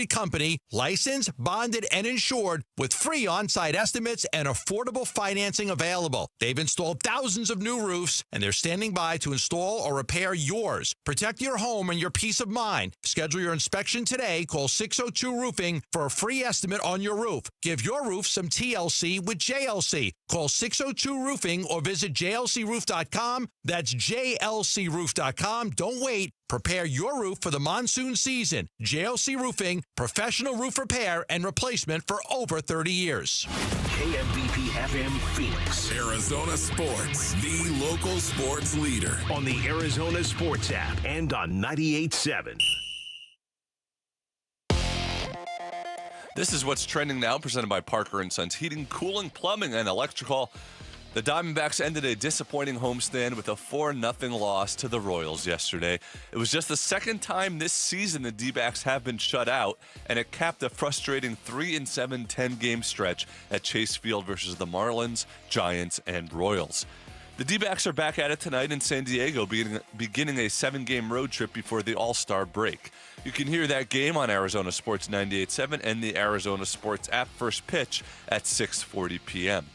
company, licensed, bonded, and insured with free on-site estimates and affordable financing available. They've installed thousands of new roofs, and they're standing by to install or repair yours. Protect your home and your peace of mind. Schedule your inspection today. Call 602 Roofing for a free estimate on your roof. Give your roof some TLC with JLC. Call 602 Roofing or visit jlcroof.com. That's jlcroof.com. Don't wait. Prepare your roof for the monsoon season. JLC Roofing, professional roof repair and replacement for over 30 years. KMBP FM Phoenix. Arizona Sports, the local sports leader. On the Arizona Sports app and on 98.7. This is what's trending now, presented by Parker & Sons Heating, Cooling, Plumbing, and Electrical. The Diamondbacks ended a disappointing homestand with a 4-0 loss to the Royals yesterday. It was just the second time this season the Dbacks have been shut out, and it capped a frustrating 3-7 10-game stretch at Chase Field versus the Marlins, Giants, and Royals. The Dbacks are back at it tonight in San Diego, beginning a 7-game road trip before the All-Star break. You can hear that game on Arizona Sports 98.7 and the Arizona Sports app. First pitch at 6:40 p.m.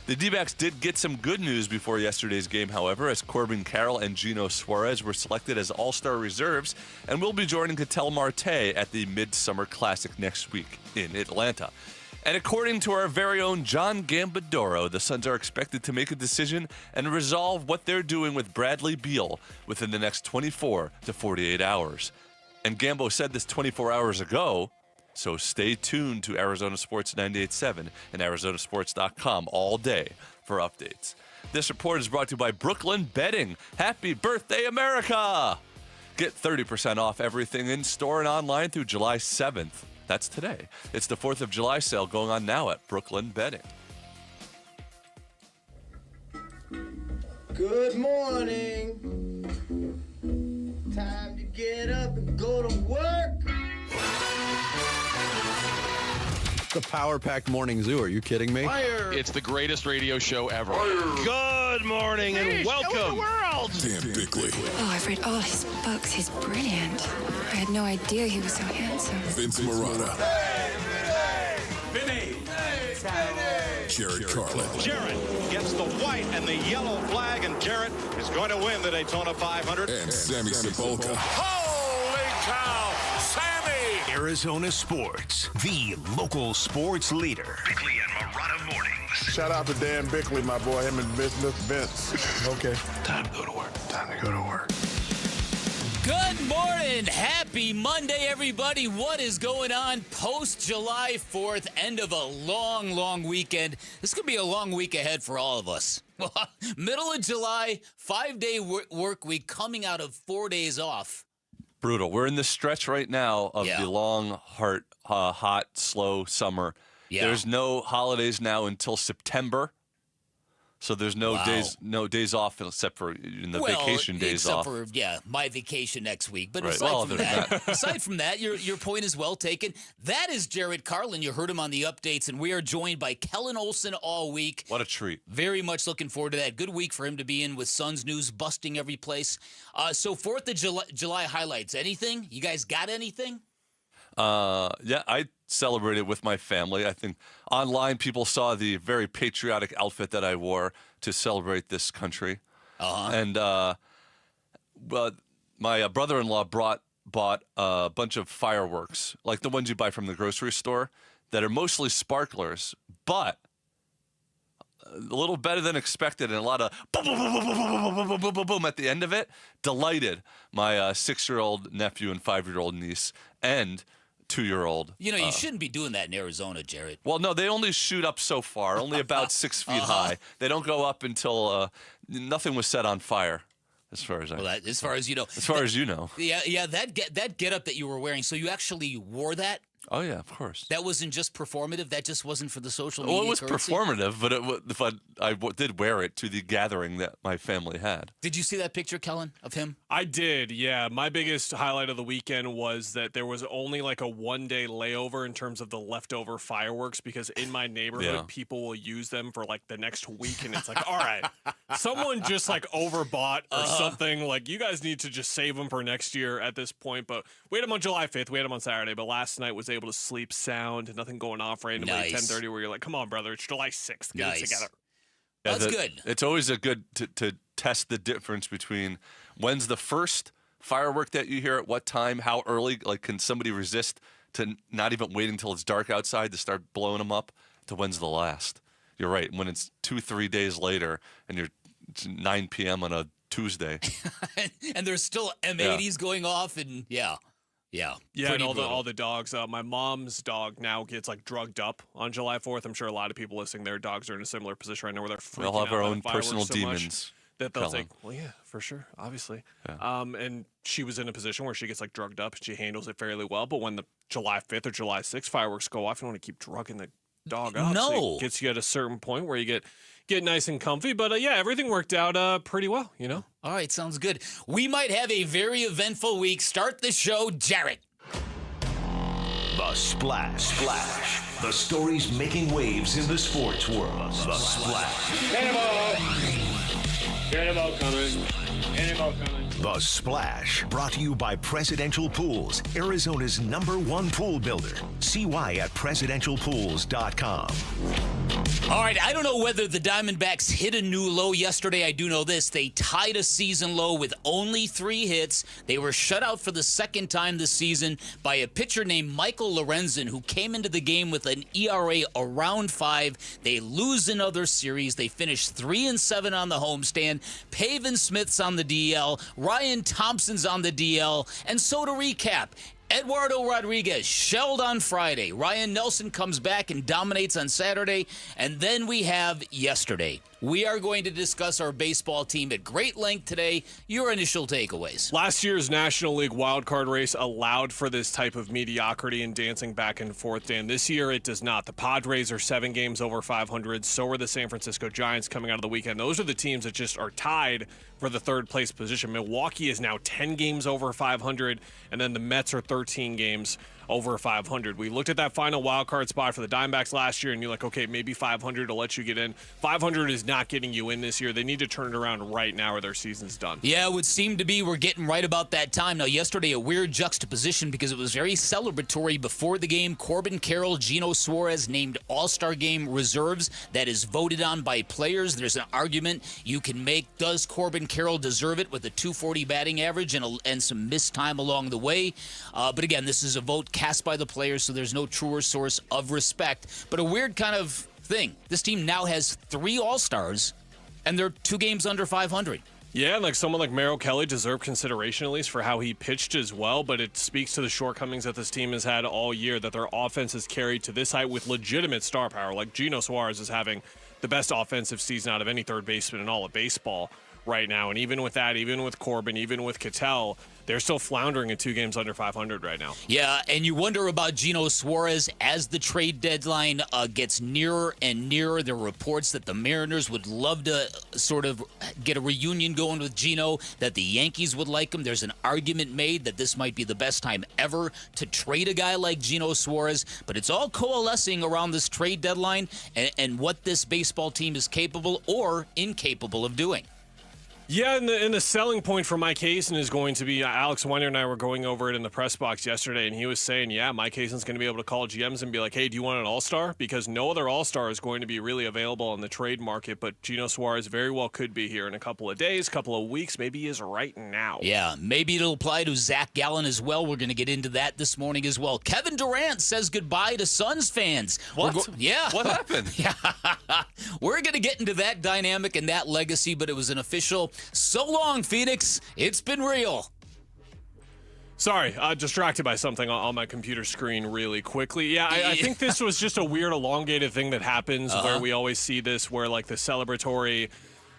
The D-backs did get some good news before yesterday's game, however, as Corbin Carroll and Gino Suarez were selected as All-Star reserves and will be joining Ketel Marte at the Midsummer Classic next week in Atlanta. And according to our very own John Gambadoro, the Suns are expected to make a decision and resolve what they're doing with Bradley Beal within the next 24 to 48 hours. And Gambo said this 24 hours ago, so stay tuned to Arizona Sports 98.7 and ArizonaSports.com all day for updates. This report is brought to you by Brooklyn Bedding. Happy birthday, America! Get 30% off everything in store and online through July 7th. That's today. It's the 4th of July sale going on now at Brooklyn Bedding. Good morning. Time to get up and go to work. The power-packed morning zoo. Are you kidding me? Fire. It's the greatest radio show ever. Fire. Good morning and welcome. Dan Bickley, Oh, I've read all his books. He's brilliant. I had no idea he was so handsome. Vince Marotta, Vinny. Jared Carlin, Jared gets the white and the yellow flag, and Jared is going to win the Daytona 500. and Sammy Sepulka. Holy cow, Sammy! Arizona Sports, the local sports leader. Bickley and Marotta mornings. Shout out to Dan Bickley, my boy, him and business Vince. Okay. Time to go to work. Time to go to work. Good morning. Happy Monday, everybody. What is going on post-July 4th, end of a long, long weekend? This could be a long week ahead for all of us. Middle of July, 5-day work week, coming out of 4 days off. Brutal. We're in the stretch right now of the long, hot, slow summer. Yeah. There's no holidays now until September. So there's no days off except for in the vacation days off. Except for, my vacation next week. But Right. aside from that, your point is well taken. That is Jared Carlin. You heard him on the updates, and we are joined by Kellen Olson all week. What a treat. Very much looking forward to that. Good week for him to be in with Suns news, busting every place. So 4th of July highlights. Anything? You guys got anything? I celebrated with my family. I think online people saw the very patriotic outfit that I wore to celebrate this country. And but my brother-in-law bought a bunch of fireworks, like the ones you buy from the grocery store, that are mostly sparklers, but a little better than expected, and a lot of boom, boom, boom, boom, boom, boom, boom, boom, boom, boom at the end of it. Delighted my 6-year-old nephew and 5-year-old niece and 2-year-old. You know, you shouldn't be doing that in Arizona, Jared. Well, no, they only shoot up so far, only about 6 feet high. They don't go up until nothing was set on fire, as far as as far as you know. As far as you know. Yeah, that get up that you were wearing. So you actually wore that? Oh, yeah, of course. That wasn't just performative. That just wasn't for the social media Well, it was currency? performative, but I did wear it to the gathering that my family had. Did you see that picture, Kellen, of him? I did, yeah. My biggest highlight of the weekend was that there was only like a one-day layover in terms of the leftover fireworks, because in my neighborhood, people will use them for like the next week, and it's like, all right, someone just like overbought or something. Like, you guys need to just save them for next year at this point. But we had them on July 5th. We had them on Saturday, but last night was able to sleep sound, nothing going off randomly at 10:30 where you're like, come on, brother, it's July 6th. Get it together. Yeah, that's good. It's always a good to test the difference between when's the first firework that you hear at what time, how early, like can somebody resist to not even waiting until it's dark outside to start blowing them up, to when's the last. You're right. When it's 2-3 days later and it's 9 p.m. on a Tuesday. And there's still M80s going off, and yeah, and all the dogs. My mom's dog now gets like drugged up on July 4th. I'm sure a lot of people listening, their dogs are in a similar position right now where they're freaking out. They'll have our by own the fireworks personal so demons. That they'll take, well, yeah, for sure, obviously. Yeah. And she was in a position where she gets like drugged up and she handles it fairly well. But when the July 5th or July 6th fireworks go off, you don't want to keep drugging the dog up. No. So it gets you at a certain point where you get nice and comfy. But yeah, everything worked out pretty well, you know? All right, sounds good. We might have a very eventful week. Start the show, Jarrett. The Splash. The stories making waves in the sports world. The Splash. Cannonball coming. The Splash, brought to you by Presidential Pools, Arizona's #1 pool builder. See why at presidentialpools.com. All right, I don't know whether the Diamondbacks hit a new low yesterday. I do know this. They tied a season low with only 3 hits. They were shut out for the second time this season by a pitcher named Michael Lorenzen, who came into the game with an ERA around 5. They lose another series. They finished 3-7 on the homestand. Pavin Smith's on the DL. Ryan Thompson's on the DL. And so to recap, Eduardo Rodriguez shelled on Friday. Ryan Nelson comes back and dominates on Saturday. And then we have yesterday. We are going to discuss our baseball team at great length today. Your initial takeaways. Last year's National League wildcard race allowed for this type of mediocrity and dancing back and forth, Dan. This year it does not. The Padres are 7 games over 500. So are the San Francisco Giants coming out of the weekend. Those are the teams that just are tied for the third place position. Milwaukee is now 10 games over 500, and then the Mets are 13 games over 500. We looked at that final wild card spot for the Diamondbacks last year, and you're like, okay, maybe 500 will let you get in. 500 is not getting you in this year. They need to turn it around right now or their season's done. Yeah, it would seem to be we're getting right about that time. Now, yesterday, a weird juxtaposition because it was very celebratory before the game. Corbin Carroll, Gino Suarez named All-Star Game reserves. That is voted on by players. There's an argument you can make. Does Corbin Carroll deserve it with a .240 batting average and some missed time along the way? But again, this is a vote cast by the players, so there's no truer source of respect. But a weird kind of thing. This team now has 3 All-Stars, and they're 2 games under 500. Yeah, and like someone like Merrill Kelly deserved consideration at least for how he pitched as well, but it speaks to the shortcomings that this team has had all year, that their offense is carried to this height with legitimate star power. Like Gino Suarez is having the best offensive season out of any third baseman in all of baseball right now. And even with that, even with Corbin, even with Ketel, they're still floundering at 2 games under 500 right now. Yeah, and you wonder about Gino Suarez as the trade deadline gets nearer and nearer. There are reports that the Mariners would love to sort of get a reunion going with Gino, that the Yankees would like him. There's an argument made that this might be the best time ever to trade a guy like Gino Suarez, but it's all coalescing around this trade deadline and what this baseball team is capable or incapable of doing. Yeah, and the selling point for Mike Hazen is going to be, Alex Weiner and I were going over it in the press box yesterday, and he was saying, yeah, Mike Hazen's going to be able to call GMs and be like, hey, do you want an all-star? Because no other all-star is going to be really available in the trade market, but Gino Suarez very well could be here in a couple of days, couple of weeks, maybe he is right now. Yeah, maybe it'll apply to Zach Gallen as well. We're going to get into that this morning as well. Kevin Durant says goodbye to Suns fans. What? What happened? Yeah, we're going to get into that dynamic and that legacy, but it was an official so long, Phoenix. It's been real. Sorry, distracted by something on my computer screen really quickly. Yeah, I think this was just a weird elongated thing that happens where we always see this where like the celebratory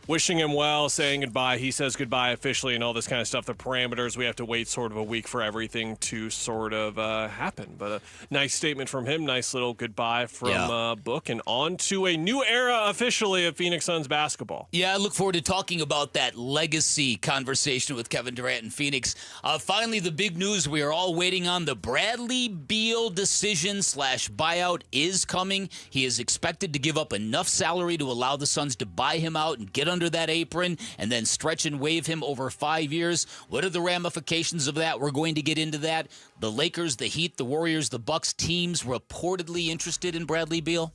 wishing him well, saying goodbye. He says goodbye officially and all this kind of stuff. The parameters, we have to wait sort of a week for everything to sort of happen. But a nice statement from him. Nice little goodbye from Book. And on to a new era officially of Phoenix Suns basketball. Yeah, I look forward to talking about that legacy conversation with Kevin Durant and Phoenix. Finally, the big news we are all waiting on. The Bradley Beal decision/buyout is coming. He is expected to give up enough salary to allow the Suns to buy him out and get under that apron and then stretch and waive him over 5 years. What are the ramifications of that? We're going to get into that. The Lakers, the Heat, the Warriors, the Bucks teams reportedly interested in Bradley Beal.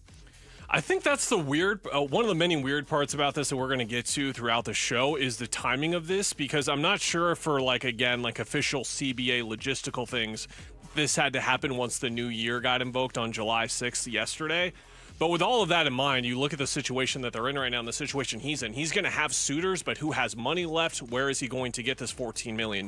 I think that's the weird, one of the many weird parts about this that we're going to get to throughout the show is the timing of this, because I'm not sure for official CBA logistical things, this had to happen once the new year got invoked on July 6th yesterday. But with all of that in mind, you look at the situation that they're in right now and the situation he's in. He's going to have suitors, but who has money left? Where is he going to get this $14 million?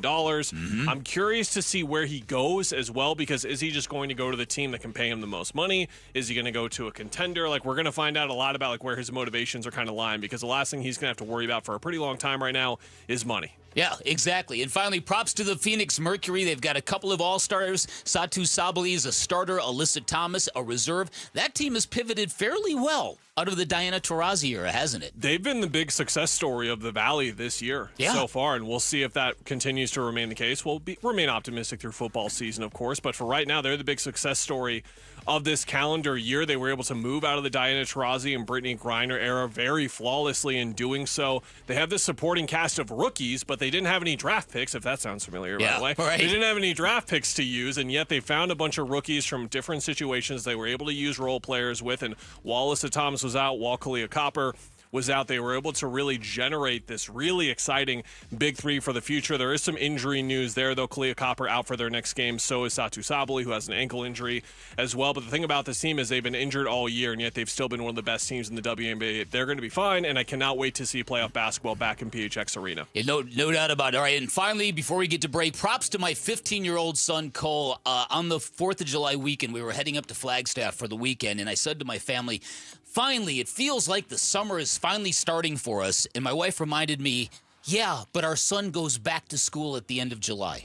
I'm curious to see where he goes as well, because is he just going to go to the team that can pay him the most money? Is he going to go to a contender? We're going to find out a lot about where his motivations are kind of lying, because the last thing he's going to have to worry about for a pretty long time right now is money. Yeah, exactly. And finally, props to the Phoenix Mercury. They've got a couple of all-stars. Satu Sabali is a starter, Alyssa Thomas a reserve. That team has pivoted fairly well out of the Diana Taurasi era, hasn't it? They've been the big success story of the Valley this year so far, and we'll see if that continues to remain the case. We'll remain optimistic through football season, of course, but for right now, they're the big success story of this calendar year. They were able to move out of the Diana Taurasi and Brittany Griner era very flawlessly in doing so. They have this supporting cast of rookies, but they didn't have any draft picks, if that sounds familiar, by the way. Right. They didn't have any draft picks to use, and yet they found a bunch of rookies from different situations they were able to use role players with, and while Alyssa Thomas was out, while Kalia Copper was out, they were able to really generate this really exciting big three for the future. There is some injury news there, though. Kalia Copper out for their next game. So is Satu Sabali, who has an ankle injury as well. But the thing about this team is they've been injured all year, and yet they've still been one of the best teams in the WNBA. They're going to be fine, and I cannot wait to see playoff basketball back in PHX Arena. Yeah, no doubt about it. All right, and finally, before we get to break, props to my 15-year-old son, Cole. On the 4th of July weekend, we were heading up to Flagstaff for the weekend, and I said to my family, finally, it feels like the summer is finally starting for us. And my wife reminded me, yeah, but our son goes back to school at the end of July.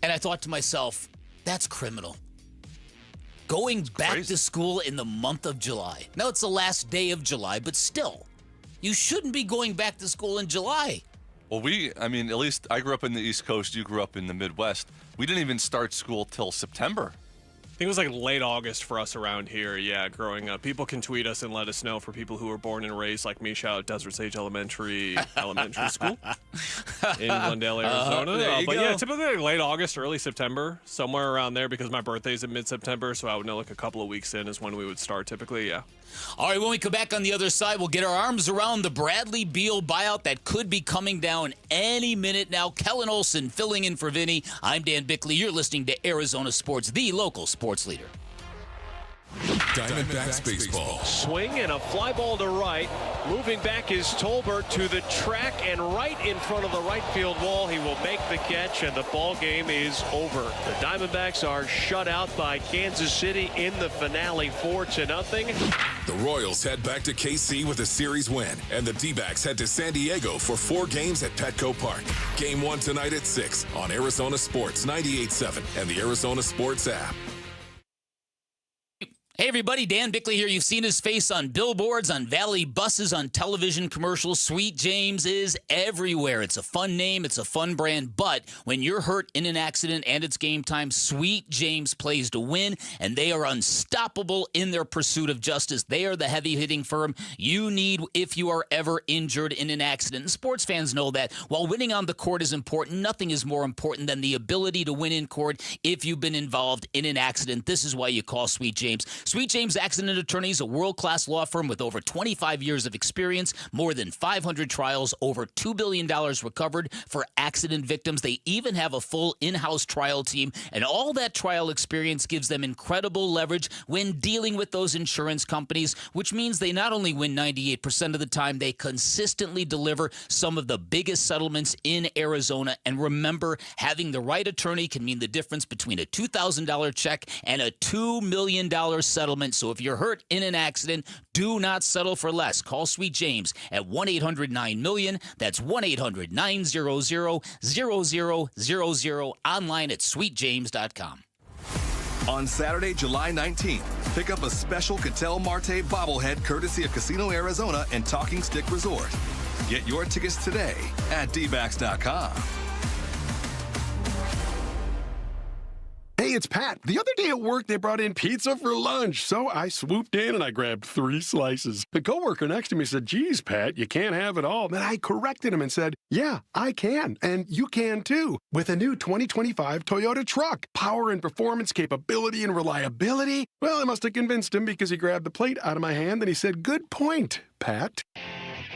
And I thought to myself, that's criminal. Going back to school in the month of July. Now, it's the last day of July, but still, you shouldn't be going back to school in July. Well, at least I grew up in the East Coast. You grew up in the Midwest. We didn't even start school till September. I think it was late August for us around here, growing up. People can tweet us and let us know for people who were born and raised like me. Shout out Desert Sage Elementary School in Glendale, Arizona. But yeah, typically late August, early September, somewhere around there, because my birthday's in mid-September, so I would know a couple of weeks in is when we would start typically, All right, when we come back on the other side, we'll get our arms around the Bradley Beal buyout that could be coming down any minute now. Kellen Olson filling in for Vinny. I'm Dan Bickley. You're listening to Arizona Sports, the local sports leader. Diamondbacks baseball. Swing and a fly ball to right. Moving back is Tolbert to the track and right in front of the right field wall. He will make the catch, and the ball game is over. The Diamondbacks are shut out by Kansas City in the finale 4-0. The Royals head back to KC with a series win, and the Dbacks head to San Diego for 4 games at Petco Park. Game 1 tonight at 6 on Arizona Sports 98.7 and the Arizona Sports app. Hey everybody, Dan Bickley here. You've seen his face on billboards, on Valley buses, on television commercials. Sweet James is everywhere. It's a fun name, it's a fun brand, but when you're hurt in an accident and it's game time, Sweet James plays to win, and they are unstoppable in their pursuit of justice. They are the heavy-hitting firm you need if you are ever injured in an accident. And sports fans know that while winning on the court is important, nothing is more important than the ability to win in court if you've been involved in an accident. This is why you call Sweet James. Sweet James Accident Attorneys, a world-class law firm with over 25 years of experience, more than 500 trials, over $2 billion recovered for accident victims. They even have a full in-house trial team, and all that trial experience gives them incredible leverage when dealing with those insurance companies, which means they not only win 98% of the time, they consistently deliver some of the biggest settlements in Arizona. And remember, having the right attorney can mean the difference between a $2,000 check and a $2 million settlement. So if you're hurt in an accident, do not settle for less. Call Sweet James at 1-800-9-MILLION. That's 1-800-900-0000. Online at sweetjames.com. On Saturday, July 19th, pick up a special Cattell Marte bobblehead courtesy of Casino Arizona and Talking Stick Resort. Get your tickets today at Dbacks.com. Hey, it's Pat. The other day at work, they brought in pizza for lunch, so I swooped in and I grabbed 3 slices. The coworker next to me said, "Geez, Pat, you can't have it all." Then I corrected him and said, "Yeah, I can, and you can too. With a new 2025 Toyota truck, power and performance, capability and reliability." Well, I must have convinced him because he grabbed the plate out of my hand and he said, "Good point, Pat."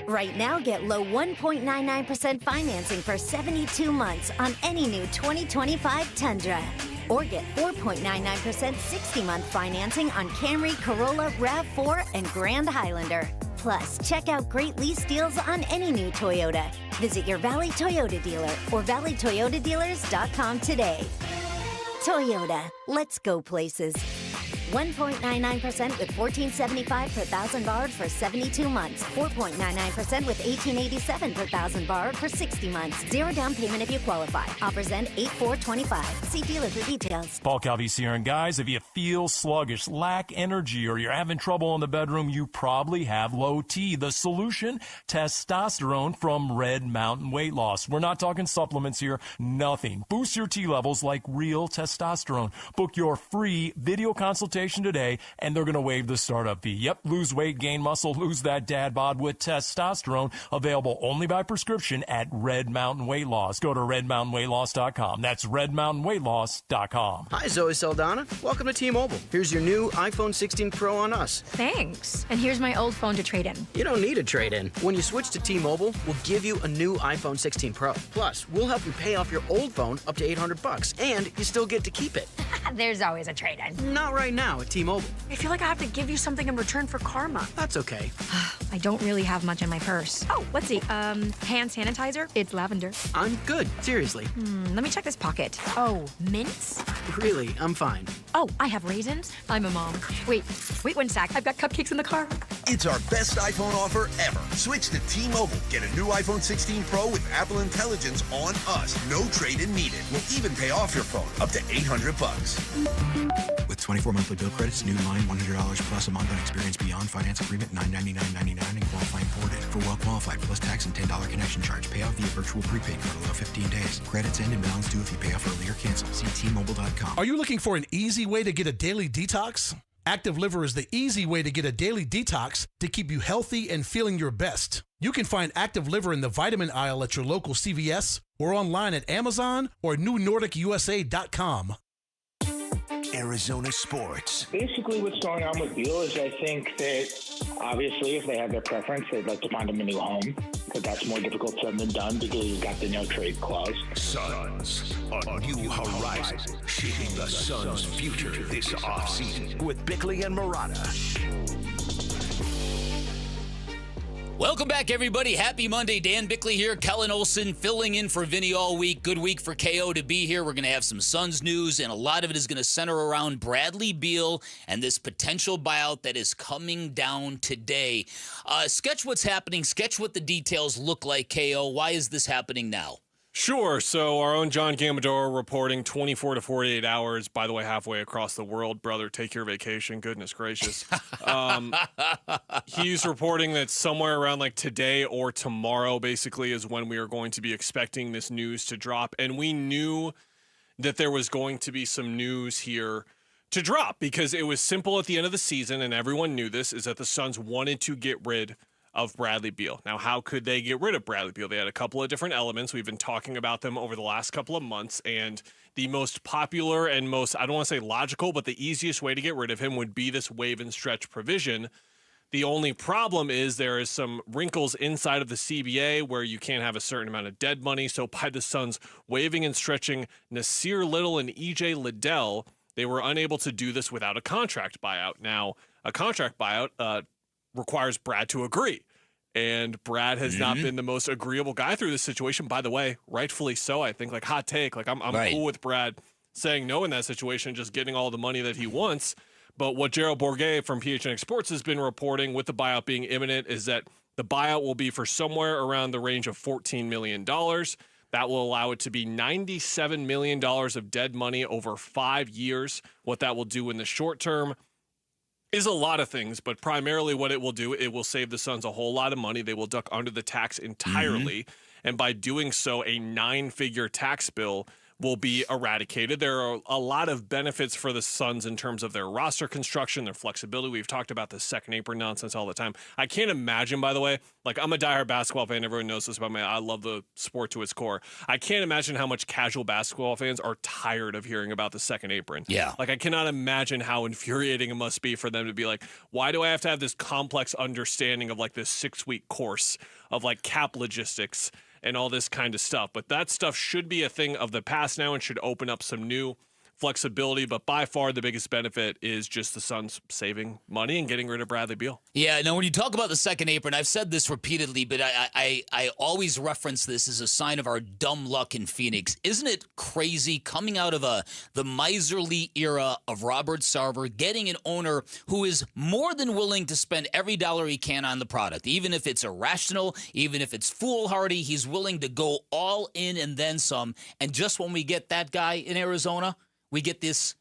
Right now, get low 1.99% financing for 72 months on any new 2025 Tundra. Or get 4.99% 60-month financing on Camry, Corolla, RAV4, and Grand Highlander. Plus, check out great lease deals on any new Toyota. Visit your Valley Toyota dealer or valleytoyotadealers.com today. Toyota, let's go places. 1.99% with $14.75 per thousand borrowed for 72 months. 4.99% with $18.87 per thousand borrowed for 60 months. Zero down payment if you qualify. Offers end 8/4/25. See dealer for details. Paul Calvis here, and guys, if you feel sluggish, lack energy, or you're having trouble in the bedroom, you probably have low T. The solution? Testosterone from Red Mountain Weight Loss. We're not talking supplements here. Nothing. Boost your T levels like real testosterone. Book your free video consultation today, and they're going to waive the startup fee. Yep, lose weight, gain muscle, lose that dad bod with testosterone. Available only by prescription at Red Mountain Weight Loss. Go to redmountainweightloss.com. That's redmountainweightloss.com. Hi, Zoe Saldana. Welcome to T-Mobile. Here's your new iPhone 16 Pro on us. Thanks. And here's my old phone to trade in. You don't need a trade-in. When you switch to T-Mobile, we'll give you a new iPhone 16 Pro. Plus, we'll help you pay off your old phone up to $800, and you still get to keep it. There's always a trade-in. Not right now at T-Mobile. I feel like I have to give you something in return for karma. That's okay. I don't really have much in my purse. Oh, let's see. Hand sanitizer. It's lavender. I'm good. Seriously. Let me check this pocket. Oh, mints? Really, I'm fine. Oh, I have raisins. I'm a mom. Wait one sec. I've got cupcakes in the car. It's our best iPhone offer ever. Switch to T-Mobile. Get a new iPhone 16 Pro with Apple Intelligence on us. No trade-in needed. We'll even pay off your phone up to $800. With 24 monthly bill credits, new line $100 plus a month on experience beyond finance agreement $999.99 and qualifying forwarded. For well qualified plus tax and $10 connection charge. Pay off via virtual prepaid card allow 15 days. Credits end and balance due if you pay off early or cancel. See T-Mobile.com. Are you looking for an easy way to get a daily detox? Active Liver is the easy way to get a daily detox to keep you healthy and feeling your best. You can find Active Liver in the vitamin aisle at your local CVS or online at Amazon or NewNordicUSA.com. Arizona sports. Basically, what's going on with Beal is I think that obviously if they have their preference, they'd like to find him a new home. But that's more difficult said than done because he's got the no trade clause. Suns, a new horizon, shaping the Suns' future this offseason with Bickley and Murata. Welcome back, everybody. Happy Monday. Dan Bickley here. Kellen Olson filling in for Vinny all week. Good week for KO to be here. We're going to have some Suns news, and a lot of it is going to center around Bradley Beal and this potential buyout that is coming down today. Sketch what's happening. Sketch what the details look like, KO. Why is this happening now? Sure. So our own John Gambadoro reporting 24 to 48 hours, by the way, halfway across the world. Brother, take your vacation. Goodness gracious. He's reporting that somewhere around like today or tomorrow basically is when we are going to be expecting this news to drop. And we knew that there was going to be some news here to drop because it was simple at the end of the season, and everyone knew this, is that the Suns wanted to get rid of Bradley Beal. Now, how could they get rid of Bradley Beal? They had a couple of different elements. We've been talking about them over the last couple of months, and the most popular and most, I don't want to say logical, but the easiest way to get rid of him would be this waive and stretch provision. The only problem is there is some wrinkles inside of the CBA where you can't have a certain amount of dead money. So by the Suns waiving and stretching Nasir Little and EJ Liddell, they were unable to do this without a contract buyout. Now, a contract buyout requires Brad to agree. And Brad has not been the most agreeable guy through this situation. By the way, rightfully so, I think. Like, hot take. Like, I'm cool with Brad saying no in that situation, just getting all the money that he wants. But what Gerald Bourguet from PHNX Sports has been reporting with the buyout being imminent is that the buyout will be for somewhere around the range of $14 million. That will allow it to be $97 million of dead money over 5 years. What that will do in the short term is a lot of things, but primarily what it will do, it will save the Suns a whole lot of money. They will duck under the tax entirely. And by doing so, a 9-figure tax bill will be eradicated. There are a lot of benefits for the Suns in terms of their roster construction, their flexibility. We've talked about the second apron nonsense all the time. I can't imagine, by the way, like I'm a diehard basketball fan. Everyone knows this about me. I love the sport to its core. I can't imagine how much casual basketball fans are tired of hearing about the second apron. Yeah. Like I cannot imagine how infuriating it must be for them to be like, why do I have to have this complex understanding of like this 6-week course of like cap logistics and all this kind of stuff? But that stuff should be a thing of the past now and should open up some new flexibility. But by far, the biggest benefit is just the Suns saving money and getting rid of Bradley Beal. Yeah, no, when you talk about the second apron, I've said this repeatedly, but I always reference this as a sign of our dumb luck in Phoenix. Isn't it crazy coming out of the miserly era of Robert Sarver, getting an owner who is more than willing to spend every dollar he can on the product, even if it's irrational, even if it's foolhardy, he's willing to go all in and then some. And just when we get that guy in Arizona, we get this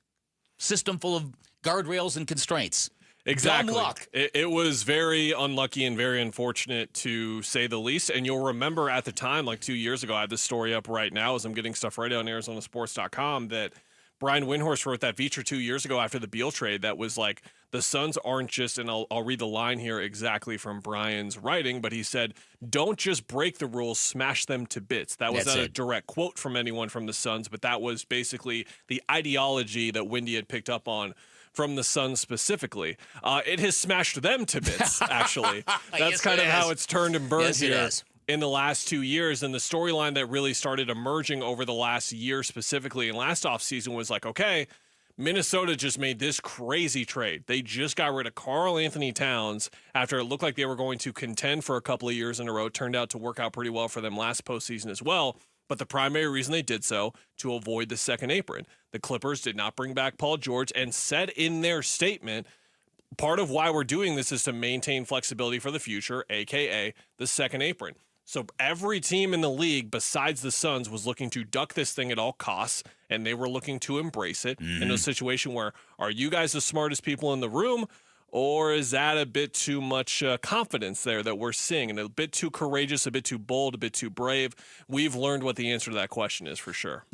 system full of guardrails and constraints. Exactly. Dumb luck. It was very unlucky and very unfortunate, to say the least. And you'll remember at the time, like 2 years ago, I have this story up right now as I'm getting stuff ready on ArizonaSports.com, that Brian Windhorst wrote that feature 2 years ago after the Beal trade that was like, the Suns aren't just, and I'll read the line here exactly from Brian's writing, but he said, don't just break the rules, smash them to bits. That was not a direct quote from anyone from the Suns, but that was basically the ideology that Windy had picked up on from the Suns specifically. It has smashed them to bits, actually. That's Yes, kind of it how has. it's turned and burned Yes, it here has. in the last 2 years. And the storyline that really started emerging over the last year specifically and last offseason was like, okay, Minnesota just made this crazy trade. They just got rid of Karl Anthony Towns after it looked like they were going to contend for a couple of years in a row. It turned out to work out pretty well for them last postseason as well. But the primary reason they did so, to avoid the second apron. The Clippers did not bring back Paul George and said in their statement, part of why we're doing this is to maintain flexibility for the future, a.k.a. the second apron. So every team in the league besides the Suns was looking to duck this thing at all costs, and they were looking to embrace it in a situation where, are you guys the smartest people in the room, or is that a bit too much confidence there that we're seeing, and a bit too courageous, a bit too bold, a bit too brave? We've learned what the answer to that question is for sure.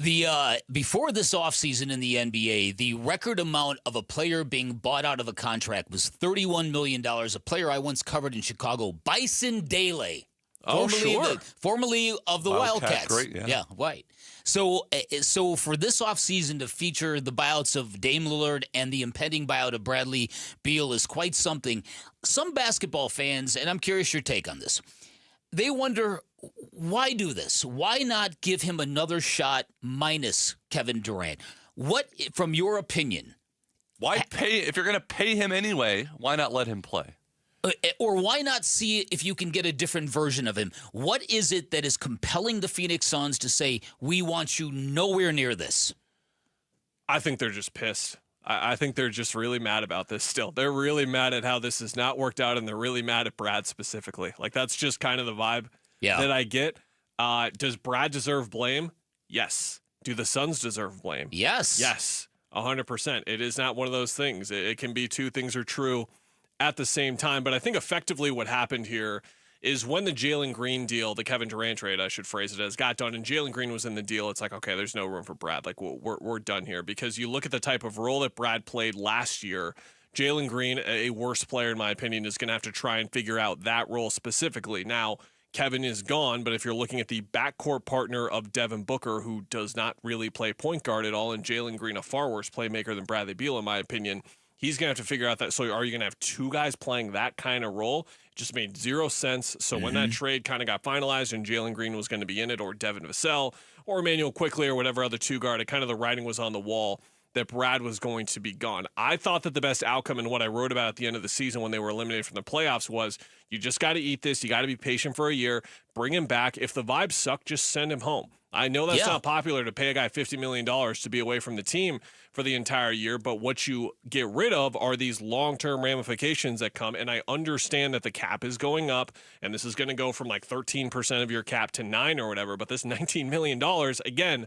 Before this offseason in the NBA, the record amount of a player being bought out of a contract was $31 million. A player I once covered in Chicago, Bison Dele. Oh, sure. Formerly of the Wildcats. Great, yeah. Right. So for this offseason to feature the buyouts of Dame Lillard and the impending buyout of Bradley Beal is quite something. Some basketball fans, and I'm curious your take on this, they wonder, why do this? Why not give him another shot minus Kevin Durant? What, from your opinion? Why pay? If you're going to pay him anyway, why not let him play? Or why not see if you can get a different version of him? What is it that is compelling the Phoenix Suns to say, we want you nowhere near this? I think they're just pissed. I think they're just really mad about this still. They're really mad at how this has not worked out, and they're really mad at Brad specifically. Like, that's just kind of the vibe that I get. Does Brad deserve blame? Yes. Do the Suns deserve blame? Yes. Yes, 100%. It is not one of those things. It can be two things are true at the same time. But I think effectively what happened here is when the Jalen Green deal, the Kevin Durant trade, I should phrase it as, got done, and Jalen Green was in the deal, it's like, okay, there's no room for Brad. Like, we're done here. Because you look at the type of role that Brad played last year, Jalen Green, a worse player in my opinion, is going to have to try and figure out that role specifically. Now, Kevin is gone, but if you're looking at the backcourt partner of Devin Booker, who does not really play point guard at all, and Jalen Green, a far worse playmaker than Bradley Beal, in my opinion, he's going to have to figure out that. So are you going to have two guys playing that kind of role? It just made zero sense. So when that trade kind of got finalized and Jalen Green was going to be in it, or Devin Vassell, or Emmanuel Quickley, or whatever other two guard, kind of the writing was on the wall that Brad was going to be gone. I thought that the best outcome, and what I wrote about at the end of the season when they were eliminated from the playoffs, was you just got to eat this. You got to be patient for a year. Bring him back. If the vibes suck, just send him home. I know that's not popular to pay a guy $50 million to be away from the team for the entire year, but what you get rid of are these long-term ramifications that come, and I understand that the cap is going up, and this is going to go from like 13% of your cap to 9 or whatever, but this $19 million, again,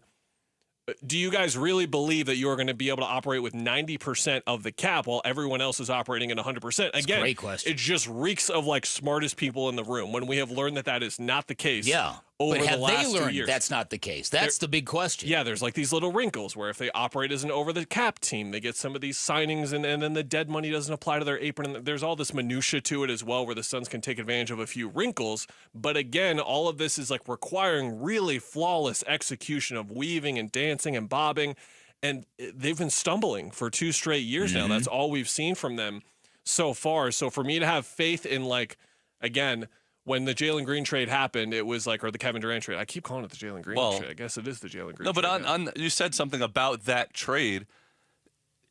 do you guys really believe that you're going to be able to operate with 90% of the cap while everyone else is operating at 100%? Again, great question. It just reeks of like smartest people in the room when we have learned that that is not the case. Yeah. Over but have the last they 2 learned years. that's not the case? That's the big question. Yeah, there's like these little wrinkles where if they operate as an over-the-cap team, they get some of these signings and then the dead money doesn't apply to their apron. And there's all this minutia to it as well where the Suns can take advantage of a few wrinkles. But again, all of this is like requiring really flawless execution of weaving and dancing and bobbing. And they've been stumbling for 2 straight years now. That's all we've seen from them so far. So for me to have faith in like, again, when the Jalen Green trade happened, it was like, or the Kevin Durant trade. I keep calling it the Jalen Green trade. I guess it is the Jalen Green trade. No, but on you said something about that trade.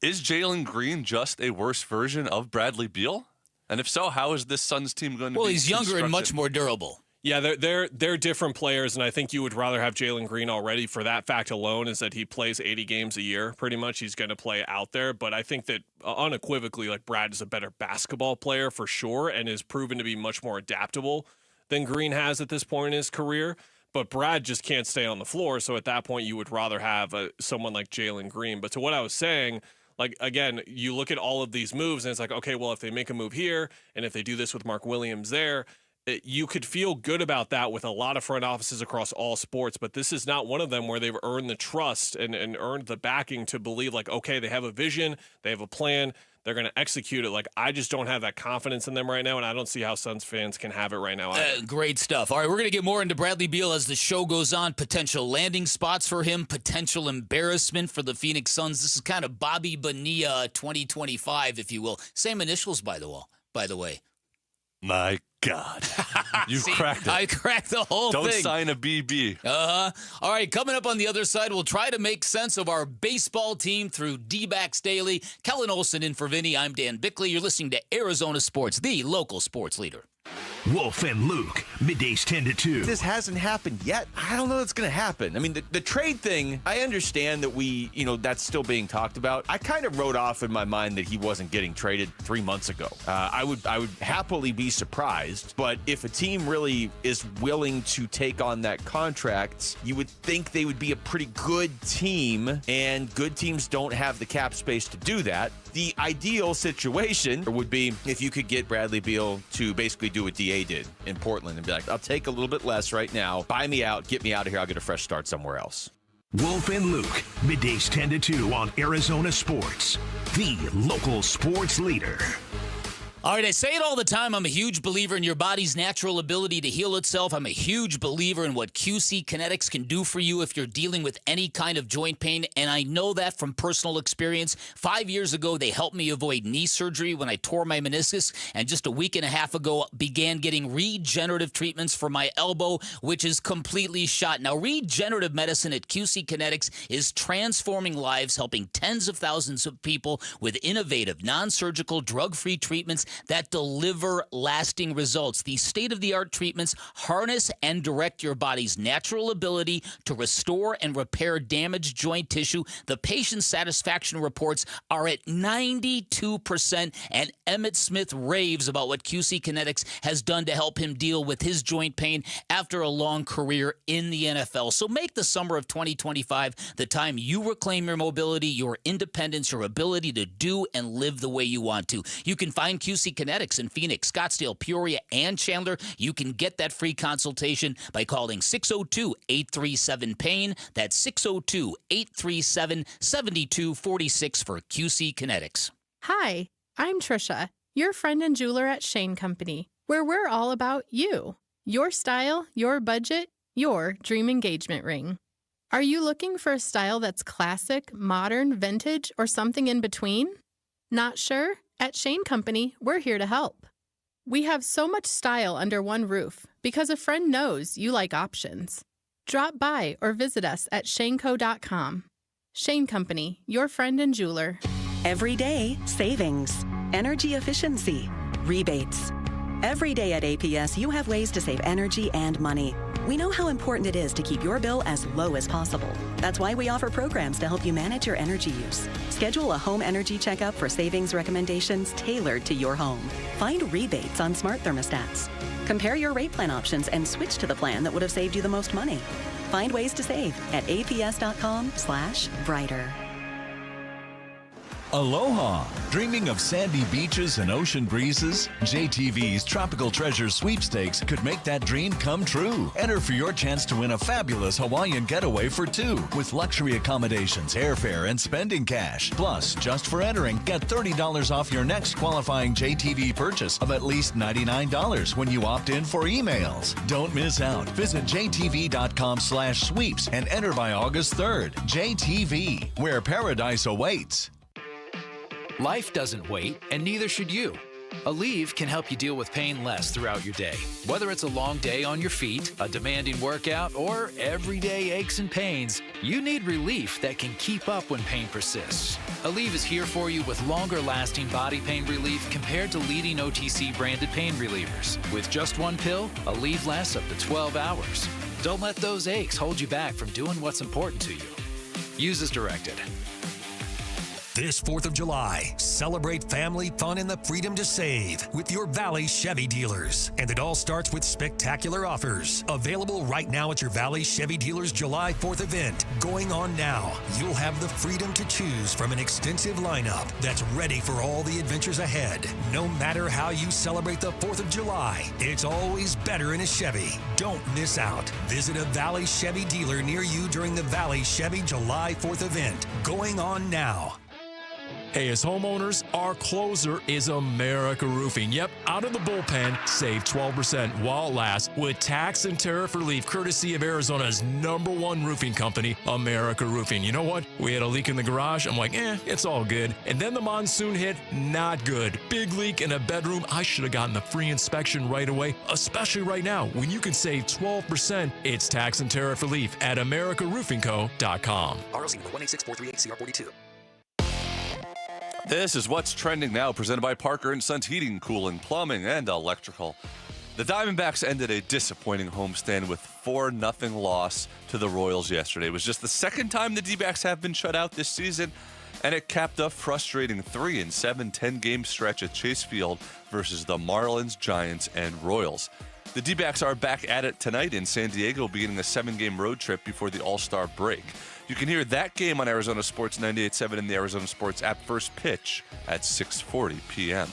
Is Jalen Green just a worse version of Bradley Beal? And if so, how is this Suns team going to be Well, he's younger and constructed? much more durable. Yeah, they're different players, and I think you would rather have Jalen Green already for that fact alone is that he plays 80 games a year, pretty much. He's going to play out there, but I think that unequivocally, like Brad is a better basketball player for sure and is proven to be much more adaptable than Green has at this point in his career, but Brad just can't stay on the floor, so at that point you would rather have someone like Jalen Green. But to what I was saying, like, again, you look at all of these moves, and it's like, okay, well, if they make a move here, and if they do this with Mark Williams there, you could feel good about that with a lot of front offices across all sports, but this is not one of them where they've earned the trust and earned the backing to believe, like, okay, they have a vision, they have a plan, they're going to execute it. Like, I just don't have that confidence in them right now, and I don't see how Suns fans can have it right now. Great stuff. All right, we're going to get more into Bradley Beal as the show goes on. Potential landing spots for him, potential embarrassment for the Phoenix Suns. This is kind of Bobby Bonilla 2025, if you will. Same initials, by the way. My God. You cracked it. I cracked the whole thing. Don't sign a BB. All right, coming up on the other side, we'll try to make sense of our baseball team through Dbacks Daily. Kellen Olson in for Vinny. I'm Dan Bickley. You're listening to Arizona Sports, the local sports leader. Wolf and Luke, middays 10 to 2. This hasn't happened yet. I don't know that's going to happen. I mean, the trade thing, I understand that that's still being talked about. I kind of wrote off in my mind that he wasn't getting traded 3 months ago. I would happily be surprised, but if a team really is willing to take on that contract, you would think they would be a pretty good team, and good teams don't have the cap space to do that. The ideal situation would be if you could get Bradley Beal to basically do what DA did in Portland and be like, I'll take a little bit less right now, buy me out, get me out of here, I'll get a fresh start somewhere else. Wolf and Luke, middays 10 to 2 on Arizona Sports, the local sports leader. All right, I say it all the time. I'm a huge believer in your body's natural ability to heal itself. I'm a huge believer in what QC Kinetics can do for you if you're dealing with any kind of joint pain, and I know that from personal experience. 5 years ago, they helped me avoid knee surgery when I tore my meniscus, and just a week and a half ago, began getting regenerative treatments for my elbow, which is completely shot. Now, regenerative medicine at QC Kinetics is transforming lives, helping tens of thousands of people with innovative, non-surgical, drug-free treatments that deliver lasting results. These state-of-the-art treatments harness and direct your body's natural ability to restore and repair damaged joint tissue. The patient satisfaction reports are at 92%, and Emmett Smith raves about what QC Kinetics has done to help him deal with his joint pain after a long career in the NFL. So make the summer of 2025 the time you reclaim your mobility, your independence, your ability to do and live the way you want to. You can find QC Kinetics in Phoenix, Scottsdale, Peoria, and Chandler. You can get that free consultation by calling 602-837-PAIN. That's 602-837-7246 for QC Kinetics. Hi, I'm Trisha, your friend and jeweler at Shane Company, where we're all about you, your style, your budget, your dream engagement ring. Are you looking for a style that's classic, modern, vintage, or something in between? Not sure? At Shane Company, we're here to help. We have so much style under one roof because a friend knows you like options. Drop by or visit us at shaneco.com. Shane Company, your friend and jeweler. Everyday savings, energy efficiency, rebates. Every day at APS, you have ways to save energy and money. We know how important it is to keep your bill as low as possible. That's why we offer programs to help you manage your energy use. Schedule a home energy checkup for savings recommendations tailored to your home. Find rebates on smart thermostats. Compare your rate plan options and switch to the plan that would have saved you the most money. Find ways to save at aps.com/brighter. Aloha! Dreaming of sandy beaches and ocean breezes? JTV's Tropical Treasure Sweepstakes could make that dream come true. Enter for your chance to win a fabulous Hawaiian getaway for two with luxury accommodations, airfare, and spending cash. Plus, just for entering, get $30 off your next qualifying JTV purchase of at least $99 when you opt in for emails. Don't miss out. Visit jtv.com/sweeps and enter by August 3rd. JTV, where paradise awaits. Life doesn't wait, and neither should you. Aleve can help you deal with pain less throughout your day. Whether it's a long day on your feet, a demanding workout, or everyday aches and pains, you need relief that can keep up when pain persists. Aleve is here for you with longer-lasting body pain relief compared to leading OTC-branded pain relievers. With just one pill, Aleve lasts up to 12 hours. Don't let those aches hold you back from doing what's important to you. Use as directed. This 4th of July, celebrate family fun and the freedom to save with your Valley Chevy dealers. And it all starts with spectacular offers. Available right now at your Valley Chevy dealers July 4th event. Going on now, you'll have the freedom to choose from an extensive lineup that's ready for all the adventures ahead. No matter how you celebrate the 4th of July, it's always better in a Chevy. Don't miss out. Visit a Valley Chevy dealer near you during the Valley Chevy July 4th event. Going on now. Hey, as homeowners, our closer is America Roofing. Yep, out of the bullpen, save 12% while it lasts with tax and tariff relief courtesy of Arizona's #1 roofing company, America Roofing. You know what? We had a leak in the garage. I'm like, it's all good. And then the monsoon hit, not good. Big leak in a bedroom. I should have gotten the free inspection right away, especially right now when you can save 12%. It's tax and tariff relief at americaroofingco.com. ROC 186438CR42. This is what's trending now, presented by Parker & Sons Heating, Cooling, Plumbing, and Electrical. The Diamondbacks ended a disappointing homestand with 4-0 loss to the Royals yesterday. It was just the second time the Dbacks have been shut out this season, and it capped a frustrating 3-7 10-game stretch at Chase Field versus the Marlins, Giants, and Royals. The Dbacks are back at it tonight in San Diego, beginning a 7-game road trip before the All-Star break. You can hear that game on Arizona Sports 98.7 and the Arizona Sports app first pitch at 6:40 p.m.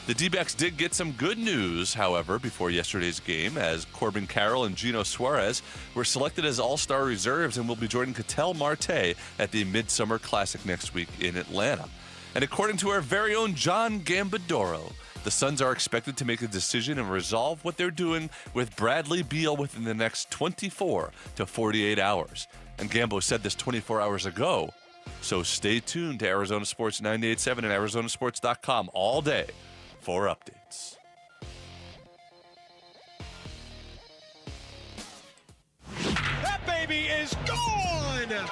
The D-backs did get some good news, however, before yesterday's game, as Corbin Carroll and Gino Suarez were selected as All-Star reserves and will be joining Ketel Marte at the Midsummer Classic next week in Atlanta. And according to our very own John Gambadoro, the Suns are expected to make a decision and resolve what they're doing with Bradley Beal within the next 24 to 48 hours. And Gambo said this 24 hours ago, so stay tuned to Arizona Sports 98.7 and ArizonaSports.com all day for updates. That baby is gone!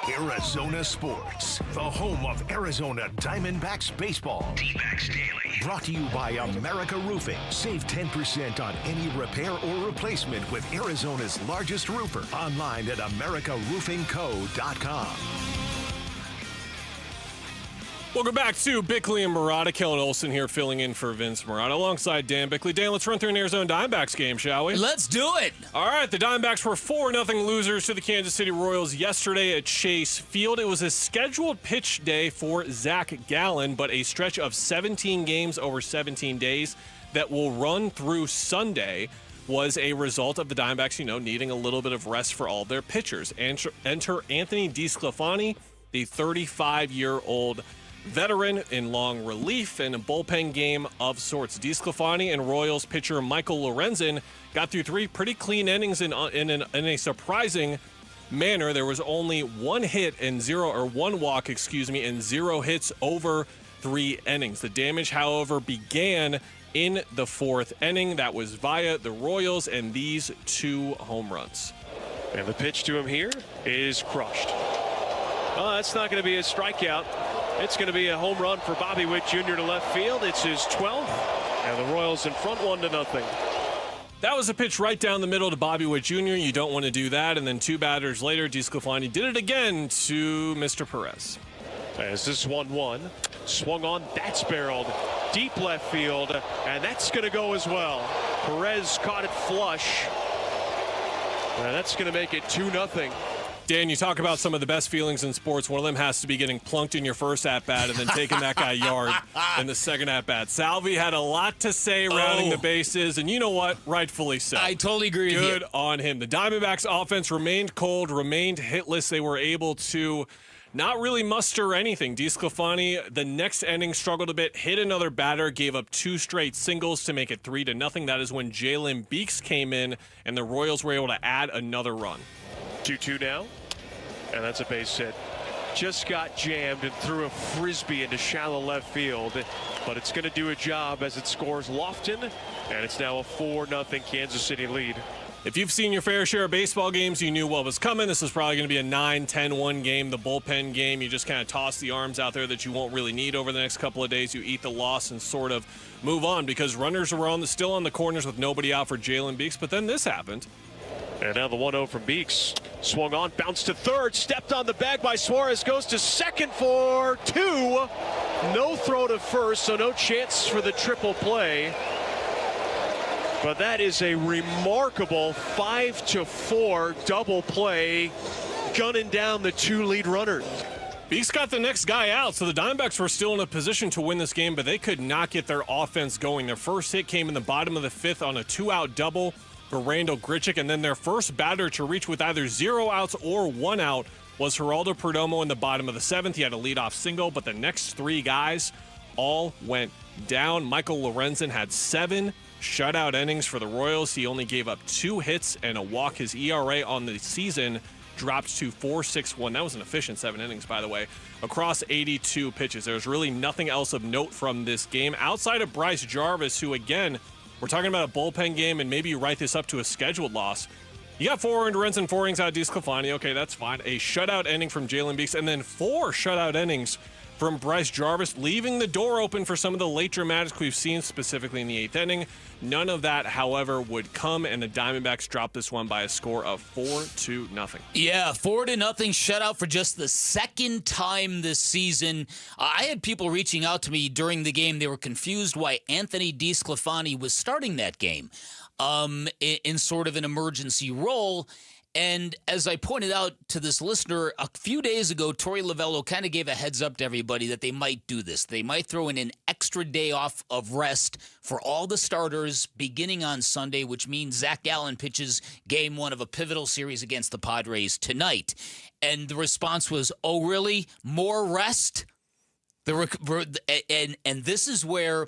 Arizona Sports, the home of Arizona Diamondbacks baseball. D-Backs Daily. Brought to you by America Roofing. Save 10% on any repair or replacement with Arizona's largest roofer. Online at AmericaRoofingCo.com. Welcome back to Bickley and Murata. Kellen Olson here filling in for Vince Murata alongside Dan Bickley. Dan, let's run through an Arizona Diamondbacks game, shall we? Let's do it. All right, the Diamondbacks were 4-0 losers to the Kansas City Royals yesterday at Chase Field. It was a scheduled pitch day for Zach Gallen, but a stretch of 17 games over 17 days that will run through Sunday was a result of the Diamondbacks, needing a little bit of rest for all their pitchers. Enter Anthony DeSclafani, the 35-year-old veteran in long relief and a bullpen game of sorts. DeSclafani and Royals pitcher Michael Lorenzen got through 3 pretty clean innings in a surprising manner. There was only one walk, and 0 hits over 3 innings. The damage, however, began in the 4th inning. That was via the Royals and these 2 home runs. And the pitch to him here is crushed. Oh, that's not going to be a strikeout. It's going to be a home run for Bobby Witt Jr. to left field. It's his 12th. And the Royals in front 1-0. That was a pitch right down the middle to Bobby Witt Jr. You don't want to do that. And then 2 batters later, DeSclafani did it again to Mr. Perez. As this 1-1 swung on, that's barreled deep left field, and that's going to go as well. Perez caught it flush, and that's going to make it 2-0. Dan, you talk about some of the best feelings in sports. One of them has to be getting plunked in your first at-bat and then taking that guy yard in the second at-bat. Salvi had a lot to say rounding the bases, and you know what? Rightfully so. I totally agree with you. Good on him. The Diamondbacks offense remained cold, remained hitless. They were able to not really muster anything. DeSclafani, the next inning, struggled a bit, hit another batter, gave up 2 straight singles to make it 3-0. That is when Jalen Beeks came in, and the Royals were able to add another run. 2-2 now, and that's a base hit. Just got jammed and threw a frisbee into shallow left field, but it's going to do a job as it scores Lofton, and it's now a 4-0 Kansas City lead. If you've seen your fair share of baseball games, you knew what was coming. This is probably going to be a 9-10-1 game, the bullpen game. You just kind of toss the arms out there that you won't really need over the next couple of days. You eat the loss and sort of move on because runners are still on the corners with nobody out for Jalen Beeks. But then this happened. And now the 1-0 from Beeks. Swung on, bounced to third, stepped on the bag by Suarez, goes to second for 2. No throw to first, so no chance for the triple play. But that is a remarkable 5-4 double play, gunning down the 2 lead runners. Beeks got the next guy out, so the Diamondbacks were still in a position to win this game, but they could not get their offense going. Their first hit came in the bottom of the 5th on a 2-out double for Randall Grichuk, and then their first batter to reach with either 0 outs or 1 out was Geraldo Perdomo in the bottom of the 7th. He had a leadoff single, but the next 3 guys all went down. Michael Lorenzen had 7 shutout innings for the Royals. He only gave up 2 hits and a walk. His ERA on the season dropped to 4.61. That was an efficient 7 innings, by the way, across 82 pitches. There's really nothing else of note from this game outside of Bryce Jarvis, who, again, we're talking about a bullpen game, and maybe you write this up to a scheduled loss. You got 4 earned runs and 4 innings out of DeSclafani. Okay, that's fine. A shutout inning from Jalen Beeks, and then 4 shutout innings from Bryce Jarvis, leaving the door open for some of the late dramatics we've seen, specifically in the 8th inning. None of that, however, would come, and the Diamondbacks dropped this one by a score of 4-0. Yeah, 4-0 shutout for just the second time this season. I had people reaching out to me during the game. They were confused why Anthony DeSclafani was starting that game in sort of an emergency role. And as I pointed out to this listener, a few days ago, Torey Lovello kind of gave a heads up to everybody that they might do this. They might throw in an extra day off of rest for all the starters beginning on Sunday, which means Zach Gallen pitches game 1 of a pivotal series against the Padres tonight. And the response was, oh, really? More rest? And this is where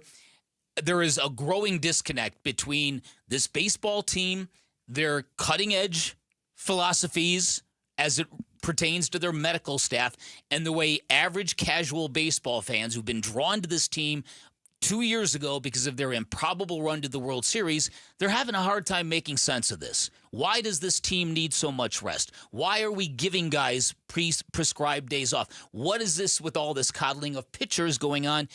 there is a growing disconnect between this baseball team, their cutting-edge philosophies as it pertains to their medical staff, and the way average casual baseball fans who've been drawn to this team 2 years ago because of their improbable run to the World Series, they're having a hard time making sense of this. Why does this team need so much rest? Why are we giving guys prescribed days off? What is this with all this coddling of pitchers going on?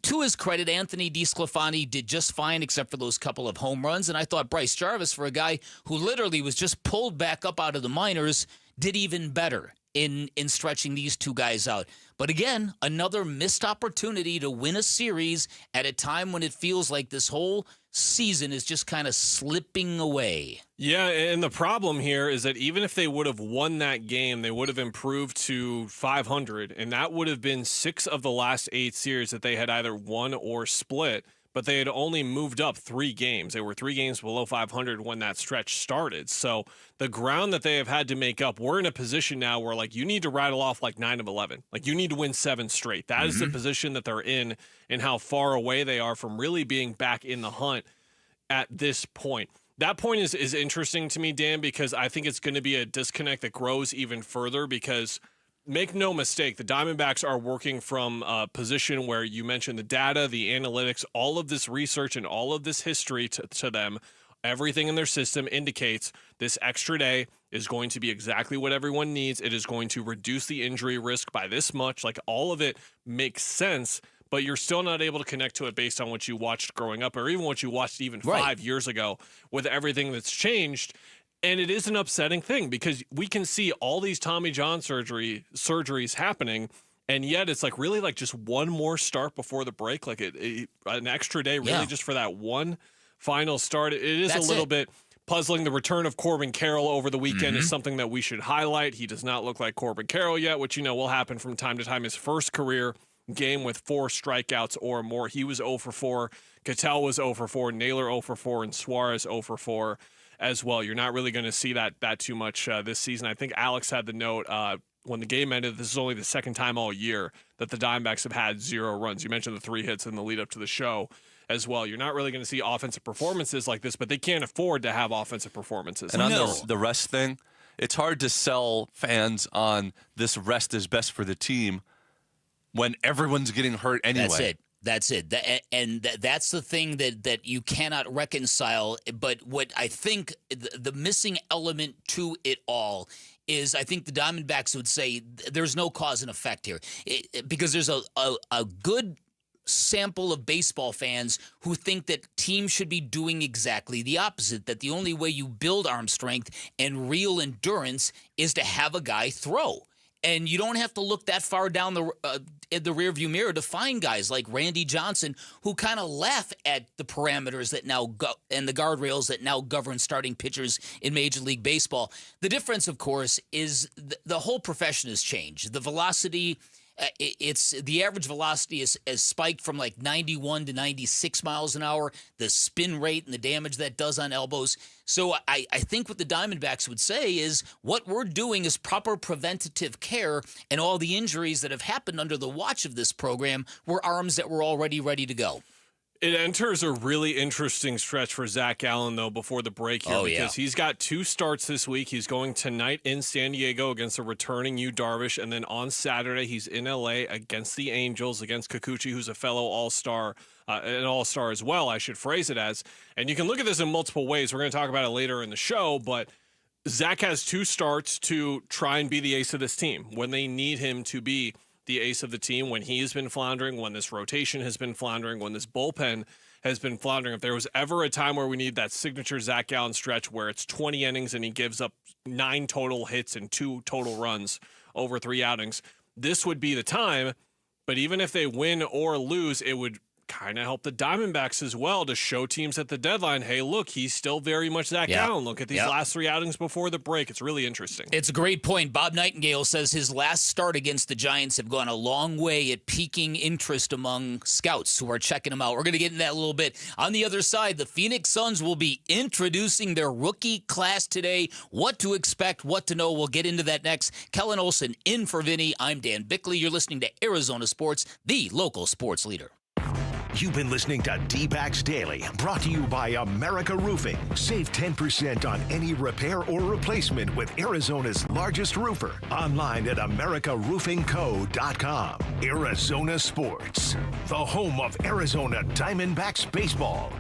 To his credit, Anthony DeSclafani did just fine except for those couple of home runs, and I thought Bryce Jarvis, for a guy who literally was just pulled back up out of the minors, did even better in stretching these 2 guys out. But again, another missed opportunity to win a series at a time when it feels like this whole season is just kind of slipping away. Yeah, and the problem here is that even if they would have won that game, they would have improved to 500, and that would have been 6 of the last 8 series that they had either won or split, but they had only moved up 3 games. They were 3 games below 500 when that stretch started. So the ground that they have had to make up, we're in a position now where, like, you need to rattle off like 9 of 11. Like, you need to win 7 straight. That is the position that they're in and how far away they are from really being back in the hunt at this point. That point is interesting to me, Dan, because I think it's going to be a disconnect that grows even further because make no mistake, the Diamondbacks are working from a position where you mentioned the data, the analytics, all of this research and all of this history to them. Everything in their system indicates this extra day is going to be exactly what everyone needs. It is going to reduce the injury risk by this much. Like, all of it makes sense. but you're still not able to connect to it based on what you watched growing up or even what you watched even 5 years ago with everything that's changed. And it is an upsetting thing because we can see all these Tommy John surgeries happening, and yet it's like really like just one more start before the break, like an extra day really just for that one final start. It is a little bit puzzling. The return of Corbin Carroll over the weekend is something that we should highlight. He does not look like Corbin Carroll yet, which, will happen from time to time. His first career game with 4 strikeouts or more. He was 0 for 4. Cattell was 0 for 4. Naylor 0 for 4. And Suarez 0 for 4 as well. You're not really going to see that too much this season. I think Alex had the note when the game ended, this is only the second time all year that the Diamondbacks have had 0 runs. You mentioned the 3 hits in the lead up to the show as well. You're not really going to see offensive performances like this, but they can't afford to have offensive performances. And on the rest thing, it's hard to sell fans on this rest is best for the team when everyone's getting hurt anyway. That's it. That's the thing that you cannot reconcile. But what I think the missing element to it all is I think the Diamondbacks would say there's no cause and effect here because there's a good sample of baseball fans who think that teams should be doing exactly the opposite, that the only way you build arm strength and real endurance is to have a guy throw. And you don't have to look that far down in the rearview mirror to find guys like Randy Johnson who kind of laugh at the parameters that now and the guardrails that now govern starting pitchers in Major League Baseball. The difference, of course, is the whole profession has changed. The velocity, the average velocity is spiked from like 91 to 96 miles an hour. The spin rate and the damage that does on elbows. So I think what the Diamondbacks would say is what we're doing is proper preventative care, and all the injuries that have happened under the watch of this program were arms that were already ready to go. It enters a really interesting stretch for Zach Allen, though, before the break here because he's got 2 starts this week. He's going tonight in San Diego against a returning Yu Darvish, and then on Saturday he's in L.A. against the Angels, against Kikuchi, who's a fellow All-Star, an All-Star as well, I should phrase it as. And you can look at this in multiple ways. We're going to talk about it later in the show, but Zach has 2 starts to try and be the ace of this team when they need him to be the ace of the team, when he has been floundering, when this rotation has been floundering, when this bullpen has been floundering. If there was ever a time where we need that signature Zach Allen stretch where it's 20 innings and he gives up 9 total hits and 2 total runs over 3 outings, this would be the time. But even if they win or lose, it would kind of help the Diamondbacks as well to show teams at the deadline, hey, look, he's still very much Zach Allen. Look at these last 3 outings before the break. It's really interesting. It's a great point. Bob Nightingale says his last start against the Giants have gone a long way at piquing interest among scouts who are checking him out. We're going to get into that a little bit. On the other side, the Phoenix Suns will be introducing their rookie class today. What to expect, what to know. We'll get into that next. Kellen Olson in for Vinny. I'm Dan Bickley. You're listening to Arizona Sports, the local sports leader. You've been listening to Dbacks Daily, brought to you by America Roofing. Save 10% on any repair or replacement with Arizona's largest roofer. Online at americaroofingco.com. Arizona Sports, the home of Arizona Diamondbacks baseball.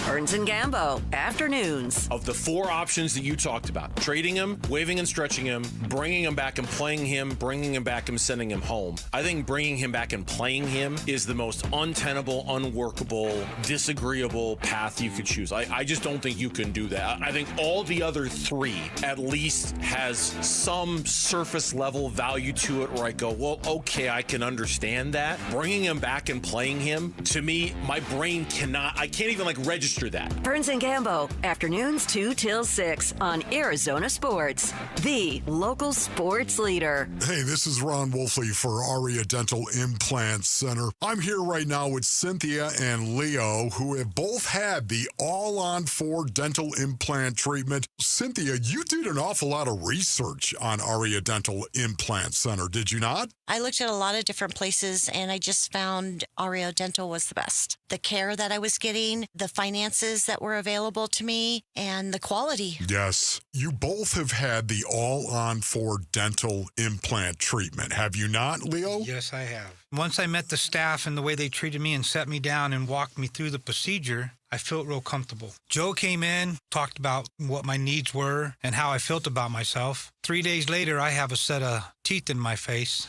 Burns and Gambo, afternoons. Of the 4 options that you talked about, trading him, waiving and stretching him, bringing him back and playing him, bringing him back and sending him home, I think bringing him back and playing him is the most untenable, unworkable, disagreeable path you could choose. I just don't think you can do that. I think all the other 3 at least has some surface level value to it where I go, well, okay, I can understand that. Bringing him back and playing him, to me, my brain I can't even register that. Burns and Gambo, afternoons 2 till 6 on Arizona Sports, the local sports leader. Hey, this is Ron Wolfley for Aria Dental Implant Center. I'm here right now with Cynthia and Leo, who have both had the all-on-4 dental implant treatment. Cynthia, you did an awful lot of research on Aria Dental Implant Center, did you not? I looked at a lot of different places, and I just found Ario Dental was the best. The care that I was getting, the finances that were available to me, and the quality. Yes. You both have had the all-on-4 dental implant treatment, have you not, Leo? Yes, I have. Once I met the staff and the way they treated me and set me down and walked me through the procedure, I felt real comfortable. Joe came in, talked about what my needs were and how I felt about myself. 3 days later, I have a set of teeth in my face.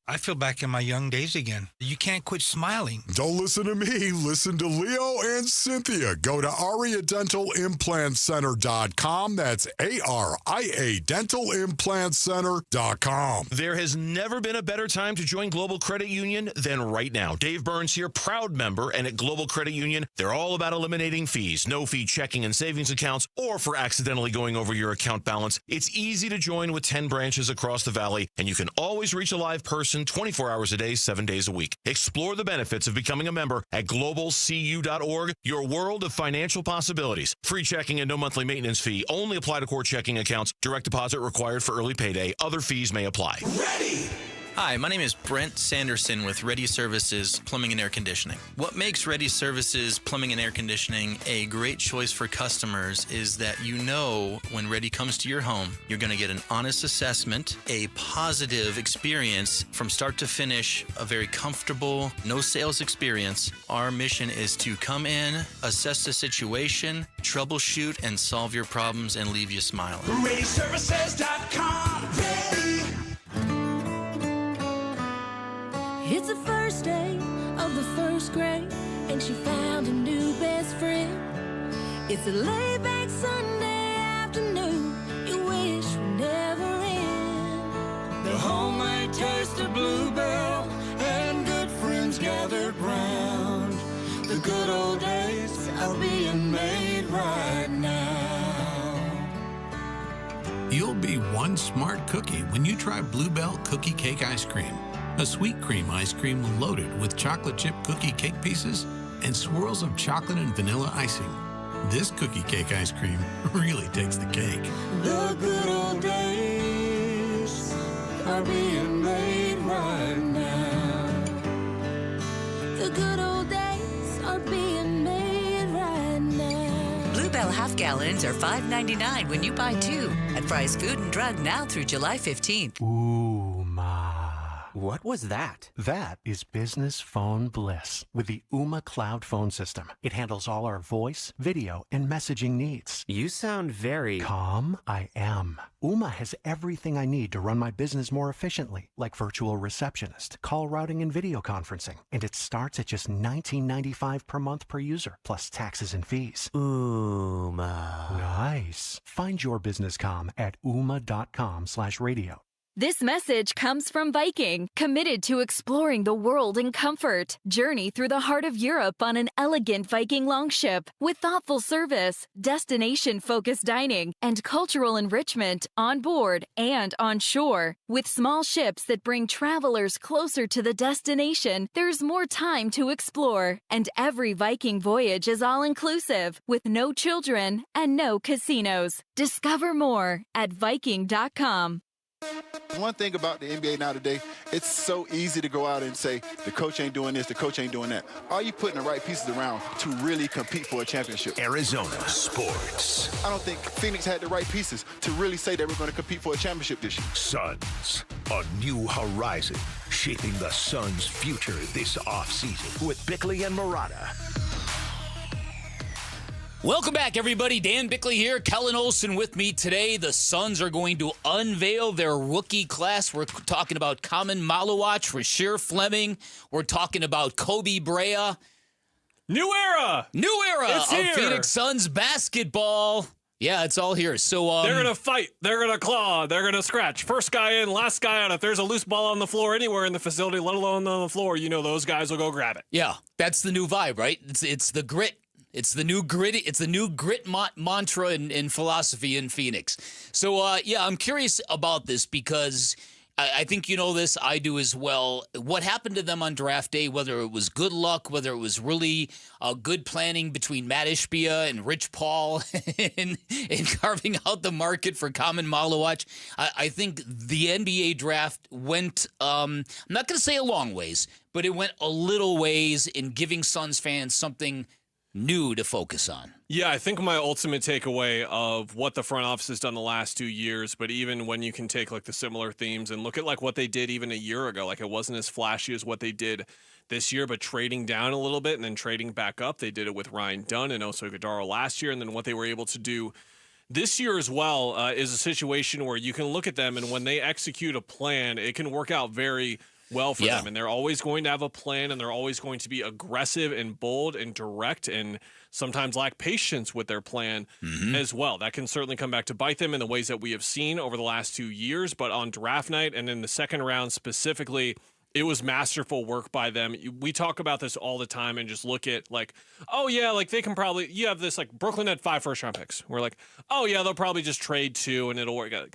I feel back in my young days again. You can't quit smiling. Don't listen to me. Listen to Leo and Cynthia. Go to AriaDentalImplantCenter.com. That's ARIA DentalImplantCenter.com. There has never been a better time to join Global Credit Union than right now. Dave Burns here, proud member, and at Global Credit Union, they're all about eliminating fees, no-fee checking and savings accounts, or for accidentally going over your account balance. It's easy to join with 10 branches across the valley, and you can always reach a live person 24 hours a day, 7 days a week. Explore the benefits of becoming a member at globalcu.org, your world of financial possibilities. Free checking and no monthly maintenance fee. Only apply to core checking accounts. Direct deposit required for early payday. Other fees may apply. Ready! Hi, my name is Brent Sanderson with Ready Services Plumbing and Air Conditioning. What makes Ready Services Plumbing and Air Conditioning a great choice for customers is that you know when Ready comes to your home, you're going to get an honest assessment, a positive experience from start to finish, a very comfortable, no sales experience. Our mission is to come in, assess the situation, troubleshoot, and solve your problems and leave you smiling. ReadyServices.com. Ready. It's the first day of the first grade, and she found a new best friend. It's a laid-back Sunday afternoon you wish would never end. The homemade taste of Bluebell and good friends gathered round. The good old days are being made right now. You'll be one smart cookie when you try Bluebell Cookie Cake Ice Cream. A sweet cream ice cream loaded with chocolate chip cookie cake pieces and swirls of chocolate and vanilla icing. This cookie cake ice cream really takes the cake. The good old days are being made right now. The good old days are being made right now. Bluebell half gallons are $5.99 when you buy two at Fry's Food and Drug now through July 15th. Ooh, ma. What was that? That is business phone bliss with the Ooma Cloud phone system. It handles all our voice, video, and messaging needs. You sound very calm. I am. Ooma has everything I need to run my business more efficiently, like virtual receptionist, call routing, and video conferencing. And it starts at just $19.95 per month per user, plus taxes and fees. Ooma. Nice. Find your business comm at ooma.com/radio. This message comes from Viking, committed to exploring the world in comfort. Journey through the heart of Europe on an elegant Viking longship with thoughtful service, destination-focused dining, and cultural enrichment on board and on shore. With small ships that bring travelers closer to the destination, there's more time to explore. And every Viking voyage is all-inclusive, with no children and no casinos. Discover more at Viking.com. One thing about the NBA now today, it's so easy to go out and say, the coach ain't doing this, the coach ain't doing that. Are you putting the right pieces around to really compete for a championship? Arizona sports. I don't think Phoenix had the right pieces to really say they were going to compete for a championship this year. Suns, a new horizon, shaping the Suns' future this offseason with Bickley and Murata. Welcome back, everybody. Dan Bickley here. Kellen Olson with me today. The Suns are going to unveil their rookie class. We're talking about Kamen Malawach, Rasheer Fleming. We're talking about Kobe Brea. New era! New era It's of here. Phoenix Suns basketball. Yeah, it's all here. So they're going to fight. They're going to claw. They're going to scratch. First guy in, last guy out. If there's a loose ball on the floor anywhere in the facility, let alone on the floor, you know those guys will go grab it. Yeah, that's the new vibe, right? It's the grit. It's the new gritty. It's the new grit mantra and philosophy in Phoenix. So, yeah, I'm curious about this because I think you know this. I do as well. What happened to them on draft day, whether it was good luck, whether it was really good planning between Matt Ishbia and Rich Paul in carving out the market for Kamen Malawach, I think the NBA draft went, I'm not going to say a long ways, but it went a little ways in giving Suns fans something new to focus on. Yeah, I think my ultimate takeaway of what the front office has done the last 2 years, but even when you can take like the similar themes and look at like what they did even a year ago, like it wasn't as flashy as what they did this year, but trading down a little bit and then trading back up. They did it with Ryan Dunn and also Godaro last year, and then what they were able to do this year as well is a situation where you can look at them, and when they execute a plan, it can work out very well for them. And they're always going to have a plan, and they're always going to be aggressive and bold and direct and sometimes lack patience with their plan as well. That can certainly come back to bite them in the ways that we have seen over the last 2 years. But on draft night and in the second round specifically, it was masterful work by them. We talk about this all the time and just look at like, oh yeah, like they can probably, you have this like Brooklyn had 5 first-round picks. We're like, oh yeah, they'll probably just trade 2 and it'll work out.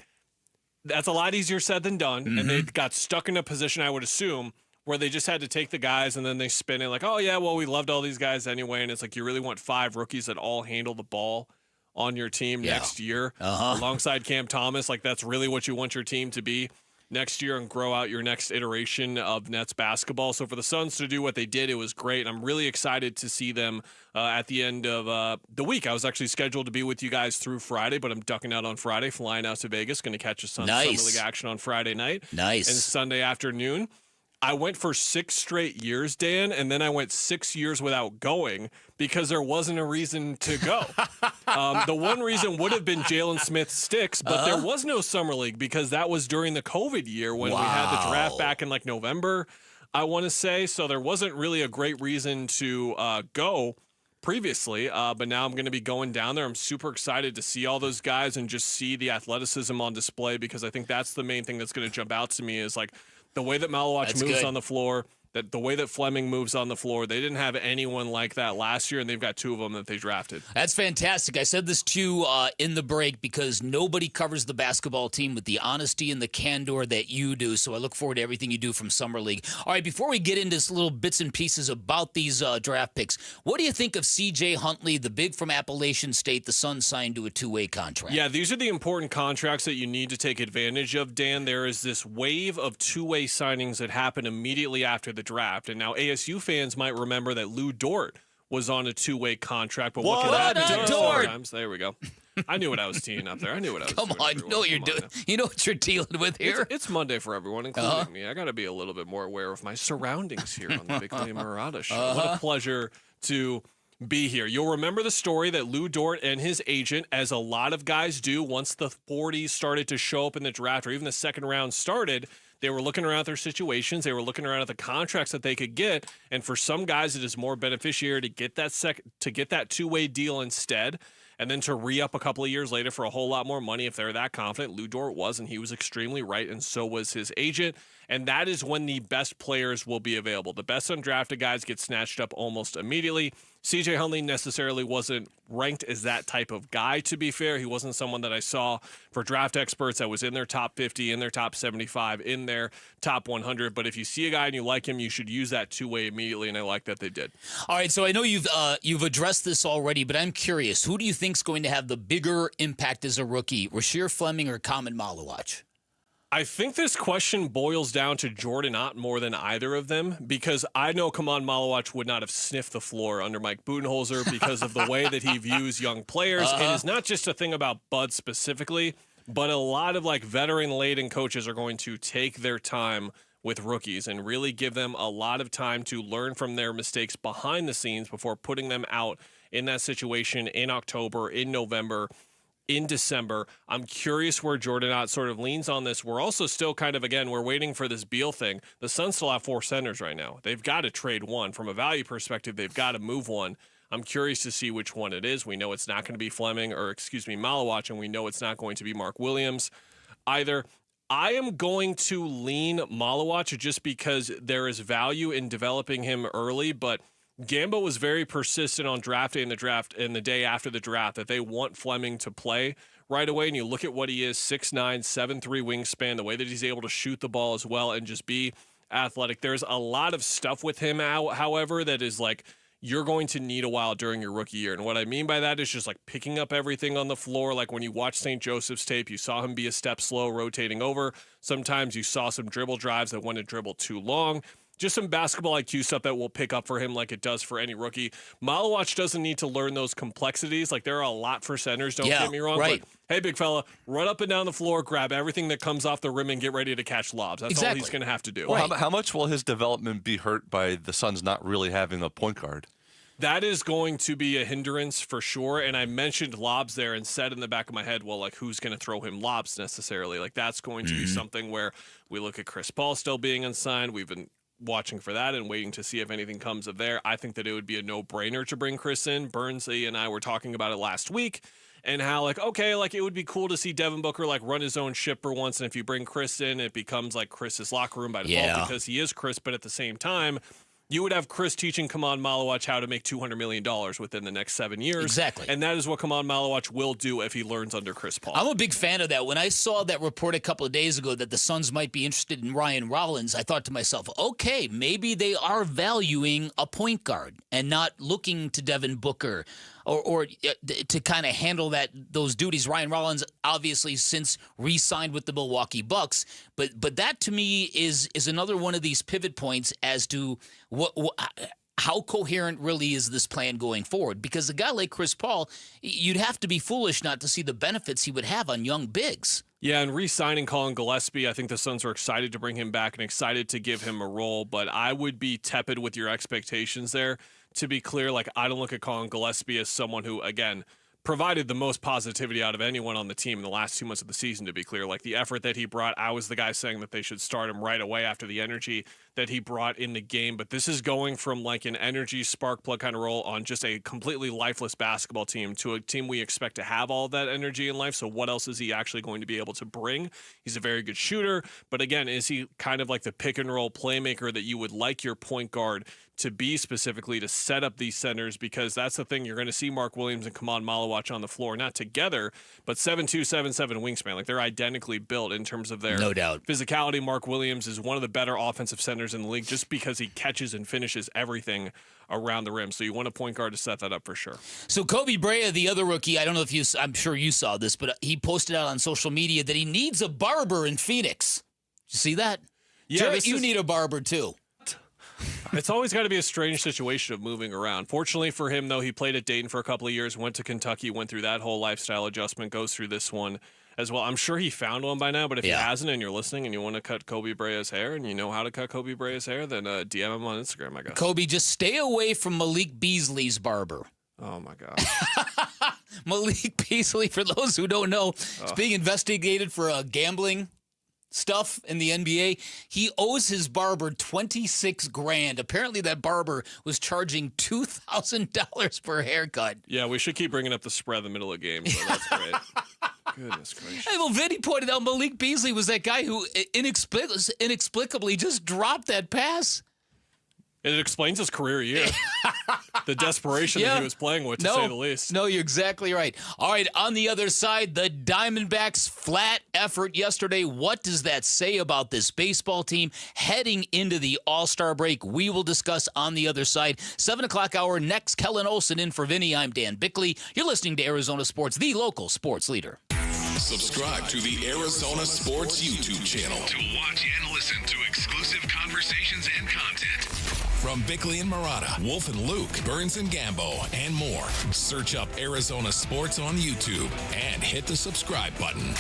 That's a lot easier said than done. And they got stuck in a position, I would assume, where they just had to take the guys and then they spin it like, oh yeah, well, we loved all these guys anyway. And it's like, you really want 5 rookies that all handle the ball on your team next year alongside Cam Thomas. Like that's really what you want your team to be next year and grow out your next iteration of Nets basketball. So for the Suns to do what they did, it was great. I'm really excited to see them at the end of the week. I was actually scheduled to be with you guys through Friday, but I'm ducking out on Friday, flying out to Vegas, going to catch a Suns Summer League action on Friday night. And Sunday afternoon. I went for 6 straight years, Dan, and then I went 6 years without going because there wasn't a reason to go. The one reason would have been Jalen Smith sticks, but there was no Summer League because that was during the COVID year when we had the draft back in like November, I want to say. So there wasn't really a great reason to go previously, but now I'm going to be going down there. I'm super excited to see all those guys and just see the athleticism on display because I think that's the main thing that's going to jump out to me is like, the way that Malawach moves on the floor, that the way that Fleming moves on the floor, they didn't have anyone like that last year, and they've got 2 of them that they drafted. That's fantastic. I said this to you in the break because nobody covers the basketball team with the honesty and the candor that you do, so I look forward to everything you do from Summer League. All right, before we get into this little bits and pieces about these draft picks, what do you think of C.J. Huntley, the big from Appalachian State, the Suns signed to a 2-way contract? Yeah, these are the important contracts that you need to take advantage of, Dan. There is this wave of 2-way signings that happen immediately after the draft. And now ASU fans might remember that Lou Dort was on a 2-way contract. But what can happen sometimes? There we go. I knew what I was teeing up there. I knew what I was doing. Come on, you know what you're doing. You know what you're dealing with here. It's Monday for everyone, including me. I got to be a little bit more aware of my surroundings here on the Big Lane Murata Show. What a pleasure to be here. You'll remember the story that Lou Dort and his agent, as a lot of guys do, once the 40s started to show up in the draft or even the second round started, they were looking around at their situations. They were looking around at the contracts that they could get. And for some guys, it is more beneficiary to get that 2-way deal instead, and then to re-up a couple of years later for a whole lot more money if they're that confident. Lou Dort was, and he was extremely right, and so was his agent. And that is when the best players will be available. The best undrafted guys get snatched up almost immediately. C.J. Huntley necessarily wasn't ranked as that type of guy, to be fair. He wasn't someone that I saw for draft experts that was in their top 50, in their top 75, in their top 100. But if you see a guy and you like him, you should use that 2-way immediately, and I like that they did. All right, so I know you've addressed this already, but I'm curious. Who do you think is going to have the bigger impact as a rookie, Rasheer Fleming or Kaman Malawach? I think this question boils down to Jordan Ott more than either of them, because I know Kaman Malawach would not have sniffed the floor under Mike Budenholzer because of the way that he views young players. And it's not just a thing about Bud specifically, but a lot of like veteran-laden coaches are going to take their time with rookies and really give them a lot of time to learn from their mistakes behind the scenes before putting them out in that situation in October, in November, in December. I'm curious where Jordan Ott sort of leans on this. We're also still kind of, again, we're waiting for this Beal thing. The Suns still have 4 centers right now. They've got to trade one. From a value perspective, they've got to move one. I'm curious to see which one it is. We know it's not going to be Fleming Malawach, and we know it's not going to be Mark Williams either. I am going to lean Malawach just because there is value in developing him early, but Gambo was very persistent on draft day and the day after the draft that they want Fleming to play right away. And you look at what he is, 6'9", 7'3" wingspan, the way that he's able to shoot the ball as well and just be athletic. There's a lot of stuff with him, however, that is like you're going to need a while during your rookie year. And what I mean by that is just like picking up everything on the floor. Like when you watch St. Joseph's tape, you saw him be a step slow, rotating over. Sometimes you saw some dribble drives that went to dribble too long. just some basketball IQ stuff that will pick up for him like it does for any rookie. Malawach doesn't need to learn those complexities. Like, there are a lot for centers, don't get me wrong. Right. But, hey, big fella, run up and down the floor, grab everything that comes off the rim, and get ready to catch lobs. That's all he's going to have to do. Well, how much will his development be hurt by the Suns not really having a point guard? That is going to be a hindrance for sure. And I mentioned lobs there and said in the back of my head, well, like, who's going to throw him lobs necessarily? Like, that's going to be something where we look at Chris Paul still being unsigned. We've been watching for that and waiting to see if anything comes of there. I think that it would be a no-brainer to bring Chris in. Burnsley and I were talking about it last week and how, like, okay, like, it would be cool to see Devin Booker, like, run his own ship for once. And if you bring Chris in, it becomes like Chris's locker room by default because he is Chris. But at the same time, you would have Chris teaching Kaman Malawach how to make $200 million within the next 7 years. Exactly. And that is what Kaman Malawach will do if he learns under Chris Paul. I'm a big fan of that. When I saw that report a couple of days ago that the Suns might be interested in Ryan Rollins, I thought to myself, okay, maybe they are valuing a point guard and not looking to Devin Booker or to kind of handle those duties. Ryan Rollins obviously since re-signed with the Milwaukee Bucks, but that to me is another one of these pivot points as to how coherent really is this plan going forward? Because a guy like Chris Paul, you'd have to be foolish not to see the benefits he would have on young bigs. Yeah, and re-signing Colin Gillespie, I think the Suns are excited to bring him back and excited to give him a role, but I would be tepid with your expectations there. To be clear, like, I don't look at Colin Gillespie as someone who, again, provided the most positivity out of anyone on the team in the last 2 months of the season, to be clear. Like, the effort that he brought, I was the guy saying that they should start him right away after the energy that he brought in the game. But this is going from, like, an energy spark plug kind of role on just a completely lifeless basketball team to a team we expect to have all that energy in life. So what else is he actually going to be able to bring? He's a very good shooter. But again, is he kind of like the pick and roll playmaker that you would like your point guard to be specifically to set up these centers? Because that's the thing. You're going to see Mark Williams and Kaman Malawach on the floor, not together, but 7'2", 7'7" wingspan. Like, they're identically built in terms of their physicality. Mark Williams is one of the better offensive centers in the league just because he catches and finishes everything around the rim. So you want a point guard to set that up for sure. So Kobe Brea, the other rookie, I don't know if I'm sure you saw this, but he posted out on social media that he needs a barber in Phoenix. Did you see that? Yeah, Jarrett, you need a barber too. It's always got to be a strange situation of moving around. Fortunately for him, though, he played at Dayton for a couple of years, went to Kentucky, went through that whole lifestyle adjustment, goes through this one as well. I'm sure he found one by now, but if he hasn't and you're listening and you want to cut Kobe Brea's hair and you know how to cut Kobe Brea's hair, then DM him on Instagram, I guess. Kobe, just stay away from Malik Beasley's barber. Oh, my God. Malik Beasley, for those who don't know, is being investigated for gambling stuff in the NBA. He owes his barber $26,000. Apparently that barber was charging $2,000 per haircut. Yeah, we should keep bringing up the spread in the middle of games. So that's great. Goodness gracious. Hey, well, Vinny pointed out Malik Beasley was that guy who inexplicably just dropped that pass. It explains his career year. The desperation that he was playing with, to say the least. No, you're exactly right. All right, on the other side, the Diamondbacks' flat effort yesterday. What does that say about this baseball team heading into the All-Star break? We will discuss on the other side. 7 o'clock hour next. Kellen Olson in for Vinny. I'm Dan Bickley. You're listening to Arizona Sports, the local sports leader. Subscribe to the Arizona Sports YouTube channel to watch and listen to exclusive conversations and content. From Bickley and Murata, Wolf and Luke, Burns and Gambo, and more. Search up Arizona Sports on YouTube and hit the subscribe button.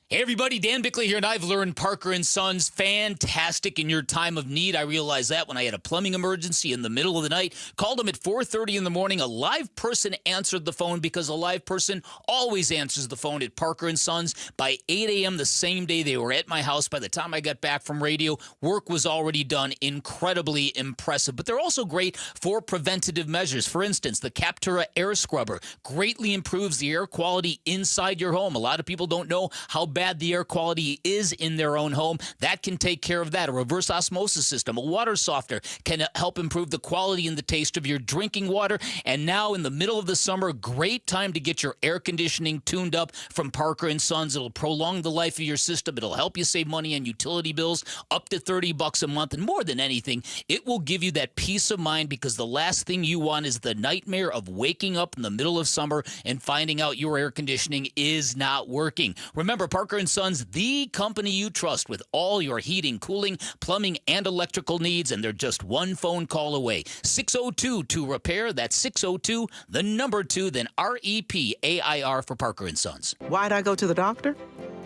Hey everybody, Dan Bickley here, and I've learned Parker & Sons, fantastic in your time of need. I realized that when I had a plumbing emergency in the middle of the night. Called them at 4:30 in the morning. A live person answered the phone because a live person always answers the phone at Parker & Sons. By 8 a.m. the same day, they were at my house. By the time I got back from radio, work was already done. Incredibly impressive. But they're also great for preventative measures. For instance, the Captura air scrubber greatly improves the air quality inside your home. A lot of people don't know how bad the air quality is in their own home. That can take care of that. A reverse osmosis system, a water softener can help improve the quality and the taste of your drinking water. And now in the middle of the summer, great time to get your air conditioning tuned up from Parker & Sons. It'll prolong the life of your system. It'll help you save money on utility bills, up to $30 a month. And more than anything, it will give you that peace of mind, because the last thing you want is the nightmare of waking up in the middle of summer and finding out your air conditioning is not working. Remember, Parker Parker & Sons, the company you trust with all your heating, cooling, plumbing, and electrical needs, and they're just one phone call away. 602-2REPAIR. That's 602, the number 2, then REPAIR for Parker & Sons. Why'd I go to the doctor?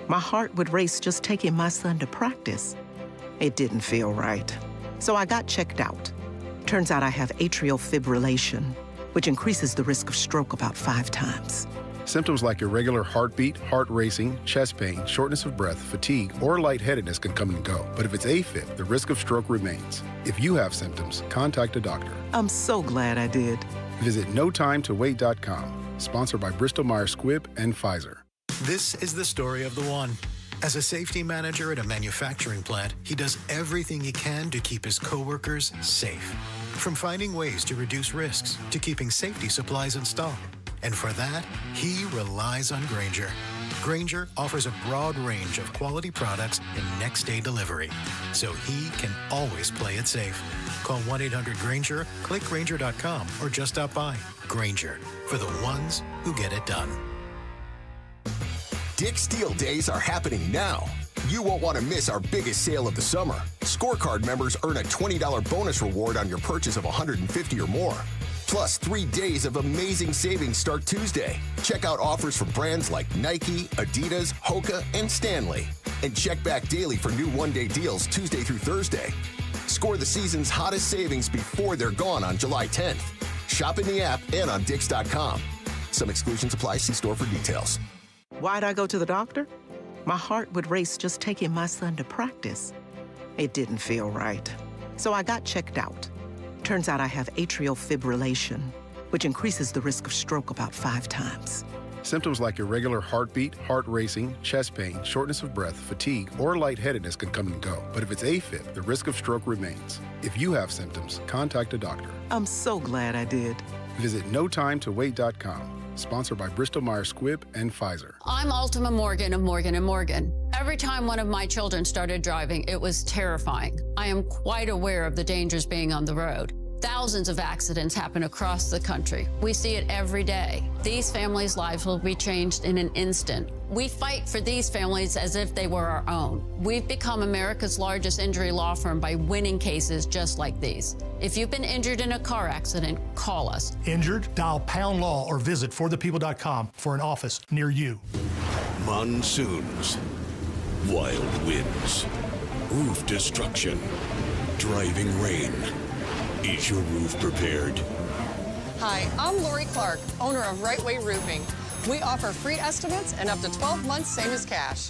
My heart would race just taking my son to practice. It didn't feel right. So I got checked out. Turns out I have atrial fibrillation, which increases the risk of stroke about 5 times. Symptoms like irregular heartbeat, heart racing, chest pain, shortness of breath, fatigue, or lightheadedness can come and go. But if it's AFib, the risk of stroke remains. If you have symptoms, contact a doctor. I'm so glad I did. Visit notimetowait.com. Sponsored by Bristol-Myers Squibb and Pfizer. This is the story of the one. As a safety manager at a manufacturing plant, he does everything he can to keep his coworkers safe. From finding ways to reduce risks to keeping safety supplies in stock. And for that, he relies on Grainger. Grainger offers a broad range of quality products and next-day delivery, so he can always play it safe. Call 1-800-GRAINGER, click Grainger.com, or just stop by. Grainger, for the ones who get it done. Dick's Deal Days are happening now. You won't want to miss our biggest sale of the summer. Scorecard members earn a $20 bonus reward on your purchase of $150 or more. Plus, 3 days of amazing savings start Tuesday. Check out offers from brands like Nike, Adidas, Hoka, and Stanley. And check back daily for new one-day deals Tuesday through Thursday. Score the season's hottest savings before they're gone on July 10th. Shop in the app and on Dicks.com. Some exclusions apply. See store for details. Why'd I go to the doctor? My heart would race just taking my son to practice. It didn't feel right. So I got checked out. Turns out I have atrial fibrillation, which increases the risk of stroke about 5 times. Symptoms like irregular heartbeat, heart racing, chest pain, shortness of breath, fatigue, or lightheadedness can come and go. But if it's AFib, the risk of stroke remains. If you have symptoms, contact a doctor. I'm so glad I did. Visit notimetowait.com. Sponsored by Bristol-Myers Squibb and Pfizer. I'm Ultima Morgan of Morgan & Morgan. Every time one of my children started driving, it was terrifying. I am quite aware of the dangers being on the road. Thousands of accidents happen across the country. We see it every day. These families' lives will be changed in an instant. We fight for these families as if they were our own. We've become America's largest injury law firm by winning cases just like these. If you've been injured in a car accident, call us. Injured? Dial Pound Law or visit forthepeople.com for an office near you. Monsoons, wild winds, roof destruction, driving rain. Is your roof prepared? Hi, I'm Lori Clark, owner of Right Way Roofing. We offer free estimates and up to 12 months, same as cash.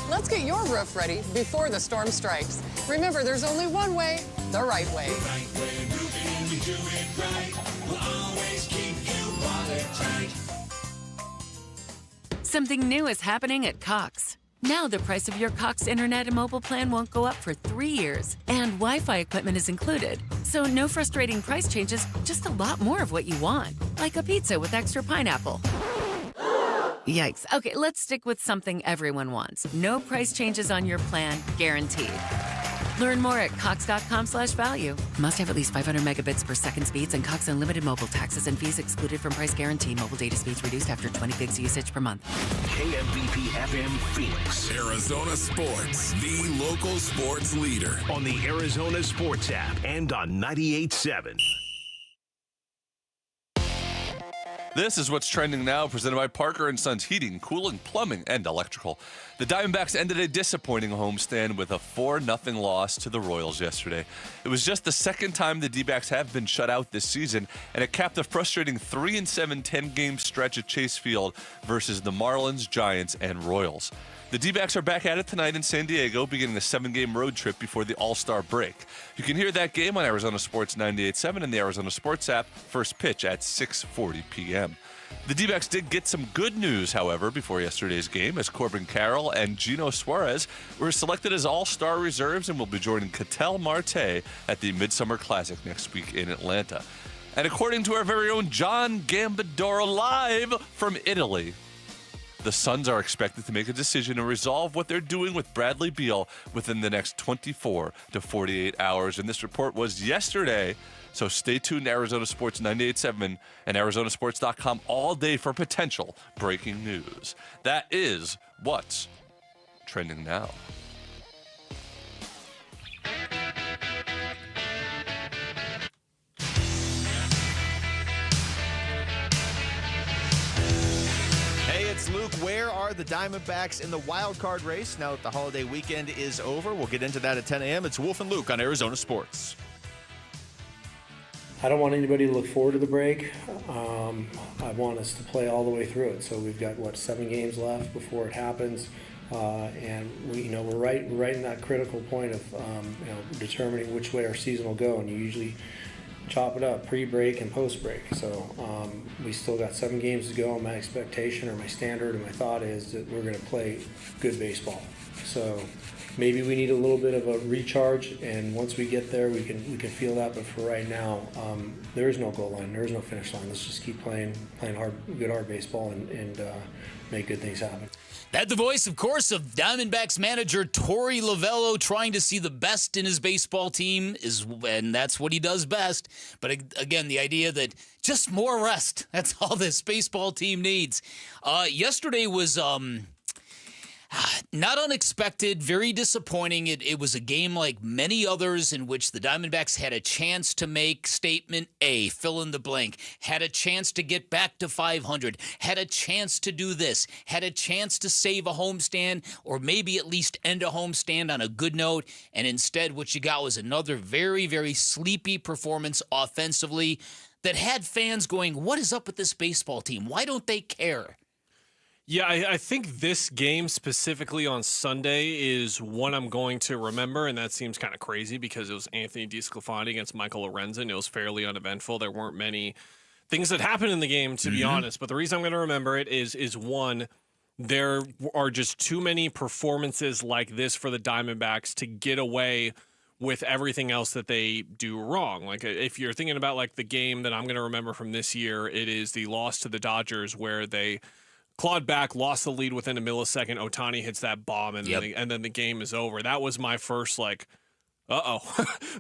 Let's get your roof ready before the storm strikes. Remember, there's only one way, the right way. The right way roofing, we do it right. We'll always keep you watertight. Something new is happening at Cox. Now the price of your Cox internet and mobile plan won't go up for 3 years, and Wi-Fi equipment is included. So no frustrating price changes, just a lot more of what you want, like a pizza with extra pineapple. Yikes. Okay, let's stick with something everyone wants. No price changes on your plan, guaranteed. Learn more at cox.com/value. Must have at least 500 megabits per second speeds and Cox Unlimited mobile taxes and fees excluded from price guarantee. Mobile data speeds reduced after 20 gigs usage per month. KMBP FM Phoenix. Arizona Sports, the local sports leader. On the Arizona Sports app and on 98.7. This is what's trending now, presented by Parker & Sons Heating, Cooling, Plumbing, and Electrical. The Diamondbacks ended a disappointing homestand with a 4-0 loss to the Royals yesterday. It was just the second time the Dbacks have been shut out this season, and it capped a frustrating 3-7 10-game stretch at Chase Field versus the Marlins, Giants, and Royals. The D-backs are back at it tonight in San Diego, beginning a 7-game road trip before the All-Star break. You can hear that game on Arizona Sports 98.7 and the Arizona Sports app. First pitch at 6:40 p.m. The D-backs did get some good news, however, before yesterday's game, as Corbin Carroll and Gino Suarez were selected as All-Star reserves and will be joining Ketel Marte at the Midsummer Classic next week in Atlanta. And according to our very own John Gambadoro live from Italy, the Suns are expected to make a decision and resolve what they're doing with Bradley Beal within the next 24 to 48 hours. And this report was yesterday, so stay tuned to Arizona Sports 98.7 and ArizonaSports.com all day for potential breaking news. That is what's trending now. Hey, it's Luke. Where are the Diamondbacks in the wild card race now that the holiday weekend is over? We'll get into that at 10 a.m. It's Wolf and Luke on Arizona Sports. I don't want anybody to look forward to the break. I want us to play all the way through it. So we've got 7 games left before it happens, and we're right in that critical point of determining which way our season will go. And you usually chop it up pre-break and post-break. So we still got 7 games to go. And my expectation or my standard and my thought is that we're going to play good baseball. So maybe we need a little bit of a recharge, and once we get there, we can feel that. But for right now, there is no goal line, there is no finish line. Let's just keep playing hard baseball, and make good things happen. That the voice, of course, of Diamondbacks manager Torey Lovullo, trying to see the best in his baseball team, and that's what he does best. But again, the idea that just more rest, that's all this baseball team needs. Yesterday was not unexpected, very disappointing. It was a game like many others in which the Diamondbacks had a chance to make statement A, fill in the blank, had a chance to get back to 500, had a chance to do this, had a chance to save a homestand or maybe at least end a homestand on a good note. And instead, what you got was another very, very sleepy performance offensively that had fans going, what is up with this baseball team? Why don't they care? Yeah, I think this game specifically on Sunday is one I'm going to remember, and that seems kind of crazy because it was Anthony DeSclafani against Michael Lorenzen. It was fairly uneventful. There weren't many things that happened in the game, to be honest. But the reason I'm going to remember it is one, there are just too many performances like this for the Diamondbacks to get away with everything else that they do wrong. Like, if you're thinking about like the game that I'm going to remember from this year, it is the loss to the Dodgers where they clawed back, lost the lead within a millisecond. Ohtani hits that bomb, and then the game is over. That was my first,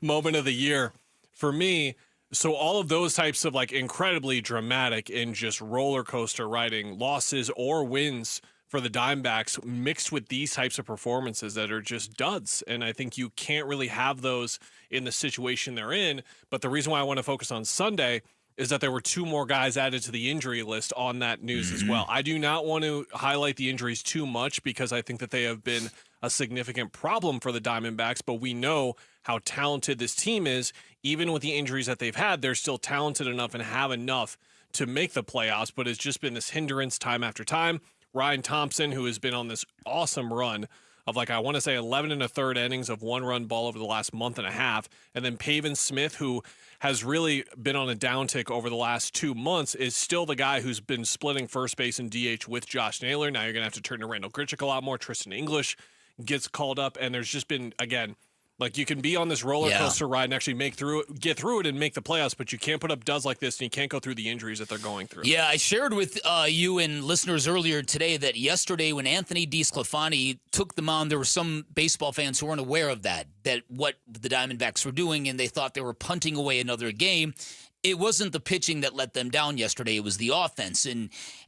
moment of the year for me. So all of those types of, incredibly dramatic and just roller coaster riding losses or wins for the Diamondbacks mixed with these types of performances that are just duds. And I think you can't really have those in the situation they're in. But the reason why I want to focus on Sunday is that there were 2 more guys added to the injury list on that news as well. I do not want to highlight the injuries too much because I think that they have been a significant problem for the Diamondbacks, but we know how talented this team is. Even with the injuries that they've had, they're still talented enough and have enough to make the playoffs, but it's just been this hindrance time after time. Ryan Thompson, who has been on this awesome run of 11 1/3 innings of 1-run ball over the last month and a half. And then Pavin Smith, who has really been on a downtick over the last 2 months, is still the guy who's been splitting first base and DH with Josh Naylor. Now you're going to have to turn to Randall Grichuk a lot more. Tristan English gets called up. And there's just been, again, you can be on this roller coaster ride and actually get through it and make the playoffs, but you can't put up duds like this and you can't go through the injuries that they're going through. Yeah, I shared with you and listeners earlier today that yesterday when Anthony DeSclafani took the mound, there were some baseball fans who weren't aware of that what the Diamondbacks were doing, and they thought they were punting away another game. It wasn't the pitching that let them down yesterday. It was the offense.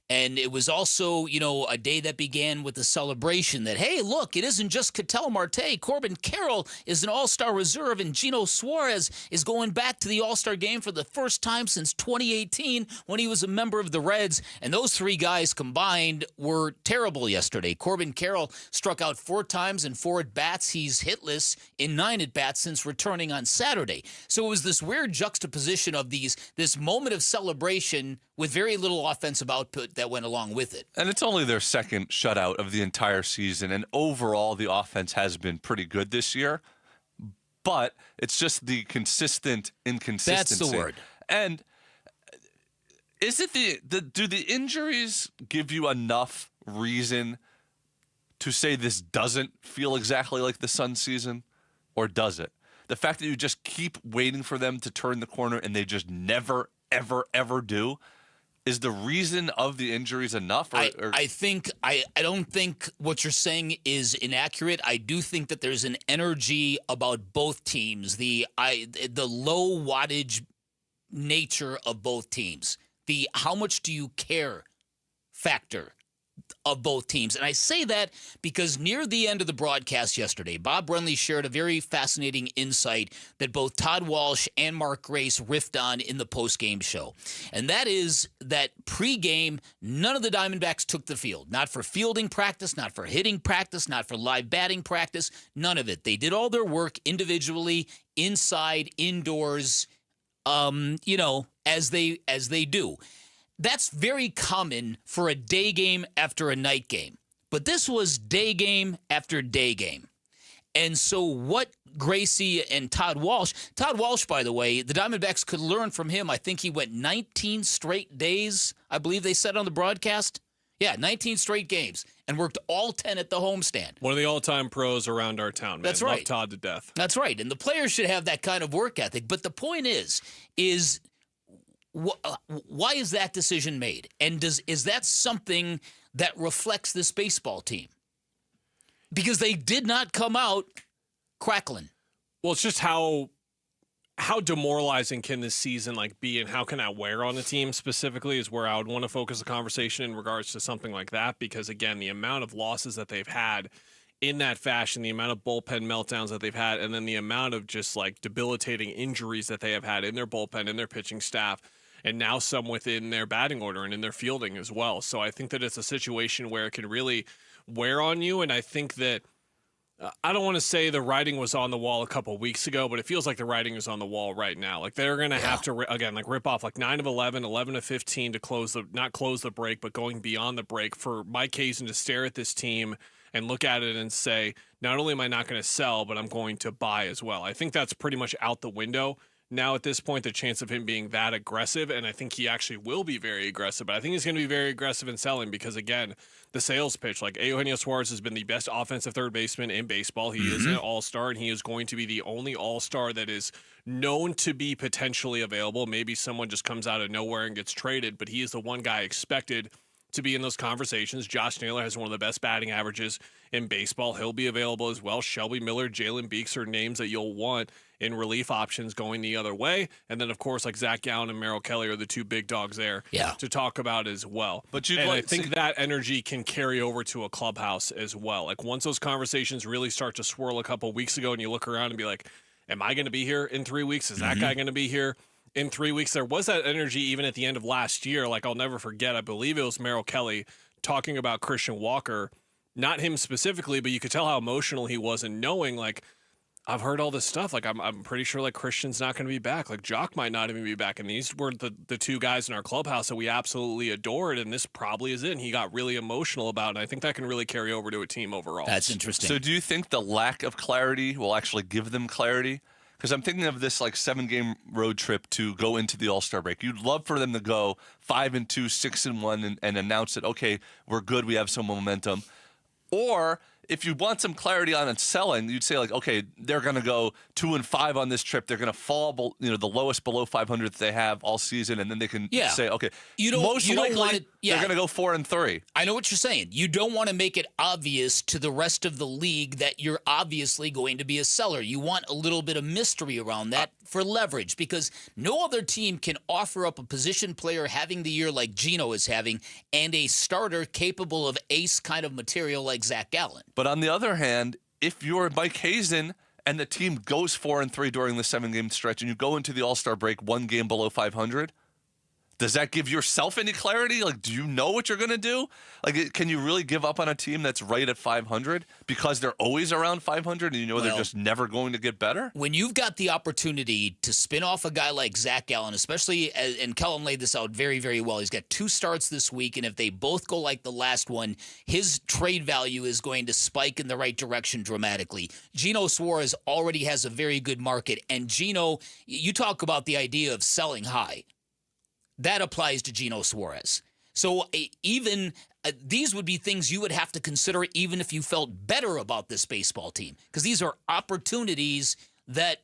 And it was also, a day that began with the celebration that, hey, look, it isn't just Ketel Marte. Corbin Carroll is an all-star reserve, and Gino Suarez is going back to the all-star game for the first time since 2018 when he was a member of the Reds. And those 3 guys combined were terrible yesterday. Corbin Carroll struck out 4 times in 4 at-bats. He's hitless in 9 at-bats since returning on Saturday. So it was this weird juxtaposition of this moment of celebration with very little offensive output that went along with it. And it's only their second shutout of the entire season, and overall the offense has been pretty good this year, but it's just the consistent inconsistency. That's the word. And is it do the injuries give you enough reason to say this doesn't feel exactly like the Sun season, or does it? The fact that you just keep waiting for them to turn the corner and they just never, ever, ever do, is the reason of the injuries enough? I don't think what you're saying is inaccurate. I do think that there's an energy about both teams, the low wattage nature of both teams, the how much do you care factor of both teams. And I say that because near the end of the broadcast yesterday, Bob Brenly shared a very fascinating insight that both Todd Walsh and Mark Grace riffed on in the postgame show. And that is that pregame, none of the Diamondbacks took the field. Not for fielding practice, not for hitting practice, not for live batting practice, none of it. They did all their work individually, inside, indoors, as they do. That's very common for a day game after a night game. But this was day game after day game. And so what Gracie and Todd Walsh, by the way, the Diamondbacks could learn from him. I think he went 19 straight days, I believe they said on the broadcast. Yeah, 19 straight games and worked all 10 at the homestand. One of the all-time pros around our town, man. That's right. Love Todd to death. That's right. And the players should have that kind of work ethic. But the point is why is that decision made? And is that something that reflects this baseball team? Because they did not come out crackling. Well, it's just how demoralizing can this season be, and how can that wear on the team specifically is where I would want to focus the conversation in regards to something like that. Because again, the amount of losses that they've had in that fashion, the amount of bullpen meltdowns that they've had, and then the amount of just debilitating injuries that they have had in their bullpen, in their pitching staff, and now some within their batting order and in their fielding as well. So I think that it's a situation where it can really wear on you. And I think that I don't want to say the writing was on the wall a couple of weeks ago, but it feels like the writing is on the wall right now. They're going to have to, again, rip off 9 of 11, 11 of 15 to not close the break, but going beyond the break for Mike Hazen to stare at this team and look at it and say, not only am I not going to sell, but I'm going to buy as well. I think that's pretty much out the window now at this point, the chance of him being that aggressive, and I think he actually will be very aggressive, but I think he's going to be very aggressive in selling because, again, the sales pitch, Eugenio Suarez has been the best offensive third baseman in baseball. He is an all-star, and he is going to be the only all-star that is known to be potentially available. Maybe someone just comes out of nowhere and gets traded, but he is the one guy expected to be in those conversations. Josh Naylor has one of the best batting averages in baseball. He'll be available as well. Shelby Miller, Jalen Beeks are names that you'll want in relief options going the other way. And then, of course, Zach Gallen and Merrill Kelly are the two big dogs there to talk about as well. But I think that energy can carry over to a clubhouse as well. Once those conversations really start to swirl a couple weeks ago and you look around and be like, am I going to be here in 3 weeks? Is that guy going to be here in 3 weeks? There was that energy even at the end of last year. I'll never forget, I believe it was Merrill Kelly talking about Christian Walker, not him specifically, but you could tell how emotional he was and knowing, I've heard all this stuff. I'm pretty sure Christian's not going to be back. Jock might not even be back. And these were the two guys in our clubhouse that we absolutely adored. And this probably is it. And he got really emotional about it. And I think that can really carry over to a team overall. That's interesting. So do you think the lack of clarity will actually give them clarity? Because I'm thinking of this 7-game road trip to go into the All-Star break. You'd love for them to go 5-2, 6-1, and announce that, okay, we're good, we have some momentum. Or if you want some clarity on it selling, you'd say okay, they're going to go 2-5 on this trip. They're going to fall, the lowest below 500 that they have all season, and then they can say, okay, most likely they're going to go 4-3. I know what you're saying. You don't want to make it obvious to the rest of the league that you're obviously going to be a seller. You want a little bit of mystery around that for leverage, because no other team can offer up a position player having the year like Gino is having and a starter capable of ace kind of material like Zach Gallen. But on the other hand, if you're Mike Hazen and the team goes 4-3 during the 7-game stretch and you go into the All-Star break 1 game below 500, does that give yourself any clarity? Do you know what you're going to do? Can you really give up on a team that's right at 500 because they're always around 500 and they're just never going to get better? When you've got the opportunity to spin off a guy like Zach Gallen, especially, and Kellen laid this out very, very well. He's got 2 starts this week, and if they both go like the last one, his trade value is going to spike in the right direction dramatically. Gino Suarez already has a very good market, and Gino, you talk about the idea of selling high. That applies to Gino Suarez. So even these would be things you would have to consider even if you felt better about this baseball team, because these are opportunities that,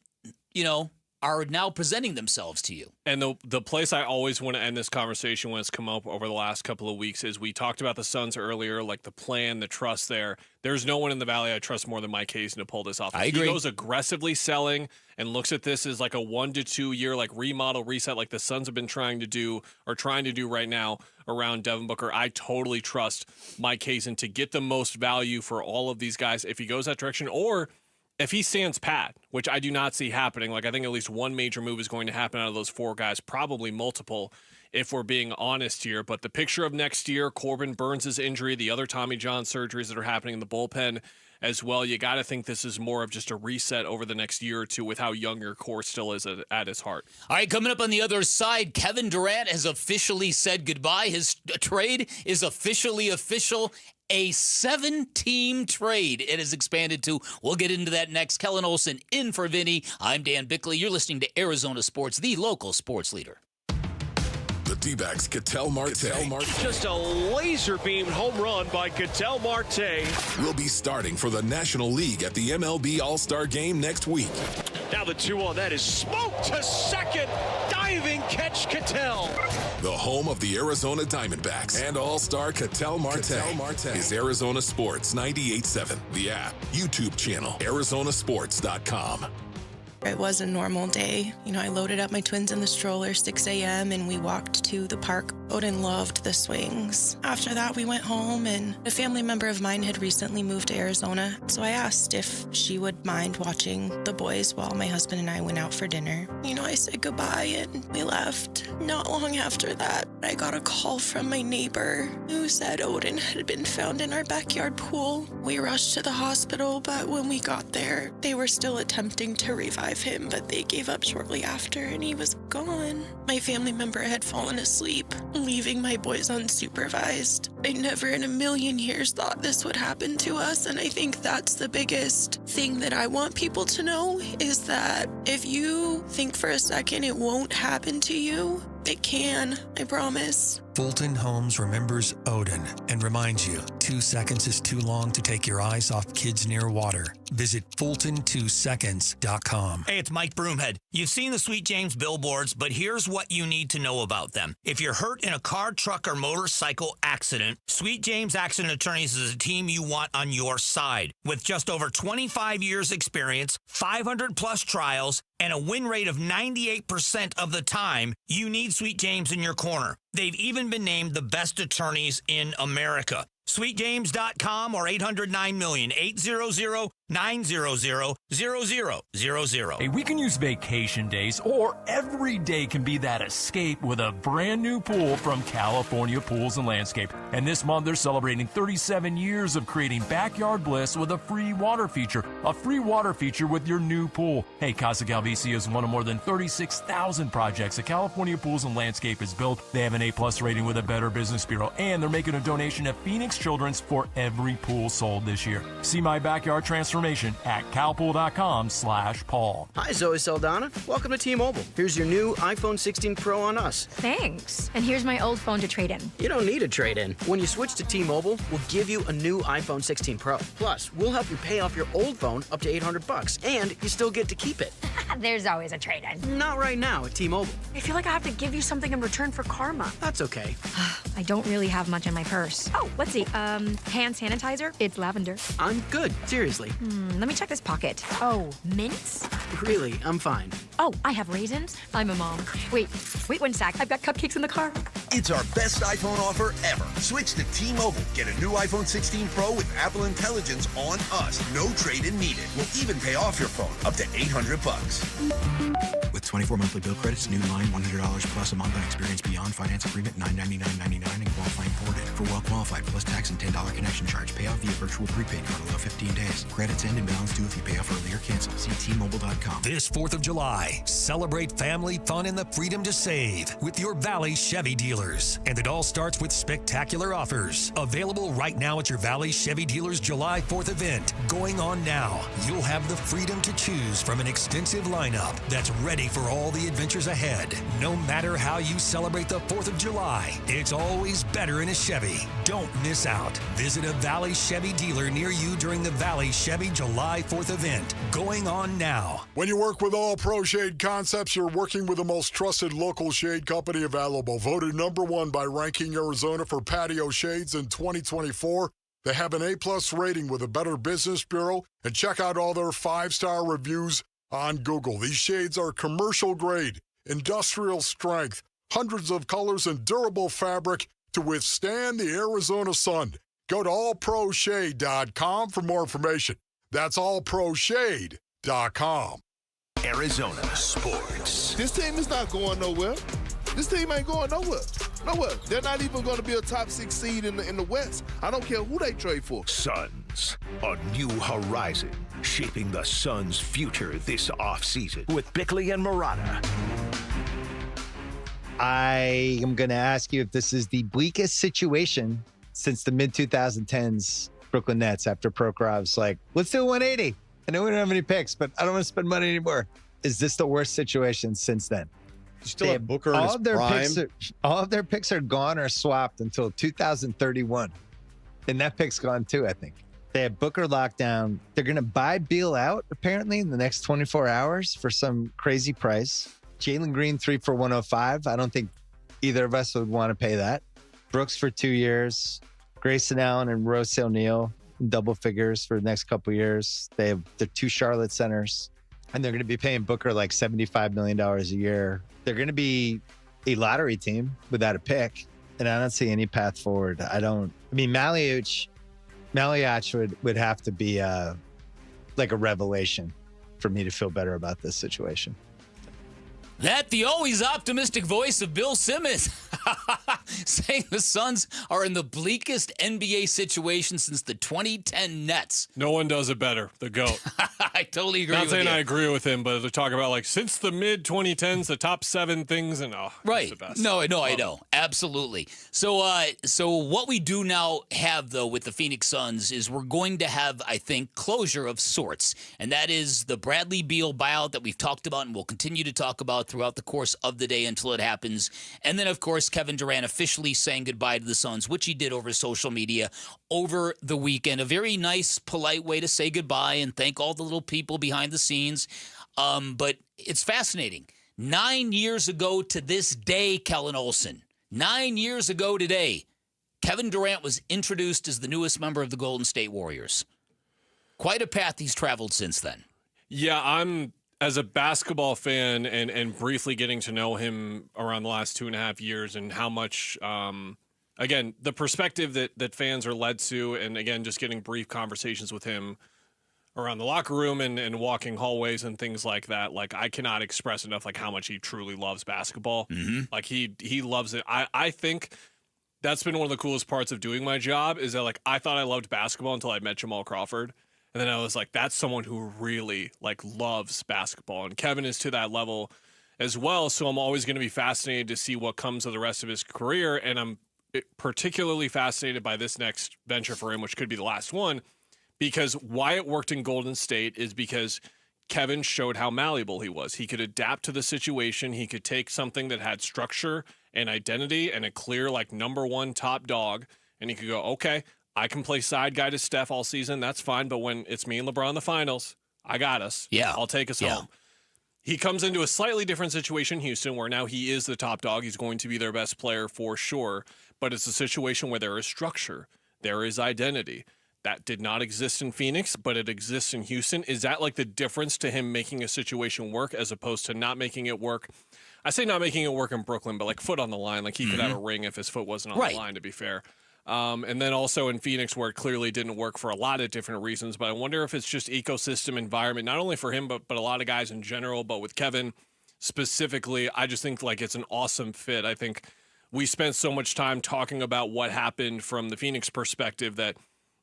are now presenting themselves to you. And the place I always want to end this conversation when it's come up over the last couple of weeks is we talked about the Suns earlier, like the plan, the trust there. There's no one in the Valley I trust more than Mike Hazen to pull this off. I agree. He goes aggressively selling and looks at this as like a 1 to 2 year like remodel reset like the Suns have been trying to do right now around Devin Booker. I totally trust Mike Hazen to get the most value for all of these guys if he goes that direction, or if he stands pat, which I do not see happening. Like, I think at least one major move is going to happen out of those 4 guys, probably multiple, if we're being honest here. But the picture of next year, Corbin Burns' injury, the other Tommy John surgeries that are happening in the bullpen as well, you got to think this is more of just a reset over the next year or two with how young your core still is at his heart. All right, coming up on the other side, Kevin Durant has officially said goodbye. His trade is officially official. A 7-team trade it has expanded to. We'll get into that next. Kellen Olson in for Vinny. I'm Dan Bickley. You're listening to Arizona Sports, the local sports leader. The Dbacks Ketel Marte. Just a laser-beamed home run by Ketel Marte. Will be starting for the National League at the MLB All-Star Game next week. Now the 2-1, that is smoked to second. Diving catch Ketel. The home of the Arizona Diamondbacks and All-Star Ketel Marte is Arizona Sports 98.7. The app, YouTube channel, ArizonaSports.com. It was a normal day. I loaded up my twins in the stroller 6 a.m. and we walked to the park. Odin loved the swings. After that, we went home, and a family member of mine had recently moved to Arizona, so I asked if she would mind watching the boys while my husband and I went out for dinner. I said goodbye and we left. Not long after that, I got a call from my neighbor who said Odin had been found in our backyard pool. We rushed to the hospital, but when we got there, they were still attempting to revive him, but they gave up shortly after and he was gone. My family member had fallen asleep, leaving my boys unsupervised. I never in a million years thought this would happen to us, and I think that's the biggest thing that I want people to know is that if you think for a second it won't happen to you, it can, I promise. Fulton Homes remembers Odin and reminds you 2 seconds is too long to take your eyes off kids near water. Visit Fulton2seconds.com. Hey, it's Mike Broomhead. You've seen the Sweet James billboards, but here's what you need to know about them. If you're hurt in a car, truck, or motorcycle accident, Sweet James Accident Attorneys is a team you want on your side. With just over 25 years experience, 500 plus trials, and a win rate of 98% of the time, you need Sweet James in your corner. They've even been named the best attorneys in America. SweetJames.com or 800-9-million, 800-900-0000. Hey, we can use vacation days, or every day can be that escape with a brand new pool from California Pools and Landscape. And this month, they're celebrating 37 years of creating backyard bliss with a free water feature. A free water feature with your new pool. Hey, Casa Galvici is one of more than 36,000 projects that California Pools and Landscape has built. They have an A-plus rating with a Better Business Bureau, and they're making a donation to Phoenix Children's for every pool sold this year. See my backyard transformation at calpool.com/Paul. Hi, Zoe Saldana. Welcome to T-Mobile. Here's your new iPhone 16 Pro on us. Thanks. And here's my old phone to trade in. You don't need a trade-in. When you switch to T-Mobile, we'll give you a new iPhone 16 Pro. Plus, we'll help you pay off your old phone up to $800, and you still get to keep it. There's always a trade-in. Not right now at T-Mobile. I feel like I have to give you something in return for karma. That's okay. I don't really have much in my purse. Oh, let's see. Hand sanitizer. It's lavender. I'm good. Seriously. Let me check this pocket. Oh, mints? Really, I'm fine. Oh, I have raisins. I'm a mom. Wait 1 sec. I've got cupcakes in the car. It's our best iPhone offer ever. Switch to T-Mobile. Get a new iPhone 16 Pro with Apple Intelligence on us. No trade-in needed. We'll even pay off your phone up to $800. With 24 monthly bill credits, new line $100 plus a month on experience beyond finance agreement $999.99 and qualifying ported. For well qualified plus tax and $10 connection charge. Pay off via virtual prepaid card below 15 days. Credits end and balance due if you pay off early or cancel. See T-Mobile.com. This 4th of July, celebrate family fun and the freedom to save with your Valley Chevy dealers. And it all starts with spectacular offers. Available right now at your Valley Chevy dealers July 4th event. Going on now. You'll have the freedom to choose from an extensive lineup that's ready for for all the adventures ahead. No matter how you celebrate the 4th of July, it's always better in a Chevy. Don't miss out. Visit a Valley Chevy dealer near you during the Valley Chevy July 4th event, going on now. When you work with All Pro Shade Concepts, you're working with the most trusted local shade company available. Voted #1 by Ranking Arizona for patio shades in 2024. They have an A+ rating with a Better Business Bureau, and check out all their 5-star reviews on Google. These shades are commercial grade, industrial strength, hundreds of colors and durable fabric to withstand the Arizona sun. Go to allproshade.com for more information. That's allproshade.com. Arizona sports. This team is not going nowhere. This team ain't going nowhere. Nowhere. They're not even going to be a top 6 seed in the West. I don't care who they trade for. Suns, a new horizon, shaping the Suns' future this offseason with Bickley and Murata. I am going to ask you if this is the bleakest situation since the mid-2010s Brooklyn Nets after Prokhorov's like, let's do 180. I know we don't have any picks, but I don't want to spend money anymore. Is this the worst situation since then? You still have Booker in his prime. All of their picks are gone or swapped until 2031. And that pick's gone too, I think. They have Booker locked down. They're going to buy Beal out, apparently, in the next 24 hours for some crazy price. Jalen Green, 3 for $105. I don't think either of us would want to pay that. Brooks for 2 years. Grayson Allen and Rose O'Neal in double figures for the next couple years. They have the 2 Charlotte centers. And they're going to be paying Booker like $75 million a year. They're going to be a lottery team without a pick. And I don't see any path forward. Maliach would have to be like a revelation for me to feel better about this situation. That the always optimistic voice of Bill Simmons saying the Suns are in the bleakest NBA situation since the 2010 Nets. No one does it better. The GOAT. I totally agree with you. Not saying I agree with him, but they're talking about like since the mid-2010s, the top 7 things, and right. The best. No, I know. Absolutely. So what we do now have, though, with the Phoenix Suns is we're going to have, I think, closure of sorts. And that is the Bradley Beal buyout that we've talked about and will continue to talk about throughout the course of the day until it happens. And then, of course, Kevin Durant officially saying goodbye to the Suns, which he did over social media over the weekend. A very nice, polite way to say goodbye and thank all the little people behind the scenes. But it's fascinating. 9 years ago to this day, Kellen Olson, 9 years ago today, Kevin Durant was introduced as the newest member of the Golden State Warriors. Quite a path he's traveled since then. Yeah, as a basketball fan and briefly getting to know him around the last 2.5 years and how much, again, the perspective that fans are led to, and again, just getting brief conversations with him around the locker room and walking hallways and things like that. Like, I cannot express enough like how much he truly loves basketball. Mm-hmm. Like he loves it. I think that's been one of the coolest parts of doing my job is that like I thought I loved basketball until I met Jamal Crawford. And then I was like, that's someone who really like loves basketball. And Kevin is to that level as well. So I'm always going to be fascinated to see what comes of the rest of his career. And I'm particularly fascinated by this next venture for him, which could be the last one, because why it worked in Golden State is because Kevin showed how malleable he was. He could adapt to the situation. He could take something that had structure and identity and a clear like #1 top dog. And he could go, okay, I can play side guy to Steph all season. That's fine. But when it's me and LeBron in the finals, I got us. Yeah. I'll take us home. He comes into a slightly different situation in Houston where now he is the top dog. He's going to be their best player for sure. But it's a situation where there is structure. There is identity. That did not exist in Phoenix, but it exists in Houston. Is that like the difference to him making a situation work as opposed to not making it work? I say not making it work in Brooklyn, but like foot on the line. Like he could have a ring if his foot wasn't on the line, to be fair. And then also in Phoenix where it clearly didn't work for a lot of different reasons. But I wonder if it's just ecosystem environment, not only for him, but a lot of guys in general. But with Kevin specifically, I just think like it's an awesome fit. I think we spent so much time talking about what happened from the Phoenix perspective that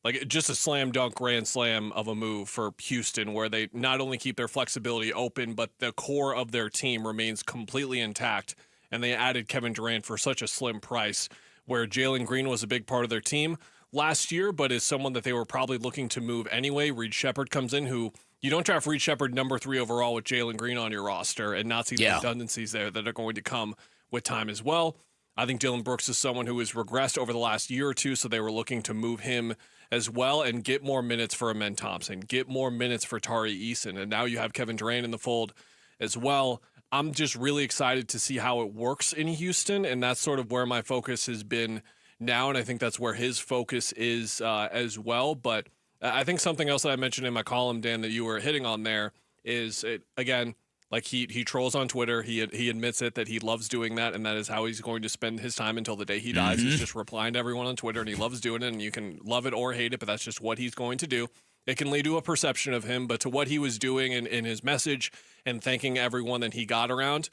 like just a slam dunk grand slam of a move for Houston where they not only keep their flexibility open, but the core of their team remains completely intact. And they added Kevin Durant for such a slim price where Jalen Green was a big part of their team last year, but is someone that they were probably looking to move anyway. Reed Shepherd comes in, who you don't draft Reed Shepard number 3 overall with Jalen Green on your roster and not see the redundancies there that are going to come with time as well. I think Dylan Brooks is someone who has regressed over the last year or two, so they were looking to move him as well and get more minutes for Amen Thompson, get more minutes for Tari Eason, and now you have Kevin Durant in the fold as well. I'm just really excited to see how it works in Houston, and that's sort of where my focus has been now, and I think that's where his focus is as well. But I think something else that I mentioned in my column, Dan, that you were hitting on there is, again, like he trolls on Twitter. He admits it, that he loves doing that, and that is how he's going to spend his time until the day he dies. He's just replying to everyone on Twitter, and he loves doing it, and you can love it or hate it, but that's just what he's going to do. It can lead to a perception of him, but to what he was doing in his message and thanking everyone that he got around,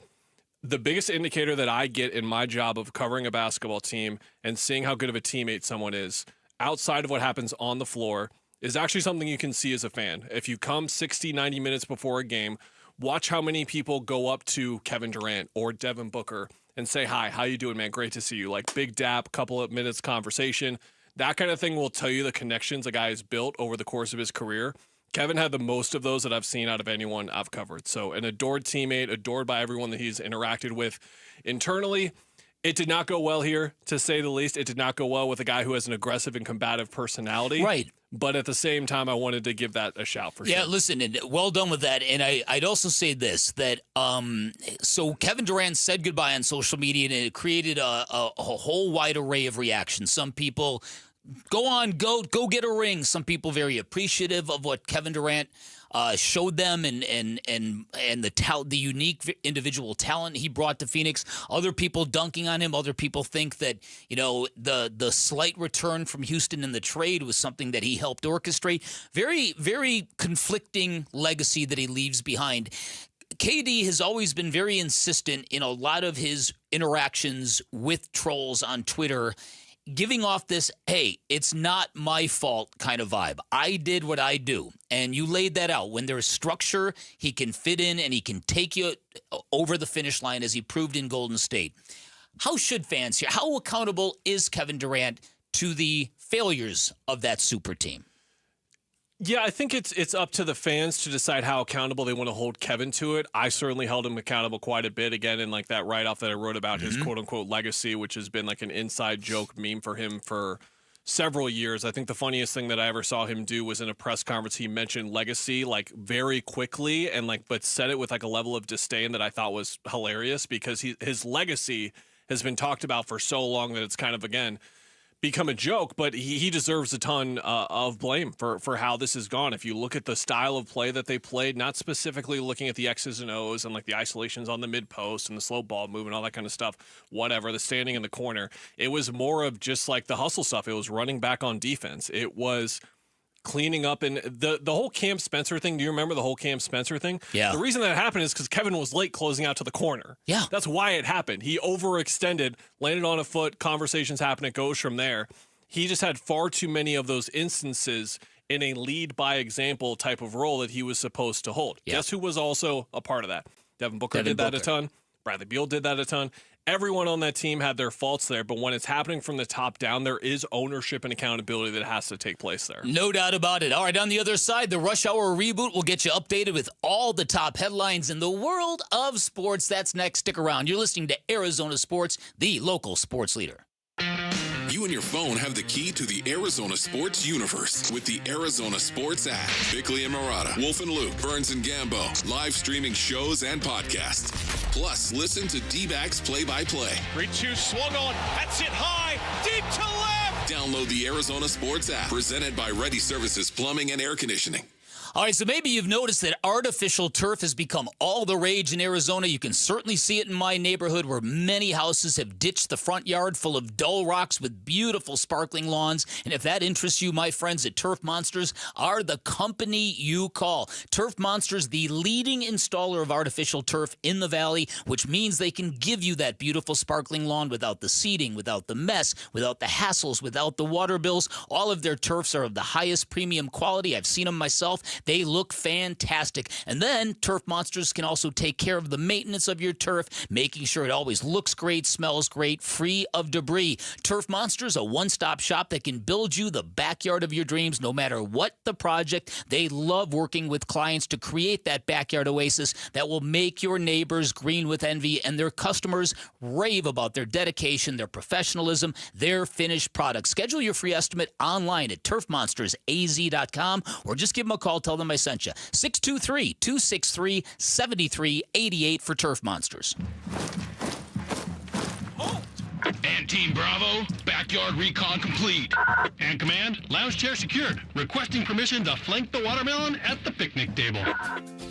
the biggest indicator that I get in my job of covering a basketball team and seeing how good of a teammate someone is, outside of what happens on the floor, is actually something you can see as a fan. If you come 60, 90 minutes before a game, watch how many people go up to Kevin Durant or Devin Booker and say, hi, how you doing, man? Great to see you. Like big dap, couple of minutes conversation. That kind of thing will tell you the connections a guy has built over the course of his career. Kevin had the most of those that I've seen out of anyone I've covered. So an adored teammate, adored by everyone that he's interacted with internally. It did not go well here, to say the least. It did not go well with a guy who has an aggressive and combative personality. Right. But at the same time, I wanted to give that a shout for sure. Yeah, listen, and well done with that. And I'd also say this, that so Kevin Durant said goodbye on social media, and it created a whole wide array of reactions. Some people, go get a ring. Some people very appreciative of what Kevin Durant showed them and the unique individual talent he brought to Phoenix. Other people dunking on him. Other people think that, the slight return from Houston in the trade was something that he helped orchestrate. Very, very conflicting legacy that he leaves behind. KD has always been very insistent in a lot of his interactions with trolls on Twitter, giving off this, hey, it's not my fault kind of vibe. I did what I do. And you laid that out. When there's structure, he can fit in and he can take you over the finish line, as he proved in Golden State. How should fans here? How accountable is Kevin Durant to the failures of that super team? Yeah, I think it's up to the fans to decide how accountable they want to hold Kevin to it. I certainly held him accountable quite a bit, again, in like that write-off that I wrote about his quote-unquote legacy, which has been like an inside joke meme for him for several years. I think the funniest thing that I ever saw him do was in a press conference. He mentioned legacy like very quickly and but said it with like a level of disdain that I thought was hilarious, because his legacy has been talked about for so long that it's kind of, again, become a joke, but he deserves a ton of blame for how this has gone. If you look at the style of play that they played, not specifically looking at the X's and O's and like the isolations on the mid post and the slow ball movement, all that kind of stuff, whatever, the standing in the corner, it was more of just like the hustle stuff. It was running back on defense. It was cleaning up, and the whole Cam Spencer thing. Do you remember the whole Cam Spencer thing? Yeah. The reason that happened is because Kevin was late closing out to the corner. Yeah. That's why it happened. He overextended, landed on a foot, conversations happen, it goes from there. He just had far too many of those instances in a lead by example type of role that he was supposed to hold. Yeah. Guess who was also a part of that? Devin Booker did that a ton. Bradley Beal did that a ton. Everyone on that team had their faults there, but when it's happening from the top down, there is ownership and accountability that has to take place there. No doubt about it. All right, on the other side, the Rush Hour reboot will get you updated with all the top headlines in the world of sports. That's next. Stick around. You're listening to Arizona Sports, the local sports leader. You and your phone have the key to the Arizona sports universe with the Arizona Sports app. Bickley and Murata, Wolf and Luke, Burns and Gambo, live streaming shows and podcasts. Plus, listen to Dbacks play-by-play. 3-2 swung on. That's it high. Deep to left. Download the Arizona Sports app, presented by Ready Services Plumbing and Air Conditioning. All right, so maybe you've noticed that artificial turf has become all the rage in Arizona. You can certainly see it in my neighborhood, where many houses have ditched the front yard full of dull rocks with beautiful sparkling lawns. And if that interests you, my friends at Turf Monsters are the company you call. Turf Monsters, the leading installer of artificial turf in the valley, which means they can give you that beautiful sparkling lawn without the seeding, without the mess, without the hassles, without the water bills. All of their turfs are of the highest premium quality. I've seen them myself. They look fantastic. And then Turf Monsters can also take care of the maintenance of your turf, making sure it always looks great, smells great, free of debris. Turf Monsters, a one-stop shop that can build you the backyard of your dreams no matter what the project. They love working with clients to create that backyard oasis that will make your neighbors green with envy, and their customers rave about their dedication, their professionalism, their finished products. Schedule your free estimate online at turfmonstersaz.com or just give them a call. Tell them I sent you. 623-263-7388 for Turf Monsters. And Team Bravo, backyard recon complete. And Command, lounge chair secured. Requesting permission to flank the watermelon at the picnic table.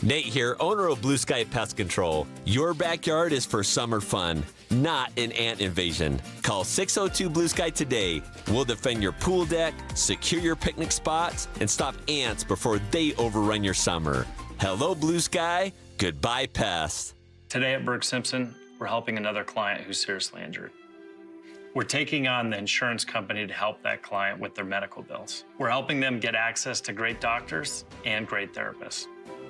Nate here, owner of Blue Sky Pest Control. Your backyard is for summer fun, not an ant invasion. Call 602 Blue Sky today. We'll defend your pool deck, secure your picnic spots, and stop ants before they overrun your summer. Hello, Blue Sky. Goodbye, pests. Today at Berg Simpson, we're helping another client who's seriously injured. We're taking on the insurance company to help that client with their medical bills. We're helping them get access to great doctors and great therapists.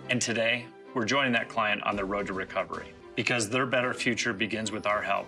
And today, we're joining that client on their road to recovery because their better future begins with our help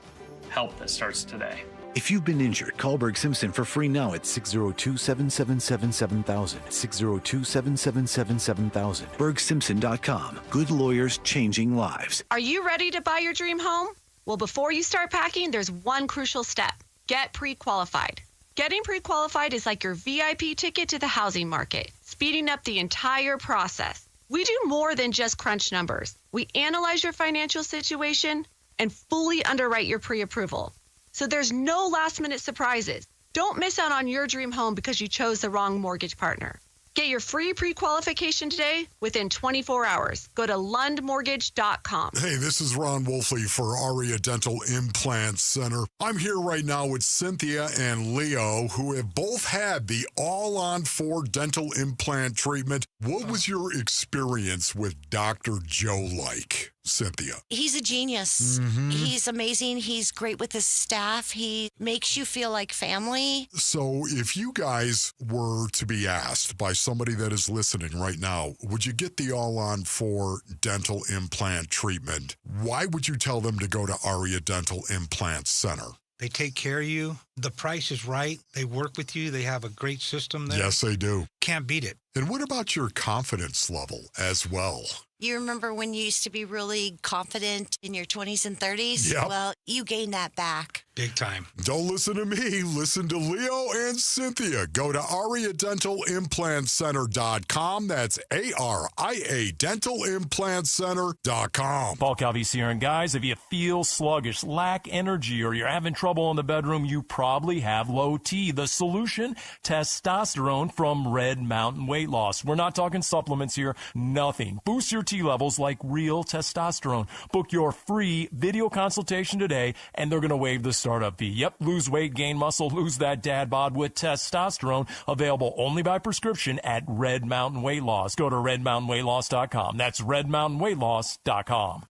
that starts today. If you've been injured, call Berg Simpson for free now at 602-777-7000. 602-777-7000. BergSimpson.com. Good lawyers changing lives. Are you ready to buy your dream home? Well, before you start packing, there's one crucial step. Get pre-qualified. Getting pre-qualified is like your VIP ticket to the housing market, speeding up the entire process. We do more than just crunch numbers. We analyze your financial situation and fully underwrite your pre-approval. So there's no last-minute surprises. Don't miss out on your dream home because you chose the wrong mortgage partner. Get your free pre-qualification today within 24 hours. Go to lundmortgage.com. Hey, this is Ron Wolfley for Aria Dental Implant Center. I'm here right now with Cynthia and Leo, who have both had the all-on-4 dental implant treatment. What was your experience with Dr. Joe like? Cynthia. He's a genius. Mm-hmm. He's amazing. He's great with his staff. He makes you feel like family. So if you guys were to be asked by somebody that is listening right now, would you get the all-on-4 dental implant treatment? Why would you tell them to go to Aria Dental Implant Center? They take care of you. The price is right. They work with you. They have a great system there. Yes, they do. Can't beat it. And what about your confidence level as well? You remember when you used to be really confident in your 20s and 30s? Yep. Well, you gained that back. Big time. Don't listen to me. Listen to Leo and Cynthia. Go to AriaDentalImplantCenter.com. That's ARIA DentalImplantCenter.com. Paul Calvisi here. And guys, if you feel sluggish, lack energy, or you're having trouble in the bedroom, you probably have low T. The solution? Testosterone from Red Mountain Weight Loss. We're not talking supplements here. Nothing. Boost your T levels like real testosterone. Book your free video consultation today, and they're going to waive the startup fee. Yep, lose weight, gain muscle, lose that dad bod with testosterone. Available only by prescription at Red Mountain Weight Loss. Go to redmountainweightloss.com. That's redmountainweightloss.com.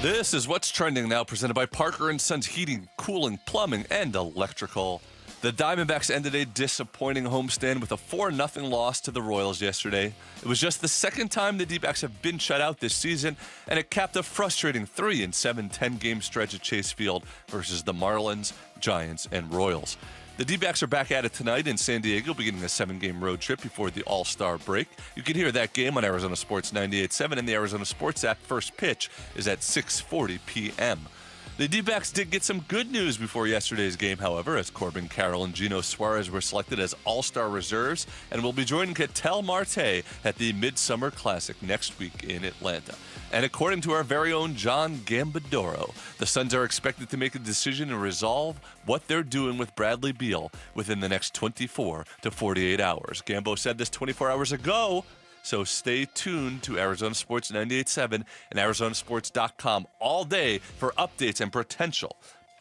This is What's Trending Now, presented by Parker & Sons Heating, Cooling, Plumbing, and Electrical. The Diamondbacks ended a disappointing homestand with a 4-0 loss to the Royals yesterday. It was just the second time the Dbacks have been shut out this season, and it capped a frustrating 3-7 10-game stretch at Chase Field versus the Marlins, Giants, and Royals. The D-backs are back at it tonight in San Diego, beginning a 7-game road trip before the All-Star break. You can hear that game on Arizona Sports 98.7 and the Arizona Sports app. First pitch is at 6:40 p.m. The D-backs did get some good news before yesterday's game, however, as Corbin Carroll and Gino Suarez were selected as All-Star reserves and will be joining Ketel Marte at the Midsummer Classic next week in Atlanta. And according to our very own John Gambadoro, the Suns are expected to make a decision and resolve what they're doing with Bradley Beal within the next 24 to 48 hours. Gambo said this 24 hours ago, so stay tuned to Arizona Sports 98.7 and ArizonaSports.com all day for updates and potential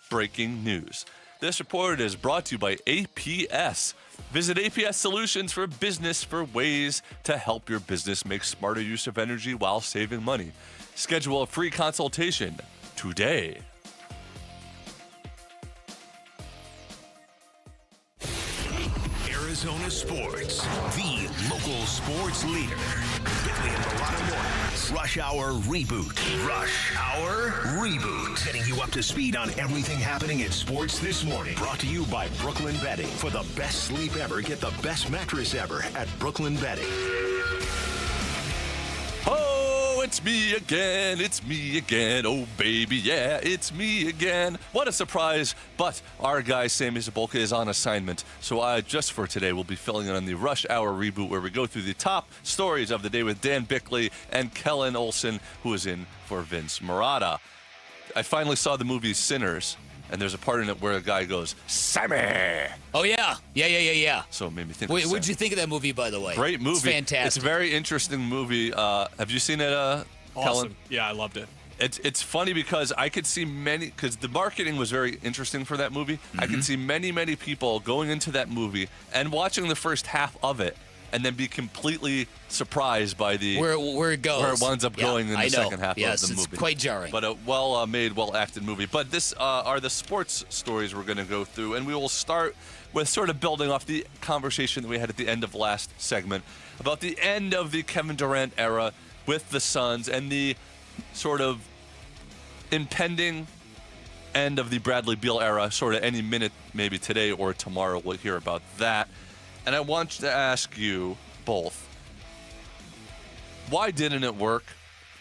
breaking news. This report is brought to you by APS. Visit APS Solutions for Business for ways to help your business make smarter use of energy while saving money. Schedule a free consultation today. Arizona Sports, the local sports leader. Bickley and Marotta Mornings. Rush Hour Reboot. Rush Hour Reboot. Getting you up to speed on everything happening in sports this morning. Brought to you by Brooklyn Bedding. For the best sleep ever, get the best mattress ever at Brooklyn Bedding. Oh, it's me again. It's me again. Oh, baby, yeah, it's me again. What a surprise. But our guy, Sammy Zabolka, is on assignment. So just for today, we'll be filling in on the Rush Hour Reboot, where we go through the top stories of the day with Dan Bickley and Kellen Olson, who is in for Vince Marotta. I finally saw the movie Sinners, and there's a part in it where a guy goes, Sammy! Oh, yeah. Yeah. So it made me think What'd you think of that movie, by the way? Great movie. It's fantastic. It's a very interesting movie. Have you seen it, Kellen? Awesome. Yeah, I loved it. It's funny because I could see because the marketing was very interesting for that movie. I could see many people going into that movie and watching the first half of it and then be completely surprised by the where it goes, where it winds up going in the second half of the movie. It's quite jarring. But a well-made, well-acted movie. But this are the sports stories we're going to go through, and we will start with sort of building off the conversation that we had at the end of last segment about the end of the Kevin Durant era with the Suns and the sort of impending end of the Bradley Beal era, sort of any minute, maybe today or tomorrow. We'll hear about that. And I want to ask you both, why didn't it work?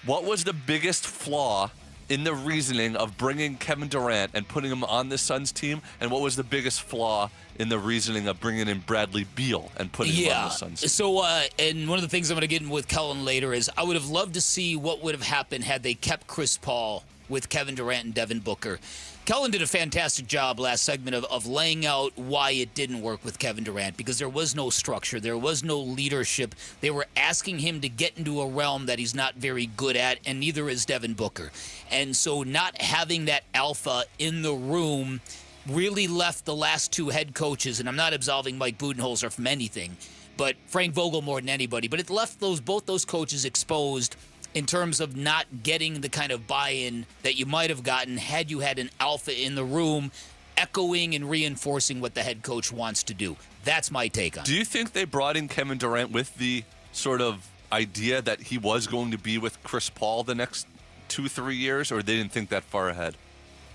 What was the biggest flaw in the reasoning of bringing Kevin Durant and putting him on the Suns team? And what was the biggest flaw in the reasoning of bringing in Bradley Beal and putting him on the Suns team? So, and one of the things I'm going to get in with Kellen later is I would have loved to see what would have happened had they kept Chris Paul with Kevin Durant and Devin Booker. Kellen did a fantastic job last segment of laying out why it didn't work with Kevin Durant, because there was no structure. There was no leadership. They were asking him to get into a realm that he's not very good at, and neither is Devin Booker. And so not having that alpha in the room really left the last two head coaches, and I'm not absolving Mike Budenholzer from anything, but Frank Vogel more than anybody, but it left both those coaches exposed in terms of not getting the kind of buy-in that you might have gotten had you had an alpha in the room echoing and reinforcing what the head coach wants to do. That's my take on it. Do you think they brought in Kevin Durant with the sort of idea that he was going to be with Chris Paul the next 2-3 years, or they didn't think that far ahead?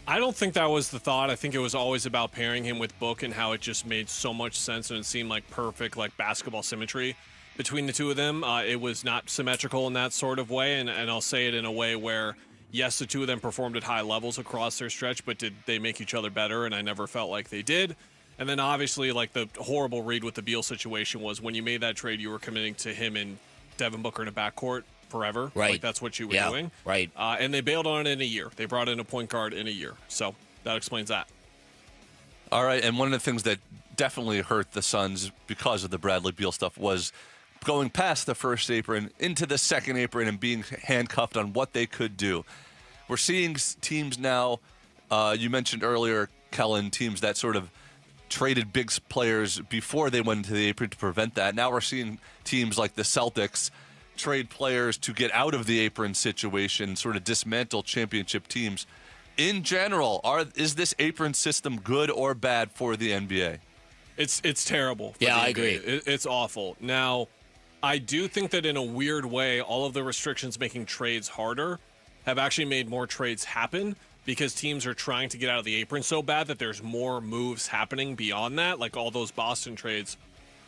I don't think that was the thought. I think it was always about pairing him with Book and how it just made so much sense and it seemed like perfect, like basketball symmetry between the two of them. It was not symmetrical in that sort of way, and I'll say it in a way where, yes, the two of them performed at high levels across their stretch, but did they make each other better? And I never felt like they did. And then obviously, like, the horrible read with the Beal situation was when you made that trade, you were committing to him and Devin Booker in a backcourt forever. Right. Like, that's what you were doing. Right. And they bailed on it in a year. They brought in a point guard in a year. So that explains that. All right, and one of the things that definitely hurt the Suns because of the Bradley Beal stuff was going past the first apron into the second apron and being handcuffed on what they could do. We're seeing teams now, you mentioned earlier, Kellen, teams that sort of traded big players before they went into the apron to prevent that. Now we're seeing teams like the Celtics trade players to get out of the apron situation, sort of dismantle championship teams. In general, is this apron system good or bad for the NBA? It's terrible. Yeah, I agree. It's awful. Now, I do think that in a weird way, all of the restrictions making trades harder have actually made more trades happen because teams are trying to get out of the apron so bad that there's more moves happening beyond that. Like all those Boston trades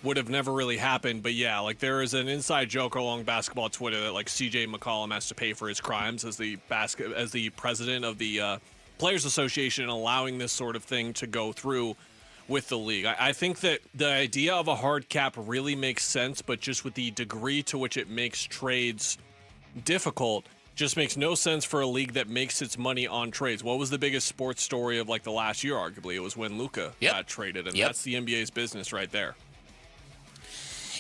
would have never really happened. But yeah, like there is an inside joke along basketball Twitter that like CJ McCollum has to pay for his crimes as the president of the Players Association, allowing this sort of thing to go through with the league. I think that the idea of a hard cap really makes sense, but just with the degree to which it makes trades difficult, just makes no sense for a league that makes its money on trades. What was the biggest sports story of like the last year, arguably? It was when Luka got traded, and that's the NBA's business right there.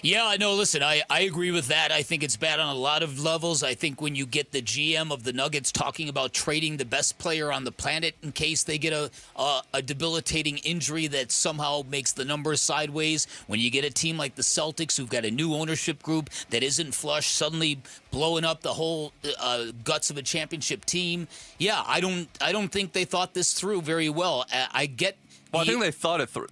Yeah, no, listen, I agree with that. I think it's bad on a lot of levels. I think when you get the GM of the Nuggets talking about trading the best player on the planet in case they get a debilitating injury that somehow makes the numbers sideways, when you get a team like the Celtics who've got a new ownership group that isn't flush suddenly blowing up the whole guts of a championship team. Yeah, I don't think they thought this through very well. I get Well, I think they thought it through.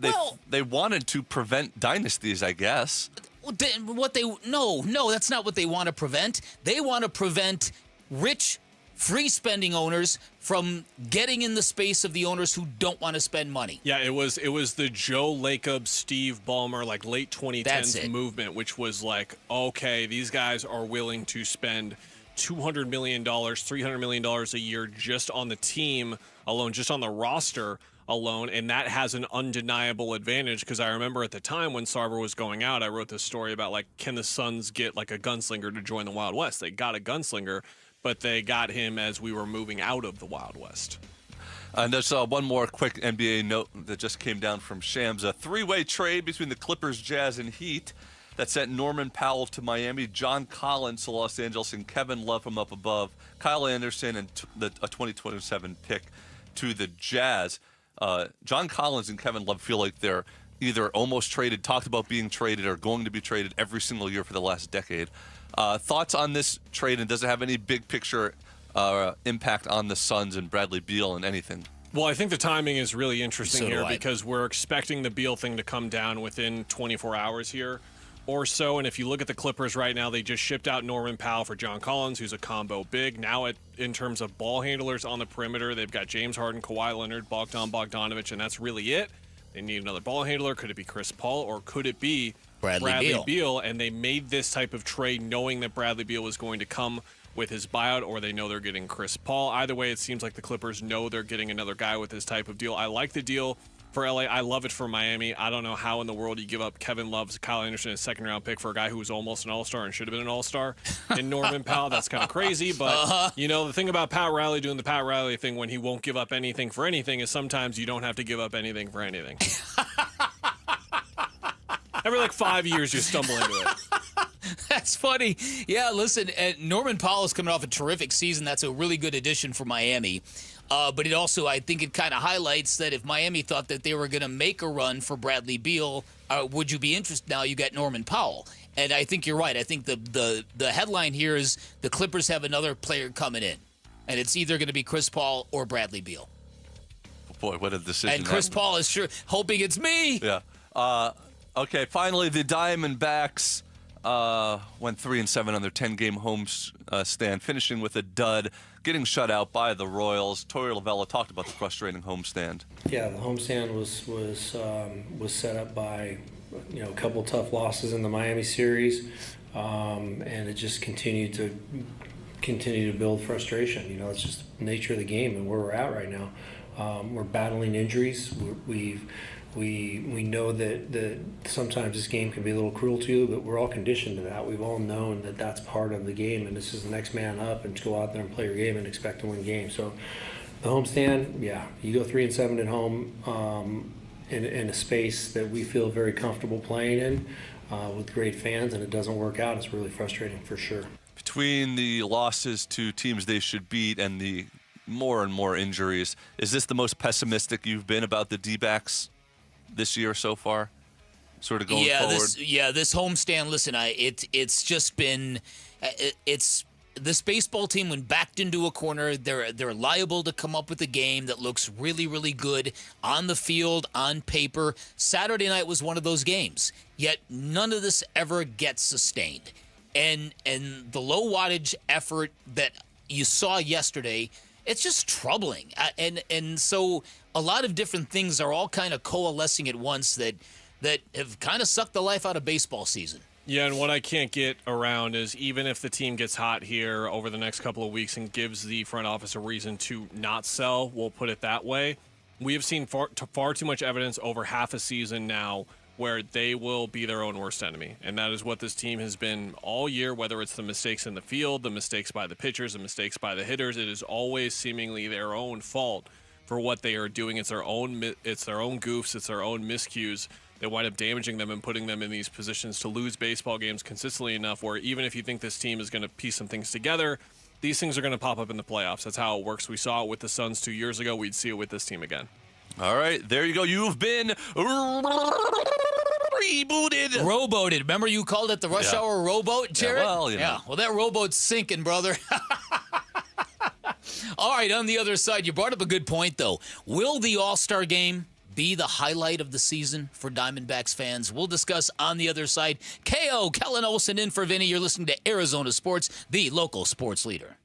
They wanted to prevent dynasties, I guess. No, that's not what they want to prevent. They want to prevent rich, free-spending owners from getting in the space of the owners who don't want to spend money. Yeah, it was the Joe Lacob, Steve Ballmer, like late 2010s movement, which was like, okay, these guys are willing to spend $200 million, $300 million a year just on the team alone, just on the roster alone, and that has an undeniable advantage because I remember at the time when Sarver was going out, I wrote this story about, like, can the Suns get, like, a gunslinger to join the Wild West? They got a gunslinger, but they got him as we were moving out of the Wild West. And there's one more quick NBA note that just came down from Shams. A three-way trade between the Clippers, Jazz, and Heat that sent Norman Powell to Miami, John Collins to Los Angeles, and Kevin Love from up above, Kyle Anderson, and a 2027 pick to the Jazz. John Collins and Kevin Love feel like they're either almost traded, talked about being traded, or going to be traded every single year for the last decade. Thoughts on this trade, and does it have any big picture impact on the Suns and Bradley Beal and anything? Well, I think the timing is really interesting here because we're expecting the Beal thing to come down within 24 hours here or so. And if you look at the Clippers right now, they just shipped out Norman Powell for John Collins, who's a combo big. Now, in terms of ball handlers on the perimeter, they've got James Harden, Kawhi Leonard, Bogdanovich, and that's really it. They need another ball handler. Could it be Chris Paul, or could it be Bradley Beal? And they made this type of trade knowing that Bradley Beal was going to come with his buyout, or they know they're getting Chris Paul. Either way, it seems like the Clippers know they're getting another guy with this type of deal. I like the deal for LA. I love it for Miami. I don't know how in the world you give up Kevin Love's, Kyle Anderson, a second-round pick for a guy who was almost an all-star and should have been an all-star in Norman Powell. That's kind of crazy. But, you know, the thing about Pat Riley doing the Pat Riley thing when he won't give up anything for anything is sometimes you don't have to give up anything for anything. Every, 5 years, you stumble into it. That's funny. Yeah, listen, Norman Powell is coming off a terrific season. That's a really good addition for Miami. But it also, I think it kind of highlights that if Miami thought that they were going to make a run for Bradley Beal, would you be interested? Now you got Norman Powell. And I think you're right. I think the headline here is the Clippers have another player coming in. And it's either going to be Chris Paul or Bradley Beal. Boy, what a decision. And Chris Paul is sure hoping it's me. Yeah. Okay, finally, the Diamondbacks went 3-7 on their 10-game home stand, finishing with a dud, getting shut out by the Royals. Torey Lovella talked about the frustrating homestand. Yeah, the homestand was set up by a couple tough losses in the Miami series, and it just continued to build frustration. It's just the nature of the game and where we're at right now. We're battling injuries. We know that sometimes this game can be a little cruel to you, but we're all conditioned to that. We've all known that that's part of the game, and this is the next man up, and to go out there and play your game and expect to win games. So the homestand, yeah, you go 3-7 at home in a space that we feel very comfortable playing in with great fans, and it doesn't work out. It's really frustrating for sure. Between the losses to teams they should beat and the more and more injuries, is this the most pessimistic you've been about the Dbacks this year so far, sort of going forward? This homestand, listen, it's just been, it's this baseball team, when backed into a corner, they're liable to come up with a game that looks really, really good on the field, on paper. Saturday night was one of those games, yet none of this ever gets sustained. And the low wattage effort that you saw yesterday, it's just troubling. And so a lot of different things are all kind of coalescing at once that have kind of sucked the life out of baseball season. Yeah, and what I can't get around is even if the team gets hot here over the next couple of weeks and gives the front office a reason to not sell, we'll put it that way, we have seen far too much evidence over half a season now where they will be their own worst enemy. And that is what this team has been all year, whether it's the mistakes in the field, the mistakes by the pitchers, the mistakes by the hitters. It is always seemingly their own fault for what they are doing. It's their own goofs, it's their own miscues that wind up damaging them and putting them in these positions to lose baseball games consistently enough where even if you think this team is going to piece some things together, these things are going to pop up in the playoffs. That's how it works. We saw it with the Suns 2 years ago. We'd see it with this team again. All right, there you go. You've been rebooted. Rowboated. Remember you called it the Rush Hour rowboat, Jared? Yeah, well, you know. Well, that rowboat's sinking, brother. All right, on the other side, you brought up a good point, though. Will the All-Star game be the highlight of the season for Diamondbacks fans? We'll discuss on the other side. KO, Kellen Olson in for Vinny. You're listening to Arizona Sports, the local sports leader.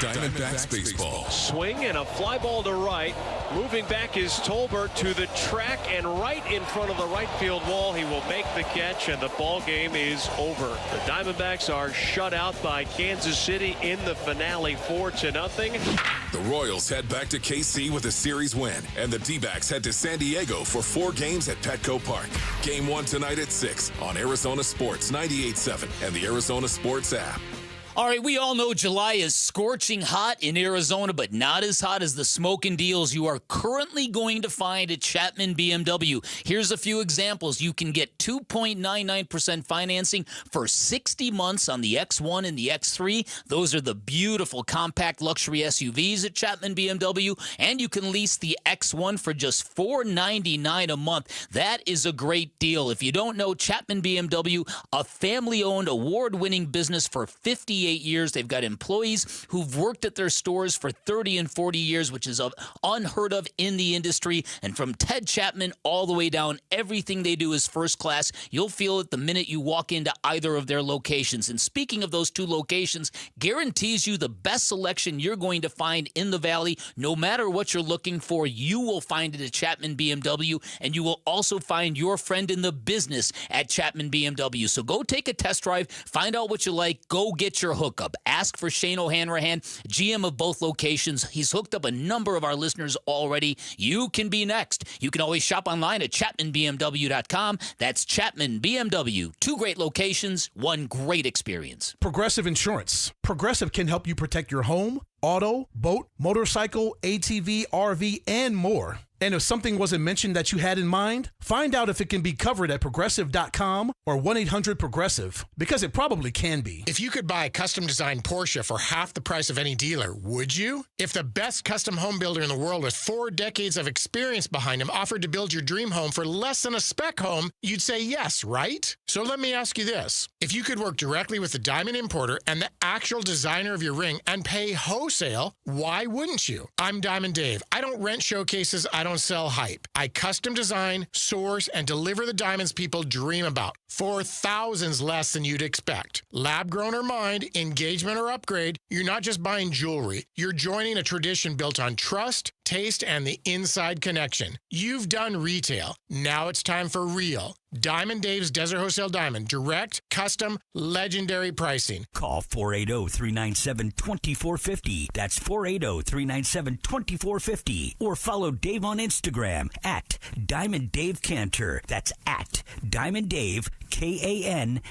Diamondbacks baseball. Swing and a fly ball to right. Moving back is Tolbert to the track and right in front of the right field wall. He will make the catch, and the ball game is over. The Diamondbacks are shut out by Kansas City in the finale 4-0. The Royals head back to KC with a series win, and the Dbacks head to San Diego for 4 games at Petco Park. Game 1 tonight at 6 on Arizona Sports 98.7 and the Arizona Sports app. All right, we all know July is scorching hot in Arizona, but not as hot as the smoking deals you are currently going to find at Chapman BMW. Here's a few examples. You can get 2.99% financing for 60 months on the X1 and the X3. Those are the beautiful compact luxury SUVs at Chapman BMW. And you can lease the X1 for just $499 a month. That is a great deal. If you don't know, Chapman BMW, a family-owned, award-winning business for 58 years. They've got employees who've worked at their stores for 30 and 40 years, which is unheard of in the industry. And from Ted Chapman all the way down, everything they do is first class. You'll feel it the minute you walk into either of their locations. And speaking of those 2 locations, guarantees you the best selection you're going to find in the Valley. No matter what you're looking for, you will find it at Chapman BMW, and you will also find your friend in the business at Chapman BMW. So go take a test drive, find out what you like, go get your hookup. Ask for Shane O'Hanrahan, GM of both locations. He's hooked up a number of our listeners already. You can be next. You can always shop online at ChapmanBMW.com. That's Chapman BMW. 2 great locations, 1 great experience. Progressive Insurance. Progressive can help you protect your home, auto, boat, motorcycle, ATV, RV, and more. And if something wasn't mentioned that you had in mind, find out if it can be covered at Progressive.com or 1-800-PROGRESSIVE, because it probably can be. If you could buy a custom-designed Porsche for half the price of any dealer, would you? If the best custom home builder in the world with 4 decades of experience behind him offered to build your dream home for less than a spec home, you'd say yes, right? So let me ask you this. If you could work directly with the diamond importer and the actual designer of your ring and pay wholesale, why wouldn't you? I'm Diamond Dave. I don't rent showcases. I don't sell hype. I custom design, source, and deliver the diamonds people dream about for thousands less than you'd expect. Lab grown or mined, engagement or upgrade, you're not just buying jewelry. You're joining a tradition built on trust, taste, and the inside connection. You've done retail. Now it's time for real. Diamond Dave's Desert Wholesale Diamond. Direct, custom, legendary pricing. Call 480-397-2450. That's 480-397-2450. Or follow Dave on Instagram at Diamond Dave Cantor. That's at Diamond Dave, Kantor.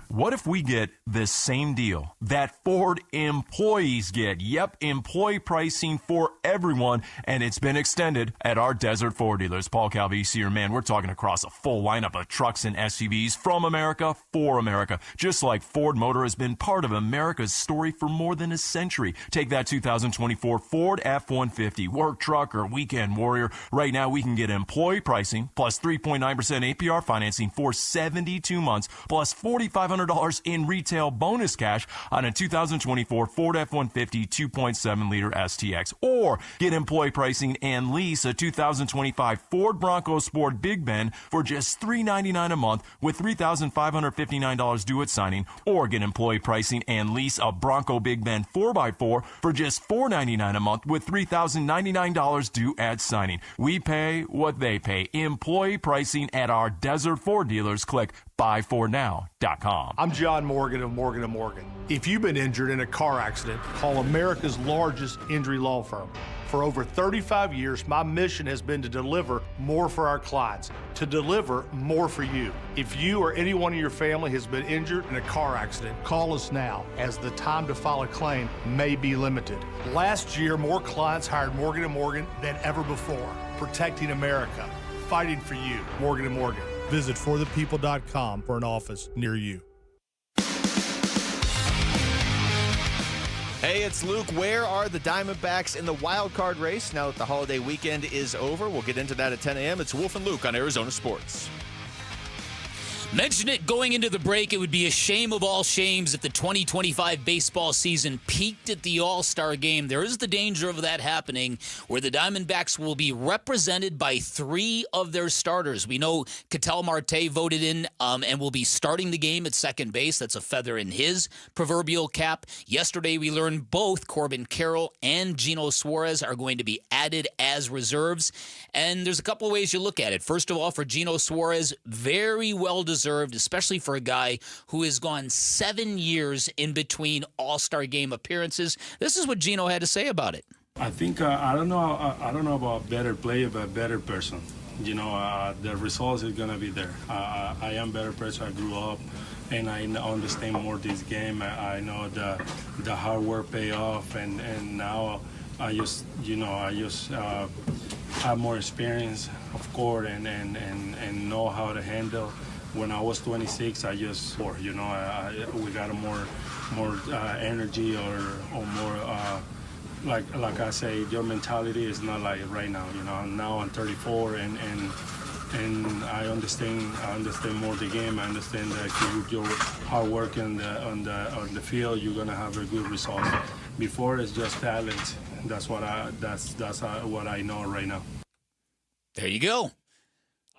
What if we get this same deal that Ford employees get? Yep, employee pricing for everyone, and it's been extended at our Desert Ford dealers. Paul Calvisi here, man, we're talking across a full lineup of trucks and SUVs from America for America. Just like Ford Motor has been part of America's story for more than a century. Take that 2024 Ford F-150, work truck or weekend warrior. Right now, we can get employee pricing plus 3.9% APR financing for 72 months plus $4,500 in retail bonus cash on a 2024 Ford F-150 2.7-liter STX. Or get employee pricing and lease a 2025 Ford Bronco Sport Big Ben for just $399 a month with $3,559 due at signing. Or get employee pricing and lease a Bronco Big Ben 4x4 for just $499 a month with $3,099 due at signing. We pay what they pay. Employee pricing at our Desert Ford dealers. Click buyfordnow.com. I'm John Morgan of Morgan & Morgan. If you've been injured in a car accident, call America's largest injury law firm. For over 35 years, my mission has been to deliver more for our clients, to deliver more for you. If you or anyone in your family has been injured in a car accident, call us now, as the time to file a claim may be limited. Last year, more clients hired Morgan & Morgan than ever before, protecting America, fighting for you. Morgan & Morgan. Visit forthepeople.com for an office near you. Hey, it's Luke. Where are the Diamondbacks in the wild card race now that the holiday weekend is over? We'll get into that at 10 a.m. It's Wolf and Luke on Arizona Sports. Mention it, going into the break, it would be a shame of all shames if the 2025 baseball season peaked at the All-Star game. There is the danger of that happening, where the Diamondbacks will be represented by 3 of their starters. We know Ketel Marte voted in and will be starting the game at second base. That's a feather in his proverbial cap. Yesterday, we learned both Corbin Carroll and Gino Suarez are going to be added as reserves. And there's a couple of ways you look at it. First of all, for Gino Suarez, very well-deserved, especially for a guy who has gone 7 years in between All-Star game appearances. This is what Gino had to say about it. I think I don't know about better player, but better person. You know, the results is gonna be there. I am better person. I grew up, and I understand more this game. I know the hard work pay off, and now I just have more experience of court and know how to handle. When I was 26, we got a more energy or more. Like I say, your mentality is not like right now. You know, now I'm 34 and I understand more the game. I understand that with your hard work on the field, you're gonna have a good result. Before it's just talent. That's what I know right now. There you go.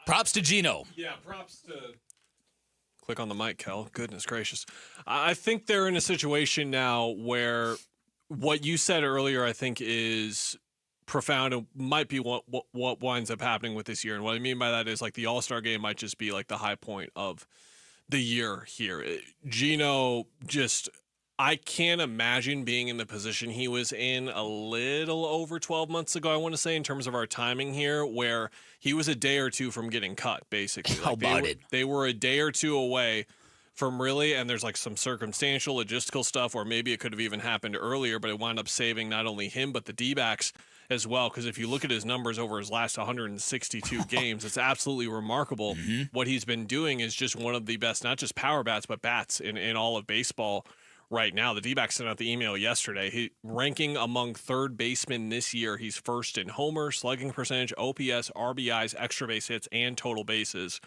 Props to Gino. Yeah, props to... Click on the mic, Kel. Goodness gracious. I think they're in a situation now where what you said earlier, I think, is profound and might be what winds up happening with this year. And what I mean by that is, like, the All-Star game might just be, like, the high point of the year here. Gino just... I can't imagine being in the position he was in a little over 12 months ago, I want to say, in terms of our timing here, where he was a day or two from getting cut, basically. How about it? They were a day or two away from really, and there's like some circumstantial, logistical stuff, or maybe it could have even happened earlier, but it wound up saving not only him, but the Dbacks as well, because if you look at his numbers over his last 162 games, it's absolutely remarkable. What he's been doing is just one of the best, not just power bats, but bats in all of baseball right now. The D-backs sent out the email yesterday. He ranking among third basemen this year. He's first in homer, slugging percentage, OPS, RBIs, extra base hits, and total bases.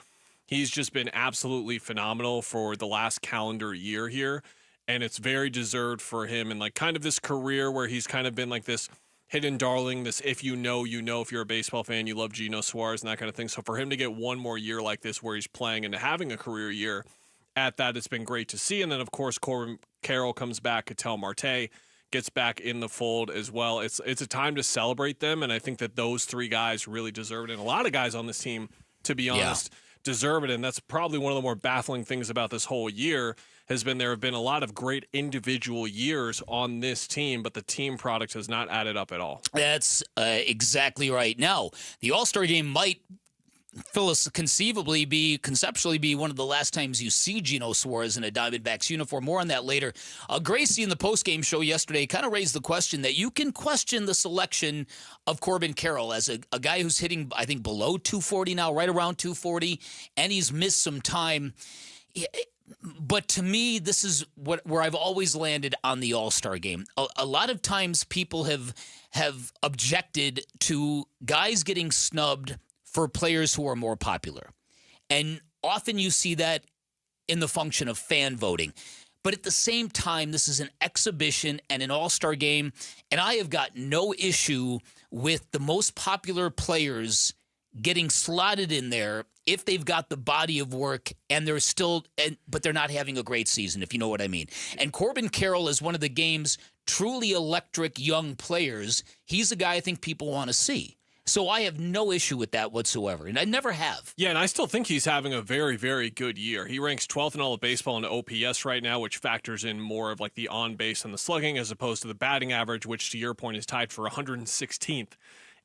He's just been absolutely phenomenal for the last calendar year here, and it's very deserved for him. And like kind of this career where he's kind of been like this hidden darling, this if you know, if you're a baseball fan, you love Gino Suarez and that kind of thing. So for him to get one more year like this where he's playing and having a career year at that, it's been great to see. And then, of course, Corbin Carroll comes back. Ketel Marte gets back in the fold as well. It's a time to celebrate them, and I think that those three guys really deserve it. And a lot of guys on this team, to be honest, deserve it. And that's probably one of the more baffling things about this whole year has been there have been a lot of great individual years on this team, but the team product has not added up at all. That's exactly right. Now, the All-Star game might conceptually be one of the last times you see Gino Suarez in a Diamondbacks uniform. More on that later. Gracie in the postgame show yesterday kind of raised the question that you can question the selection of Corbin Carroll as a guy who's hitting, I think, below 240 now, right around 240, and he's missed some time. But to me, this is where I've always landed on the All-Star game. A lot of times people have objected to guys getting snubbed for players who are more popular. And often you see that in the function of fan voting. But at the same time, this is an exhibition and an all-star game, and I have got no issue with the most popular players getting slotted in there if they've got the body of work and but they're not having a great season, if you know what I mean. And Corbin Carroll is one of the game's truly electric young players. He's a guy I think people want to see. So I have no issue with that whatsoever, and I never have. Yeah, and I still think he's having a very, very good year. He ranks 12th in all of baseball in OPS right now, which factors in more of like the on-base and the slugging as opposed to the batting average, which to your point is tied for 116th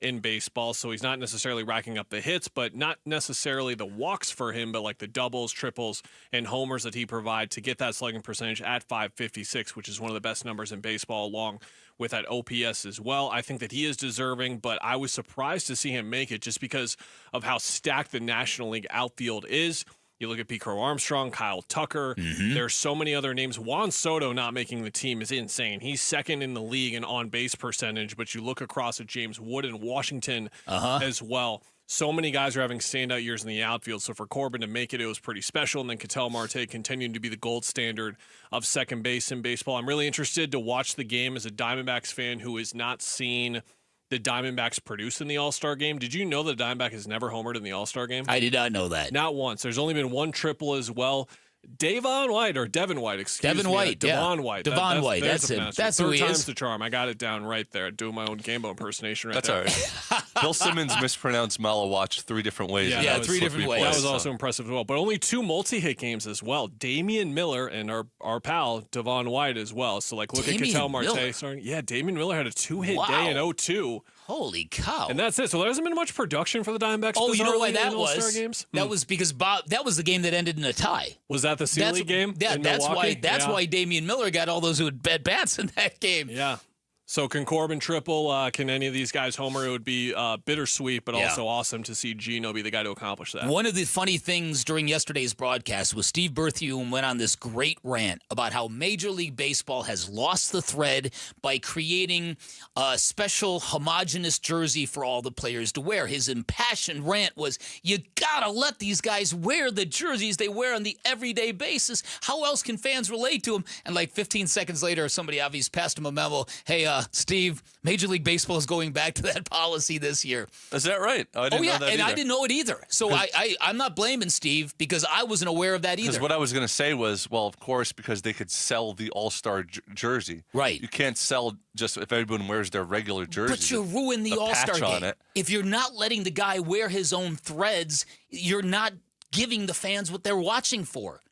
in baseball. So he's not necessarily racking up the hits, but not necessarily the walks for him, but like the doubles, triples, and homers that he provides to get that slugging percentage at .556, which is one of the best numbers in baseball, along with that OPS as well. I think that he is deserving, but I was surprised to see him make it just because of how stacked the National League outfield is. You look at Pete Crow Armstrong, Kyle Tucker. There's so many other names. Juan Soto not making the team is insane. He's second in the league in on-base percentage, but you look across at James Wood in Washington as well. so many guys are having standout years in the outfield. So for Corbin to make it, it was pretty special. And then Ketel Marte continuing to be the gold standard of second base in baseball. I'm really interested to watch the game as a Diamondbacks fan who has not seen the Diamondbacks produce in the All-Star game. Did you know that a Diamondback has never homered in the All-Star game? I did not know that. Not once. There's only been one triple as well. Devon White. Devon White. Devon White. That's him. That's who he is. Third time's the charm. I got it down right there. Doing my own Gambo impersonation right there. That's all right. Bill Simmons mispronounced Malawatch 3 different ways. Yeah, 3 different ways. That was also impressive as well. But only 2 multi-hit games as well. Damian Miller and our pal Devon White as well. So look at Ketel Marte starting. Yeah, Damian Miller had a 2-hit day in 0-2. Holy cow. And that's it. So there hasn't been much production for the Diamondbacks. Oh, you know why that was? All-Star games? That was because that was the game that ended in a tie. Was that the Sealy game? Yeah, that's Milwaukee? why Damian Miller got all those who had bats in that game. Yeah. So can Corbin triple? Can any of these guys homer? It would be bittersweet, but also awesome to see Gino be the guy to accomplish that. One of the funny things during yesterday's broadcast was Steve Berthiaume went on this great rant about how Major League Baseball has lost the thread by creating a special homogenous jersey for all the players to wear. His impassioned rant was, you gotta let these guys wear the jerseys they wear on the everyday basis. How else can fans relate to them? And like 15 seconds later, somebody obviously passed him a memo. Hey, Steve, Major League Baseball is going back to that policy this year. Is that right? I didn't know that and either. I didn't know it either. So I'm not blaming Steve because I wasn't aware of that either. Because what I was going to say was, well, of course, because they could sell the All-Star jersey. Right. You can't sell just if everyone wears their regular jersey. But you ruin the All-Star game. If you're not letting the guy wear his own threads, you're not giving the fans what they're watching for.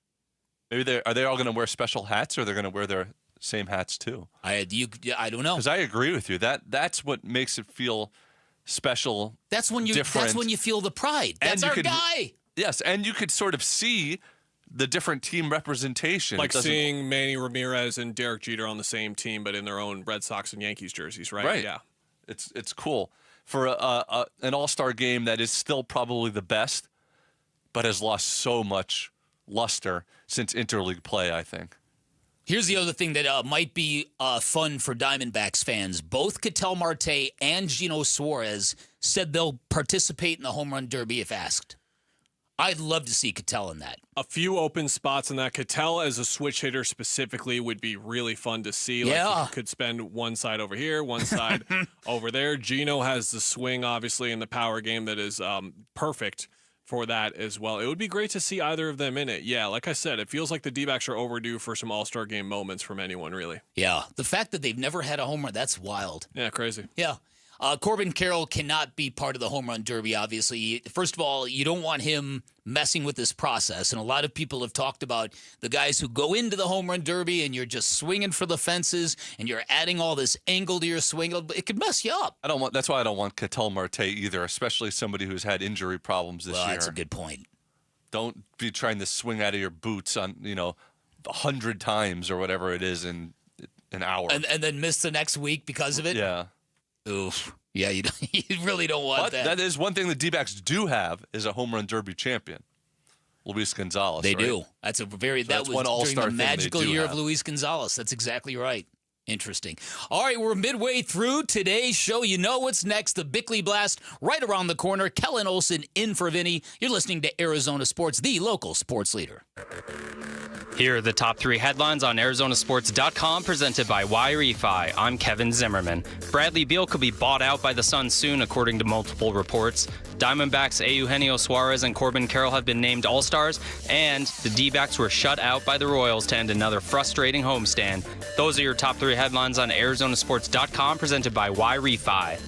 Maybe are they all going to wear special hats, or they're going to wear their same hats too? I don't know. Because I agree with you. That's what makes it feel special. That's when you feel the pride. That's our guy. Yes, and you could sort of see the different team representation. Like seeing Manny Ramirez and Derek Jeter on the same team, but in their own Red Sox and Yankees jerseys, right? Right. Yeah. It's cool for an All-Star game that is still probably the best, but has lost so much luster since interleague play, I think. Here's the other thing that might be fun for Diamondbacks fans. Both Ketel Marte and Gino Suarez said they'll participate in the home run derby if asked. I'd love to see Ketel in that. A few open spots in that. Ketel as a switch hitter specifically would be really fun to see. Yeah. Like, you could spend one side over here, one side over there. Gino has the swing, obviously, in the power game that is perfect for that as well. It would be great to see either of them in it. Yeah, like I said, it feels like the D-backs are overdue for some All-Star game moments from anyone, really. Yeah, the fact that they've never had a home run, that's wild. Yeah, crazy. Yeah. Corbin Carroll cannot be part of the home run derby, obviously. First of all, you don't want him messing with this process. And a lot of people have talked about the guys who go into the home run derby and you're just swinging for the fences and you're adding all this angle to your swing. It could mess you up. That's why I don't want Ketel Marte either, especially somebody who's had injury problems this year. Well, that's a good point. Don't be trying to swing out of your boots on 100 times or whatever it is in an hour. And then miss the next week because of it? Yeah. Oof. Yeah, you really don't want that. That is one thing the D-backs do have is a home run derby champion, Luis Gonzalez. They right? do. That's that was one all-star during the magical year have. of Luis Gonzalez. That's exactly right. Interesting. All right, we're midway through today's show. You know what's next. The Bickley Blast right around the corner. Kellen Olson in for Vinny. You're listening to Arizona Sports, the local sports leader. Here are the top 3 headlines on Arizonasports.com, presented by Y-Refi. I'm Kevin Zimmerman. Bradley Beal could be bought out by the Suns soon, according to multiple reports. Diamondbacks' Eugenio Suarez and Corbin Carroll have been named All-Stars, and the D-backs were shut out by the Royals to end another frustrating homestand. Those are your top 3 headlines on Arizonasports.com, presented by Y-Refi.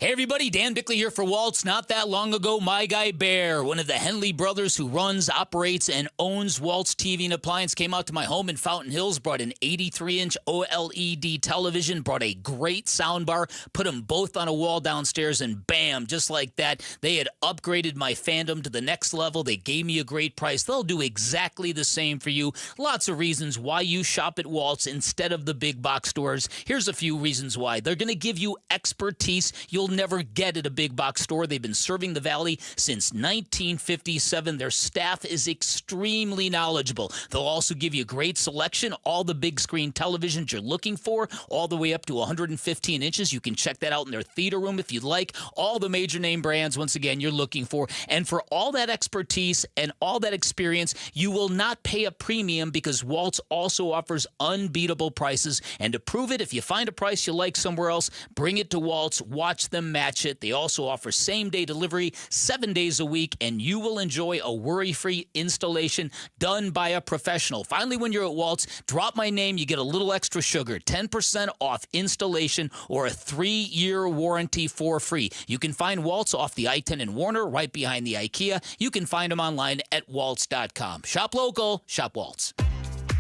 Hey everybody, Dan Bickley here for Waltz. Not that long ago, my guy Bear, one of the Henley brothers who runs, operates, and owns Waltz TV and Appliance, came out to my home in Fountain Hills, brought an 83-inch OLED television, brought a great soundbar, put them both on a wall downstairs, and bam, just like that, they had upgraded my fandom to the next level. They gave me a great price. They'll do exactly the same for you. Lots of reasons why you shop at Waltz instead of the big box stores. Here's a few reasons why. They're going to give you expertise you'll never get at a big box store. They've been serving the Valley since 1957. Their staff is extremely knowledgeable. They'll also give you a great selection, all the big screen televisions you're looking for, all the way up to 115 inches. You can check that out in their theater room if you'd like. All the major name brands, once again, you're looking for. And for all that expertise and all that experience, you will not pay a premium because Waltz also offers unbeatable prices. And to prove it, if you find a price you like somewhere else, bring it to Waltz, watch them match it. They also offer same-day delivery 7 days a week, and you will enjoy a worry-free installation done by a professional. Finally, when you're at Waltz, drop my name, you get a little extra sugar, 10% off installation or a 3-year warranty for free. You can find Waltz off the I-10 in Warner, right behind the IKEA. You can find them online at waltz.com. Shop local, shop Waltz.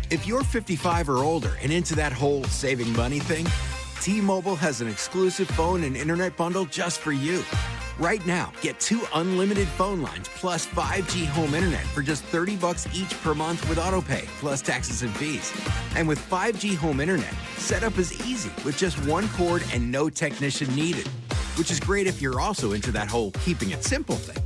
If you're 55 or older and into that whole saving money thing, T-Mobile has an exclusive phone and internet bundle just for you. Right now, get 2 unlimited phone lines plus 5G home internet for just $30 each per month with autopay, plus taxes and fees. And with 5G home internet, setup is easy with just 1 cord and no technician needed, which is great if you're also into that whole keeping it simple thing.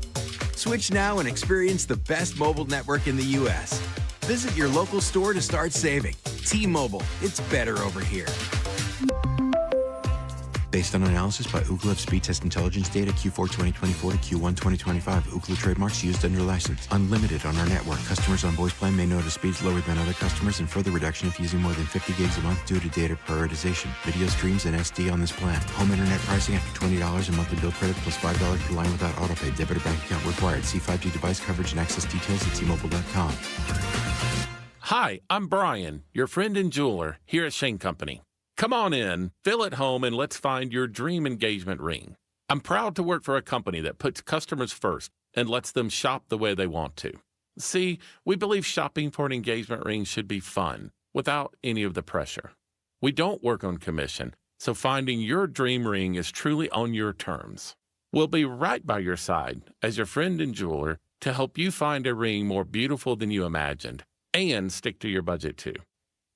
Switch now and experience the best mobile network in the U.S. Visit your local store to start saving. T-Mobile, it's better over here. Based on analysis by Ookla of speed test intelligence data Q4 2024 to Q1 2025. Ookla trademarks used under license. Unlimited on our network. Customers on voice plan may notice speeds lower than other customers and further reduction if using more than 50 gigs a month due to data prioritization. Video streams and SD on this plan. Home internet pricing after $20 a monthly bill credit plus $5 per line without autopay. Debit or bank account required. See 5G device coverage and access details at T-Mobile.com. Hi, I'm Brian, your friend and jeweler here at Shane Company. Come on in, feel at home, and let's find your dream engagement ring. I'm proud to work for a company that puts customers first and lets them shop the way they want to. See, we believe shopping for an engagement ring should be fun, without any of the pressure. We don't work on commission, so finding your dream ring is truly on your terms. We'll be right by your side as your friend and jeweler to help you find a ring more beautiful than you imagined and stick to your budget too.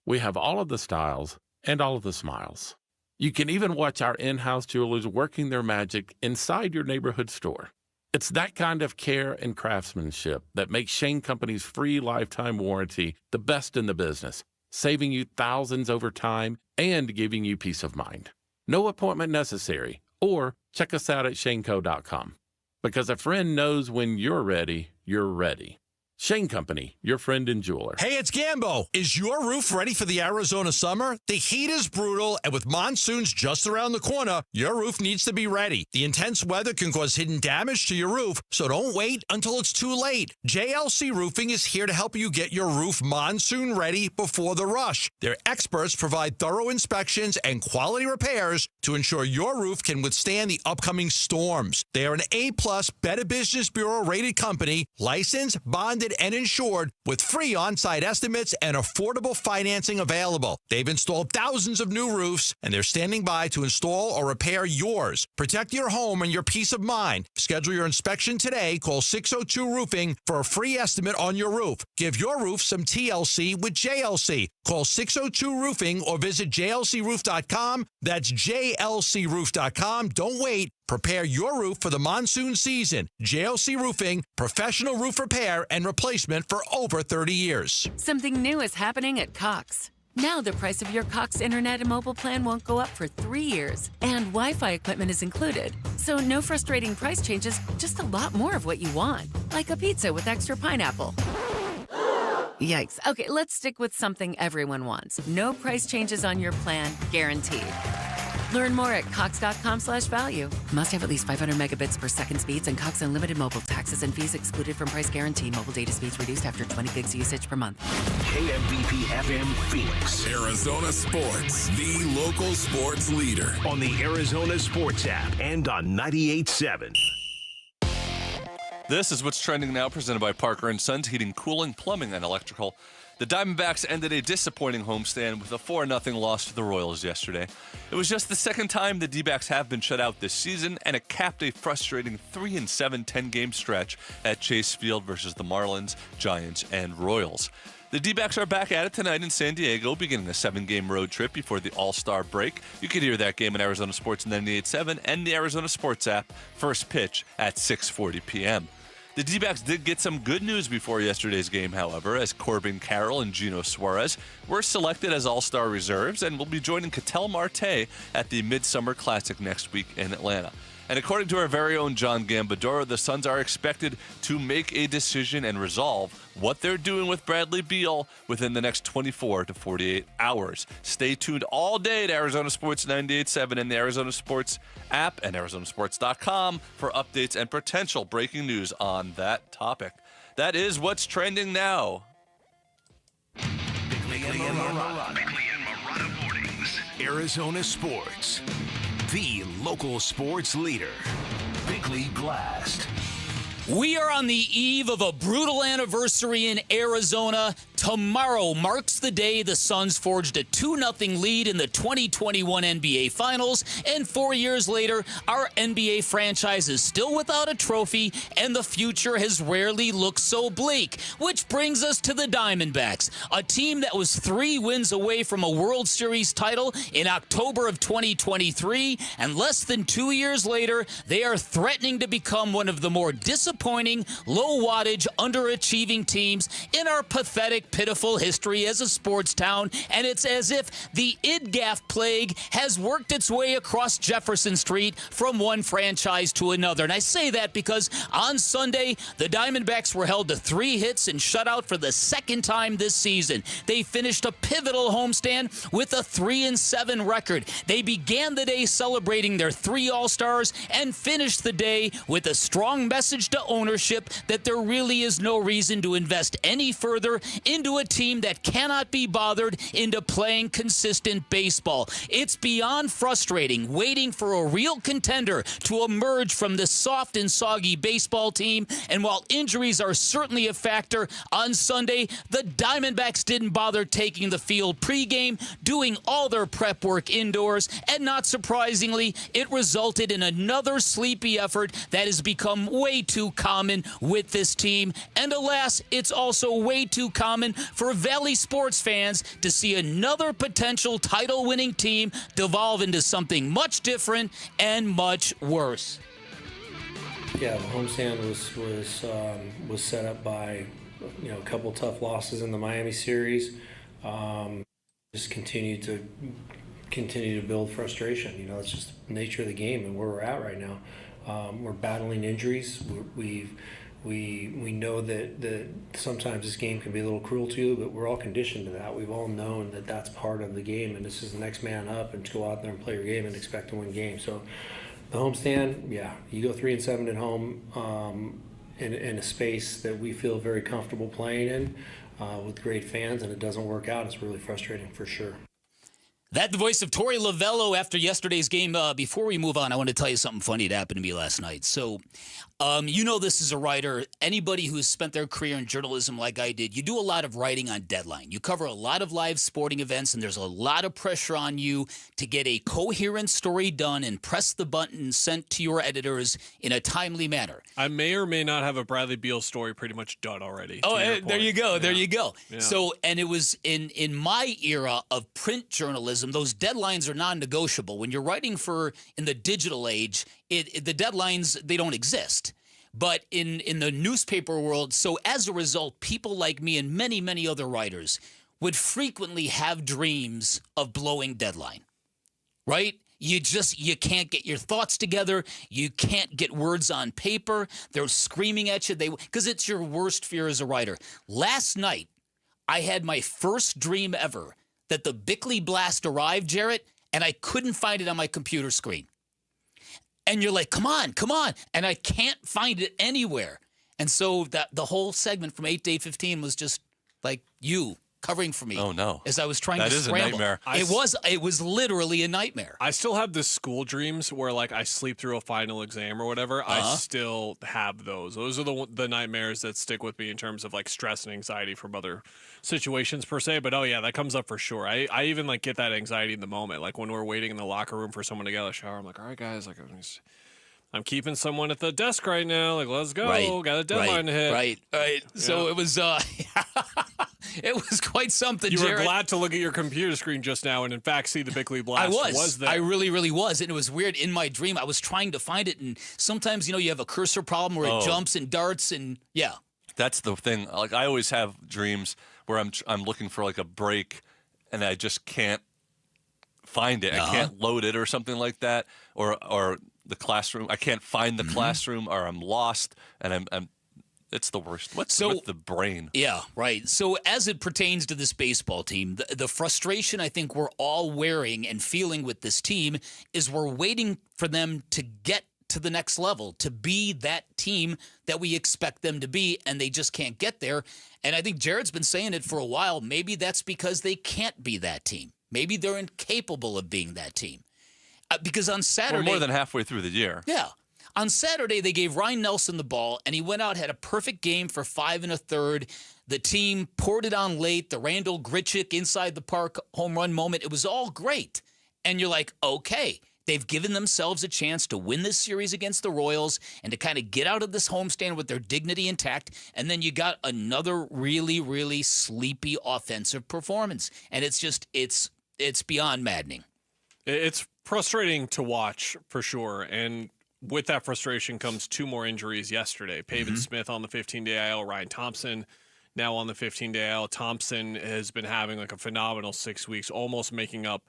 We have all of the styles and all of the smiles. You can even watch our in-house jewelers working their magic inside your neighborhood store. It's that kind of care and craftsmanship that makes Shane Company's free lifetime warranty the best in the business, saving you thousands over time and giving you peace of mind. No appointment necessary, or check us out at shaneco.com. Because a friend knows when you're ready, you're ready. Shane Company, your friend and jeweler. Hey, it's Gambo. Is your roof ready for the Arizona summer? The heat is brutal, and with monsoons just around the corner, your roof needs to be ready. The intense weather can cause hidden damage to your roof, so don't wait until it's too late. JLC Roofing is here to help you get your roof monsoon ready before the rush. Their experts provide thorough inspections and quality repairs to ensure your roof can withstand the upcoming storms. They are an A+ Better Business Bureau rated company, licensed, bonded, and insured, with free on-site estimates and affordable financing available. They've installed thousands of new roofs, and they're standing by to install or repair yours. Protect your home and your peace of mind. Schedule your inspection today. Call 602-ROOFING for a free estimate on your roof. Give your roof some TLC with JLC. Call 602-ROOFING or visit jlcroof.com. That's jlcroof.com. Don't wait. Prepare your roof for the monsoon season. JLC Roofing, professional roof repair and replacement for over 30 years. Something new is happening at Cox. Now the price of your Cox internet and mobile plan won't go up for 3 years, and Wi-Fi equipment is included. So no frustrating price changes, just a lot more of what you want, like a pizza with extra pineapple. Yikes. Okay, let's stick with something everyone wants. No price changes on your plan, guaranteed. Learn more at cox.com/value. Must have at least 500 megabits per second speeds and Cox Unlimited mobile. Taxes and fees excluded from price guarantee. Mobile data speeds reduced after 20 gigs usage per month. KMBP FM Phoenix. Arizona Sports, the local sports leader. On the Arizona Sports app and on 98.7. This is what's trending now, presented by Parker & Sons Heating, Cooling, Plumbing, and Electrical. The Diamondbacks ended a disappointing homestand with a 4-0 loss to the Royals yesterday. It was just the second time the Dbacks have been shut out this season, and it capped a frustrating 3-7 10-game stretch at Chase Field versus the Marlins, Giants, and Royals. The Dbacks are back at it tonight in San Diego, beginning a 7-game road trip before the All-Star break. You can hear that game on Arizona Sports 98.7 and the Arizona Sports app. First pitch at 6:40 p.m. The D-backs did get some good news before yesterday's game, however, as Corbin Carroll and Gino Suarez were selected as All-Star reserves and will be joining Ketel Marte at the Midsummer Classic next week in Atlanta. And according to our very own John Gambadoro, the Suns are expected to make a decision and resolve what they're doing with Bradley Beal within the next 24 to 48 hours. Stay tuned all day to Arizona Sports 98.7 and the Arizona Sports app and ArizonaSports.com for updates and potential breaking news on that topic. That is what's trending now. Bickley and Marotta mornings. Arizona Sports, the local sports leader. Bickley Blast. We are on the eve of a brutal anniversary in Arizona. Tomorrow marks the day the Suns forged a 2-0 lead in the 2021 NBA Finals, and 4 years later, our NBA franchise is still without a trophy, and the future has rarely looked so bleak. Which brings us to the Diamondbacks, a team that was 3 wins away from a World Series title in October of 2023, and less than 2 years later, they are threatening to become one of the more disappointing, low-wattage, underachieving teams in our pathetic, pitiful history as a sports town, and it's as if the IDGAF plague has worked its way across Jefferson Street from one franchise to another. And I say that because on Sunday, the Diamondbacks were held to 3 hits and shut out for the second time this season. They finished a pivotal homestand with a 3-7 record. They began the day celebrating their 3 All-Stars and finished the day with a strong message to ownership that there really is no reason to invest any further into a team that cannot be bothered into playing consistent baseball. It's beyond frustrating waiting for a real contender to emerge from this soft and soggy baseball team. And while injuries are certainly a factor, on Sunday, the Diamondbacks didn't bother taking the field pregame, doing all their prep work indoors, and not surprisingly, it resulted in another sleepy effort that has become way too common with this team. And alas, it's also way too common for Valley sports fans to see another potential title-winning team devolve into something much different and much worse. Yeah, the homestand was set up by a couple tough losses in the Miami series. Just continue to build frustration. It's just the nature of the game and where we're at right now. We're battling injuries. We know that sometimes this game can be a little cruel to you, but we're all conditioned to that. We've all known that that's part of the game, and this is the next man up, and to go out there and play your game and expect to win games. So the homestand, yeah, you go 3-7 at home in a space that we feel very comfortable playing in with great fans, and it doesn't work out. It's really frustrating for sure. That the voice of Torey Lovello after yesterday's game. Before we move on, I want to tell you something funny that happened to me last night. So, this is a writer. Anybody who's spent their career in journalism like I did, you do a lot of writing on deadline. You cover a lot of live sporting events, and there's a lot of pressure on you to get a coherent story done and press the button sent to your editors in a timely manner. I may or may not have a Bradley Beal story pretty much done already. Oh, there you go. Yeah. There you go. Yeah. So, and it was in my era of print journalism, those deadlines are non-negotiable. When you're writing in the digital age, the deadlines, they don't exist. But in the newspaper world, so as a result, people like me and many, many other writers would frequently have dreams of blowing deadline, right? You can't get your thoughts together. You can't get words on paper. They're screaming at you because it's your worst fear as a writer. Last night, I had my first dream ever that the Bickley Blast arrived, Jarrett, and I couldn't find it on my computer screen. And you're like, come on. And I can't find it anywhere. And so the whole segment from 8 to 8:15 was just like you covering for me. Oh, no. As I was trying to scramble. That is a nightmare. It was literally a nightmare. I still have the school dreams where, like, I sleep through a final exam or whatever. I still have those. Those are the nightmares that stick with me in terms of, like, stress and anxiety from other situations per se. But, oh, yeah, that comes up for sure. I even, like, get that anxiety in the moment. Like, when we're waiting in the locker room for someone to get out of the shower, I'm like, all right, guys, like, I'm keeping someone at the desk right now. Like, let's go. Right. Got a deadline to hit. Right. Yeah. So it was It was quite something, You were Jared. glad to look at your computer screen just now and, in fact, see the Bickley Blast was there. I really, really was. And it was weird. In my dream, I was trying to find it. And sometimes, you have a cursor problem where it jumps and darts. And, yeah. That's the thing. Like, I always have dreams where I'm looking for, like, a break, and I just can't find it. I can't load it or something like that. Or the classroom. I can't find the classroom, or I'm lost, and I'm it's the worst. What's with the brain? Yeah, right. So as it pertains to this baseball team, the frustration I think we're all wearing and feeling with this team is we're waiting for them to get to the next level, to be that team that we expect them to be, and they just can't get there. And I think Jared's been saying it for a while. Maybe that's because they can't be that team. Maybe they're incapable of being that team. Because on Saturday... We're more than halfway through the year. Yeah. On Saturday, they gave Ryan Nelson the ball, and he went out, had a perfect game for 5 1/3. The team poured it on late. The Randall Grichuk inside the park home run moment. It was all great. And you're like, okay, they've given themselves a chance to win this series against the Royals and to kind of get out of this homestand with their dignity intact. And then you got another really, really sleepy offensive performance. And it's just, it's beyond maddening. It's frustrating to watch for sure. And with that frustration comes 2 more injuries yesterday. Pavin Smith on the 15-day IL, Ryan Thompson now on the 15-day IL. Thompson has been having like a phenomenal 6 weeks, almost making up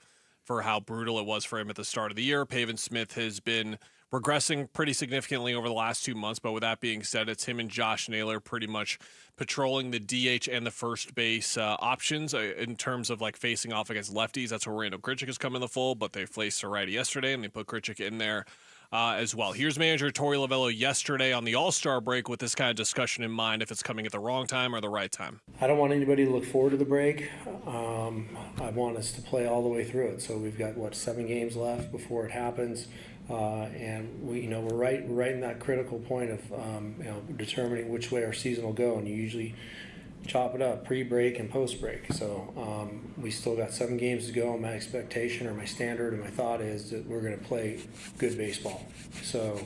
for how brutal it was for him at the start of the year. Pavin Smith has been regressing pretty significantly over the last 2 months, but with that being said, it's him and Josh Naylor pretty much patrolling the DH and the first base options in terms of like facing off against lefties. That's where Randall Grichuk has come in the fold, but they faced a righty yesterday, and they put Grichuk in there as well. Here's manager Torey Lovullo yesterday on the All-Star break with this kind of discussion in mind, if it's coming at the wrong time or the right time. I don't want anybody to look forward to the break. I want us to play all the way through it. So we've got 7 games left before it happens, and we're right in that critical point of determining which way our season will go. And you usually chop it up pre-break and post-break. So we still got 7 games to go. My expectation or my standard and my thought is that we're going to play good baseball. So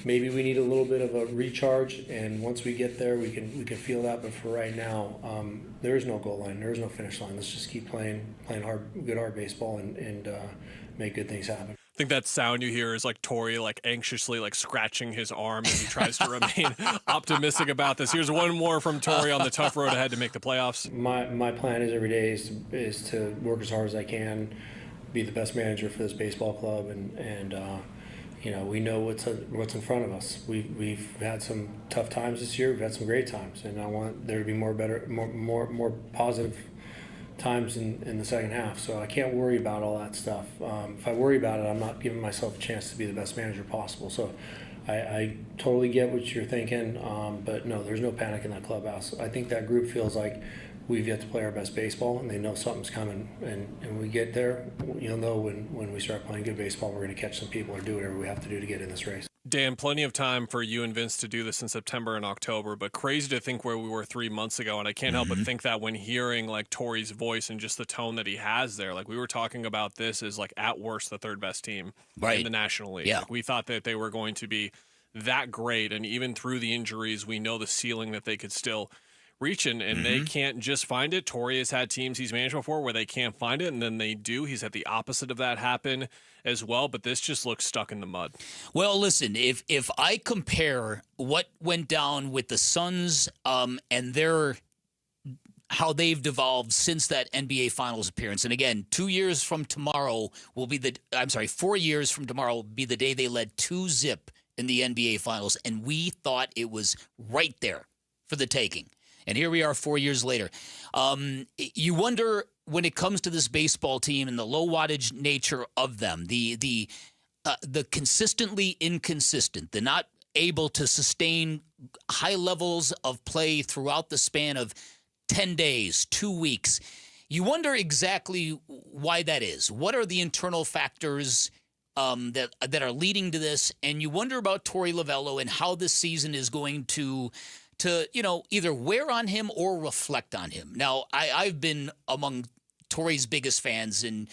maybe we need a little bit of a recharge, and once we get there, we can feel that. But for right now, there is no goal line. There is no finish line. Let's just keep playing hard baseball and make good things happen. I think that sound you hear is like Torey like anxiously like scratching his arm as he tries to remain optimistic about this. Here's one more from Torey on the tough road ahead to make the playoffs. My plan is every day is to work as hard as I can, be the best manager for this baseball club, and we know what's in front of us. We've had some tough times this year. We've had some great times, and I want there to be more positive times in the second half. So I can't worry about all that stuff. If I worry about it, I'm not giving myself a chance to be the best manager possible. So I totally get what you're thinking, but no, there's no panic in that clubhouse. I think that group feels like we've yet to play our best baseball, and they know something's coming. And when we get there, you'll know when we start playing good baseball, we're going to catch some people or do whatever we have to do to get in this race. Dan, plenty of time for you and Vince to do this in September and October, but crazy to think where we were 3 months ago. And I can't help but think that when hearing like Torey's voice and just the tone that he has there, like we were talking about this as like at worst the 3rd best team in the National League. Yeah. Like, we thought that they were going to be that great. And even through the injuries, we know the ceiling that they could still reach, and they can't just find it. Torey has had teams he's managed before where they can't find it, and then they do. He's had the opposite of that happen as well, but this just looks stuck in the mud. Well, listen, if I compare what went down with the Suns and how they've devolved since that NBA Finals appearance, and again, 4 years from tomorrow will be the day they led 2-0 in the NBA Finals, and we thought it was right there for the taking. And here we are 4 years later. You wonder when it comes to this baseball team and the low wattage nature of them, the consistently inconsistent, the not able to sustain high levels of play throughout the span of 10 days, 2 weeks. You wonder exactly why that is. What are the internal factors that are leading to this? And you wonder about Torey Lovullo and how this season is going to either wear on him or reflect on him. Now, I've been among Torey's biggest fans, and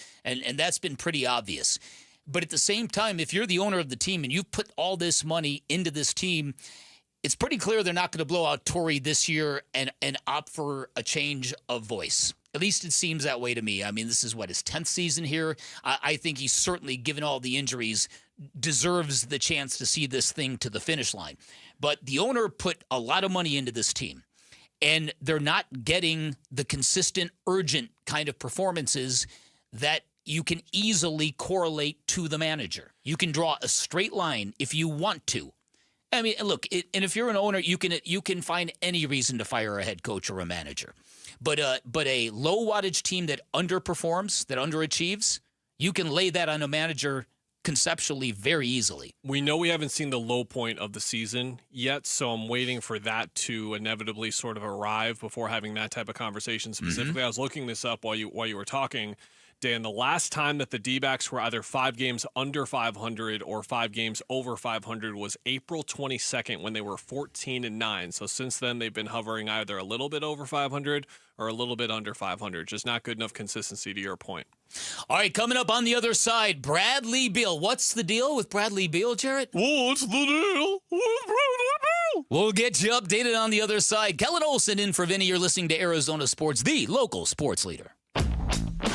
that's been pretty obvious. But at the same time, if you're the owner of the team and you've put all this money into this team, it's pretty clear they're not going to blow out Torrey this year and opt for a change of voice. At least it seems that way to me. I mean, this is his 10th season here. I think he's certainly, given all the injuries, deserves the chance to see this thing to the finish line. But the owner put a lot of money into this team, and they're not getting the consistent, urgent kind of performances that you can easily correlate to the manager. You can draw a straight line if you want to. I mean, look, and if you're an owner, you can find any reason to fire a head coach or a manager. But a low wattage team that underperforms, that underachieves, you can lay that on a manager conceptually very easily. We know we haven't seen the low point of the season yet, so I'm waiting for that to inevitably sort of arrive before having that type of conversation specifically. I was looking this up while you were talking, Dan. The last time that the Dbacks were either 5 games under 500 or 5 games over 500 was April 22nd when they were 14-9. So since then, they've been hovering either a little bit over 500 or a little bit under 500. Just not good enough consistency, to your point. All right, coming up on the other side, Bradley Beal. What's the deal with Bradley Beal, Jarrett? What's the deal with Bradley Beal? We'll get you updated on the other side. Kellen Olson in for Vinny. You're listening to Arizona Sports, the local sports leader.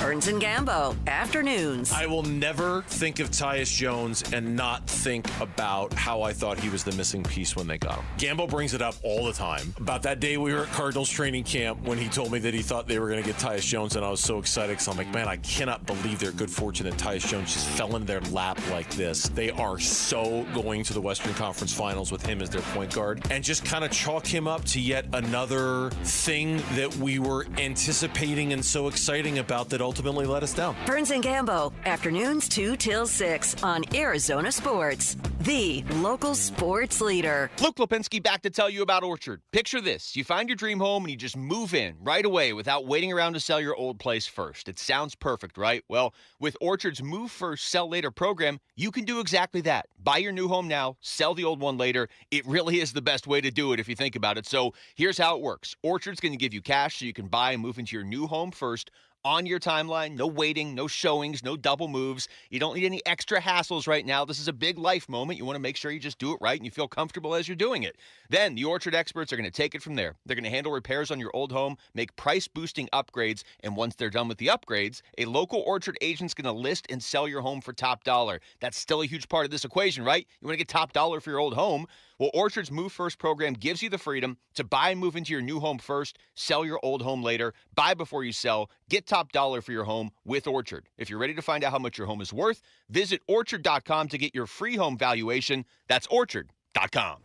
Burns and Gambo, afternoons. I will never think of Tyus Jones and not think about how I thought he was the missing piece when they got him. Gambo brings it up all the time. About that day we were at Cardinals training camp when he told me that he thought they were going to get Tyus Jones, and I was so excited because I'm like, man, I cannot believe their good fortune that Tyus Jones just fell in their lap like this. They are so going to the Western Conference Finals with him as their point guard, and just kind of chalk him up to yet another thing that we were anticipating and so exciting about that ultimately let us down. Burns and Gambo, afternoons 2 till 6 on Arizona Sports, the local sports leader. Luke Lipinski back to tell you about Orchard. Picture this. You find your dream home and you just move in right away without waiting around to sell your old place first. It sounds perfect, right? Well, with Orchard's Move First, Sell Later program, you can do exactly that. Buy your new home now, sell the old one later. It really is the best way to do it if you think about it. So here's how it works. Orchard's going to give you cash so you can buy and move into your new home first on your timeline. No waiting, no showings, no double moves. You don't need any extra hassles right now. This is a big life moment. You want to make sure you just do it right and you feel comfortable as you're doing it. Then the Orchard experts are going to take it from there. They're going to handle repairs on your old home, make price-boosting upgrades, and once they're done with the upgrades, a local Orchard agent's going to list and sell your home for top dollar. That's still a huge part of this equation, right? You want to get top dollar for your old home? Well, Orchard's Move First program gives you the freedom to buy and move into your new home first, sell your old home later, buy before you sell, get top dollar for your home with Orchard. If you're ready to find out how much your home is worth, visit Orchard.com to get your free home valuation. That's Orchard.com.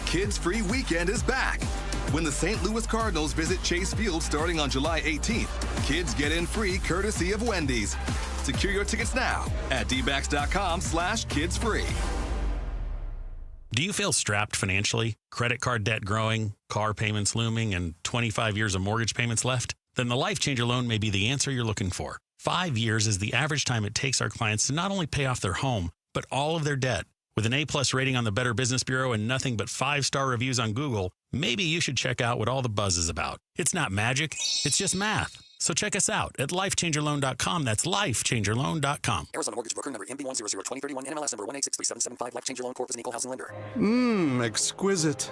Kids Free Weekend is back. When the St. Louis Cardinals visit Chase Field starting on July 18th, kids get in free courtesy of Wendy's. Secure your tickets now at dbacks.com/kidsfree. Do you feel strapped financially? Credit card debt growing, car payments looming, and 25 years of mortgage payments left? Then the Life Changer loan may be the answer you're looking for. 5 years is the average time it takes our clients to not only pay off their home, but all of their debt. With an A+ rating on the Better Business Bureau and nothing but 5-star reviews on Google, maybe you should check out what all the buzz is about. It's not magic, it's just math. So check us out at lifechangerloan.com. That's lifechangerloan.com. Arizona Mortgage Broker number MB1002031, NMLS number 1863775. Life Changer Loan Corp is an equal housing lender. Exquisite.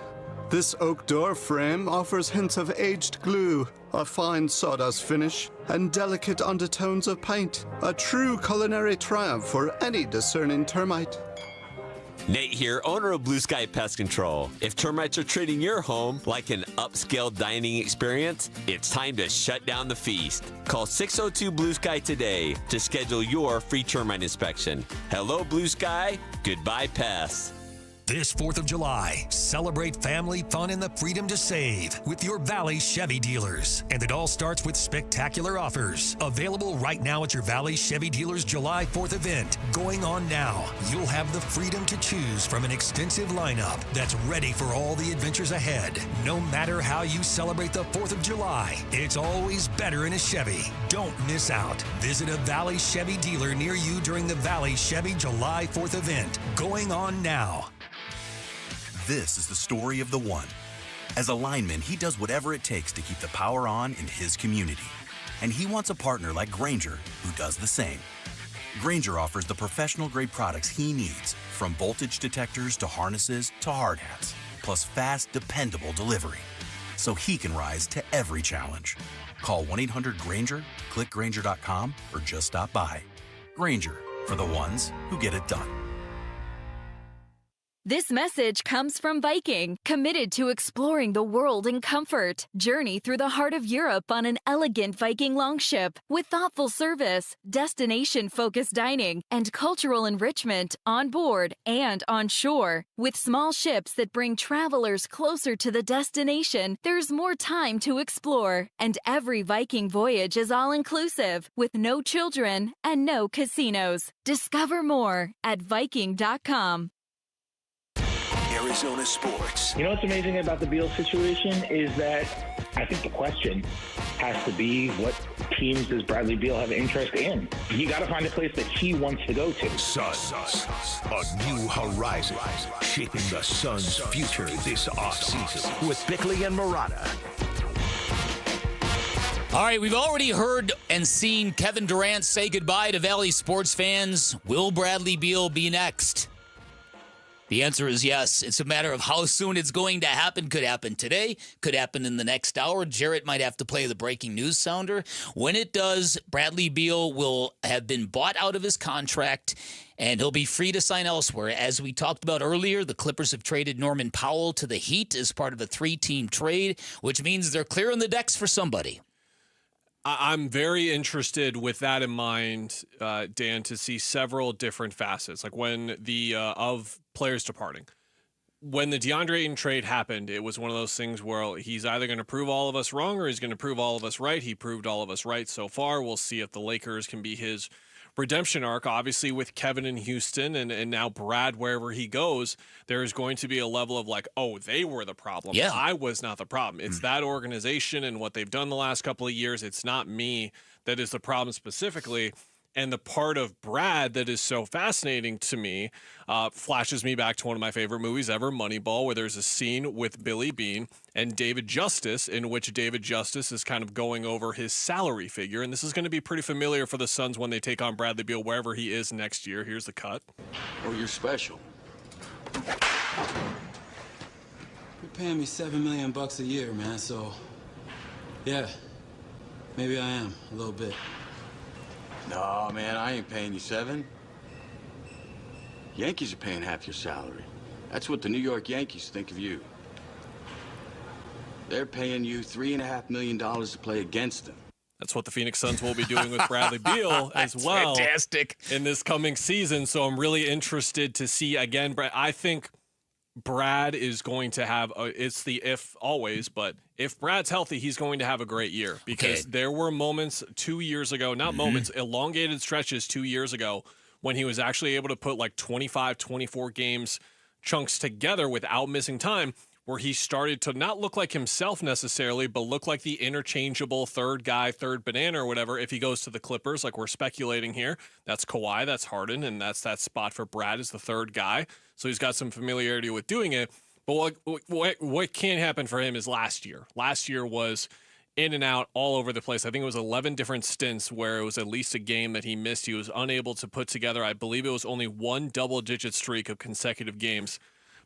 This oak door frame offers hints of aged glue, a fine sawdust finish, and delicate undertones of paint. A true culinary triumph for any discerning termite. Nate here, owner of Blue Sky Pest Control. If termites are treating your home like an upscale dining experience, it's time to shut down the feast. Call 602-BLUE-SKY today to schedule your free termite inspection. Hello, Blue Sky. Goodbye, pests. This 4th of July, celebrate family fun and the freedom to save with your Valley Chevy dealers. And it all starts with spectacular offers. Available right now at your Valley Chevy dealers July 4th event. Going on now, you'll have the freedom to choose from an extensive lineup that's ready for all the adventures ahead. No matter how you celebrate the 4th of July, it's always better in a Chevy. Don't miss out. Visit a Valley Chevy dealer near you during the Valley Chevy July 4th event. Going on now. This is the story of the one. As a lineman, he does whatever it takes to keep the power on in his community. And he wants a partner like Grainger who does the same. Grainger offers the professional-grade products he needs, from voltage detectors to harnesses to hard hats. plus fast, dependable delivery. So he can rise to every challenge. Call 1-800-GRANGER, click Grainger.com, or just stop by. Grainger, for the ones who get it done. This message comes from Viking, committed to exploring the world in comfort. Journey through the heart of Europe on an elegant Viking longship with thoughtful service, destination-focused dining, and cultural enrichment on board and on shore. With small ships that bring travelers closer to the destination, there's more time to explore. And every Viking voyage is all-inclusive, with no children and no casinos. Discover more at Viking.com. Arizona sports. You know what's amazing about the Beal situation is that I think the question has to be, what teams does Bradley Beal have interest in? You got to find a place that he wants to go to. Suns, a new horizon, shaping the Suns' future this offseason with Bickley and Murata. All right, we've already heard and seen Kevin Durant say goodbye to Valley sports fans. Will Bradley Beal be next? The answer is yes. It's a matter of how soon it's going to happen. Could happen today, could happen in the next hour. Jarrett might have to play the breaking news sounder. When it does, Bradley Beal will have been bought out of his contract, and he'll be free to sign elsewhere. As we talked about earlier, the Clippers have traded Norman Powell to the Heat as part of a 3-team trade, which means they're clearing the decks for somebody. I'm very interested with that in mind, Dan, to see several different facets. Like when of players departing. When the DeAndre Ayton trade happened, it was one of those things where he's either going to prove all of us wrong or he's going to prove all of us right. He proved all of us right so far. We'll see if the Lakers can be his redemption arc. Obviously, with Kevin in Houston and now Brad, wherever he goes, there is going to be a level of like, oh, they were the problem. Yeah. I was not the problem. It's that organization and what they've done the last couple of years. It's not me that is the problem specifically. And the part of Brad that is so fascinating to me flashes me back to one of my favorite movies ever, Moneyball, where there's a scene with Billy Beane and David Justice in which David Justice is kind of going over his salary figure. And this is going to be pretty familiar for the Suns when they take on Bradley Beal, wherever he is next year. Here's the cut. Oh, you're special. You're paying me $7 million a year, man, so yeah, maybe I am a little bit. No, man, I ain't paying you 7. Yankees are paying half your salary. That's what the New York Yankees think of you. They're paying you $3.5 million to play against them. That's what the Phoenix Suns will be doing with Bradley Beal as well. Fantastic. In this coming season. So I'm really interested to see, again, Brad. I think Brad is going to have, it's the if always, but if Brad's healthy, he's going to have a great year because there were moments 2 years ago, not moments, elongated stretches 2 years ago when he was actually able to put like 25, 24 games chunks together without missing time, where he started to not look like himself necessarily, but look like the interchangeable third guy, third banana or whatever. If he goes to the Clippers, like we're speculating here, that's Kawhi, that's Harden, and that's that spot for Brad as the third guy. So he's got some familiarity with doing it. But what can happen for him is last year. Last year was in and out all over the place. I think it was 11 different stints where it was at least a game that he missed. He was unable to put together, I believe it was only one double-digit streak of consecutive games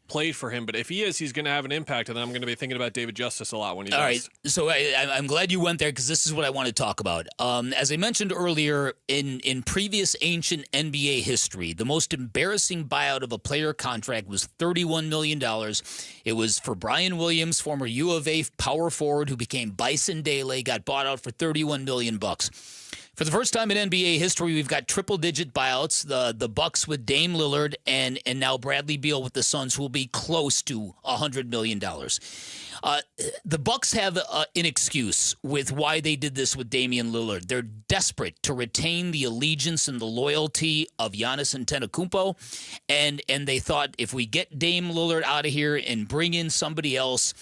played for him. But if he is, he's going to have an impact, and I'm going to be thinking about David Justice a lot when he does. All right, so I'm glad you went there because this is what I want to talk about. As I mentioned earlier, in previous ancient NBA history, the most embarrassing buyout of a player contract was $31 million. It was for Brian Williams, former U of A power forward who became Bison Dele, got bought out for $31 million. For the first time in NBA history, we've got triple-digit buyouts, the Bucks with Dame Lillard and now Bradley Beal with the Suns, who will be close to $100 million. The Bucks have an excuse with why they did this with Damian Lillard. They're desperate to retain the allegiance and the loyalty of Giannis Antetokounmpo, and they thought if we get Dame Lillard out of here and bring in somebody else,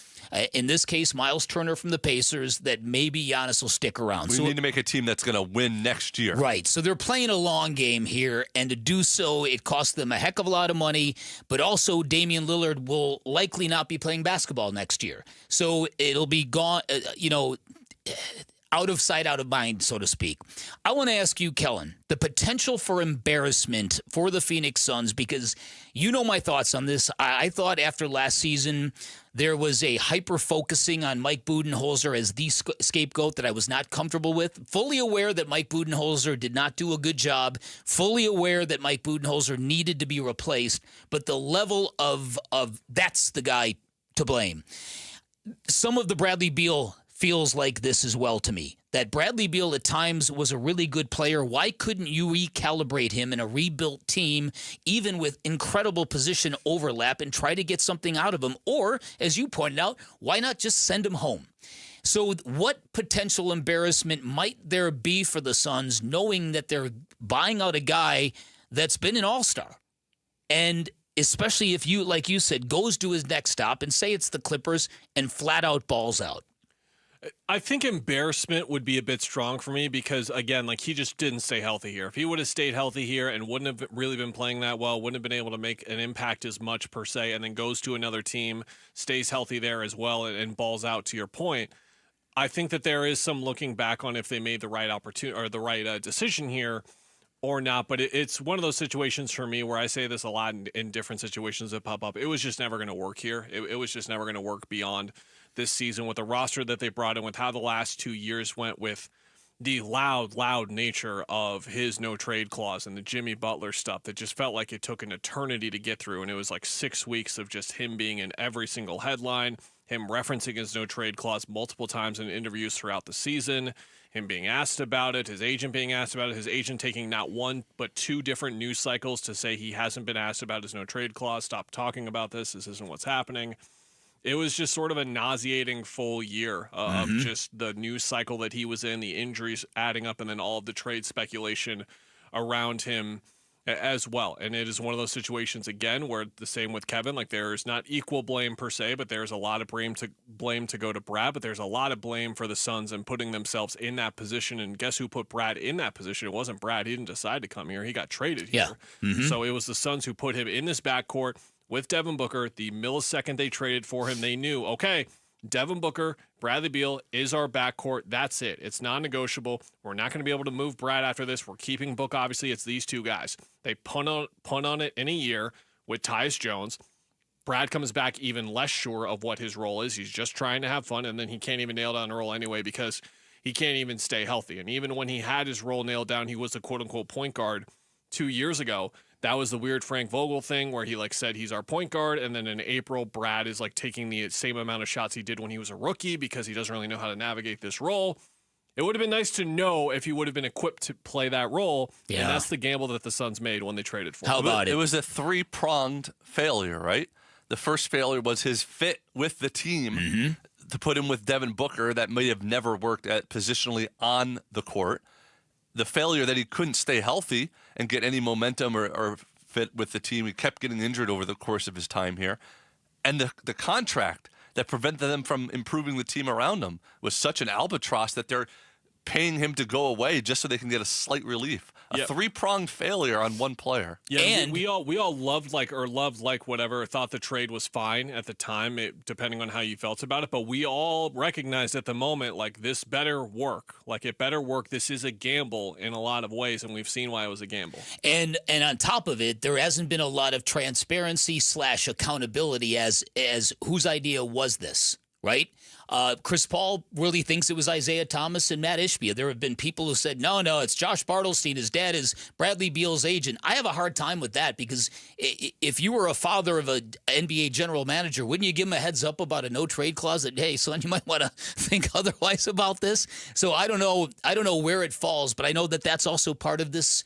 in this case, Miles Turner from the Pacers, that maybe Giannis will stick around. We need to make a team that's going to win next year. Right. So they're playing a long game here, and to do so, it costs them a heck of a lot of money, but also Damian Lillard will likely not be playing basketball next year. So it'll be gone, out of sight, out of mind, so to speak. I want to ask you, Kellen, the potential for embarrassment for the Phoenix Suns, because you know my thoughts on this. I thought after last season there was a hyper-focusing on Mike Budenholzer as the scapegoat that I was not comfortable with. Fully aware that Mike Budenholzer did not do a good job. Fully aware that Mike Budenholzer needed to be replaced. But the level of that's the guy to blame. Some of the Bradley Beal feels like this as well to me, that Bradley Beal at times was a really good player. Why couldn't you recalibrate him in a rebuilt team, even with incredible position overlap, and try to get something out of him? Or, as you pointed out, why not just send him home? So what potential embarrassment might there be for the Suns knowing that they're buying out a guy that's been an all-star? And especially if you, like you said, goes to his next stop and say it's the Clippers and flat out balls out. I think embarrassment would be a bit strong for me because, again, like he just didn't stay healthy here. If he would have stayed healthy here and wouldn't have really been playing that well, wouldn't have been able to make an impact as much per se, and then goes to another team, stays healthy there as well, and balls out, to your point, I think that there is some looking back on if they made the right opportunity or the right decision here or not. But it's one of those situations for me where I say this a lot in different situations that pop up. It was just never going to work here. It was just never going to work beyond this season with the roster that they brought in, with how the last 2 years went, with the loud nature of his no trade clause and the Jimmy Butler stuff that just felt like it took an eternity to get through. And it was like 6 weeks of just him being in every single headline, him referencing his no trade clause multiple times in interviews throughout the season, him being asked about it, his agent being asked about it, his agent taking not one but 2 different news cycles to say he hasn't been asked about his no trade clause. Stop talking about this. This isn't what's happening. It was just sort of a nauseating full year of just the news cycle that he was in, the injuries adding up, and then all of the trade speculation around him as well. And it is one of those situations, again, where the same with Kevin, like there's not equal blame per se, but there's a lot of blame to go to Brad, but there's a lot of blame for the Suns and putting themselves in that position. And guess who put Brad in that position? It wasn't Brad. He didn't decide to come here. He got traded here. So it was the Suns who put him in this backcourt with Devin Booker. The millisecond they traded for him, they knew, okay, Devin Booker, Bradley Beal is our backcourt. That's it. It's non-negotiable. We're not going to be able to move Brad after this. We're keeping Book. Obviously, it's these 2 guys. They punt on it in a year with Tyus Jones. Brad comes back even less sure of what his role is. He's just trying to have fun, and then he can't even nail down a role anyway because he can't even stay healthy. And even when he had his role nailed down, he was a quote-unquote point guard 2 years ago. That was the weird Frank Vogel thing where he said he's our point guard, and then in April, Brad is taking the same amount of shots he did when he was a rookie because he doesn't really know how to navigate this role. It would have been nice to know if he would have been equipped to play that role, and that's the gamble that the Suns made when they traded for him. How about it? It was a 3-pronged failure, right? The first failure was his fit with the team to put him with Devin Booker that may have never worked positionally on the court. The failure that he couldn't stay healthy and get any momentum or fit with the team. He kept getting injured over the course of his time here. And the contract that prevented them from improving the team around him was such an albatross that they're paying him to go away just so they can get a slight relief. A 3-pronged failure on one player. Yeah, and we all loved whatever, thought the trade was fine at the time, depending on how you felt about it. But we all recognized at the moment, this better work. It better work. This is a gamble in a lot of ways, and we've seen why it was a gamble. And on top of it, there hasn't been a lot of transparency / accountability as whose idea was this, right? Chris Paul really thinks it was Isaiah Thomas and Matt Ishbia. There have been people who said, no, it's Josh Bartelstein. His dad is Bradley Beal's agent. I have a hard time with that because if you were a father of an NBA general manager, wouldn't you give him a heads up about a no-trade clause that, hey, son, you might want to think otherwise about this? So I don't know where it falls, but I know that that's also part of this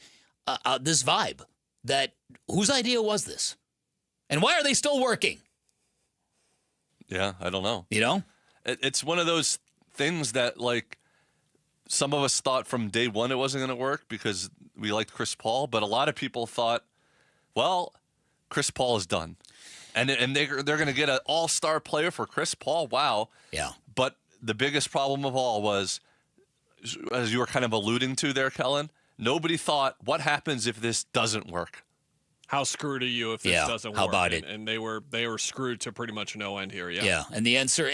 this vibe, that whose idea was this? And why are they still working? Yeah, I don't know. You know? It's one of those things that, some of us thought from day one it wasn't going to work because we liked Chris Paul, but a lot of people thought, well, Chris Paul is done. And they're going to get an all-star player for Chris Paul. Wow. Yeah. But the biggest problem of all was, as you were kind of alluding to there, Kellen, nobody thought, what happens if this doesn't work? How screwed are you if this doesn't work? How about it? And they were screwed to pretty much no end here. Yeah. And the answer,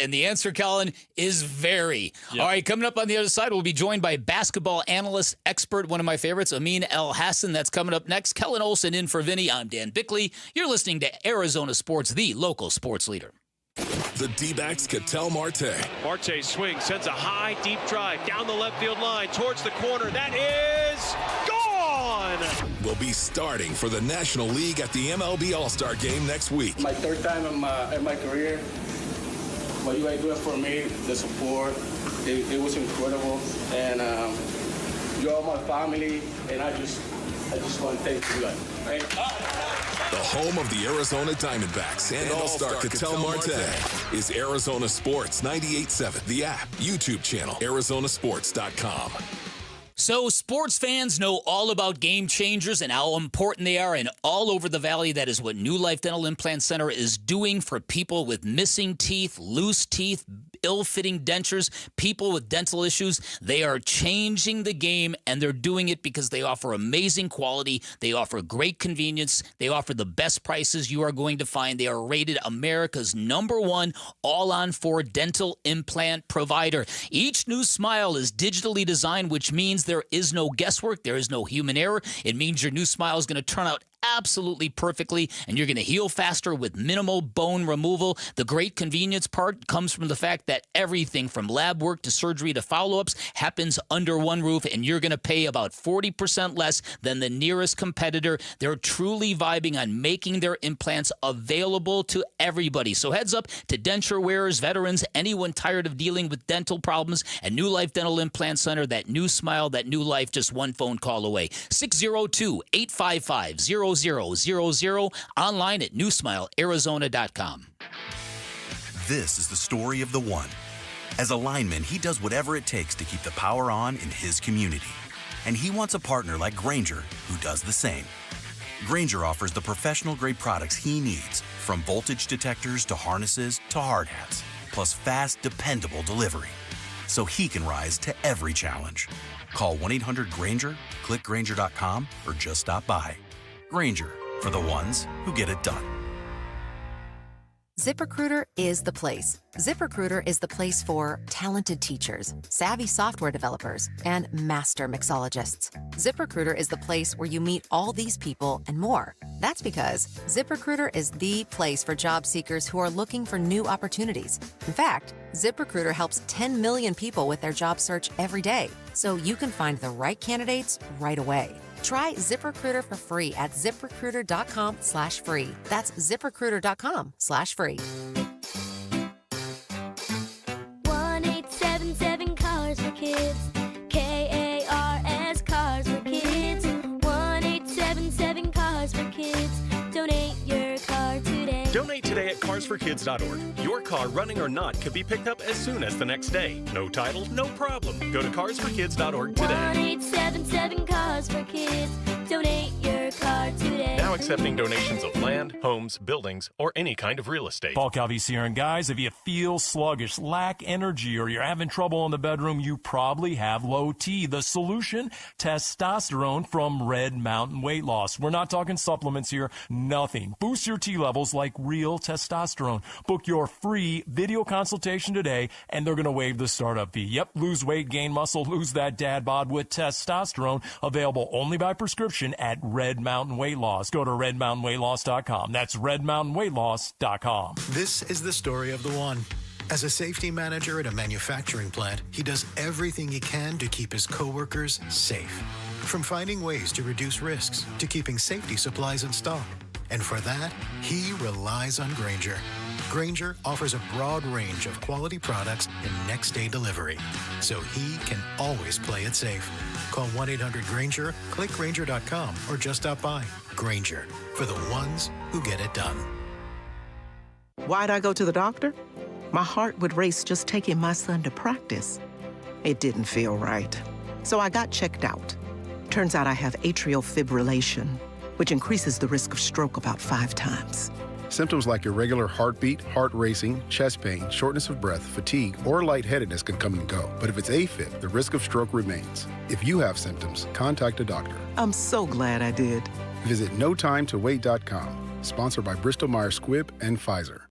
Colin, is very. Yep. All right, coming up on the other side, we'll be joined by basketball analyst, expert, one of my favorites, Amin El Hassan. That's coming up next. Kellen Olson in for Vinny. I'm Dan Bickley. You're listening to Arizona Sports, the local sports leader. The Dbacks Ketel Marte. Marte swings, sends a high, deep drive down the left field line towards the corner. That is gone! Will be starting for the National League at the MLB All-Star Game next week. My third time in my career. What you guys doing for me, the support, it was incredible. And you're all my family, and I just want to thank you guys. The home of the Arizona Diamondbacks and All-Star Ketel Marte is Arizona Sports 98.7, the app, YouTube channel, ArizonaSports.com. So sports fans know all about game changers and how important they are, and all over the valley, that is what New Life Dental Implant Center is doing for people with missing teeth, loose teeth, ill-fitting dentures, people with dental issues. They are changing the game, and they're doing it because they offer amazing quality. They offer great convenience. They offer the best prices you are going to find. They are rated America's #1 all-on-4 dental implant provider. Each new smile is digitally designed, which means there is no guesswork. There is no human error. It means your new smile is going to turn out absolutely perfectly, and you're going to heal faster with minimal bone removal. The great convenience part comes from the fact that everything from lab work to surgery to follow-ups happens under one roof, and you're going to pay about 40% less than the nearest competitor. They're truly vibing on making their implants available to everybody. So heads up to denture wearers, veterans, anyone tired of dealing with dental problems, and New Life Dental Implant Center, that new smile, that new life, just one phone call away. 602-855-0000, online at newsmilearizona.com. This is the story of the one. As a lineman, he does whatever it takes to keep the power on in his community. And he wants a partner like Grainger who does the same. Grainger offers the professional-grade products he needs, from voltage detectors to harnesses to hard hats, plus fast, dependable delivery, so he can rise to every challenge. Call 1-800-GRAINGER, click Grainger.com, or just stop by. Grainger, for the ones who get it done. ZipRecruiter is the place. ZipRecruiter is the place for talented teachers, savvy software developers, and master mixologists. ZipRecruiter is the place where you meet all these people and more. That's because ZipRecruiter is the place for job seekers who are looking for new opportunities. In fact, ZipRecruiter helps 10 million people with their job search every day, so you can find the right candidates right away. Try ZipRecruiter for free at ZipRecruiter.com/free. That's ZipRecruiter.com/free. 1-877 Cars for Kids. KARS Cars for Kids. 1-877 Cars for Kids. Donate your car today. Donate today at carsforkids.org. Your car, running or not, could be picked up as soon as the next day. No title, no problem. Go to carsforkids.org today. 1-877 Cars for Kids. Donate your car today. Now accepting donations of land, homes, buildings, or any kind of real estate. Paul Calvisi here, and guys, if you feel sluggish, lack energy, or you're having trouble in the bedroom, you probably have low T. The solution? Testosterone from Red Mountain Weight Loss. We're not talking supplements here. Nothing. Boost your T levels like real testosterone. Book your free video consultation today, and they're going to waive the startup fee. Yep, lose weight, gain muscle, lose that dad bod with testosterone. Available only by prescription at Red Mountain Weight Loss. Go to redmountainweightloss.com. That's redmountainweightloss.com. This is the story of the one. As a safety manager at a manufacturing plant, he does everything he can to keep his coworkers safe. From finding ways to reduce risks to keeping safety supplies in stock. And for that, he relies on Grainger. Grainger offers a broad range of quality products and next-day delivery, so he can always play it safe. Call 1-800-GRAINGER, click Grainger.com, or just stop by. Grainger, for the ones who get it done. Why'd I go to the doctor? My heart would race just taking my son to practice. It didn't feel right, so I got checked out. Turns out I have atrial fibrillation, which increases the risk of stroke about 5 times. Symptoms like irregular heartbeat, heart racing, chest pain, shortness of breath, fatigue, or lightheadedness can come and go. But if it's AFib, the risk of stroke remains. If you have symptoms, contact a doctor. I'm so glad I did. Visit notimetowait.com. Sponsored by Bristol-Myers Squibb and Pfizer.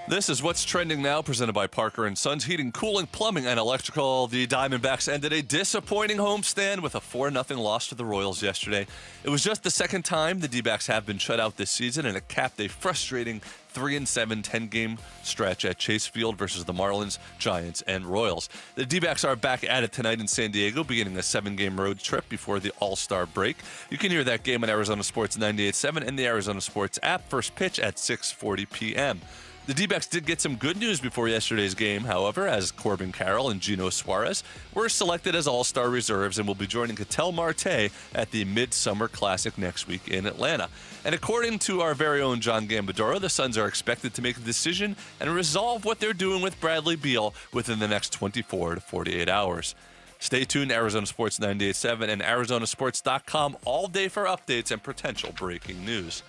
This is What's Trending Now, presented by Parker & Sons Heating, Cooling, Plumbing, and Electrical. The Diamondbacks ended a disappointing homestand with a 4-0 loss to the Royals yesterday. It was just the second time the D-backs have been shut out this season, and it capped a frustrating 3-7 10-game stretch at Chase Field versus the Marlins, Giants, and Royals. The D-backs are back at it tonight in San Diego, beginning a 7-game road trip before the All-Star break. You can hear that game on Arizona Sports 98.7 and the Arizona Sports app. First pitch at 6:40 p.m. The D-backs did get some good news before yesterday's game, however, as Corbin Carroll and Geno Suarez were selected as All-Star reserves and will be joining Ketel Marte at the Midsummer Classic next week in Atlanta. And according to our very own John Gambadoro, the Suns are expected to make a decision and resolve what they're doing with Bradley Beal within the next 24 to 48 hours. Stay tuned, Arizona Sports 98.7 and ArizonaSports.com all day for updates and potential breaking news.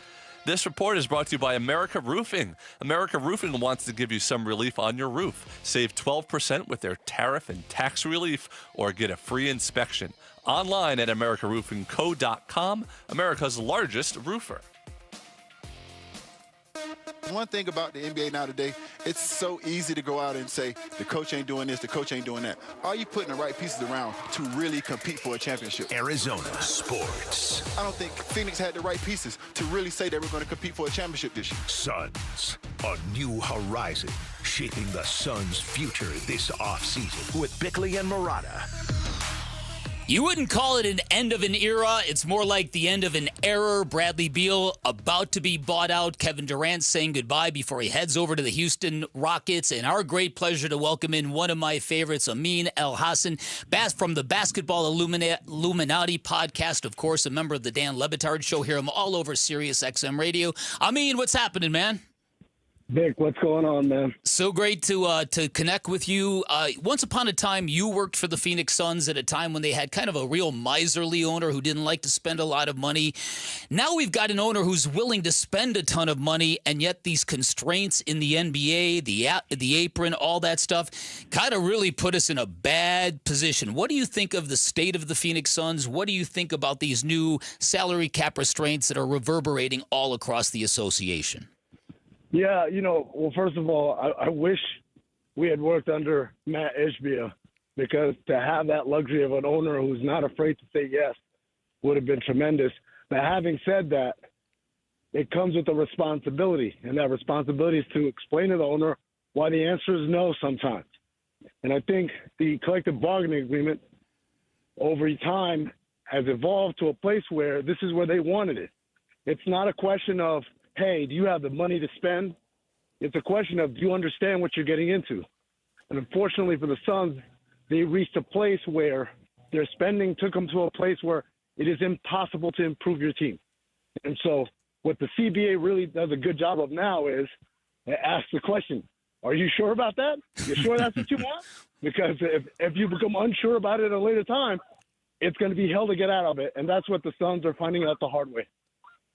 This report is brought to you by America Roofing. America Roofing wants to give you some relief on your roof. Save 12% with their tariff and tax relief or get a free inspection. Online at AmericaRoofingCo.com, America's largest roofer. One thing about the NBA now today, it's so easy to go out and say, the coach ain't doing this, the coach ain't doing that. Are you putting the right pieces around to really compete for a championship? Arizona Sports. I don't think Phoenix had the right pieces to really say they were going to compete for a championship this year. Suns, a new horizon, shaping the Suns' future this offseason with Bickley and Murata. You wouldn't call it an end of an era. It's more like the end of an era. Bradley Beal about to be bought out. Kevin Durant saying goodbye before he heads over to the Houston Rockets. And our great pleasure to welcome in one of my favorites, Amin El-Hassan, from the Basketball Illuminati podcast, of course, a member of the Dan Le Batard Show. Hear him all over Sirius XM Radio. Amin, what's happening, man? Vic, what's going on, man? So great to connect with you. Once upon a time, you worked for the Phoenix Suns at a time when they had kind of a real miserly owner who didn't like to spend a lot of money. Now we've got an owner who's willing to spend a ton of money, and yet these constraints in the NBA, the apron, all that stuff, kind of really put us in a bad position. What do you think of the state of the Phoenix Suns? What do you think about these new salary cap restraints that are reverberating all across the association? Yeah, well, first of all, I wish we had worked under Matt Ishbia, because to have that luxury of an owner who's not afraid to say yes would have been tremendous. But having said that, it comes with a responsibility, and that responsibility is to explain to the owner why the answer is no sometimes. And I think the collective bargaining agreement over time has evolved to a place where this is where they wanted it. It's not a question of, hey, do you have the money to spend? It's a question of, do you understand what you're getting into? And unfortunately for the Suns, they reached a place where their spending took them to a place where it is impossible to improve your team. And so what the CBA really does a good job of now is ask the question, are you sure about that? You sure that's what you want? Because if you become unsure about it at a later time, it's going to be hell to get out of it. And that's what the Suns are finding out the hard way.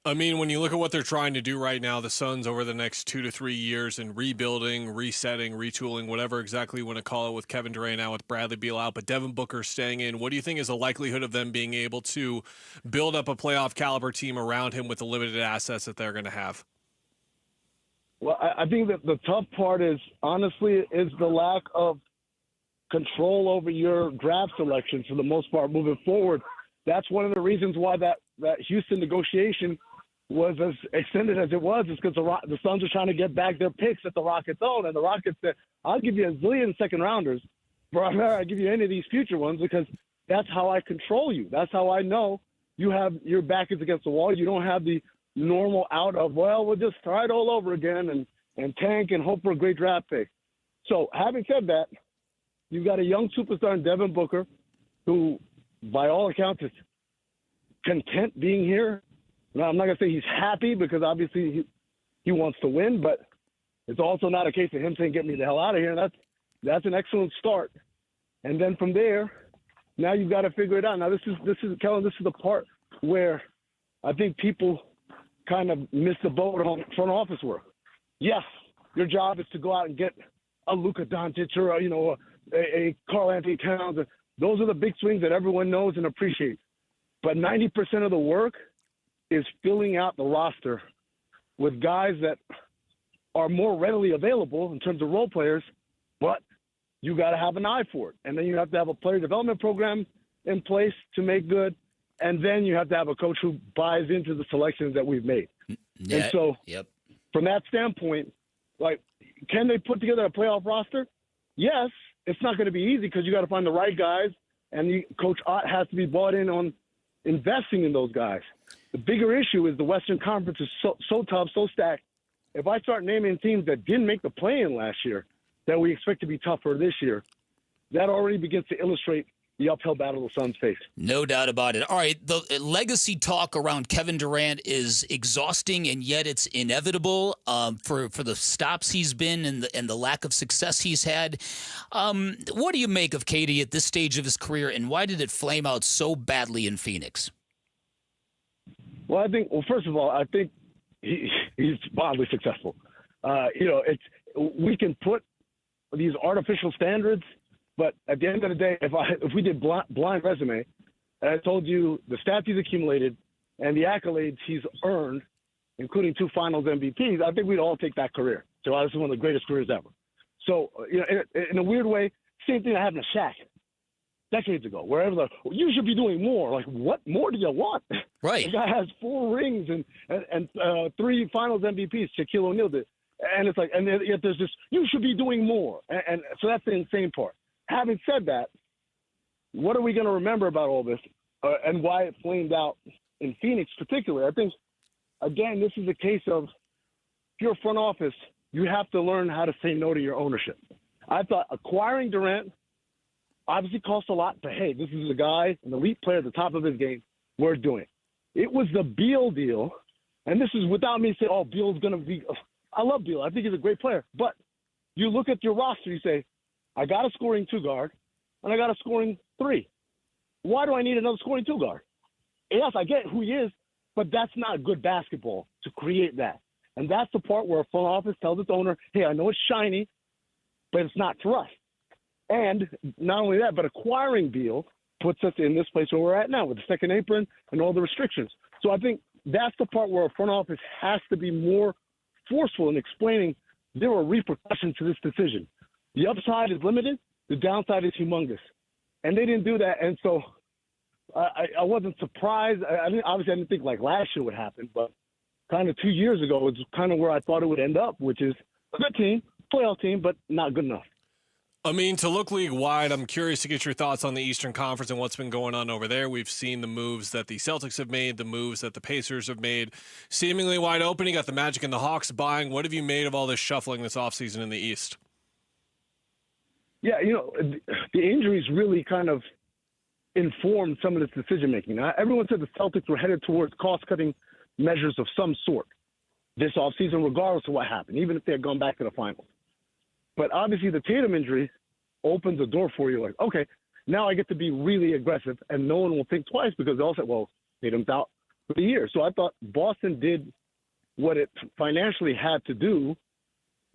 I mean, when you look at what they're trying to do right now, the Suns over the next 2 to 3 years in rebuilding, resetting, retooling, whatever exactly you want to call it, with Kevin Durant out, with Bradley Beal out, but Devin Booker staying in, what do you think is the likelihood of them being able to build up a playoff caliber team around him with the limited assets that they're going to have? Well, I think that the tough part is, honestly, is the lack of control over your draft selection for the most part moving forward. That's one of the reasons why that Houston negotiation was as extended as it was, is because the Suns are trying to get back their picks at the Rockets' own. And the Rockets said, I'll give you a zillion second-rounders, but I'll give you any of these future ones, because that's how I control you. That's how I know you have your back is against the wall. You don't have the normal out of, well, we'll just try it all over again and tank and hope for a great draft pick. So having said that, you've got a young superstar in Devin Booker who, by all accounts, is content being here. Now, I'm not going to say he's happy, because obviously he wants to win, but it's also not a case of him saying, get me the hell out of here. And that's an excellent start. And then from there, now you've got to figure it out. Now, this is Kellen, this is the part where I think people kind of miss the boat on front office work. Yes, your job is to go out and get a Luka Doncic or a Karl Anthony Towns. Those are the big swings that everyone knows and appreciates. But 90% of the work is filling out the roster with guys that are more readily available in terms of role players, but you got to have an eye for it. And then you have to have a player development program in place to make good. And then you have to have a coach who buys into the selections that we've made. Yeah, and so yep. From that standpoint, like, can they put together a playoff roster? Yes. It's not going to be easy because you got to find the right guys, and Coach Ott has to be bought in on investing in those guys. The bigger issue is the Western Conference is so tough, so stacked. If I start naming teams that didn't make the play-in last year that we expect to be tougher this year, that already begins to illustrate the uphill battle the Suns face. No doubt about it. All right, the legacy talk around Kevin Durant is exhausting, and yet it's inevitable for the stops he's been and the lack of success he's had. What do you make of KD at this stage of his career, and why did it flame out so badly in Phoenix? Well, first of all, I think he's wildly successful. We can put these artificial standards, but at the end of the day, if we did blind resume, and I told you the stats he's accumulated and the accolades he's earned, including 2 Finals MVPs, I think we'd all take that career. So this is one of the greatest careers ever. So, in a weird way, same thing that happened to Shaq decades ago, where everyone's like, you should be doing more. Like, what more do you want? Right. The guy has 4 rings and 3 Finals MVPs. Shaquille O'Neal did. And it's like, and yet there's this, you should be doing more. And so that's the insane part. Having said that, what are we going to remember about all this and why it flamed out in Phoenix particularly? I think, again, this is a case of, if you're a front office, you have to learn how to say no to your ownership. I thought acquiring Durant obviously cost a lot, but hey, this is a guy, an elite player at the top of his game. We're doing it. It was the Beal deal, and this is without me saying, oh, Beal's going to be – I love Beal. I think he's a great player. But you look at your roster, you say, I got a scoring 2 guard, and I got a scoring 3. Why do I need another scoring 2 guard? Yes, I get who he is, but that's not good basketball to create that. And that's the part where a front office tells its owner, hey, I know it's shiny, but it's not for us. And not only that, but acquiring Beal puts us in this place where we're at now with the second apron and all the restrictions. So I think that's the part where a front office has to be more forceful in explaining there were repercussions to this decision. The upside is limited. The downside is humongous. And they didn't do that. And so I wasn't surprised. Obviously, I didn't think like last year would happen, but kind of 2 years ago was kind of where I thought it would end up, which is a good team, playoff team, but not good enough. I mean, to look league-wide, I'm curious to get your thoughts on the Eastern Conference and what's been going on over there. We've seen the moves that the Celtics have made, the moves that the Pacers have made, seemingly wide open. You got the Magic and the Hawks buying. What have you made of all this shuffling this offseason in the East? Yeah, the injuries really kind of informed some of this decision-making. Everyone said the Celtics were headed towards cost-cutting measures of some sort this offseason, regardless of what happened, even if they had gone back to the finals. But obviously the Tatum injury opens the door for you. Like, okay, now I get to be really aggressive, and no one will think twice because they'll say, well, Tatum's out for the year. So I thought Boston did what it financially had to do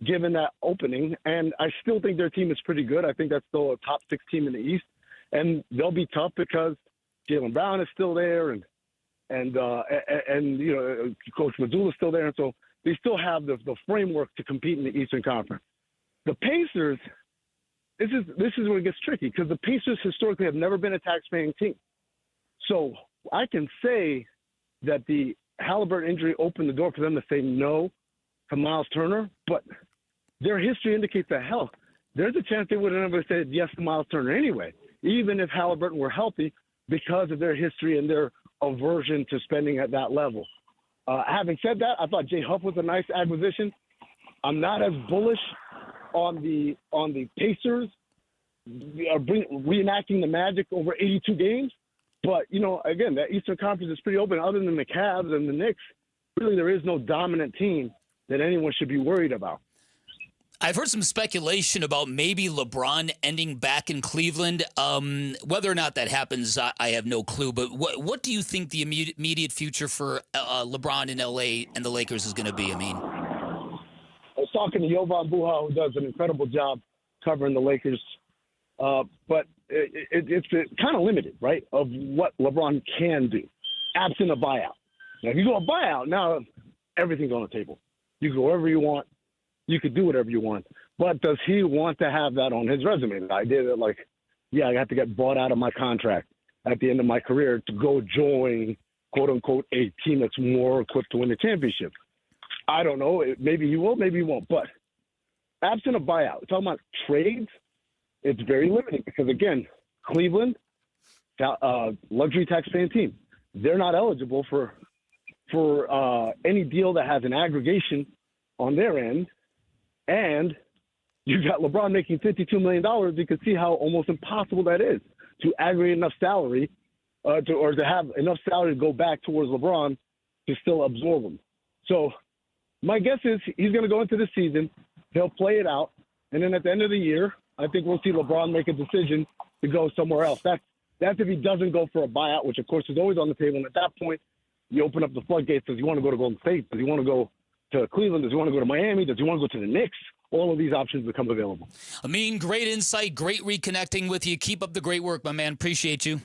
given that opening, and I still think their team is pretty good. I think that's still a top 6 team in the East, and they'll be tough because Jaylen Brown is still there, and Coach Mazzulla is still there, and so they still have the framework to compete in the Eastern Conference. The Pacers, this is where it gets tricky because the Pacers historically have never been a tax-paying team. So I can say that the Halliburton injury opened the door for them to say no to Miles Turner, but their history indicates that, hell, there's a chance they would have never said yes to Miles Turner anyway, even if Halliburton were healthy because of their history and their aversion to spending at that level. Having said that, I thought Jay Huff was a nice acquisition. I'm not as bullish on the Pacers reenacting the Magic over 82 games. But, again, that Eastern Conference is pretty open. Other than the Cavs and the Knicks, really there is no dominant team that anyone should be worried about. I've heard some speculation about maybe LeBron ending back in Cleveland. Whether or not that happens, I have no clue. But what do you think the immediate future for LeBron in L.A. and the Lakers is going to be? I mean, I was talking to Jovan Buha, who does an incredible job covering the Lakers But it's kind of limited, right, of what LeBron can do, absent a buyout. Now, if you go a buyout, now everything's on the table. You can go wherever you want. You could do whatever you want. But does he want to have that on his resume? The idea that, like, yeah, I have to get bought out of my contract at the end of my career to go join, quote-unquote, a team that's more equipped to win the championship. I don't know. Maybe he will, maybe he won't. But absent a buyout, talking about trades, it's very limiting because, again, Cleveland, luxury tax-paying team, they're not eligible for any deal that has an aggregation on their end. And you got LeBron making $52 million. You can see how almost impossible that is to aggregate enough salary to have enough salary to go back towards LeBron to still absorb him. So my guess is he's going to go into the season. He'll play it out. And then at the end of the year, I think we'll see LeBron make a decision to go somewhere else. That's if he doesn't go for a buyout, which, of course, is always on the table. And at that point, you open up the floodgates. Does he want to go to Golden State? Does he want to go to Cleveland? Does he want to go to Miami? Does he want to go to the Knicks? All of these options become available. Amin, great insight, great reconnecting with you. Keep up the great work, my man. Appreciate you.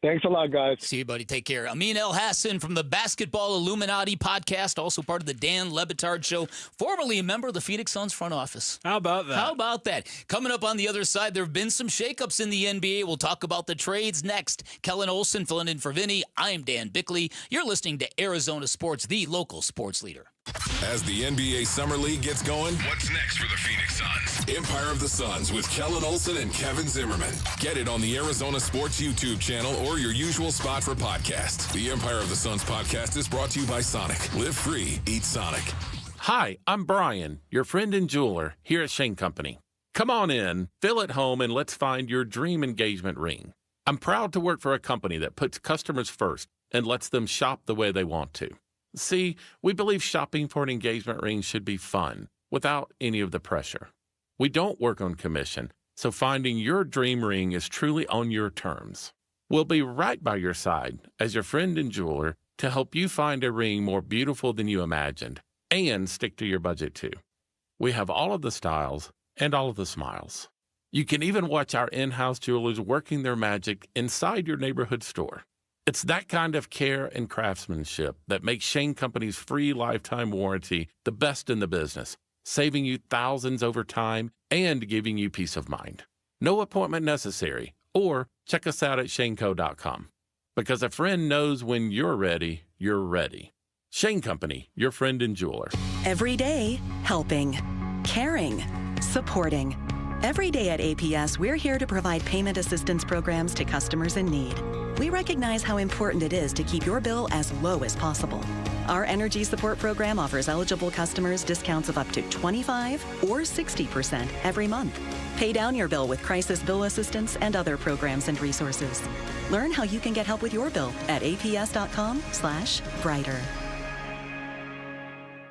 Thanks a lot, guys. See you, buddy. Take care. Amin El-Hassan from the Basketball Illuminati podcast, also part of the Dan Le Batard Show, formerly a member of the Phoenix Suns front office. How about that? How about that? Coming up on the other side, there have been some shakeups in the NBA. We'll talk about the trades next. Kellen Olson filling in for Vinny. I'm Dan Bickley. You're listening to Arizona Sports, the local sports leader. As the NBA Summer League gets going, what's next for the Phoenix Suns? Empire of the Suns with Kellen Olson and Kevin Zimmerman. Get it on the Arizona Sports YouTube channel or your usual spot for podcasts. The Empire of the Suns podcast is brought to you by Sonic. Live free, eat Sonic. Hi, I'm Brian, your friend and jeweler here at Shane Company. Come on in, feel at home, and let's find your dream engagement ring. I'm proud to work for a company that puts customers first and lets them shop the way they want to. See, we believe shopping for an engagement ring should be fun, without any of the pressure. We don't work on commission, so finding your dream ring is truly on your terms. We'll be right by your side as your friend and jeweler to help you find a ring more beautiful than you imagined and stick to your budget too. We have all of the styles and all of the smiles. You can even watch our in-house jewelers working their magic inside your neighborhood store. It's that kind of care and craftsmanship that makes Shane Company's free lifetime warranty the best in the business, saving you thousands over time and giving you peace of mind. No appointment necessary, or check us out at shaneco.com. Because a friend knows when you're ready, you're ready. Shane Company, your friend and jeweler. Every day, helping, caring, supporting. Every day at APS, we're here to provide payment assistance programs to customers in need. We recognize how important it is to keep your bill as low as possible. Our Energy Support Program offers eligible customers discounts of up to 25 or 60% every month. Pay down your bill with crisis bill assistance and other programs and resources. Learn how you can get help with your bill at aps.com/brighter.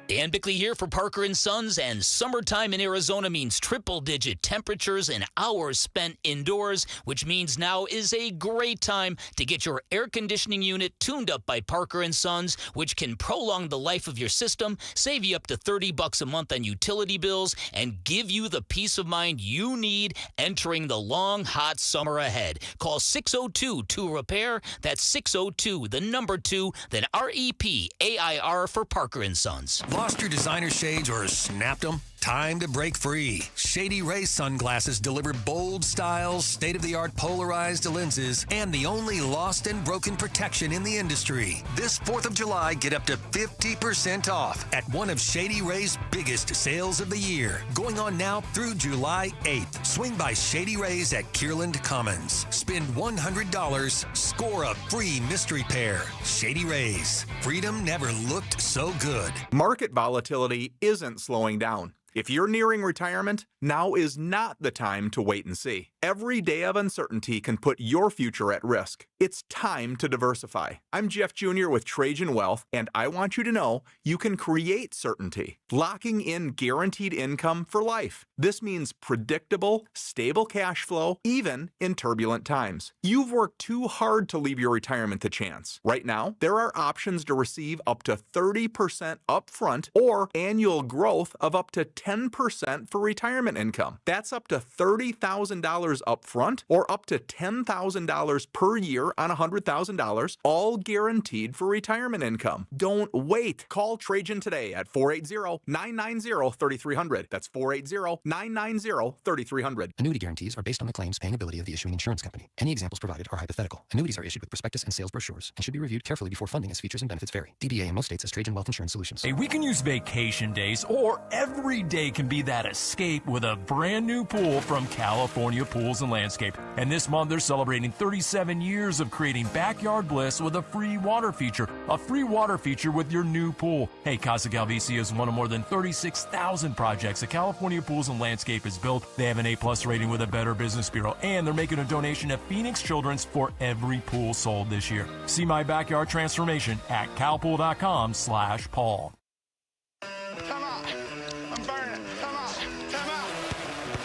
Dan Bickley here for Parker & Sons, and summertime in Arizona means triple-digit temperatures and hours spent indoors, which means now is a great time to get your air conditioning unit tuned up by Parker & Sons, which can prolong the life of your system, save you up to $30 a month on utility bills, and give you the peace of mind you need entering the long, hot summer ahead. Call 602-2-REPAIR. That's 602, the number 2, then REPAIR for Parker & Sons. Lost your designer shades or snapped them? Time to break free. Shady Ray sunglasses deliver bold styles, state-of-the-art polarized lenses, and the only lost and broken protection in the industry. This 4th of July, get up to 50% off at one of Shady Ray's biggest sales of the year. Going on now through July 8th. Swing by Shady Ray's at Kierland Commons. Spend $100, score a free mystery pair. Shady Ray's. Freedom never looked so good. Market volatility isn't slowing down. If you're nearing retirement, now is not the time to wait and see. Every day of uncertainty can put your future at risk. It's time to diversify. I'm Jeff Jr. with Trajan Wealth, and I want you to know you can create certainty, locking in guaranteed income for life. This means predictable, stable cash flow, even in turbulent times. You've worked too hard to leave your retirement to chance. Right now, there are options to receive up to 30% upfront or annual growth of up to 10% for retirement income. That's up to $30,000 upfront or up to $10,000 per year on $100,000, all guaranteed for retirement income. Don't wait. Call Trajan today at 480-990-3300. That's 480-990-3300. Annuity guarantees are based on the claims paying ability of the issuing insurance company. Any examples provided are hypothetical. Annuities are issued with prospectus and sales brochures and should be reviewed carefully before funding as features and benefits vary. DBA in most states has Trajan Wealth Insurance Solutions. Hey, we can use vacation days, or every day can be that escape with a brand new pool from California Pools and Landscape. And this month they're celebrating 37 years of creating backyard bliss with a free water feature. A free water feature with your new pool. Hey, Casa Galvisi is one of more than 36,000 projects that California Pools and Landscape has built. They have an A+ rating with a Better Business Bureau, and they're making a donation to Phoenix Children's for every pool sold this year. See my backyard transformation at calpool.com/Paul.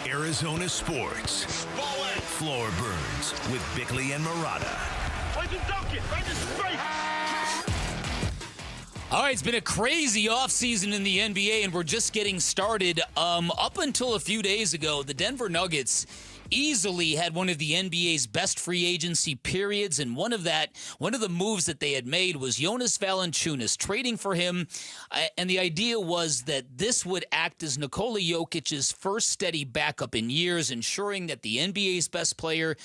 Arizona Sports. Floor Burns with Bickley and Murata. All right, it's been a crazy offseason in the NBA, and we're just getting started. Up until a few days ago, the Denver Nuggets easily had one of the NBA's best free agency periods, and one of the moves that they had made was Jonas Valanciunas, trading for him, and the idea was that this would act as Nikola Jokic's first steady backup in years, ensuring that the NBA's best player,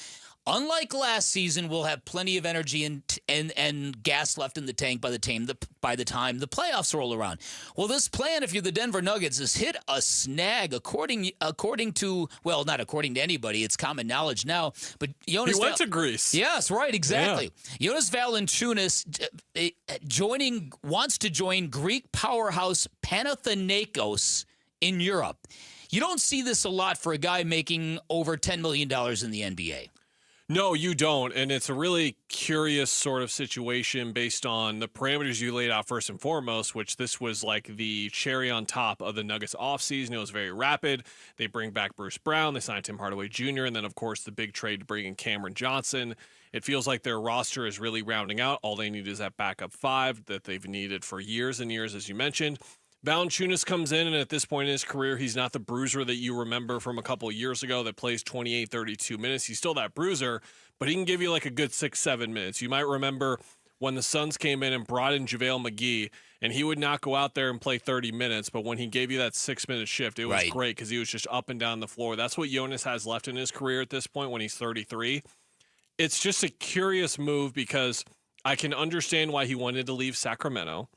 unlike last season, will have plenty of energy and gas left in the tank by the time the playoffs roll around. Well, this plan, if you're the Denver Nuggets, has hit a snag. According to, well, not according to anybody, it's common knowledge now. But Jonas he went to Greece. Yes, right, exactly. Yeah. Jonas Valanciunas wants to join Greek powerhouse Panathinaikos in Europe. You don't see this a lot for a guy making over $10 million in the NBA. No, you don't. And it's a really curious sort of situation based on the parameters you laid out first and foremost, which this was like the cherry on top of the Nuggets offseason. It was very rapid. They bring back Bruce Brown. They signed Tim Hardaway Jr. And then, of course, the big trade to bring in Cameron Johnson. It feels like their roster is really rounding out. All they need is that backup five that they've needed for years and years, as you mentioned. Valanciunas comes in, and at this point in his career, he's not the bruiser that you remember from a couple of years ago that plays 28, 32 minutes. He's still that bruiser, but he can give you like a good 6-7 minutes. You might remember when the Suns came in and brought in JaVale McGee, and he would not go out there and play 30 minutes, but when he gave you that 6-minute shift, it was great because he was just up and down the floor. That's what Jonas has left in his career at this point when he's 33. It's just a curious move because I can understand why he wanted to leave Sacramento.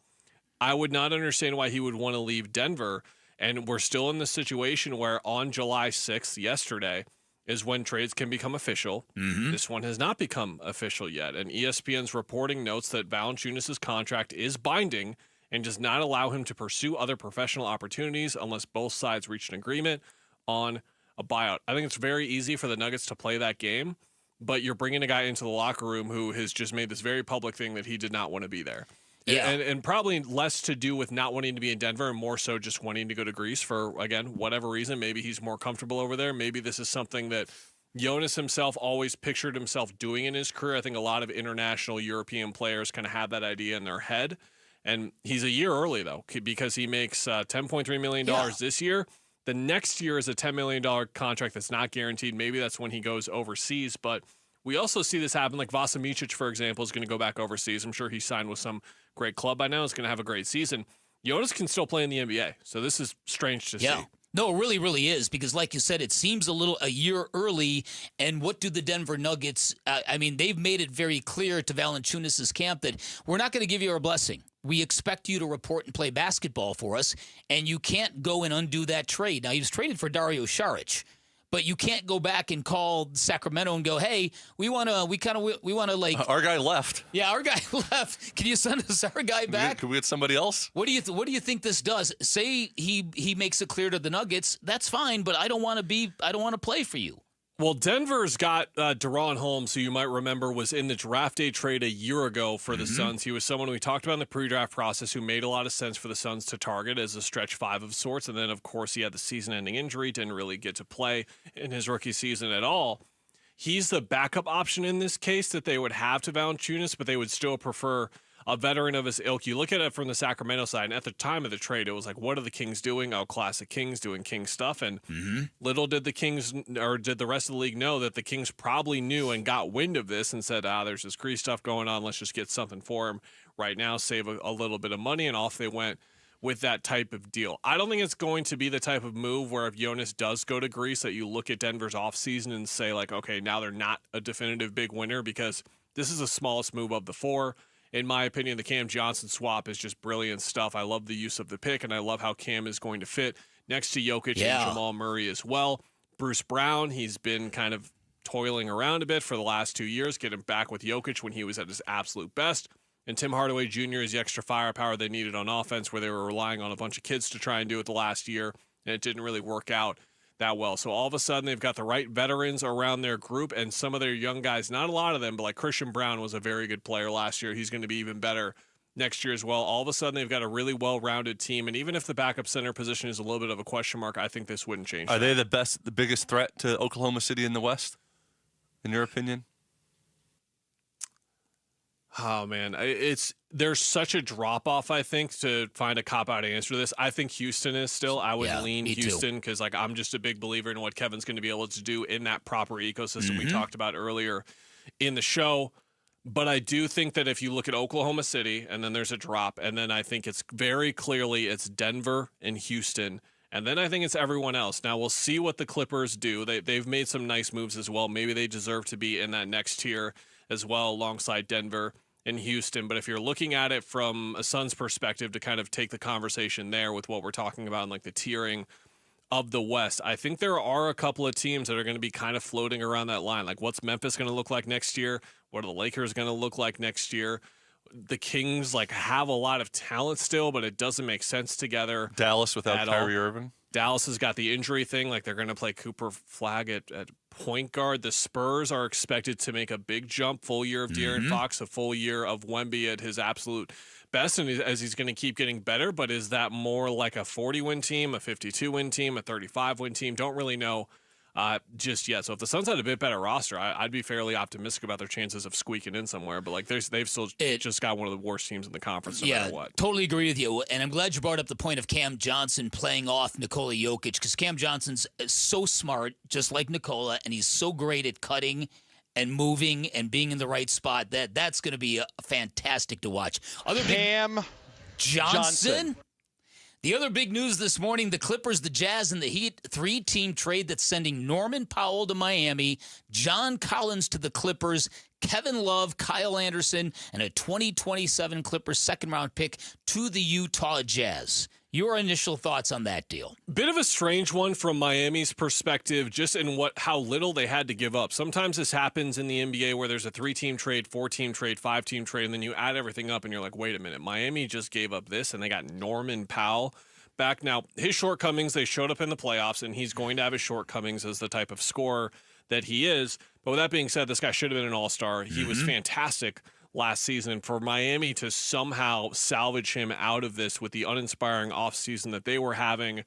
I would not understand why he would want to leave Denver, and we're still in the situation where on July 6th, yesterday, is when trades can become official. Mm-hmm. This one has not become official yet, and ESPN's reporting notes that Valanciunas' contract is binding and does not allow him to pursue other professional opportunities unless both sides reach an agreement on a buyout. I think it's very easy for the Nuggets to play that game, but you're bringing a guy into the locker room who has just made this very public thing that he did not want to be there. Yeah. And probably less to do with not wanting to be in Denver and more so just wanting to go to Greece for, again, whatever reason. Maybe he's more comfortable over there. Maybe this is something that Jonas himself always pictured himself doing in his career. I think a lot of international European players kind of have that idea in their head. And he's a year early, though, because he makes $10.3 million this year. The next year is a $10 million contract that's not guaranteed. Maybe that's when he goes overseas, but we also see this happen. Like Vasa Micic, for example, is going to go back overseas. I'm sure he signed with some great club by now. He's going to have a great season. Jonas can still play in the NBA, so this is strange to see. No, it really, really is, because like you said, it seems a year early, and what do the Denver Nuggets, they've made it very clear to Valanciunas' camp that we're not going to give you our blessing. We expect you to report and play basketball for us, and you can't go and undo that trade. Now, he was traded for Dario Saric, but you can't go back and call Sacramento and go, hey, we want to like our guy left. Yeah, our guy left. Can you send us our guy back? Could we get somebody else? What do you think this does? Say he makes it clear to the Nuggets, that's fine, but I don't want to play for you. Well, Denver's got Durant Holmes, who you might remember was in the draft day trade a year ago for the Suns. He was someone we talked about in the pre-draft process who made a lot of sense for the Suns to target as a stretch five of sorts. And then, of course, he had the season-ending injury, didn't really get to play in his rookie season at all. He's the backup option in this case that they would have to Valanciunas, but they would still prefer a veteran of his ilk. You look at it from the Sacramento side, and at the time of the trade, it was like, what are the Kings doing? Oh, classic Kings doing King stuff. And little did the Kings, or did the rest of the league know that the Kings probably knew and got wind of this and said, there's this Grease stuff going on. Let's just get something for him right now, save a little bit of money, and off they went with that type of deal. I don't think it's going to be the type of move where if Jonas does go to Greece that you look at Denver's offseason and say, like, okay, now they're not a definitive big winner, because this is the smallest move of the four. In my opinion, the Cam Johnson swap is just brilliant stuff. I love the use of the pick, and I love how Cam is going to fit next to Jokic and Jamal Murray as well. Bruce Brown, he's been kind of toiling around a bit for the last 2 years, getting back with Jokic when he was at his absolute best. And Tim Hardaway Jr. is the extra firepower they needed on offense, where they were relying on a bunch of kids to try and do it the last year, and it didn't really work out that well. So all of a sudden, they've got the right veterans around their group, and some of their young guys, not a lot of them, but like Christian Brown was a very good player last year. He's going to be even better next year as well. All of a sudden, they've got a really well-rounded team, and even if the backup center position is a little bit of a question mark, I think this wouldn't change. Are they the biggest threat to Oklahoma City in the West, in your opinion? Oh, man. There's such a drop-off, I think, to find a cop-out answer to this. I think Houston is still. I would lean Houston because, like, I'm just a big believer in what Kevin's going to be able to do in that proper ecosystem we talked about earlier in the show. But I do think that if you look at Oklahoma City and then there's a drop, and then I think it's very clearly it's Denver and Houston, and then I think it's everyone else. Now, we'll see what the Clippers do. They've made some nice moves as well. Maybe they deserve to be in that next tier as well alongside Denver and Houston. But if you're looking at it from a Suns perspective to kind of take the conversation there with what we're talking about and like the tiering of the West, I think there are a couple of teams that are going to be kind of floating around that line. Like, what's Memphis going to look like next year? What are the Lakers going to look like next year? The Kings like have a lot of talent still, but it doesn't make sense together. Dallas without Kyrie Irving. Dallas has got the injury thing. Like, they're going to play Cooper Flagg at point guard. The Spurs are expected to make a big jump. Full year of De'Aaron Fox, a full year of Wemby at his absolute best, and as he's going to keep getting better. But is that more like a 40-win team, a 52-win team, a 35-win team? Don't really know just yet. So if the Suns had a bit better roster, I'd be fairly optimistic about their chances of squeaking in somewhere. But like they've still just got one of the worst teams in the conference no matter what. Totally agree with you. And I'm glad you brought up the point of Cam Johnson playing off Nikola Jokic, because Cam Johnson's so smart, just like Nikola, and he's so great at cutting and moving and being in the right spot. That's going to be fantastic to watch. Cam Johnson. The other big news this morning, the Clippers, the Jazz, and the Heat, 3-team trade that's sending Norman Powell to Miami, John Collins to the Clippers, Kevin Love, Kyle Anderson, and a 2027 Clippers second-round pick to the Utah Jazz. Your initial thoughts on that deal? Bit of a strange one from Miami's perspective, just in how little they had to give up. Sometimes this happens in the NBA where there's a 3-team trade, 4-team trade, 5-team trade, and then you add everything up and you're like, wait a minute, Miami just gave up this and they got Norman Powell back. Now, his shortcomings, they showed up in the playoffs, and he's going to have his shortcomings as the type of scorer that he is. But with that being said, this guy should have been an all-star. He was fantastic last season. For Miami to somehow salvage him out of this with the uninspiring offseason that they were having,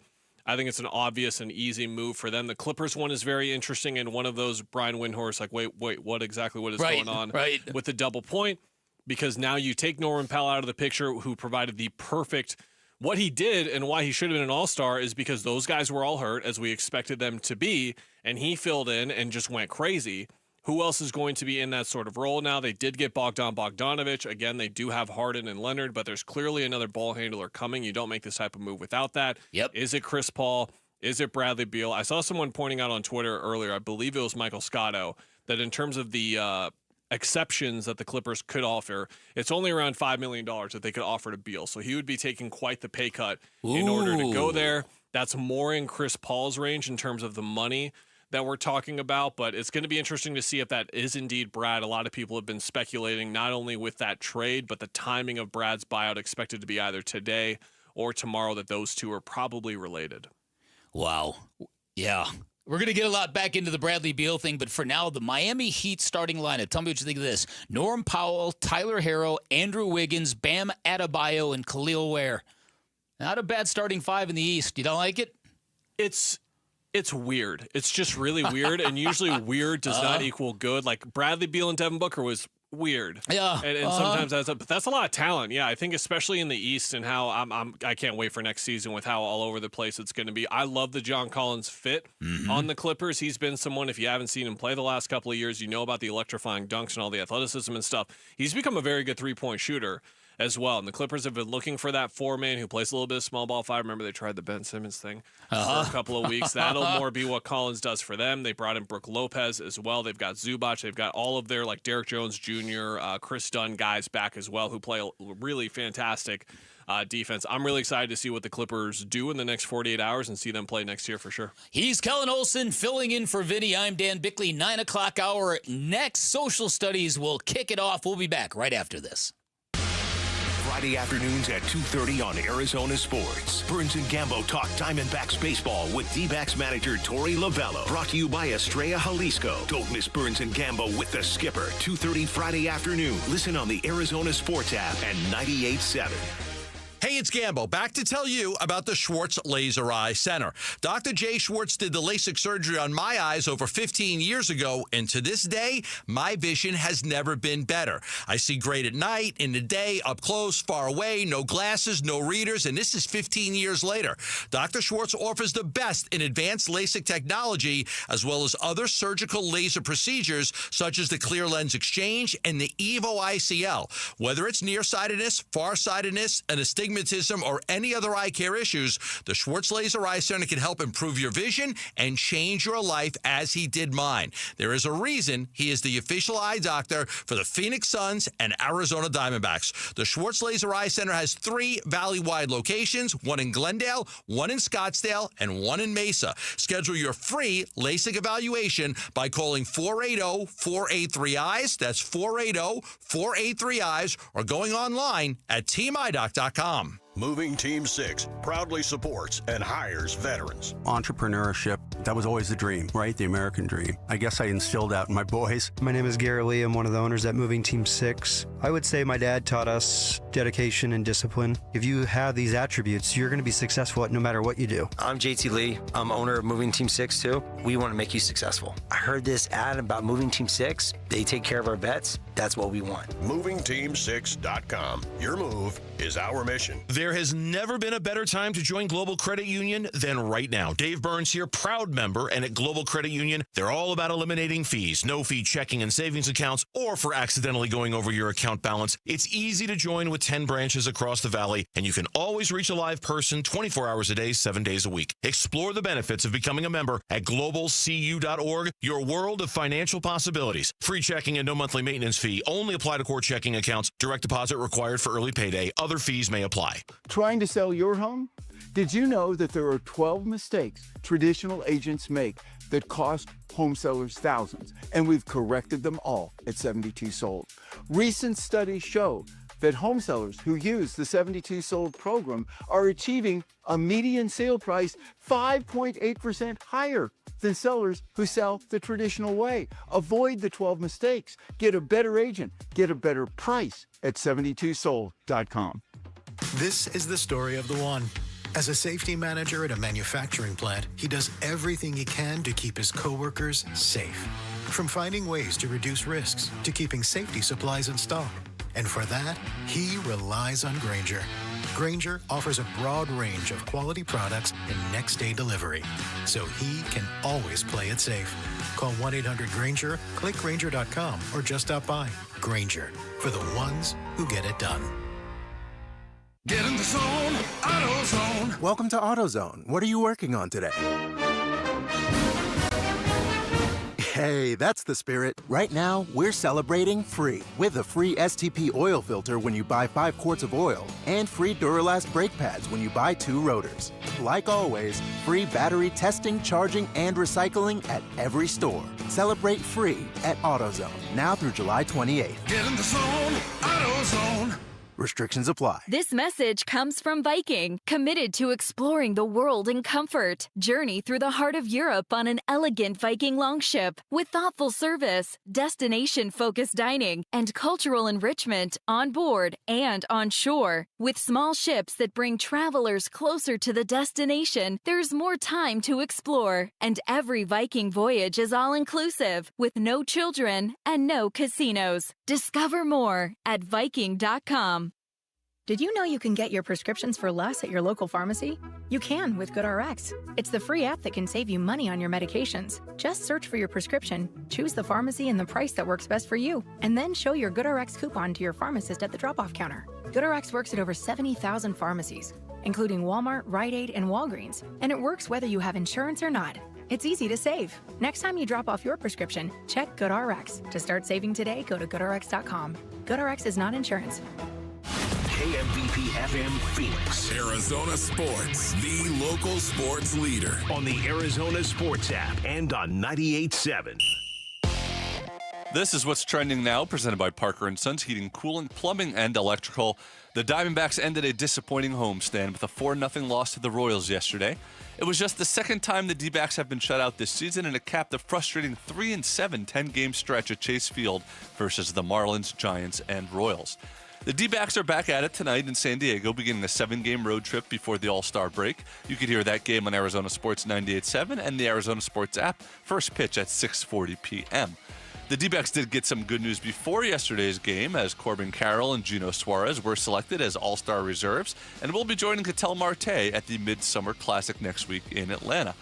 I think it's an obvious and easy move for them. The Clippers one is very interesting, and one of those Brian Windhorst, like, wait, what is going on with the double point? Because now you take Norman Powell out of the picture, who provided the perfect, what he did and why he should have been an all-star is because those guys were all hurt, as we expected them to be, and he filled in and just went crazy. Who else is going to be in that sort of role now? They did get Bogdanovich. Again, they do have Harden and Leonard, but there's clearly another ball handler coming. You don't make this type of move without that. Yep. Is it Chris Paul? Is it Bradley Beal? I saw someone pointing out on Twitter earlier, I believe it was Michael Scotto, that in terms of the exceptions that the Clippers could offer, it's only around $5 million that they could offer to Beal. So he would be taking quite the pay cut in order to go there. That's more in Chris Paul's range in terms of the money that we're talking about, but it's going to be interesting to see if that is indeed Brad. A lot of people have been speculating not only with that trade, but the timing of Brad's buyout expected to be either today or tomorrow, that those two are probably related. Wow. Yeah. We're going to get a lot back into the Bradley Beal thing, but for now, the Miami Heat starting lineup. Tell me what you think of this. Norm Powell, Tyler Herro, Andrew Wiggins, Bam Adebayo, and Khalil Ware. Not a bad starting five in the East. You don't like it? It's weird. It's just really weird, and usually weird does not equal good. Like Bradley Beal and Devin Booker was weird. Yeah. And sometimes but that's a lot of talent. Yeah, I think especially in the East and how I can't wait for next season with how all over the place it's going to be. I love the John Collins fit on the Clippers. He's been someone, if you haven't seen him play the last couple of years, you know about the electrifying dunks and all the athleticism and stuff. He's become a very good three-point shooter as well. And the Clippers have been looking for that four-man who plays a little bit of small ball five. Remember they tried the Ben Simmons thing for a couple of weeks. That'll more be what Collins does for them. They brought in Brook Lopez as well. They've got Zubac. They've got all of their, like Derek Jones Jr., Chris Dunn guys back as well who play a really fantastic defense. I'm really excited to see what the Clippers do in the next 48 hours and see them play next year for sure. He's Kellen Olson filling in for Vinny. I'm Dan Bickley. 9 o'clock hour. Next, Social Studies will kick it off. We'll be back right after this. Friday afternoons at 2:30 on Arizona Sports. Burns and Gambo talk Diamondbacks baseball with Dbacks manager Torey Lovello. Brought to you by Estrella Jalisco. Don't miss Burns and Gambo with the skipper. 2:30 Friday afternoon. Listen on the Arizona Sports app and 98.7. Hey, it's Gambo. Back to tell you about the Schwartz Laser Eye Center. Dr. Jay Schwartz did the LASIK surgery on my eyes over 15 years ago, and to this day, my vision has never been better. I see great at night, in the day, up close, far away, no glasses, no readers, and this is 15 years later. Dr. Schwartz offers the best in advanced LASIK technology, as well as other surgical laser procedures, such as the clear lens exchange and the EVO ICL. Whether it's nearsightedness, farsightedness, and astigmatism, or any other eye care issues, the Schwartz Laser Eye Center can help improve your vision and change your life as he did mine. There is a reason he is the official eye doctor for the Phoenix Suns and Arizona Diamondbacks. The Schwartz Laser Eye Center has 3 valley-wide locations, one in Glendale, one in Scottsdale, and one in Mesa. Schedule your free LASIK evaluation by calling 480-483-EYES. That's 480-483-EYES, or going online at teamidoc.com. Moving Team 6 proudly supports and hires veterans. Entrepreneurship, that was always the dream, right? The American dream. I guess I instilled that in my boys. My name is Gary Lee. I'm one of the owners at Moving Team 6. I would say my dad taught us dedication and discipline. If you have these attributes, you're going to be successful at no matter what you do. I'm JT Lee. I'm owner of Moving Team 6 too. We want to make you successful. I heard this ad about Moving Team 6. They take care of our vets. That's what we want. MovingTeam6.com. Your move is our mission. There has never been a better time to join Global Credit Union than right now. Dave Burns here, proud member, and at Global Credit Union, they're all about eliminating fees, no-fee checking and savings accounts, or for accidentally going over your account balance. It's easy to join with 10 branches across the valley, and you can always reach a live person 24 hours a day, 7 days a week. Explore the benefits of becoming a member at globalcu.org, your world of financial possibilities. Free checking and no monthly maintenance fee. Only apply to core checking accounts. Direct deposit required for early payday. Other fees may apply. Trying to sell your home? Did you know that there are 12 mistakes traditional agents make that cost home sellers thousands? And we've corrected them all at 72 Sold. Recent studies show that home sellers who use the 72 Sold program are achieving a median sale price 5.8% higher than sellers who sell the traditional way. Avoid the 12 mistakes. Get a better agent. Get a better price at 72sold.com. This is the story of the one. As a safety manager at a manufacturing plant, he does everything he can to keep his coworkers safe. From finding ways to reduce risks to keeping safety supplies in stock. And for that, he relies on Grainger. Grainger offers a broad range of quality products and next-day delivery, so he can always play it safe. Call 1-800-GRAINGER, click Grainger.com, or just stop by. Grainger, for the ones who get it done. Get in the zone, AutoZone. Welcome to AutoZone. What are you working on today? Hey, that's the spirit. Right now, we're celebrating free with a free STP oil filter when you buy 5 quarts of oil and free Duralast brake pads when you buy 2 rotors. Like always, free battery testing, charging, and recycling at every store. Celebrate free at AutoZone, now through July 28th. Get in the zone, AutoZone. Restrictions apply. This message comes from Viking, committed to exploring the world in comfort. Journey through the heart of Europe on an elegant Viking longship with thoughtful service, destination-focused dining, and cultural enrichment on board and on shore. With small ships that bring travelers closer to the destination, there's more time to explore. And every Viking voyage is all-inclusive, with no children and no casinos. Discover more at Viking.com. Did you know you can get your prescriptions for less at your local pharmacy? You can with GoodRx. It's the free app that can save you money on your medications. Just search for your prescription, choose the pharmacy and the price that works best for you, and then show your GoodRx coupon to your pharmacist at the drop-off counter. GoodRx works at over 70,000 pharmacies, including Walmart, Rite Aid, and Walgreens, and it works whether you have insurance or not. It's easy to save. Next time you drop off your prescription, check GoodRx. To start saving today, go to GoodRx.com. GoodRx is not insurance. KMVP FM Phoenix. Arizona Sports, the local sports leader. On the Arizona Sports app and on 98.7. This is what's trending now, presented by Parker & Sons Heating, Cooling, Plumbing, and Electrical. The Diamondbacks ended a disappointing homestand with a 4-0 loss to the Royals yesterday. It was just the second time the Dbacks have been shut out this season, and it capped a frustrating 3-7 10-game stretch at Chase Field versus the Marlins, Giants, and Royals. The D-backs are back at it tonight in San Diego, beginning a 7-game road trip before the All-Star break. You could hear that game on Arizona Sports 98.7 and the Arizona Sports app. First pitch at 6:40 p.m. The D-backs did get some good news before yesterday's game, as Corbin Carroll and Gino Suarez were selected as All-Star reserves and will be joining Ketel Marte at the Midsummer Classic next week in Atlanta.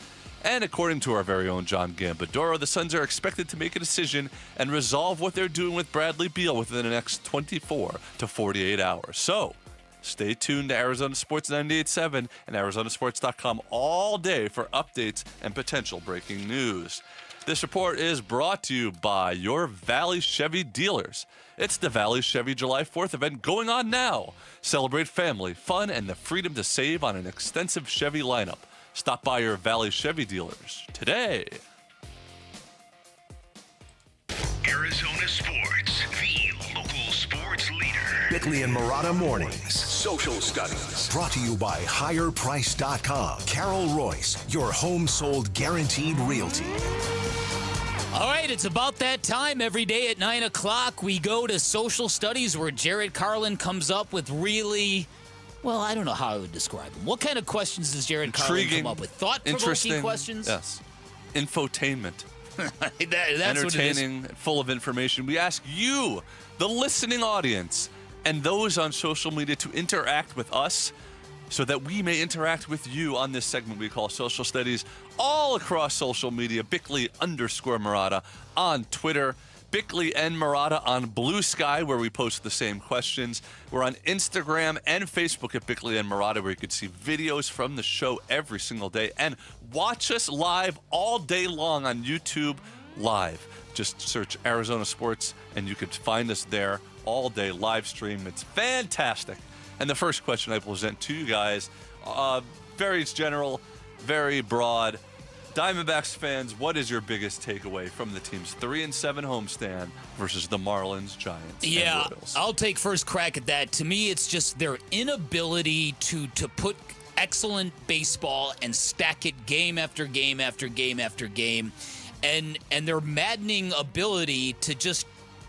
And according to our very own John Gambadoro, the Suns are expected to make a decision and resolve what they're doing with Bradley Beal within the next 24 to 48 hours. So, stay tuned to Arizona Sports 98.7 and ArizonaSports.com all day for updates and potential breaking news. This report is brought to you by your Valley Chevy dealers. It's the Valley Chevy July 4th event going on now. Celebrate family, fun, and the freedom to save on an extensive Chevy lineup. Stop by your Valley Chevy dealers today. Arizona Sports, the local sports leader. Bickley and Murata Mornings. Social Studies. Brought to you by HigherPrice.com. Carol Royce, your home sold guaranteed realty. All right, it's about that time. Every day at 9 o'clock, we go to Social Studies, where Jared Carlin comes up with really... Well, I don't know how I would describe them. What kind of questions does Jared Carlin come up with? Thought-provoking questions? Yes. Infotainment. That's entertaining, what it is. full of information. We ask you, the listening audience, and those on social media to interact with us so that we may interact with you on this segment we call Social Studies, all across social media. Bickley_Murata on Twitter. Bickley and Murata on Blue Sky, where we post the same questions. We're on Instagram and Facebook at Bickley and Murata, where you can see videos from the show every single day. And watch us live all day long on YouTube Live. Just search Arizona Sports, and you could find us there all day, live stream. It's fantastic. And the first question I present to you guys, very general, very broad. Diamondbacks fans, what is your biggest takeaway from the team's 3-7 homestand versus the Marlins, Giants, and Royals? I'll take first crack at that. To me, it's just their inability to put excellent baseball and stack it game after game after game after game, and their maddening ability to just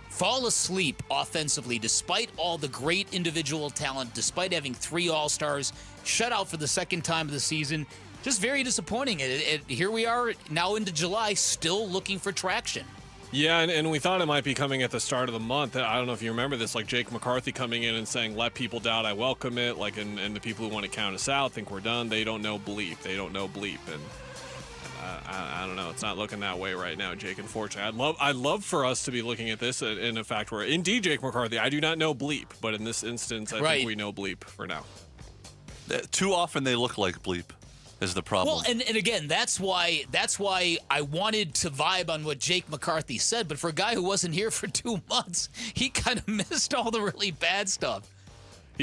fall asleep offensively, despite all the great individual talent, despite having 3 All-Stars, shut out for the second time of the season. Just very disappointing. Here we are now into July, still looking for traction. Yeah, and we thought it might be coming at the start of the month. I don't know if you remember this, like Jake McCarthy coming in and saying, let people doubt, I welcome it. Like, and the people who want to count us out think we're done. They don't know bleep. They don't know bleep. And I don't know. It's not looking that way right now, Jake. Unfortunately, I'd love for us to be looking at this in a fact where, indeed, Jake McCarthy, I do not know bleep. But in this instance, I think we know bleep for now. Too often they look like bleep. Is the problem. Well, and again, that's why I wanted to vibe on what Jake McCarthy said, but for a guy who wasn't here for 2 months, he kind of missed all the really bad stuff.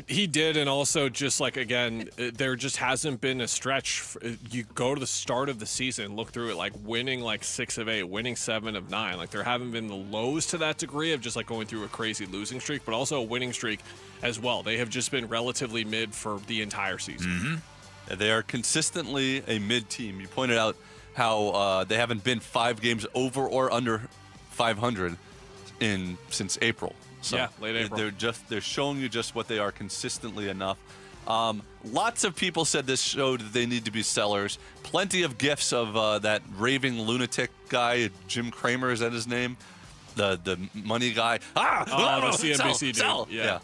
He did, and also just like, again, there just hasn't been a stretch. You go to the start of the season, look through it, like winning like 6 of 8, winning 7 of 9. Like there haven't been the lows to that degree of just like going through a crazy losing streak, but also a winning streak as well. They have just been relatively mid for the entire season. They are consistently a mid team. You pointed out how they haven't been 5 games over or under 500 since April. So yeah, late April. They're showing you just what they are consistently enough. Lots of people said this showed that they need to be sellers. Plenty of gifs of that raving lunatic guy, Jim Cramer, is that his name? The money guy. The CNBC dude. Sell. Yeah.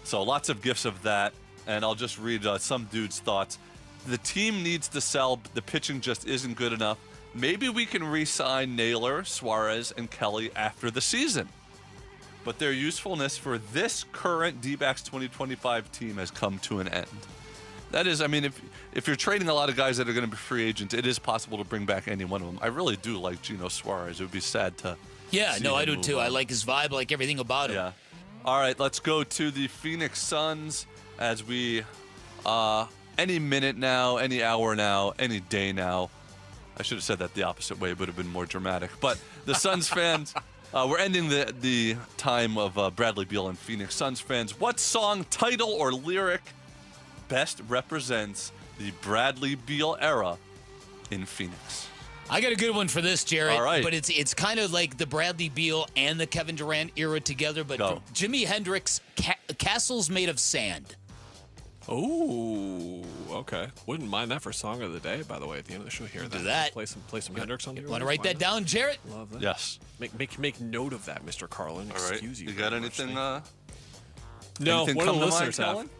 So lots of gifs of that, and I'll just read some dude's thoughts. The team needs to sell. The pitching just isn't good enough. Maybe we can re-sign Naylor, Suarez, and Kelly after the season. But their usefulness for this current Dbacks 2025 team has come to an end. That is, I mean, if you're trading a lot of guys that are going to be free agents, it is possible to bring back any one of them. I really do like Geno Suarez. It would be sad to see I him do move too. on. I like his vibe, I like everything about him. Yeah. All right, let's go to the Phoenix Suns as we, any minute now, any hour now, any day now. I should have said that the opposite way. It would have been more dramatic. But the Suns fans... we're ending the time of Bradley Beal and Phoenix Suns fans. What song, title, or lyric best represents the Bradley Beal era in Phoenix? I got a good one for this, Jarrett. All right. But it's kind of like the Bradley Beal and the Kevin Durant era together. But Jimi Hendrix, Castles Made of Sand. Oh, okay. Wouldn't mind that for song of the day, by the way, at the end of the show here. Do that. Play some Hendrix on the Want to write that down, Jarrett? Love that. Yes. Make note of that, Mr. Carlin. All right. Excuse You got anything? No, anything what do come the to listeners mind,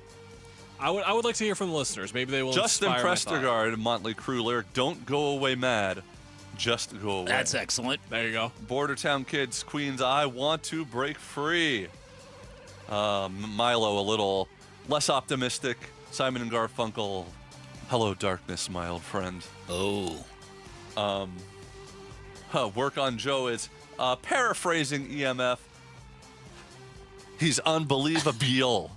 have? I would like to hear from the listeners. Maybe they will Justin inspire my thought. Prestergaard, Motley Crue lyric, don't go away mad, just go away. That's excellent. There you go. Bordertown Kids, Queens, I want to break free. Milo, a little less optimistic. Simon and Garfunkel, hello darkness, my old friend. Work on Joe is paraphrasing EMF. He's unbelievable.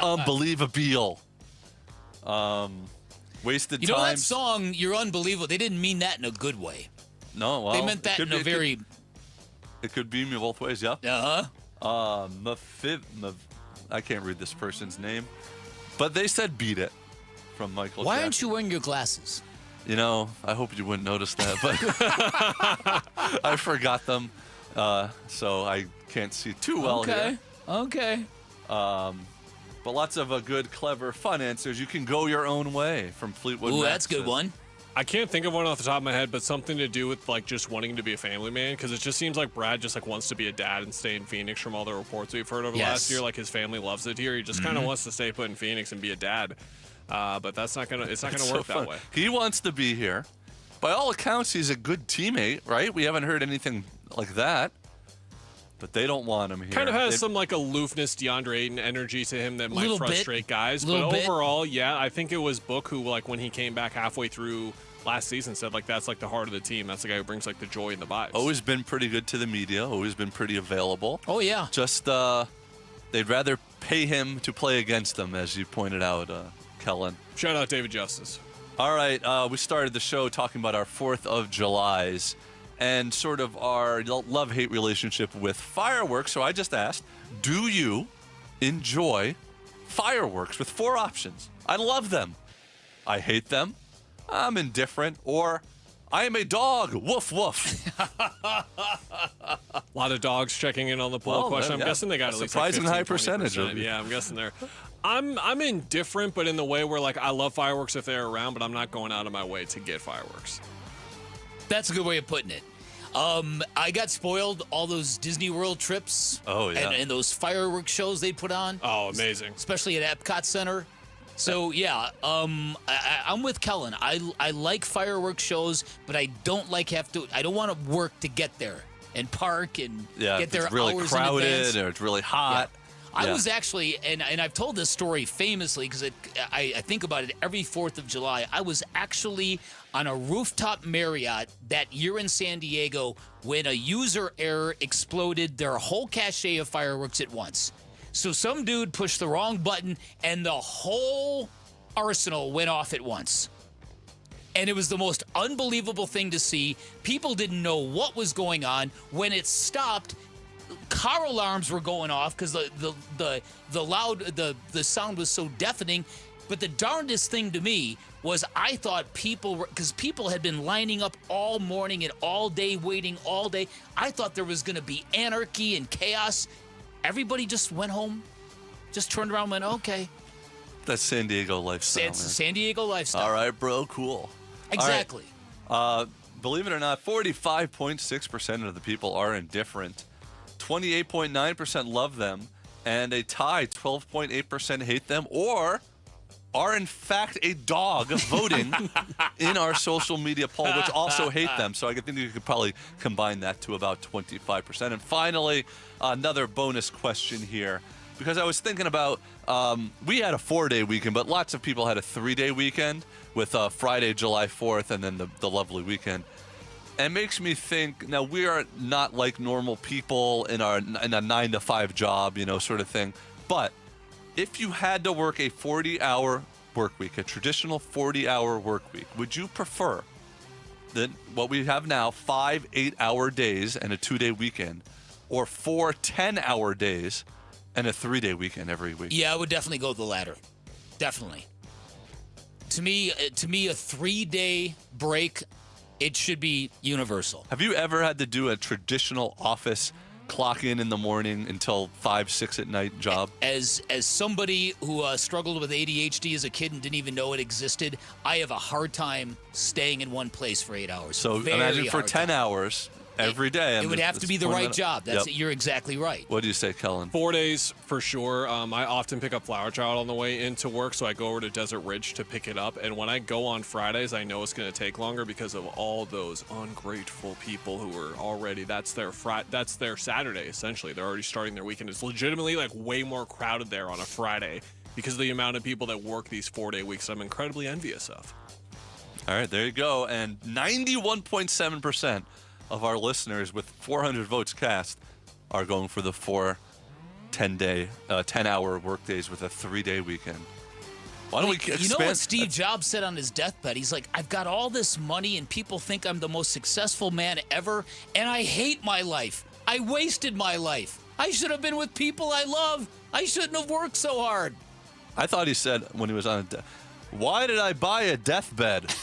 Unbelievable. Wasted You know that Times. song, You're Unbelievable, they didn't mean that in a good way. No, well, they meant that in a very... It could be both ways, yeah. I can't read this person's name, but they said "Beat It" from Michael. Why Jackson. aren't you wearing your glasses? You know, I hope you wouldn't notice that, but I forgot them, so I can't see too well here. Okay. But lots of good, clever, fun answers. You can go your own way from Fleetwood Mac. That's a good one. I can't think of one off the top of my head, but something to do with like just wanting to be a family man, because it just seems like Brad just like wants to be a dad and stay in Phoenix from all the reports we've heard over the last year. Like his family loves it here. He just kind of wants to stay put in Phoenix and be a dad. But it's not gonna work that way. He wants to be here. By all accounts, he's a good teammate, right? We haven't heard anything like that. But they don't want him here. Kind of has some like aloofness, DeAndre Ayton energy to him that might frustrate guys. But overall, yeah, I think it was Book who, like, when he came back halfway through last season, said like that's like the heart of the team. That's the guy who brings like the joy and the vibes. Always been pretty good to the media. Always been pretty available. Oh yeah. Just they'd rather pay him to play against them, as you pointed out, Kellen. Shout out David Justice. All right, we started the show talking about our 4th of Julys and sort of our love-hate relationship with fireworks. So I just asked, do you enjoy fireworks? With 4 options. I love them. I hate them. I'm indifferent. Or I am a dog. Woof, woof. A lot of dogs checking in on the poll question. I'm guessing they got at least surprising like 15, high percentage of you. Yeah, I'm guessing they're. I'm indifferent, but in the way where like I love fireworks if they're around, but I'm not going out of my way to get fireworks. That's a good way of putting it. I got spoiled all those Disney World trips. Oh, yeah. And those fireworks shows they put on. Oh, amazing. Especially at Epcot Center. So, yeah, I'm with Kellen. I like fireworks shows, but I don't I don't want to work to get there and park and get there it's really hours crowded in advance. or it's really hot. Yeah. I was actually, and I've told this story famously because I think about it every 4th of July. I was actually on a rooftop Marriott that year in San Diego when a user error exploded their whole cache of fireworks at once. So some dude pushed the wrong button, and the whole arsenal went off at once. And it was the most unbelievable thing to see. People didn't know what was going on. When it stopped, car alarms were going off because the sound was so deafening. But the darndest thing to me was I thought because people had been lining up all morning and all day, waiting all day. I thought there was going to be anarchy and chaos. Everybody just went home, just turned around and went, okay. That's San Diego lifestyle. It's San Diego lifestyle. All right, bro, cool. Exactly. Right. Believe it or not, 45.6% of the people are indifferent. 28.9% love them. And a tie, 12.8% hate them or are in fact a dog voting in our social media poll, which also hate them. So I think you could probably combine that to about 25%. And finally, another bonus question here. Because I was thinking about, we had a 4-day weekend, but lots of people had a 3-day weekend with Friday, July 4th, and then the lovely weekend. And it makes me think, now we are not like normal people in a 9-to-5 job, sort of thing. But if you had to work a 40-hour work week, a traditional 40-hour work week, would you prefer than what we have now, 5 8-hour days and a 2-day weekend, or 4 10-hour days and a 3-day weekend every week? Yeah, I would definitely go with the latter. Definitely. To me, a 3-day break, it should be universal. Have you ever had to do a traditional office clock in the morning until 5, 6 at night job? As somebody who struggled with ADHD as a kid and didn't even know it existed, I have a hard time staying in one place for 8 hours. So imagine for 10 hours every day. It would have to be the right job. Yep. You're exactly right. What do you say, Kellen? 4 days for sure. I often pick up Flower Child on the way into work, so I go over to Desert Ridge to pick it up. And when I go on Fridays, I know it's going to take longer because of all those ungrateful people who are already, that's their Saturday, essentially. They're already starting their weekend. It's legitimately like way more crowded there on a Friday because of the amount of people that work these 4-day weeks I'm incredibly envious of. All right, there you go. And 91.7% of our listeners with 400 votes cast are going for the 4 10-hour work days with a 3-day weekend. Why don't we expand? You know what Steve Jobs said on his deathbed? He's like, I've got all this money and people think I'm the most successful man ever, and I hate my life. I wasted my life. I should have been with people I love. I shouldn't have worked so hard. I thought he said when he was on why did I buy a deathbed?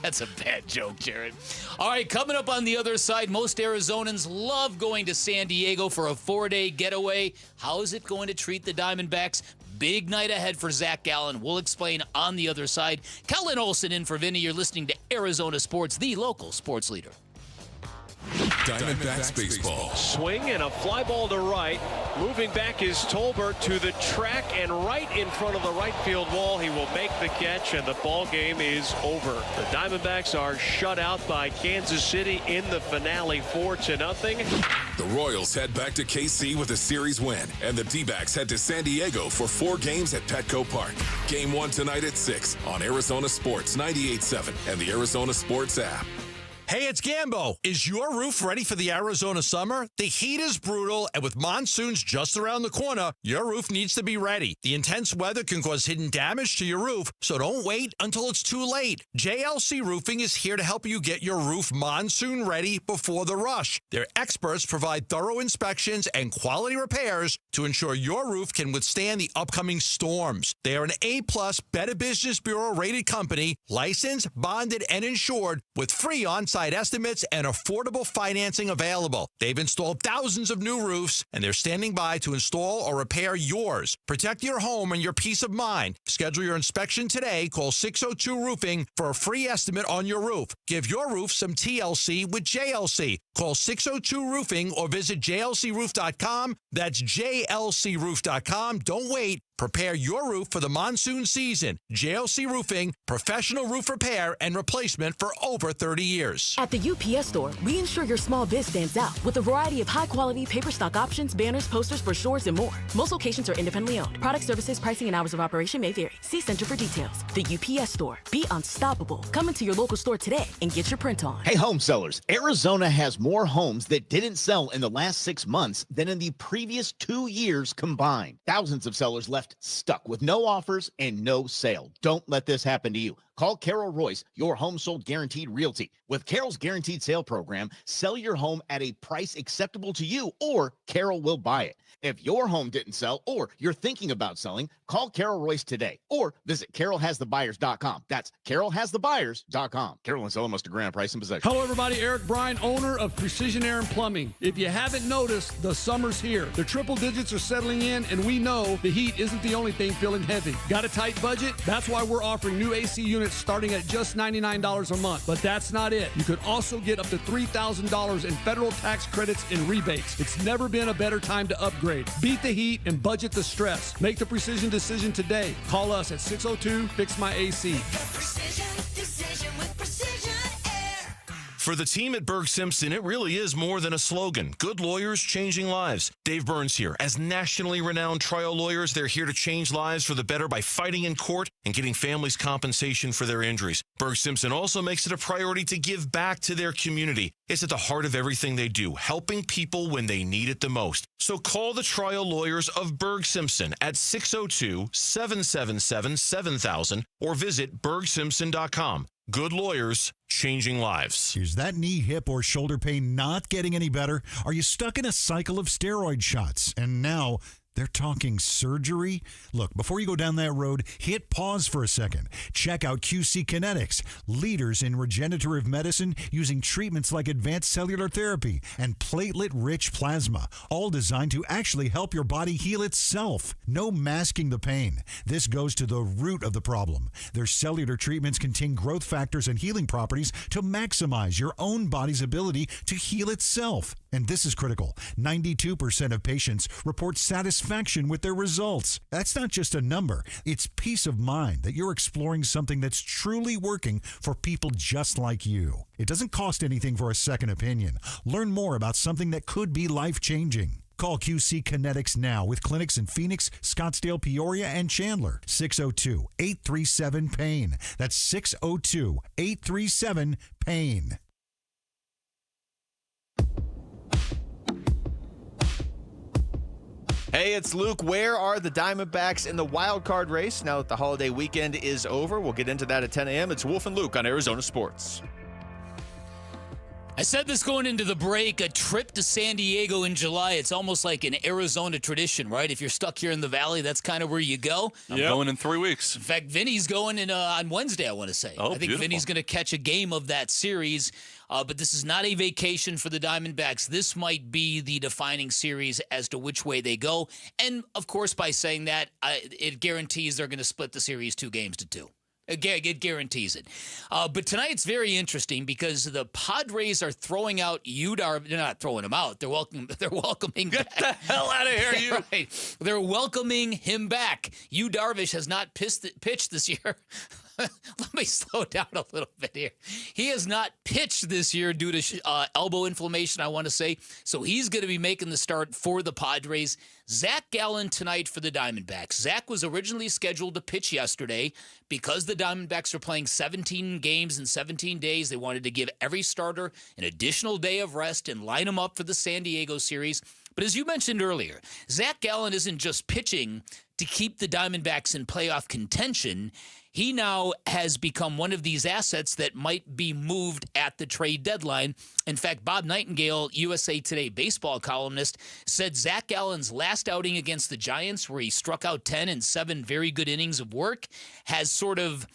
That's a bad joke, Jared. All right, coming up on the other side, most Arizonans love going to San Diego for a 4-day getaway. How is it going to treat the Diamondbacks? Big night ahead for Zach Gallen. We'll explain on the other side. Kellen Olson in for Vinny. You're listening to Arizona Sports, the local sports leader. Diamondbacks baseball. Swing and a fly ball to right. Moving back is Tolbert to the track and right in front of the right field wall. He will make the catch and the ball game is over. The Diamondbacks are shut out by Kansas City in the finale 4-0. The Royals head back to KC with a series win, and the Dbacks head to San Diego for 4 games at Petco Park. Game 1 tonight at 6 on Arizona Sports 98.7 and the Arizona Sports app. Hey, it's Gambo. Is your roof ready for the Arizona summer? The heat is brutal, and with monsoons just around the corner, your roof needs to be ready. The intense weather can cause hidden damage to your roof, so don't wait until it's too late. JLC Roofing is here to help you get your roof monsoon ready before the rush. Their experts provide thorough inspections and quality repairs to ensure your roof can withstand the upcoming storms. They are an A-plus Better Business Bureau rated company, licensed, bonded, and insured with free on-site estimates and affordable financing available. They've installed thousands of new roofs, and they're standing by to install or repair yours. Protect your home and your peace of mind. Schedule your inspection today. Call 602-ROOFING for a free estimate on your roof. Give your roof some TLC with JLC. Call 602-ROOFING or visit jlcroof.com. That's jlcroof.com. Don't wait. Prepare your roof for the monsoon season. JLC Roofing, professional roof repair and replacement for over 30 years. At the UPS Store, we ensure your small biz stands out with a variety of high-quality paper stock options, banners, posters, brochures, and more. Most locations are independently owned. Product services, pricing, and hours of operation may vary. See Center for details. The UPS Store. Be unstoppable. Come into your local store today and get your print on. Hey, home sellers. Arizona has more homes that didn't sell in the last 6 months than in the previous 2 years combined. Thousands of sellers left stuck with no offers and no sale. Don't let this happen to you. Call Carol Royce, your home sold guaranteed realty. With Carol's guaranteed sale program, sell your home at a price acceptable to you, or Carol will buy it. If your home didn't sell or you're thinking about selling, call Carol Royce today or visit carolhasthebuyers.com. That's carolhasthebuyers.com. Carol and sell almost a grand price and possession. Hello, everybody. Eric Bryan, owner of Precision Air and Plumbing. If you haven't noticed, the summer's here. The triple digits are settling in, and we know the heat isn't the only thing feeling heavy. Got a tight budget? That's why we're offering new AC units starting at just $99 a month. But that's not it. You could also get up to $3,000 in federal tax credits and rebates. It's never been a better time to upgrade. Beat the heat and budget the stress. Make the precision decision today. Call us at 602-FIX-MY-AC. For the team at Berg Simpson, it really is more than a slogan. Good lawyers changing lives. Dave Burns here. As nationally renowned trial lawyers, they're here to change lives for the better by fighting in court and getting families compensation for their injuries. Berg Simpson also makes it a priority to give back to their community. It's at the heart of everything they do, helping people when they need it the most. So call the trial lawyers of Berg Simpson at 602-777-7000 or visit bergsimpson.com. Good lawyers, changing lives. Is that knee, hip, or shoulder pain not getting any better? Are you stuck in a cycle of steroid shots? And now they're talking surgery? Look, before you go down that road, hit pause for a second. Check out QC Kinetics, leaders in regenerative medicine using treatments like advanced cellular therapy and platelet-rich plasma, all designed to actually help your body heal itself. No masking the pain. This goes to the root of the problem. Their cellular treatments contain growth factors and healing properties to maximize your own body's ability to heal itself. And this is critical. 92% of patients report satisfaction with their results. That's not just a number. It's peace of mind that you're exploring something that's truly working for people just like you. It doesn't cost anything for a second opinion. Learn more about something that could be life-changing. Call QC Kinetics now with clinics in Phoenix, Scottsdale, Peoria, and Chandler. 602-837-PAIN. That's 602-837-PAIN. Hey, it's Luke. Where are the Diamondbacks in the wild card race now that the holiday weekend is over? We'll get into that at 10 a.m. It's Wolf and Luke on Arizona Sports. I said this going into the break, a trip to San Diego in July. It's almost like an Arizona tradition, right? If you're stuck here in the Valley, that's kind of where you go. I'm going in 3 weeks. In fact, Vinny's going in on Wednesday, I want to say. Oh, I think beautiful. Vinny's going to catch a game of that series. But this is not a vacation for the Diamondbacks. This might be the defining series as to which way they go. And, of course, by saying that, it guarantees they're going to split the series 2 games to 2. It guarantees it. But tonight it's very interesting because the Padres are throwing out Yu Darvish. They're not throwing him out. They're welcoming. Get the hell out of here, you. Right. They're welcoming him back. Yu Darvish has not pitched this year. Let me slow down a little bit here. He has not pitched this year due to elbow inflammation, I want to say. So he's going to be making the start for the Padres. Zach Gallen tonight for the Diamondbacks. Zach was originally scheduled to pitch yesterday because the Diamondbacks are playing 17 games in 17 days. They wanted to give every starter an additional day of rest and line them up for the San Diego series. But as you mentioned earlier, Zach Gallen isn't just pitching to keep the Diamondbacks in playoff contention. He now has become one of these assets that might be moved at the trade deadline. In fact, Bob Nightingale, USA Today baseball columnist, said Zach Gallen's last outing against the Giants, where he struck out 10 in 7 very good innings of work, has sort of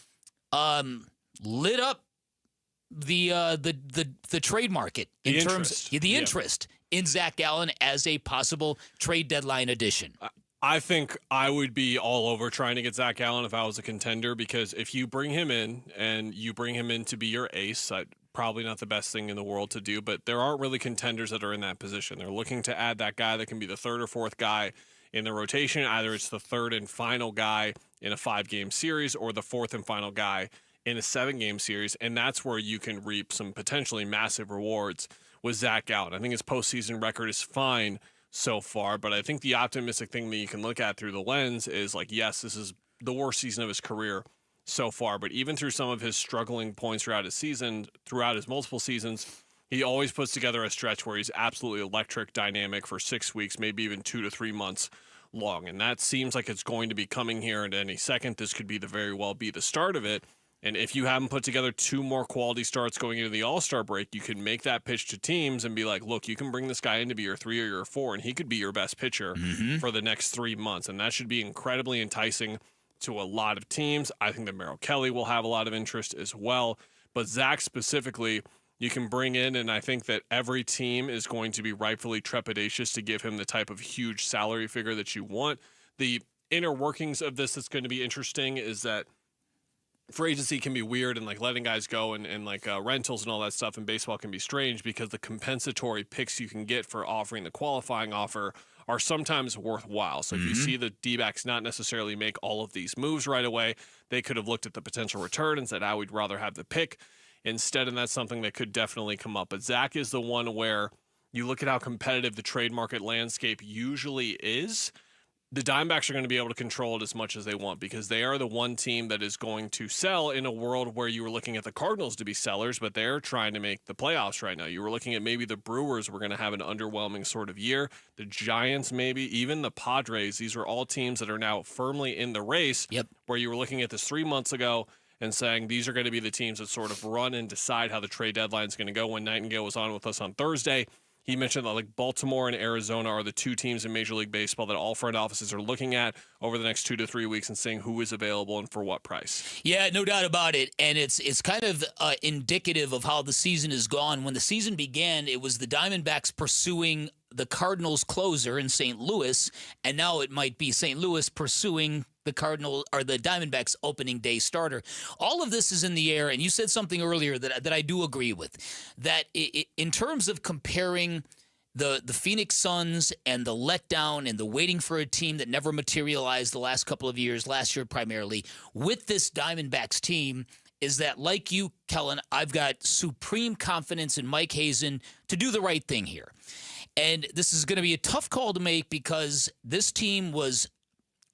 lit up the trade market in terms of the interest in Zach Gallen as a possible trade deadline addition. I think I would be all over trying to get Zach Gallen if I was a contender, because if you bring him in and you bring him in to be your ace, probably not the best thing in the world to do, but there aren't really contenders that are in that position. They're looking to add that guy that can be the third or fourth guy in the rotation. Either it's the third and final guy in a 5-game series or the fourth and final guy in a 7-game series, and that's where you can reap some potentially massive rewards with Zach Gallen. I think his postseason record is fine so far, but I think the optimistic thing that you can look at through the lens is like, yes, this is the worst season of his career so far, but even through some of his struggling points throughout his season, throughout his multiple seasons, he always puts together a stretch where he's absolutely electric, dynamic for 6 weeks, maybe even 2 to 3 months long. And that seems like it's going to be coming here at any second. This could be very well be the start of it. And if you haven't put together 2 more quality starts going into the All-Star break, you can make that pitch to teams and be like, look, you can bring this guy in to be your 3 or your 4, and he could be your best pitcher for the next 3 months. And that should be incredibly enticing to a lot of teams. I think that Merrill Kelly will have a lot of interest as well. But Zach specifically, you can bring in, and I think that every team is going to be rightfully trepidatious to give him the type of huge salary figure that you want. The inner workings of this that's going to be interesting is that free agency can be weird, and like letting guys go and like rentals and all that stuff in baseball can be strange because the compensatory picks you can get for offering the qualifying offer are sometimes worthwhile. So if you see the Dbacks not necessarily make all of these moves right away, they could have looked at the potential return and said, I would rather have the pick instead, and that's something that could definitely come up. But Zach is the one where you look at how competitive the trade market landscape usually is. The Diamondbacks are going to be able to control it as much as they want because they are the one team that is going to sell in a world where you were looking at the Cardinals to be sellers, but they're trying to make the playoffs right now. You were looking at maybe the Brewers were going to have an underwhelming sort of year. The Giants, maybe, even the Padres. These are all teams that are now firmly in the race where you were looking at this 3 months ago and saying these are going to be the teams that sort of run and decide how the trade deadline is going to go. When Nightingale was on with us on Thursday, he mentioned that like Baltimore and Arizona are the 2 teams in Major League Baseball that all front offices are looking at over the next 2 to 3 weeks and seeing who is available and for what price. Yeah, no doubt about it. And it's kind of indicative of how the season has gone. When the season began, it was the Diamondbacks pursuing the Cardinals closer in St. Louis, and now it might be St. Louis pursuing the Cardinals or the Diamondbacks opening day starter. All of this is in the air, and you said something earlier that I do agree with, that in terms of comparing the Phoenix Suns and the letdown and the waiting for a team that never materialized the last couple of years, last year primarily, with this Diamondbacks team, is that, like you, Kellen, I've got supreme confidence in Mike Hazen to do the right thing here. And this is going to be a tough call to make because this team was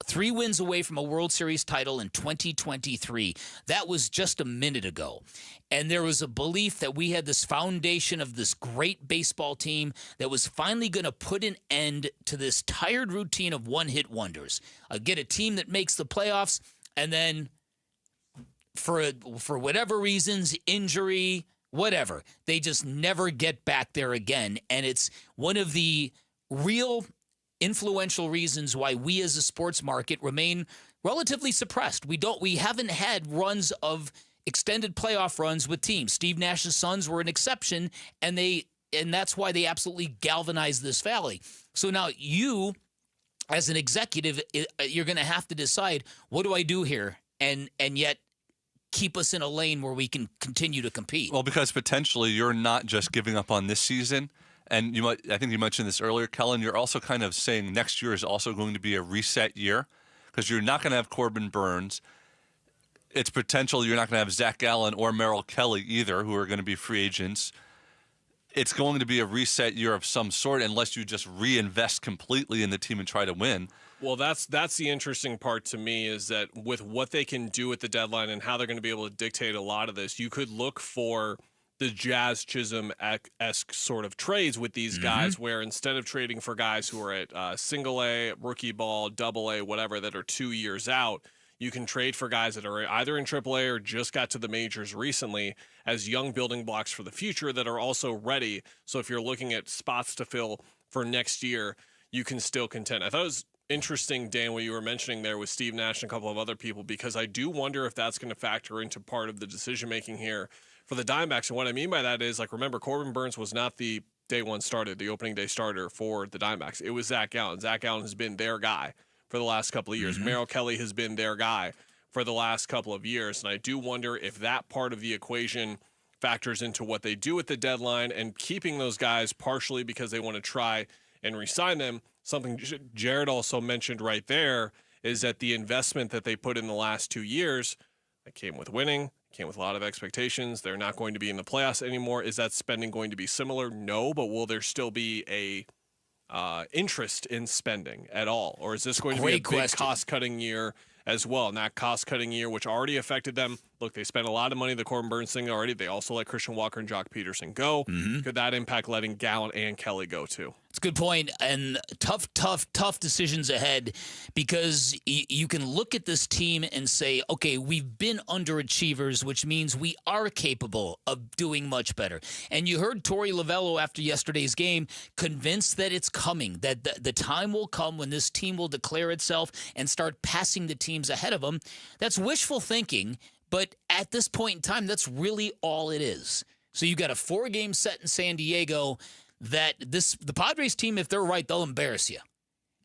3 wins away from a World Series title in 2023. That was just a minute ago. And there was a belief that we had this foundation of this great baseball team that was finally going to put an end to this tired routine of one-hit wonders. Get a team that makes the playoffs, and then for whatever reasons, injury, whatever, they just never get back there again. And it's one of the real influential reasons why we as a sports market remain relatively suppressed. We haven't had runs of extended playoff runs with teams. Steve Nash's Suns were an exception, and that's why they absolutely galvanized this valley. So now you, as an executive, you're going to have to decide, what do I do here? And yet keep us in a lane where we can continue to compete. Well, because potentially you're not just giving up on this season. And I think you mentioned this earlier, Kellen, you're also kind of saying next year is also going to be a reset year because you're not going to have Corbin Burns. It's potential you're not going to have Zach Gallen or Merrill Kelly either, who are going to be free agents. It's going to be a reset year of some sort unless you just reinvest completely in the team and try to win. Well, that's the interesting part to me is that with what they can do at the deadline and how they're going to be able to dictate a lot of this, you could look for the Jazz Chisholm-esque sort of trades with these guys where instead of trading for guys who are at single A, rookie ball, double A, whatever, that are 2 years out, you can trade for guys that are either in triple A or just got to the majors recently as young building blocks for the future that are also ready. So if you're looking at spots to fill for next year, you can still contend. I thought it was interesting, Dan, what you were mentioning there with Steve Nash and a couple of other people, because I do wonder if that's going to factor into part of the decision-making here for the Diamondbacks. And what I mean by that is, like, remember, Corbin Burns was not the day one starter, the opening day starter for the Diamondbacks. It was Zach Gallen. Zach Gallen has been their guy for the last couple of years. Merrill Kelly has been their guy for the last couple of years. And I do wonder if that part of the equation factors into what they do at the deadline and keeping those guys partially because they want to try and re-sign them. Something Jared also mentioned right there is that the investment that they put in the last 2 years, that came with winning, came with a lot of expectations. They're not going to be in the playoffs anymore. Is that spending going to be similar? No, but will there still be a interest in spending at all? Or is this going to be a big cost-cutting year as well? And that cost-cutting year, which already affected them. Look, they spent a lot of money, the Corbin Burns thing already. They also let Christian Walker and Jock Peterson go. Could that impact letting Gallant and Kelly go too? It's a good point, and tough decisions ahead, because you can look at this team and say, okay, we've been underachievers, which means we are capable of doing much better. And you heard Torey Lovello after yesterday's game convinced that it's coming, that the time will come when this team will declare itself and start passing the teams ahead of them. That's wishful thinking, but at this point in time, that's really all it is. So you got a 4-game set in San Diego that the Padres team, if they're right, they'll embarrass you.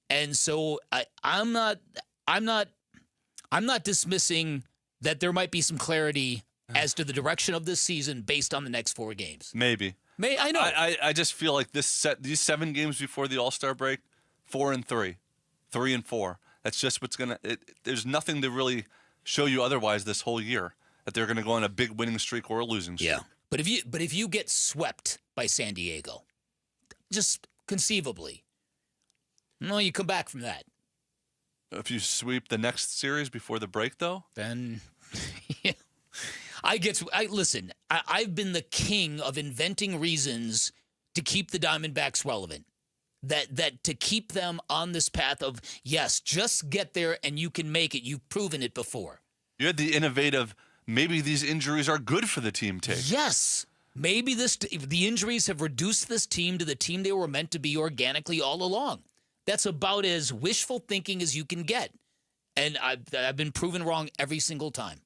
And so I'm not dismissing that there might be some clarity as to the direction of this season based on the next 4 games. Maybe. I know. I just feel like these 7 games before the All-Star break, 4-3, 3-4. That's just what's gonna. There's nothing to really show you otherwise this whole year that they're gonna go on a big winning streak or a losing streak. Yeah. But if you get swept by San Diego, just conceivably, no, you come back from that. If you sweep the next series before the break, though, then yeah. Listen. I've been the king of inventing reasons to keep the Diamondbacks relevant. That to keep them on this path of, yes, just get there and you can make it. You've proven it before. You had the innovative, maybe these injuries are good for the team take. Yes. Maybe the injuries have reduced this team to the team they were meant to be organically all along. That's about as wishful thinking as you can get. And I've been proven wrong every single time.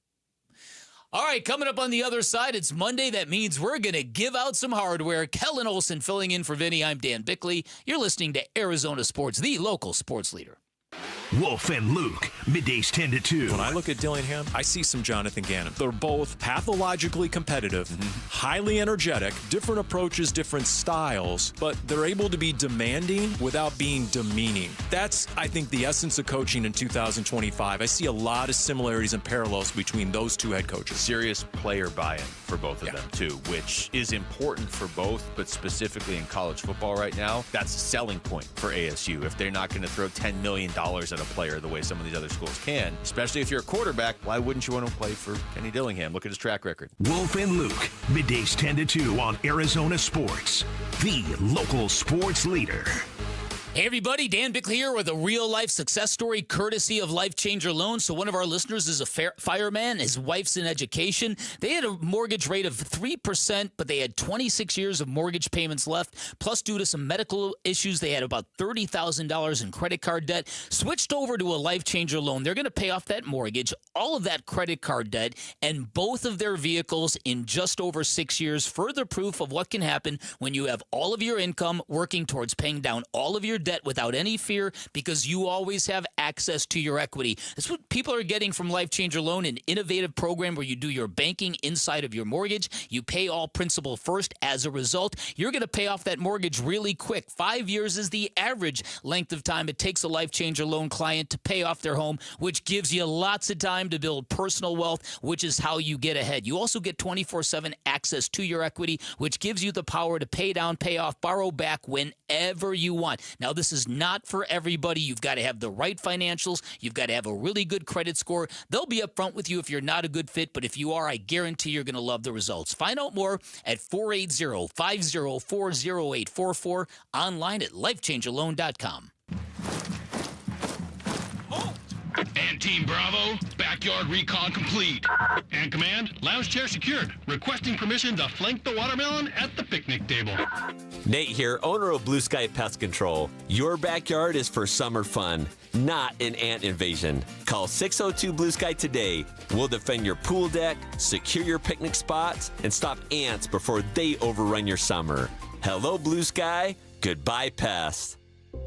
All right, coming up on the other side, it's Monday. That means we're going to give out some hardware. Kellen Olson filling in for Vinny. I'm Dan Bickley. You're listening to Arizona Sports, the local sports leader. Wolf and Luke, middays 10 to 2. When I look at Dillingham, I see some Jonathan Gannon. They're both pathologically competitive, highly energetic, different approaches, different styles, but they're able to be demanding without being demeaning. That's, I think, the essence of coaching in 2025. I see a lot of similarities and parallels between those two head coaches. Serious player buy-in for both of them, too, which is important for both, but specifically in college football right now, that's a selling point for ASU. If they're not going to throw $10 million at a player the way some of these other schools can, especially if you're a quarterback, why wouldn't you want to play for Kenny Dillingham? Look at his track record. Wolf and Luke, middays 10 to 2 on Arizona Sports, the local sports leader. Hey everybody, Dan Bickley here with a real-life success story courtesy of Life Changer Loans. So one of our listeners is a fireman. His wife's in education. They had a mortgage rate of 3%, but they had 26 years of mortgage payments left. Plus, due to some medical issues, they had about $30,000 in credit card debt. Switched over to a Life Changer Loan. They're going to pay off that mortgage, all of that credit card debt, and both of their vehicles in just over 6 years. Further proof of what can happen when you have all of your income working towards paying down all of your debt without any fear, because you always have access to your equity. That's what people are getting from Life Changer Loan, an innovative program where you do your banking inside of your mortgage. You pay all principal first. As a result, you're going to pay off that mortgage really quick. 5 years is the average length of time it takes a Life Changer Loan client to pay off their home, which gives you lots of time to build personal wealth, which is how you get ahead. You also get 24/7 access to your equity, which gives you the power to pay down, pay off, borrow back whenever you want. Now, this is not for everybody. You've got to have the right financials. You've got to have a really good credit score. They'll be upfront with you if you're not a good fit, but if you are, I guarantee you're going to love the results. Find out more at 480-504-0844, online at lifechangerloan.com. And Team Bravo, backyard recon complete. And Command, lounge chair secured. Requesting permission to flank the watermelon at the picnic table. Nate here, owner of Blue Sky Pest Control. Your backyard is for summer fun, not an ant invasion. Call 602 Blue Sky today. We'll defend your pool deck, secure your picnic spots, and stop ants before they overrun your summer. Hello, Blue Sky. Goodbye, pests.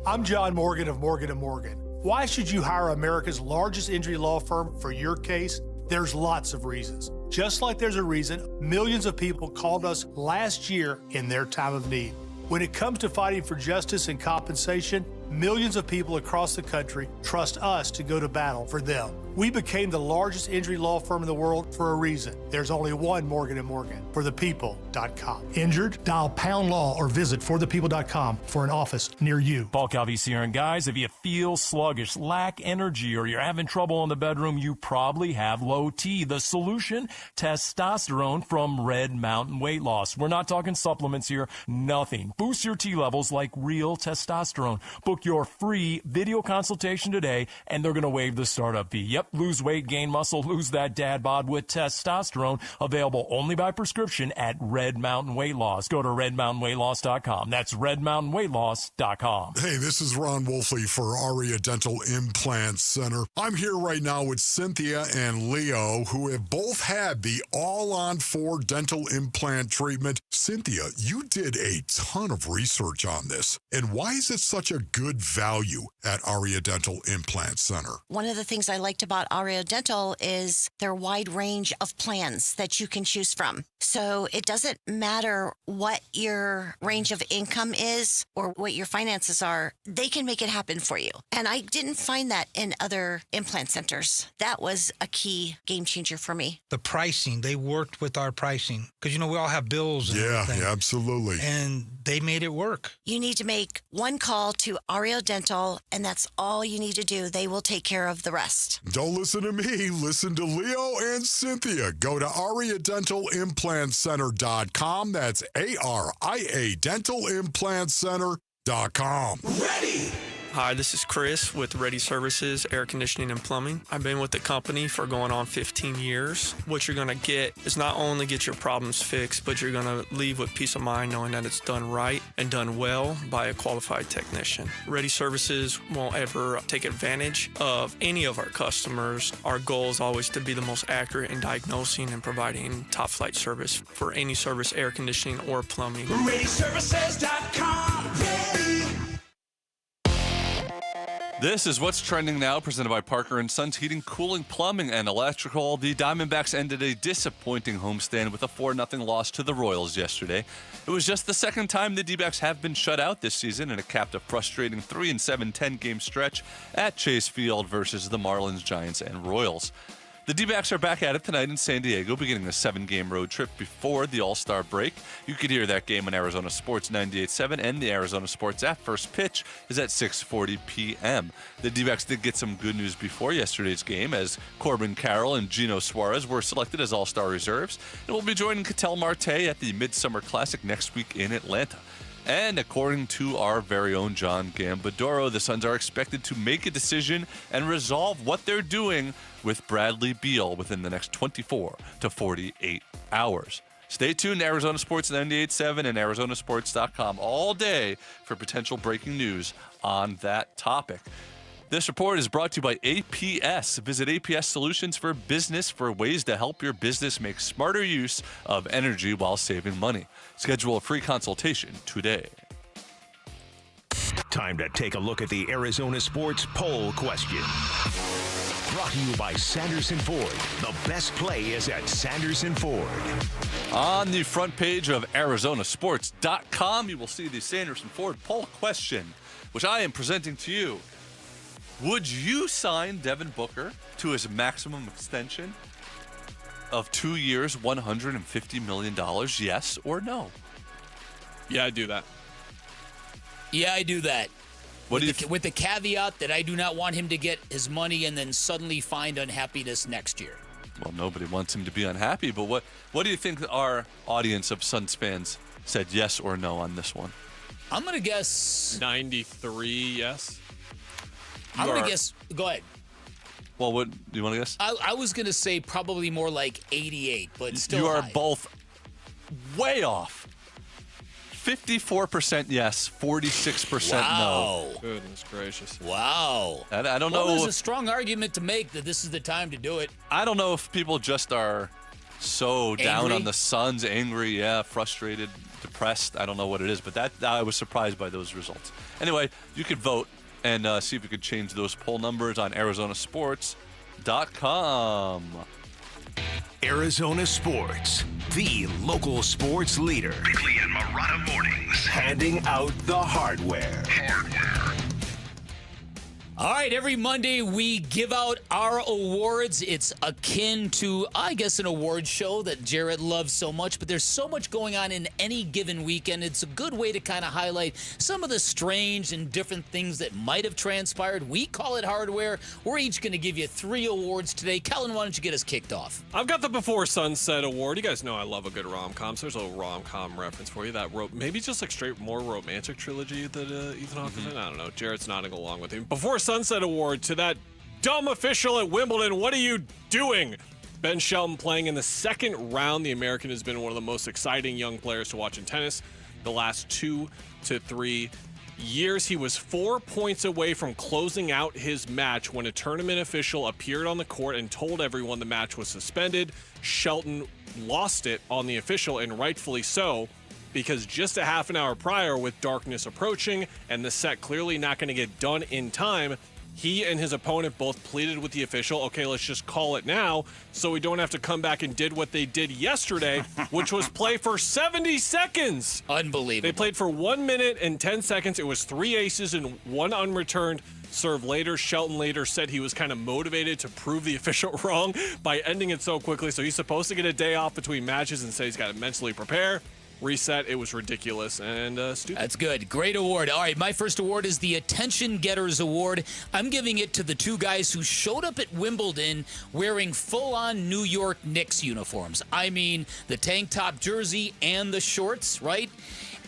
I'm John Morgan of Morgan & Morgan. Why should you hire America's largest injury law firm for your case? There's lots of reasons. Just like there's a reason millions of people called us last year in their time of need. When it comes to fighting for justice and compensation, millions of people across the country trust us to go to battle for them. We became the largest injury law firm in the world for a reason. There's only one Morgan & Morgan, forthepeople.com. Injured? Dial #law or visit forthepeople.com for an office near you. Paul Calvisi here, and guys, if you feel sluggish, lack energy, or you're having trouble in the bedroom, you probably have low T. The solution? Testosterone from Red Mountain Weight Loss. We're not talking supplements here, nothing. Boost your T levels like real testosterone. Book your free video consultation today, and they're going to waive the startup fee. Yep, lose weight, gain muscle, lose that dad bod with testosterone. Available only by prescription at Red Mountain Weight Loss. Go to redmountainweightloss.com. That's redmountainweightloss.com. Hey, this is Ron Wolfley for Aria Dental Implant Center. I'm here right now with Cynthia and Leo, who have both had the All-on-4 dental implant treatment. Cynthia, you did a ton of research on this. And why is it such a good value at Aria Dental Implant Center? One of the things I liked about Aria Dental is their wide range of plans that you can choose from. So it doesn't matter what your range of income is or what your finances are, they can make it happen for you. And I didn't find that in other implant centers. That was a key game changer for me. The pricing, they worked with our pricing because, you know, we all have bills. And everything. Yeah, absolutely. And they made it work. You need to make one call to Aria Dental, and that's all you need to do. They will take care of the rest. Don't listen to me. Listen to Leo and Cynthia. Go to AriaDentalImplantCenter.com. That's ARIA DentalImplantCenter.com. Ready! Hi, this is Chris with Ready Services, Air Conditioning and Plumbing. I've been with the company for going on 15 years. What you're going to get is not only get your problems fixed, but you're going to leave with peace of mind knowing that it's done right and done well by a qualified technician. Ready Services won't ever take advantage of any of our customers. Our goal is always to be the most accurate in diagnosing and providing top flight service for any service, air conditioning or plumbing. ReadyServices.com. Ready. This is what's trending now, presented by Parker & Sons Heating, Cooling, Plumbing, and Electrical. The Diamondbacks ended a disappointing homestand with a 4-0 loss to the Royals yesterday. It was just the second time the Dbacks have been shut out this season, and it capped a frustrating 3-7 10-game stretch at Chase Field versus the Marlins, Giants, and Royals. The Dbacks are back at it tonight in San Diego, beginning a 7-game road trip before the All-Star break. You could hear that game on Arizona Sports 98.7 and the Arizona Sports app. First pitch is at 6:40 p.m. The Dbacks did get some good news before yesterday's game, as Corbin Carroll and Gino Suarez were selected as All-Star reserves, and will be joining Ketel Marte at the Midsummer Classic next week in Atlanta. And according to our very own John Gambadoro, the Suns are expected to make a decision and resolve what they're doing with Bradley Beal within the next 24 to 48 hours. Stay tuned to Arizona Sports 98.7 and ArizonaSports.com all day for potential breaking news on that topic. This report is brought to you by APS. Visit APS Solutions for Business for ways to help your business make smarter use of energy while saving money. Schedule a free consultation today. Time to take a look at the Arizona Sports Poll Question. Brought to you by Sanderson Ford. The best play is at Sanderson Ford. On the front page of ArizonaSports.com, you will see the Sanderson Ford Poll Question, which I am presenting to you. Would you sign Devin Booker to his maximum extension of 2 years, $150 million, yes or no? Yeah, I'd do that. Yeah, I do that. What do you with the caveat that I do not want him to get his money and then suddenly find unhappiness next year. Well, nobody wants him to be unhappy, but what do you think our audience of Suns fans said yes or no on this one? I'm going to guess 93 yes. I'm going to guess. Go ahead. Well, what do you want to guess? I was going to say probably more like 88, but still You are high. both way off. 54% yes, 46% Wow. no. Goodness gracious. Wow. I don't know. Well, there's a strong argument to make that this is the time to do it. I don't know if people just are so down Angry? on the Suns, angry, frustrated, depressed. I don't know what it is, but that I was surprised by those results. Anyway, you could vote and see if you could change those poll numbers on ArizonaSports.com. Arizona Sports, the local sports leader. Bickley and Marotta Mornings. Handing out the hardware. All right, every Monday we give out our awards. It's akin to, I guess, an award show that Jarrett loves so much, but there's so much going on in any given weekend. It's a good way to kind of highlight some of the strange and different things that might have transpired. We call it hardware. We're each going to give you 3 awards today. Kellen, why don't you get us kicked off? I've got the Before Sunset Award. You guys know I love a good rom-com, so there's a little rom-com reference for you. That maybe just like straight more romantic trilogy that Ethan Hawke is in. I don't know. Jarrett's nodding along with him. Before Sunset Award to that dumb official at Wimbledon. What are you doing? Ben Shelton playing in the second round. The American has been one of the most exciting young players to watch in tennis the last 2 to 3 years. He was 4 points away from closing out his match when a tournament official appeared on the court and told everyone the match was suspended. Shelton lost it on the official, and rightfully so, because just a half an hour prior, with darkness approaching and the set clearly not going to get done in time, he and his opponent both pleaded with the official, okay, let's just call it now so we don't have to come back and did what they did yesterday, which was play for 70 seconds. Unbelievable. They played for 1 minute and 10 seconds. It was 3 aces and 1 unreturned serve later. Shelton later said he was kind of motivated to prove the official wrong by ending it so quickly. So he's supposed to get a day off between matches and say he's got to mentally prepare. Reset. It was ridiculous and stupid. That's good. Great award. All right, my first award is the Attention Getters Award. I'm giving it to the 2 guys who showed up at Wimbledon wearing full-on New York Knicks uniforms. I mean, the tank top jersey and the shorts, right?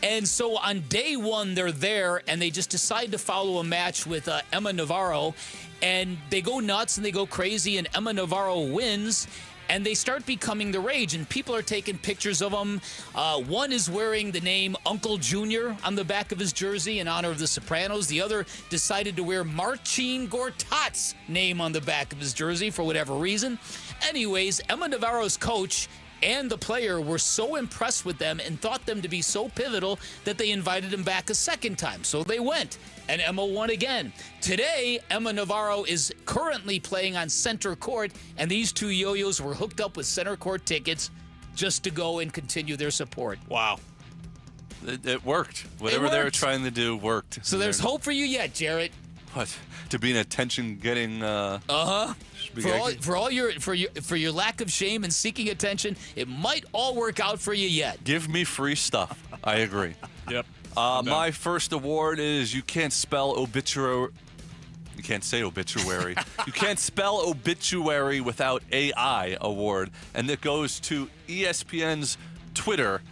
And so on day 1, they're there, and they just decide to follow a match with Emma Navarro, and they go nuts and they go crazy, and Emma Navarro wins. And they start becoming the rage, and people are taking pictures of them. One is wearing the name Uncle Junior on the back of his jersey in honor of the Sopranos. The other decided to wear Marcin Gortat's name on the back of his jersey for whatever reason. Anyways, Emma Navarro's coach and the player were so impressed with them and thought them to be so pivotal that they invited him back a second time. So they went, and Emma won again. Today, Emma Navarro is currently playing on center court, and these 2 yo-yos were hooked up with center court tickets just to go and continue their support. Wow. It worked. Whatever they were trying to do worked. So there's hope for you yet, Jarrett. What? To be an attention-getting... For your lack of shame and seeking attention, it might all work out for you yet. Give me free stuff. I agree. Yep. My first award is You Can't Spell Obituary. You can't say obituary. You can't spell obituary without AI award. And it goes to ESPN's Twitter,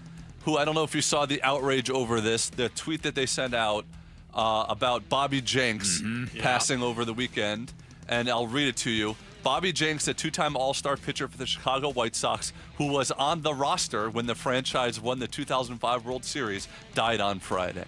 who I don't know if you saw the outrage over this, the tweet that they sent out about Bobby Jenks passing over the weekend. And I'll read it to you. Bobby Jenks, a 2-time All-Star pitcher for the Chicago White Sox, who was on the roster when the franchise won the 2005 World Series, died on Friday.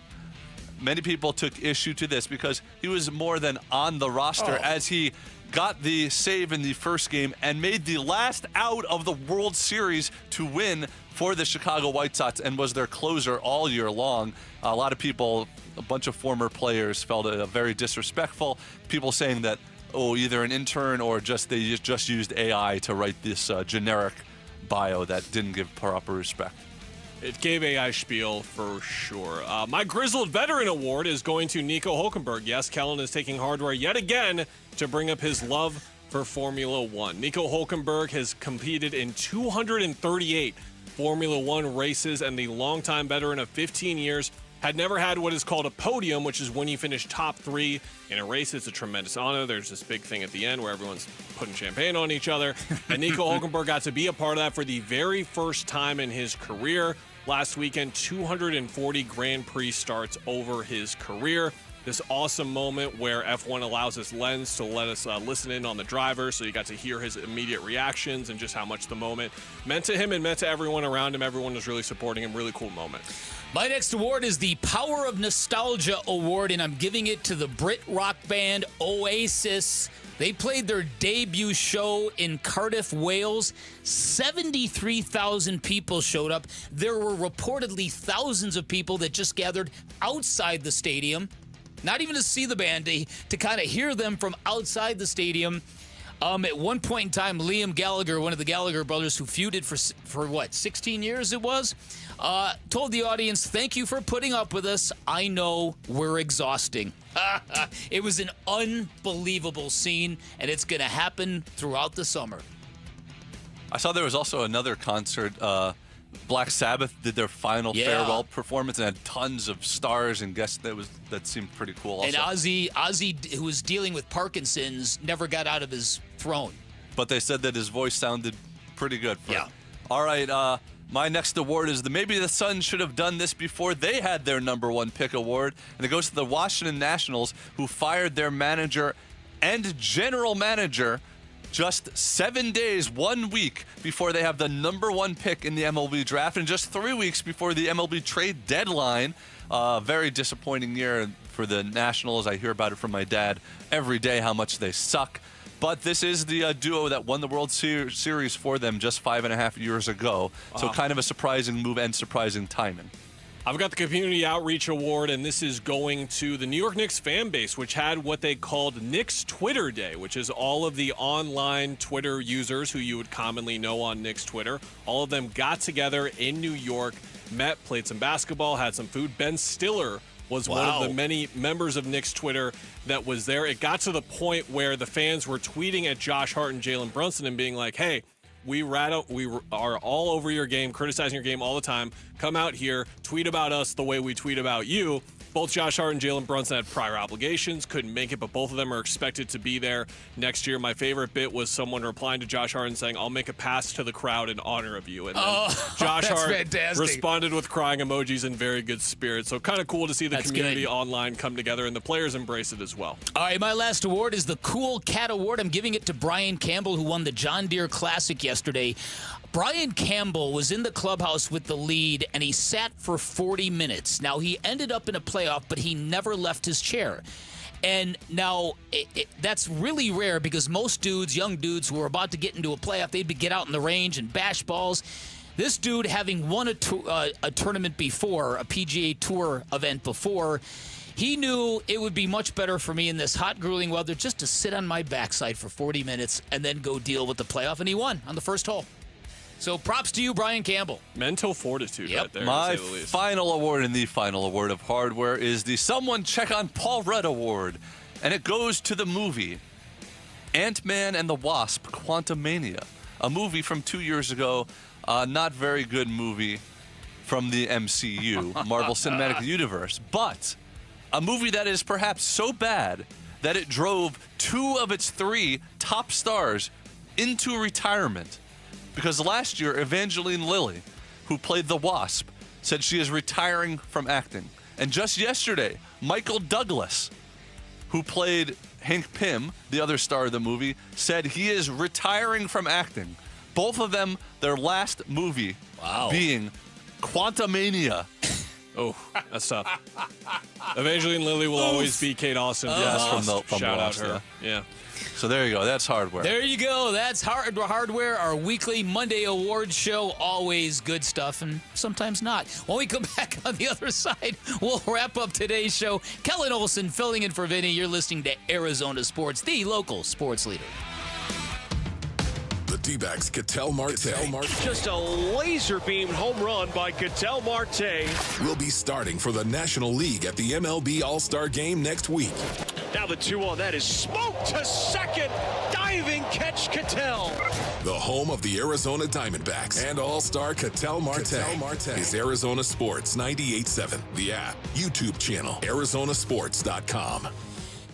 Many people took issue to this because he was more than on the roster as he got the save in the first game and made the last out of the World Series to win for the Chicago White Sox and was their closer all year long. A lot of people, a bunch of former players felt very disrespectful. People saying that, either an intern or they just used AI to write this generic bio that didn't give proper respect. It gave AI spiel for sure. My Grizzled Veteran Award is going to Nico Hülkenberg. Yes, Kellen is taking hardware yet again to bring up his love for Formula One. Nico Hülkenberg has competed in 238 Formula One races, and the longtime veteran of 15 years had never had what is called a podium, which is when you finish top 3 in a race. It's a tremendous honor. There's this big thing at the end where everyone's putting champagne on each other. And Nico Hülkenberg got to be a part of that for the very first time in his career. Last weekend, 240 Grand Prix starts over his career. This awesome moment where F1 allows his lens to let us listen in on the driver, so you got to hear his immediate reactions and just how much the moment meant to him and meant to everyone around him. Everyone was really supporting him. Really cool moment. My next award is the Power of Nostalgia Award, and I'm giving it to the Brit rock band Oasis. They played their debut show in Cardiff, Wales. 73,000 people showed up. There were reportedly thousands of people that just gathered outside the stadium, not even to see the band, to kind of hear them from outside the stadium. At one point in time, Liam Gallagher, one of the Gallagher brothers who feuded for what, 16 years it was, told the audience, "Thank you for putting up with us. I know we're exhausting." It was an unbelievable scene, and it's going to happen throughout the summer. I saw there was also another concert. Black Sabbath did their final farewell performance and had tons of stars and guests. That seemed pretty cool also. And Ozzy, who was dealing with Parkinson's, never got out of his throne. But they said that his voice sounded pretty good. All right, my next award is maybe the Suns should have done this before they had their number one pick award. And it goes to the Washington Nationals, who fired their manager and general manager just 7 days, 1 week before they have the number one pick in the MLB draft, and just 3 weeks before the MLB trade deadline. Very disappointing year for the Nationals. I hear about it from my dad every day, how much they suck. But this is the duo that won the World Series for them just 5.5 years ago. So kind of a surprising move and surprising timing. I've got the Community Outreach Award, and this is going to the New York Knicks fan base, which had what they called Knicks Twitter Day, which is all of the online Twitter users who you would commonly know on Knicks Twitter. All of them got together in New York, met, played some basketball, had some food. Ben Stiller was one of the many members of Knicks Twitter that was there. It got to the point where the fans were tweeting at Josh Hart and Jalen Brunson and being like, "Hey, we are all over your game, criticizing your game all the time. Come out here, tweet about us the way we tweet about you." Both Josh Hart and Jalen Brunson had prior obligations, couldn't make it, but both of them are expected to be there next year. My favorite bit was someone replying to Josh Hart and saying, "I'll make a pass to the crowd in honor of you." And then Josh Hart responded with crying emojis in very good spirits. So kind of cool to see the community online come together, and the players embrace it as well. All right, my last award is the Cool Cat Award. I'm giving it to Brian Campbell, who won the John Deere Classic yesterday. Brian Campbell was in the clubhouse with the lead, and he sat for 40 minutes. Now, he ended up in a playoff, but he never left his chair. And now, that's really rare because most dudes, young dudes who are about to get into a playoff, they'd get out in the range and bash balls. This dude, having won a tournament before, a PGA Tour event before, he knew it would be much better for me in this hot, grueling weather just to sit on my backside for 40 minutes and then go deal with the playoff, and he won on the first hole. So props to you, Brian Campbell. Mental fortitude right there. My final award and the final award of hardware is the Someone Check on Paul Rudd Award. And it goes to the movie Ant-Man and the Wasp: Quantumania, a movie from 2 years ago. Not very good movie from the MCU, Marvel Cinematic Universe, but a movie that is perhaps so bad that it drove 2 of its 3 top stars into retirement. Because last year, Evangeline Lilly, who played the Wasp, said she is retiring from acting. And just yesterday, Michael Douglas, who played Hank Pym, the other star of the movie, said he is retiring from acting. Both of them, their last movie being Quantumania. Oh, that's tough. Evangeline Lilly will always be Kate Austin. Yes, from Shout out Lost, her. Yeah. So there you go. That's hardware. There you go. That's Hardware, our weekly Monday awards show. Always good stuff and sometimes not. When we come back on the other side, we'll wrap up today's show. Kellen Olson filling in for Vinny. You're listening to Arizona Sports, the local sports leader. The Dbacks Ketel Marte. Just a laser beam home run by Ketel Marte. Will be starting for the National League at the MLB All-Star Game next week. Now the 2-1, that is smoked to second. Diving catch Ketel. The home of the Arizona Diamondbacks and All-Star Ketel Marte is Arizona Sports 98.7. The app, YouTube channel, ArizonaSports.com.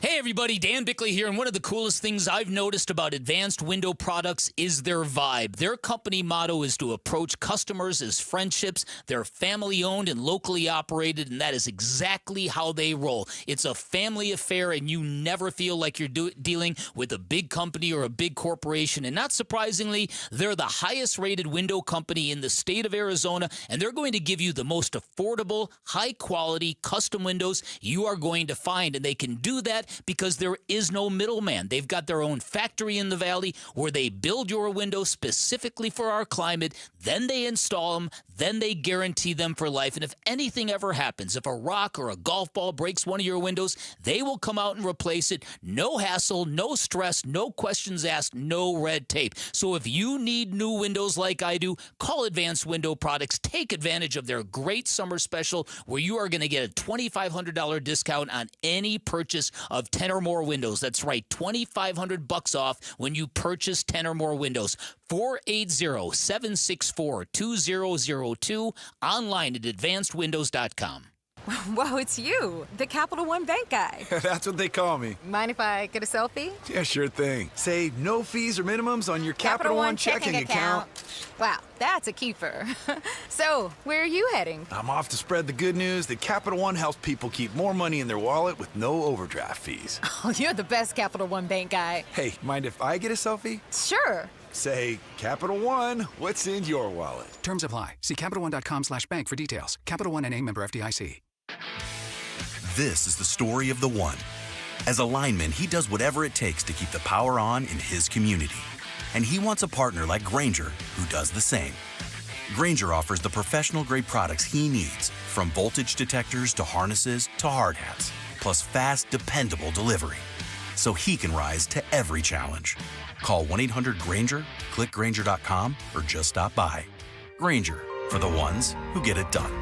Hey everybody, Dan Bickley here, and one of the coolest things I've noticed about Advanced Window Products is their vibe. Their company motto is to approach customers as friendships. They're family-owned and locally operated, and that is exactly how they roll. It's a family affair, and you never feel like you're dealing with a big company or a big corporation. And not surprisingly, they're the highest-rated window company in the state of Arizona, and they're going to give you the most affordable, high-quality custom windows you are going to find, and they can do that because there is no middleman. They've got their own factory in the valley where they build your windows specifically for our climate, then they install them, then they guarantee them for life. And if anything ever happens, if a rock or a golf ball breaks one of your windows, they will come out and replace it. No hassle, no stress, no questions asked, no red tape. So if you need new windows like I do, call Advanced Window Products. Take advantage of their great summer special where you are going to get a $2,500 discount on any purchase of 10 or more windows. That's right, $2,500 off when you purchase 10 or more windows. 480-764-2002, online at advancedwindows.com. Whoa, it's you, the Capital One Bank guy. That's what they call me. Mind if I get a selfie? Yeah, sure thing. Save no fees or minimums on your Capital One checking account. Wow, that's a keeper. So, where are you heading? I'm off to spread the good news that Capital One helps people keep more money in their wallet with no overdraft fees. Oh, you're the best Capital One Bank guy. Hey, mind if I get a selfie? Sure. Say, Capital One, what's in your wallet? Terms apply. See CapitalOne.com/bank for details. Capital One NA, member FDIC. This is the story of the one. As a lineman, he does whatever it takes to keep the power on in his community. And he wants a partner like Grainger who does the same. Grainger offers the professional-grade products he needs, from voltage detectors to harnesses to hard hats, plus fast, dependable delivery, so he can rise to every challenge. Call 1-800-GRAINGER, click Grainger.com, or just stop by. Grainger, for the ones who get it done.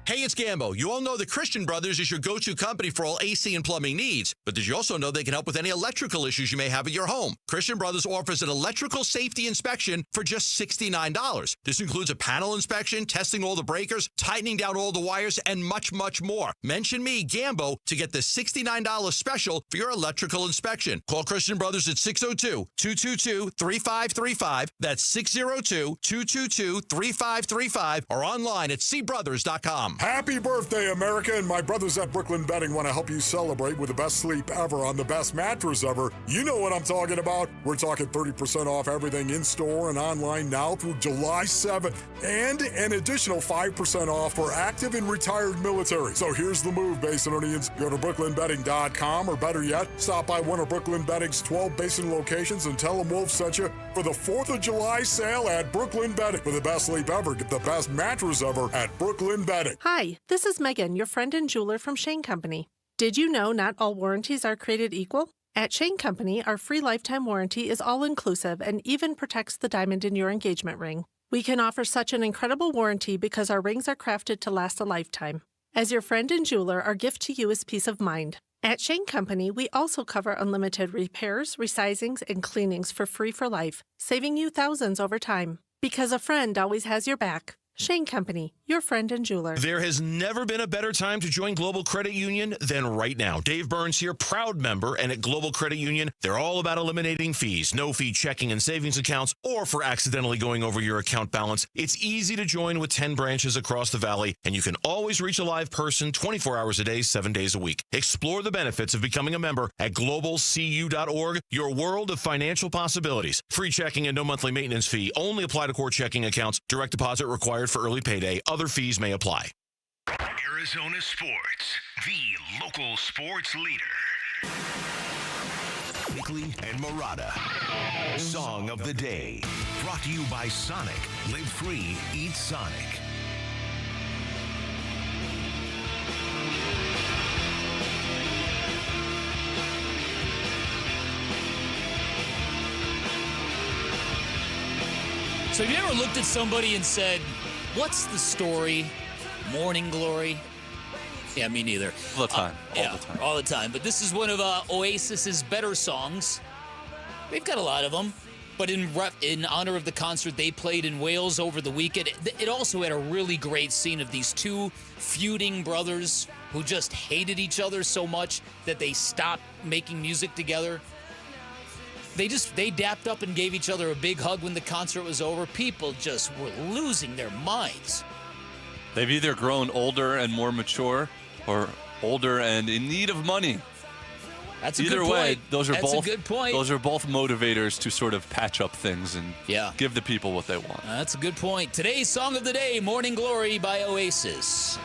Hey, it's Gambo. You all know that Christian Brothers is your go-to company for all AC and plumbing needs. But did you also know they can help with any electrical issues you may have at your home? Christian Brothers offers an electrical safety inspection for just $69. This includes a panel inspection, testing all the breakers, tightening down all the wires, and much, much more. Mention me, Gambo, to get the $69 special for your electrical inspection. Call Christian Brothers at 602-222-3535. That's 602-222-3535 or online at cbrothers.com. Happy birthday, America, and my brothers at Brooklyn Bedding want to help you celebrate with the best sleep ever on the best mattress ever. You know what I'm talking about. We're talking 30% off everything in-store and online now through July 7th, and an additional 5% off for active and retired military. So here's the move, Basinonians. Go to brooklynbedding.com, or better yet, stop by one of Brooklyn Bedding's 12 Basin locations and tell them Wolf sent you for the 4th of July sale at Brooklyn Bedding. For the best sleep ever, get the best mattress ever at Brooklyn Bedding. Hi, this is Megan, your friend and jeweler from Shane Company. Did you know not all warranties are created equal? At Shane Company, our free lifetime warranty is all-inclusive and even protects the diamond in your engagement ring. We can offer such an incredible warranty because our rings are crafted to last a lifetime. As your friend and jeweler, our gift to you is peace of mind. At Shane Company, we also cover unlimited repairs, resizings, and cleanings for free for life, saving you thousands over time. Because a friend always has your back. Shane Company, your friend and jeweler. There has never been a better time to join Global Credit Union than right now. Dave Burns here, proud member, and at Global Credit Union, they're all about eliminating fees, no-fee checking and savings accounts, or for accidentally going over your account balance. It's easy to join with 10 branches across the valley, and you can always reach a live person 24 hours a day, 7 days a week. Explore the benefits of becoming a member at globalcu.org, your world of financial possibilities. Free checking and no monthly maintenance fee. Only apply to core checking accounts. Direct deposit required for early payday. Other fees may apply. Arizona Sports, the local sports leader. Quickly and Murata. Song of the Day. Brought to you by Sonic. Live free, eat Sonic. So have you ever looked at somebody and said, what's the story? Morning glory? Yeah, me neither. All the time. All the time. But this is one of Oasis's better songs. They've got a lot of them. But in honor of the concert they played in Wales over the weekend, it also had a really great scene of these two feuding brothers who just hated each other so much that they stopped making music together. They dapped up and gave each other a big hug when the concert was over. People just were losing their minds. They've either grown older and more mature, or older and in need of money. That's a Either good way, point. those are That's both a good point. Those are both motivators to sort of patch up things and give the people what they want. That's a good point. Today's song of the day, Morning Glory by Oasis.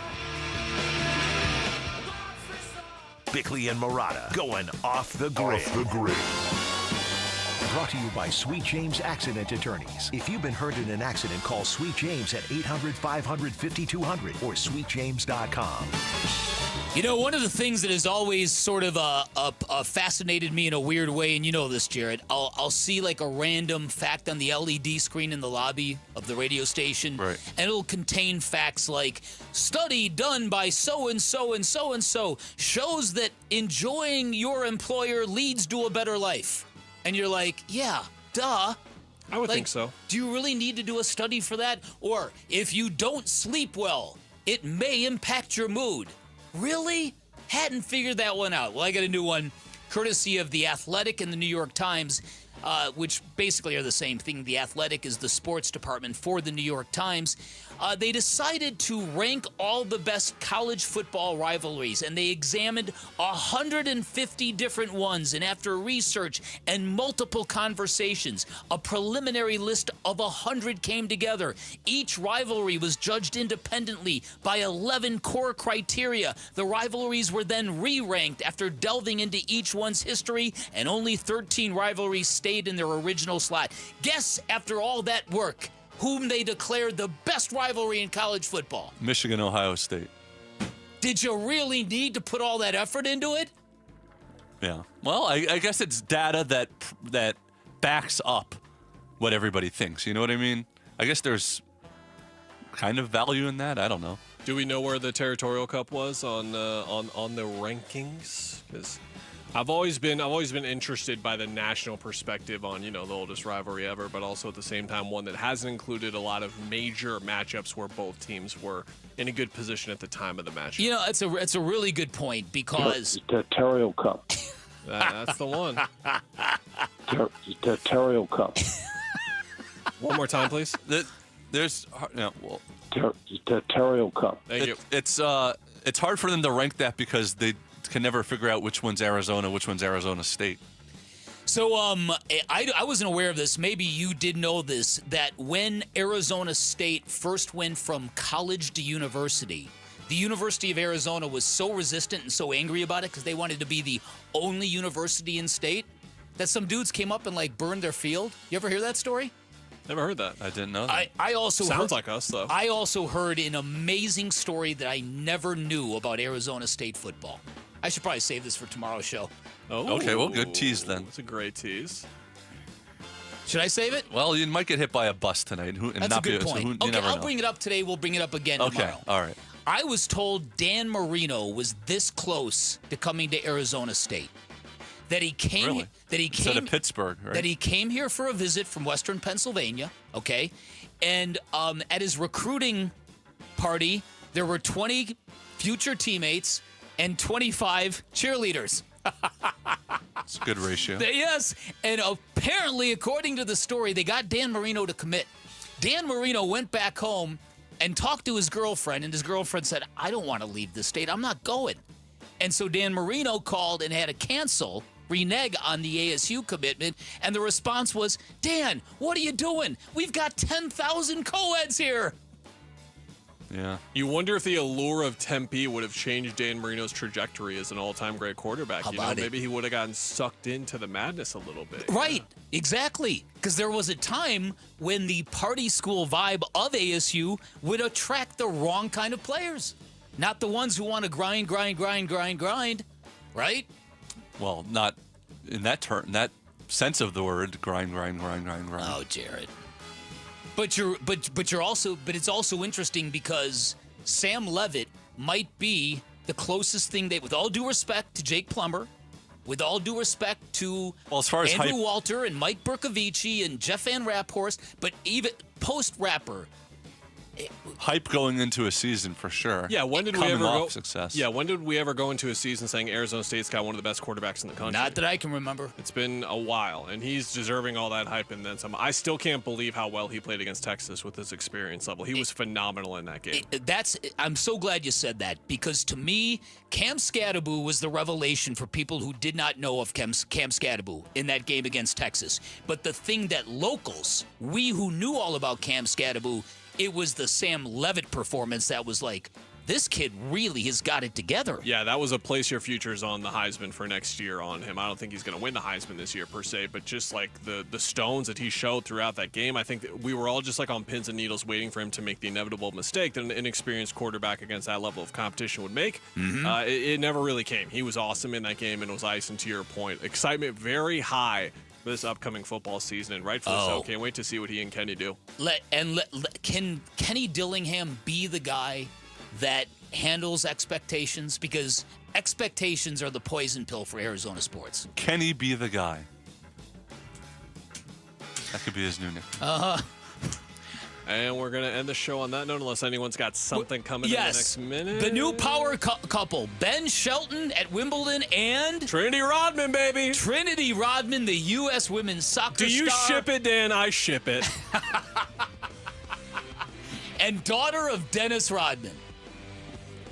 Bickley and Murata going off the grid. Brought to you by Sweet James Accident Attorneys. If you've been hurt in an accident, call Sweet James at 800-500-5200 or sweetjames.com. You know, one of the things that has always sort of fascinated me in a weird way, and you know this, Jared, I'll see like a random fact on the LED screen in the lobby of the radio station, right, and it'll contain facts like, study done by so-and-so and so-and-so shows that enjoying your employer leads to a better life. And you're like, yeah, duh. I would think so. Do you really need to do a study for that? Or if you don't sleep well, it may impact your mood. Really? Hadn't figured that one out. Well, I got a new one, courtesy of The Athletic and the New York Times, which basically are the same thing. The Athletic is the sports department for the New York Times. They decided to rank all the best college football rivalries, and they examined 150 different ones. And after research and multiple conversations, a preliminary list of 100 came together. Each rivalry was judged independently by 11 core criteria. The rivalries were then re-ranked after delving into each one's history, and only 13 rivalries stayed in their original slot. Guess, after all that work, whom they declared the best rivalry in college football? Michigan, Ohio State. Did you really need to put all that effort into it? Yeah. Well, I guess it's data that backs up what everybody thinks. You know what I mean? I guess there's kind of value in that. I don't know. Do we know where the Territorial Cup was on the rankings? Because I've always been interested by the national perspective on, you know, the oldest rivalry ever, but also at the same time one that hasn't included a lot of major matchups where both teams were in a good position at the time of the match. You know, it's a really good point because Territorial Cup. That's the one. Territorial Cup. One more time, please. There's Territorial Cup. Thank you. It's hard for them to rank that because they can never figure out which one's Arizona, which one's Arizona State. So I wasn't aware of this. Maybe you did know this, that when Arizona State first went from college to university, the University of Arizona was so resistant and so angry about it because they wanted to be the only university in state that some dudes came up and like burned their field. You ever hear that story? Never heard that. I didn't know that. I also sounds like us though. I also heard an amazing story that I never knew about Arizona State football. I should probably save this for tomorrow's show. Oh, okay. Well, good tease then. That's a great tease. Should I save it? Well, you might get hit by a bus tonight. That's a good point. Okay, I'll bring it up today. We'll bring it up again tomorrow. Okay, all right. I was told Dan Marino was this close to coming to Arizona State. That he came. Really? Instead of Pittsburgh, right? That he came here for a visit from Western Pennsylvania. Okay, and at his recruiting party, there were 20 future teammates and 25 cheerleaders. It's a good ratio. Yes, and apparently, according to the story, they got Dan Marino to commit. Dan Marino went back home and talked to his girlfriend, and his girlfriend said, I don't want to leave the state. I'm not going. And so Dan Marino called and had to renege on the ASU commitment, and the response was, Dan, what are you doing? We've got 10,000 co-eds here. Yeah. You wonder if the allure of Tempe would have changed Dan Marino's trajectory as an all-time great quarterback. How about it? Maybe he would have gotten sucked into the madness a little bit. Right, exactly. Because there was a time when the party school vibe of ASU would attract the wrong kind of players. Not the ones who want to grind, right? Well, not in that sense of the word, grind. Oh, Jared. But it's also interesting because Sam Levitt might be the closest thing with all due respect to Jake Plummer, with all due respect to as far as Andrew Walter and Mike Bercovici and Jeff Van Raphorst, but even post-Rapper. Hype going into a season for sure. Yeah, when did we ever go success? Yeah, when did we ever go into a season saying Arizona State's got one of the best quarterbacks in the country? Not that I can remember. It's been a while, and he's deserving all that hype and then some. I still can't believe how well he played against Texas with his experience level. He was phenomenal in that game. I'm so glad you said that, because to me, Cam Scadaboo was the revelation for people who did not know of Cam Scadaboo in that game against Texas. But the thing that locals, we who knew all about Cam Scadaboo, it was the Sam Levitt performance that was like, this kid really has got it together. Yeah, that was a place your futures on the Heisman for next year on him. I don't think he's going to win the Heisman this year per se, but just like the stones that he showed throughout that game, I think that we were all just like on pins and needles waiting for him to make the inevitable mistake that an inexperienced quarterback against that level of competition would make. It never really came. He was awesome in that game and was icing, to your point. Excitement very high for this upcoming football season, and rightfully so. Can't wait to see what he and Kenny do. Can Kenny Dillingham be the guy that handles expectations? Because expectations are the poison pill for Arizona sports. Can he be the guy? That could be his new nickname. And we're going to end the show on that note, unless anyone's got something coming in the next minute. The new power couple, Ben Shelton at Wimbledon and... Trinity Rodman, baby. Trinity Rodman, the U.S. women's soccer star. Do you ship it, Dan? I ship it. And daughter of Dennis Rodman.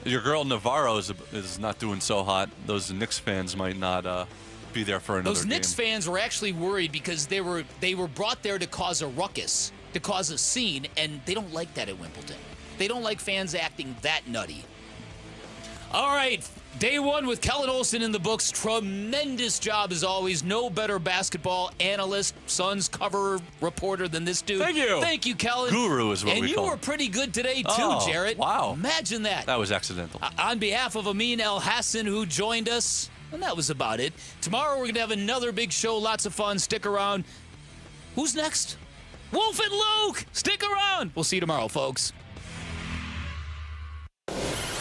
Your girl Navarro is not doing so hot. Those Knicks fans might not be there for another game. Those Knicks fans were actually worried because they were brought there to cause a ruckus, to cause a scene, and they don't like that at Wimbledon. They don't like fans acting that nutty. All right, day one with Kellen Olson in the books. Tremendous job as always. No better basketball analyst, Suns cover reporter than this dude. Thank you. Thank you, Kellen. Guru is what we call him. And you were pretty good today too, Jarrett. Wow. Imagine that. That was accidental. On behalf of Amin El Hassan, who joined us, and that was about it. Tomorrow we're going to have another big show. Lots of fun. Stick around. Who's next? Wolf and Luke. Stick around. We'll see you tomorrow, folks.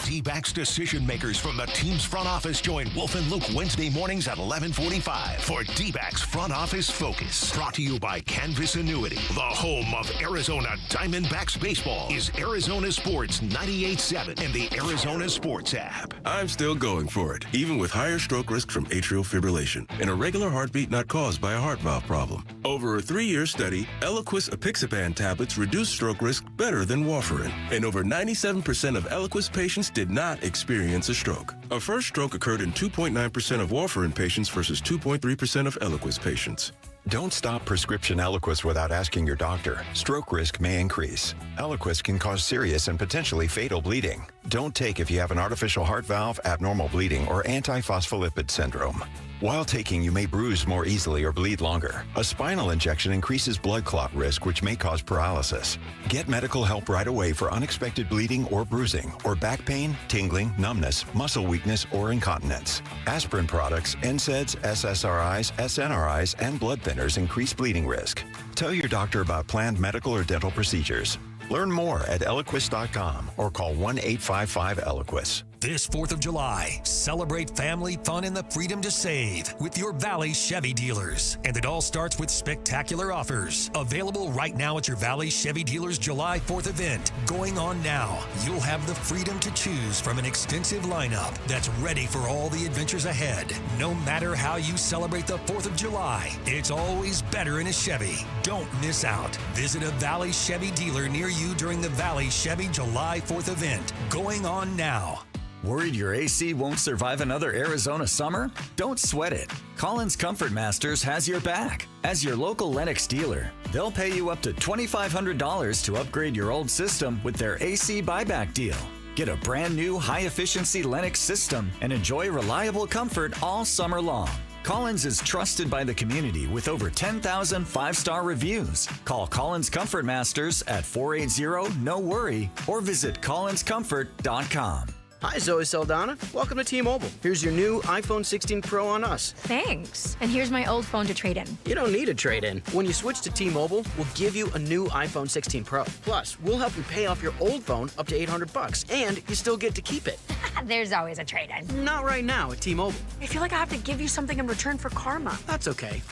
Dbacks decision makers from the team's front office join Wolf and Luke Wednesday mornings at 11:45 for Dbacks Front Office Focus. Brought to you by Canvas Annuity. The home of Arizona Diamondbacks baseball is Arizona Sports 98.7 and the Arizona Sports app. I'm still going for it, even with higher stroke risk from atrial fibrillation and a regular heartbeat not caused by a heart valve problem. Over a 3-year study, Eliquis apixaban tablets reduce stroke risk better than warfarin, and over 97% of Eliquis patients did not experience a stroke. A first stroke occurred in 2.9% of warfarin patients versus 2.3% of Eliquis patients. Don't stop prescription Eliquis without asking your doctor. Stroke risk may increase. Eliquis can cause serious and potentially fatal bleeding. Don't take if you have an artificial heart valve, abnormal bleeding, or antiphospholipid syndrome. While taking, you may bruise more easily or bleed longer. A spinal injection increases blood clot risk, which may cause paralysis. Get medical help right away for unexpected bleeding or bruising, or back pain, tingling, numbness, muscle weakness, or incontinence. Aspirin products, NSAIDs, SSRIs, SNRIs, and blood thinners increase bleeding risk. Tell your doctor about planned medical or dental procedures. Learn more at Eliquis.com or call 1-855-ELIQUIS. This 4th of July, celebrate family fun and the freedom to save with your Valley Chevy dealers. And it all starts with spectacular offers. Available right now at your Valley Chevy dealers July 4th event. Going on now, you'll have the freedom to choose from an extensive lineup that's ready for all the adventures ahead. No matter how you celebrate the 4th of July, it's always better in a Chevy. Don't miss out. Visit a Valley Chevy dealer near you during the Valley Chevy July 4th event. Going on now. Worried your AC won't survive another Arizona summer? Don't sweat it. Collins Comfort Masters has your back. As your local Lennox dealer, they'll pay you up to $2,500 to upgrade your old system with their AC buyback deal. Get a brand new high-efficiency Lennox system and enjoy reliable comfort all summer long. Collins is trusted by the community with over 10,000 5-star reviews. Call Collins Comfort Masters at 480-NO-WORRY or visit collinscomfort.com. Hi, Zoe Saldana. Welcome to T-Mobile. Here's your new iPhone 16 Pro on us. Thanks. And here's my old phone to trade in. You don't need a trade-in. When you switch to T-Mobile, we'll give you a new iPhone 16 Pro. Plus, we'll help you pay off your old phone up to $800, and you still get to keep it. There's always a trade-in. Not right now at T-Mobile. I feel like I have to give you something in return for karma. That's okay.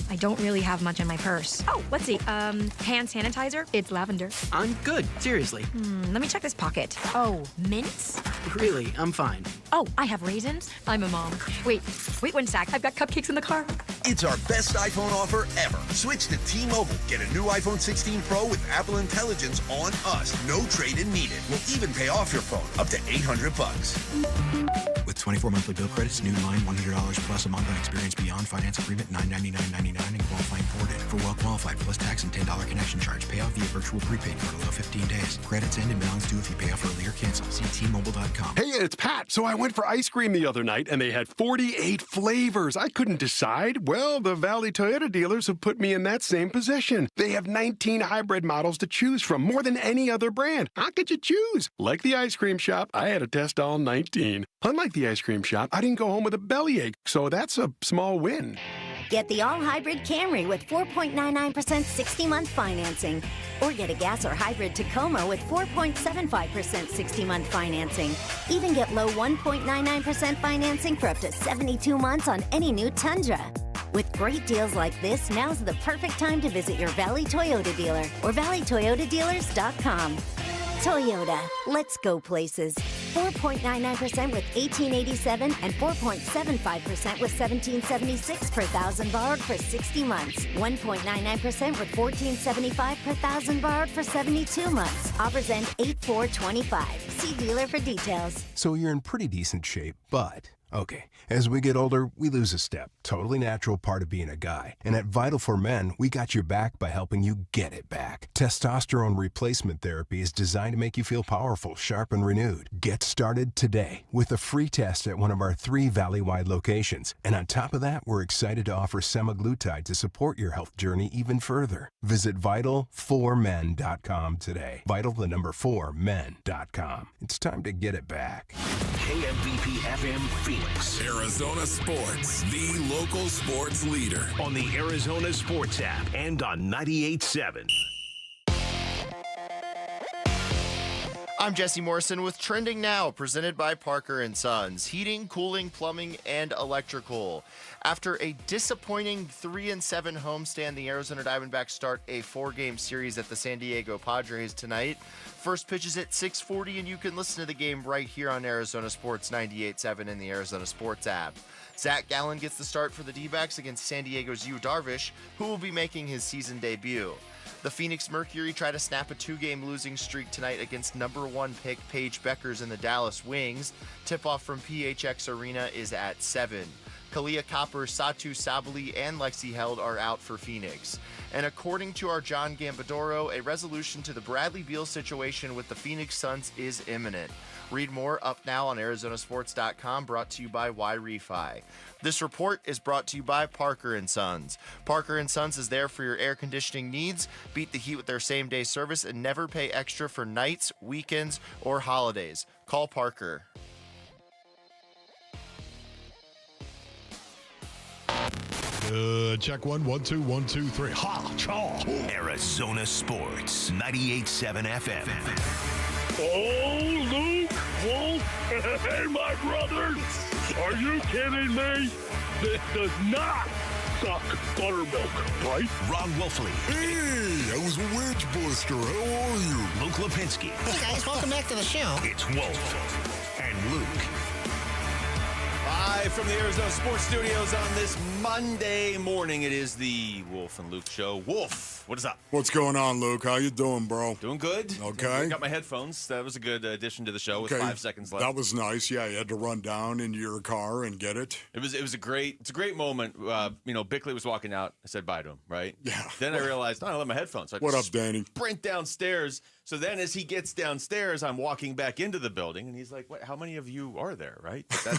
I don't really have much in my purse. Oh, let's see. Hand sanitizer. It's lavender. I'm good. Seriously. Let me check this pocket. Oh, mints? Really, I'm fine. Oh, I have raisins. I'm a mom. Wait 1 sec. I've got cupcakes in the car. It's our best iPhone offer ever. Switch to T-Mobile. Get a new iPhone 16 Pro with Apple Intelligence on us. No trade-in needed. We'll even pay off your phone up to $800. With 24 monthly bill credits. New line $100 plus a month on experience beyond finance agreement $999.99 and qualifying ported. For well qualified plus tax and $10 connection charge. Payout via virtual prepaid card. Allow 15 days. Credits end and balance due if you pay off early or cancel. See T-Mobile.com. Hey, it's Pat. So I went for ice cream the other night and they had 48 flavors. I couldn't decide. Well, the Valley Toyota dealers have put me in that same position. They have 19 hybrid models to choose from, more than any other brand. How could you choose? Like the ice cream shop, I had to test all 19. Unlike the ice cream shop, I didn't go home with a bellyache, so that's a small win. Get the all-hybrid Camry with 4.99% 60-month financing. Or get a gas or hybrid Tacoma with 4.75% 60-month financing. Even get low 1.99% financing for up to 72 months on any new Tundra. With great deals like this, now's the perfect time to visit your Valley Toyota dealer or valleytoyotadealers.com. Toyota, let's go places. 4.99% with $1,887 and 4.75% with $1,776 per thousand borrowed for 60 months. 1.99% with $1,475 per thousand borrowed for 72 months. Offers end 8/4/25. See dealer for details. So you're in pretty decent shape, but... Okay, as we get older, we lose a step. Totally natural part of being a guy. And at Vital for Men, we got your back by helping you get it back. Testosterone replacement therapy is designed to make you feel powerful, sharp, and renewed. Get started today with a free test at one of our 3 Valley-wide locations. And on top of that, we're excited to offer semaglutide to support your health journey even further. Visit Vital4Men.com today. Vital, the number 4Men.com. It's time to get it back. KMBP FM Phoenix. Arizona Sports, the local sports leader. On the Arizona Sports app and on 98.7. I'm Jesse Morrison with Trending Now, presented by Parker & Sons, heating, cooling, plumbing, and electrical. After a disappointing 3-7 homestand, the Arizona Diamondbacks start a 4-game series at the San Diego Padres tonight. First pitch is at 6:40, and you can listen to the game right here on Arizona Sports 98.7 in the Arizona Sports app. Zach Gallen gets the start for the Dbacks against San Diego's Yu Darvish, who will be making his season debut. The Phoenix Mercury try to snap a 2-game losing streak tonight against number 1 pick Paige Beckers and the Dallas Wings. Tip-off from PHX Arena is at 7. Kalia Copper, Satu Sabali, and Lexi Held are out for Phoenix. And according to our John Gambadoro, a resolution to the Bradley Beal situation with the Phoenix Suns is imminent. Read more up now on ArizonaSports.com, brought to you by Y-Refi. This report is brought to you by Parker & Sons. Parker & Sons is there for your air conditioning needs. Beat the heat with their same-day service and never pay extra for nights, weekends, or holidays. Call Parker. Check 1, 1, 2, 1, 2, 3. Ha! Chaw! Arizona Sports, 98.7 FM. Oh, Luke, Wolf, and my brothers, are you kidding me? This does not suck buttermilk, right? Ron Wolfley. Hey, I was a wedge buster. How are you? Luke Lipinski. Hey, guys, welcome back to the show. It's Wolf and Luke. Live from the Arizona Sports Studios on this Monday morning, it is the Wolf and Luke Show. Wolf, what is up? What's going on, Luke? How you doing, bro? Doing good. Okay. Got my headphones. That was a good addition to the show with 5 seconds left. That was nice. Yeah, you had to run down into your car and get it. It was a great moment. Bickley was walking out. I said bye to him, right? Yeah. Then I realized, I left my headphones. So What up, Danny? Sprint downstairs. So then as he gets downstairs, I'm walking back into the building, and he's like, "What? How many of you are there?" Right? But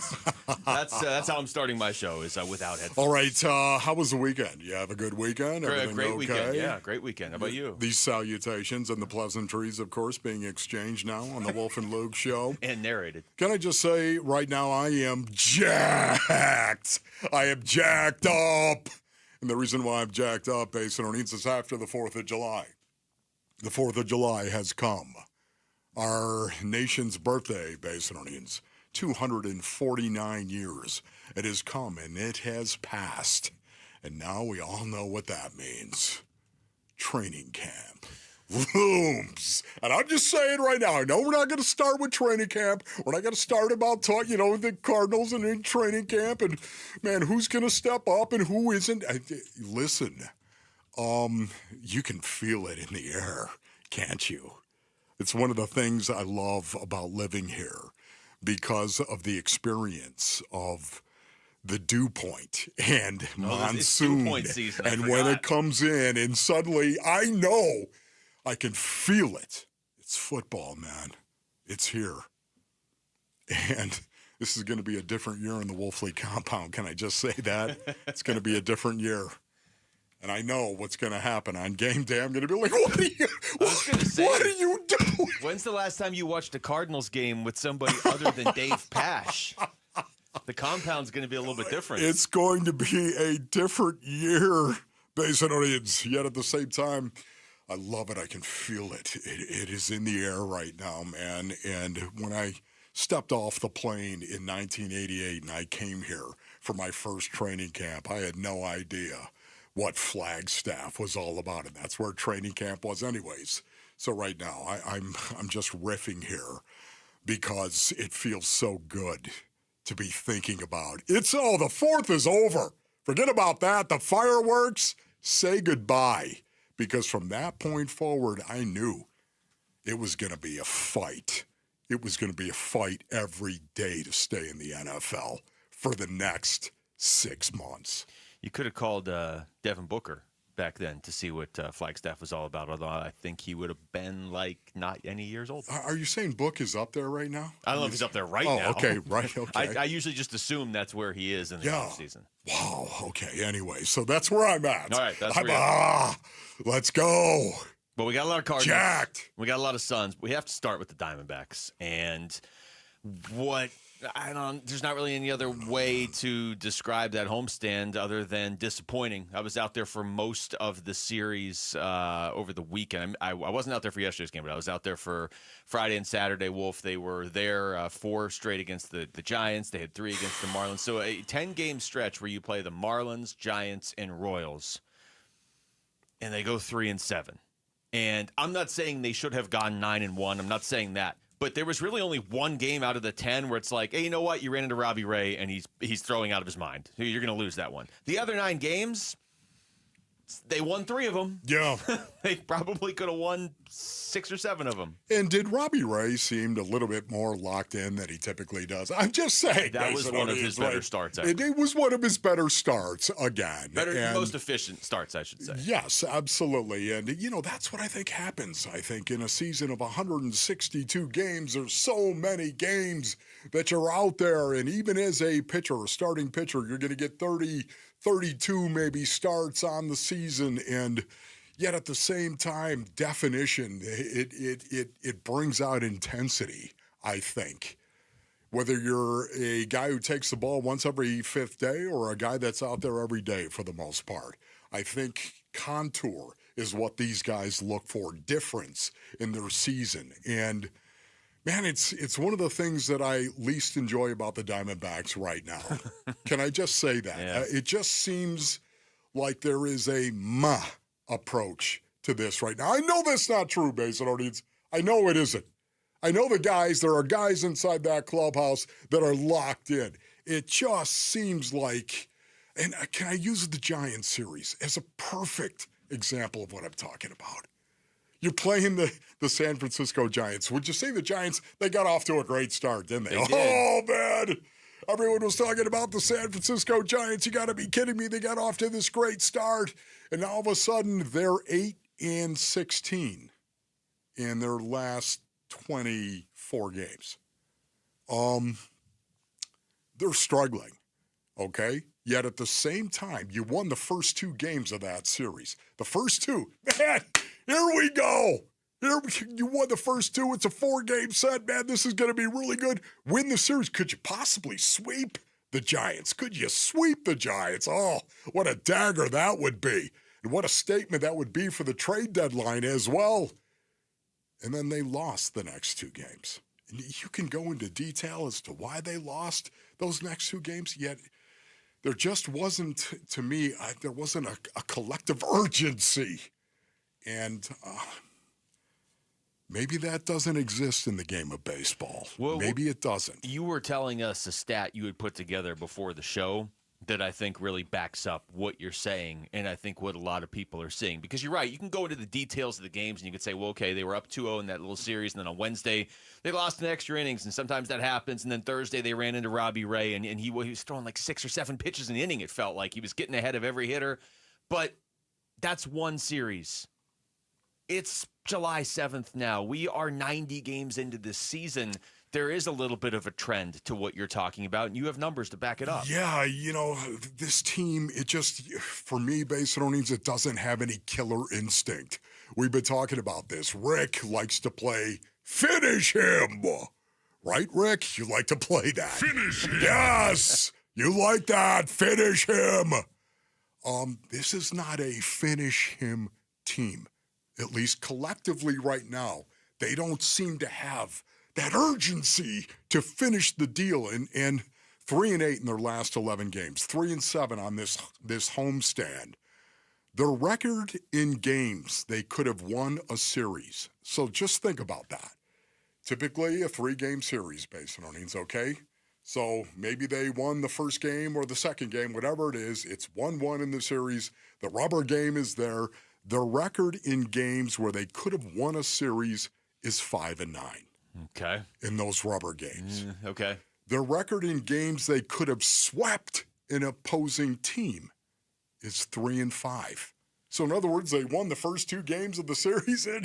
that's how I'm starting my show, is without headphones. All right. How was the weekend? You have a good weekend? Everything great okay? weekend. Yeah, great weekend. How about you? These salutations and the pleasantries, of course, being exchanged now on the Wolf and Luke Show. And narrated. Can I just say right now I am jacked. I am jacked up. And the reason why I'm jacked up, Basinonians, is after the 4th of July. The 4th of July has come. Our nation's birthday, Basinonians. 249 years. It has come and it has passed. And now we all know what that means. Training camp. Looms. And I'm just saying right now, I know we're not going to start with training camp. We're not going to start about the Cardinals and in training camp. And, man, who's going to step up and who isn't? Listen, you can feel it in the air, can't you? It's one of the things I love about living here. because of the experience of the dew point and monsoon. Dew point season, and when it comes in and suddenly I know I can feel it. It's football, man. It's here. And this is going to be a different year in the Wolfley compound. Can I just say that? It's going to be a different year. And I know what's going to happen on game day. I'm going to be like, what are you doing? When's the last time you watched a Cardinals game with somebody other than Dave Pash? The compound's going to be a little bit different. It's going to be a different year, Basin audience. Yet at the same time, I love it. I can feel it. It is in the air right now, man. And when I stepped off the plane in 1988 and I came here for my first training camp, I had no idea what Flagstaff was all about. And that's where training camp was anyways. So right now, I'm just riffing here because it feels so good to be thinking about. The 4th is over. Forget about that. The fireworks, say goodbye. Because from that point forward, I knew it was going to be a fight. It was going to be a fight every day to stay in the NFL for the next 6 months. You could have called Devin Booker back then to see what Flagstaff was all about, although I think he would have been not any years old. Are you saying Book is up there right now? I don't know if he's up there now. Okay, right, okay. I usually just assume that's where he is in the offseason. Wow, okay, anyway, so that's where I'm at. All right, that's where let's go. But we got a lot of Cardinals. Jacked. We got a lot of Suns. We have to start with the Diamondbacks. And there's not really any other way to describe that homestand other than disappointing. I was out there for most of the series over the weekend. I wasn't out there for yesterday's game, but I was out there for Friday and Saturday. Wolf, they were there 4 straight against the Giants. They had 3 against the Marlins. So a 10-game stretch where you play the Marlins, Giants, and Royals, and they go 3-7. And I'm not saying they should have gone 9-1. I'm not saying that. But there was really only one game out of the 10 where it's like, hey, you know what? You ran into Robbie Ray, and he's throwing out of his mind. You're going to lose that one. The other 9 games, they won 3 of them. Yeah. They probably could have won 6 or 7 of them. And did Robbie Ray seem a little bit more locked in than he typically does? I'm just saying. That was one of his better starts. It was one of his better starts again. Most efficient starts, I should say. Yes, absolutely. And, that's what I think happens. I think in a season of 162 games, there's so many games that you're out there. And even as a pitcher, a starting pitcher, you're going to get 30, 32 maybe starts on the season. And yet at the same time, definition, it brings out intensity, I think. Whether you're a guy who takes the ball once every 5th day or a guy that's out there every day for the most part. I think contour is what these guys look for, difference in their season. And, man, it's one of the things that I least enjoy about the Diamondbacks right now. Can I just say that? Yeah. It just seems like there is a approach to this right now. I know that's not true, Basin audience. I know it isn't. I know there are guys inside that clubhouse that are locked in. It just seems like, and can I use the Giants series as a perfect example of what I'm talking about? You're playing the San Francisco Giants. Would you say the Giants, they got off to a great start, didn't they? Oh, man. Everyone was talking about the San Francisco Giants. You got to be kidding me. They got off to this great start. And all of a sudden, they're 8-16 in their last 24 games. They're struggling, okay? Yet at the same time, you won the first 2 games of that series. The first 2, man, here we go. You won the first 2. It's a 4-game set, man. This is going to be really good. Win the series. Could you possibly sweep the Giants? Could you sweep the Giants? Oh, what a dagger that would be. And what a statement that would be for the trade deadline as well. And then they lost the next 2 games. And you can go into detail as to why they lost those next 2 games, yet there just wasn't, to me, there wasn't a collective urgency. And maybe that doesn't exist in the game of baseball. Well, maybe it doesn't. You were telling us a stat you had put together before the show that I think really backs up what you're saying, and I think what a lot of people are seeing. Because you're right, you can go into the details of the games, and you could say, well, okay, they were up 2-0 in that little series, and then on Wednesday, they lost in extra innings, and sometimes that happens, and then Thursday, they ran into Robbie Ray, and he was throwing like 6 or 7 pitches an inning, it felt like. He was getting ahead of every hitter. But that's one series. It's July 7th now. We are 90 games into this season. There is a little bit of a trend to what you're talking about, and you have numbers to back it up. Yeah, this team, it just, for me, Basinonians, it doesn't have any killer instinct. We've been talking about this. Rick likes to play, finish him. Right, Rick? You like to play that. Finish him. Yes, you like that. Finish him. This is not a finish him team. At least collectively right now, they don't seem to have that urgency to finish the deal. And 3-8 in their last 11 games, 3-7 on this homestand. Their record in games, they could have won a series. So just think about that. Typically a 3-game series, Basinonians, okay? So maybe they won the first game or the second game, whatever it is. It's 1-1 in the series. The rubber game is there. Their record in games where they could have won a series is 5-9. Okay. In those rubber games. Okay. Their record in games they could have swept an opposing team is 3-5. So in other words, they won the first 2 games of the series, and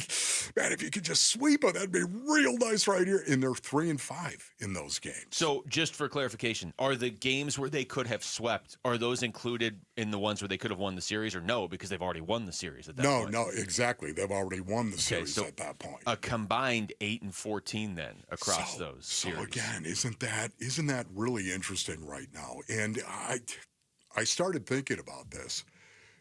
man, if you could just sweep them, that'd be real nice right here. And they're 3-5 in those games. So just for clarification, are the games where they could have swept, are those included in the ones where they could have won the series, or no, because they've already won the series at that point? No, exactly. They've already won the series at that point. A combined 8-14 then across those series. So again, isn't that really interesting right now? And I started thinking about this.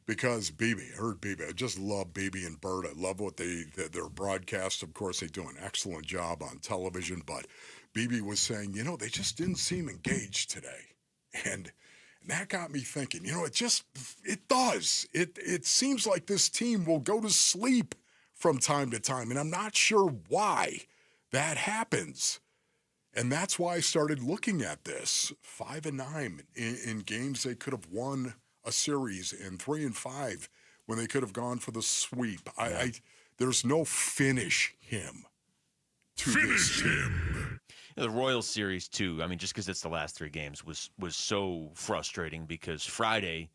Because BB, I heard BB. I just love BB and Bert. I love what their broadcast. Of course, they do an excellent job on television. But BB was saying, they just didn't seem engaged today. And that got me thinking, it does. It seems like this team will go to sleep from time to time. And I'm not sure why that happens. And that's why I started looking at this. 5-9 in games they could have won a series, and 3-5 when they could have gone for the sweep. There's no finish him. Finish him. The Royals series too. I mean, just because it's the last 3 games was so frustrating, because Friday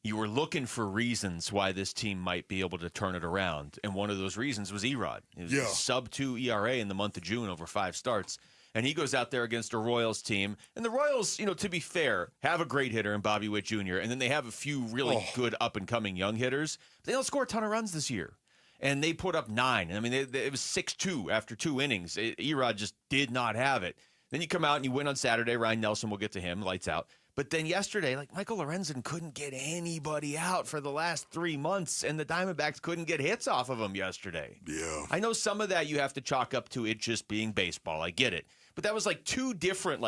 you were looking for reasons why this team might be able to turn it around, and one of those reasons was Erod. It was sub-2 ERA in the month of June over 5 starts. And he goes out there against a Royals team. And the Royals, to be fair, have a great hitter in Bobby Witt Jr., and then they have a few really good up-and-coming young hitters. They don't score a ton of runs this year. And they put up 9. I mean, it was 6-2 after 2 innings. Erod just did not have it. Then you come out and you win on Saturday. Ryan Nelson, we'll get to him, lights out. But then yesterday, Michael Lorenzen couldn't get anybody out for the last 3 months, and the Diamondbacks couldn't get hits off of him yesterday. Yeah. I know some of that you have to chalk up to it just being baseball. I get it. But that was 2 different,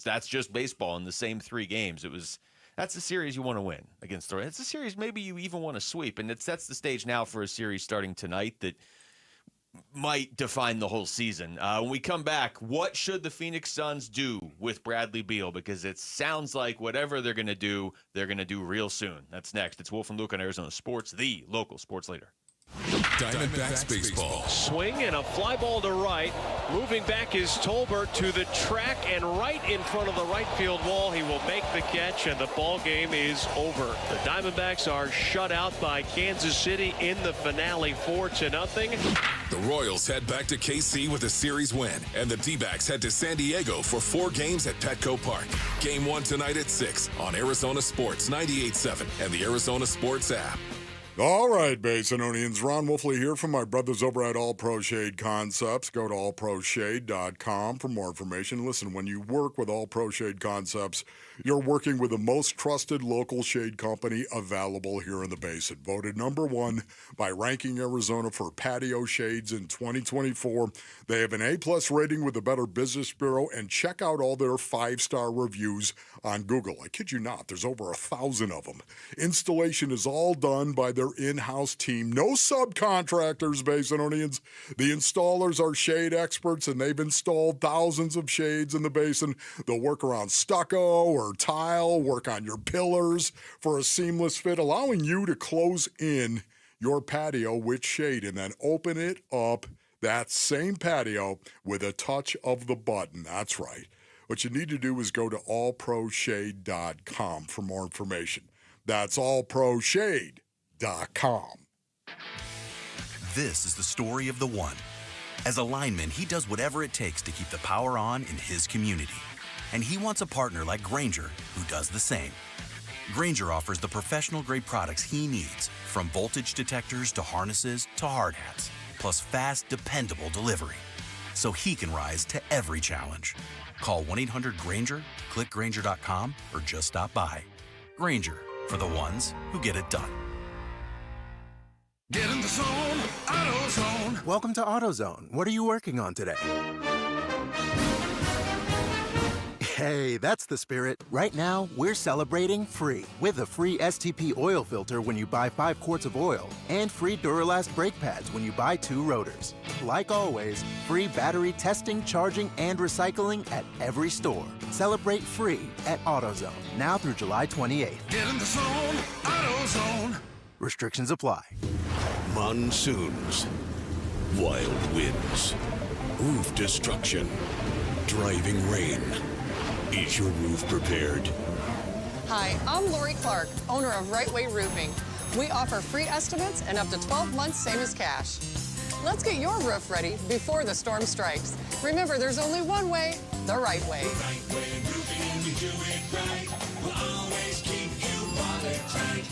that's just baseball in the same 3 games. That's a series you want to win against the Royals. It's a series maybe you even want to sweep, and it sets the stage now for a series starting tonight that might define the whole season. When we come back, what should the Phoenix Suns do with Bradley Beal? Because it sounds like whatever they're going to do real soon. That's next. It's Wolf and Luke on Arizona Sports, the local sports leader. Diamondbacks baseball. Swing and a fly ball to right. Moving back is Tolbert to the track and right in front of the right field wall. He will make the catch, and the ball game is over. The Diamondbacks are shut out by Kansas City in the finale 4-0. The Royals head back to KC with a series win, and the Dbacks head to San Diego for 4 games at Petco Park. Game 1 tonight at 6 on Arizona Sports 98.7 and the Arizona Sports app. All right, Basinonians. Ron Wolfley here from my brothers over at All Pro Shade Concepts. Go to allproshade.com for more information. Listen, when you work with All Pro Shade Concepts, you're working with the most trusted local shade company available here in the Basin. Voted #1 by Ranking Arizona for patio shades in 2024. They have an A+ rating with the Better Business Bureau, and check out all their 5-star reviews on Google. I kid you not, there's over 1,000 of them. Installation is all done by their their in-house team. No subcontractors, Basinonians. The installers are shade experts, and they've installed thousands of shades in the basin. They'll work around stucco or tile, work on your pillars for a seamless fit, allowing you to close in your patio with shade and then open it up, that same patio, with a touch of the button. That's right. What you need to do is go to allproshade.com for more information. That's allproshade.com. This is the story of the one. As a lineman, he does whatever it takes to keep the power on in his community. And he wants a partner like Grainger who does the same. Grainger offers the professional-grade products he needs, from voltage detectors to harnesses to hard hats, plus fast, dependable delivery, so he can rise to every challenge. Call 1-800-GRAINGER, click Grainger.com, or just stop by. Grainger, for the ones who get it done. Get in the zone, AutoZone. Welcome to AutoZone. What are you working on today? Hey, that's the spirit. Right now, we're celebrating free with a free STP oil filter when you buy 5 quarts of oil and free Duralast brake pads when you buy 2 rotors. Like always, free battery testing, charging, and recycling at every store. Celebrate free at AutoZone now through July 28th. Get in the zone, AutoZone. Restrictions apply. Monsoons, wild winds, roof destruction, driving rain. Is your roof prepared? Hi, I'm Lori Clark, owner of Right Way Roofing. We offer free estimates and up to 12 months, same as cash. Let's get your roof ready before the storm strikes. Remember, there's only one way, the right way. Right Way Roofing, we do it right. We'll always keep you watertight.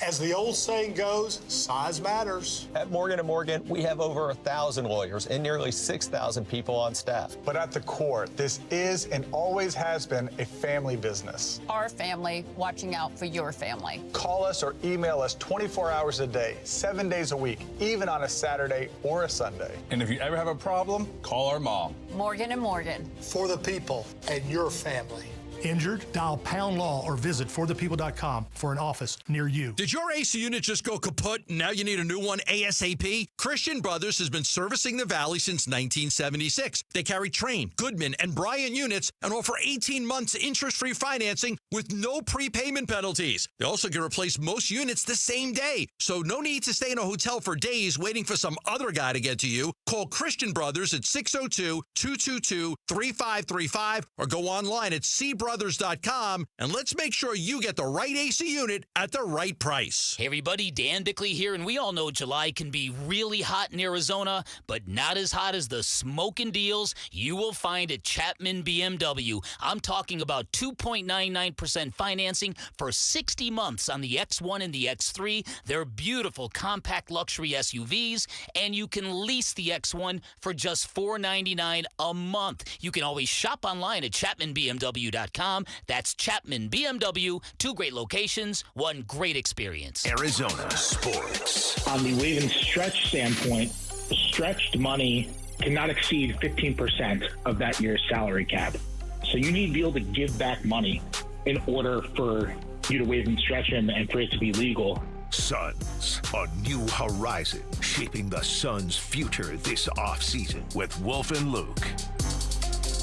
As the old saying goes, size matters. At Morgan & Morgan, we have over 1,000 lawyers and nearly 6,000 people on staff. But at the core, this is and always has been a family business. Our family watching out for your family. Call us or email us 24 hours a day, 7 days a week, even on a Saturday or a Sunday. And if you ever have a problem, call our mom. Morgan & Morgan. For the people and your family. Injured? Dial Pound Law or visit forthepeople.com for an office near you. Did your AC unit just go kaput and now you need a new one ASAP? Christian Brothers has been servicing the Valley since 1976. They carry Train, Goodman, and Bryant units and offer 18 months interest-free financing with no prepayment penalties. They also can replace most units the same day, so no need to stay in a hotel for days waiting for some other guy to get to you. Call Christian Brothers at 602-222-3535 or go online at cbrothers.com, and let's make sure you get the right AC unit at the right price. Hey everybody, Dan Bickley here, and we all know July can be really hot in Arizona, but not as hot as the smoking deals you will find at Chapman BMW. I'm talking about 2.99% financing for 60 months on the X1 and the X3. They're beautiful compact luxury SUVs, and you can lease the X1 for just $499 a month. You can always shop online at ChapmanBMW.com. That's Chapman BMW. 2 great locations, 1 great experience. Arizona sports. On the waive and stretch standpoint, stretched money cannot exceed 15% of that year's salary cap. So you need to be able to give back money in order for you to waive and stretch and for it to be legal. Suns, a new horizon, shaping the Suns' future this offseason with Wolf and Luke.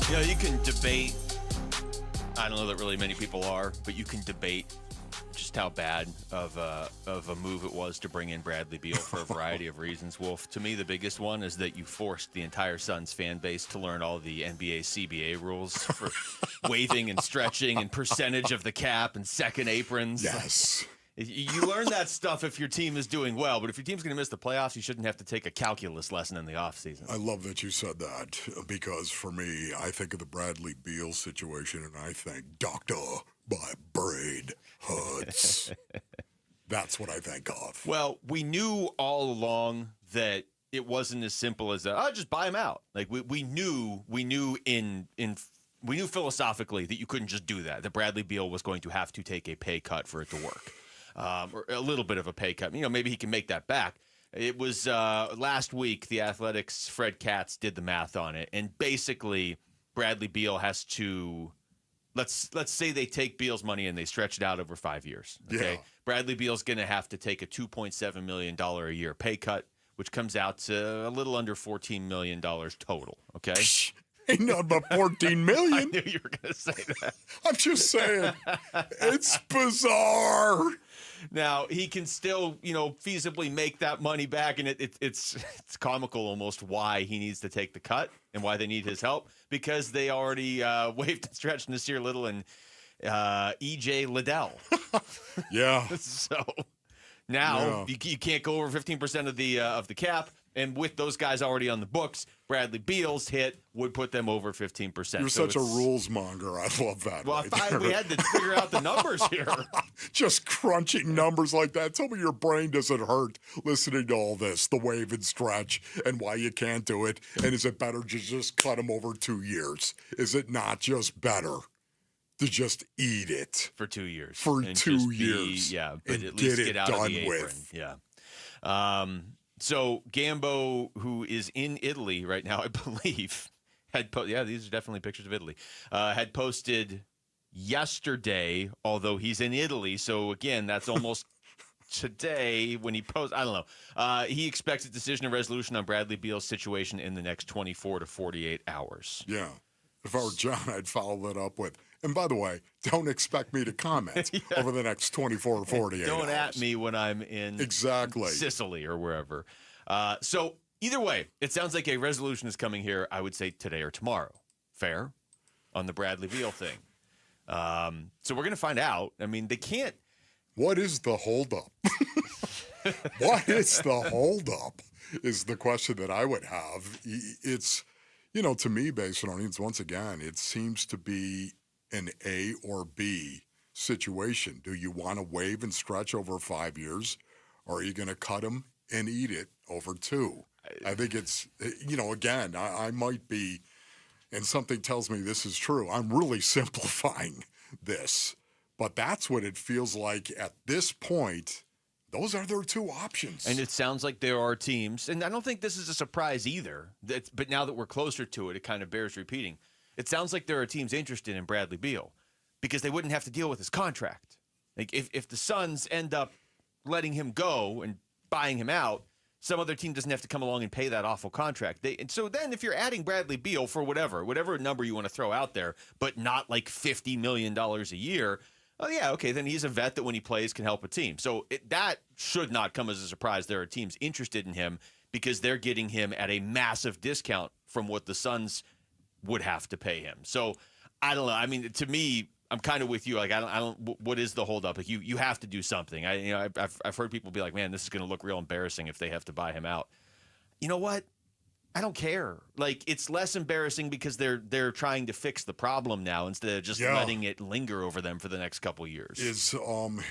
You know, you can debate. I don't know that really many people are, but you can debate just how bad of a move it was to bring in Bradley Beal for a variety of reasons. Wolf, to me, the biggest one is that you forced the entire Suns fan base to learn all the NBA CBA rules for waiving and stretching and percentage of the cap and second aprons. Yes. You learn that stuff if your team is doing well, but if your team's going to miss the playoffs, you shouldn't have to take a calculus lesson in the offseason. I love that you said that, because for me, I think of the Bradley Beal situation and I think, Doctor, my brain hurts. That's what I think of. Well, we knew all along that it wasn't as simple as just buy him out. Like we knew philosophically that you couldn't just do that. That Bradley Beal was going to have to take a pay cut for it to work. Or a little bit of a pay cut. You know, maybe he can make that back. It was last week, the Athletics' Fred Katz did the math on it, and basically Bradley Beal has to let's say they take Beal's money and they stretch it out over 5 years. Okay, Yeah. Bradley Beal's going to have to take a $2.7 million a year pay cut, which comes out to a little under $14 million total. Okay. Ain't nothing but $14 million. I knew you were going to say that. I'm just saying, it's bizarre. Now, he can still, feasibly make that money back, and it's comical almost why he needs to take the cut and why they need his help, because they already waived and stretched Nasir Little and E.J. Liddell. Yeah. So now you can't go over 15% of the cap. And with those guys already on the books, Bradley Beal's hit would put them over 15%. You're such a rules monger. I love that. Well, right we had to figure out the numbers here. Just crunching numbers like that. Tell me your brain doesn't hurt listening to all this, the wave and stretch, and why you can't do it. And is it better to just cut them over 2 years? Is it not just better to just eat it? For 2 years. For and 2 years. Yeah, but at least get out of the apron. With. Yeah. So Gambo, who is in Italy right now, I believe, these are definitely pictures of Italy, had posted yesterday, although he's in Italy. So again, that's almost today when he posts. I don't know. He expects a decision and resolution on Bradley Beal's situation in the next 24 to 48 hours. Yeah. If I were John, I'd follow that up with, and by the way, don't expect me to comment over the next 24 or 48 hours. Don't at me when I'm in Sicily or wherever. So either way, it sounds like a resolution is coming here, I would say today or tomorrow. Fair? On the Bradley Beal thing. So we're going to find out. I mean, they can't. What is the holdup? What is the holdup is the question that I would have. It's, to me, based on it, once again, it seems to be an A or B situation. Do you want to waive and stretch over 5 years, or are you going to cut them and eat it over 2? I think it's, again, I might be, and something tells me this is true. I'm really simplifying this, but that's what it feels like at this point. Those are their 2 options. And it sounds like there are teams, and I don't think this is a surprise either, but now that we're closer to it, it kind of bears repeating. It sounds like there are teams interested in Bradley Beal because they wouldn't have to deal with his contract. Like if the Suns end up letting him go and buying him out, some other team doesn't have to come along and pay that awful contract. And so then if you're adding Bradley Beal for whatever number you want to throw out there, but not like $50 million a year, oh, yeah, okay, then he's a vet that when he plays can help a team. So that should not come as a surprise. There are teams interested in him because they're getting him at a massive discount from what the Suns would have to pay him. So I don't know. I mean, to me, I'm kind of with you. Like, I don't. What is the holdup? Like, you have to do something. I've heard people be like, man, this is going to look real embarrassing if they have to buy him out. You know what? I don't care. Like, it's less embarrassing because they're trying to fix the problem now instead of just letting it linger over them for the next couple of years. Is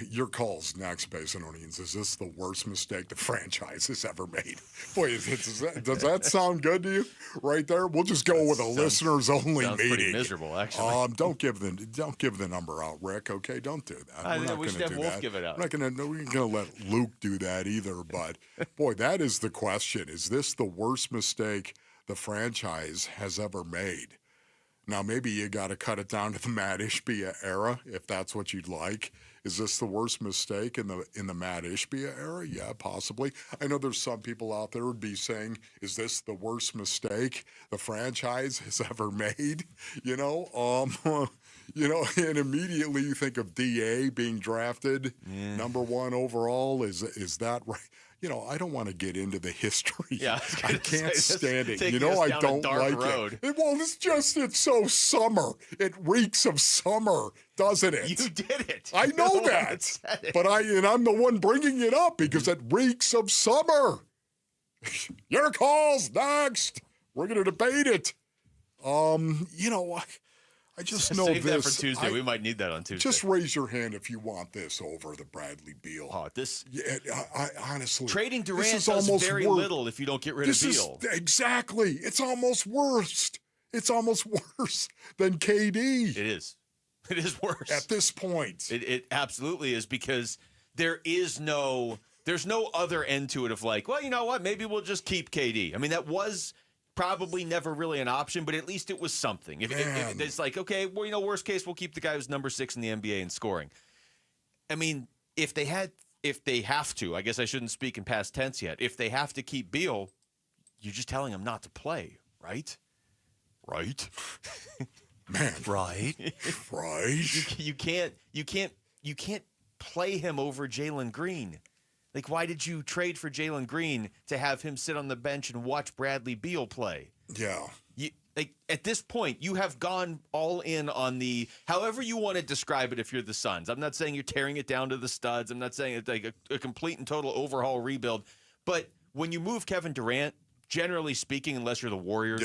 your calls next, Basinonians? Is this the worst mistake the franchise has ever made? Boy, does that sound good to you? Right there, we'll just go with a listeners only meeting. Pretty miserable, actually. Don't give the number out, Rick. Okay, don't do that. We're not we should have Wolf give it out. We're not gonna let Luke do that either. But boy, that is the question. Is this the worst mistake the franchise has ever made? Now, maybe you got to cut it down to the Matt Ishbia era, if that's what you'd like. Is this the worst mistake in the Matt Ishbia era? Yeah, possibly. I know there's some people out there would be saying, is this the worst mistake the franchise has ever made? And immediately you think of DA being drafted number 1 overall. Is that right? I don't want to get into the history. Yeah, I can't stand it. I don't like road. it. Well, it's so summer. It reeks of summer, doesn't it? You did it. I know that. But I'm the one bringing it up because it reeks of summer. Your call's next. We're going to debate it. I just know Save this. that for Tuesday. We might need that on Tuesday. Just raise your hand if you want this over the Bradley Beal. I honestly. Trading Durant does very little if you don't get rid of Beal. Exactly. It's almost worse. It's almost worse than KD. It is. It is worse. At this point. It absolutely is because there's no other end to it of like, well, you know what? Maybe we'll just keep KD. I mean, that was probably never really an option, but at least it was something. If it's like, okay, well, worst case, we'll keep the guy who's number 6 in the NBA in scoring. I mean, if they have to, I guess I shouldn't speak in past tense yet. If they have to keep Beal, you're just telling him not to play, right? Right? Man. Right. Right. You can't play him over Jalen Green. Like, why did you trade for Jalen Green to have him sit on the bench and watch Bradley Beal play? Yeah. At this point, you have gone all in on however you want to describe it if you're the Suns. I'm not saying you're tearing it down to the studs. I'm not saying it's like a complete and total overhaul rebuild. But when you move Kevin Durant, generally speaking, unless you're the Warriors,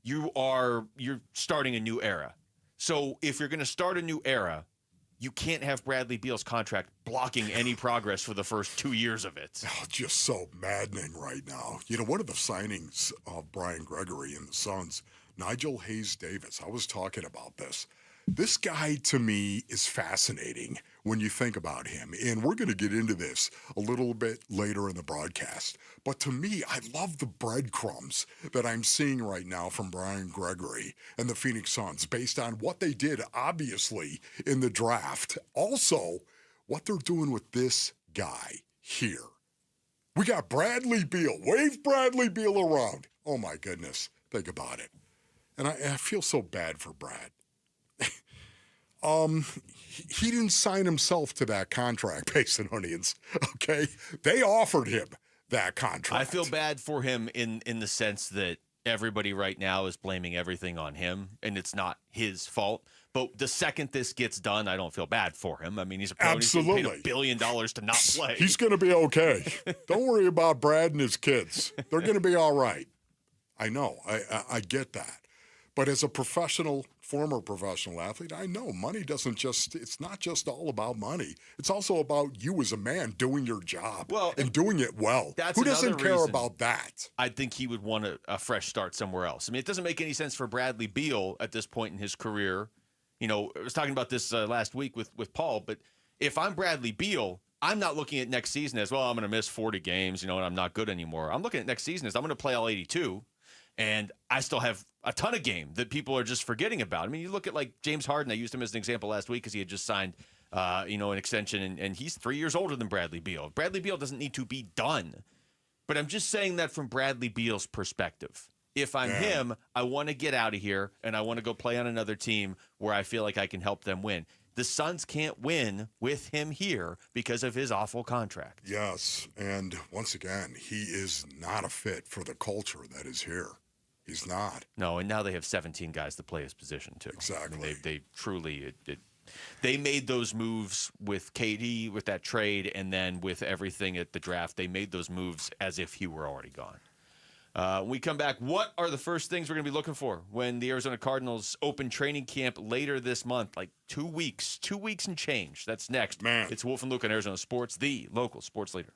you're starting a new era. So if you're going to start a new era, you can't have Bradley Beal's contract blocking any progress for the first 2 years of it. Oh, just so maddening right now. One of the signings of Brian Gregory and the Suns, Nigel Hayes-Davis, I was talking about this. This guy, to me, is fascinating when you think about him. And we're going to get into this a little bit later in the broadcast. But to me, I love the breadcrumbs that I'm seeing right now from Brian Gregory and the Phoenix Suns based on what they did, obviously, in the draft. Also, what they're doing with this guy here. We got Bradley Beal. Wave Bradley Beal around. Oh, my goodness. Think about it. And I feel so bad for Brad. He didn't sign himself to that contract, Basinonians, okay? They offered him that contract. I feel bad for him in the sense that everybody right now is blaming everything on him, and it's not his fault. But the second this gets done, I don't feel bad for him. I mean, he's a pro. Absolutely. He's paid $1 billion to not play. He's going to be okay. Don't worry about Brad and his kids. They're going to be all right. I know. I get that. But as a former professional athlete, I know money it's not just all about money. It's also about you as a man doing your job and doing it well. Who doesn't care about that? I think he would want a fresh start somewhere else. I mean, it doesn't make any sense for Bradley Beal at this point in his career. I was talking about this last week with Paul, but if I'm Bradley Beal, I'm not looking at next season as, well, I'm going to miss 40 games, and I'm not good anymore. I'm looking at next season as I'm going to play all 82. And I still have a ton of game that people are just forgetting about. I mean, you look at like James Harden. I used him as an example last week because he had just signed, an extension, and he's 3 years older than Bradley Beal. Bradley Beal doesn't need to be done. But I'm just saying that from Bradley Beal's perspective. If I'm him, I want to get out of here, and I want to go play on another team where I feel like I can help them win. The Suns can't win with him here because of his awful contract. Yes, and once again, he is not a fit for the culture that is here. He's not. No, and now they have 17 guys to play his position, too. Exactly. I mean, they truly they made those moves with KD, with that trade, and then with everything at the draft. They made those moves as if he were already gone. When we come back, what are the first things we're going to be looking for when the Arizona Cardinals open training camp later this month? Like 2 weeks and change. That's next. Man. It's Wolf and Luke on Arizona Sports, the local sports leader.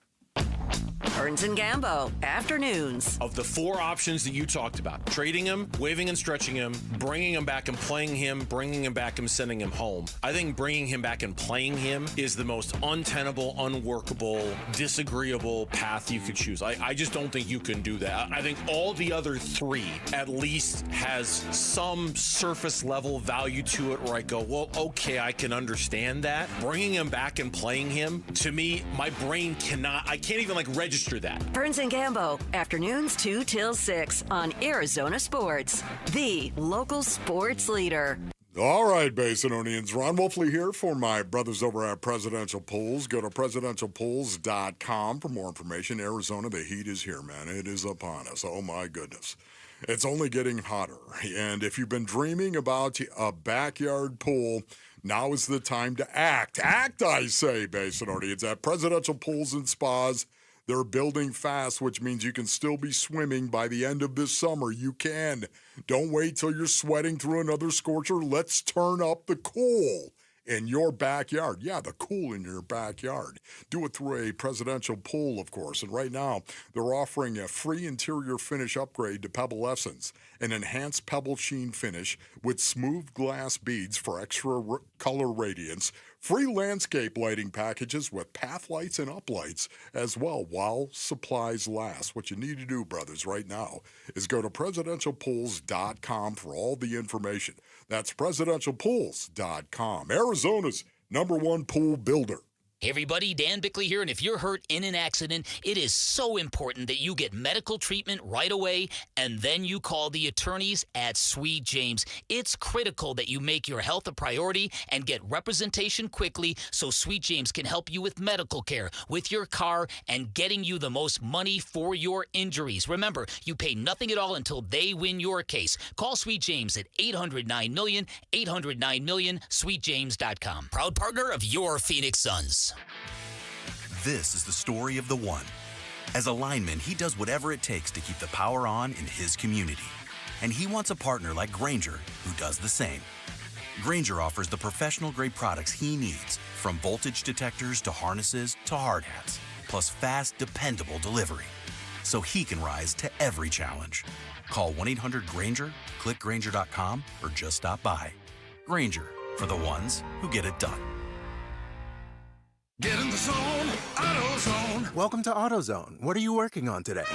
Burns and Gambo, afternoons. Of the 4 options that you talked about, trading him, waiving and stretching him, bringing him back and playing him, bringing him back and sending him home, I think bringing him back and playing him is the most untenable, unworkable, disagreeable path you could choose. I just don't think you can do that. I think all the other 3 at least has some surface level value to it where I go, well, okay, I can understand that. Bringing him back and playing him, to me, my brain I can't even register that. Burns and Gambo, afternoons 2 till 6 on Arizona Sports, the local sports leader. All right, Basinonians. Ron Wolfley here for my brothers over at Presidential Pools. Go to presidentialpools.com for more information. Arizona, the heat is here, man. It is upon us. Oh, my goodness. It's only getting hotter. And if you've been dreaming about a backyard pool, now is the time to act. Act, I say, Basinonians. At Presidential Pools and Spas, they're building fast, which means you can still be swimming by the end of this summer. You can. Don't wait till you're sweating through another scorcher. Let's turn up the cool in your backyard. Yeah, the cool in your backyard. Do it through a Presidential Pool, of course. And right now, they're offering a free interior finish upgrade to Pebble Essence, an enhanced pebble sheen finish with smooth glass beads for extra color radiance Free landscape lighting packages with path lights and uplights as well while supplies last. What you need to do, brothers, right now is go to presidentialpools.com for all the information. That's presidentialpools.com, Arizona's #1 pool builder. Hey everybody, Dan Bickley here, and if you're hurt in an accident, it is so important that you get medical treatment right away, and then you call the attorneys at Sweet James. It's critical that you make your health a priority and get representation quickly so Sweet James can help you with medical care, with your car, and getting you the most money for your injuries. Remember, you pay nothing at all until they win your case. Call Sweet James at 800-9-MILLION, 800-9-MILLION, sweetjames.com. Proud partner of your Phoenix Suns. This is the story of the one. As a lineman, he does whatever it takes to keep the power on in his community. And he wants a partner like Grainger who does the same. Grainger offers the professional-grade products he needs, from voltage detectors to harnesses to hard hats, plus fast, dependable delivery, so he can rise to every challenge. Call 1-800-GRAINGER, click Grainger.com, or just stop by. Grainger, for the ones who get it done. Get in the zone, AutoZone. Welcome to AutoZone. What are you working on today?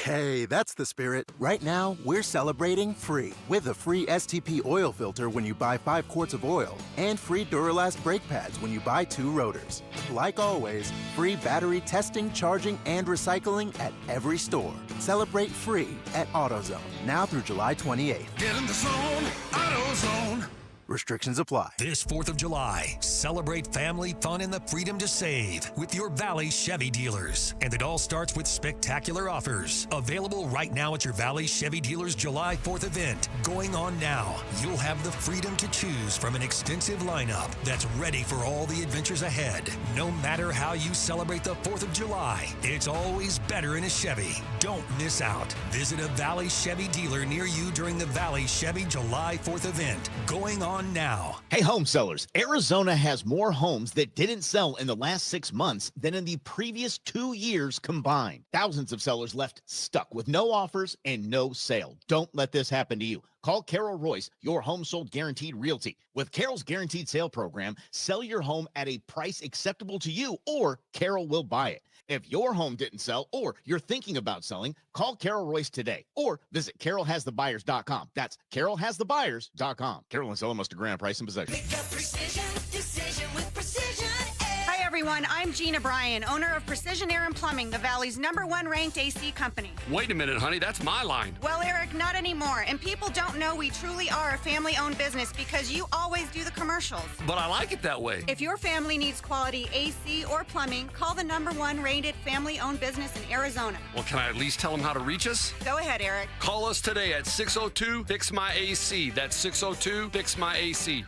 Hey, that's the spirit. Right now, we're celebrating free with a free STP oil filter when you buy 5 quarts of oil and free Duralast brake pads when you buy 2 rotors. Like always, free battery testing, charging, and recycling at every store. Celebrate free at AutoZone, now through July 28th. Get in the zone, AutoZone. Restrictions apply. This 4th of July, celebrate family fun and the freedom to save with your Valley Chevy dealers. And it all starts with spectacular offers. Available right now at your Valley Chevy dealers July 4th event. Going on now. You'll have the freedom to choose from an extensive lineup that's ready for all the adventures ahead. No matter how you celebrate the 4th of July, it's always better in a Chevy. Don't miss out. Visit a Valley Chevy dealer near you during the Valley Chevy July 4th event. Going on now. Hey, home sellers. Arizona has more homes that didn't sell in the last 6 months than in the previous 2 years combined. Thousands of sellers left stuck with no offers and no sale. Don't let this happen to you. Call Carol Royce, your home sold guaranteed realty. With Carol's guaranteed sale program, sell your home at a price acceptable to you, or Carol will buy it. If your home didn't sell or you're thinking about selling, call Carol Royce today or visit carolhasthebuyers.com. That's carolhasthebuyers.com. Carol and seller must agree on price and possession. Hi, everyone. I'm Gina Bryan, owner of Precision Air and Plumbing, the Valley's #1 ranked AC company. Wait a minute, honey. That's my line. Well, Eric, not anymore. And people don't know we truly are a family-owned business because you always do the commercials. But I like it that way. If your family needs quality AC or plumbing, call the #1 rated family-owned business in Arizona. Well, can I at least tell them how to reach us? Go ahead, Eric. Call us today at 602-FIX-MY-AC. That's 602-FIX-MY-AC.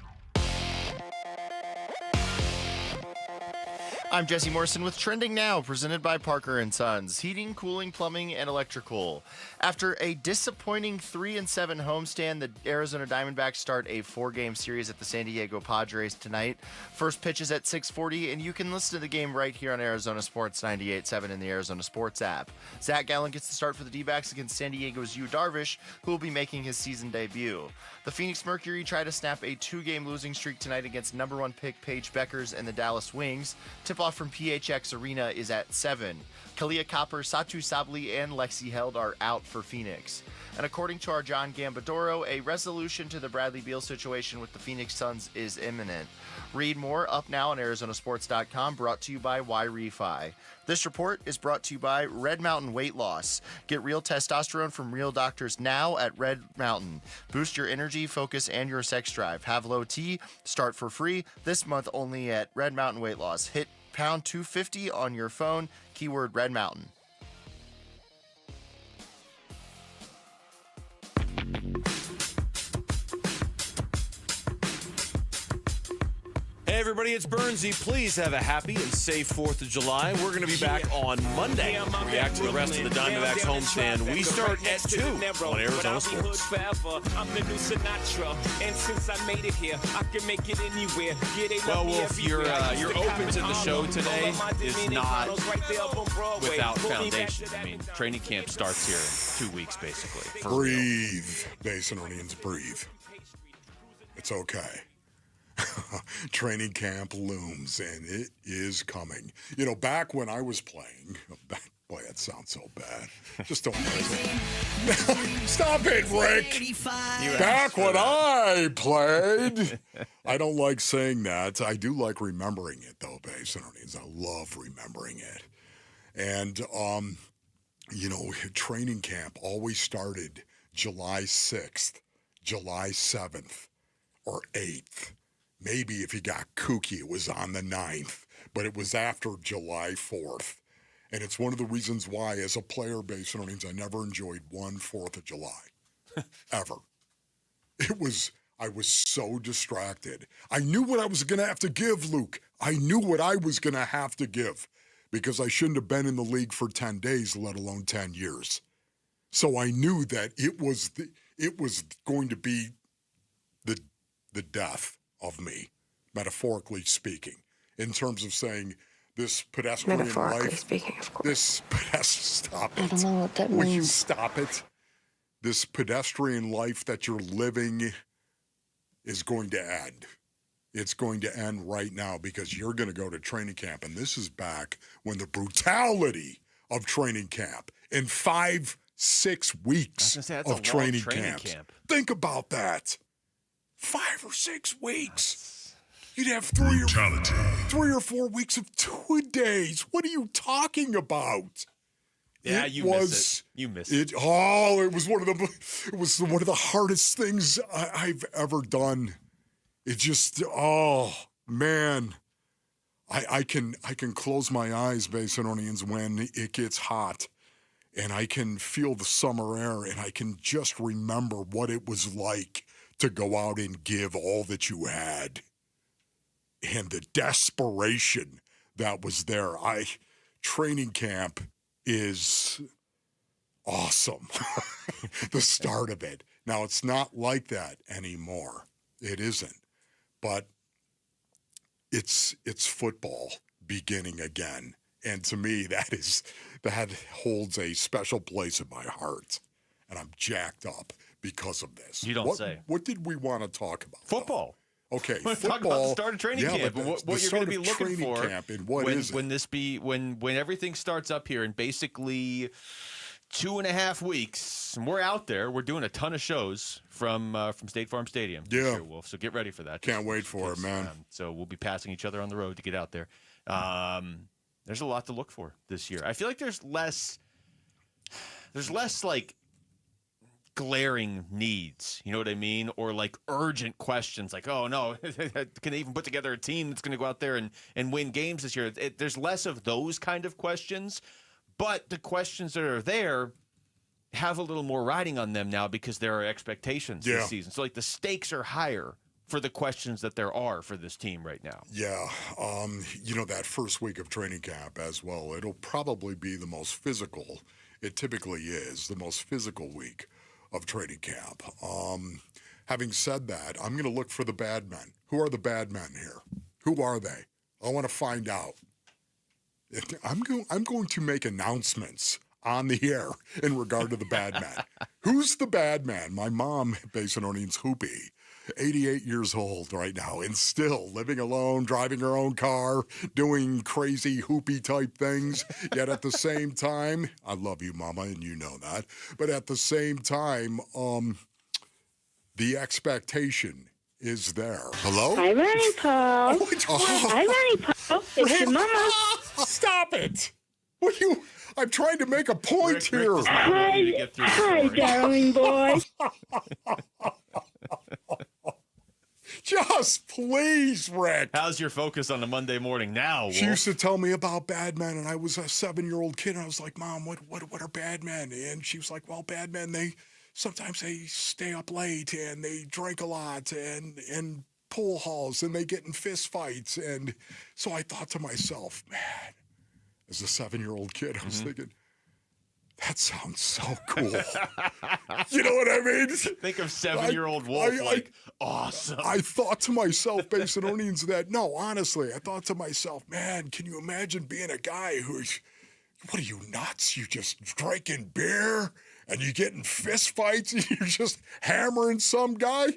I'm Jesse Morrison with Trending Now, presented by Parker & Sons, heating, cooling, plumbing, and electrical. After a disappointing 3-7 homestand, the Arizona Diamondbacks start a 4-game series at the San Diego Padres tonight. First pitch is at 6:40, and you can listen to the game right here on Arizona Sports 98.7 in the Arizona Sports app. Zach Gallen gets the start for the Dbacks against San Diego's Yu Darvish, who will be making his season debut. The Phoenix Mercury try to snap a 2-game losing streak tonight against #1 pick Paige Beckers and the Dallas Wings. Tip-off from PHX Arena is at 7. Kalia Copper, Satu Sabli, and Lexi Held are out for Phoenix. And according to our John Gambadoro, a resolution to the Bradley Beal situation with the Phoenix Suns is imminent. Read more up now on ArizonaSports.com, brought to you by Y-Refi. This report is brought to you by Red Mountain Weight Loss. Get real testosterone from real doctors now at Red Mountain. Boost your energy, focus, and your sex drive. Have low T. Start for free this month only at Red Mountain Weight Loss. Hit pound 250 on your phone, keyword Red Mountain. Hey everybody, it's Bernsey. Please have a happy and safe 4th of July. We're going to be back on Monday. React to the rest of the Diamondbacks homestand. We start at 2 on Arizona Sports. I'm the new Sinatra, and since I made it here, I can make it anywhere. Well, Wolf, your open to the show today is not without foundation. I mean, training camp starts here in 2 weeks, basically. Breathe, Basinonians, breathe. That's okay. Training camp looms, and it is coming. You know, back when I was playing, boy, that sounds so bad. Just don't Stop it, Rick. Back when I played. I don't like saying that. I do like remembering it, though, Basin. I love remembering it. And, you know, training camp always started July 6th, July 7th, or 8th. Maybe if you got kooky, it was on the 9th, but it was after July 4th. And it's one of the reasons why, as a player base, I never enjoyed 4th of July, ever. I was so distracted. I knew what I was going to have to give, Luke. I knew what I was going to have to give because I shouldn't have been in the league for 10 days, let alone 10 years. So I knew that it was going to be the death of me, metaphorically speaking, in terms of saying this pedestrian Metaphorically life. Speaking, of course. Stop it. I don't know what that Will means. you stop it? This pedestrian life that you're living is going to end. It's going to end right now because you're going to go to training camp. And this is back when the brutality of training camp in 5-6 weeks of training camp. Think about that. 5 or 6 weeks. You'd have 3 or 4 weeks of 2 days. What are you talking about? Yeah, miss it. You miss it. It was one of the hardest things I've ever done. It just, oh man, I can close my eyes, Basinonians, when it gets hot, and I can feel the summer air, and I can just remember what it was like to go out and give all that you had, and the desperation that was there. Training camp is awesome. The start of it. Now, it's not like that anymore. It isn't. But it's football beginning again. And to me, that holds a special place in my heart. And I'm jacked up because of this. You don't say. What did we want to talk about? Football. Okay, We're football. talking about the start of training camp, but and what you're going to be looking for camp and what is it? when everything starts up here in basically 2.5 weeks, and we're out there. We're doing a ton of shows from State Farm Stadium. Yeah, sure, Wolf. So get ready for that. Can't wait for it, man. So we'll be passing each other on the road to get out there. There's a lot to look for this year. I feel like there's less like glaring needs, you know what I mean? Or like urgent questions like, oh no, can they even put together a team that's going to go out there and win games this year? There's less of those kind of questions, but the questions that are there have a little more riding on them now because there are expectations this season. So like the stakes are higher for the questions that there are for this team right now. Yeah. That first week of training camp as well, it'll probably be the most physical. It typically is the most physical week of training camp. Having said that, I'm going to look for the bad men. Who are the bad men here? Who are they? I want to find out. I'm going to make announcements on the air in regard to the bad man. Who's the bad man? My mom, Basinonian's Hoopy, 88 years old right now and still living alone, driving her own car, doing crazy Hoopy type things. Yet at the same time, I love you, Mama, and you know that. But at the same time, the expectation is there. Hello? Hi, Ronnie Paul. Hi, Ronnie Paul. It's your mama. Stop it. I'm trying to make a point here. Hi, darling boy. Just please, Rick. How's your focus on the Monday morning now, Wolf? She used to tell me about bad men, and I was a 7-year-old kid, and I was like, Mom, what are bad men? And she was like, well, bad men, sometimes they stay up late, and they drink a lot, and pool halls, and they get in fist fights. And so I thought to myself, man, as a 7-year-old kid, I was thinking, that sounds so cool. You know what I mean? Think of 7-year-old Wolf awesome. I thought to myself, Basinonians, honestly, I thought to myself, man, can you imagine being a guy who's, what are you, nuts? You just drinking beer and you get in fist fights and you're just hammering some guy?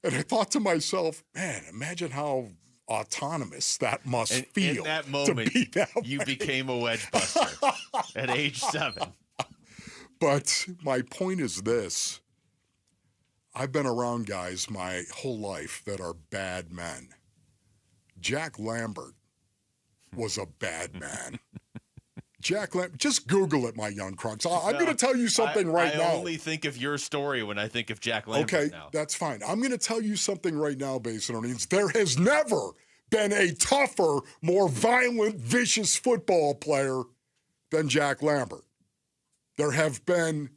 And I thought to myself, man, imagine how autonomous that must feel. In that moment, you became a wedge buster at age 7. But my point is this. I've been around guys my whole life that are bad men. Jack Lambert was a bad man. Jack Lambert, just Google it, my young crunks. I'm going to tell you something now. I only think of your story when I think of Jack Lambert now. Okay, that's fine. I'm going to tell you something right now, Basinonians. There has never been a tougher, more violent, vicious football player than Jack Lambert. There have been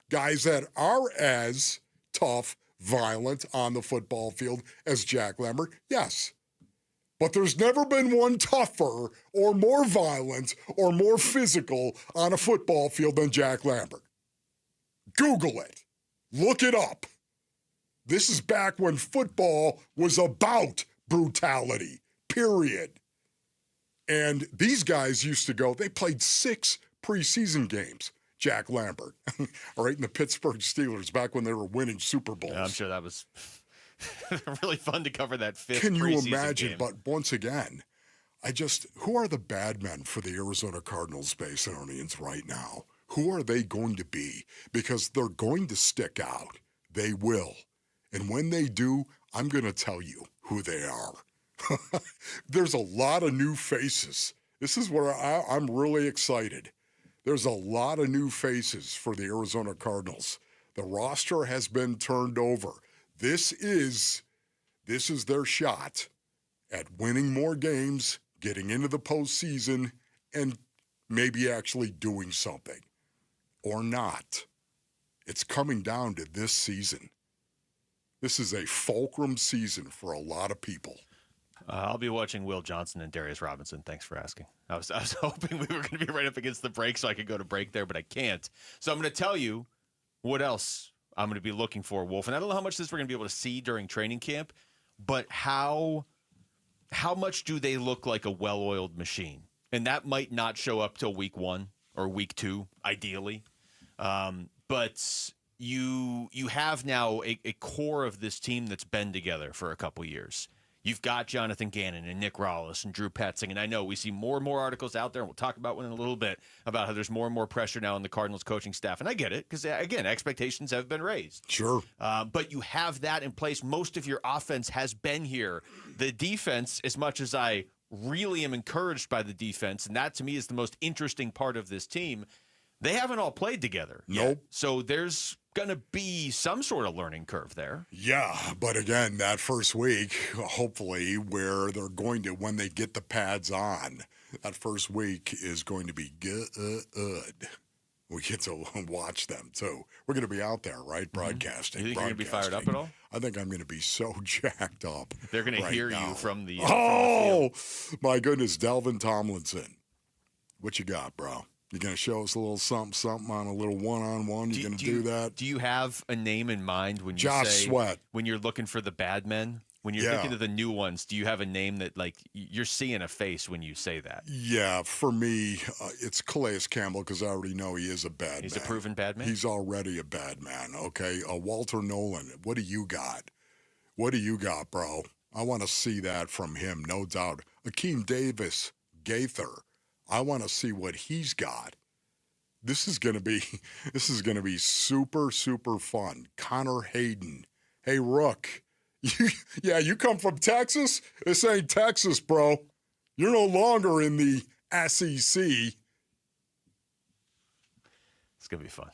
guys that are as tough, violent on the football field as Jack Lambert. Yes. But there's never been one tougher or more violent or more physical on a football field than Jack Lambert. Google it. Look it up. This is back when football was about brutality, period. And these guys used to go, they played 6 preseason games, Jack Lambert, right in the Pittsburgh Steelers back when they were winning Super Bowls. Yeah, I'm sure that was really fun to cover that 5th Can you preseason imagine? game. But once again, who are the bad men for the Arizona Cardinals Basinonians right now? Who are they going to be? Because they're going to stick out. They will. And when they do, I'm going to tell you who they are. There's a lot of new faces. This is where I'm really excited. There's a lot of new faces for the Arizona Cardinals. The roster has been turned over. This is their shot at winning more games, getting into the postseason, and maybe actually doing something. Or not. It's coming down to this season. This is a fulcrum season for a lot of people. I'll be watching Will Johnson and Darius Robinson. Thanks for asking. I was hoping we were going to be right up against the break so I could go to break there, but I can't. So I'm going to tell you what else I'm going to be looking for, Wolf. And I don't know how much of this we're going to be able to see during training camp, but how much do they look like a well-oiled machine? And that might not show up till week 1 or week 2, ideally. But you have now a core of this team that's been together for a couple years. You've got Jonathan Gannon and Nick Rallis and Drew Petzing, and I know we see more and more articles out there, and we'll talk about one in a little bit, about how there's more and more pressure now on the Cardinals coaching staff. And I get it, because, again, expectations have been raised. Sure. But you have that in place. Most of your offense has been here. The defense, as much as I really am encouraged by the defense, and that to me is the most interesting part of this team, they haven't all played together yet. Nope. So there's going to be some sort of learning curve there. Yeah, but again, that first week, hopefully, where they're going to, when they get the pads on, that first week is going to be good. We get to watch them, too. We're going to be out there, right, broadcasting. You think you're going to be fired up at all? I think I'm going to be so jacked up. They're going to hear now. you from the field. My goodness, Delvin Tomlinson. What you got, bro? You going to show us a little something on a little one-on-one? You going to do that? Do you have a name in mind when you Josh say Sweat. When you're looking for the bad men? When you're thinking of the new ones, do you have a name that, like, you're seeing a face when you say that? Yeah, for me, it's Calais Campbell, because I already know he is a bad man. He's a proven bad man? He's already a bad man, okay? Walter Nolan, what do you got? What do you got, bro? I want to see that from him, no doubt. Akeem Davis, Gaither, I want to see what he's got. This is going to be super, super fun. Connor Hayden. Hey, Rook. You come from Texas? This ain't Texas, bro. You're no longer in the SEC. It's going to be fun.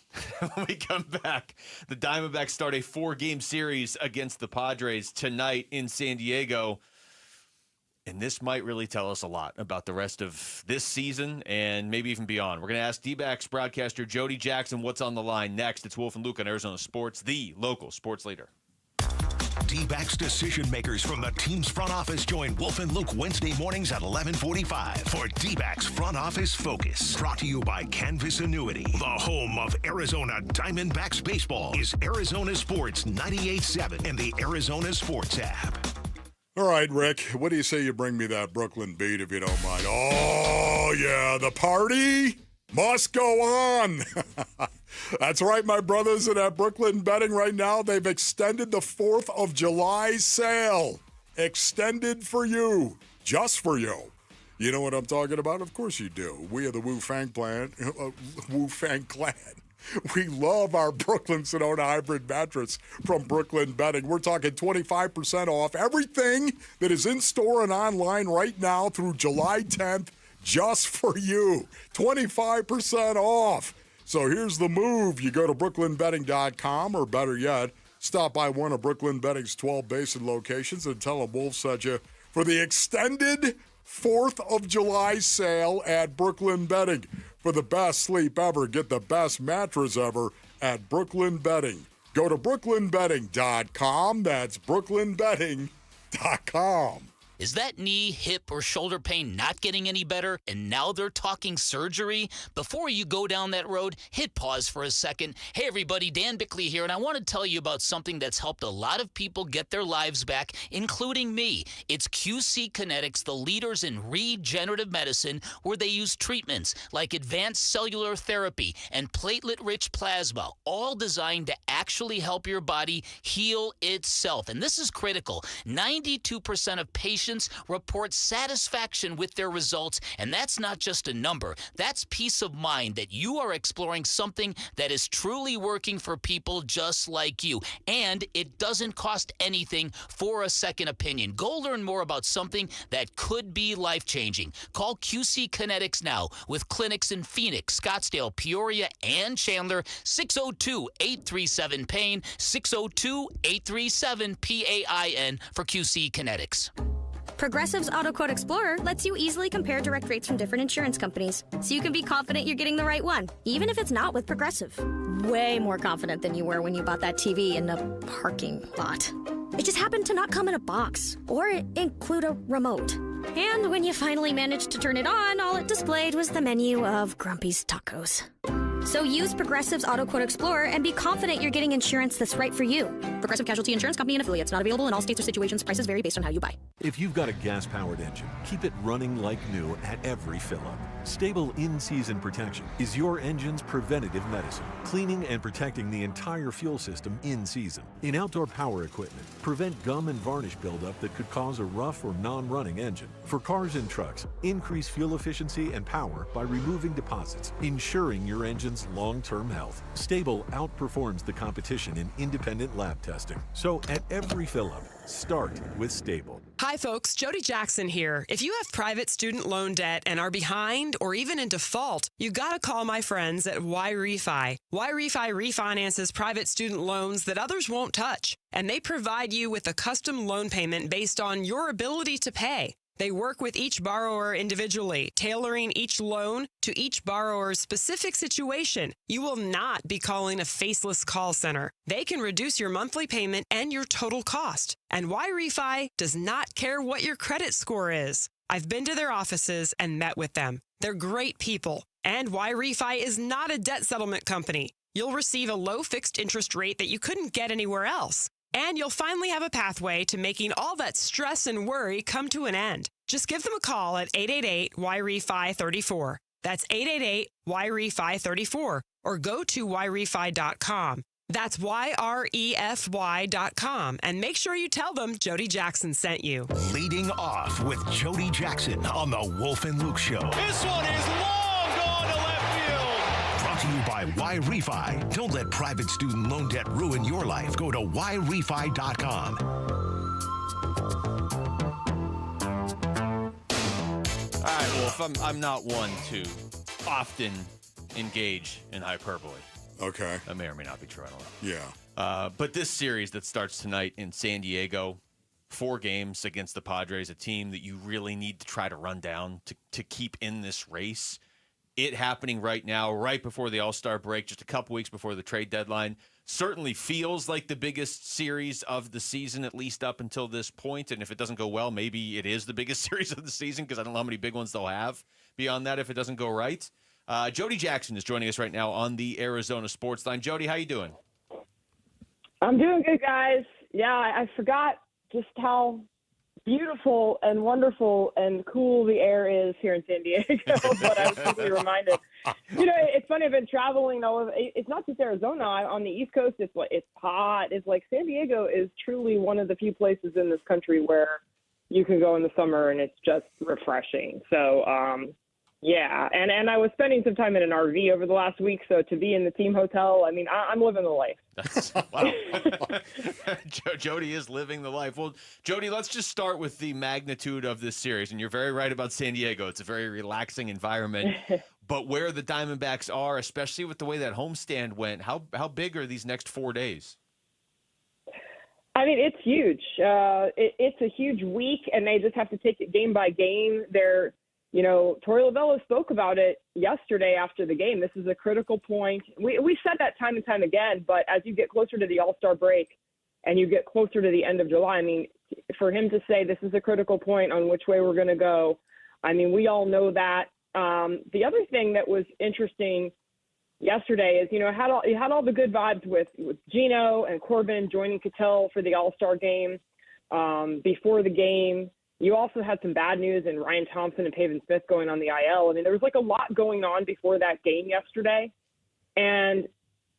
When we come back, the Diamondbacks start a 4-game series against the Padres tonight in San Diego. And this might really tell us a lot about the rest of this season and maybe even beyond. We're going to ask Dbacks broadcaster Jody Jackson what's on the line next. It's Wolf and Luke on Arizona Sports, the local sports leader. Dbacks decision makers from the team's front office join Wolf and Luke Wednesday mornings at 11:45 for Dbacks Front Office Focus. Brought to you by Canvas Annuity. The home of Arizona Diamondbacks baseball is Arizona Sports 98.7 and the Arizona Sports app. All right, Rick, what do you say you bring me that Brooklyn beat if you don't mind? Oh, yeah, the party must go on. That's right, my brothers. And at Brooklyn Betting right now, they've extended the 4th of July sale. Extended for you. Just for you. You know what I'm talking about? Of course you do. We are the Wu Fang Clan. We love our Brooklyn Sedona hybrid mattress from Brooklyn Betting. We're talking 25% off everything that is in store and online right now through July 10th, just for you. 25% off. So here's the move. You go to brooklynbetting.com, or better yet, stop by one of Brooklyn Betting's 12 Basin locations and tell them Wolf sent you for the extended 4th of July sale at Brooklyn Betting. For the best sleep ever, get the best mattress ever at Brooklyn Betting. Go to brooklynbetting.com. That's brooklynbetting.com. Is that knee, hip, or shoulder pain not getting any better, and now they're talking surgery? Before you go down that road, hit pause for a second. Hey, everybody, Dan Bickley here, and I want to tell you about something that's helped a lot of people get their lives back, including me. It's QC Kinetics, the leaders in regenerative medicine, where they use treatments like advanced cellular therapy and platelet-rich plasma, all designed to actually help your body heal itself. And this is critical. 92% of patients report satisfaction with their results, and that's not just a number. That's peace of mind that you are exploring something that is truly working for people just like you. And it doesn't cost anything for a second opinion. Go learn more about something that could be life-changing. Call QC Kinetics now with clinics in Phoenix, Scottsdale, Peoria, and Chandler. 602-837-PAIN, 602-837-PAIN for QC Kinetics. Progressive's Auto Quote Explorer lets you easily compare direct rates from different insurance companies, so you can be confident you're getting the right one, even if it's not with Progressive. Way more confident than you were when you bought that TV in the parking lot. It just happened to not come in a box, or include a remote. And when you finally managed to turn it on, all it displayed was the menu of Grumpy's Tacos. So use Progressive's Auto Quote Explorer and be confident you're getting insurance that's right for you. Progressive Casualty Insurance Company and affiliates. Not available in all states or situations. Prices vary based on how you buy. If you've got a gas-powered engine, keep it running like new at every fill-up. Stable in-season protection is your engine's preventative medicine, cleaning and protecting the entire fuel system in season. In outdoor power equipment, prevent gum and varnish buildup that could cause a rough or non-running engine. For cars and trucks, increase fuel efficiency and power by removing deposits, ensuring your engine's long-term health. Stable outperforms the competition in independent lab testing. So at every fill-up, start with Stable. Hi folks, Jody Jackson here. If you have private student loan debt and are behind or even in default, you gotta call my friends at YRefi. YRefi refinances private student loans that others won't touch, and they provide you with a custom loan payment based on your ability to pay. They work with each borrower individually, tailoring each loan to each borrower's specific situation. You will not be calling a faceless call center. They can reduce your monthly payment and your total cost. And YRefi does not care what your credit score is. I've been to their offices and met with them. They're great people. And YRefi is not a debt settlement company. You'll receive a low fixed interest rate that you couldn't get anywhere else. And you'll finally have a pathway to making all that stress and worry come to an end. Just give them a call at 888-YRefi-34. That's 888-YRefi-34. Or go to YRefi.com. That's YREFY.com. And make sure you tell them Jody Jackson sent you. Leading off with Jody Jackson on the Wolf and Luke Show. This one is long gone to left field. Brought to you by YRefi. Don't let private student loan debt ruin your life. Go to YRefi.com. All right, Wolf, I'm not one to often engage in hyperbole. Okay. That may or may not be true. I don't know. Yeah. But this series that starts tonight in San Diego, 4 games against the Padres, a team that you really need to try to run down to keep in this race. It happening right now, right before the All-Star break, just a couple weeks before the trade deadline, certainly feels like the biggest series of the season, at least up until this point. And if it doesn't go well, maybe it is the biggest series of the season, because I don't know how many big ones they'll have beyond that if it doesn't go right. Jody Jackson is joining us right now on the Arizona Sports Line. Jody, how you doing? I'm doing good, guys. Yeah, I forgot just how beautiful and wonderful and cool the air is here in San Diego. But I was quickly reminded. It's funny. I've been traveling all over. It's not just Arizona. On the East Coast, it's hot. It's like San Diego is truly one of the few places in this country where you can go in the summer and it's just refreshing. So, yeah. And I was spending some time in an RV over the last week. So to be in the team hotel, I mean, I'm living the life. Wow. Jody is living the life. Well, Jody, let's just start with the magnitude of this series. And you're very right about San Diego. It's a very relaxing environment. But where the Diamondbacks are, especially with the way that homestand went, how big are these next 4 days? I mean, it's huge. It's a huge week, and they just have to take it game by game. Torey Lovullo spoke about it yesterday after the game. This is a critical point. We said that time and time again, but as you get closer to the All-Star break and you get closer to the end of July, I mean, for him to say this is a critical point on which way we're going to go, I mean, we all know that. The other thing that was interesting yesterday is, you had all the good vibes with Gino and Corbin joining Cattell for the All-Star game before the game. You also had some bad news in Ryan Thompson and Pavin Smith going on the IL. I mean, there was a lot going on before that game yesterday. And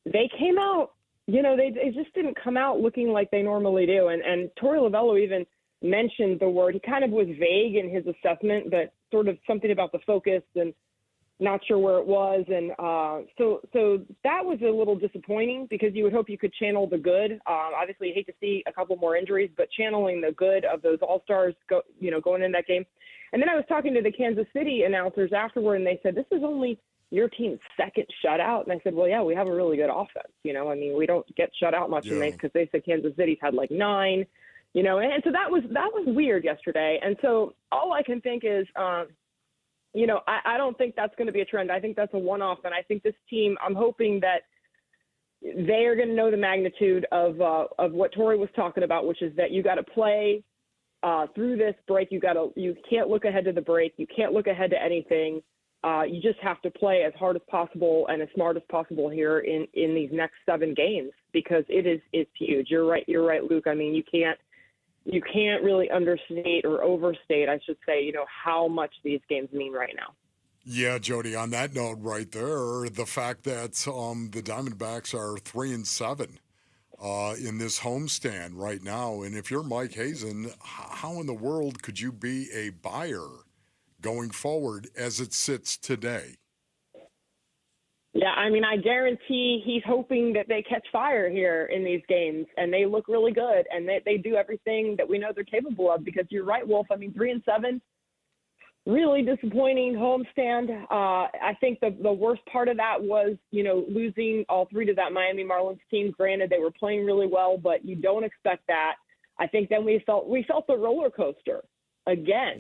they came out, they just didn't come out looking like they normally do. And Torey Lovullo even mentioned the word. He kind of was vague in his assessment, but sort of something about the focus and not sure where it was. And so that was a little disappointing because you would hope you could channel the good. Obviously, you hate to see a couple more injuries, but channeling the good of those All-Stars going in that game. And then I was talking to the Kansas City announcers afterward, and they said, this is only your team's second shutout. And I said, well, yeah, we have a really good offense. I mean, we don't get shut out much because they said Kansas City's had 9, and so that was weird yesterday. And so all I can think is, I don't think that's going to be a trend. I think that's a one-off, and I think this team, I'm hoping that they are going to know the magnitude of what Torey was talking about, which is that you got to play through this break. You can't look ahead to the break. You can't look ahead to anything. You just have to play as hard as possible and as smart as possible here in these next 7 games because it's huge. You're right, Luke. I mean, you can't really understate or overstate, I should say, how much these games mean right now. Yeah, Jody, on that note right there, the fact that the Diamondbacks are 3-7 in this homestand right now. And if you're Mike Hazen, how in the world could you be a buyer going forward as it sits today? Yeah, I mean, I guarantee he's hoping that they catch fire here in these games, and they look really good, and they do everything that we know they're capable of because you're right, Wolf. I mean, 3-7, really disappointing homestand. I think the worst part of that was, losing all 3 to that Miami Marlins team. Granted, they were playing really well, but you don't expect that. I think then we felt the roller coaster again,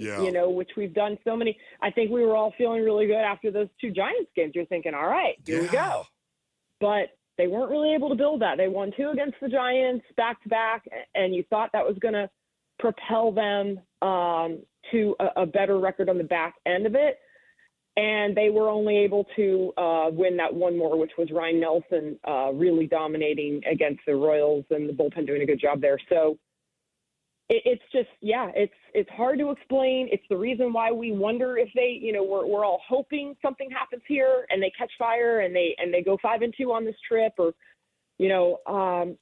which we've done so many. I think we were all feeling really good after those 2 Giants games. You're thinking, all right, here we go. But they weren't really able to build that. They won 2 against the Giants back-to-back, and you thought that was going to propel them to a better record on the back end of it. And they were only able to win that one more, which was Ryan Nelson really dominating against the Royals and the bullpen doing a good job there. So it's just, it's hard to explain. It's the reason why we wonder if they, we're all hoping something happens here and they catch fire and they go 5-2 on this trip, or,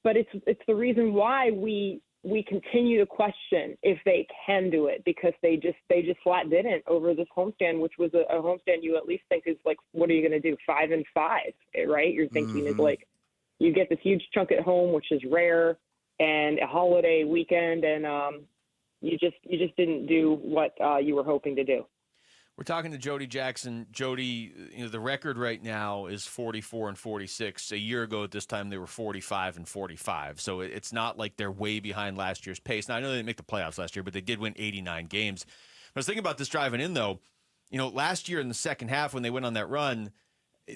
but it's the reason why we continue to question if they can do it, because they just flat didn't over this homestand, which was a homestand you at least think is like, what are you going to do? 5-5, right? You're thinking is like, you get this huge chunk at home, which is rare, and a holiday weekend, and you just didn't do what you were hoping to do. We're talking to Jody Jackson. Jody, the record right now is 44-46. A year ago at this time, they were 45-45. So it's not like they're way behind last year's pace. Now, I know they didn't make the playoffs last year, but they did win 89 games. I was thinking about this driving in, though. Last year in the second half when they went on that run,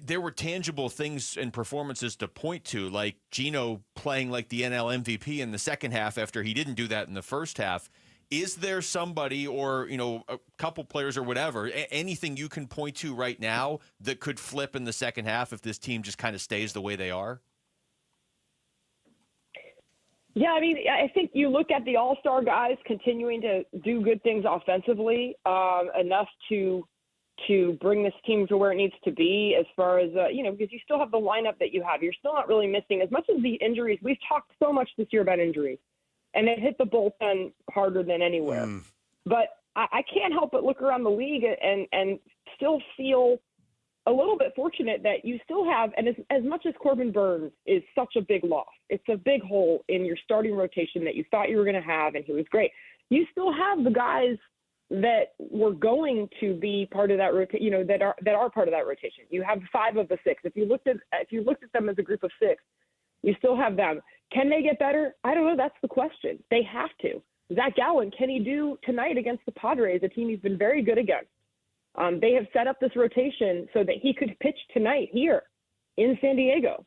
there were tangible things and performances to point to, like Gino playing like the NL MVP in the second half after he didn't do that in the first half. Is there somebody or, a couple players or whatever, anything you can point to right now that could flip in the second half if this team just kind of stays the way they are? Yeah, I mean, I think you look at the all-star guys continuing to do good things offensively, enough to bring this team to where it needs to be as far as, because you still have the lineup that you have. You're still not really missing as much as the injuries. We've talked so much this year about injuries, and it hit the bullpen harder than anywhere. But I can't help but look around the league and still feel a little bit fortunate that you still have, and as much as Corbin Burns is such a big loss, it's a big hole in your starting rotation that you thought you were going to have, and he was great. You still have the guys that were going to be part of that rotation, that are part of that rotation. You have 5 of the 6. If you looked at them as a group of 6, you still have them. Can they get better? I don't know. That's the question. They have to. Zach Gallen, can he do tonight against the Padres, a team he's been very good against? They have set up this rotation so that he could pitch tonight here in San Diego.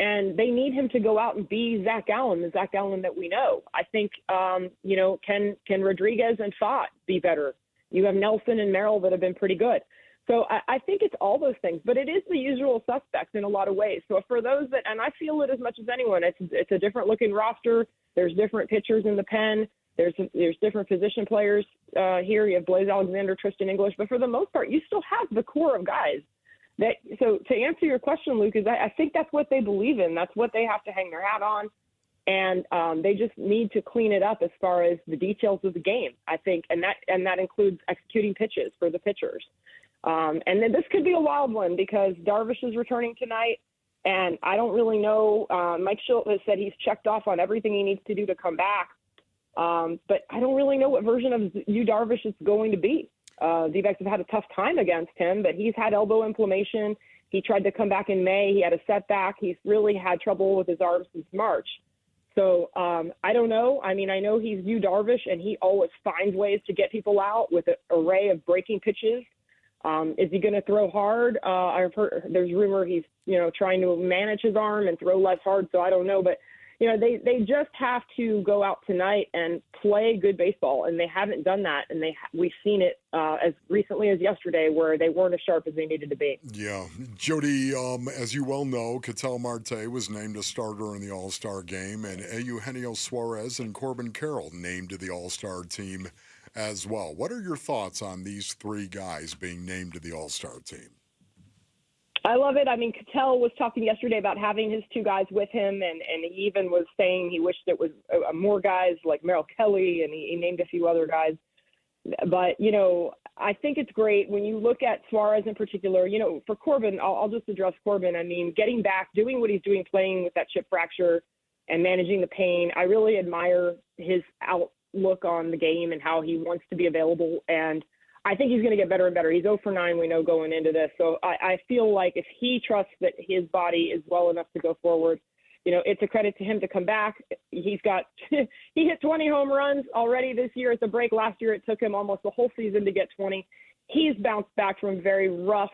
And they need him to go out and be Zach Gallen, the Zach Gallen that we know. I think, can Rodriguez and Fott be better? You have Nelson and Merrill that have been pretty good. So I think it's all those things, but it is the usual suspects in a lot of ways. So for those that, and I feel it as much as anyone, it's a different looking roster. There's different pitchers in the pen. There's different position players here. You have Blaze Alexander, Tristan English, but for the most part, you still have the core of guys. So to answer your question, Luke, is I think that's what they believe in. That's what they have to hang their hat on, and they just need to clean it up as far as the details of the game. I think, and that includes executing pitches for the pitchers. And then this could be a wild one because Darvish is returning tonight, and I don't really know. Mike Shildt has said he's checked off on everything he needs to do to come back. But I don't really know what version of Yu Darvish it's going to be. Dbacks have had a tough time against him, but he's had elbow inflammation. He tried to come back in May. He had a setback. He's really had trouble with his arm since March. So I don't know. I mean, I know he's Yu Darvish, and he always finds ways to get people out with an array of breaking pitches. Is he going to throw hard? I've heard there's rumor he's trying to manage his arm and throw less hard. So I don't know, but they just have to go out tonight and play good baseball, and they haven't done that. And we've seen it as recently as yesterday, where they weren't as sharp as they needed to be. Yeah, Jody, as you well know, Ketel Marte was named a starter in the All-Star game, and Eugenio Suarez and Corbin Carroll named to the All-Star team as well. What are your thoughts on these 3 guys being named to the All-Star team? I love it. I mean, Ketel was talking yesterday about having his 2 guys with him, and he even was saying he wished it was more guys like Merrill Kelly, and he named a few other guys. But, I think it's great when you look at Suarez in particular. For Corbin, I'll just address Corbin. I mean, getting back, doing what he's doing, playing with that chip fracture and managing the pain. I really admire his outlook on the game and how he wants to be available, and I think he's going to get better and better. He's 0 for 9, we know, going into this. So I feel like if he trusts that his body is well enough to go forward, it's a credit to him to come back. He hit 20 home runs already this year at the break. Last year, it took him almost the whole season to get 20. He's bounced back from a very rough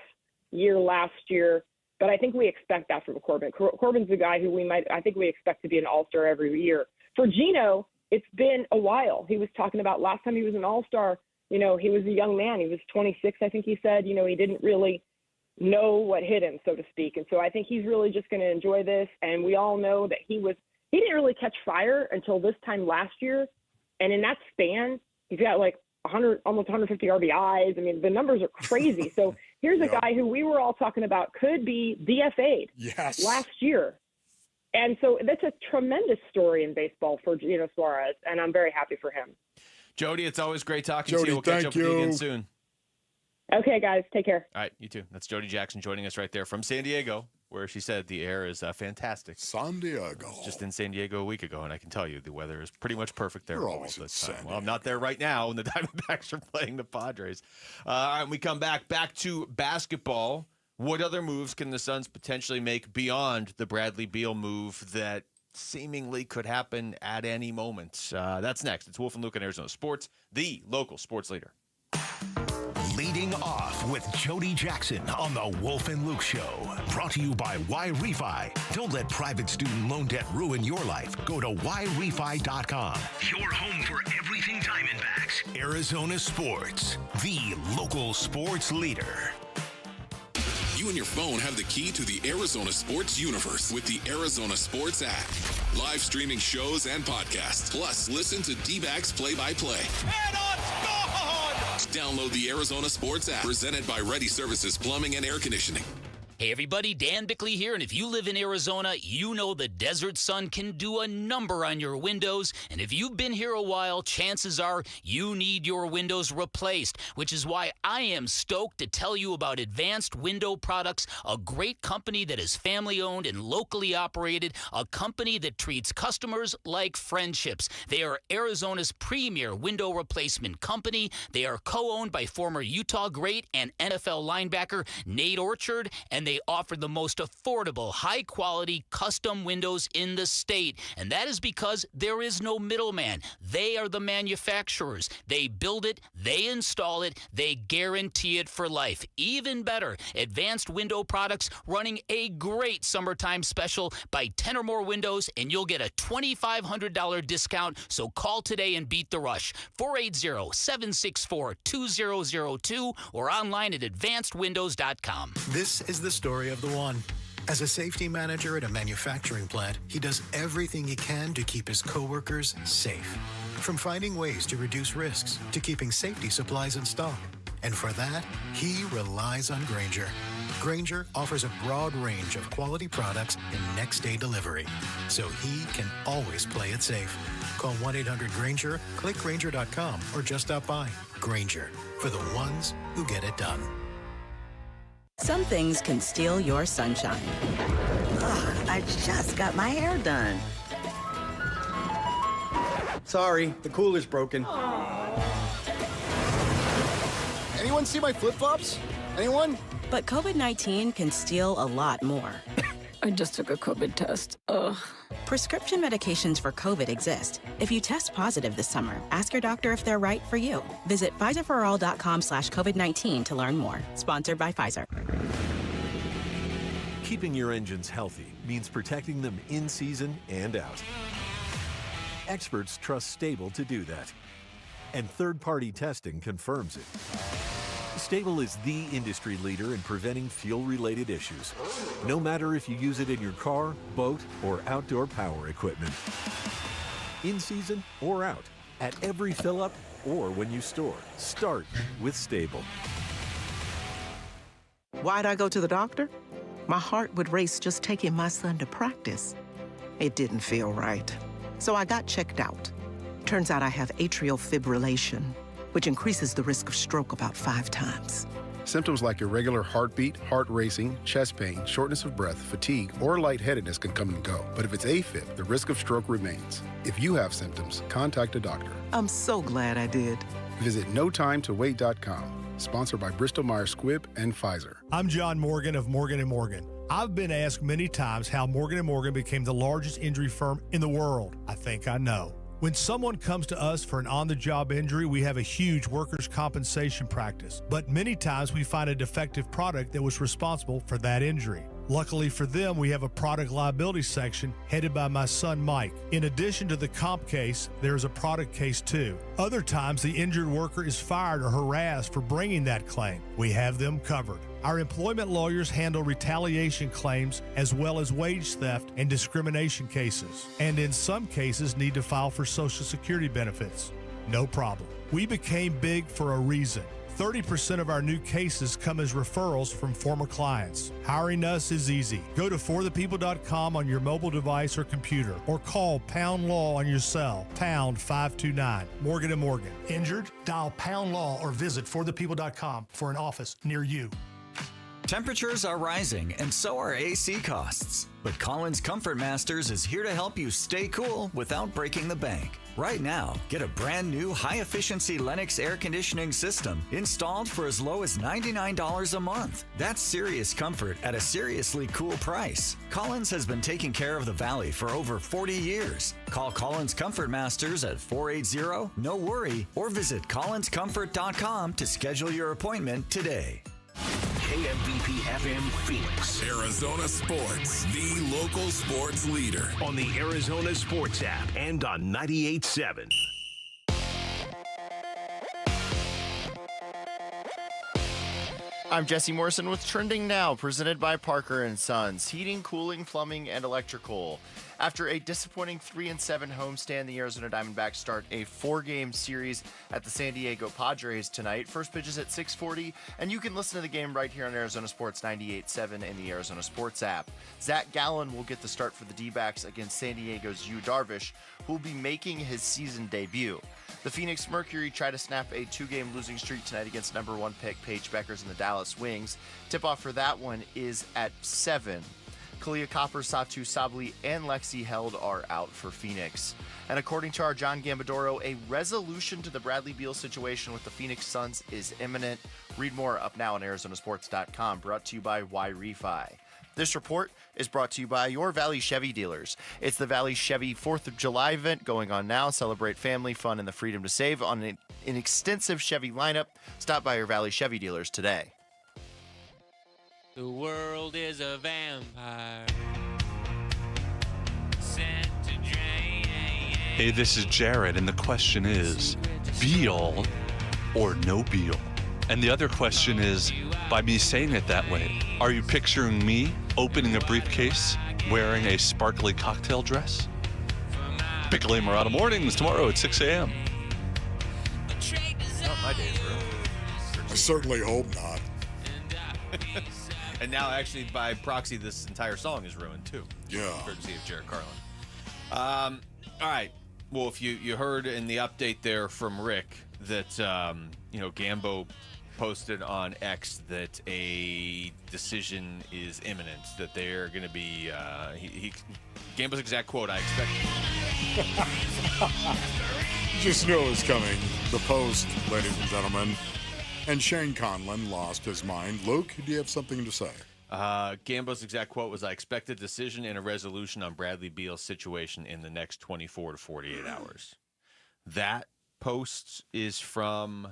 year last year, but I think we expect that from Corbin. Corbin's the guy who I think we expect to be an all-star every year. For Gino, it's been a while. He was talking about last time he was an all-star, he was a young man. He was 26, I think he said. He didn't really know what hit him, so to speak. And so I think he's really just going to enjoy this. And we all know that he didn't really catch fire until this time last year. And in that span, he's got like almost 150 RBIs. I mean, the numbers are crazy. So here's a guy who we were all talking about could be DFA'd last year. And so that's a tremendous story in baseball for Suarez, and I'm very happy for him. Jody, it's always great talking to you. We'll catch up with you again soon. Okay, guys. Take care. All right, you too. That's Jody Jackson joining us right there from San Diego, where she said the air is fantastic. San Diego. Just in San Diego a week ago, and I can tell you the weather is pretty much perfect there. You're all always the in San time. Well, I'm not there right now when the Diamondbacks are playing the Padres. All right, we come back to basketball. What other moves can the Suns potentially make beyond the Bradley Beal move that seemingly could happen at any moment? That's next. It's Wolf and Luke on Arizona Sports, the local sports leader. Leading off with Jody Jackson on the Wolf and Luke Show. Brought to you by YRefi. Don't let private student loan debt ruin your life. Go to YRefi.com. Your home for everything Diamondbacks. Arizona Sports, the local sports leader. You and your phone have the key to the Arizona sports universe with the Arizona Sports app. Live streaming shows and podcasts. Plus, listen to Dbacks play-by-play. And on score! Download the Arizona Sports app, presented by Ready Services Plumbing and Air Conditioning. Hey everybody, Dan Bickley here, and if you live in Arizona, you know the desert sun can do a number on your windows, and if you've been here a while, chances are you need your windows replaced, which is why I am stoked to tell you about Advanced Window Products, a great company that is family-owned and locally operated, a company that treats customers like friendships. They are Arizona's premier window replacement company. They are co-owned by former Utah great and NFL linebacker Nate Orchard, and they offer the most affordable, high-quality custom windows in the state. And that is because there is no middleman. They are the manufacturers. They build it, they install it, they guarantee it for life. Even better, Advanced Window Products running a great summertime special. Buy 10 or more windows and you'll get a $2,500 discount. So call today and beat the rush. 480-764-2002 or online at advancedwindows.com. This is the story of the one. As a safety manager at a manufacturing plant, he does everything he can to keep his coworkers safe. From finding ways to reduce risks to keeping safety supplies in stock. And for that, he relies on Grainger. Grainger offers a broad range of quality products and next-day delivery, so he can always play it safe. Call 1-800-GRAINGER, click Grainger.com, or just stop by. Grainger, for the ones who get it done. Some things can steal your sunshine. Ugh, I just got my hair done. Sorry, the cooler's broken. Anyone see my flip-flops? Anyone? But COVID-19 can steal a lot more. I just took a COVID test. Ugh. Prescription medications for COVID exist. If you test positive this summer, ask your doctor if they're right for you. Visit PfizerForAll.com/COVID-19 to learn more. Sponsored by Pfizer. Keeping your engines healthy means protecting them in season and out. Experts trust Stable to do that. And third-party testing confirms it. Stable is the industry leader in preventing fuel-related issues, no matter if you use it in your car, boat, or outdoor power equipment. In season or out, at every fill-up or when you store, start with Stable. Why'd I go to the doctor? My heart would race just taking my son to practice. It didn't feel right, so I got checked out. Turns out I have atrial fibrillation, which increases the risk of stroke about 5 times. Symptoms like irregular heartbeat, heart racing, chest pain, shortness of breath, fatigue, or lightheadedness can come and go. But if it's AFib, the risk of stroke remains. If you have symptoms, contact a doctor. I'm so glad I did. Visit NoTimeToWait.com. Sponsored by Bristol-Myers Squibb and Pfizer. I'm John Morgan of Morgan & Morgan. I've been asked many times how Morgan & Morgan became the largest injury firm in the world. I think I know. When someone comes to us for an on-the-job injury, we have a huge workers' compensation practice. But many times we find a defective product that was responsible for that injury. Luckily for them, we have a product liability section headed by my son, Mike. In addition to the comp case, there is a product case too. Other times, the injured worker is fired or harassed for bringing that claim. We have them covered. Our employment lawyers handle retaliation claims as well as wage theft and discrimination cases, and in some cases need to file for Social Security benefits. No problem. We became big for a reason. 30% of our new cases come as referrals from former clients. Hiring us is easy. Go to forthepeople.com on your mobile device or computer, or call Pound Law on your cell, pound 529. Morgan & Morgan. Injured? Dial Pound Law or visit forthepeople.com for an office near you. Temperatures are rising, and so are AC costs. But Collins Comfort Masters is here to help you stay cool without breaking the bank. Right now, get a brand new high-efficiency Lennox air conditioning system installed for as low as $99 a month. That's serious comfort at a seriously cool price. Collins has been taking care of the Valley for over 40 years. Call Collins Comfort Masters at 480-NO-WORRY or visit collinscomfort.com to schedule your appointment today. KMVP FM Phoenix. Arizona Sports, the local sports leader. On the Arizona Sports app and on 98.7. I'm Jesse Morrison with Trending Now, presented by Parker & Sons, heating, cooling, plumbing, and electrical. After a disappointing 3-7 homestand, the Arizona Diamondbacks start a 4-game series at the San Diego Padres tonight. First pitch is at 6:40, and you can listen to the game right here on Arizona Sports 98.7 and the Arizona Sports app. Zach Gallen will get the start for the Dbacks against San Diego's Yu Darvish, who will be making his season debut. The Phoenix Mercury try to snap a 2-game losing streak tonight against number 1 pick Paige Beckers and the Dallas Wings. Tip-off for that one is at 7. Kalia Copper, Satu Sabli, and Lexi Held are out for Phoenix. And according to our John Gambadoro, a resolution to the Bradley Beal situation with the Phoenix Suns is imminent. Read more up now on ArizonaSports.com, brought to you by Y-Refi. This report is brought to you by your Valley Chevy dealers. It's the Valley Chevy 4th of July event going on now. Celebrate family, fun, and the freedom to save on an extensive Chevy lineup. Stop by your Valley Chevy dealers today. The world is a vampire. Hey, this is Jared, and the question is, Beal or no Beal? And the other question is, by me saying it that way, are you picturing me opening a briefcase, wearing a sparkly cocktail dress? Piccoli Murata Mornings tomorrow at 6 a.m. Not my days, bro. I certainly hope not. And now, actually, by proxy, this entire song is ruined, too. Yeah. Courtesy of Jared Carlin. All right. Well, if you heard in the update there from Rick that, Gambo posted on X that a decision is imminent, that they're going to be, Gambo's exact quote, I expect. Just know it's coming. The Post, ladies and gentlemen. And Shane Conlon lost his mind. Luke, do you have something to say? Gambo's exact quote was, I expect a decision and a resolution on Bradley Beal's situation in the next 24 to 48 hours. That post is from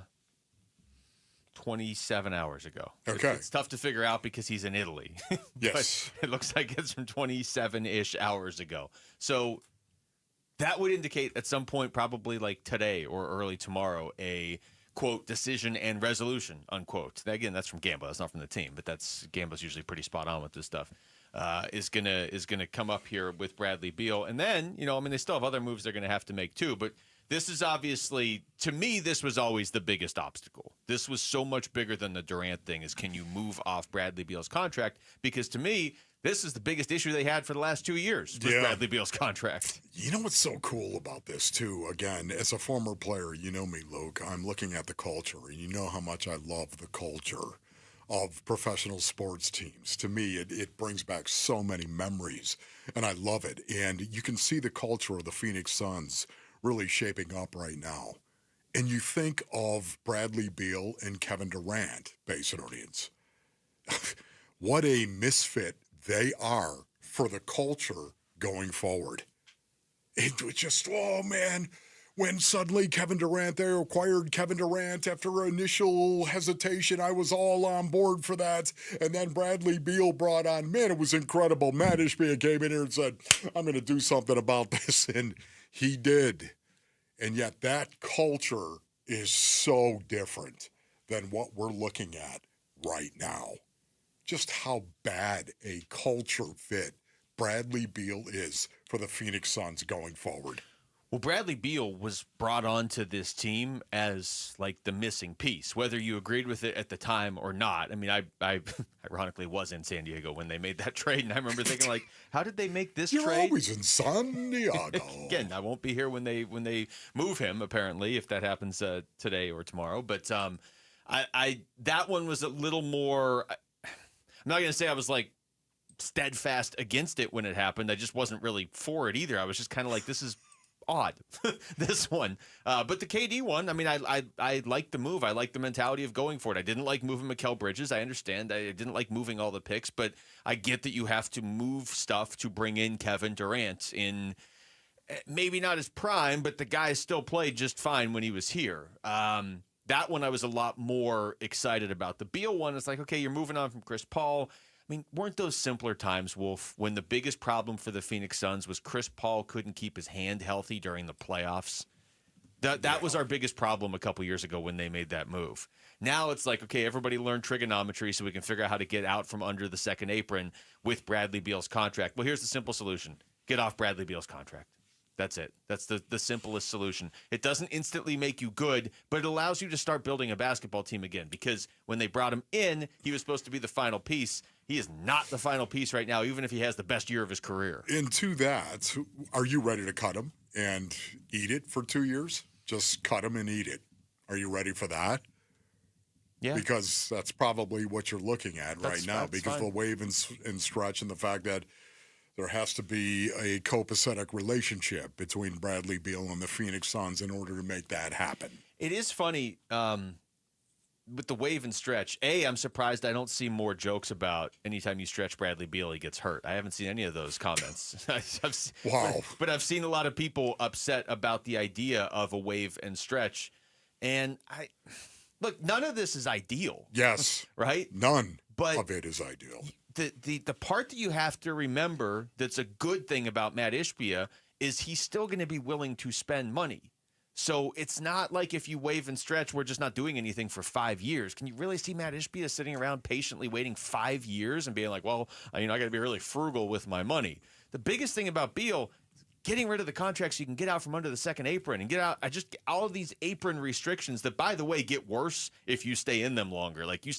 27 hours ago. Okay. It's tough to figure out because he's in Italy. Yes. But it looks like it's from 27-ish hours ago. So that would indicate at some point, probably like today or early tomorrow, a quote, decision and resolution, unquote. Again, that's from Gambo. That's not from the team, but Gambo's usually pretty spot on with this stuff. Is gonna come up here with Bradley Beal. And then, they still have other moves they're gonna have to make too, but this is obviously, to me, this was always the biggest obstacle. This was so much bigger than the Durant thing, is can you move off Bradley Beal's contract? Because to me, this is the biggest issue they had for the last 2 years with Bradley Beal's contract. You know what's so cool about this, too? Again, as a former player, you know me, Luke. I'm looking at the culture, and you know how much I love the culture of professional sports teams. To me, it brings back so many memories, and I love it. And you can see the culture of the Phoenix Suns really shaping up right now. And you think of Bradley Beal and Kevin Durant, Basinonians. What a misfit they are for the culture going forward. It was just, oh man, when suddenly Kevin Durant, they acquired Kevin Durant after initial hesitation, I was all on board for that. And then Bradley Beal brought on, man, it was incredible. Matt Ishbia came in here and said, I'm going to do something about this. And he did. And yet that culture is so different than what we're looking at right now. Just how bad a culture fit Bradley Beal is for the Phoenix Suns going forward. Well, Bradley Beal was brought onto this team as like the missing piece, whether you agreed with it at the time or not. I mean, I ironically was in San Diego when they made that trade, and I remember thinking, like, how did they make this You're trade? You're always in San Diego. Again, I won't be here when they move him, apparently, if that happens today or tomorrow. But that one was a little more. I'm not going to say I was like steadfast against it when it happened. I just wasn't really for it either. I was just kind of like, this is odd, this one. But the KD one, I mean, I like the move. I like the mentality of going for it. I didn't like moving Mikal Bridges. I understand. I didn't like moving all the picks, but I get that you have to move stuff to bring in Kevin Durant in maybe not his prime, but the guy still played just fine when he was here. That one I was a lot more excited about. The Beal one is like, okay, you're moving on from Chris Paul. I mean, weren't those simpler times, Wolf, when the biggest problem for the Phoenix Suns was Chris Paul couldn't keep his hand healthy during the playoffs? That was our biggest problem a couple years ago when they made that move. Now it's like, okay, everybody learn trigonometry so we can figure out how to get out from under the second apron with Bradley Beal's contract. Well, here's the simple solution. Get off Bradley Beal's contract. That's it. That's the simplest solution. It doesn't instantly make you good, but it allows you to start building a basketball team again, because when they brought him in, he was supposed to be the final piece. He is not the final piece right now, even if he has the best year of his career. And to that, are you ready to cut him and eat it for 2 years? Just cut him and eat it. Are you ready for that? Yeah. Because that's probably what you're looking at right now, because fine. the wave and stretch and the fact that there has to be a copacetic relationship between Bradley Beal and the Phoenix Suns in order to make that happen. It is funny with the wave and stretch. I'm surprised I don't see more jokes about anytime you stretch Bradley Beal, he gets hurt. I haven't seen any of those comments. Wow. But I've seen a lot of people upset about the idea of a wave and stretch. And look, none of this is ideal. Yes. Right? None of it is ideal. The part that you have to remember that's a good thing about Matt Ishbia is he's still going to be willing to spend money. So it's not like if you wave and stretch, we're just not doing anything for 5 years. Can you really see Matt Ishbia sitting around patiently waiting 5 years and being like, well, I got to be really frugal with my money? The biggest thing about Beal, getting rid of the contract so you can get out from under the second apron and get out. All of these apron restrictions that, by the way, get worse if you stay in them longer. Like they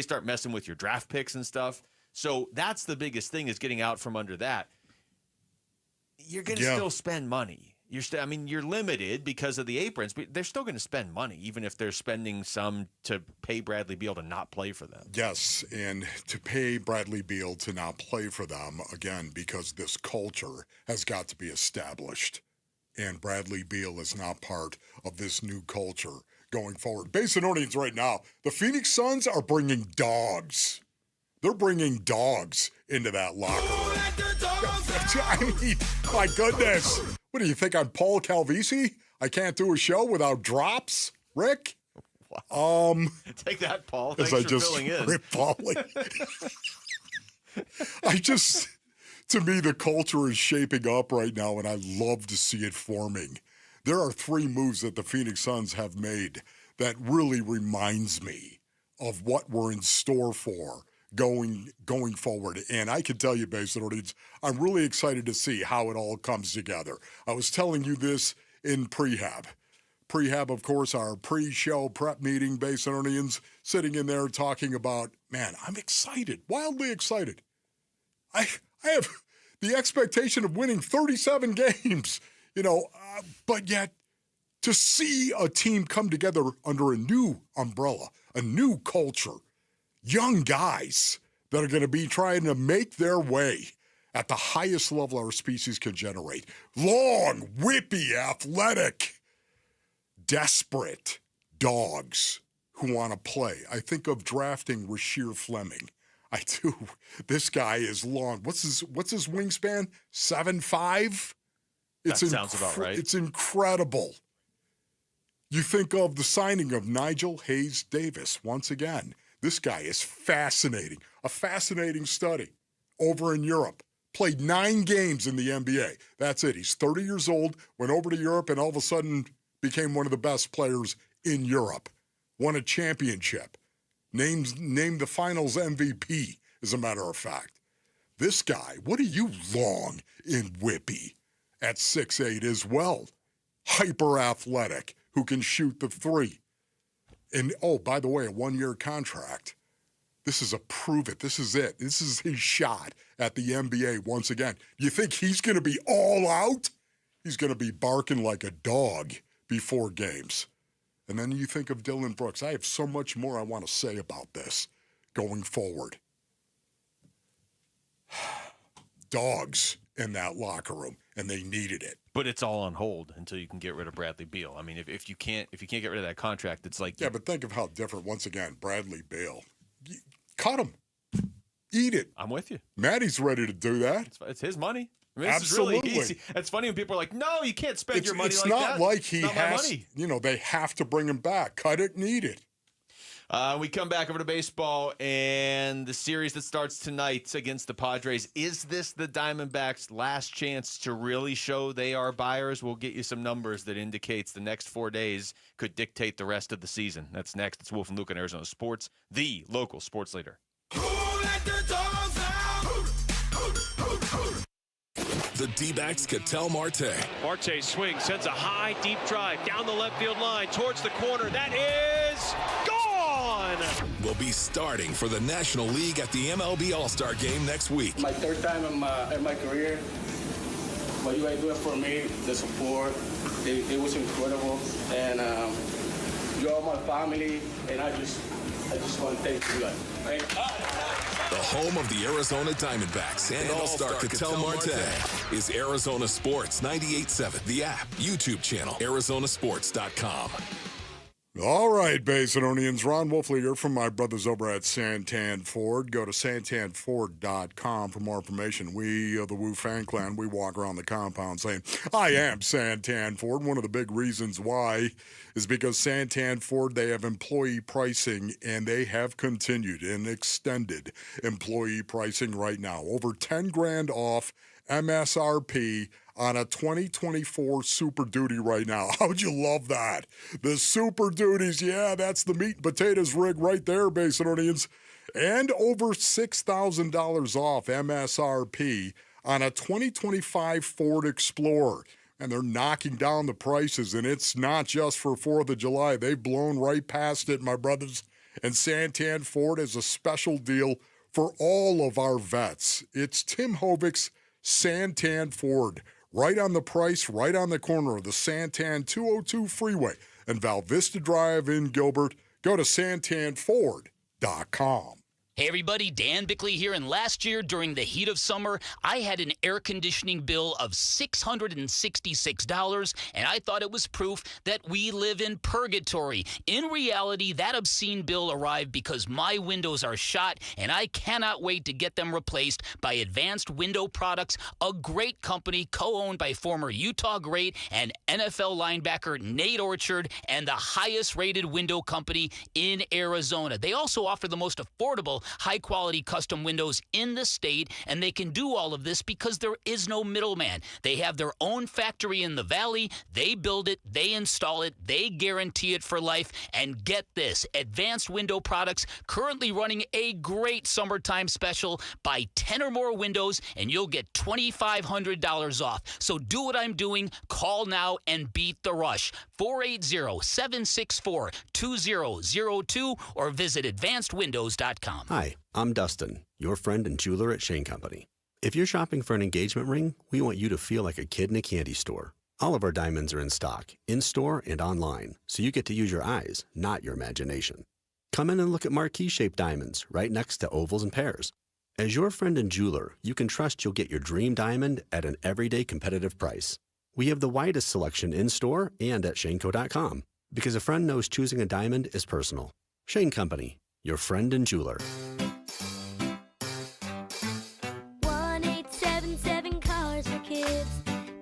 start messing with your draft picks and stuff. So that's the biggest thing, is getting out from under that. You're going to still spend money. You're limited because of the aprons, but they're still going to spend money, even if they're spending some to pay Bradley Beal to not play for them. Yes, and to pay Bradley Beal to not play for them, again, because this culture has got to be established. And Bradley Beal is not part of this new culture going forward. Basinonians right now, the Phoenix Suns are bringing dogs. They're bringing dogs into that locker room. I mean, my goodness. What do you think? I'm Paul Calvisi? I can't do a show without drops? Rick? Wow. Take that, Paul. Thanks for filling in. To me, the culture is shaping up right now, and I love to see it forming. There are 3 moves that the Phoenix Suns have made that really reminds me of what we're in store for going forward. And I can tell you, Basinonians, I'm really excited to see how it all comes together. I was telling you this in prehab. Prehab, of course, our pre-show prep meeting, Basinonians, sitting in there talking about, man, I'm excited, wildly excited. I have the expectation of winning 37 games, but yet to see a team come together under a new umbrella, a new culture, young guys that are going to be trying to make their way at the highest level our species can generate. Long, whippy, athletic, desperate dogs who want to play. I think of drafting Rasheer Fleming. I do. This guy is long. What's his wingspan? 7'5"? That sounds about right. It's incredible. You think of the signing of Nigel Hayes Davis once again. This guy is fascinating, a fascinating study over in Europe. Played 9 games in the NBA. That's it. He's 30 years old, went over to Europe, and all of a sudden became one of the best players in Europe. Won a championship. Named the finals MVP, as a matter of fact. This guy, what are you long and whippy at 6'8" as well? Hyper athletic, who can shoot the 3. And, by the way, a 1-year contract. This is a prove it. This is it. This is his shot at the NBA once again. You think he's going to be all out? He's going to be barking like a dog before games. And then you think of Dylan Brooks. I have so much more I want to say about this going forward. Dogs in that locker room, and they needed it. But it's all on hold until you can get rid of Bradley Beal. I mean, if you can't get rid of that contract, it's like but think of how different. Once again, Bradley Beal, cut him, eat it. I'm with you. Maddie's ready to do that. It's his money. I mean, Absolutely. This is really easy. It's funny when people are like, "No, you can't spend your money like that." It's not like he has. they have to bring him back. Cut it and eat it. We come back over to baseball and the series that starts tonight against the Padres. Is this the Diamondbacks' last chance to really show they are buyers? We'll get you some numbers that indicates the next 4 days could dictate the rest of the season. That's next. It's Wolf and Luke on Arizona Sports, the local sports leader. The D-backs Ketel Marte. Marte swings, sends a high, deep drive down the left field line towards the corner. That is gone! Will be starting for the National League at the MLB All-Star Game next week. My third time in my career. What you guys doing for me, the support, it was incredible. And you're all my family, and I just want to thank you guys. The home of the Arizona Diamondbacks and All-Star Ketel Marte is Arizona Sports 98.7, the app, YouTube channel, ArizonaSports.com. All right, Basinonians. Ron Wolfliger from my brothers over at Santan Ford. Go to santanford.com for more information. We, the Woo Fan Clan, we walk around the compound saying, I am Santan Ford. One of the big reasons why is because Santan Ford, they have employee pricing, and they have continued and extended employee pricing right now. Over $10,000 off MSRP on a 2024 Super Duty right now. How would you love that? The Super Duties, yeah, that's the meat and potatoes rig right there, Basinonians. And over $6,000 off MSRP on a 2025 Ford Explorer. And they're knocking down the prices, and it's not just for 4th of July. They've blown right past it, my brothers. And Santan Ford has a special deal for all of our vets. It's Tim Hovick's Santan Ford. Right on the price, right on the corner of the Santan 202 Freeway and Val Vista Drive in Gilbert. Go to santanford.com. Hey everybody, Dan Bickley here, and last year during the heat of summer, I had an air conditioning bill of $666, and I thought it was proof that we live in purgatory. In reality, that obscene bill arrived because my windows are shot, and I cannot wait to get them replaced by Advanced Window Products, a great company co-owned by former Utah great and NFL linebacker Nate Orchard, and the highest-rated window company in Arizona. They also offer the most affordable high-quality custom windows in the state, and they can do all of this because there is no middleman. They have their own factory in the valley. They build it, they install it, they guarantee it for life. And get this, Advanced Window Products currently running a great summertime special. Buy 10 or more windows, and you'll get $2,500 off. So do what I'm doing. Call now and beat the rush. 480-764-2002 or visit advancedwindows.com. Hi, I'm Dustin, your friend and jeweler at Shane Company. If you're shopping for an engagement ring, we want you to feel like a kid in a candy store. All of our diamonds are in stock, in-store and online, so you get to use your eyes, not your imagination. Come in and look at marquee-shaped diamonds right next to ovals and pears. As your friend and jeweler, you can trust you'll get your dream diamond at an everyday competitive price. We have the widest selection in-store and at shaneco.com, because a friend knows choosing a diamond is personal. Shane Company, your friend and jeweler. 1-877 Cars for Kids.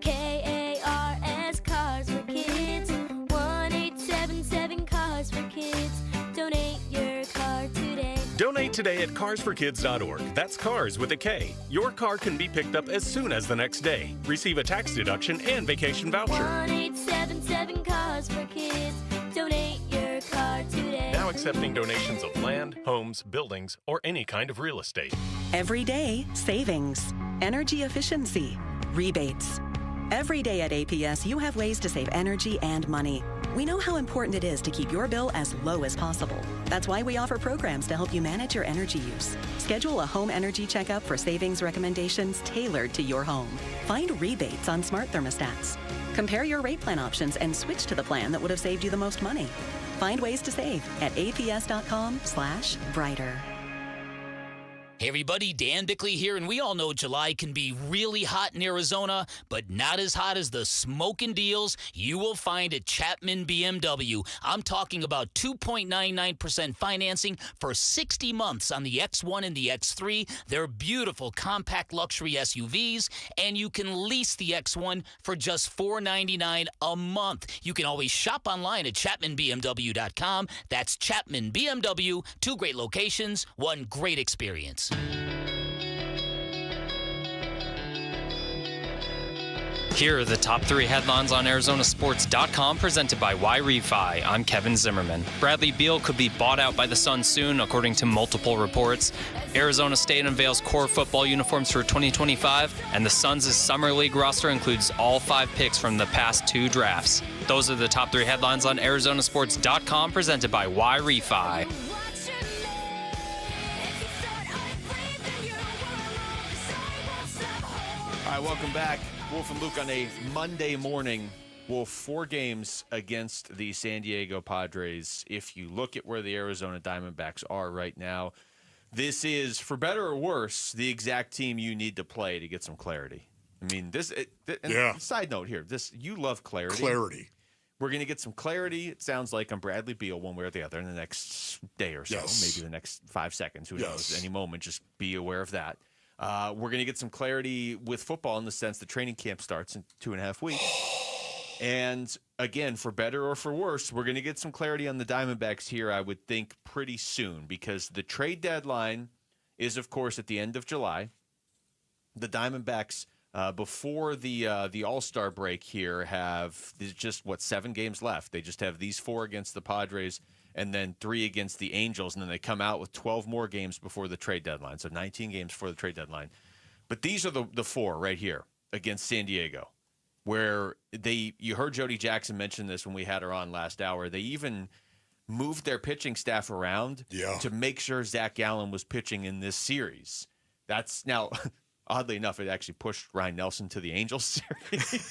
K-A-R-S Cars for Kids. 1-877 Cars for Kids. Donate your car today. Donate today at carsforkids.org. That's cars with a K. Your car can be picked up as soon as the next day. Receive a tax deduction and vacation voucher. 1-877 Cars for Kids. Donate your car today. Now accepting donations of land, homes, buildings, or any kind of real estate. Every day, savings, energy efficiency, rebates. Every day at APS, you have ways to save energy and money. We know how important it is to keep your bill as low as possible. That's why we offer programs to help you manage your energy use. Schedule a home energy checkup for savings recommendations tailored to your home. Find rebates on smart thermostats. Compare your rate plan options and switch to the plan that would have saved you the most money. Find ways to save at aps.com/brighter. Hey everybody, Dan Bickley here, and we all know July can be really hot in Arizona, but not as hot as the smoking deals you will find at Chapman BMW. I'm talking about 2.99% financing for 60 months on the X1 and the X3. They're beautiful compact luxury SUVs, and you can lease the X1 for just $499 a month. You can always shop online at ChapmanBMW.com. That's Chapman BMW, 2 great locations, 1 great experience. Here are the top 3 headlines on ArizonaSports.com presented by Y-Refi. I'm Kevin Zimmerman. Bradley Beal could be bought out by the Suns soon, according to multiple reports. Arizona State unveils core football uniforms for 2025, and the Suns' Summer League roster includes all 5 picks from the past 2 drafts. Those are the top 3 headlines on ArizonaSports.com presented by Y-Refi. All right, welcome back. Wolf and Luke on a Monday morning. Wolf, 4 games against the San Diego Padres. If you look at where the Arizona Diamondbacks are right now, this is, for better or worse, the exact team you need to play to get some clarity. I mean, side note here, you love clarity. Clarity. We're going to get some clarity. It sounds like on Bradley Beal one way or the other in the next day or so, maybe the next 5 seconds. Who knows? Any moment, just be aware of that. We're going to get some clarity with football in the sense the training camp starts in 2.5 weeks. And again, for better or for worse, we're going to get some clarity on the Diamondbacks here, I would think, pretty soon, because the trade deadline is, of course, at the end of July. The Diamondbacks, before the All-Star break here, have just, 7 games left. They just have these 4 against the Padres and then 3 against the Angels, and then they come out with 12 more games before the trade deadline, so 19 games before the trade deadline. But these are the 4 right here against San Diego, where you heard Jody Jackson mention this when we had her on last hour. They even moved their pitching staff around to make sure Zach Gallen was pitching in this series. That's now... Oddly enough, it actually pushed Ryan Nelson to the Angels series,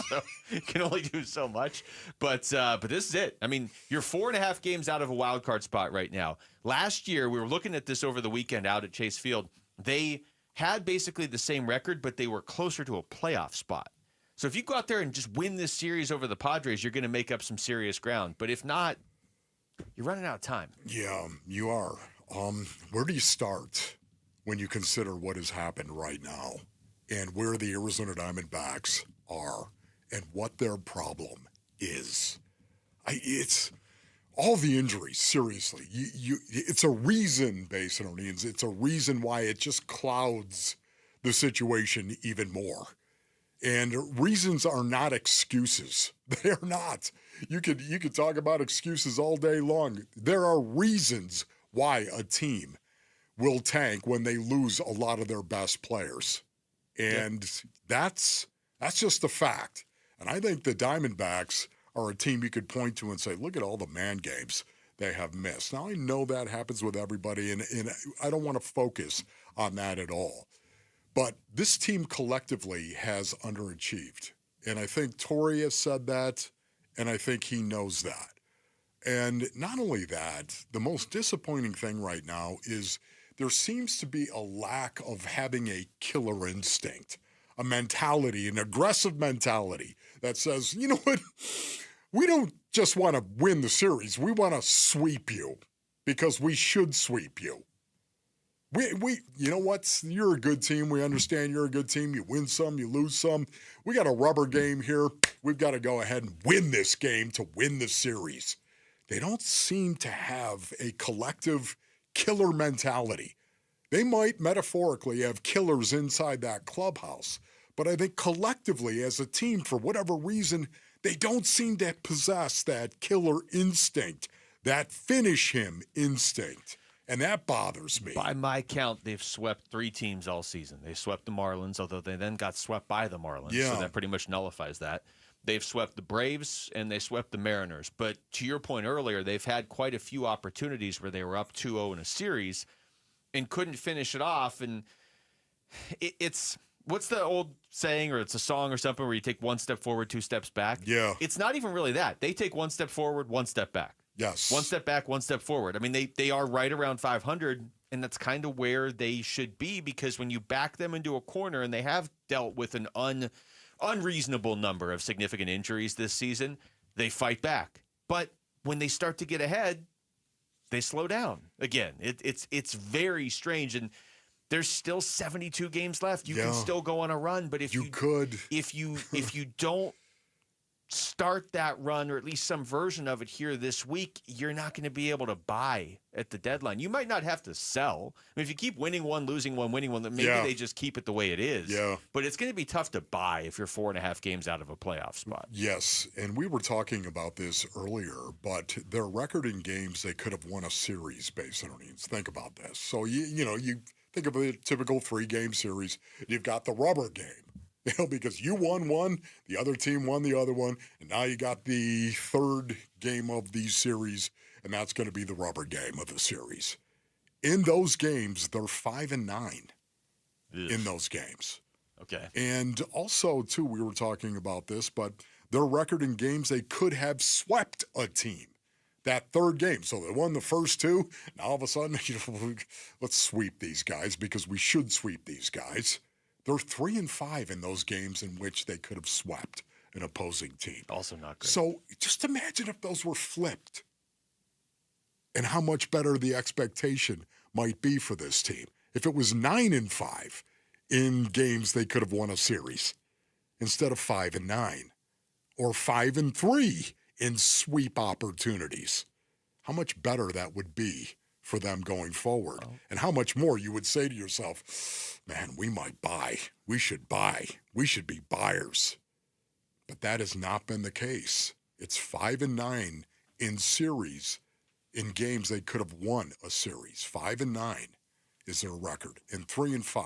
so you can only do so much. But this is it. I mean, you're 4.5 games out of a wild card spot right now. Last year, we were looking at this over the weekend out at Chase Field. They had basically the same record, but they were closer to a playoff spot. So if you go out there and just win this series over the Padres, you're going to make up some serious ground. But if not, you're running out of time. Yeah, you are. Where do you start when you consider what has happened right now and where the Arizona Diamondbacks are and what their problem is? It's all the injuries, seriously. It's a reason, Basinonians. It's a reason why it just clouds the situation even more. And reasons are not excuses. They are not. You could talk about excuses all day long. There are reasons why a team will tank when they lose a lot of their best players. And that's just a fact. And I think the Diamondbacks are a team you could point to and say, look at all the man games they have missed. Now, I know that happens with everybody, and I don't want to focus on that at all. But this team collectively has underachieved. And I think Torrey has said that, and I think he knows that. And not only that, the most disappointing thing right now is there seems to be a lack of having a killer instinct, a mentality, an aggressive mentality that says, you know what, we don't just want to win the series. We want to sweep you because we should sweep you. We you know what, you're a good team. We understand you're a good team. You win some, you lose some. We got a rubber game here. We've got to go ahead and win this game to win the series. They don't seem to have a collective killer mentality. They might metaphorically have killers inside that clubhouse, but I think collectively as a team, for whatever reason, they don't seem to possess that killer instinct, that finish him instinct, and that bothers me. By my count, they've swept 3 teams all season. They swept the Marlins, although they then got swept by the Marlins, so that pretty much nullifies that. They've swept the Braves, and they swept the Mariners. But to your point earlier, they've had quite a few opportunities where they were up 2-0 in a series and couldn't finish it off. And it's what's the old saying, or it's a song or something, where you take 1 step forward, 2 steps back? Yeah. It's not even really that. They take 1 step forward, 1 step back. Yes. 1 step back, 1 step forward. I mean, they are right around 500 And that's kind of where they should be, because when you back them into a corner, and they have dealt with an unreasonable number of significant injuries this season, they fight back. But when they start to get ahead, they slow down again. It's very strange, and there's still 72 games left. You can still go on a run, but if you don't start that run, or at least some version of it here this week, you're not going to be able to buy at the deadline. You might not have to sell. I mean, if you keep winning one, losing one, winning one, then maybe they just keep it the way it is. Yeah. But it's going to be tough to buy if you're 4.5 games out of a playoff spot. Yes, and we were talking about this earlier, but their record in games they could have won a series based on earnings. Think about this. So, you think of a typical 3-game series. You've got the rubber game. Because you won one, the other team won the other one, and now you got the third game of the series, and that's going to be the rubber game of the series. In those games, they're 5-9 in those games. Okay. And also, too, we were talking about this, but their record in games they could have swept a team that third game. So they won the first 2, and all of a sudden, let's sweep these guys because we should sweep these guys. They're 3-5 in those games in which they could have swept an opposing team. Also not great. So just imagine if those were flipped and how much better the expectation might be for this team. If it was 9-5 in games they could have won a series instead of 5-9, or 5-3 in sweep opportunities, how much better that would be for them going forward, and how much more you would say to yourself, man, we might buy. We should buy. We should be buyers. But that has not been the case. It's 5-9 in series in games they could have won a series. 5-9 is their record, and 3-5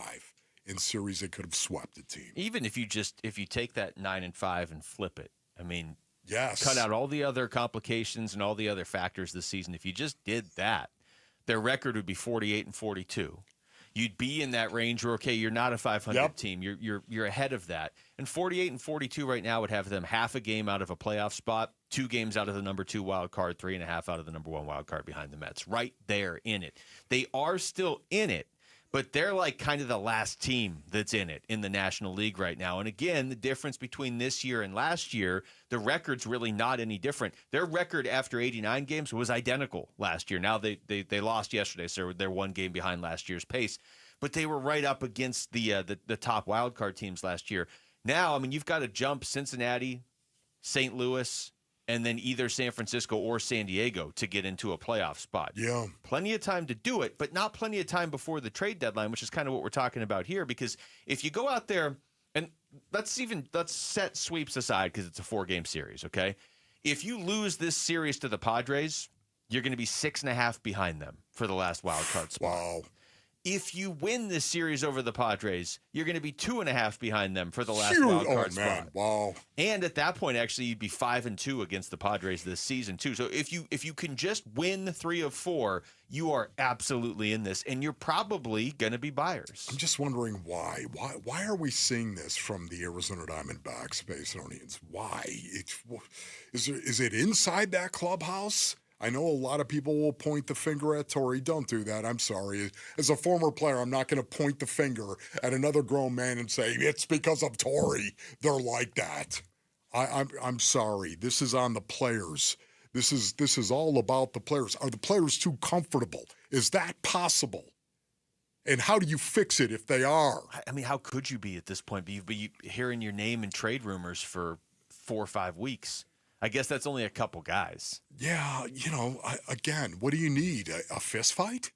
in series they could have swept a team. Even if you take that 9-5 and flip it, I mean, yes, cut out all the other complications and all the other factors this season. If you just did that, their record would be 48-42. You'd be in that range where, okay, you're not a 500 team. You're ahead of that. And 48-42 right now would have them half a game out of a playoff spot, 2 games out of the number 2 wild card, 3.5 out of the number 1 wild card behind the Mets. Right there in it. They are still in it, but they're like kind of the last team that's in it in the National League right now. And again, the difference between this year and last year, the record's really not any different. Their record after 89 games was identical last year. Now they lost yesterday, so they're 1 game behind last year's pace. But they were right up against the top wild card teams last year. Now, I mean, you've got to jump Cincinnati, St. Louis, and then either San Francisco or San Diego to get into a playoff spot. Yeah. Plenty of time to do it, but not plenty of time before the trade deadline, which is kind of what we're talking about here. Because if you go out there, and let's set sweeps aside because it's a 4-game series, okay? If you lose this series to the Padres, you're going to be 6.5 behind them for the last wild card spot. Wow. If you win this series over the Padres, you're going to be 2.5 behind them for the last wild card spot. Wow. And at that point, actually, you'd be 5-2 against the Padres this season too. So if you can just win 3 of 4, you are absolutely in this, and you're probably going to be buyers. I'm just wondering why. Why are we seeing this from the Arizona Diamondbacks, Space Onions? Why? Is it inside that clubhouse? I know a lot of people will point the finger at Torrey. Don't do that. I'm sorry. As a former player, I'm not going to point the finger at another grown man and say, it's because of Torrey they're like that. I'm sorry. This is on the players. This is all about the players. Are the players too comfortable? Is that possible? And how do you fix it if they are? I mean, how could you be at this point? You've been hearing your name in trade rumors for 4 or 5 weeks. I guess that's only a couple guys. Yeah, again, what do you need? A fist fight?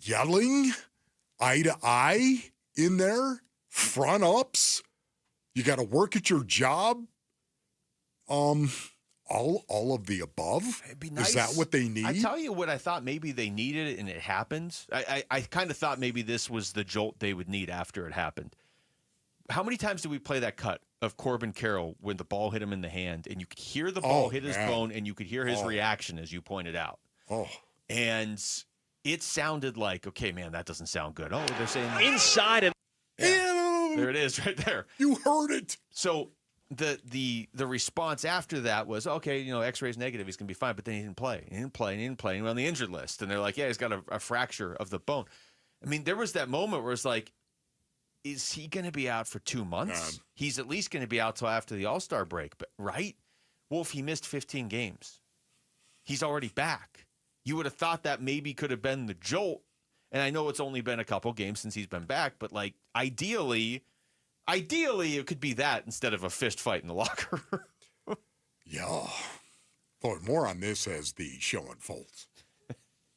Yelling? Eye to eye in there? Front ups? You got to work at your job? All of the above? It'd be nice. Is that what they need? I tell you what I thought maybe they needed it and it happened. I kind of thought maybe this was the jolt they would need after it happened. How many times did we play that cut of Corbin Carroll when the ball hit him in the hand and you could hear the ball hit his bone and you could hear his reaction as you pointed out? Oh. And it sounded like, okay, man, that doesn't sound good. Oh, they're saying inside of. Yeah. There it is right there. You heard it. So the response after that was, okay, X-ray's negative, he's going to be fine, but then he didn't play. He didn't play. He went on the injured list. And they're like, yeah, he's got a fracture of the bone. I mean, there was that moment where it's like, is he going to be out for 2 months? He's at least going to be out till after the All-Star break, but right? Well, if he missed 15 games, he's already back. You would have thought that maybe could have been the jolt. And I know it's only been a couple games since he's been back, but like ideally it could be that instead of a fist fight in the locker room. Yeah. Boy, more on this as the show unfolds.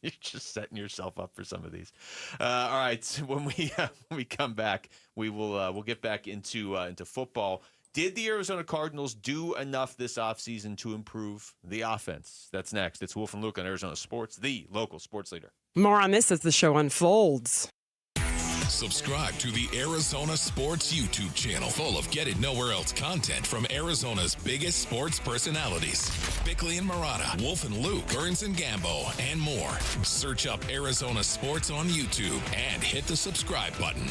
You're just setting yourself up for some of these. All right, so when we come back, we'll get back into football. Did the Arizona Cardinals do enough this offseason to improve the offense? That's next. It's Wolf and Luke on Arizona Sports, the local sports leader. More on this as the show unfolds. Subscribe to the Arizona Sports YouTube channel, full of get it nowhere else content from Arizona's biggest sports personalities. Bickley and Murata, Wolf and Luke, Burns and Gambo, and more. Search up Arizona Sports on YouTube and hit the subscribe button.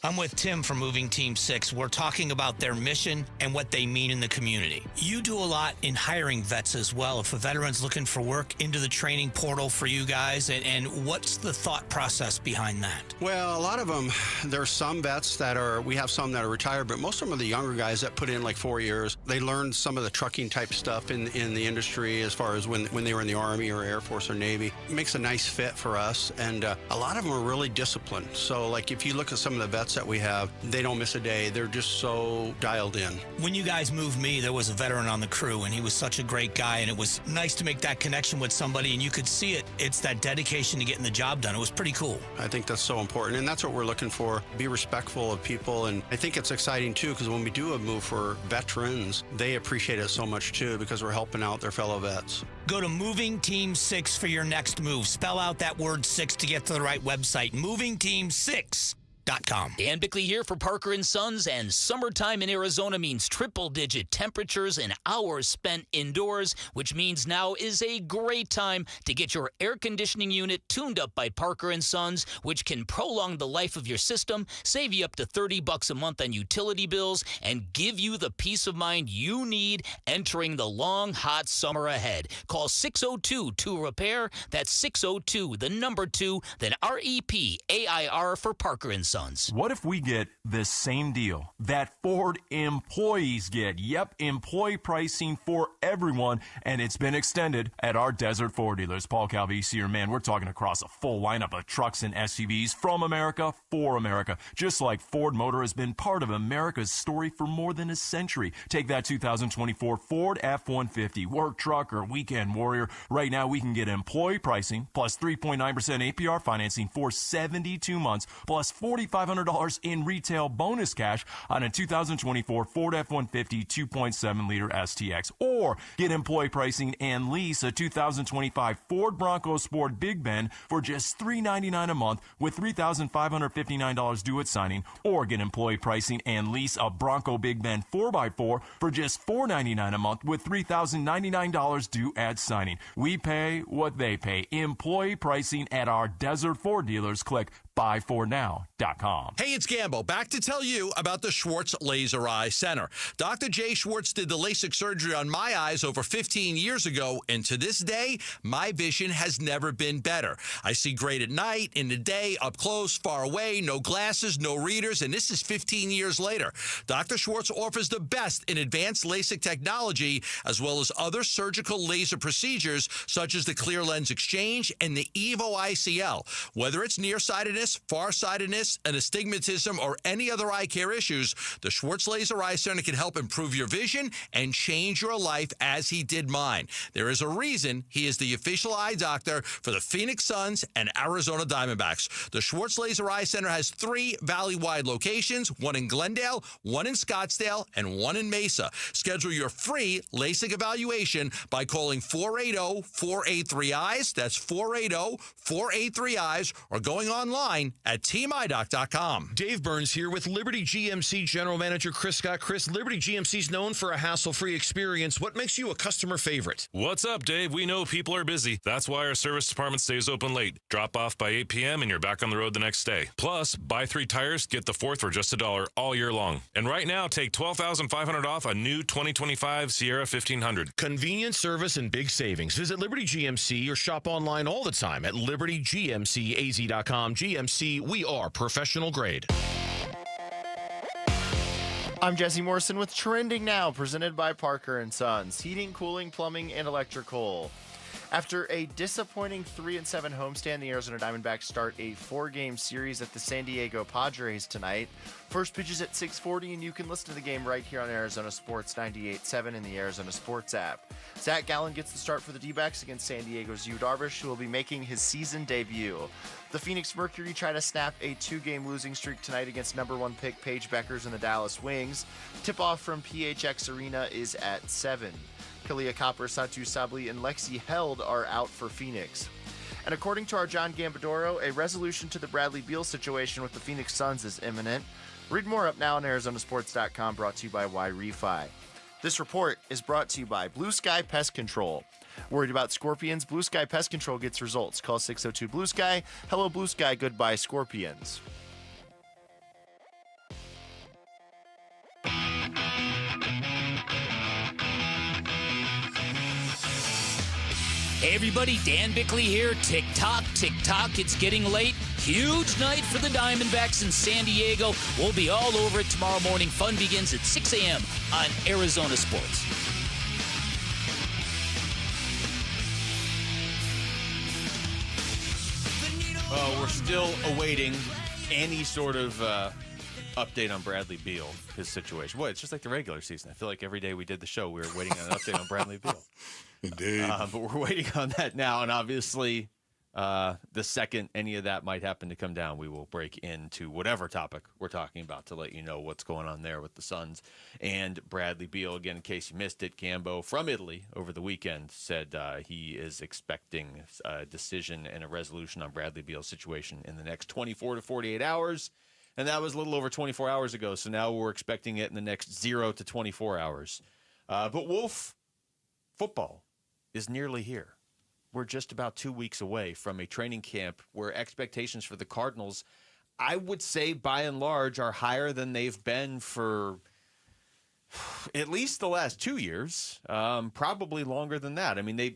I'm with Tim from Moving Team 6. We're talking about their mission and what they mean in the community. You do a lot in hiring vets as well. If a veteran's looking for work, into the training portal for you guys, and what's the thought process behind that? Well, a lot of them, there's some vets we have some that are retired, but most of them are the younger guys that put in like 4 years. They learned some of the trucking type stuff in the industry as far as when they were in the Army or Air Force or Navy. It makes a nice fit for us, and a lot of them are really disciplined. So like if you look at some of the vets that we have, they don't miss a day. They're just so dialed in. When you guys moved me, there was a veteran on the crew, and he was such a great guy, and it was nice to make that connection with somebody, and you could see it. It's that dedication to getting the job done. It was pretty cool. I think that's so important, and that's what we're looking for. Be respectful of people, and I think it's exciting, too, because when we do a move for veterans, they appreciate it so much, too, because we're helping out their fellow vets. Go to Moving Team 6 for your next move. Spell out that word 6 to get to the right website. MovingTeam6.com. Dan Bickley here for Parker & Sons, and summertime in Arizona means triple-digit temperatures and hours spent indoors, which means now is a great time to get your air conditioning unit tuned up by Parker & Sons, which can prolong the life of your system, save you up to $30 a month on utility bills, and give you the peace of mind you need entering the long, hot summer ahead. Call 602-2-REPAIR. That's 602, the number 2, then REPAIR for Parker & Sons. What if we get this same deal that Ford employees get? Yep, employee pricing for everyone, and it's been extended at our Desert Ford dealers. Paul Calvisi here, man, we're talking across a full lineup of trucks and SUVs from America for America. Just like Ford Motor has been part of America's story for more than a century. Take that 2024 Ford F-150, work truck or weekend warrior. Right now, we can get employee pricing plus 3.9% APR financing for 72 months plus $4,500 in retail bonus cash on a 2024 Ford F-150 2.7-liter STX. Or get employee pricing and lease a 2025 Ford Bronco Sport Big Bend for just $399 a month with $3,559 due at signing. Or get employee pricing and lease a Bronco Big Bend 4x4 for just $499 a month with $3,099 due at signing. We pay what they pay. Employee pricing at our Desert Ford dealers. Click buyfordnow.com. Hey, it's Gambo, back to tell you about the Schwartz Laser Eye Center. Dr. Jay Schwartz did the LASIK surgery on my eyes over 15 years ago, and to this day, my vision has never been better. I see great at night, in the day, up close, far away, no glasses, no readers, and this is 15 years later. Dr. Schwartz offers the best in advanced LASIK technology, as well as other surgical laser procedures, such as the clear lens exchange and the EVO ICL. Whether it's nearsightedness, farsightedness, and astigmatism, or any other eye care issues, the Schwartz Laser Eye Center can help improve your vision and change your life as he did mine. There is a reason he is the official eye doctor for the Phoenix Suns and Arizona Diamondbacks. The Schwartz Laser Eye Center has 3 valley-wide locations, one in Glendale, one in Scottsdale, and one in Mesa. Schedule your free LASIK evaluation by calling 480-483-EYES. That's 480-483-EYES, or going online at teamidoc.com. Dave Burns here with Liberty GMC General Manager Chris Scott. Chris, Liberty GMC is known for a hassle-free experience. What What makes you a customer favorite? What's up, Dave? We know people are busy. That's why our service department stays open late. Drop off by 8 p.m. and you're back on the road the next day. Plus, buy 3 tires, get the 4th for just $1 all year long. And right now, take $12,500 off a new 2025 Sierra 1500. Convenience, service, and big savings. Visit Liberty GMC or shop online all the time at libertygmcaz.com. GMC, we are professional grade. I'm Jesse Morrison with Trending Now, presented by Parker & Sons, heating, cooling, plumbing, and electrical. After a disappointing 3-7 homestand, the Arizona Diamondbacks start a 4-game series at the San Diego Padres tonight. First pitch is at 6:40, and you can listen to the game right here on Arizona Sports 98.7 in the Arizona Sports app. Zach Gallen gets the start for the Dbacks against San Diego's Yu Darvish, who will be making his season debut. The Phoenix Mercury try to snap a 2-game losing streak tonight against number 1 pick Paige Beckers and the Dallas Wings. Tip-off from PHX Arena is at 7. Kalia Copper, Satu Sabli, and Lexi Held are out for Phoenix. And according to our John Gambadoro, a resolution to the Bradley Beal situation with the Phoenix Suns is imminent. Read more up now on ArizonaSports.com, brought to you by Y-Refi. This report is brought to you by Blue Sky Pest Control. Worried about scorpions? Blue Sky Pest Control gets results. Call 602-BLUE-SKY. Hello, Blue Sky. Goodbye, scorpions. Hey everybody, Dan Bickley here. Tick tock, it's getting late. Huge night for the Diamondbacks in San Diego. We'll be all over it tomorrow morning. Fun begins at 6 a.m. on Arizona Sports. We're still awaiting any sort of update on Bradley Beal, his situation. Boy, it's just like the regular season. I feel like every day we did the show, we were waiting on an update on Bradley Beal. Indeed. But we're waiting on that now, and obviously the second any of that might happen to come down, we will break into whatever topic we're talking about to let you know what's going on there with the Suns and Bradley Beal. Again, in case you missed it, Gambo from Italy over the weekend said he is expecting a decision and a resolution on Bradley Beal's situation in the next 24 to 48 hours, and that was a little over 24 hours ago, so now we're expecting it in the next 0 to 24 hours. But Wolf, football is nearly here. We're just about 2 weeks away from a training camp where expectations for the Cardinals, I would say by and large, are higher than they've been for at least the last 2 years, probably longer than that. I mean, they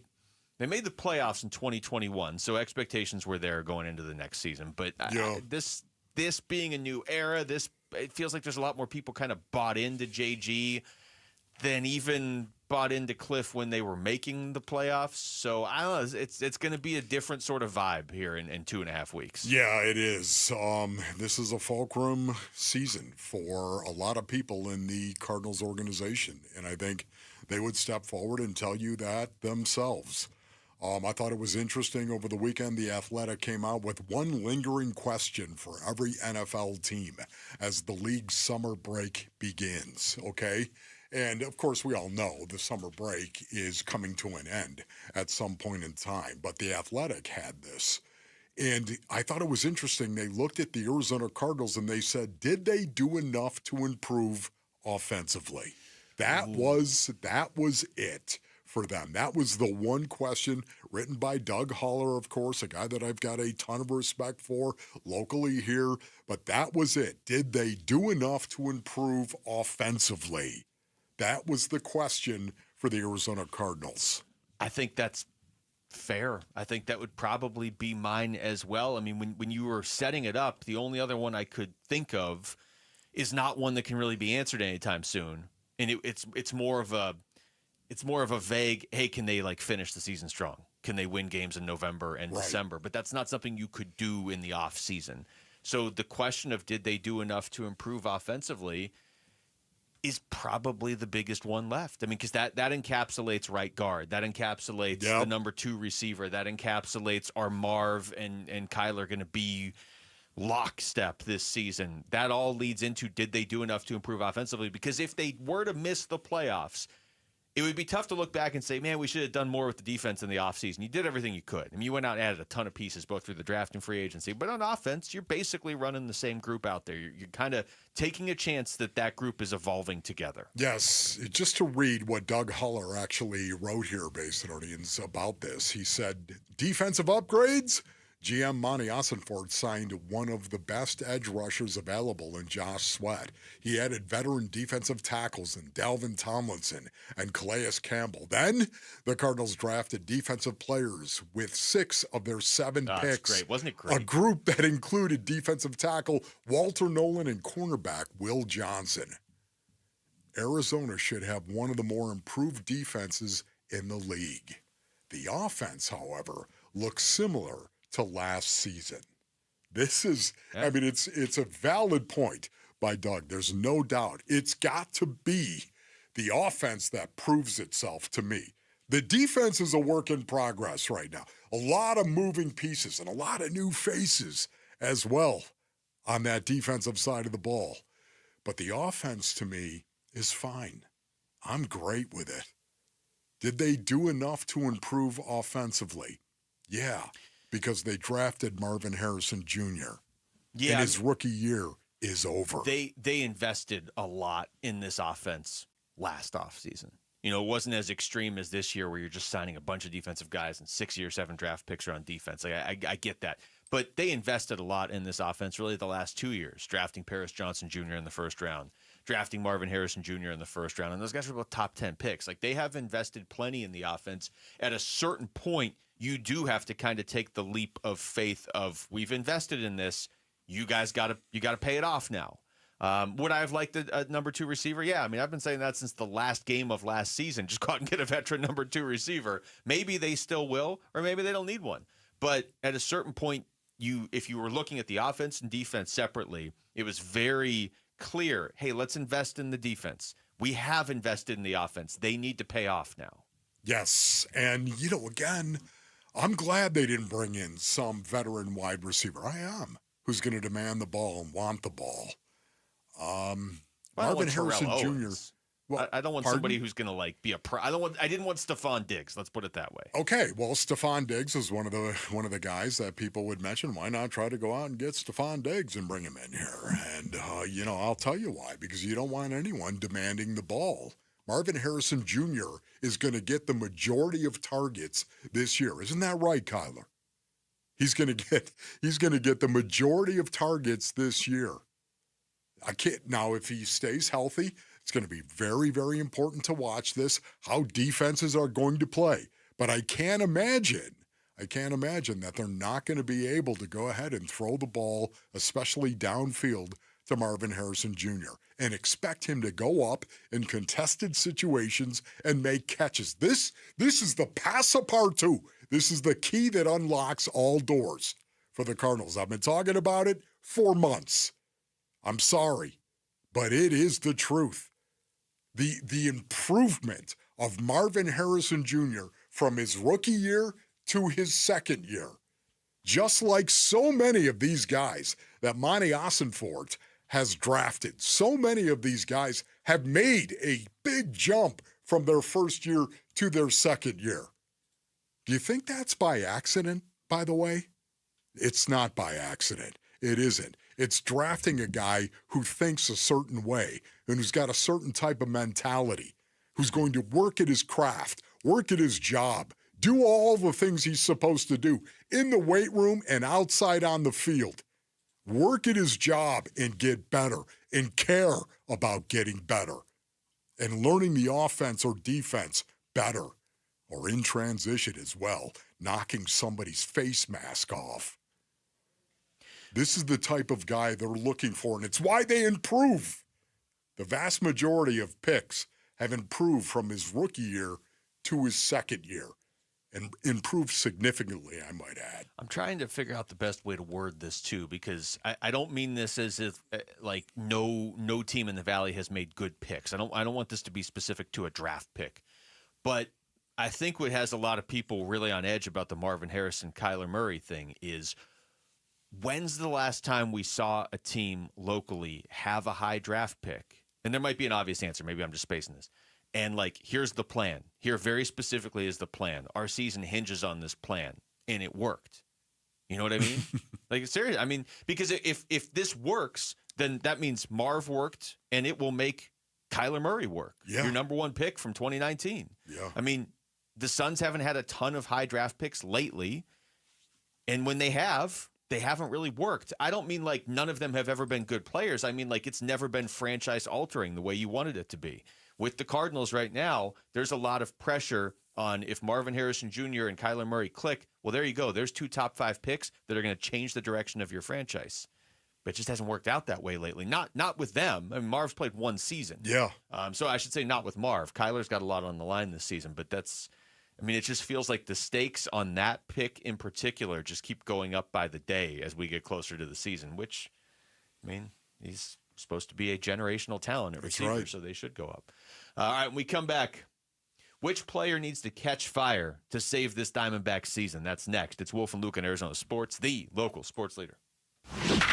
made the playoffs in 2021, so expectations were there going into the next season. But this being a new era, it feels like there's a lot more people kind of bought into JG than even bought into Cliff when they were making the playoffs. So I don't know, it's going to be a different sort of vibe here in 2.5 weeks. Yeah, it is. This is a fulcrum season for a lot of people in the Cardinals organization, and I think they would step forward and tell you that themselves. I thought it was interesting over the weekend. The Athletic came out with one lingering question for every NFL team as the league's summer break begins, okay? And, of course, we all know the summer break is coming to an end at some point in time. But the Athletic had this. And I thought it was interesting. They looked at the Arizona Cardinals and they said, did they do enough to improve offensively? That was it for them. That was the one question written by Doug Holler, of course, a guy that I've got a ton of respect for locally here. But that was it. Did they do enough to improve offensively? That was the question for the Arizona Cardinals. I think that's fair. I think that would probably be mine as well. I mean, when you were setting it up, the only other one I could think of is not one that can really be answered anytime soon. And it's more of a vague, hey, can they like finish the season strong? Can they win games in November and December? But that's not something you could do in the off season. So the question of did they do enough to improve offensively is probably the biggest one left. I mean, because that encapsulates right guard. That encapsulates the number 2 receiver. That encapsulates are Marv and Kyler going to be lockstep this season. That all leads into did they do enough to improve offensively? Because if they were to miss the playoffs it would be tough to look back and say, man, we should have done more with the defense in the offseason. You did everything you could. I mean, you went out and added a ton of pieces, both through the draft and free agency. But on offense, you're basically running the same group out there. You're kind of taking a chance that group is evolving together. Yes. Just to read what Doug Huller actually wrote here, based audience, about this. He said, defensive upgrades? GM Monty Ossenfort signed one of the best edge rushers available in Josh Sweat. He added veteran defensive tackles in Dalvin Tomlinson and Calais Campbell. Then the Cardinals drafted defensive players with 6 of their 7 picks. Great. Wasn't it great? A group that included defensive tackle Walter Nolan and cornerback Will Johnson. Arizona should have one of the more improved defenses in the league. The offense, however, looks similar to last season. This is, I mean, it's a valid point by Doug. There's no doubt. It's got to be the offense that proves itself to me. The defense is a work in progress right now. A lot of moving pieces and a lot of new faces as well on that defensive side of the ball. But the offense, to me, is fine. I'm great with it. Did they do enough to improve offensively? Yeah, because they drafted Marvin Harrison Jr. Yeah, and his rookie year is over. They invested a lot in this offense last offseason. You know, it wasn't as extreme as this year where you're just signing a bunch of defensive guys and 6 or 7 draft picks are on defense. Like I get that. But they invested a lot in this offense really the last 2 years, drafting Paris Johnson Jr. in the first round, drafting Marvin Harrison Jr. in the first round. And those guys were both top 10 picks. Like they have invested plenty in the offense. At a certain point, you do have to kind of take the leap of faith of we've invested in this. You guys got to pay it off now. Would I have liked a number 2 receiver? Yeah, I mean, I've been saying that since the last game of last season. Just go out and get a veteran number 2 receiver. Maybe they still will, or maybe they don't need one. But at a certain point, if you were looking at the offense and defense separately, it was very clear, hey, let's invest in the defense. We have invested in the offense. They need to pay off now. Yes, and, you know, again, I'm glad they didn't bring in some veteran wide receiver. I am. Who's going to demand the ball and want the ball. Marvin Harrison Jr. Well, I don't want somebody who's going to like be a pro. I didn't want Stephon Diggs. Let's put it that way. Okay, well, Stephon Diggs is one of the guys that people would mention. Why not try to go out and get Stephon Diggs and bring him in here? And you know, I'll tell you why. Because you don't want anyone demanding the ball. Marvin Harrison Jr. is going to get the majority of targets this year. Isn't that right, Kyler? He's going to get the majority of targets this year. I can't now if he stays healthy. It's going to be very, very important to watch this, how defenses are going to play. But I can't imagine that they're not going to be able to go ahead and throw the ball, especially downfield, to Marvin Harrison Jr. and expect him to go up in contested situations and make catches. This is the passe-partout. This is the key that unlocks all doors for the Cardinals. I've been talking about it for months. I'm sorry, but it is the truth. The improvement of Marvin Harrison Jr. from his rookie year to his second year, just like so many of these guys that Monty Ossenfort has drafted, so many of these guys have made a big jump from their first year to their second year. Do you think that's by accident, by the way? It's not by accident. It isn't. It's drafting a guy who thinks a certain way and who's got a certain type of mentality, who's going to work at his craft, work at his job, do all the things he's supposed to do in the weight room and outside on the field. Work at his job and get better and care about getting better and learning the offense or defense better or in transition as well, knocking somebody's face mask off. This is the type of guy they're looking for, and it's why they improve. The vast majority of picks have improved from his rookie year to his second year, and improved significantly, I might add. I'm trying to figure out the best way to word this, too, because I don't mean this as if, like, no team in the Valley has made good picks. I don't want this to be specific to a draft pick. But I think what has a lot of people really on edge about the Marvin Harrison-Kyler Murray thing is, when's the last time we saw a team locally have a high draft pick? And there might be an obvious answer. Maybe I'm just spacing this. and like, here's the plan. Here very specifically is the plan. Our season hinges on this plan, and it worked. You know what I mean? Like, seriously, I mean, because if this works, then that means Marv worked, and it will make Kyler Murray work. Yeah. Your number one pick from 2019. Yeah. I mean, the Suns haven't had a ton of high draft picks lately, and when they haven't really worked. I don't mean like none of them have ever been good players. I mean like it's never been franchise altering the way you wanted it to be. With the Cardinals right now, there's a lot of pressure on if Marvin Harrison Jr. and Kyler Murray click, well, there you go. There's 2 top 5 picks that are going to change the direction of your franchise. But it just hasn't worked out that way lately. Not with them. I mean, Marv's played 1 season. Yeah. So I should say not with Marv. Kyler's got a lot on the line this season, but I mean, it just feels like the stakes on that pick in particular just keep going up by the day as we get closer to the season, which, I mean, he's supposed to be a generational talent at receiver, right. So they should go up. All right, when we come back, which player needs to catch fire to save this Diamondbacks season? That's next. It's Wolf and Luke in Arizona Sports, the local sports leader.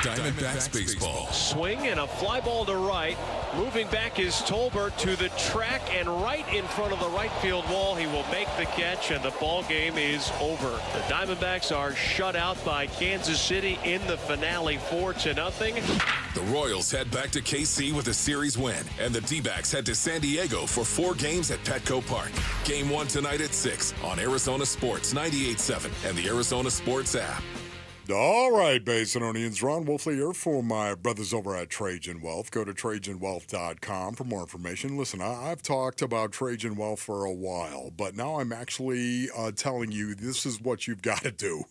Diamondbacks baseball. Swing and a fly ball to right. Moving back is Tolbert to the track and right in front of the right field wall. He will make the catch and the ball game is over. The Diamondbacks are shut out by Kansas City in the finale 4-0. The Royals head back to KC with a series win, and the Dbacks head to San Diego for 4 games at Petco Park. Game 1 tonight at 6 on Arizona Sports 98.7 and the Arizona Sports app. All right, Basinonians, Ron Wolfley here for my brothers over at Trajan Wealth. Go to TrajanWealth.com for more information. Listen, I've talked about Trajan Wealth for a while, but now I'm actually telling you this is what you've got to do.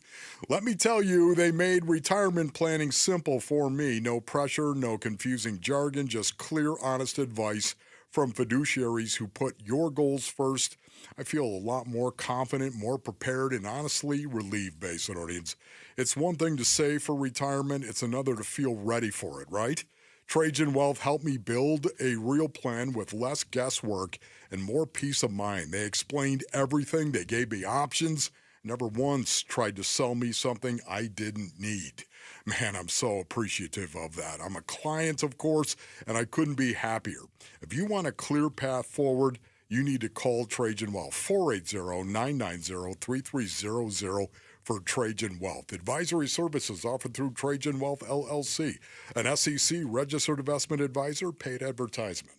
Let me tell you, they made retirement planning simple for me. No pressure, no confusing jargon, just clear, honest advice from fiduciaries who put your goals first. I feel a lot more confident, more prepared, and honestly relieved, Basinonians. It's one thing to save for retirement. It's another to feel ready for it, right? Trajan Wealth helped me build a real plan with less guesswork and more peace of mind. They explained everything. They gave me options. Never once tried to sell me something I didn't need. Man, I'm so appreciative of that. I'm a client, of course, and I couldn't be happier. If you want a clear path forward, you need to call Trajan Wealth, 480-990-3300 for Trajan Wealth. Advisory services offered through Trajan Wealth, LLC, an SEC-registered investment advisor, paid advertisement.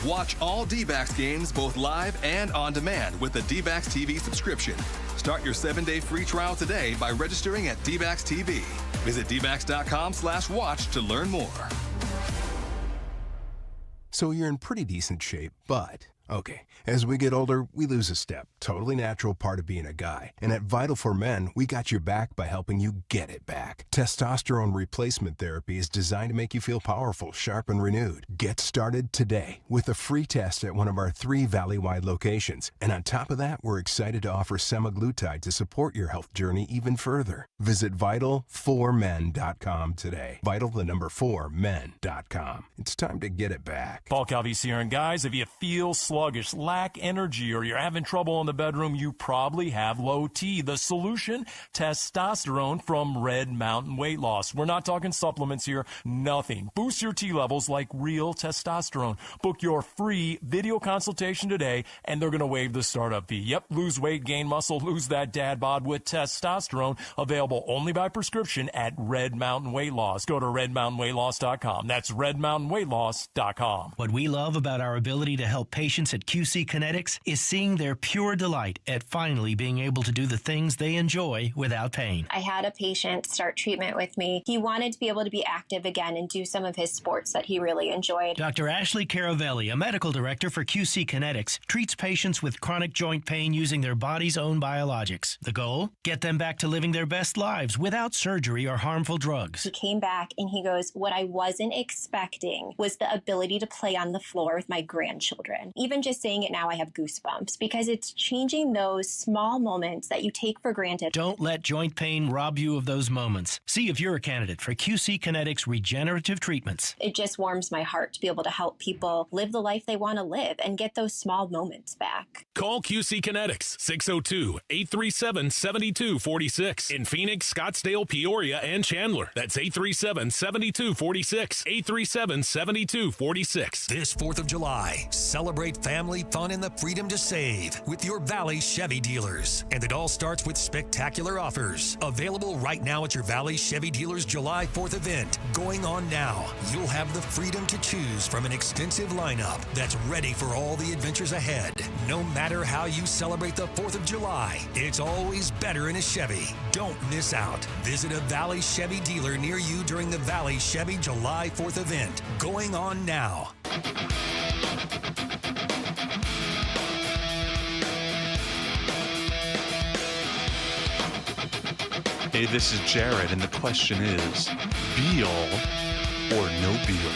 Watch all Dbacks games both live and on demand with the Dbacks TV subscription. Start your 7-day free trial today by registering at Dbacks TV. Visit dbacks.com/watch to learn more. So you're in pretty decent shape, but okay, as we get older, we lose a step. Totally natural part of being a guy. And at Vital for Men, we got your back by helping you get it back. Testosterone replacement therapy is designed to make you feel powerful, sharp, and renewed. Get started today with a free test at one of our 3 Valley-wide locations. And on top of that, we're excited to offer semaglutide to support your health journey even further. Visit Vital4Men.com today. Vital4Men.com. It's time to get it back. Paul Calvisi here, and guys, if you feel sluggish, lack energy, or you're having trouble in the bedroom, you probably have low T. The solution? Testosterone from Red Mountain Weight Loss. We're not talking supplements here. Nothing. Boost your T levels like real testosterone. Book your free video consultation today, and they're going to waive the startup fee. Yep, lose weight, gain muscle, lose that dad bod with testosterone. Available only by prescription at Red Mountain Weight Loss. Go to redmountainweightloss.com. That's redmountainweightloss.com. What we love about our ability to help patients at QC Kinetics is seeing their pure delight at finally being able to do the things they enjoy without pain. I had a patient start treatment with me. He wanted to be able to be active again and do some of his sports that he really enjoyed. Dr. Ashley Caravelli, a medical director for QC Kinetics, treats patients with chronic joint pain using their body's own biologics. The goal? Get them back to living their best lives without surgery or harmful drugs. He came back and he goes, what I wasn't expecting was the ability to play on the floor with my grandchildren. Even just saying it now, I have goosebumps because it's changing those small moments that you take for granted. Don't let joint pain rob you of those moments. See if you're a candidate for QC Kinetics regenerative treatments. It just warms my heart to be able to help people live the life they want to live and get those small moments back. Call QC Kinetics, 602-837-7246. In Phoenix, Scottsdale, Peoria, and Chandler. That's 837-7246. 837-7246. This 4th of July, celebrate family fun and the freedom to save with your Valley Chevy dealers. And it all starts with spectacular offers. Available right now at your Valley Chevy dealers July 4th event. Going on now. You'll have the freedom to choose from an extensive lineup that's ready for all the adventures ahead. No matter how you celebrate the 4th of July, it's always better in a Chevy. Don't miss out. Visit a Valley Chevy dealer near you during the Valley Chevy July 4th event. Going on now. Hey, this is Jared, and the question is, Beal or no Beal?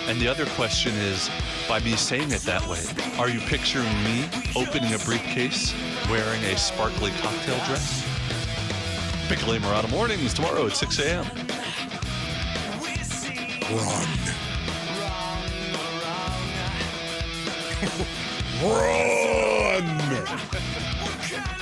And the other question is, by me saying it that way, are you picturing me opening a briefcase wearing a sparkly cocktail dress? Piccolo Morada Mornings tomorrow at 6 a.m. Run. Run!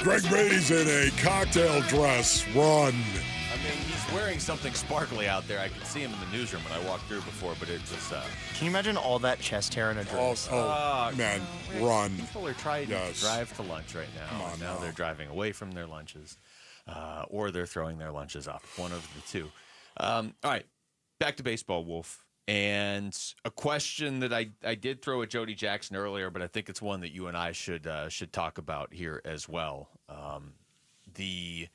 Greg Beatty's in a cocktail dress. Run. I mean, he's wearing something sparkly out there. I could see him in the newsroom when I walked through before, but it was... Can you imagine all that chest hair in a dress? Man, run. People are trying to drive to lunch right now. Come on now now. they're driving away from their lunches, or they're throwing their lunches up. One of the two. All right, back to baseball, Wolf. And a question that I did throw at Jody Jackson earlier, but I think it's one that you and I should talk about here as well. The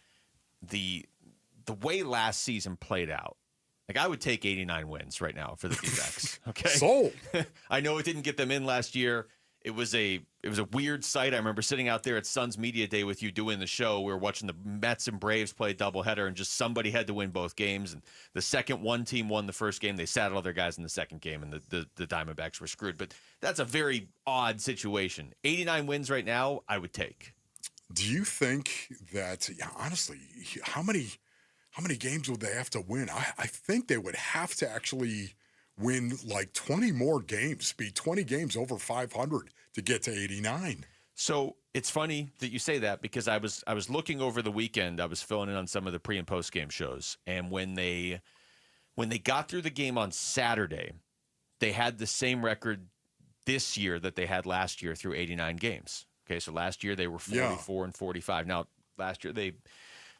way last season played out. Like, I would take 89 wins right now for the Dbacks. Okay, sold. I know it didn't get them in last year. It was a weird sight. I remember sitting out there at Suns Media Day with you doing the show. We were watching the Mets and Braves play a doubleheader, and just somebody had to win both games. And the second one team won the first game. They sat all their guys in the second game, and the Diamondbacks were screwed. But that's a very odd situation. 89 wins right now, I would take. Do you think that, honestly, how many games would they have to win? I think they would have to actually win like 20 more games, be 20 games over 500 to get to 89. So it's funny that you say that, because I was looking over the weekend. I was filling in on some of the pre and post game shows, and when they got through the game on Saturday, they had the same record this year that they had last year through 89 games. Okay, so last year they were 44 and 45. Now last year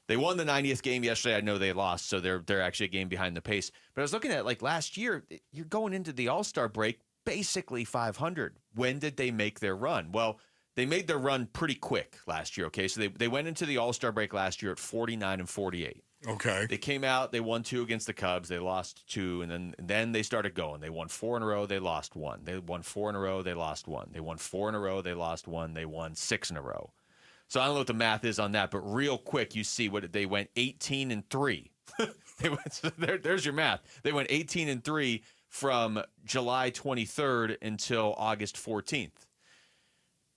they won the 90th game yesterday. I know they lost, so they're actually a game behind the pace. But I was looking at, like, last year, you're going into the All-Star break basically 500. When did they make their run? Well, they made their run pretty quick last year, okay? So they went into the All-Star break last year at 49 and 48. Okay. They came out, they won 2 against the Cubs, they lost 2, and then they started going. They won 4 in a row, they lost 1. They won 4 in a row, they lost 1. They won 4 in a row, they lost 1. They won 6 in a row. So I don't know what the math is on that, but real quick, you see what they went 18 and 3. There's your math. They went 18 and 3 from July 23rd until August 14th.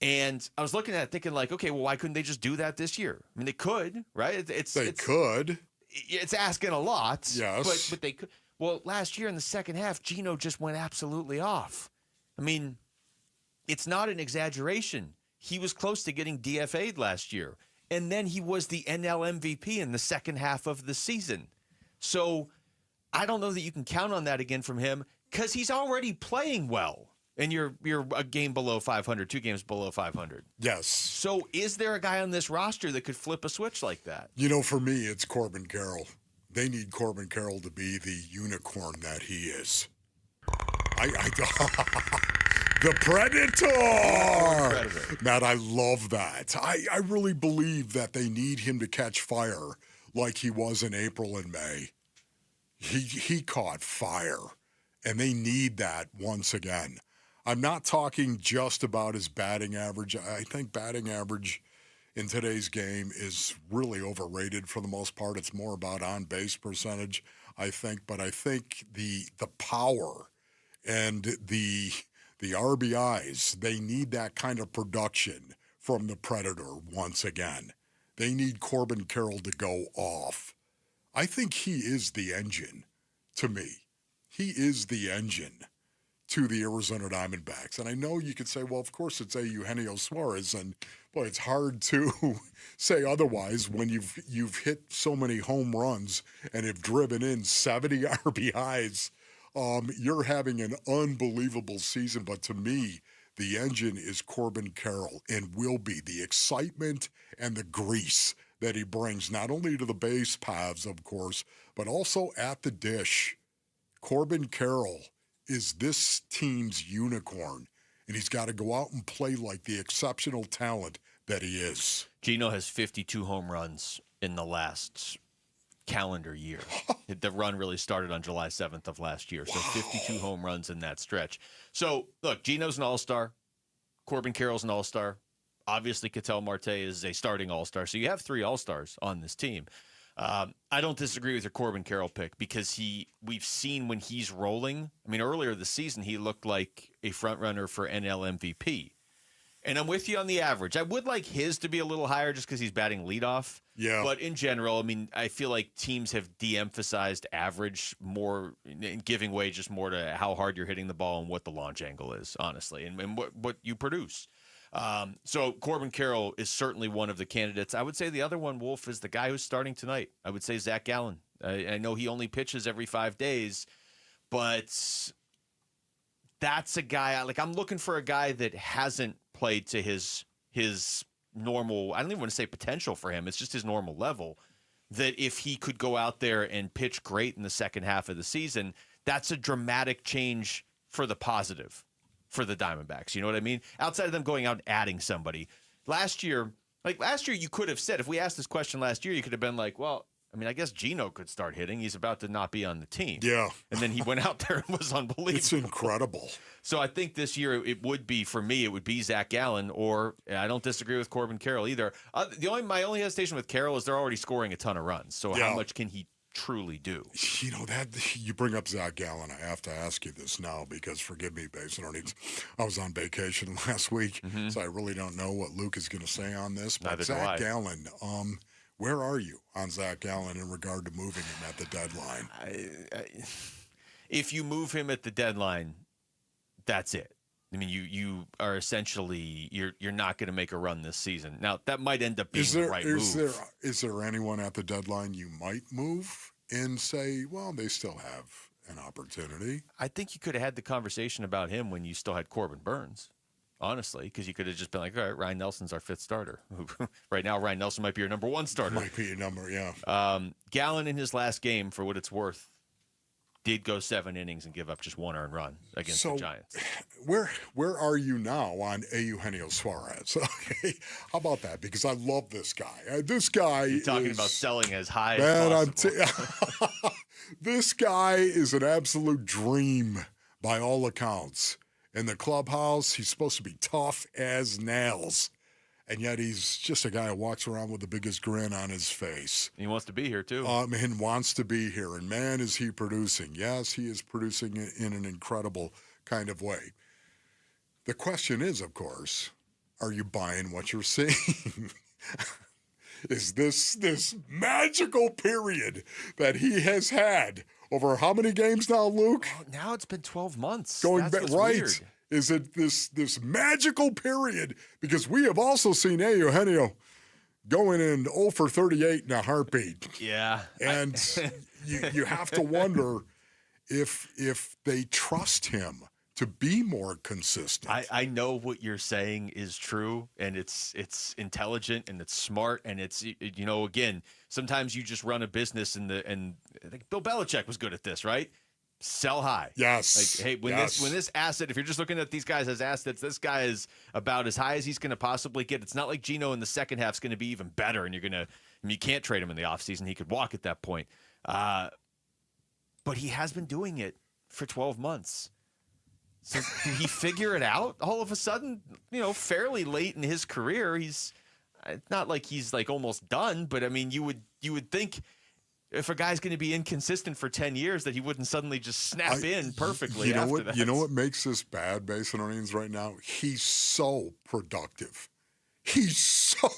And I was looking at it thinking, like, okay, well, why couldn't they just do that this year? I mean, they could, right? They could. It's asking a lot. Yes. But they could. Well, last year in the second half, Gino just went absolutely off. I mean, it's not an exaggeration. He was close to getting DFA'd last year. And then he was the NL MVP in the second half of the season. So I don't know that you can count on that again from him, because he's already playing well. And you're a game below 500, 2 games below 500. Yes. So is there a guy on this roster that could flip a switch like that? You know, for me, it's Corbin Carroll. They need Corbin Carroll to be the unicorn that he is. The Predator! Matt, I love that. I really believe that they need him to catch fire like he was in April and May. He caught fire, and they need that once again. I'm not talking just about his batting average. I think batting average in today's game is really overrated for the most part. It's more about on-base percentage, I think. But I think the power and the RBIs, they need that kind of production from the Predator once again. They need Corbin Carroll to go off. I think he is the engine to me. He is the engine to the Arizona Diamondbacks. And I know you could say, well, of course it's Eugenio Suarez, and boy, it's hard to say otherwise when you've hit so many home runs and have driven in 70 RBIs. You're having an unbelievable season, but to me, the engine is Corbin Carroll and will be the excitement and the grease that he brings not only to the base paths, of course, but also at the dish. Corbin Carroll is this team's unicorn, and he's got to go out and play like the exceptional talent that he is. Gino has 52 home runs in the last calendar year. The run really started on July 7th of last year. So 52 home runs in that stretch. So, look, Gino's an all-star. Corbin Carroll's an all-star. Obviously, Ketel Marte is a starting all-star. So you have 3 all-stars on this team. I don't disagree with your Corbin Carroll pick because we've seen when he's rolling. I mean, earlier this season, he looked like a front runner for NL MVP. And I'm with you on the average. I would like his to be a little higher just because he's batting leadoff. Yeah. But in general, I mean, I feel like teams have de-emphasized average more, giving way just more to how hard you're hitting the ball and what the launch angle is, honestly, and what you produce. So Corbin Carroll is certainly one of the candidates. I would say the other one, Wolf, is the guy who's starting tonight. I would say Zach Gallen. I know he only pitches every 5 days, but that's a guy. Like, I'm looking for a guy that hasn't played to his normal, I don't even want to say potential for him. It's just his normal level. That if he could go out there and pitch great in the second half of the season, that's a dramatic change for the positive for the Diamondbacks. You know what I mean? Outside of them going out and adding somebody. Last year, you could have said, if we asked this question last year, you could have been like, well, I mean, I guess Gino could start hitting. He's about to not be on the team. Yeah. And then he went out there and was unbelievable. It's incredible. So I think this year it would be, for me, it would be Zach Gallen, or I don't disagree with Corbin Carroll either. My only hesitation with Carroll is they're already scoring a ton of runs. So how much can he truly do? You know, that you bring up Zach Gallen, I have to ask you this now because, forgive me, Basin, I was on vacation last week, so I really don't know what Luke is going to say on this. But Neither Zach do I. Gallen, where are you on Zach Gallen in regard to moving him at the deadline? If you move him at the deadline, that's it. I mean, you are essentially you're not going to make a run this season. Now that might end up being the right move. Is there anyone at the deadline you might move and say, well, they still have an opportunity? I think you could have had the conversation about him when you still had Corbin Burns. Honestly, because you could have just been like, all right, Ryan Nelson's our 5th starter. Right now, Ryan Nelson might be your number 1 starter. Might be your number, yeah. Gallen in his last game, for what it's worth, did go 7 innings and give up just 1 earned run against the Giants. Where are you now on Eugenio Suarez? Okay, how about that? Because I love this guy. This guy You're talking about selling as high as possible. This guy is an absolute dream by all accounts. In the clubhouse, he's supposed to be tough as nails. And yet he's just a guy who walks around with the biggest grin on his face. He wants to be here, too. And wants to be here. And, man, is he producing. Yes, he is producing in an incredible kind of way. The question is, of course, are you buying what you're seeing? Is this magical period that he has had over how many games now, Luke? Oh, now it's been 12 months. Going That's back, what's right. weird. Is it this magical period? Because we have also seen Eugenio going in 0 for 38 in a heartbeat. Yeah. And you have to wonder if they trust him to be more consistent. I know what you're saying is true, and it's intelligent and it's smart, and it's, you know, again, sometimes you just run a business and I think Bill Belichick was good at this, right? Sell high. Yes. Like, hey, when this asset, if you're just looking at these guys as assets, this guy is about as high as he's going to possibly get. It's not like Gino in the second half is going to be even better, and you can't trade him in the offseason. He could walk at that point. But he has been doing it for 12 months. So did he figure it out all of a sudden? You know, fairly late in his career. It's not like he's like almost done, but I mean, you would think if a guy's going to be inconsistent for 10 years that he wouldn't suddenly just snap in perfectly. After that. You know what makes this bad, Basin Earnings, right now? He's so productive. He's so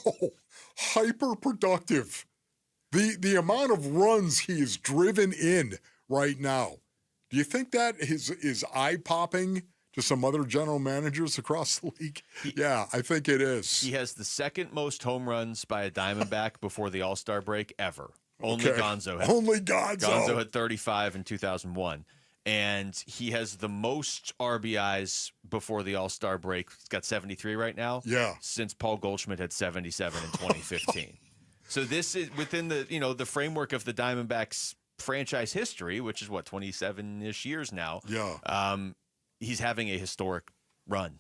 hyper productive. The amount of runs he is driven in right now. Do you think that is eye-popping to some other general managers across the league? Yeah, I think it is. He has the second most home runs by a Diamondback before the All-Star break ever. Only Gonzo had 35 in 2001. and he has the most RBIs before the All-Star break. He's got 73 right now. Yeah. Since Paul Goldschmidt had 77 in 2015. So this is within the, the framework of the Diamondbacks franchise history, which is 27-ish years now. Yeah. He's having a historic run.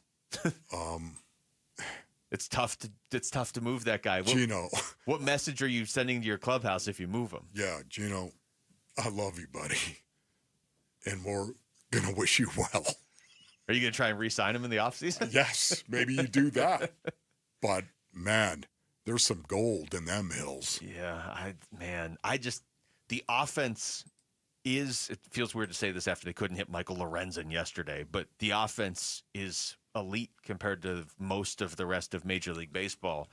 It's tough to move that guy. Gino. What message are you sending to your clubhouse if you move him? Yeah, Gino, I love you, buddy. And we're going to wish you well. Are you going to try and re-sign him in the offseason? Yes, maybe you do that. But, man, there's some gold in them hills. Yeah, the offense is, it feels weird to say this after they couldn't hit Michael Lorenzen yesterday, but the offense is elite compared to most of the rest of Major League Baseball.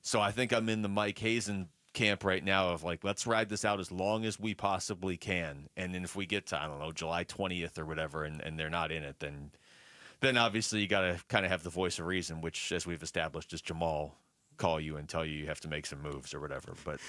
So I think I'm in the Mike Hazen camp right now of let's ride this out as long as we possibly can. And then if we get to, I don't know, July 20th or whatever, and they're not in it, then obviously you got to kind of have the voice of reason, which, as we've established, is Jamal call you and tell you have to make some moves or whatever. But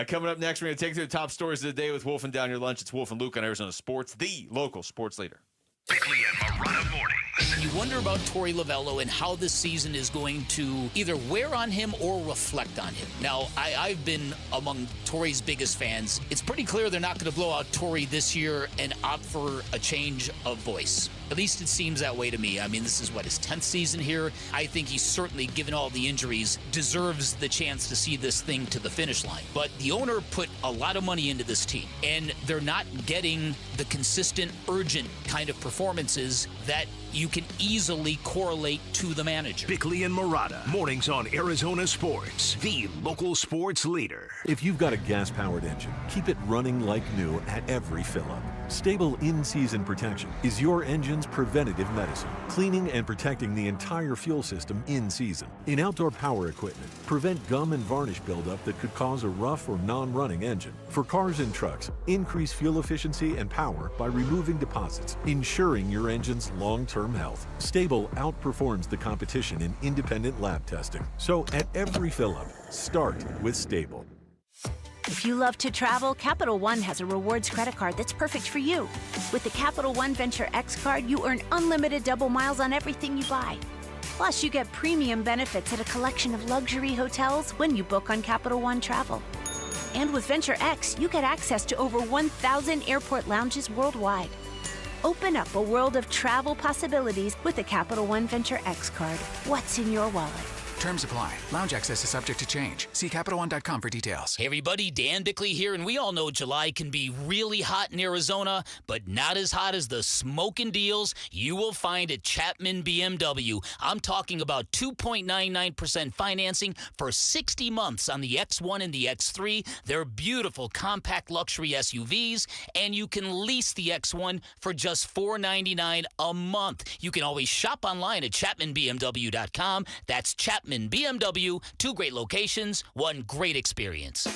coming up next, we're going to take you through the top stories of the day with Wolf and Down Your Lunch. It's Wolf and Luke on Arizona Sports, the local sports leader. Bickley and Morata mornings. You wonder about Torey Lovello and how this season is going to either wear on him or reflect on him. Now, I've been among Torey's biggest fans. It's pretty clear they're not going to blow out Torey this year and opt for a change of voice. At least it seems that way to me. I mean, this is his 10th season here. I think he's certainly, given all the injuries, deserves the chance to see this thing to the finish line. But the owner put a lot of money into this team, and they're not getting the consistent, urgent kind of performances that you can easily correlate to the manager. Bickley and Morata, mornings on Arizona Sports, the local sports leader. If you've got a gas-powered engine, keep it running like new at every fill-up. Stable in-season protection is your engine's preventative medicine, cleaning and protecting the entire fuel system in season. In outdoor power equipment, prevent gum and varnish buildup that could cause a rough or non-running engine. For cars and trucks, increase fuel efficiency and power by removing deposits, ensuring your engine's long-term health. Stable outperforms the competition in independent lab testing. So at every fill-up, start with Stable. If you love to travel, Capital One has a rewards credit card that's perfect for you. With the Capital One Venture X card, you earn unlimited double miles on everything you buy. Plus, you get premium benefits at a collection of luxury hotels when you book on Capital One Travel. And with Venture X, you get access to over 1,000 airport lounges worldwide. Open up a world of travel possibilities with the Capital One Venture X card. What's in your wallet? Terms apply. Lounge access is subject to change. See CapitalOne.com for details. Hey everybody, Dan Bickley here, and we all know July can be really hot in Arizona, but not as hot as the smoking deals you will find at Chapman BMW. I'm talking about 2.99% financing for 60 months on the X1 and the X3. They're beautiful compact luxury SUVs, and you can lease the X1 for just $499 a month. You can always shop online at ChapmanBMW.com. That's Chapman BMW, 2 great locations, 1 great experience.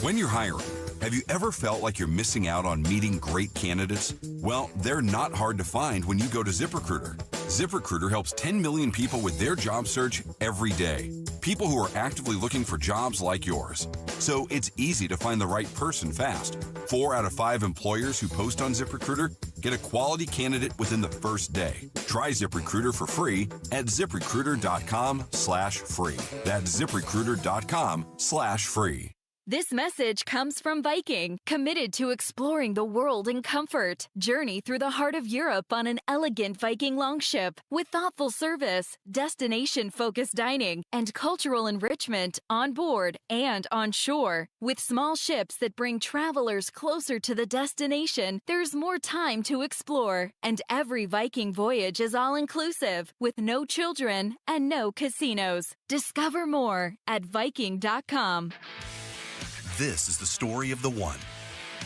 When you're hiring, have you ever felt like you're missing out on meeting great candidates? Well, they're not hard to find when you go to ZipRecruiter. ZipRecruiter helps 10 million people with their job search every day. People who are actively looking for jobs like yours. So it's easy to find the right person fast. 4 out of 5 employers who post on ZipRecruiter get a quality candidate within the first day. Try ZipRecruiter for free at ZipRecruiter.com/free. That's ZipRecruiter.com/free. This message comes from Viking, committed to exploring the world in comfort. Journey through the heart of Europe on an elegant Viking longship with thoughtful service, destination-focused dining, and cultural enrichment on board and on shore. With small ships that bring travelers closer to the destination, there's more time to explore. And every Viking voyage is all-inclusive, with no children and no casinos. Discover more at Viking.com. This is the story of the one.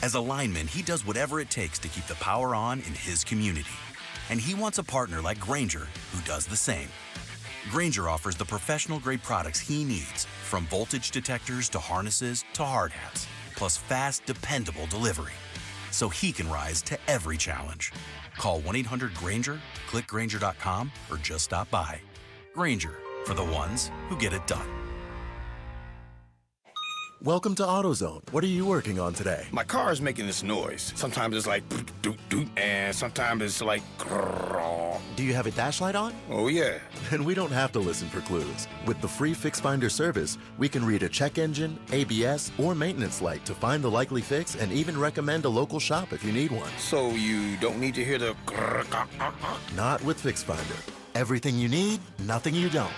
As a lineman, he does whatever it takes to keep the power on in his community. And he wants a partner like Grainger who does the same. Grainger offers the professional-grade products he needs, from voltage detectors to harnesses to hard hats, plus fast, dependable delivery, so he can rise to every challenge. Call 1-800-GRAINGER, click Grainger.com, or just stop by. Grainger, for the ones who get it done. Welcome to AutoZone. What are you working on today? My car is making this noise. Sometimes it's like doot doot, and sometimes it's like grrr. Do you have a dash light on? Oh yeah. Then we don't have to listen for clues. With the free Fix Finder service, we can read a check engine, ABS, or maintenance light to find the likely fix and even recommend a local shop if you need one. So you don't need to hear the grrr. Not with Fix Finder. Everything you need, nothing you don't.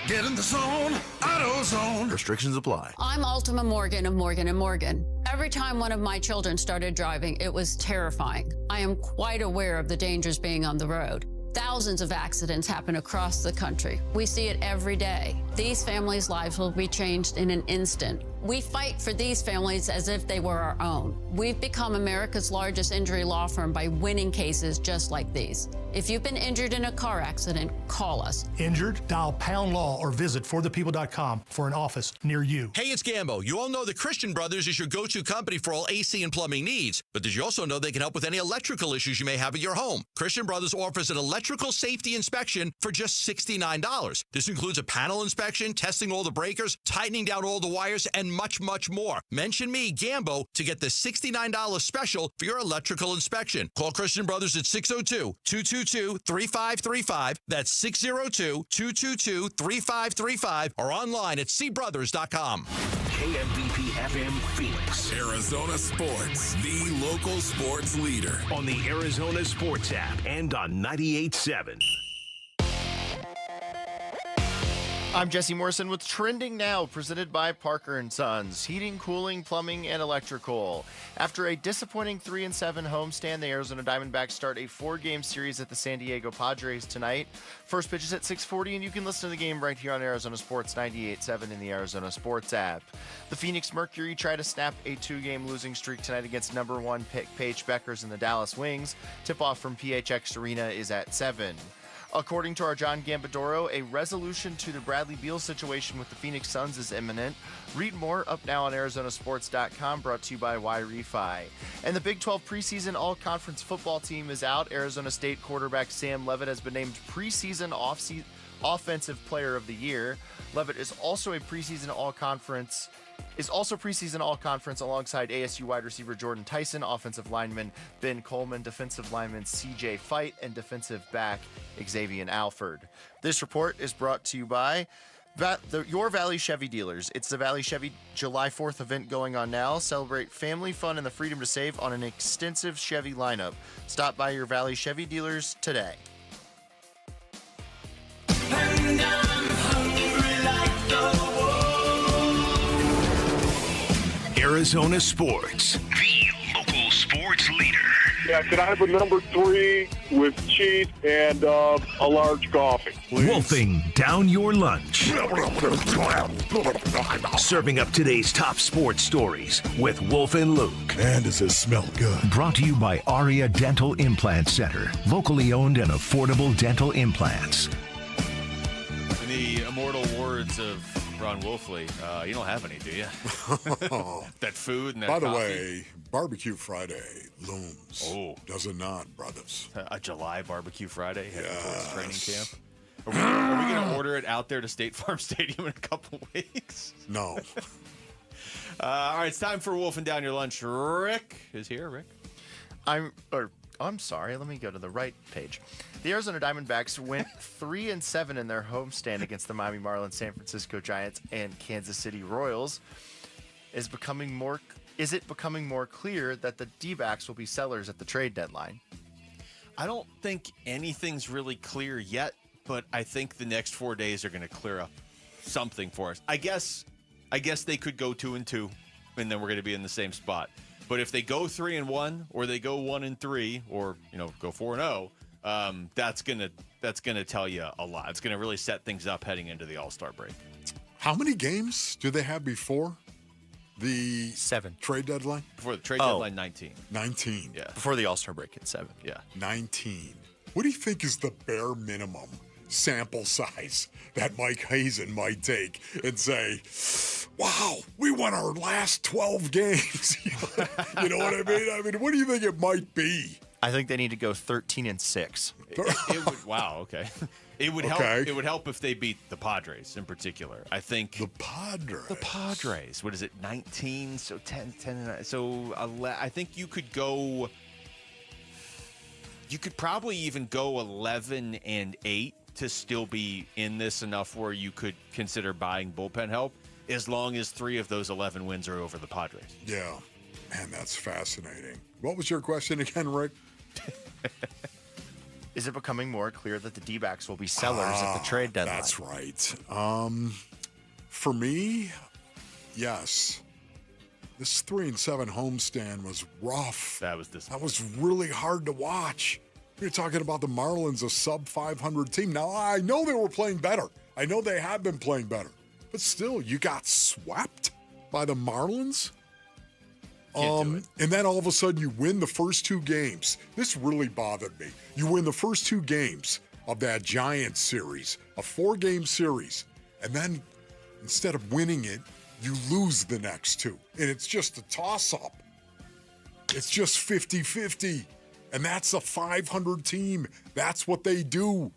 Get in the zone, AutoZone. Restrictions apply. I'm Ultima Morgan of Morgan & Morgan. Every time one of my children started driving, it was terrifying. I am quite aware of the dangers being on the road. Thousands of accidents happen across the country. We see it every day. These families' lives will be changed in an instant. We fight for these families as if they were our own. We've become America's largest injury law firm by winning cases just like these. If you've been injured in a car accident, call us. Injured? Dial pound law or visit forthepeople.com for an office near you. Hey, it's Gambo. You all know that Christian Brothers is your go-to company for all AC and plumbing needs. But did you also know they can help with any electrical issues you may have at your home? Christian Brothers offers an electrical safety inspection for just $69. This includes a panel inspection, testing all the breakers, tightening down all the wires, and much, much more. Mention me, Gambo, to get the $69 special for your electrical inspection. Call Christian Brothers at 602-222-3535. That's 602-222-3535 or online at cbrothers.com. KMVP FM Phoenix. Arizona Sports, the local sports leader. On the Arizona Sports app and on 98.7. I'm Jesse Morrison with Trending Now, presented by Parker & Sons, heating, cooling, plumbing, and electrical. After a disappointing 3-7 homestand, the Arizona Diamondbacks start a 4-game series at the San Diego Padres tonight. First pitch is at 6:40, and you can listen to the game right here on Arizona Sports 98.7 in the Arizona Sports app. The Phoenix Mercury try to snap a 2-game losing streak tonight against number 1 pick Paige Beckers and the Dallas Wings. Tip-off from PHX Arena is at 7. According to our John Gambadoro, a resolution to the Bradley Beal situation with the Phoenix Suns is imminent. Read more up now on ArizonaSports.com, brought to you by Y-Refi. And the Big 12 preseason all-conference football team is out. Arizona State quarterback Sam Levitt has been named preseason offensive player of the year. Levitt is also preseason all-conference alongside ASU wide receiver Jordan Tyson, offensive lineman Ben Coleman, defensive lineman CJ Fight, and defensive back Xavier Alford. This report is brought to you by your Valley Chevy dealers. It's the Valley Chevy July 4th event going on now. Celebrate family fun and the freedom to save on an extensive Chevy lineup. Stop by your Valley Chevy dealers today. And I'm hungry like the Arizona Sports, the local sports leader. Yeah, can I have a number 3 with cheese and a large coffee, please? Wolfing down your lunch. Serving up today's top sports stories with Wolf and Luke. Man, does this smell good. Brought to you by Aria Dental Implant Center. Locally owned and affordable dental implants. In the immortal words of Ron Wolfley, you don't have any, do you? That food and that By the coffee? way, Barbecue Friday looms. Oh. Does it not, brothers? A July Barbecue Friday heading towards training camp. Are we going to order it out there to State Farm Stadium in a couple weeks? No. All right, it's time for Wolfing Down Your Lunch. Rick is here. Rick? I'm sorry, let me go to the right page. The Arizona Diamondbacks went 3-7 in their homestand against the Miami Marlins, San Francisco Giants, and Kansas City Royals. Is it becoming more clear that the Dbacks will be sellers at the trade deadline? I don't think anything's really clear yet, but I think the next 4 days are going to clear up something for us. I guess they could go 2-2, and then we're going to be in the same spot. But if they go 3-1, or they go 1-3, or go 4-0, that's gonna tell you a lot. It's gonna really set things up heading into the All-Star break. How many games do they have before the 7 trade deadline? Before the trade deadline, 19. 19. Yeah. Before the All-Star break, it's 7. Yeah. 19. What do you think is the bare minimum sample size that Mike Hazen might take and say, wow, we won our last 12 games? You know what I mean? What do you think it might be? I think they need to go 13-6. It would. Wow. Okay. It would help. It would help if they beat the Padres in particular. I think the Padres. The Padres. What is it? 19. So 10 and 9. So I think you could go. You could probably even go 11-8 to still be in this enough where you could consider buying bullpen help, as long as 3 of those 11 wins are over the Padres. Yeah. Man, that's fascinating. What was your question again, Rick? Is it becoming more clear that the Dbacks will be sellers at the trade deadline? That's right. For me, yes. This 3-7 homestand was rough. That was really hard to watch. You're talking about the Marlins, a sub-500 team. Now, I know they were playing better. I know they have been playing better. But still, you got swept by the Marlins? And then all of a sudden you win the first 2 games. This really bothered me. You win the first 2 games of that Giants series, a 4-game series. And then instead of winning it, you lose the next 2. And it's just a toss-up. It's just 50-50. And that's a 500 team. That's what they do.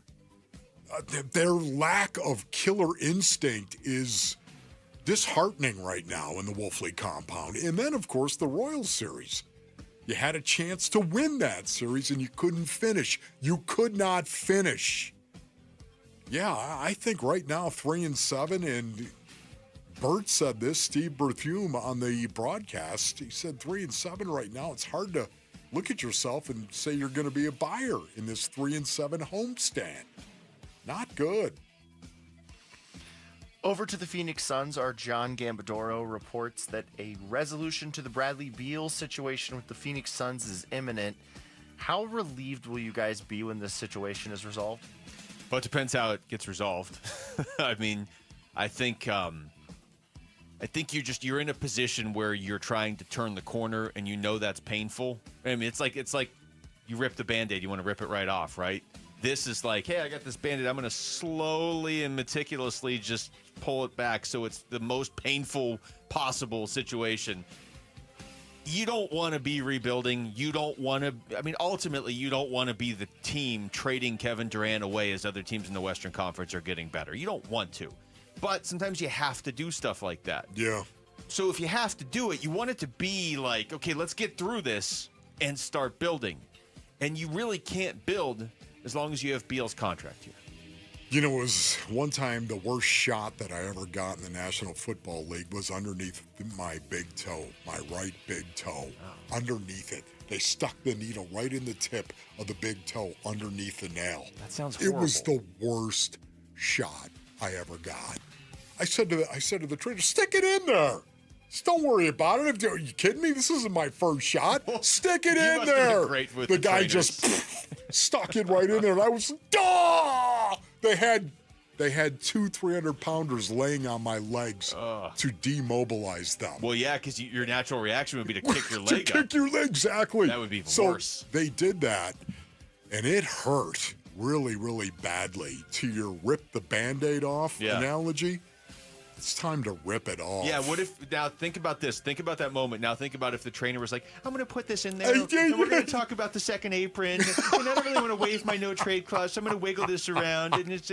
Their lack of killer instinct is disheartening right now in the Wolfley compound. And then, of course, the Royals series. You had a chance to win that series, and you couldn't finish. You could not finish. Yeah, I think right now 3-7, and Bert said this, Steve Berthume on the broadcast. He said 3-7 right now. It's hard to look at yourself and say you're going to be a buyer in this 3-7 homestand. Not good. Over to the Phoenix Suns, our John Gambadoro reports that a resolution to the Bradley Beal situation with the Phoenix Suns is imminent. How relieved will you guys be when this situation is resolved? Well, it depends how it gets resolved. I mean, I think you're in a position where you're trying to turn the corner, and you know that's painful. I mean, it's like you rip the Band-Aid, you want to rip it right off, right? This is like, hey, I got this Band-Aid. I'm going to slowly and meticulously just pull it back so it's the most painful possible situation. You don't want to be rebuilding. You don't want to, I mean, ultimately, you don't want to be the team trading Kevin Durant away as other teams in the Western Conference are getting better. You don't want to. But sometimes you have to do stuff like that. Yeah. So if you have to do it, you want it to be like, okay, let's get through this and start building. And you really can't build as long as you have Beal's contract here. You know, it was one time the worst shot that I ever got in the National Football League was underneath my big toe, my right big toe, underneath it. They stuck the needle right in the tip of the big toe underneath the nail. That sounds horrible. It was the worst shot I ever got. I said to the trainer, stick it in there. Just don't worry about it. Are you kidding me? This isn't my first shot. Stick it in there. The guy just stuck it right in there. And I was, They had 2 300-pounders laying on my legs to demobilize them. Well, yeah, because your natural reaction would be to kick your leg up. Kick your leg, exactly. That would be worse. They did that, and it hurt really, really badly. To your rip the Band-Aid off analogy, it's time to rip it off. Yeah, what if, now think about this. Think about that moment. Now think about if the trainer was like, I'm going to put this in there, and we're going to talk about the second apron, and I don't really want to waive my no-trade clause, so I'm going to wiggle this around. And it's,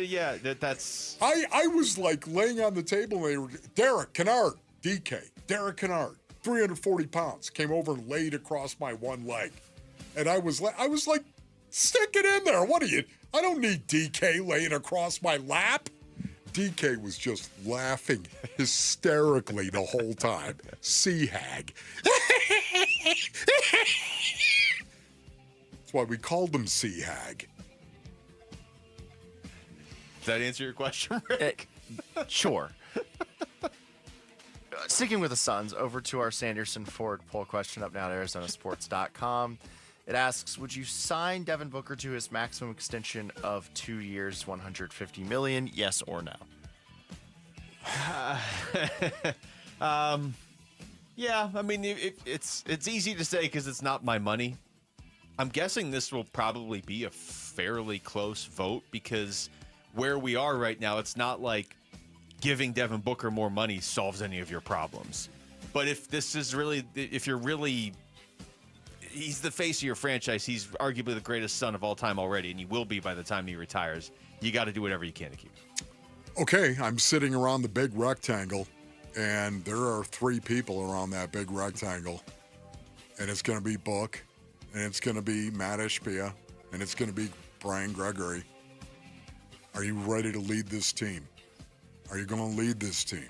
that's... I was like laying on the table, and they were, Derek Kennard, DK, Derek Kennard, 340 pounds, came over and laid across my one leg. And I was like, stick it in there. What are you? I don't need DK laying across my lap. DK was just laughing hysterically the whole time. Sea hag. That's why we called him Sea hag. Does that answer your question, Rick? Sure. Sticking with the Suns, over to our Sanderson Ford poll question up now at ArizonaSports.com. It asks, would you sign Devin Booker to his maximum extension of 2 years, $150 million? Yes or no? Yeah, I mean, it's easy to say because it's not my money. I'm guessing this will probably be a fairly close vote because where we are right now, it's not like giving Devin Booker more money solves any of your problems. But if this is really, if you're really he's the face of your franchise. He's arguably the greatest son of all time already, and he will be by the time he retires. You got to do whatever you can to keep him. Okay, I'm sitting around the big rectangle, and there are 3 people around that big rectangle. And it's going to be Book, and it's going to be Matt Ishbia, and it's going to be Brian Gregory. Are you ready to lead this team? Are you going to lead this team?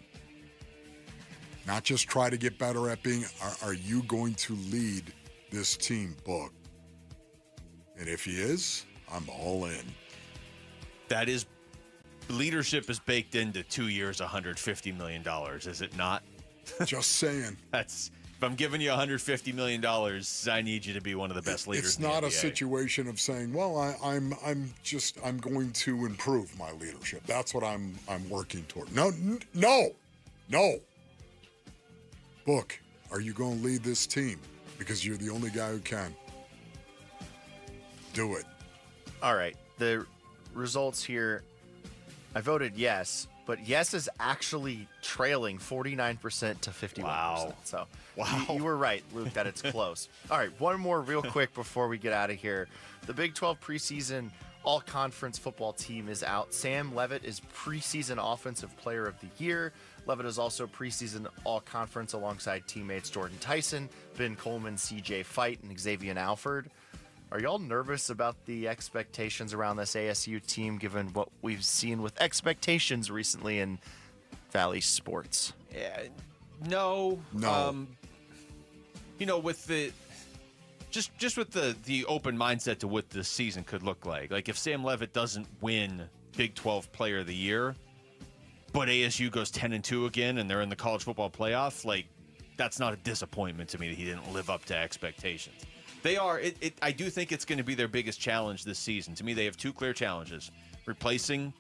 Not just try to get better at being, are you going to lead this team, Book? And if he is, I'm all in. That is, leadership is baked into 2 years, $150 million, is it not? Just saying. If I'm giving you $150 million, I need you to be one of the best leaders. It's in the not NBA. a situation of saying, well, I'm going to improve my leadership. That's what I'm working toward. No. Book, are you going to lead this team? Because you're the only guy who can. Do it. All right. The results here, I voted yes, but yes is actually trailing 49% to 51%. Wow. So you were right, Luke, that it's close. All right, one more real quick before we get out of here. The Big 12 preseason all-conference football team is out. Sam Levitt is preseason offensive player of the year. Levitt is also preseason all-conference alongside teammates Jordan Tyson, Ben Coleman, CJ Fight, and Xavier Alford. Are y'all nervous about the expectations around this ASU team, given what we've seen with expectations recently in Valley sports? Yeah, no. With the just with the open mindset to what this season could look like if Sam Levitt doesn't win Big 12 Player of the Year, but ASU goes 10-2 again, and they're in the college football playoff, that's not a disappointment to me that he didn't live up to expectations. They are. I do think it's going to be their biggest challenge this season. To me, they have 2 clear challenges: replacing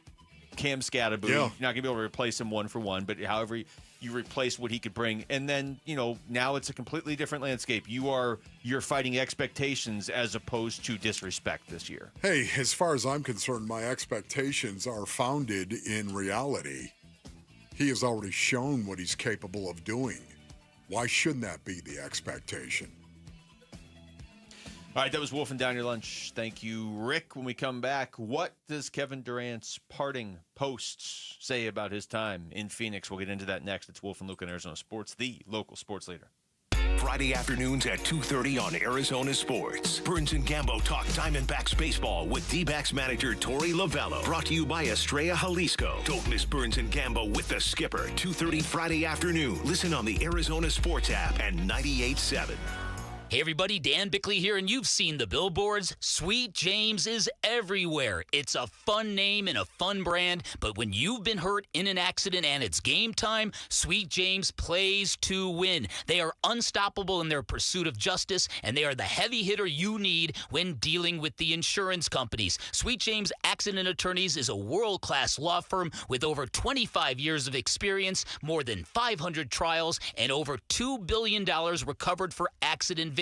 Cam Scatterboot. Yeah. You're not going to be able to replace him one for one, but however you replace what he could bring, and then now it's a completely different landscape. You're fighting expectations as opposed to disrespect this year. Hey, as far as I'm concerned, my expectations are founded in reality. He has already shown what he's capable of doing. Why shouldn't that be the expectation? All right, that was Wolfing Down Your Lunch. Thank you, Rick. When we come back, what does Kevin Durant's parting posts say about his time in Phoenix? We'll get into that next. It's Wolf and Luke on Arizona Sports, the local sports leader. Friday afternoons at 2:30 on Arizona Sports. Burns and Gambo talk Diamondbacks baseball with Dbacks manager Torey Lovello. Brought to you by Estrella Jalisco. Don't miss Burns and Gambo with the skipper. 2:30 Friday afternoon. Listen on the Arizona Sports app and 98.7. Hey everybody, Dan Bickley here, and you've seen the billboards. Sweet James is everywhere. It's a fun name and a fun brand, but when you've been hurt in an accident and it's game time, Sweet James plays to win. They are unstoppable in their pursuit of justice, and they are the heavy hitter you need when dealing with the insurance companies. Sweet James Accident Attorneys is a world-class law firm with over 25 years of experience, more than 500 trials, and over $2 billion recovered for accident victims.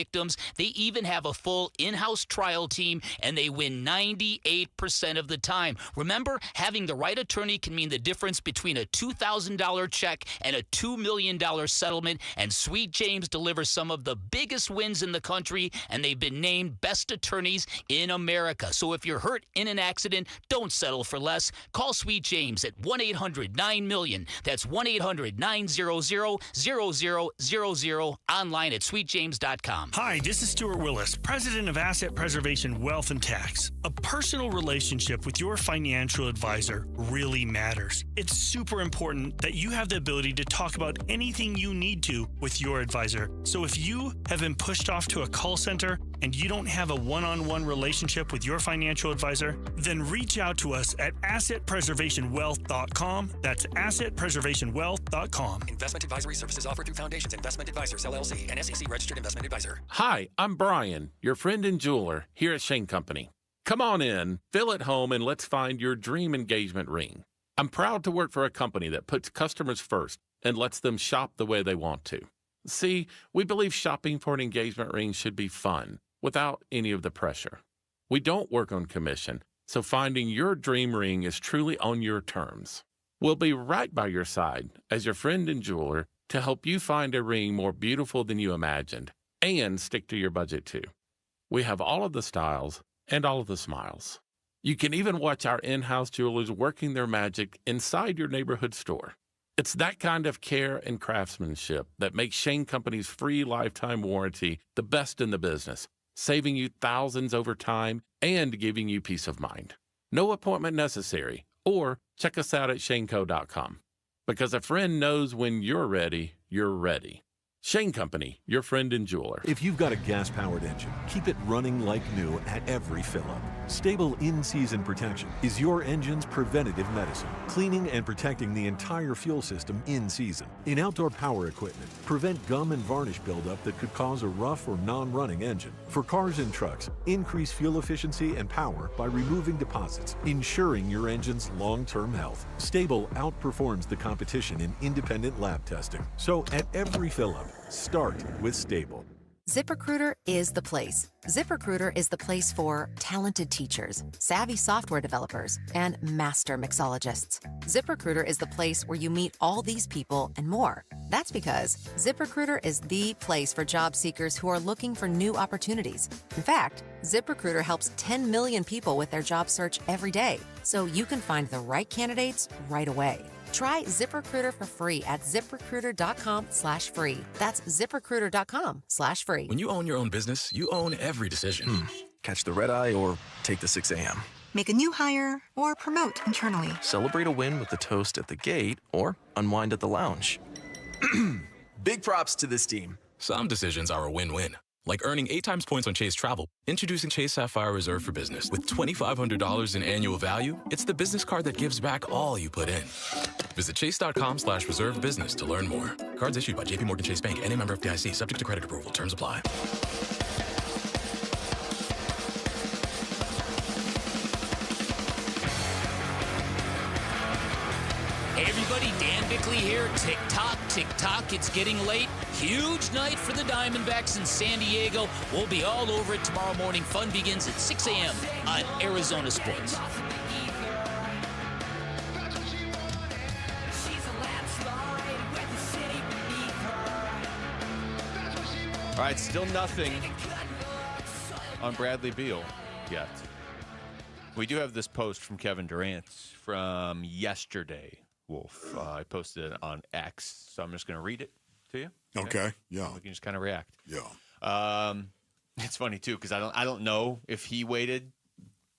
They even have a full in-house trial team, and they win 98% of the time. Remember, having the right attorney can mean the difference between a $2,000 check and a $2 million settlement, and Sweet James delivers some of the biggest wins in the country, and they've been named best attorneys in America. So if you're hurt in an accident, don't settle for less. Call Sweet James at 1-800-9-MILLION. That's 1-800-900-0000, online at sweetjames.com. Hi, this is Stuart Willis, President of Asset Preservation Wealth and Tax. A personal relationship with your financial advisor really matters. It's super important that you have the ability to talk about anything you need to with your advisor. So if you have been pushed off to a call center and you don't have a one-on-one relationship with your financial advisor, then reach out to us at assetpreservationwealth.com. That's assetpreservationwealth.com. Investment advisory services offered through Foundations Investment Advisors, LLC, an SEC-registered investment advisor. Hi, I'm Brian, your friend and jeweler here at Shane Company. Come on in, feel at home, and let's find your dream engagement ring. I'm proud to work for a company that puts customers first and lets them shop the way they want to. See, we believe shopping for an engagement ring should be fun, without any of the pressure. We don't work on commission, so finding your dream ring is truly on your terms. We'll be right by your side as your friend and jeweler to help you find a ring more beautiful than you imagined. And stick to your budget too. We have all of the styles and all of the smiles. You can even watch our in-house jewelers working their magic inside your neighborhood store. It's that kind of care and craftsmanship that makes Shane Company's free lifetime warranty the best in the business, saving you thousands over time and giving you peace of mind. No appointment necessary, or check us out at shaneco.com. Because a friend knows when you're ready, you're ready. Shane Company, your friend and jeweler. If you've got a gas-powered engine, keep it running like new at every fill-up. Stable in-season protection is your engine's preventative medicine, cleaning and protecting the entire fuel system in season. In outdoor power equipment, prevent gum and varnish buildup that could cause a rough or non-running engine. For cars and trucks, increase fuel efficiency and power by removing deposits, ensuring your engine's long-term health. Stable outperforms the competition in independent lab testing. So at every fill-up, start with Stable. ZipRecruiter is the place. ZipRecruiter is the place for talented teachers, savvy software developers, and master mixologists. ZipRecruiter is the place where you meet all these people and more. That's because ZipRecruiter is the place for job seekers who are looking for new opportunities. In fact, ZipRecruiter helps 10 million people with their job search every day, so you can find the right candidates right away. Try ZipRecruiter for free at ZipRecruiter.com/free. That's ZipRecruiter.com/free. When you own your own business, you own every decision. Catch the red eye or take the 6 a.m. Make a new hire or promote internally. Celebrate a win with the toast at the gate or unwind at the lounge. Big props to this team. Some decisions are a win-win. Like earning 8 times points on Chase Travel. Introducing Chase Sapphire Reserve for Business. With $2,500 in annual value, it's the business card that gives back all you put in. Visit chase.com/reserve business to learn more. Cards issued by JPMorgan Chase Bank and a member of FDIC, subject to credit approval. Terms apply. Hey everybody, Dan Bickley here. Tick tock, it's getting late. Huge night for the Diamondbacks in San Diego. We'll be all over it tomorrow morning. Fun begins at 6 a.m. on Arizona Sports. All right, still nothing on Bradley Beal yet. We do have this post from Kevin Durant from yesterday, Wolf. I posted it on X, so I'm just going to read it to you. Okay, yeah. We can just kind of react. Yeah. It's funny, too, because I don't know if he waited,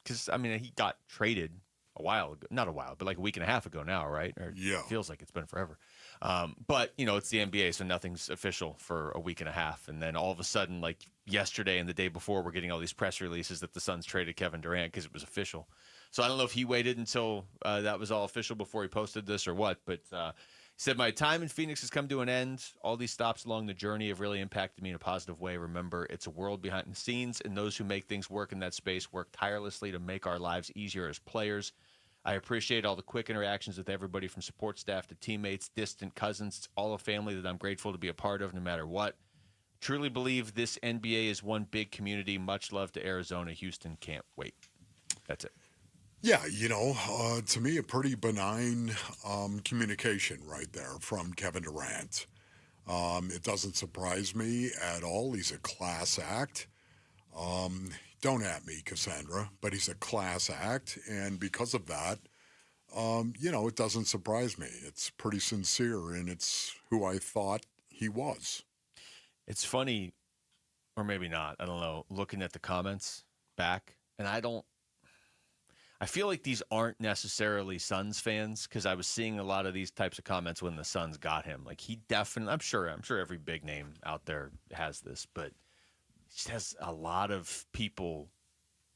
because, I mean, he got traded a while ago. Not a while, but like a week and a half ago now, right? Or yeah. It feels like it's been forever. But, you know, it's the NBA, so nothing's official for a week and a half. And then all of a sudden, like yesterday and the day before, we're getting all these press releases that the Suns traded Kevin Durant because it was official. So I don't know if he waited until that was all official before he posted this or what. But he said, my time in Phoenix has come to an end. All these stops along the journey have really impacted me in a positive way. Remember, it's a world behind the scenes, and those who make things work in that space work tirelessly to make our lives easier as players. I appreciate all the quick interactions with everybody from support staff to teammates, distant cousins. It's all a family that I'm grateful to be a part of no matter what. Truly believe this NBA is one big community. Much love to Arizona. Houston can't wait. That's it. Yeah, you know, to me, a pretty benign communication right there from Kevin Durant. It doesn't surprise me at all. He's a class act. Don't at me, Cassandra, but he's a class act, and because of that, you know, it doesn't surprise me. It's pretty sincere, and it's who I thought he was. It's funny, or maybe not, I don't know, looking at the comments back, and I feel like these aren't necessarily Suns fans, because I was seeing a lot of these types of comments when the Suns got him. Like, he definitely, I'm sure every big name out there has this, but just has a lot of people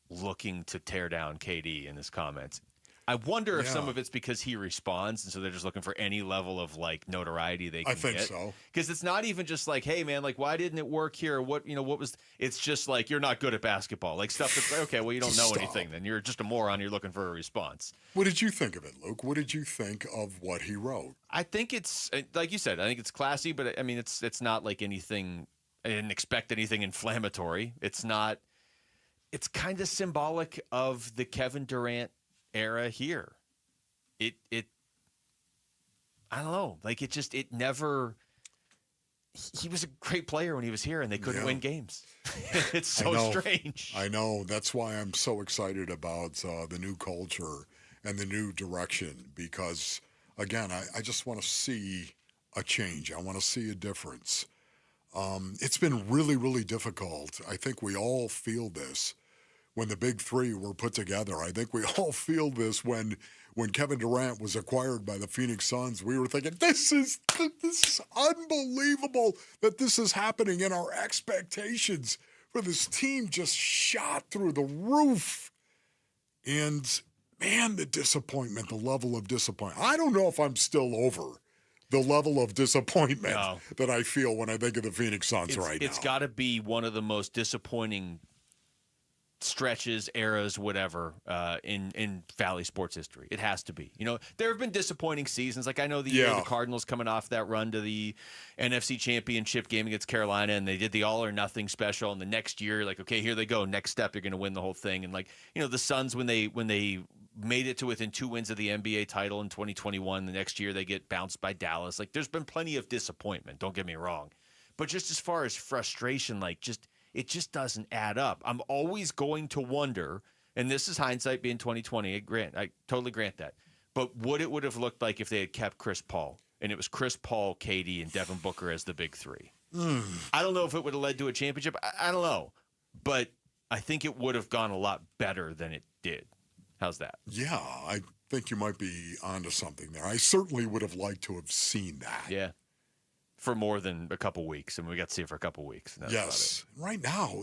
looking to tear down KD in his comments. I wonder if some of it's because he responds, and so they're just looking for any level of like notoriety they can get. I think so. Because it's not even just like, hey man, like why didn't it work here? What was? It's just like you're not good at basketball, like stuff that's like, okay, well you don't know anything, then you're just a moron. You're looking for a response. What did you think of it, Luke? What did you think of what he wrote? I think it's like you said. I think it's classy, but I mean it's not like anything. I didn't expect anything inflammatory. It's not. It's kind of symbolic of the Kevin Durant era here. I don't know. Like it never he was a great player when he was here, and they couldn't win games. It's so strange. I know. That's why I'm so excited about the new culture and the new direction because, again, I just want to see a change. I want to see a difference. It's been really, really difficult. I think we all feel this when the big three were put together. I think we all feel this when Kevin Durant was acquired by the Phoenix Suns. We were thinking, this is unbelievable that this is happening, and our expectations for this team just shot through the roof. And, man, the disappointment, the level of disappointment. I don't know if I'm still over the level of disappointment that I feel when I think of the Phoenix Suns right now. It's got to be one of the most disappointing stretches, eras, whatever, in Valley sports history. It has to be. You know, there have been disappointing seasons. Like I know the year the Cardinals coming off that run to the NFC Championship game against Carolina, and they did the all or nothing special. And the next year, like, okay, here they go. Next step, they're going to win the whole thing. And like, you know, the Suns when they made it to within 2 wins of the NBA title in 2021, the next year they get bounced by Dallas. Like, there's been plenty of disappointment. Don't get me wrong, but just as far as frustration, like it just doesn't add up. I'm always going to wonder, and this is hindsight being 2020. I totally grant that. But what it would have looked like if they had kept Chris Paul, and it was Chris Paul, KD, and Devin Booker as the big three. I don't know if it would have led to a championship. I don't know. But I think it would have gone a lot better than it did. How's that? Yeah, I think you might be onto something there. I certainly would have liked to have seen that. Yeah. For more than a couple weeks, and we got to see it for a couple weeks. Yes. Right now,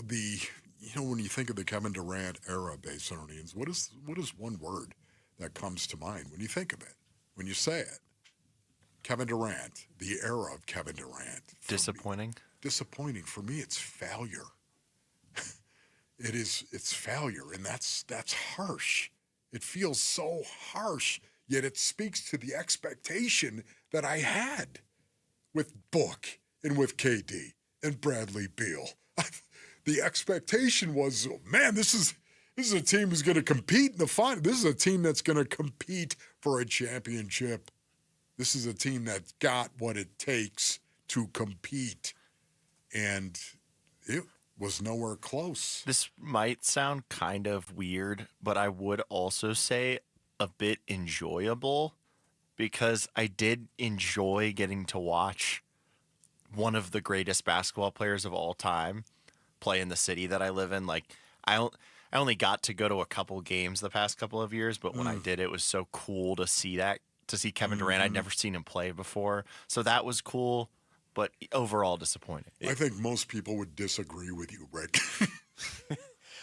when you think of the Kevin Durant era, Basonians, what is one word that comes to mind when you think of it, when you say it? Kevin Durant, the era of Kevin Durant. Disappointing? Disappointing. For me, it's failure. It's failure, and that's harsh. It feels so harsh, yet it speaks to the expectation that I had with Book and with KD and Bradley Beal. The expectation was, man, this is a team who's going to compete in the final. This is a team that's going to compete for a championship. This is a team that's got what it takes to compete, and it was nowhere close. This might sound kind of weird, but I would also say a bit enjoyable, because I did enjoy getting to watch one of the greatest basketball players of all time play in the city that I live in. Like, I only got to go to a couple games the past couple of years, but when I did, it was so cool to see Kevin Durant. I'd never seen him play before, so that was cool, but overall disappointing. I think most people would disagree with you, Rick.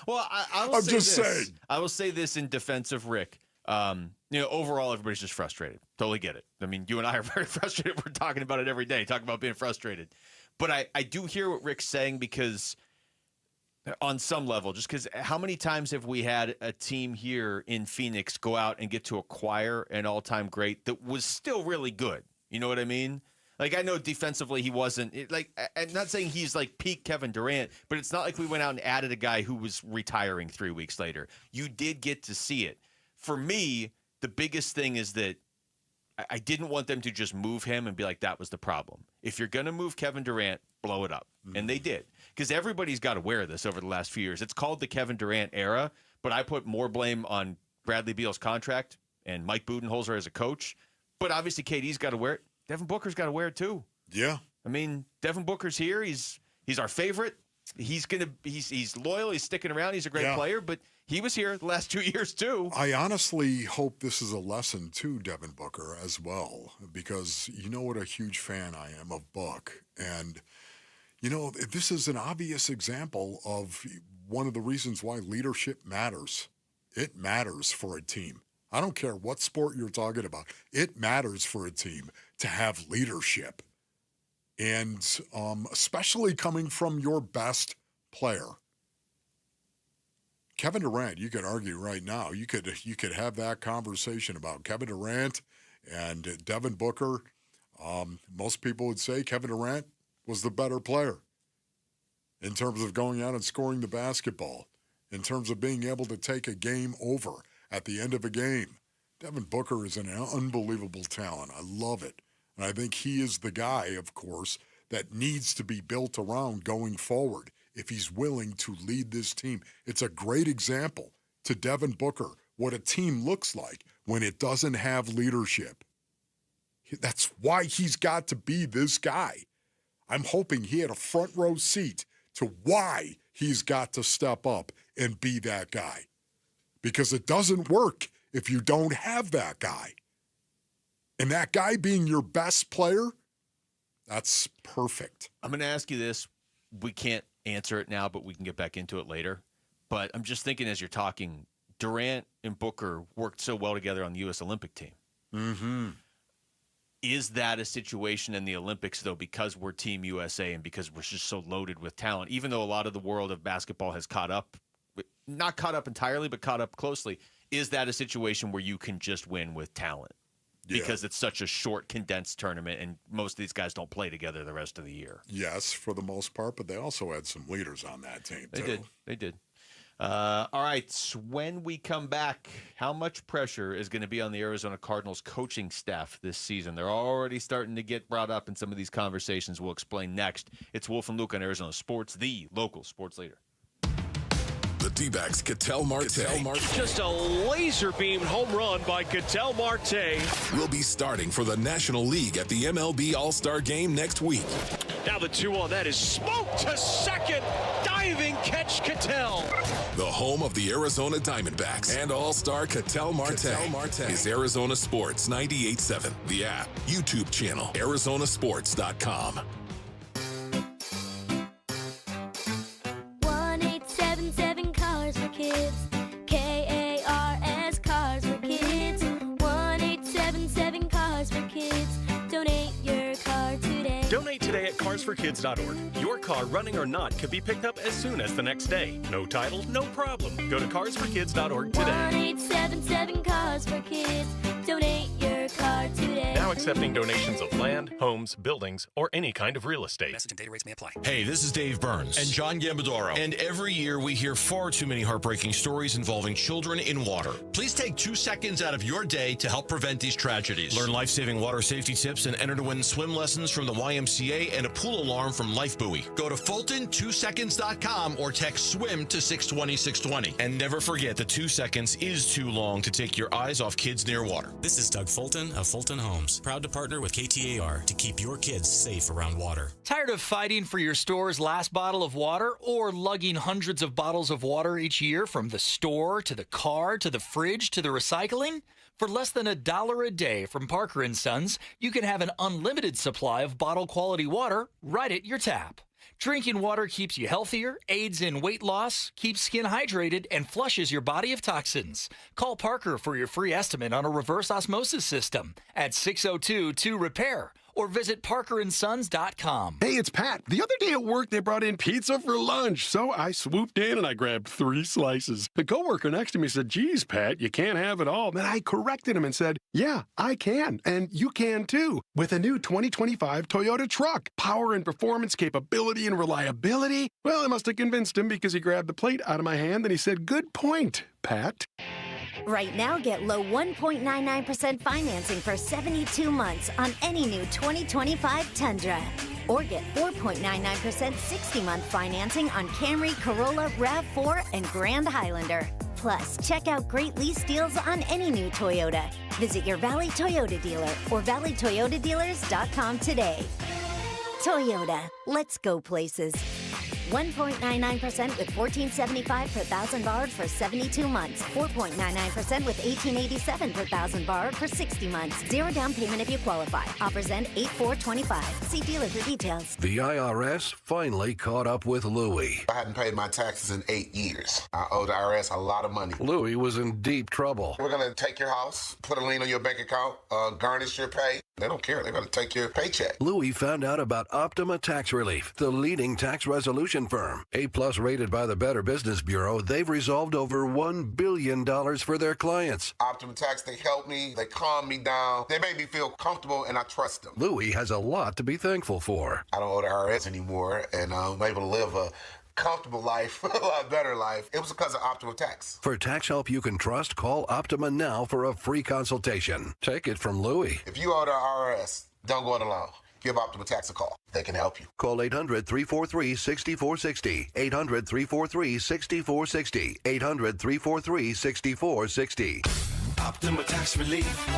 Well, I'm just saying. I will say this in defense of Rick. Overall, everybody's just frustrated. Totally get it. I mean, you and I are very frustrated. We're talking about it every day, talking about being frustrated. But I do hear what Rick's saying, because on some level, just because how many times have we had a team here in Phoenix go out and get to acquire an all-time great that was still really good? You know what I mean? Like, I know defensively he wasn't, I'm not saying he's like peak Kevin Durant, but it's not like we went out and added a guy who was retiring 3 weeks later. You did get to see it. For me, the biggest thing is that I didn't want them to just move him and be like, that was the problem. If you're going to move Kevin Durant, blow it up. And they did. Because everybody's got to wear this over the last few years. It's called the Kevin Durant era, but I put more blame on Bradley Beal's contract and Mike Budenholzer as a coach. But obviously, KD's got to wear it. Devin Booker's got to wear it too. Yeah. I mean, Devin Booker's here. He's our favorite. He's loyal. He's sticking around. He's a great player, but he was here the last 2 years too. I honestly hope this is a lesson to Devin Booker as well, because you know what a huge fan I am of Book. And, this is an obvious example of one of the reasons why leadership matters. It matters for a team. I don't care what sport you're talking about. It matters for a team to have leadership. And especially coming from your best player. Kevin Durant, you could argue right now, you could have that conversation about Kevin Durant and Devin Booker. Most people would say Kevin Durant was the better player in terms of going out and scoring the basketball, in terms of being able to take a game over at the end of a game. Devin Booker is an unbelievable talent. I love it. And I think he is the guy, of course, that needs to be built around going forward if he's willing to lead this team. It's a great example to Devin Booker what a team looks like when it doesn't have leadership. That's why he's got to be this guy. I'm hoping he had a front row seat to why he's got to step up and be that guy. Because it doesn't work if you don't have that guy. And that guy being your best player, that's perfect. I'm going to ask you this. We can't answer it now, but we can get back into it later. But I'm just thinking as you're talking, Durant and Booker worked so well together on the U.S. Olympic team. Mm-hmm. Is that a situation in the Olympics, though, because we're Team USA and because we're just so loaded with talent, even though a lot of the world of basketball has caught up, not caught up entirely, but caught up closely, is that a situation where you can just win with talent? Because it's such a short, condensed tournament, and most of these guys don't play together the rest of the year. Yes, for the most part, but they also had some leaders on that team, too. They did. All right, so when we come back, how much pressure is going to be on the Arizona Cardinals coaching staff this season? They're already starting to get brought up in some of these conversations. We'll explain next. It's Wolf and Luke on Arizona Sports, the local sports leader. The Dbacks Ketel Marte. Just a laser beam home run by Ketel Marte. Will be starting for the National League at the MLB All-Star Game next week. Now the 2-1, that is smoked to second. Diving catch Ketel. The home of the Arizona Diamondbacks and All-Star Ketel Marte is Arizona Sports 98.7. The app, YouTube channel, ArizonaSports.com. 1-877 Cars for Kids. K-A-R-S Cars for Kids. 1-877 Cars for Kids. Donate your car today. Donate today at carsforkids.org. Your car, running or not, could be picked up as soon as the next day. No title, no problem. Go to carsforkids.org today. 1-877 Cars for Kids. Donate your car today. Now accepting donations of land, homes, buildings, or any kind of real estate. Message and data rates may apply. Hey, this is Dave Burns. And John Gambadoro. And every year we hear far too many heartbreaking stories involving children in water. Please take 2 seconds out of your day to help prevent these tragedies. Learn life-saving water safety tips and enter to win swim lessons from the YMCA and a pool alarm from Lifebuoy. Go to Fulton2seconds.com or text SWIM to 620-620. And never forget that 2 seconds is too long to take your eyes off kids near water. This is Doug Fulton of Fulton Homes, proud to partner with KTAR to keep your kids safe around water. Tired of fighting for your store's last bottle of water or lugging hundreds of bottles of water each year from the store to the car to the fridge to the recycling? For less than $1 a day from Parker & Sons, you can have an unlimited supply of bottle-quality water right at your tap. Drinking water keeps you healthier, aids in weight loss, keeps skin hydrated, and flushes your body of toxins. Call Parker for your free estimate on a reverse osmosis system at 602-2-REPAIR or visit parkerandsons.com. Hey, it's Pat. The other day at work, they brought in pizza for lunch, so I swooped in and I grabbed 3 slices. The coworker next to me said, "Geez, Pat, you can't have it all." Then I corrected him and said, "Yeah, I can, and you can too. With a new 2025 Toyota truck, power and performance, capability and reliability." Well, I must have convinced him because he grabbed the plate out of my hand and he said, "Good point, Pat." Right now, get low 1.99% financing for 72 months on any new 2025 Tundra. Or get 4.99% 60-month financing on Camry, Corolla, RAV4, and Grand Highlander. Plus, check out great lease deals on any new Toyota. Visit your Valley Toyota dealer or valleytoyotadealers.com today. Toyota, let's go places. 1.99% with $14.75 per thousand borrowed for 72 months. 4.99% with $18.87 per thousand borrowed for 60 months. 0 down payment if you qualify. Offers end 8/4/25. See dealer for details. The IRS finally caught up with Louie. I hadn't paid my taxes in 8 years. I owed the IRS a lot of money. Louie was in deep trouble. We're going to take your house, put a lien on your bank account, garnish your pay. They don't care. They're going to take your paycheck. Louie found out about Optima Tax Relief, the leading tax resolution firm. A+ rated by the Better Business Bureau, they've resolved over $1 billion for their clients. Optima Tax, they help me. They calm me down. They make me feel comfortable, and I trust them. Louie has a lot to be thankful for. I don't owe the IRS anymore, and I'm able to live a comfortable life, a lot better life. It was because of Optima Tax. For tax help you can trust, call Optima now for a free consultation. Take it from Louie. If you owe the IRS, don't go it alone. give Optima Tax a call. They can help you. Call 800-343-6460. 800-343-6460. 800-343-6460. Optima Tax Relief.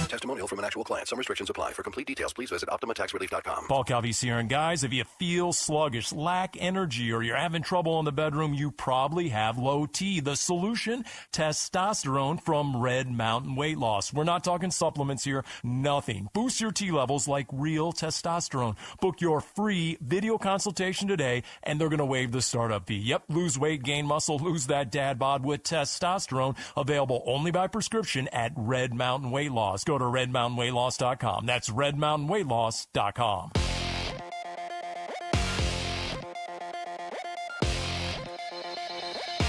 Testimonial from an actual client. Some restrictions apply. For complete details, please visit OptimaTaxRelief.com. Paul Calvisi here, and guys, if you feel sluggish, lack energy, or you're having trouble in the bedroom, you probably have low T. The solution? Testosterone from Red Mountain Weight Loss. We're not talking supplements here. Nothing. Boost your T levels like real testosterone. Book your free video consultation today, and they're going to waive the startup fee. Yep, lose weight, gain muscle, lose that dad bod with testosterone. Available only by prescription at Red Mountain Weight Loss. Go to redmountainweightloss.com. That's redmountainweightloss.com.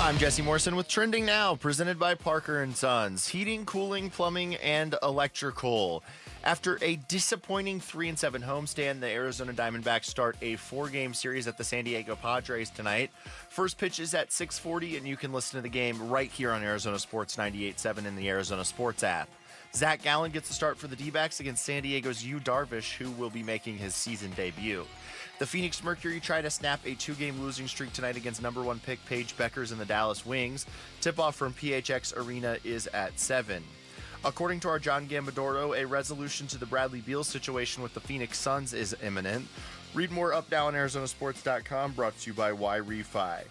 I'm Jesse Morrison with Trending Now, presented by Parker & Sons. Heating, cooling, plumbing, and electrical. After a disappointing 3-7 homestand, the Arizona Diamondbacks start a 4-game series at the San Diego Padres tonight. First pitch is at 6:40, and you can listen to the game right here on Arizona Sports 98.7 in the Arizona Sports app. Zach Gallen gets the start for the Dbacks against San Diego's Yu Darvish, who will be making his season debut. The Phoenix Mercury try to snap a 2-game losing streak tonight against number 1 pick Paige Beckers and the Dallas Wings. Tip-off from PHX Arena is at 7. According to our John Gambadoro, a resolution to the Bradley Beal situation with the Phoenix Suns is imminent. Read more up now on ArizonaSports.com, brought to you by Y-Refi.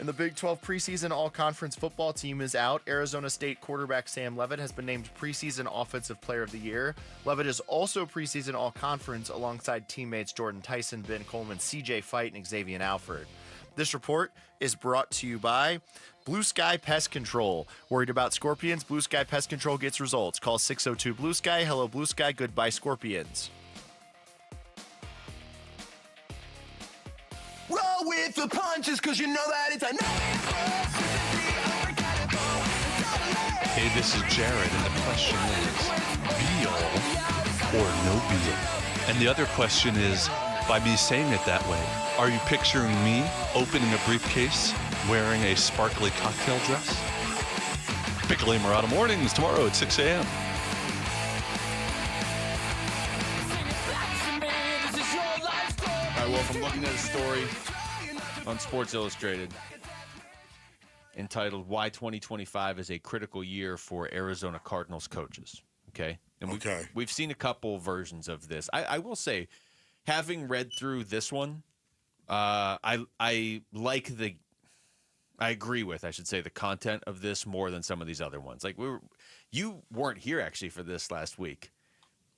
And the Big 12 preseason all-conference football team is out. Arizona State quarterback Sam Leavitt has been named preseason offensive player of the year. Leavitt is also preseason all-conference alongside teammates Jordan Tyson, Ben Coleman, CJ Fight, and Xavier Alford. This report is brought to you by Blue Sky Pest Control. Worried about scorpions? Blue Sky Pest Control gets results. Call 602 Blue Sky. Hello, Blue Sky. Goodbye, scorpions. Roll with the punches, cause you know that it's a Hey, this is Jared, and the question is, Beal or no Beal? And the other question is, by me saying it that way, are you picturing me opening a briefcase, wearing a sparkly cocktail dress? Piccoli Murata Mornings tomorrow at 6 a.m. All right, well, if I'm looking at a story on Sports Illustrated entitled Why 2025 is a Critical Year for Arizona Cardinals Coaches, okay? And we've seen a couple versions of this. I will say, having read through this one, I agree with, I should say, the content of this more than some of these other ones. Like you weren't here actually for this last week.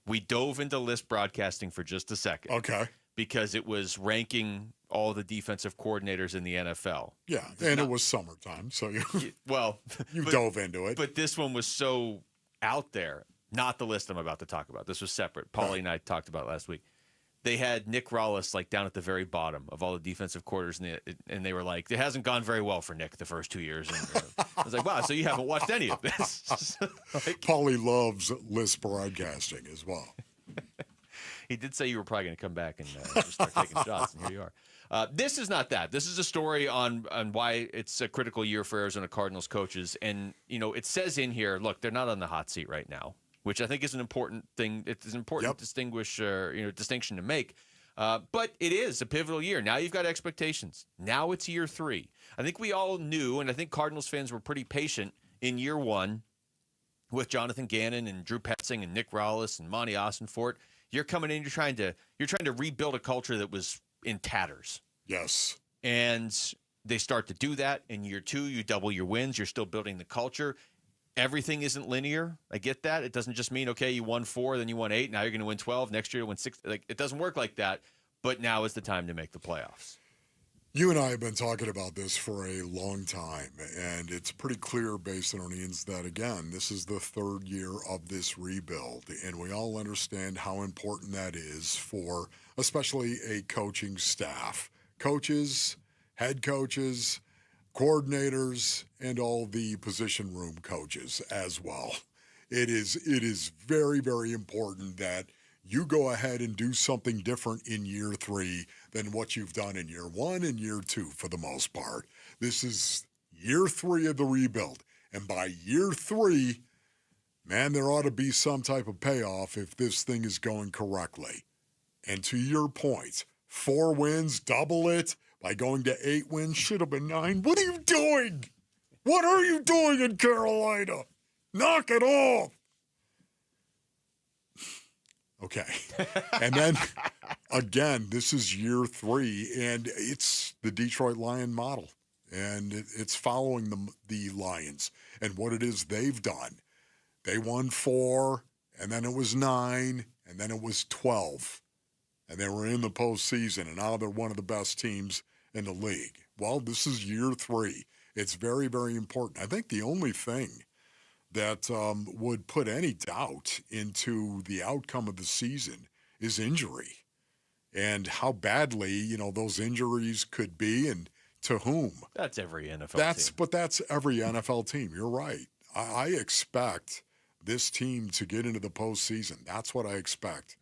We dove into list broadcasting for just a second. Okay. Because it was ranking all the defensive coordinators in the NFL. Yeah, and it was summertime, so you you dove into it. But this one was so out there. Not the list I'm about to talk about. This was separate. Paulie and I talked about it last week. They had Nick Rawlis like down at the very bottom of all the defensive coordinators, and they were like, it hasn't gone very well for Nick the first 2 years. And I was like, wow, so you haven't watched any of this. Paulie loves list broadcasting as well. He did say you were probably going to come back and just start taking shots, and here you are. This is not that. This is a story on why it's a critical year for Arizona Cardinals coaches. And, it says in here, look, they're not on the hot seat right now, which I think is an important thing. It's an important distinction to make. But it is a pivotal year. Now you've got expectations. Now it's year 3. I think we all knew, and I think Cardinals fans were pretty patient in year 1 with Jonathan Gannon and Drew Petzing and Nick Rawlis and Monty Ossenfort. You're coming in, you're trying to rebuild a culture that was in tatters. Yes. And they start to do that. In year 2, you double your wins. You're still building the culture. Everything isn't linear. I get that. It doesn't just mean, okay, you won 4, then you won 8. Now you're going to win 12. Next year you win 6. Like, it doesn't work like that. But now is the time to make the playoffs. You and I have been talking about this for a long time, and it's pretty clear based on Ian's that, again, this is the 3rd year of this rebuild, and we all understand how important that is for especially a coaching staff. Coaches, head coaches, coordinators, and all the position room coaches as well. It is very, very important that you go ahead and do something different in year 3 than what you've done in year 1 and year 2 for the most part. This is year 3 of the rebuild. And by year 3, man, there ought to be some type of payoff if this thing is going correctly. And to your point, 4 wins, double it by going to 8 wins, should have been 9. What are you doing? What are you doing in Carolina? Knock it off. Okay. And then, again, this is year 3, and it's the Detroit Lion model. And it's following the Lions and what it is they've done. They won 4, and then it was 9, and then it was 12. And they were in the postseason, and now they're one of the best teams in the league. Well, this is year 3. It's very, very important. I think the only thing that would put any doubt into the outcome of the season is injury and how badly, those injuries could be and to whom. That's every NFL team. But that's every NFL team. You're right. I expect this team to get into the postseason. That's what I expect.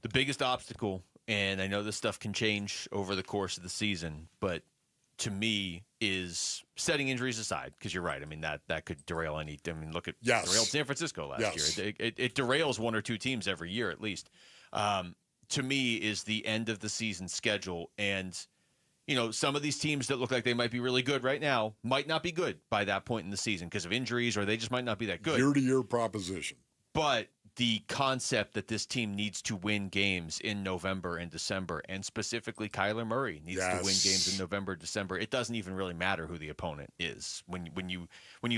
The biggest obstacle, and I know this stuff can change over the course of the season, but to me is setting injuries aside, because you're right. I mean, that could derail any. I mean, look at derailed San Francisco last year. It derails 1 or 2 teams every year at least. To me is the end of the season schedule. And, some of these teams that look like they might be really good right now might not be good by that point in the season because of injuries, or they just might not be that good. Year-to-year proposition. But the concept that this team needs to win games in November and December, and specifically Kyler Murray needs to win games in November, December. It doesn't even really matter who the opponent is. When you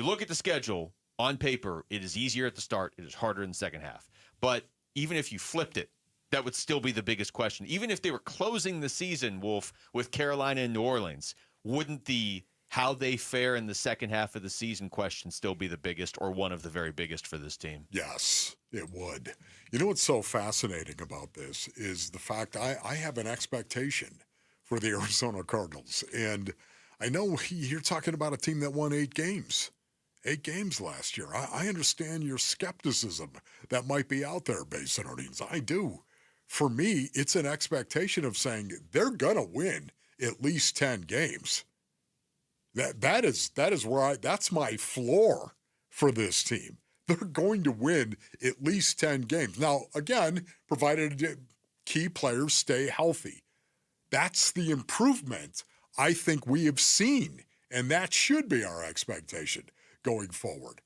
look at the schedule on paper, it is easier at the start. It is harder in the second half. But even if you flipped it, that would still be the biggest question. Even if they were closing the season, Wolf, with Carolina and New Orleans, wouldn't the how they fare in the second half of the season question still be the biggest, or one of the very biggest for this team? Yes, it would. You know what's so fascinating about this is the fact I have an expectation for the Arizona Cardinals. And I know you're talking about a team that won 8 games. 8 games last year. I understand your skepticism that might be out there, Basin Earnings. I do. For me, it's an expectation of saying they're going to win at least 10 games. That is where that's my floor for this team. They're going to win at least 10 games. Now, again, provided key players stay healthy. That's the improvement I think we have seen, and that should be our expectation going forward.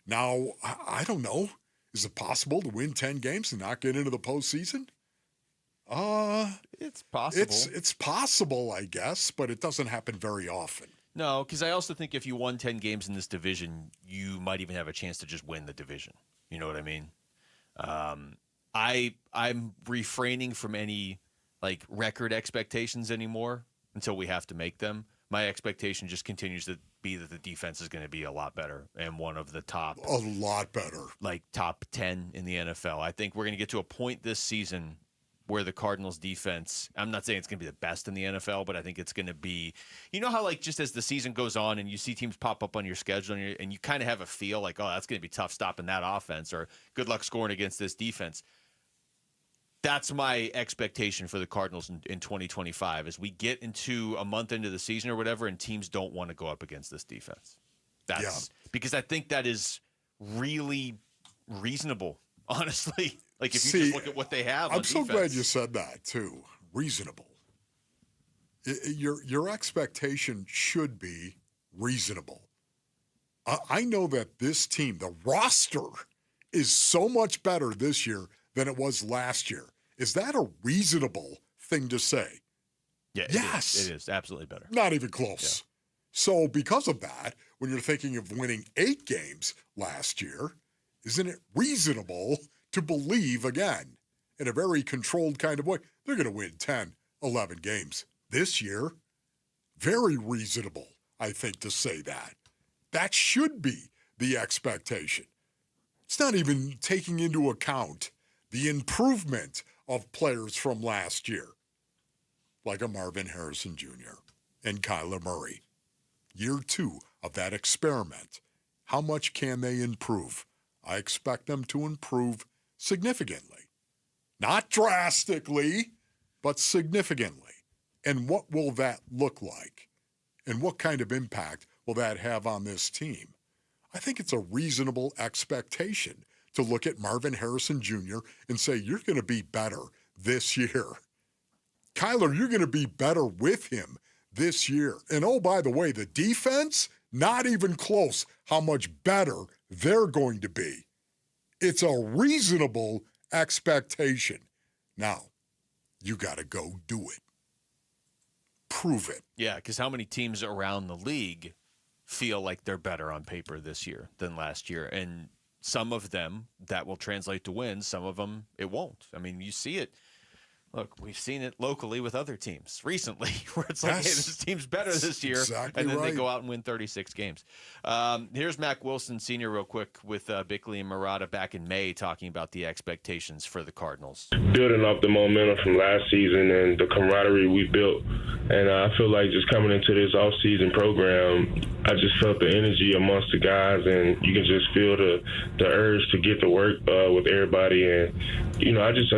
Now, I don't know. Is it possible to win 10 games and not get into the postseason? It's possible. It's possible, I guess, but it doesn't happen very often. No, because I also think if you won 10 games in this division, you might even have a chance to just win the division. You know what I mean? I'm refraining from any record expectations anymore until we have to make them. My expectation just continues to be that the defense is going to be a lot better and one of the top. A lot better. Top 10 in the NFL. I think we're going to get to a point this season where the Cardinals defense, I'm not saying it's going to be the best in the NFL, but I think it's going to be, how just as the season goes on and you see teams pop up on your schedule and you kind of have a feel like, oh, that's going to be tough stopping that offense, or good luck scoring against this defense. That's my expectation for the Cardinals in 2025 as we get into a month into the season or whatever, and teams don't want to go up against this defense. Because I think that is really reasonable, honestly. If you just look at what they have on I'm so defense. glad you said that, too. Reasonable. Your expectation should be reasonable. I know that this team, the roster, is so much better this year than it was last year. Is that a reasonable thing to say? Yeah, yes. It is absolutely better. Not even close. Yeah. So because of that, when you're thinking of winning 8 games last year, isn't it reasonable to believe, again, in a very controlled kind of way, they're going to win 10, 11 games this year? Very reasonable, I think, to say that. That should be the expectation. It's not even taking into account the improvement of players from last year, like a Marvin Harrison Jr. and Kyler Murray. Year 2 of that experiment. How much can they improve? I expect them to improve significantly. Not drastically, but significantly. And what will that look like? And what kind of impact will that have on this team? I think it's a reasonable expectation to look at Marvin Harrison Jr. and say, you're going to be better this year. Kyler, you're going to be better with him this year. And oh, by the way, the defense, not even close how much better they're going to be. It's a reasonable expectation. Now, you got to go do it. Prove it. Yeah, because how many teams around the league feel like they're better on paper this year than last year? And some of them, that will translate to wins. Some of them, it won't. I mean, you see it. Look, we've seen it locally with other teams recently where it's like, hey, this team's better this year. Exactly and then right. they go out and win 36 games. Here's Mac Wilson Sr. real quick with Bickley and Murata back in May talking about the expectations for the Cardinals. Building off the momentum from last season and the camaraderie we built. And I feel like just coming into this off-season program, I just felt the energy amongst the guys, and you can just feel the urge to get to work with everybody. And I just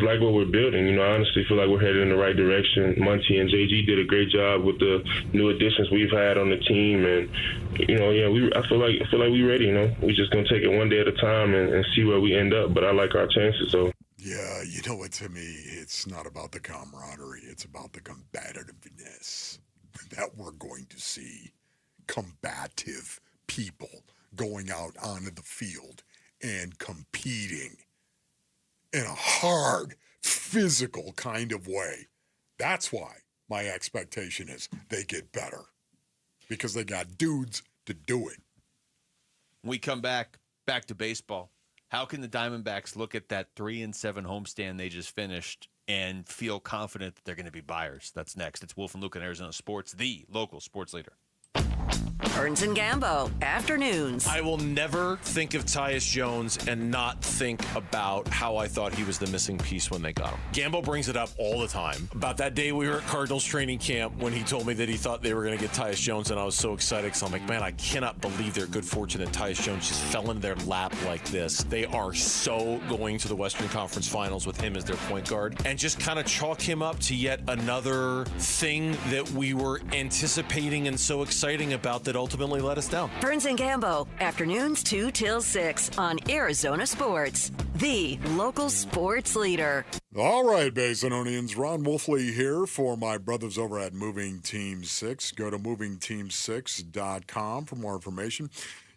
like what we're building. I honestly feel like we're headed in the right direction. Monty and JG did a great job with the new additions we've had on the team, and I feel like we're ready. We're just gonna take it one day at a time and see where we end up. But I like our chances. So. Yeah, to me, it's not about the camaraderie. It's about the combativeness that we're going to see. Combative people going out onto the field and competing in a hard, physical kind of way. That's why my expectation is they get better, because they got dudes to do it. We come back to baseball. How can the Diamondbacks look at that 3-7 homestand they just finished and feel confident that they're going to be buyers? That's next. It's Wolf and Luke in Arizona Sports, the local sports leader. Burns and Gambo, afternoons. I will never think of Tyus Jones and not think about how I thought he was the missing piece when they got him. Gambo brings it up all the time about that day we were at Cardinals training camp when he told me that he thought they were going to get Tyus Jones, and I was so excited because I'm like, man, I cannot believe their good fortune that Tyus Jones just fell into their lap like this. They are so going to the Western Conference Finals with him as their point guard, and just kind of chalk him up to yet another thing that we were anticipating and so exciting about that ultimately let us down. Burns and Gambo, afternoons 2 till 6 on Arizona Sports, the local sports leader. All right, Basinonians, Ron Wolfley here for my brothers over at Moving Team 6. Go to movingteam6.com for more information.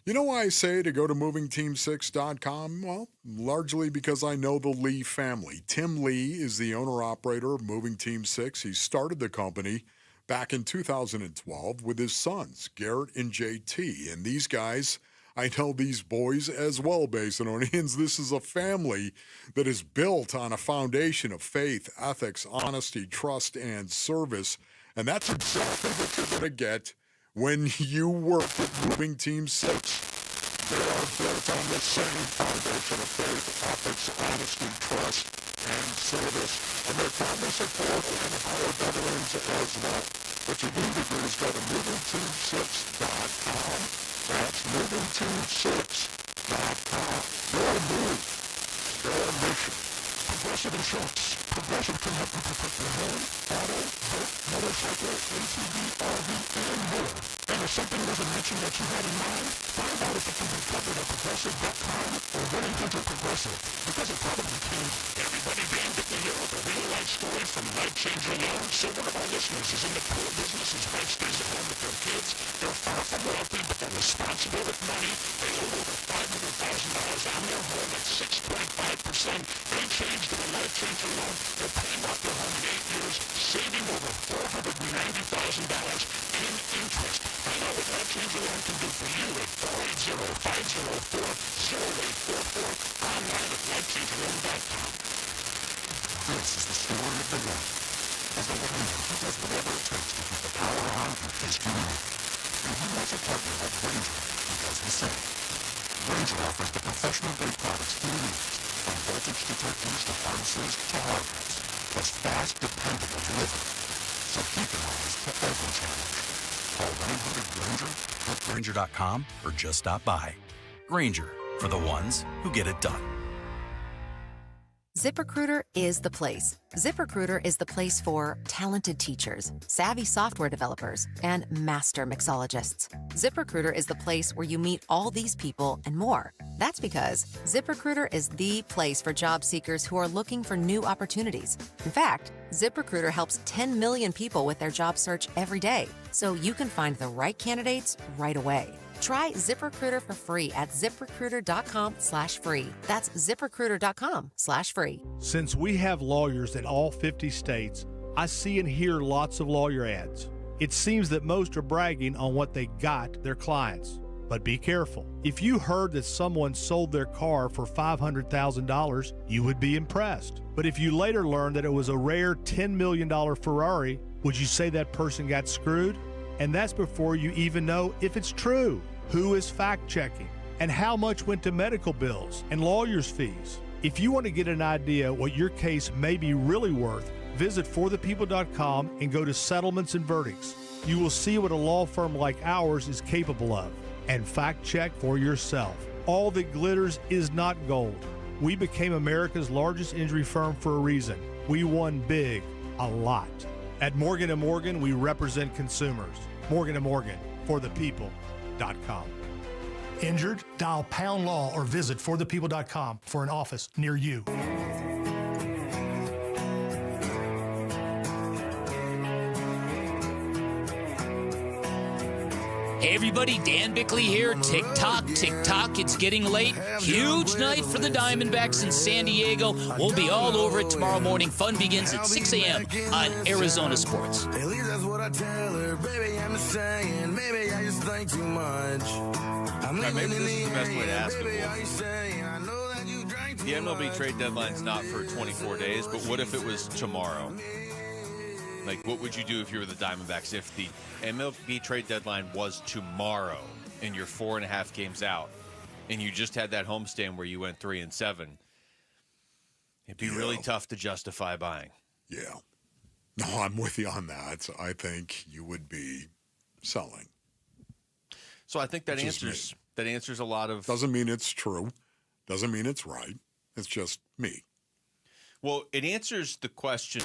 You know why I say to go to movingteam6.com? Well, largely because I know the Lee family. Tim Lee is the owner-operator of Moving Team 6. He started the company back in 2012 with his sons, Garrett and JT. And these guys, I know these boys as well, Basinonians. This is a family that is built on a foundation of faith, ethics, honesty, trust, and service. And that's exactly what you're going to get when you work with Moving Team 6. They are built on the same foundation of faith, ethics, honesty, trust, and service. And their family support and hire veterans as well. What you need to do is go to movingteam6.com. That's movingteam6.com. Your move, your mission. Progressive Insurance. Progressive can help you protect your home, auto, boat, motorcycle, ATV, RV, and more. And if something wasn't mentioned that you had in mind, find out if it can be covered at progressive.com or 1-800-PROGRESSIVE. Because it probably can. Everybody being to hear the real-life story from Life Changer Loan. So one of our listeners is in the poor business. His wife stays at home with their kids. They're far from wealthy, but they're responsible with money. They owe over $500,000 on their home at 6.5%. They changed to a Life Changer Loan. They're paying off their home in 8 years, saving over $490,000 in interest. Find out what Life Changer Loan can do for you at 480-504-0844. Online at lifechangerloan.com. This is the story of the one. As a woman who does whatever it takes to keep the power on in his community. And he wants a partner like Granger who does the same. Granger offers the professional-grade products he needs, from voltage detectors to harnesses to hardware. Plus fast, dependable delivery. So keep an eye to every challenge. Call 1-800-GRANGER, click Granger.com, or just stop by. Granger, for the ones who get it done. ZipRecruiter is the place. ZipRecruiter is the place for talented teachers, savvy software developers, and master mixologists. ZipRecruiter is the place where you meet all these people and more. That's because ZipRecruiter is the place for job seekers who are looking for new opportunities. In fact, ZipRecruiter helps 10 million people with their job search every day, so you can find the right candidates right away. Try ZipRecruiter for free at ZipRecruiter.com/free. That's ZipRecruiter.com/free. Since we have lawyers in all 50 states, I see and hear lots of lawyer ads. It seems that most are bragging on what they got their clients. But be careful. If you heard that someone sold their car for $500,000, you would be impressed. But if you later learned that it was a rare $10 million Ferrari, would you say that person got screwed? And that's before you even know if it's true. Who is fact-checking? And how much went to medical bills and lawyers' fees? If you want to get an idea what your case may be really worth, visit forthepeople.com and go to Settlements and Verdicts. You will see what a law firm like ours is capable of. And fact-check for yourself. All that glitters is not gold. We became America's largest injury firm for a reason. We won big, a lot. At Morgan & Morgan, we represent consumers. Morgan & Morgan, forthepeople.com. Injured? Dial pound law or visit forthepeople.com for an office near you. Hey everybody, Dan Bickley here. Tick-tock, tick-tock, it's getting late. Huge night for the Diamondbacks in San Diego. We'll be all over it tomorrow morning. Fun begins at 6 a.m. on Arizona Sports. At least that's what I tell her. Baby, I'm just saying. Maybe I just think too much. Maybe this is the best way to ask it. The MLB trade deadline's not for 24 days, but what if it was tomorrow? Like, what would you do if you were the Diamondbacks if the MLB trade deadline was tomorrow and you're 4.5 games out and you just had that homestand where you went 3-7? It'd be really tough to justify buying. Yeah. No, I'm with you on that. I think you would be selling. So I think that answers a lot of... Doesn't mean it's true. Doesn't mean it's right. It's just me. Well, it answers the question...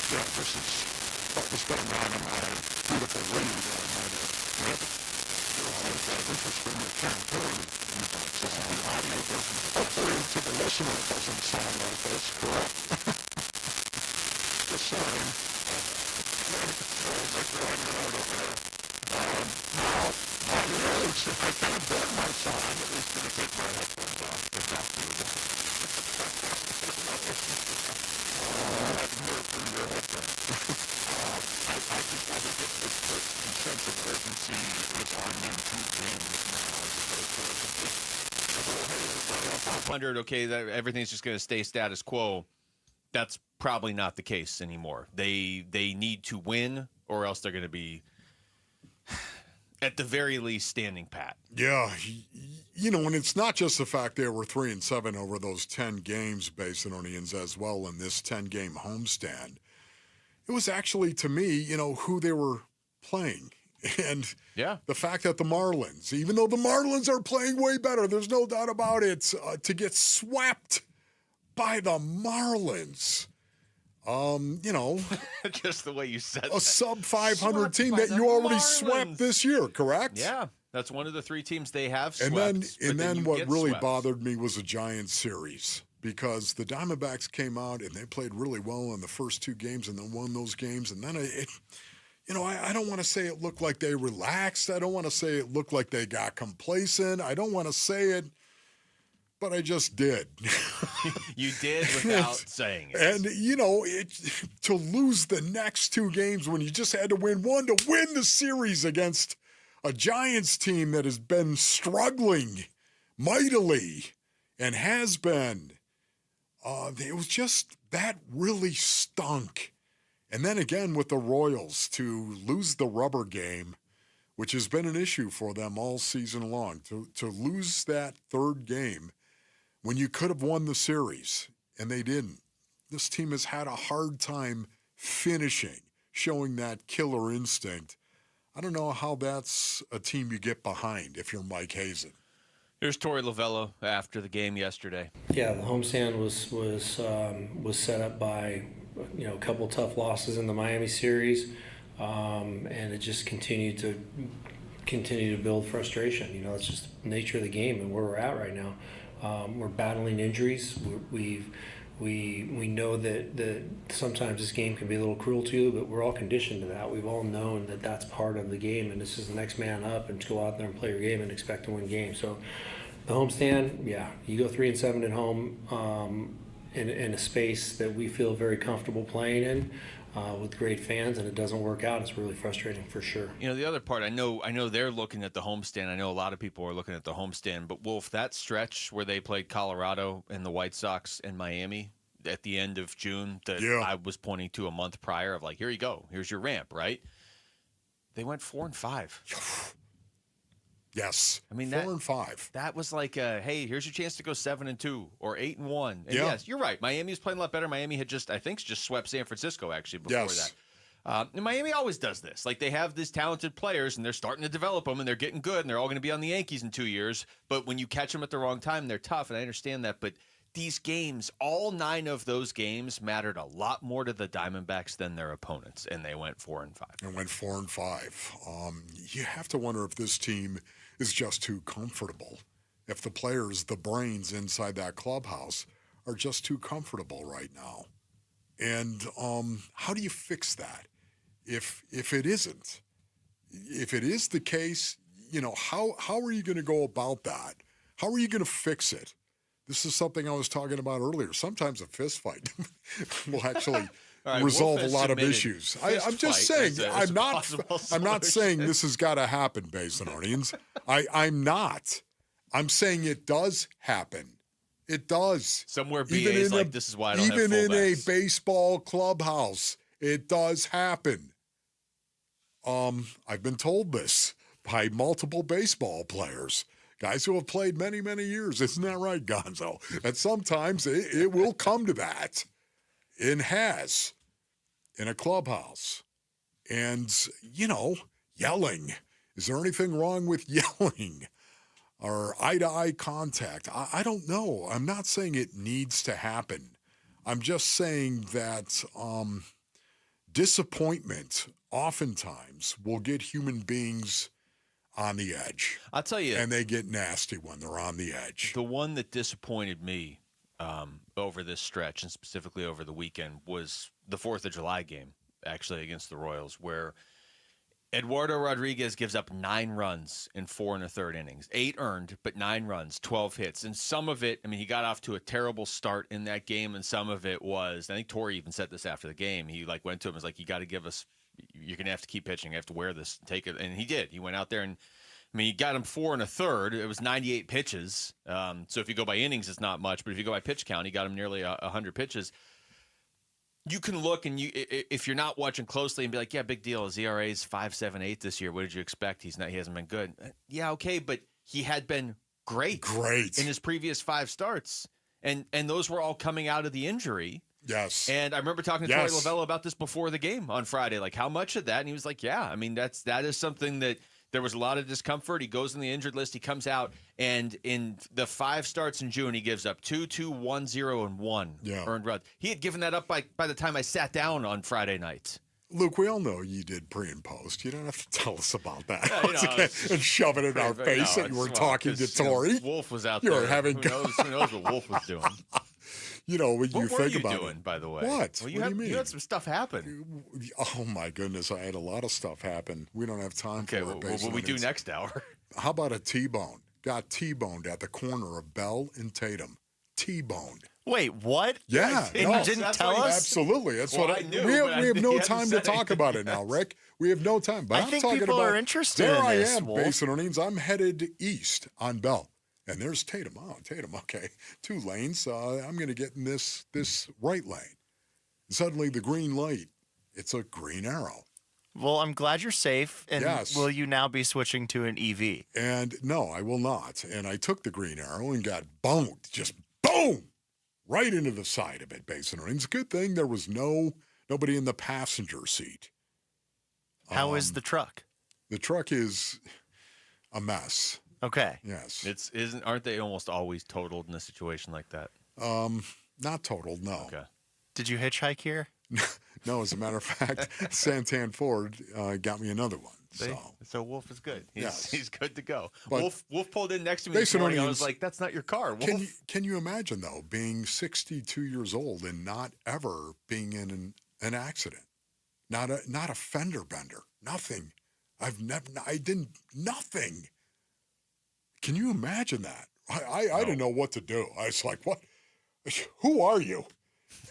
This is what was going on in my beautiful ring there. Interesting campaign. So the audio doesn't, hopefully to the listener, it doesn't sound like this, correct? Just saying. Now, my ears, if I can't bet my son, I'm at least going to take my headphones off. But not do that. Wondered, okay, that everything's just going to stay status quo. That's probably not the case anymore. They need to win, or else they're going to be, at the very least, standing pat. Yeah, you know, and it's not just the fact they were 3-7 over those 10 games, Basinonians, as well in this 10-game homestand. It was actually, to me, you know, who they were playing. And the fact that the Marlins, even though the Marlins are playing way better, there's no doubt about it, to get swept by the Marlins, you know. Just the way you said a sub-500 team that you already swept this year, correct? Yeah, that's one of the 3 teams they have swept. And then what really bothered me was a Giants series, because the Diamondbacks came out and they played really well in the first 2 games and then won those games. And then you know, I don't want to say it looked like they relaxed. I don't want to say it looked like they got complacent. I don't want to say it, but I just did. You did without saying it. And, you know, to lose the next 2 games when you just had to win one to win the series against a Giants team that has been struggling mightily and has been, it was just, that really stunk. And then again with the Royals, to lose the rubber game, which has been an issue for them all season long, to lose that 3rd game when you could have won the series, and they didn't. This team has had a hard time finishing, showing that killer instinct. I don't know how that's a team you get behind if you're Mike Hazen. Here's Torey Lovello after the game yesterday. Yeah, the homestand was set up by a couple tough losses in the Miami series, and it just continued to build frustration. It's just the nature of the game and where we're at right now. We're battling injuries. We know that sometimes this game can be a little cruel to you, but we're all conditioned to that. We've all known that that's part of the game, and this is the next man up, and to go out there and play your game and expect to win games. So the homestand, yeah, you go 3-7 at home in a space that we feel very comfortable playing in with great fans, and it doesn't work out. It's really frustrating for sure. The other part, I know they're looking at the homestand. I know a lot of people are looking at the homestand, but Wolf, that stretch where they played Colorado and the White Sox and Miami at the end of June that I was pointing to a month prior of like, here you go, here's your ramp, right? They went 4-5. Yes. I mean, 4-5. That was like, hey, here's your chance to go 7-2 or 8-1. And yes, you're right. Miami was playing a lot better. Miami had just swept San Francisco actually before that. And Miami always does this. Like, they have these talented players and they're starting to develop them and they're getting good and they're all going to be on the Yankees in 2 years. But when you catch them at the wrong time, they're tough. And I understand that. But these games, all 9 of those games mattered a lot more to the Diamondbacks than their opponents. And they went 4-5. And went 4-5. You have to wonder if this team is just too comfortable. If the players, the brains inside that clubhouse are just too comfortable right now. And how do you fix that? If it isn't, if it is the case, how are you going to go about that? How are you going to fix it? This is something I was talking about earlier. Sometimes a fist fight will actually resolve a lot of issues. I'm just saying, I'm not saying this has got to happen, Basinonians. I'm not. I'm saying it does happen. It does. Somewhere BA is like, this is why I don't have even in a fullbacks. baseball clubhouse, it does happen. I've been told this by multiple baseball players, guys who have played many, many years. Isn't that right, Gonzo? And sometimes it will come to that. It has in a clubhouse. And, yelling. Is there anything wrong with yelling? Or eye-to-eye contact? I don't know. I'm not saying it needs to happen. I'm just saying that disappointment oftentimes will get human beings on the edge. I'll tell you. And they get nasty when they're on the edge. The one that disappointed me over this stretch, and specifically over the weekend, was the 4th of July game, actually, against the Royals, where Eduardo Rodriguez gives up 9 runs in 4 1/3 innings. 8 earned, but 9 runs, 12 hits. And some of it, he got off to a terrible start in that game, and some of it was, I think Torey even said this after the game, he went to him and was like, you got to give us, you're going to have to keep pitching, you have to wear this, take it. And he did. He went out there and, he got him 4 1/3. It was 98 pitches. So if you go by innings, it's not much. But if you go by pitch count, he got him nearly 100 pitches. You can look and if you're not watching closely and be like, yeah, big deal. His ERA is 5.78 this year. What did you expect? He hasn't been good. Yeah, okay, but he had been great in his previous 5 starts, and those were all coming out of the injury. Yes. And I remember talking to Torey Lovello about this before the game on Friday. Like, how much of that? And he was like, yeah, that is something that there was a lot of discomfort. He goes in the injured list. He comes out, and in the 5 starts in June, he gives up 2, 2, 1, 0, and 1 earned runs. He had given that up by the time I sat down on Friday night. Luke, we all know you did pre and post. You don't have to tell us about that. And shove it in our face that you were talking to Torey. Wolf was out you there. Were having who knows what Wolf was doing. When what you were think you about doing, it. by the way? What? Well, what do you mean? You had some stuff happen. Oh, my goodness. I had a lot of stuff happen. We don't have time for it. What will we do next hour? How about a T-bone? Got T-boned at the corner of Bell and Tatum. T-boned. Wait, what? Yeah. And you didn't tell us? Absolutely. That's well, what I knew. We have no time to talk about it now, Rick. We have no time. But I think people are interested in this, There I am, Wolf. Basin Earnings. I'm headed east on Bell. And there's Tatum. Oh, Tatum. Okay. 2 lanes. I'm going to get in this right lane. And suddenly the green light, it's a green arrow. Well, I'm glad you're safe. And Yes. will you now be switching to an EV? And no, I will not. And I took the green arrow and got boned. Just boom! Right into the side of it, Basin Earnings. Good thing there was nobody in the passenger seat. How is the truck? The truck is a mess. Okay. Yes. Aren't they almost always totaled in a situation like that? Not totaled, no. Okay. Did you hitchhike here? No, as a matter of fact, Santan Ford got me another one. So Wolf is good. Yes. He's good to go. But Wolf pulled in next to me this morning. I was like, that's not your car, Wolf. Can you imagine, though, being 62 years old and not ever being in an accident? Not a fender bender. Nothing. Nothing. Can you imagine that? I didn't know what to do. I was like, what? Who are you?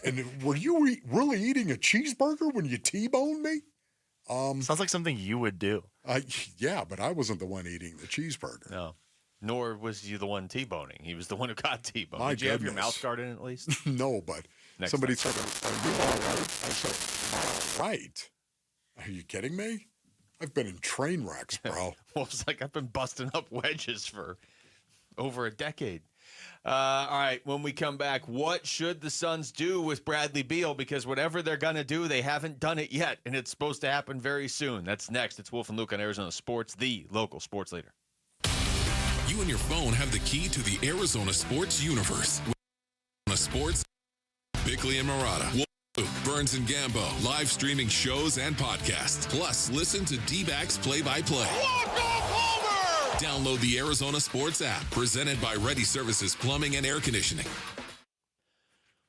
And were you really eating a cheeseburger when you T-boned me? Sounds like something you would do. Yeah, but I wasn't the one eating the cheeseburger. No. Nor was you the one T-boning. He was the one who got T-boned. My Did you have your goodness. mouth guard in at least? No, but Next somebody time. said, "Are you all right?" I said, "All right." Are you kidding me? I've been in train wrecks, bro. Wolf's like, I've been busting up wedges for over a decade. All right, when we come back, what should the Suns do with Bradley Beal? Because whatever they're going to do, they haven't done it yet, and it's supposed to happen very soon. That's next. It's Wolf and Luke on Arizona Sports, the local sports leader. You and your phone have the key to the Arizona sports universe. Arizona Sports, Bickley and Murata. Wolf, Burns and Gambo, live streaming shows and podcasts. Plus, listen to Dbacks play-by-play. Download the Arizona Sports app, presented by Ready Services Plumbing and Air Conditioning.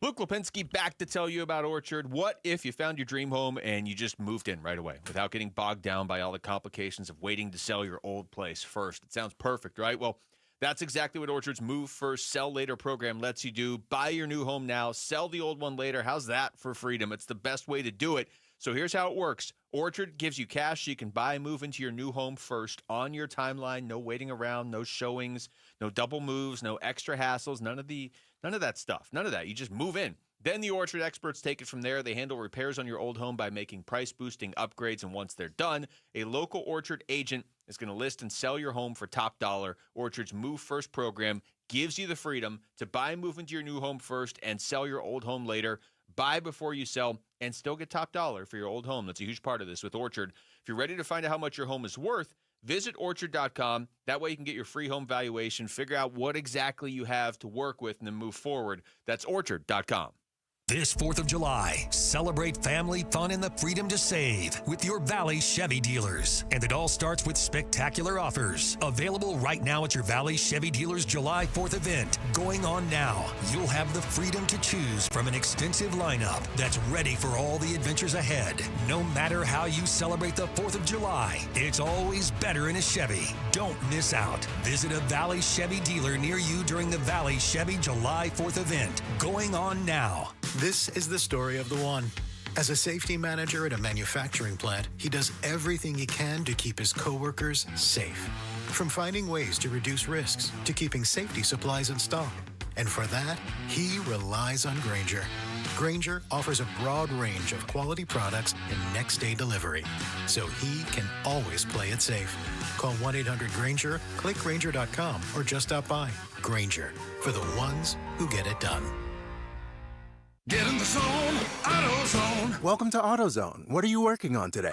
Luke Lipinski back to tell you about Orchard. What if you found your dream home and you just moved in right away without getting bogged down by all the complications of waiting to sell your old place first? It sounds perfect, right? Well, that's exactly what Orchard's Move First, Sell Later program lets you do. Buy your new home now, sell the old one later. How's that for freedom? It's the best way to do it. So here's how it works. Orchard gives you cash so you can buy and move into your new home first on your timeline. No waiting around, no showings, no double moves, no extra hassles, none of that stuff. None of that. You just move in. Then the Orchard experts take it from there. They handle repairs on your old home by making price-boosting upgrades, and once they're done, a local Orchard agent is going to list and sell your home for top dollar. Orchard's Move First program gives you the freedom to buy and move into your new home first and sell your old home later. Buy before you sell and still get top dollar for your old home. That's a huge part of this with Orchard. If you're ready to find out how much your home is worth, visit Orchard.com. That way you can get your free home valuation, figure out what exactly you have to work with, and then move forward. That's Orchard.com. This 4th of July, celebrate family fun and the freedom to save with your Valley Chevy dealers. And it all starts with spectacular offers. Available right now at your Valley Chevy dealers July 4th event. Going on now, you'll have the freedom to choose from an extensive lineup that's ready for all the adventures ahead. No matter how you celebrate the 4th of July, it's always better in a Chevy. Don't miss out. Visit a Valley Chevy dealer near you during the Valley Chevy July 4th event. Going on now. This is the story of the one. As a safety manager at a manufacturing plant, he does everything he can to keep his coworkers safe. From finding ways to reduce risks to keeping safety supplies in stock. And for that, he relies on Grainger. Grainger offers a broad range of quality products and next-day delivery, so he can always play it safe. Call 1-800-GRAINGER, click Grainger.com, or just stop by. Grainger, for the ones who get it done. Get in the zone, AutoZone. Welcome to AutoZone. What are you working on today?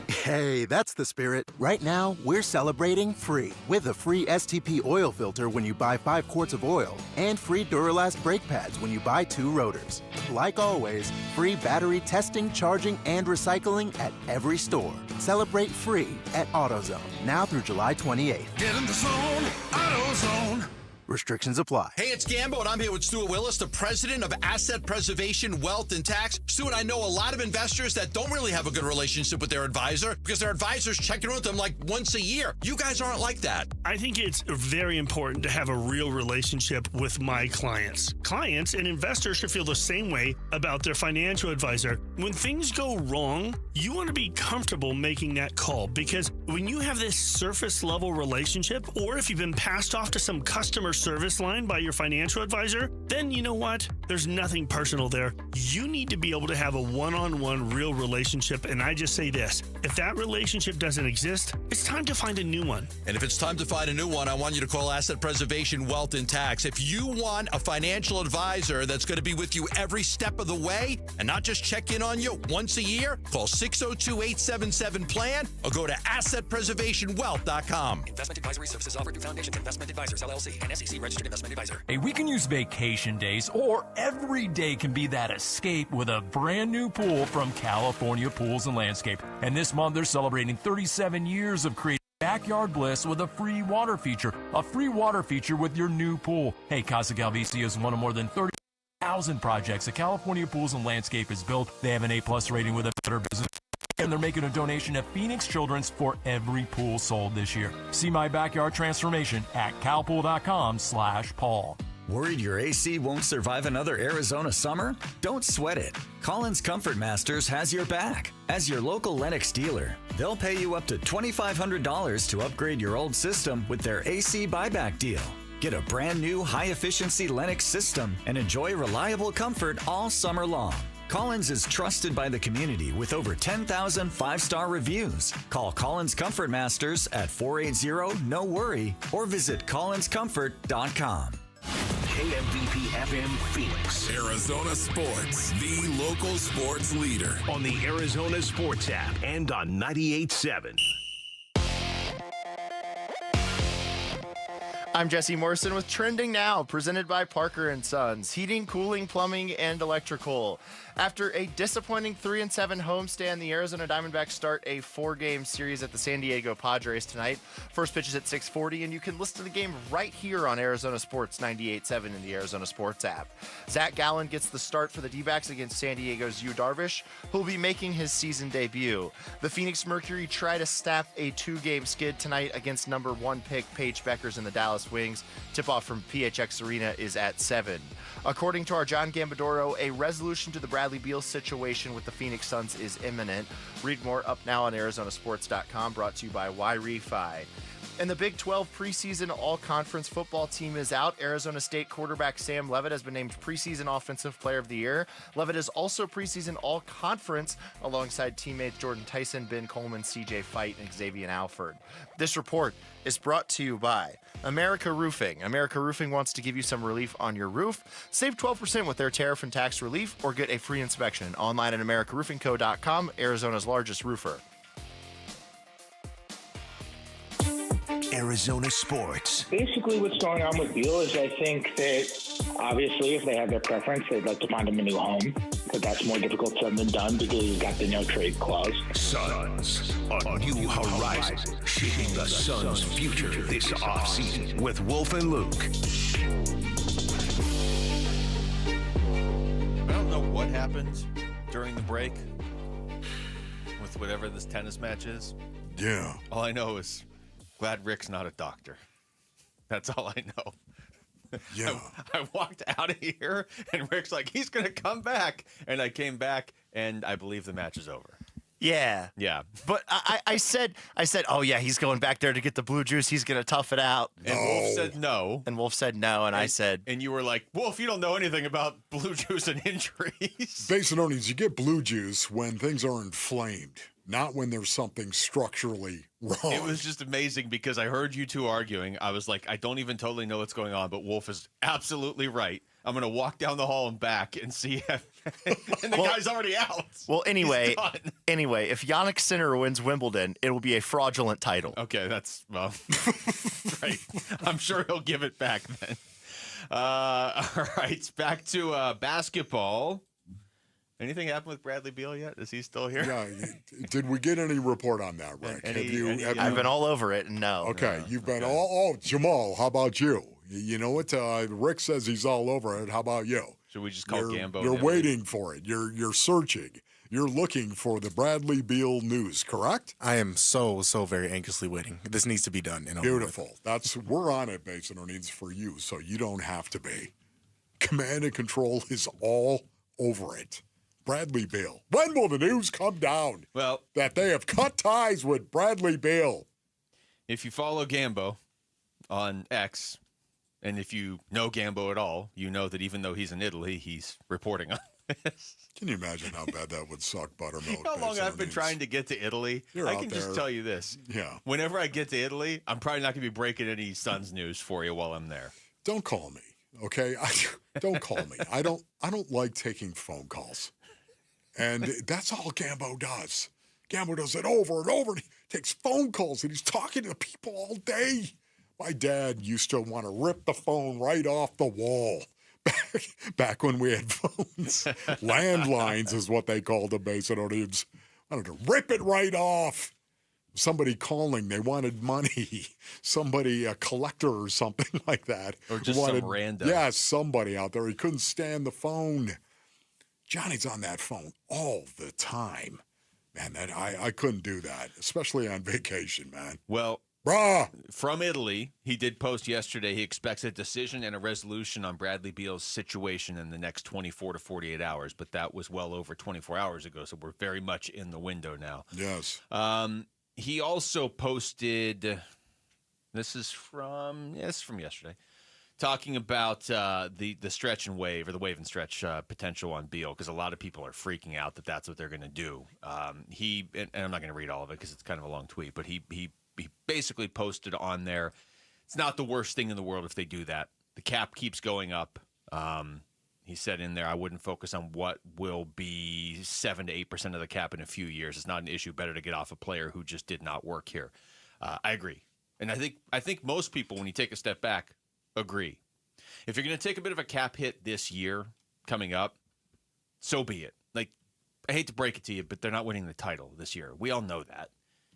Hey, that's the spirit. Right now, we're celebrating free with a free STP oil filter when you buy 5 quarts of oil and free Duralast brake pads when you buy 2 rotors. Like always, free battery testing, charging, and recycling at every store. Celebrate free at AutoZone now through July 28th. Get in the zone, AutoZone. Restrictions apply. Hey, it's Gambo, and I'm here with Stuart Willis, the president of Asset Preservation, Wealth, and Tax. Stuart, I know a lot of investors that don't really have a good relationship with their advisor because their advisor's checking in with them like once a year. You guys aren't like that. I think it's very important to have a real relationship with my clients. Clients and investors should feel the same way about their financial advisor. When things go wrong, you want to be comfortable making that call, because when you have this surface level relationship, or if you've been passed off to some customer service line by your financial advisor, then you know what? There's nothing personal there. You need to be able to have a one-on-one real relationship, and I just say this. If that relationship doesn't exist, it's time to find a new one. And if it's time to find a new one, I want you to call Asset Preservation Wealth and Tax. If you want a financial advisor that's going to be with you every step of the way and not just check in on you once a year, call 602-877-PLAN or go to AssetPreservationWealth.com. Investment advisory services offered through Foundation Investment Advisors, LLC, an SEC registered investment advisor. Hey, we can use vacation days, or every day can be that escape with a brand new pool from California Pools and Landscape. And this month, they're celebrating 37 years of creating backyard bliss with a free water feature. A free water feature with your new pool. Hey, Casa Galvici is one of more than 30,000 projects that California Pools and Landscape has built. They have an A+ rating with a Better Business. And they're making a donation to Phoenix Children's for every pool sold this year. See my backyard transformation at calpool.com/Paul. Worried your AC won't survive another Arizona summer? Don't sweat it. Collins Comfort Masters has your back. As your local Lennox dealer, they'll pay you up to $2,500 to upgrade your old system with their AC buyback deal. Get a brand new high-efficiency Lennox system and enjoy reliable comfort all summer long. Collins is trusted by the community with over 10,000 five-star reviews. Call Collins Comfort Masters at 480-NO-WORRY or visit collinscomfort.com. KMVP FM Phoenix. Arizona Sports, the local sports leader. On the Arizona Sports app and on 98.7. I'm Jesse Morrison with Trending Now, presented by Parker & Sons, heating, cooling, plumbing, and electrical. After a disappointing 3-7 homestand, the Arizona Diamondbacks start a 4-game series at the San Diego Padres tonight. First pitch is at 6:40, and you can listen to the game right here on Arizona Sports 98.7 in the Arizona Sports app. Zach Gallen gets the start for the Dbacks against San Diego's Yu Darvish, who'll be making his season debut. The Phoenix Mercury try to snap a 2-game skid tonight against number 1 pick Paige Beckers and the Dallas Wings. Tip-off from PHX Arena is at 7. According to our John Gambadoro, a resolution to the Bradley Beal situation with the Phoenix Suns is imminent. Read more up now on ArizonaSports.com, brought to you by Y-Refi. And the Big 12 preseason all-conference football team is out. Arizona State quarterback Sam Levitt has been named preseason offensive player of the year. Levitt is also preseason all-conference alongside teammates Jordan Tyson, Ben Coleman, CJ Fight, and Xavier Alford. This report is brought to you by America Roofing. America Roofing wants to give you some relief on your roof. Save 12% with their tariff and tax relief or get a free inspection. Online at AmericaRoofingCo.com, Arizona's largest roofer. Arizona Sports. Basically, what's going on with Beal is I think that obviously if they have their preference, they'd like to find him a new home. But that's more difficult said than done because he's got the no-trade clause. Suns, a new horizon, shaping the Suns' future this offseason with Wolf and Luke. I don't know what happened during the break with whatever this tennis match is. Yeah. All I know is glad Rick's not a doctor. That's all I know. Yeah. I walked out of here, and Rick's like, he's going to come back. And I came back, and I believe the match is over. Yeah. Yeah. But I said, oh, yeah, he's going back there to get the blue juice. He's going to tough it out. And Wolf said no. And Wolf said no, and I said. And you were like, Wolf, you don't know anything about blue juice and injuries. Basinonians, you get blue juice when things are inflamed, not when there's something structurally wrong. It was just amazing because I heard you two arguing. I was like, I don't even totally know what's going on, but Wolf is absolutely right. I'm going to walk down the hall and back and see if and the guy's already out. Well, anyway, if Yannick Sinner wins Wimbledon, it will be a fraudulent title. Okay, that's, well, right. I'm sure he'll give it back then. All right, back to basketball. Anything happen with Bradley Beal yet? Is he still here? Yeah. Did we get any report on that, Rick? I've been all over it, and no. Okay, you've been all. Jamal, how about you? You know what? Rick says he's all over it. How about you? Should we just call Gambo? You're waiting for it. You're searching. You're looking for the Bradley Beal news, correct? I am so very anxiously waiting. This needs to be done. Beautiful. We're on it, Basin or needs for you, so you don't have to be. Command and Control is all over it. Bradley Beal. When will the news come down? Well, that they have cut ties with Bradley Beal. If you follow Gambo on X, And if you know Gambo at all, you know that even though he's in Italy, he's reporting on this. Can you imagine how bad that would suck, Buttermilk? How long I've been trying to get to Italy? I can just tell you this. Yeah. Whenever I get to Italy, I'm probably not going to be breaking any Suns news for you while I'm there. Don't call me, okay? Don't call me. I don't like taking phone calls. And that's all Gambo does. Gambo does it over and over. And he takes phone calls, and he's talking to people all day. My dad used to want to rip the phone right off the wall back when we had phones. Landlines is what they called them, Masononians. I wanted to rip it right off. Somebody calling, they wanted money. Somebody, a collector or something like that. Or just some random. Yeah, somebody out there. He couldn't stand the phone. Johnny's on that phone all the time. Man, I couldn't do that, especially on vacation, man. Well, from Italy, he did post yesterday he expects a decision and a resolution on Bradley Beal's situation in the next 24 to 48 hours, but that was well over 24 hours ago, so we're very much in the window now. Yes. He also posted, this is from yesterday, talking about the stretch and wave, or the wave and stretch potential on Beal, because a lot of people are freaking out that that's what they're going to do. And I'm not going to read all of it because it's kind of a long tweet, but he basically posted on there, it's not the worst thing in the world if they do that. The cap keeps going up. He said in there, I wouldn't focus on what will be 7 to 8% of the cap in a few years. It's not an issue. Better to get off a player who just did not work here. I agree. And I think most people, when you take a step back, agree. If you're going to take a bit of a cap hit this year coming up, so be it. Like, I hate to break it to you, but they're not winning the title this year. We all know that.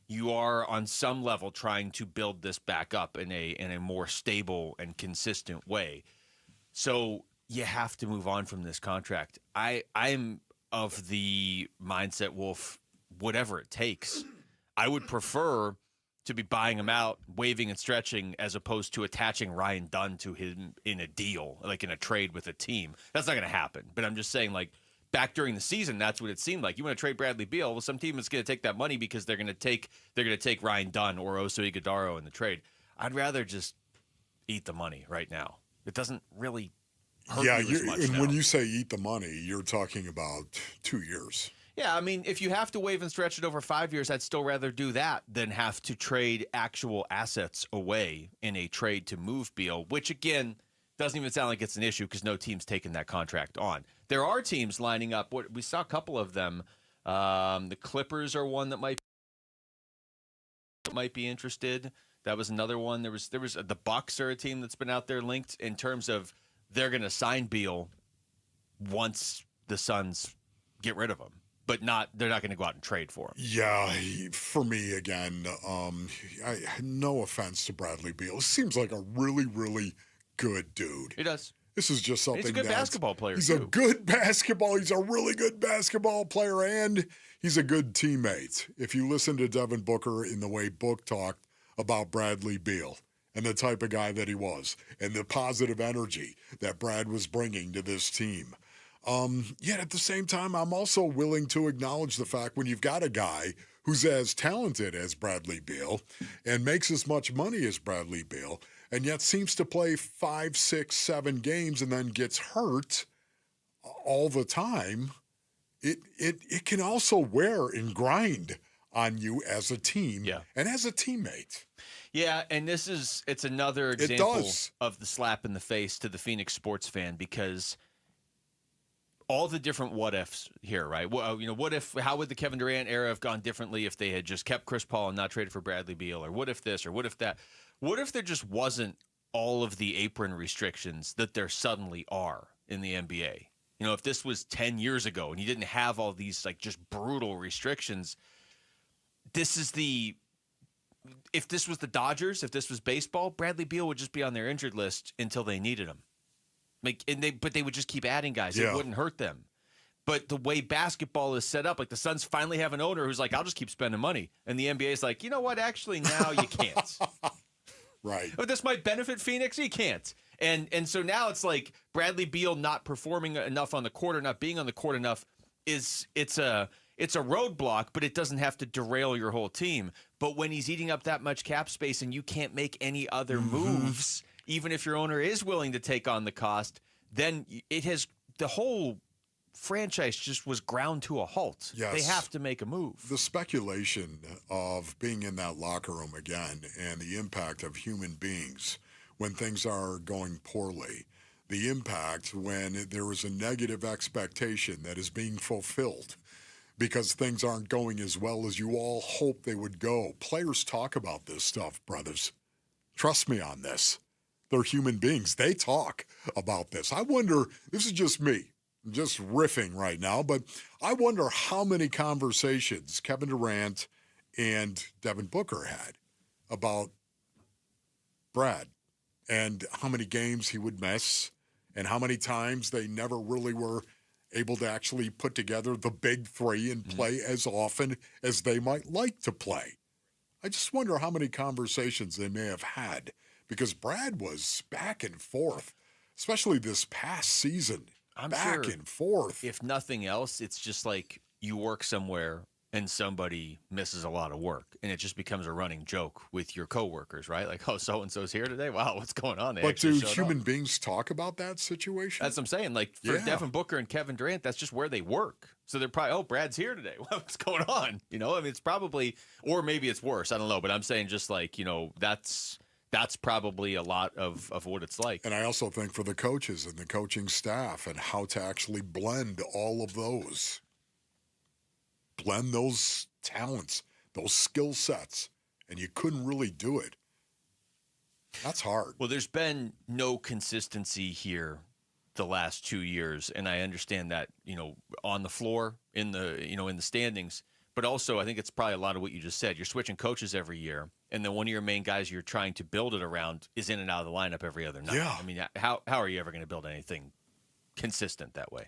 You are on some level trying to build this back up in a more stable and consistent way. So you have to move on from this contract. I'm of the mindset, Wolf, whatever it takes. I would prefer to be buying him out, waving and stretching, as opposed to attaching Ryan Dunn to him in a deal, like in a trade with a team. That's not going to happen. But I'm just saying, like, back during the season, that's what it seemed like. You want to trade Bradley Beal? Well, some team is going to take that money because they're going to take Ryan Dunn or Oso Ighodaro in the trade. I'd rather just eat the money right now. It doesn't really hurt you as much and now. when you say eat the money, you're talking about 2 years. Yeah, I mean, if you have to waive and stretch it over 5 years, I'd still rather do that than have to trade actual assets away in a trade to move Beal, which, again, doesn't even sound like it's an issue because no team's taken that contract on. There are teams lining up. We saw a couple of them. The Clippers are one that might be interested. That was another one. There was the Bucks are a team that's been out there linked in terms of they're going to sign Beal once the Suns get rid of him. But they're not going to go out and trade for him. Yeah, for me, again, no offense to Bradley Beal. He seems like a really, really good dude. He does. This is just something. He's a good basketball player, He's too. a good basketball. He's a really good basketball player, and he's a good teammate. If you listen to Devin Booker in the way Book talked about Bradley Beal and the type of guy that he was and the positive energy that Brad was bringing to this team. Yet at the same time, I'm also willing to acknowledge the fact when you've got a guy who's as talented as Bradley Beal and makes as much money as Bradley Beal and yet seems to play 5, 6, 7 games and then gets hurt all the time, it can also wear and grind on you as a team and as a teammate. Yeah, and it's another example of the slap in the face to the Phoenix sports fan because all the different what ifs here, right? Well, how would the Kevin Durant era have gone differently if they had just kept Chris Paul and not traded for Bradley Beal? Or what if this, or what if that? What if there just wasn't all of the apron restrictions that there suddenly are in the NBA? If this was 10 years ago and you didn't have all these like just brutal restrictions, if this was the Dodgers, if this was baseball, Bradley Beal would just be on their injured list until they needed him. But they would just keep adding guys. It wouldn't hurt them. But the way basketball is set up, like the Suns finally have an owner who's like, I'll just keep spending money. And the NBA is like, you know what? Actually, now you can't. Right. But this might benefit Phoenix. You can't. And so now it's like Bradley Beal not performing enough on the court or not being on the court enough it's a roadblock, but it doesn't have to derail your whole team. But when he's eating up that much cap space and you can't make any other moves, even if your owner is willing to take on the cost, then the whole franchise just was ground to a halt. Yes. They have to make a move. The speculation of being in that locker room again and the impact of human beings when things are going poorly, the impact when there is a negative expectation that is being fulfilled because things aren't going as well as you all hope they would go. Players talk about this stuff, brothers. Trust me on this. They're human beings. They talk about this. I wonder, this is just me, just riffing right now, but I wonder how many conversations Kevin Durant and Devin Booker had about Brad and how many games he would miss and how many times they never really were able to actually put together the big three and play as often as they might like to play. I just wonder how many conversations they may have had because Brad was back and forth, especially this past season. I'm back sure and forth. If nothing else, it's just like you work somewhere and somebody misses a lot of work, and it just becomes a running joke with your coworkers, right? Like, oh, so-and-so's here today? Wow, what's going on? But do human beings talk about that situation? That's what I'm saying. Like, for Devin Booker and Kevin Durant, that's just where they work. So they're probably, oh, Brad's here today. What's going on? You know, I mean, it's probably, or maybe it's worse. I don't know. But I'm saying just like, you know, that's probably a lot of what it's like. And I also think for the coaches and the coaching staff and how to actually blend all of those. Blend those talents, those skill sets, and you couldn't really do it. That's hard. Well, there's been no consistency here the last 2 years, and I understand that, you know, on the floor, in the standings, but also I think it's probably a lot of what you just said. You're switching coaches every year, and then one of your main guys you're trying to build it around is in and out of the lineup every other night. Yeah. I mean, how are you ever going to build anything consistent that way?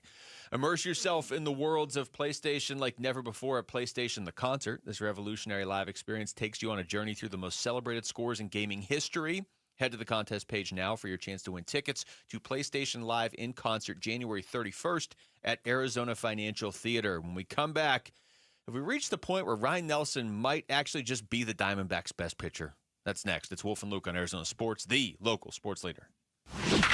Immerse yourself in the worlds of PlayStation like never before at PlayStation The Concert. This revolutionary live experience takes you on a journey through the most celebrated scores in gaming history. Head to the contest page now for your chance to win tickets to PlayStation Live in Concert January 31st at Arizona Financial Theater. When we come back, have we reached the point where Ryan Nelson might actually just be the Diamondbacks' best pitcher? That's next. It's Wolf and Luke on Arizona Sports, the local sports leader.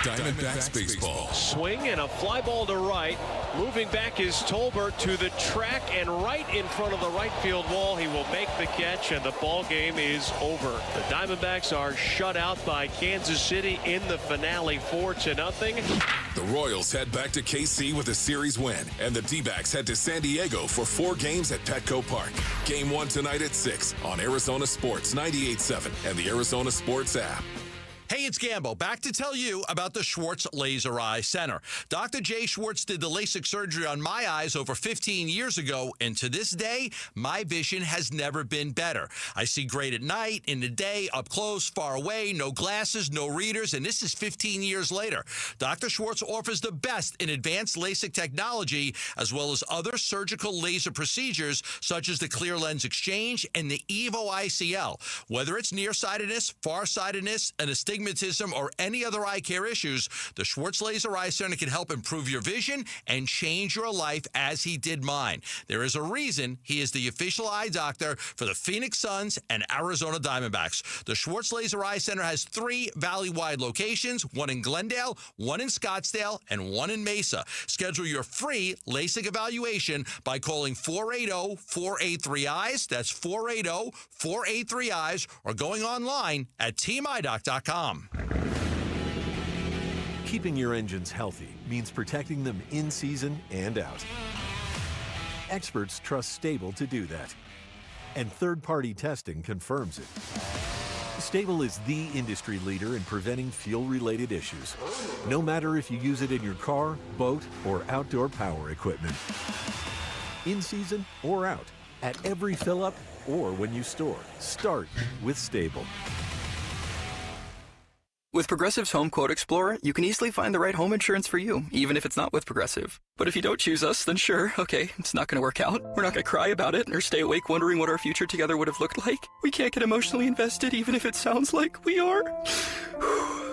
Diamondbacks baseball. Swing and a fly ball to right. Moving back is Tolbert to the track and right in front of the right field wall. He will make the catch and the ball game is over. The Diamondbacks are shut out by Kansas City in the finale 4-0. The Royals head back to KC with a series win, and the Dbacks head to San Diego for 4 games at Petco Park. Game 1 tonight at 6 on Arizona Sports 98.7 and the Arizona Sports app. Hey, it's Gambo, back to tell you about the Schwartz Laser Eye Center. Dr. Jay Schwartz did the LASIK surgery on my eyes over 15 years ago, and to this day, my vision has never been better. I see great at night, in the day, up close, far away, no glasses, no readers, and this is 15 years later. Dr. Schwartz offers the best in advanced LASIK technology, as well as other surgical laser procedures, such as the clear lens exchange and the EVO ICL. Whether it's nearsightedness, farsightedness, and astigmatism, or any other eye care issues, the Schwartz Laser Eye Center can help improve your vision and change your life as he did mine. There is a reason he is the official eye doctor for the Phoenix Suns and Arizona Diamondbacks. The Schwartz Laser Eye Center has 3 valley-wide locations, 1 in Glendale, 1 in Scottsdale, and 1 in Mesa. Schedule your free LASIK evaluation by calling 480-483-EYES. That's 480-483-EYES, or going online at teamidoc.com. Keeping your engines healthy means protecting them in season and out. Experts trust Stable to do that, and third-party testing confirms it. Stable is the industry leader in preventing fuel-related issues, no matter if you use it in your car, boat, or outdoor power equipment. In season or out, at every fill-up or when you store, start with Stable. With Progressive's Home Quote Explorer, you can easily find the right home insurance for you, even if it's not with Progressive. But if you don't choose us, then sure, okay, it's not going to work out. We're not going to cry about it or stay awake wondering what our future together would have looked like. We can't get emotionally invested, even if it sounds like we are.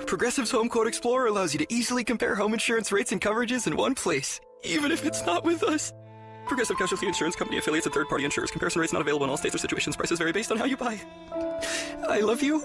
Progressive's Home Quote Explorer allows you to easily compare home insurance rates and coverages in one place, even if it's not with us. Progressive Casualty Insurance Company affiliates and third-party insurers. Comparison rates not available in all states or situations. Prices vary based on how you buy. I love you.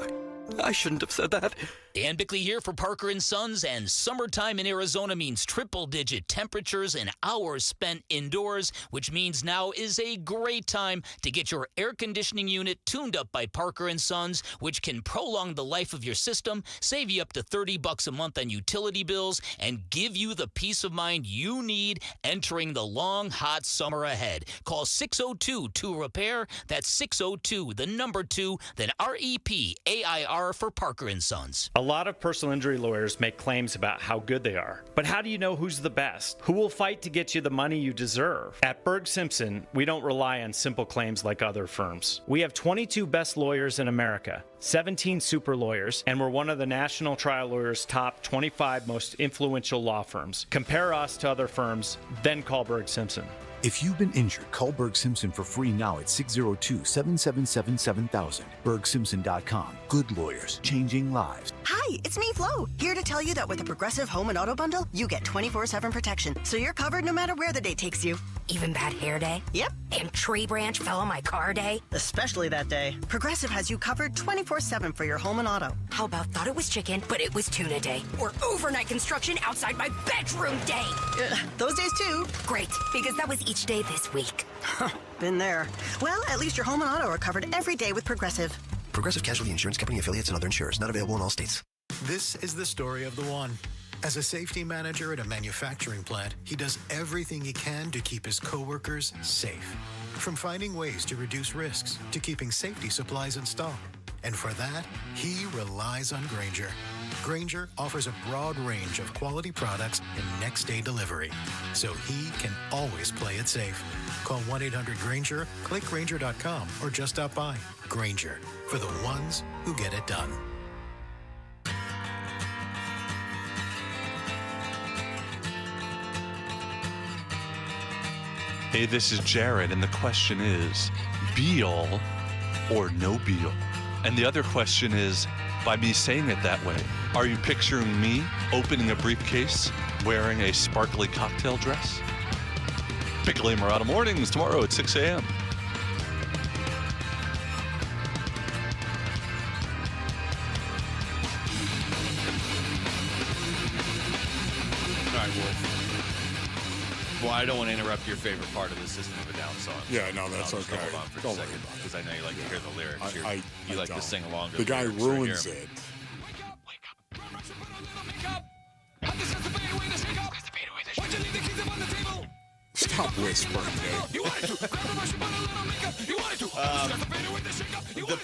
I shouldn't have said that. Dan Bickley here for Parker & Sons, and summertime in Arizona means triple-digit temperatures and hours spent indoors, which means now is a great time to get your air conditioning unit tuned up by Parker & Sons, which can prolong the life of your system, save you up to $30 a month on utility bills, and give you the peace of mind you need entering the long, hot summer ahead. Call 602-2-REPAIR. That's 602, the number 2, then REPAIR for Parker & Sons. A lot of personal injury lawyers make claims about how good they are. But how do you know who's the best? Who will fight to get you the money you deserve? At Berg Simpson, we don't rely on simple claims like other firms. We have 22 best lawyers in America, 17 super lawyers, and we're one of the National Trial Lawyers' top 25 most influential law firms. Compare us to other firms, then call Berg Simpson. If you've been injured, call Berg Simpson for free now at 602-777-7000. BergSimpson.com. Good lawyers, changing lives. Hi, it's me, Flo, here to tell you that with a Progressive Home and Auto Bundle, you get 24/7 protection, so you're covered no matter where the day takes you. Even bad hair day? Yep. And tree branch fell on my car day? Especially that day. Progressive has you covered 24/7 for your home and auto. How about thought it was chicken, but it was tuna day? Or overnight construction outside my bedroom day? Those days too. Great, because that was each day this week. Been there. Well, at least your home and auto are covered every day with Progressive. Progressive Casualty Insurance Company, affiliates, and other insurers. Not available in all states. This is the story of the one. As a safety manager at a manufacturing plant, he does everything he can to keep his coworkers safe. From finding ways to reduce risks to keeping safety supplies in stock. And for that, he relies on Grainger. Grainger offers a broad range of quality products and next-day delivery, so he can always play it safe. Call 1-800-GRAINGER, click Grainger.com, or just stop by. Grainger, for the ones who get it done. Hey, this is Jared, and the question is, Beal or no Beal? And the other question is, by me saying it that way, are you picturing me opening a briefcase, wearing a sparkly cocktail dress? Bickley and Murata mornings tomorrow at 6 a.m. All right, Wolf. Well, I don't want to interrupt your favorite part of the System of a Down song. Yeah, no, that's okay. Hold on for Don't a worry second, about it. because I know you like to hear the lyrics. You like to don't. sing along to the guy lyrics right ruins here. it. Stop whispering, dude.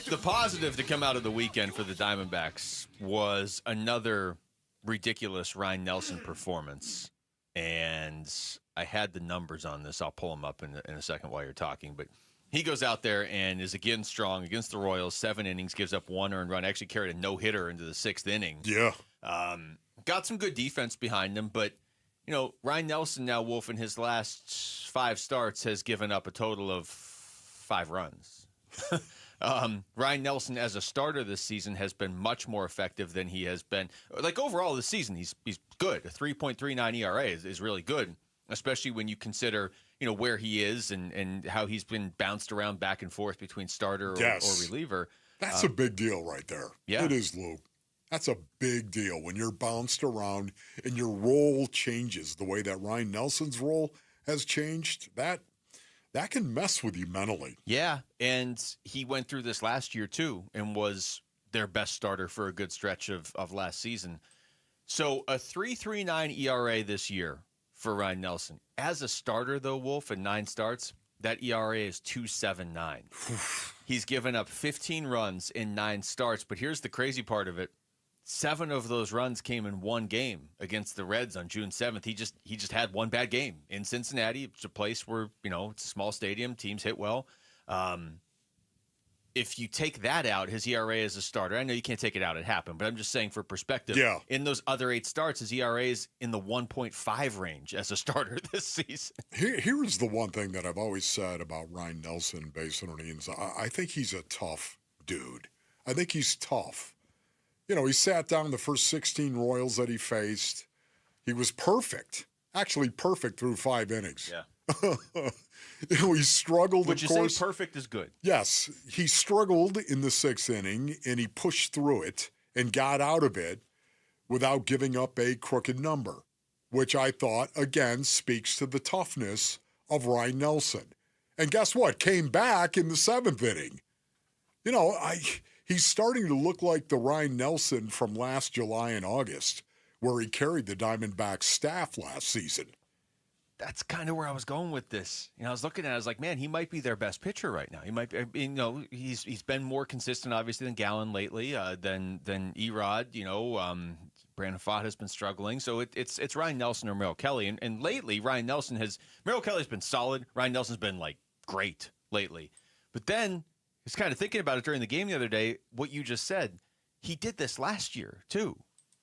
The positive to come out of the weekend for the Diamondbacks was another ridiculous Ryan Nelson performance. And I had the numbers on this. I'll pull them up in a second while you're talking. But he goes out there and is again strong against the Royals. 7 innings, gives up 1 earned run. Actually carried a no-hitter into the 6th inning. Yeah. Got some good defense behind him. But, you know, Ryan Nelson now, Wolf, in his last 5 starts has given up a total of 5 runs. Ryan Nelson, as a starter this season, has been much more effective than he has been. Like, overall this season, he's good. A 3.39 ERA is really good, especially when you consider, you know, where he is and how he's been bounced around back and forth between starter or reliever. That's a big deal right there. Yeah. It is, Luke. That's a big deal when you're bounced around and your role changes the way that Ryan Nelson's role has changed. That can mess with you mentally. Yeah, and he went through this last year too and was their best starter for a good stretch of last season. So a 3.39 ERA this year for Ryan Nelson. As a starter, though, Wolf, in 9 starts, that ERA is 2.79. He's given up 15 runs in 9 starts, but here's the crazy part of it. 7 of those runs came in 1 game against the Reds on June 7th. He just had 1 bad game in Cincinnati. It's a place where, you know, it's a small stadium. Teams hit well. If you take that out, his ERA as a starter, I know you can't take it out. It happened. But I'm just saying for perspective, in those other 8 starts, his ERA is in the 1.5 range as a starter this season. Here is the one thing that I've always said about Ryan Nelson based on innings. I think he's a tough dude. I think he's tough. You know, he sat down the first 16 Royals that he faced. He was perfect, actually perfect through 5 innings. Yeah. He struggled, Would of you course. say perfect is good? Yes, he struggled in the 6th inning, and he pushed through it and got out of it without giving up a crooked number, which I thought, again, speaks to the toughness of Ryan Nelson. And guess what? Came back in the 7th inning. You know, he's starting to look like the Ryan Nelson from last July and August, where he carried the Diamondbacks staff last season. That's kind of where I was going with this. You know, I was looking at it, I was like, man, he might be their best pitcher right now. He might be, you know, he's been more consistent, obviously, than Gallen lately, than Erod. You know, Brandon Pfaadt has been struggling. So it's Ryan Nelson or Merrill Kelly. And lately, Merrill Kelly's been solid. Ryan Nelson's been, like, great lately. But then, I was kind of thinking about it during the game the other day, what you just said. He did this last year, too.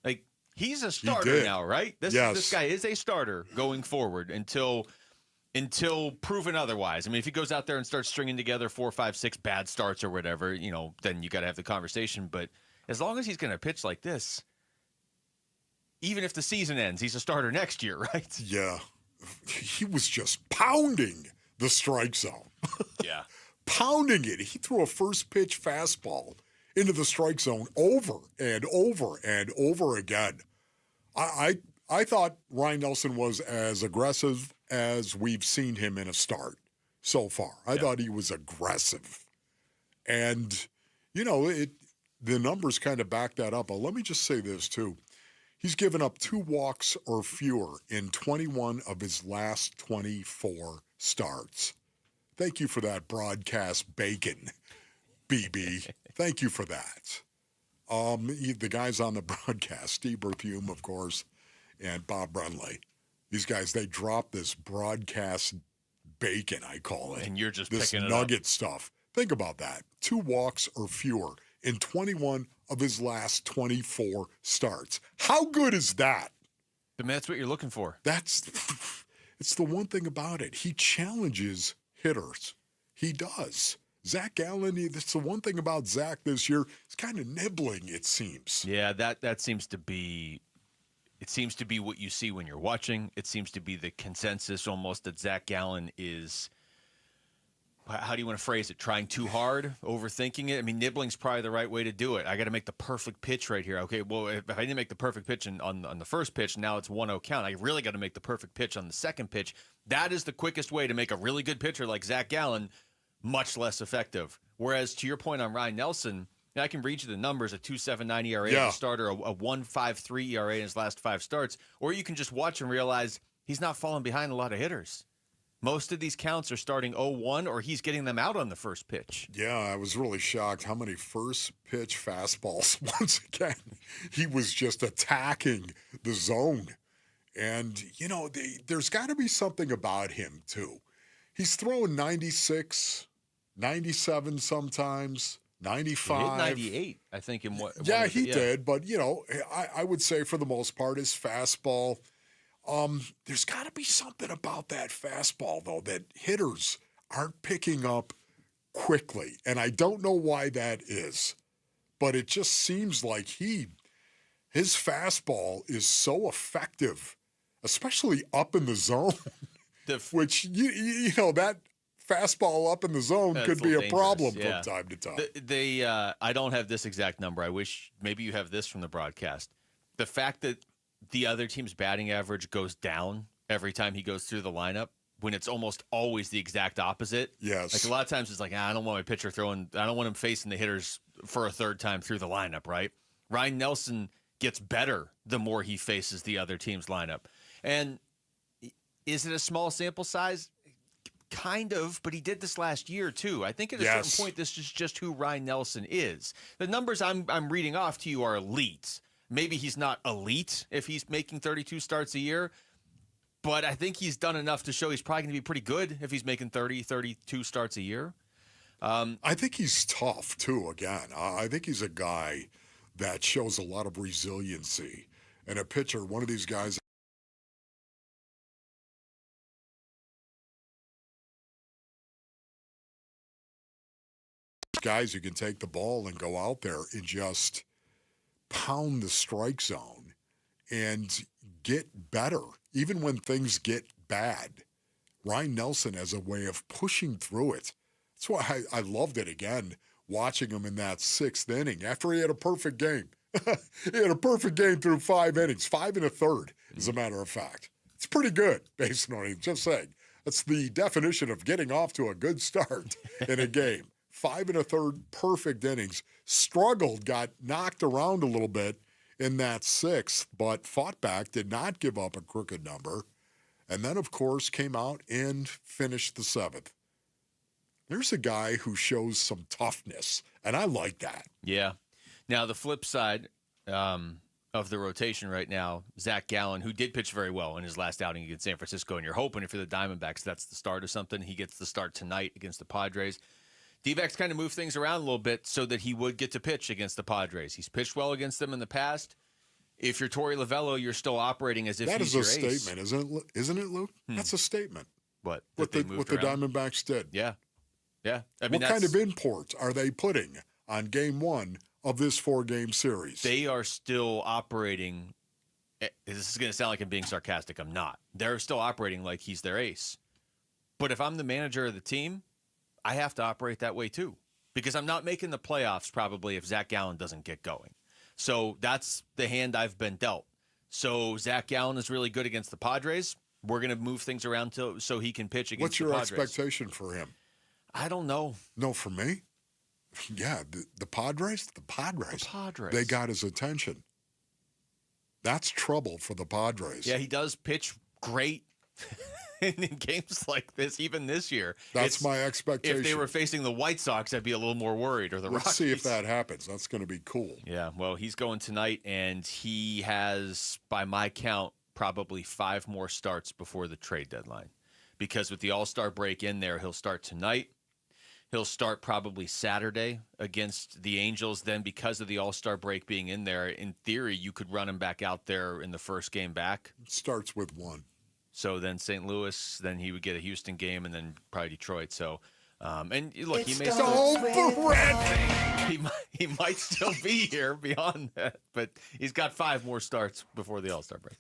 Like, he's a starter now, right? This guy is a starter going forward until proven otherwise. I mean, if he goes out there and starts stringing together 4, 5, 6 bad starts or whatever, you know, then you got to have the conversation. But as long as he's going to pitch like this, even if the season ends, he's a starter next year, right? Yeah. He was just pounding the strike zone. Yeah. Pounding it. He threw a first pitch fastball into the strike zone over and over and over again. I thought Ryan Nelson was as aggressive as we've seen him in a start so far. I thought he was aggressive. And, you know, the numbers kind of back that up. But let me just say this, too. He's given up 2 walks or fewer in 21 of his last 24 starts. Thank you for that broadcast bacon, BB. Thank you for that. The guys on the broadcast, Steve Berthume, of course, and Bob Brunley. These guys, they drop this broadcast bacon, I call it. And you're just this picking it nugget stuff. Think about that. 2 walks or fewer in 21 of his last 24 starts. How good is that? I mean, that's what you're looking for. It's the one thing about it. He challenges hitters. He does. Zach Gallen, that's the one thing about Zach this year. He's kind of nibbling, it seems. Yeah, that seems to be – it seems to be what you see when you're watching. It seems to be the consensus almost that Zach Gallen is – how do you want to phrase it? Trying too hard, overthinking it. I mean, nibbling's probably the right way to do it. I got to make the perfect pitch right here. Okay, well, if I didn't make the perfect pitch on the first pitch, now it's 1-0 count. I really got to make the perfect pitch on the second pitch. That is the quickest way to make a really good pitcher like Zach Gallen much less effective. Whereas to your point on Ryan Nelson, I can read you the numbers: a 2.79 ERA as a starter, a 1.53 ERA in his last 5 starts, or you can just watch and realize he's not falling behind a lot of hitters. Most of these counts are starting 0-1, or he's getting them out on the first pitch. Yeah, I was really shocked how many first pitch fastballs. Once again, he was just attacking the zone. And, you know, there's got to be something about him, too. He's throwing 96, 97 sometimes, 95. He hit 98, I think. Yeah, he did. But, you know, I would say for the most part, his fastball – there's got to be something about that fastball, though, that hitters aren't picking up quickly. And I don't know why that is. But it just seems like his fastball is so effective, especially up in the zone, which, you know, that fastball up in the zone could be a problem from time to time. I don't have this exact number. I wish maybe you have this from the broadcast. The fact that the other team's batting average goes down every time he goes through the lineup, when it's almost always the exact opposite. Yes. Like a lot of times it's like, I don't want my pitcher I don't want him facing the hitters for a third time through the lineup, right? Ryan Nelson gets better the more he faces the other team's lineup. And is it a small sample size? Kind of, but he did this last year too. I think at a certain point, this is just who Ryan Nelson is. The numbers I'm reading off to you are elite. Maybe he's not elite if he's making 32 starts a year, but I think he's done enough to show he's probably going to be pretty good if he's making 30, 32 starts a year. I think he's tough, too, again. I think he's a guy that shows a lot of resiliency. And a pitcher, one of these guys who can take the ball and go out there and just pound the strike zone and get better, even when things get bad. Ryan Nelson has a way of pushing through it. That's why I loved it again, watching him in that 6th inning after he had a perfect game. He had a perfect game through 5 innings, 5 1/3, as a matter of fact. It's pretty good, based on it. Just saying. That's the definition of getting off to a good start in a game. 5 1/3 perfect innings. Struggled, got knocked around a little bit in that 6th, but fought back, did not give up a crooked number, and then, of course, came out and finished the 7th. There's a guy who shows some toughness, and I like that. Yeah. Now, the flip side of the rotation right now, Zach Gallen, who did pitch very well in his last outing against San Francisco, and you're hoping if you're the Diamondbacks that's the start of something. He gets the start tonight against the Padres. Dbacks kind of moved things around a little bit so that he would get to pitch against the Padres. He's pitched well against them in the past. If you're Torey Lovello, you're still operating as if he's your ace. That is a statement, isn't it, Luke? That's a statement. What? What the Diamondbacks did. Yeah. Yeah. I mean, what kind of import are they putting on game 1 of this 4-game series? They are still operating. This is going to sound like I'm being sarcastic. I'm not. They're still operating like he's their ace. But if I'm the manager of the team, I have to operate that way too, because I'm not making the playoffs probably if Zach Gallen doesn't get going. So that's the hand I've been dealt. So Zach Gallen is really good against the Padres. We're going to move things around so he can pitch against the Padres. What's your expectation for him? I don't know. No, for me? Yeah, the Padres? The Padres. They got his attention. That's trouble for the Padres. Yeah, he does pitch great in games like this, even this year. That's my expectation. If they were facing the White Sox, I'd be a little more worried, or the Rockies. Let's see if that happens. That's going to be cool. Yeah, well, he's going tonight, and he has, by my count, probably 5 more starts before the trade deadline. Because with the All-Star break in there, he'll start tonight. He'll start probably Saturday against the Angels. Then because of the All-Star break being in there, in theory, you could run him back out there in the first game back. It starts with 1. So then St. Louis, then he would get a Houston game, and then probably Detroit. So, and look, he may still, he might still be here beyond that, but he's got 5 more starts before the All-Star break.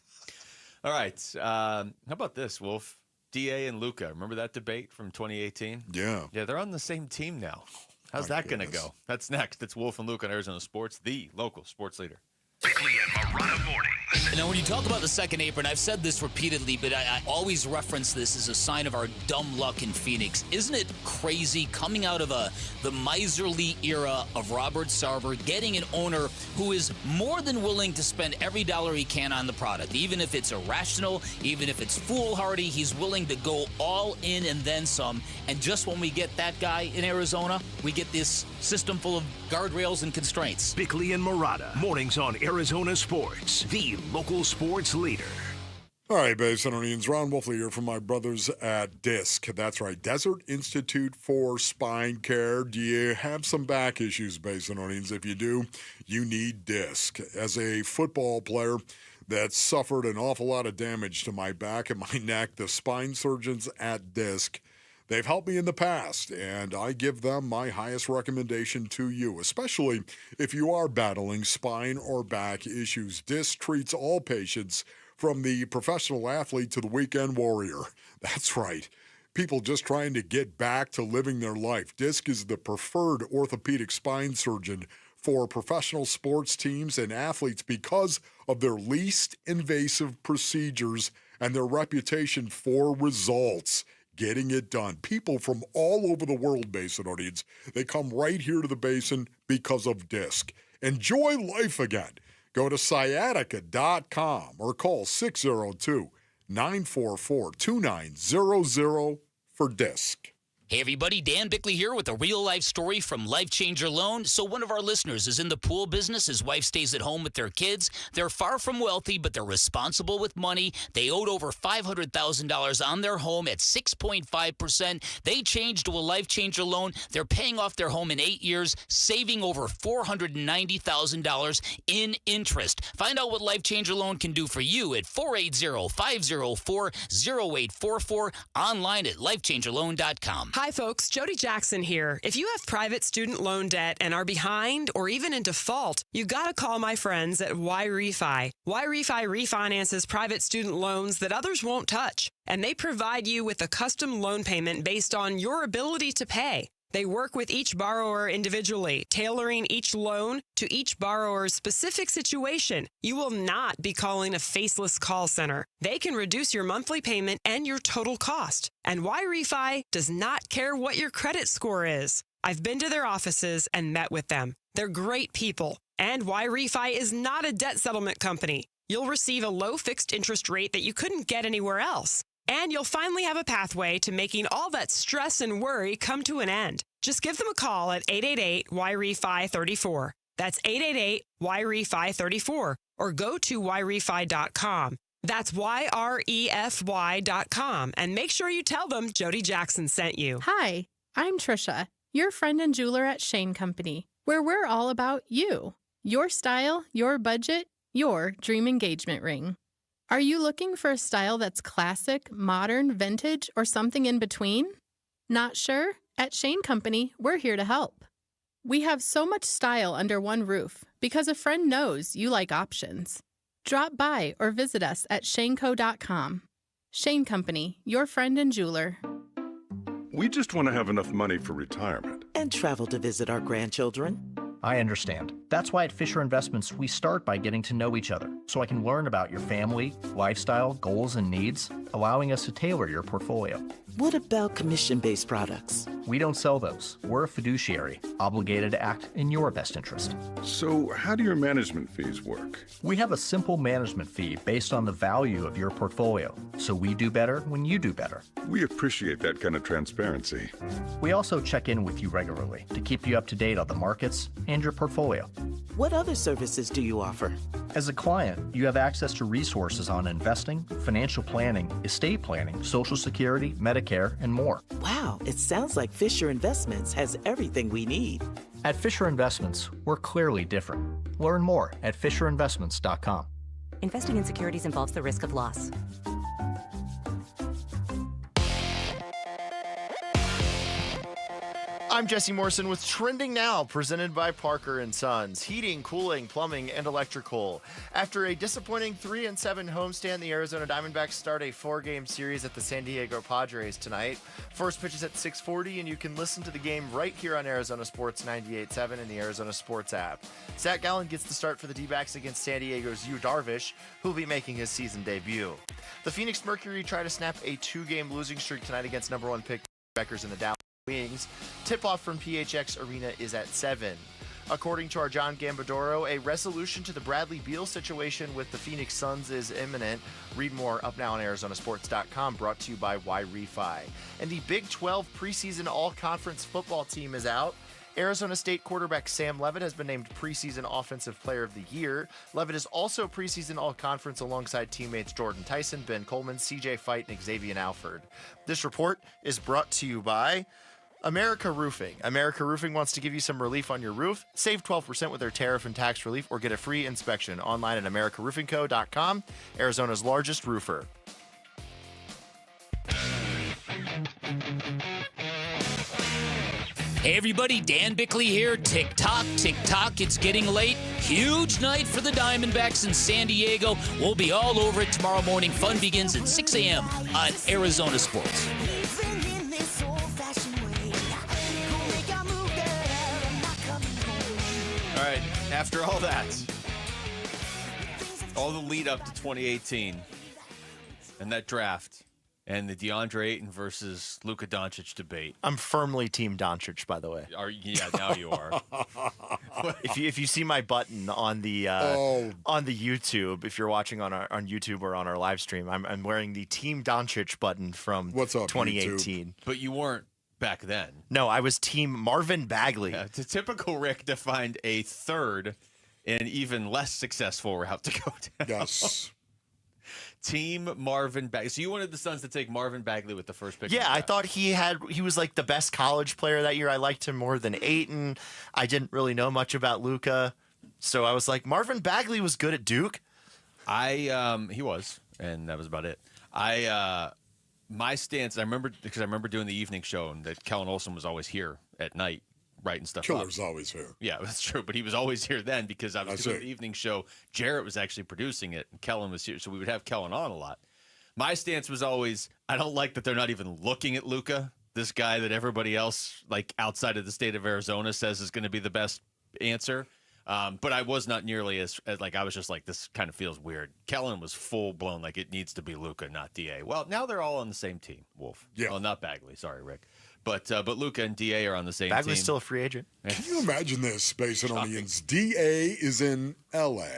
All right, how about this, Wolf? DA and Luka. Remember that debate from 2018? Yeah. Yeah, they're on the same team now. How's that going to go? That's next. It's Wolf and Luke on Arizona Sports, the local sports leader. Bickley and Marotta mornings. Now, when you talk about the second apron, I've said this repeatedly, but I always reference this as a sign of our dumb luck in Phoenix. Isn't it crazy coming out of the miserly era of Robert Sarver, getting an owner who is more than willing to spend every dollar he can on the product, even if it's irrational, even if it's foolhardy, he's willing to go all in and then some. And just when we get that guy in Arizona, we get this system full of guardrails and constraints. Bickley and Marotta, mornings on Arizona Sports, the local sports leader. All right, Basinonians, Ron Wolfley here from my brothers at DISC. That's right, Desert Institute for Spine Care. Do you have some back issues, Basinonians? If you do, you need DISC. As a football player that suffered an awful lot of damage to my back and my neck, the spine surgeons at DISC, they've helped me in the past, and I give them my highest recommendation to you, especially if you are battling spine or back issues. DISC treats all patients from the professional athlete to the weekend warrior. That's right. People just trying to get back to living their life. DISC is the preferred orthopedic spine surgeon for professional sports teams and athletes because of their least invasive procedures and their reputation for results. Getting it done. People from all over the world, Basinonians, they come right here to the Basin because of DISC. Enjoy life again. Go to sciatica.com or call 602-944-2900 for DISC. Hey everybody, Dan Bickley here with a real-life story from Life Changer Loan. So one of our listeners is in the pool business. His wife stays at home with their kids. They're far from wealthy, but they're responsible with money. They owed over $500,000 on their home at 6.5%. They changed to a Life Changer Loan. They're paying off their home in 8 years, saving over $490,000 in interest. Find out what Life Changer Loan can do for you at 480-504-0844, online at lifechangerloan.com. Hi, folks. Jody Jackson here. If you have private student loan debt and are behind or even in default, you got to call my friends at YRefi. YRefi refinances private student loans that others won't touch, and they provide you with a custom loan payment based on your ability to pay. They work with each borrower individually, tailoring each loan to each borrower's specific situation. You will not be calling a faceless call center. They can reduce your monthly payment and your total cost. And YRefi does not care what your credit score is. I've been to their offices and met with them. They're great people. And YRefi is not a debt settlement company. You'll receive a low fixed interest rate that you couldn't get anywhere else. And you'll finally have a pathway to making all that stress and worry come to an end. Just give them a call at 888-YRefi-34. That's 888-YRefi-34. Or go to YRefi.com. That's YREFY.com. And make sure you tell them Jody Jackson sent you. Hi, I'm Trisha, your friend and jeweler at Shane Company, where we're all about you. Your style, your budget, your dream engagement ring. Are you looking for a style that's classic, modern, vintage, or something in between? Not sure? At Shane Company, we're here to help. We have so much style under one roof because a friend knows you like options. Drop by or visit us at shaneco.com. Shane Company, your friend and jeweler. We just want to have enough money for retirement. And travel to visit our grandchildren. I understand. That's why at Fisher Investments, we start by getting to know each other so I can learn about your family, lifestyle, goals, and needs, allowing us to tailor your portfolio. What about commission-based products? We don't sell those. We're a fiduciary, obligated to act in your best interest. So how do your management fees work? We have a simple management fee based on the value of your portfolio, so we do better when you do better. We appreciate that kind of transparency. We also check in with you regularly to keep you up to date on the markets and your portfolio. What other services do you offer? As a client, you have access to resources on investing, financial planning, estate planning, Social Security, Medicare, and more. Wow, it sounds like Fisher Investments has everything we need. At Fisher Investments, we're clearly different. Learn more at FisherInvestments.com. Investing in securities involves the risk of loss. I'm Jesse Morrison with Trending Now, presented by Parker & Sons. Heating, cooling, plumbing, and electrical. After a disappointing 3-7 homestand, the Arizona Diamondbacks start a 4-game series at the San Diego Padres tonight. First pitch is at 6:40, and you can listen to the game right here on Arizona Sports 98.7 and the Arizona Sports app. Zach Gallen gets the start for the Dbacks against San Diego's Yu Darvish, who will be making his season debut. The Phoenix Mercury try to snap a 2-game losing streak tonight against number 1 pick Beckers in the Dallas Wings. Tip-off from PHX Arena is at 7. According to our John Gambadoro, a resolution to the Bradley Beal situation with the Phoenix Suns is imminent. Read more up now on ArizonaSports.com, brought to you by YRefi. And the Big 12 preseason all-conference football team is out. Arizona State quarterback Sam Levitt has been named preseason offensive player of the year. Levitt is also preseason all-conference alongside teammates Jordan Tyson, Ben Coleman, CJ Fight, and Xavier Alford. This report is brought to you by America Roofing. America Roofing wants to give you some relief on your roof. Save 12% with their tariff and tax relief or get a free inspection online at americaroofingco.com, Arizona's largest roofer. Hey everybody, Dan Bickley here. Tick tock, it's getting late. Huge night for the Diamondbacks in San Diego. We'll be all over it tomorrow morning. Fun begins at 6 a.m. on Arizona Sports. All right, after all that, all the lead up to 2018 and that draft and the DeAndre Ayton versus Luka Doncic debate. I'm firmly Team Doncic, by the way. Yeah, now you are. If you see my button on the YouTube, if you're watching on YouTube or on our live stream, I'm wearing the Team Doncic button from 2018. YouTube? But you weren't back then. No, I was Team Marvin Bagley. Yeah, it's a typical Rick to find a third and even less successful route to go down. Yes. Team Marvin Bagley. So you wanted the Suns to take Marvin Bagley with the first pick? Yeah, I thought he was like the best college player that year. I liked him more than Ayton. I didn't really know much about Luka, so I was like, Marvin Bagley was good at Duke. He was, and that was about it. My stance, I remember doing the evening show and that Kellen Olson was always here at night writing stuff Killer's up. always here. Yeah, that's true. But he was always here then because I was doing the evening show. Jarrett was actually producing it and Kellen was here. So we would have Kellen on a lot. My stance was always, I don't like that they're not even looking at Luka, this guy that everybody else, like outside of the state of Arizona, says is going to be the best answer. But I was not nearly as like, I was just like, this kind of feels weird. Kellen was full blown, like it needs to be Luka, not DA. Well, now they're all on the same team, Wolf. Yeah. Well, not Bagley. Sorry, Rick. But Luka and DA are on the same team. Bagley's still a free agent. Can you imagine this, Basinonians? DA is in L.A.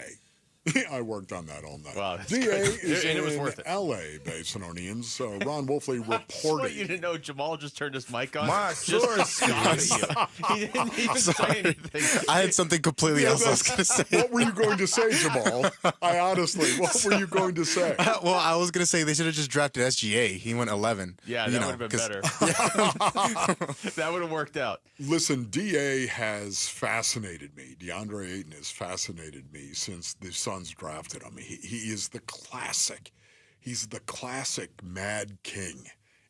I worked on that all night. Wow, DA is and in it was worth it. L.A. Basinonians. Ron Wolfley I just reporting. want you to know Jamal just turned his mic on. My Just scoffed at you. He didn't even say anything. I had something completely else I was going to say. What were you going to say, Jamal? I honestly, what were you going to say? Well, I was going to say they should have just drafted SGA. He went 11. Yeah, that would have been better. That would have worked out. Listen, DA has fascinated me. DeAndre Ayton has fascinated me since the Suns drafted him. He is the classic. He's the classic Mad King.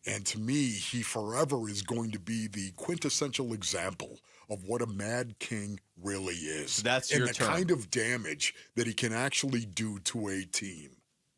And to me, he forever is going to be the quintessential example of what a Mad King really is. So that's and your the term. kind of damage that he can actually do to a team.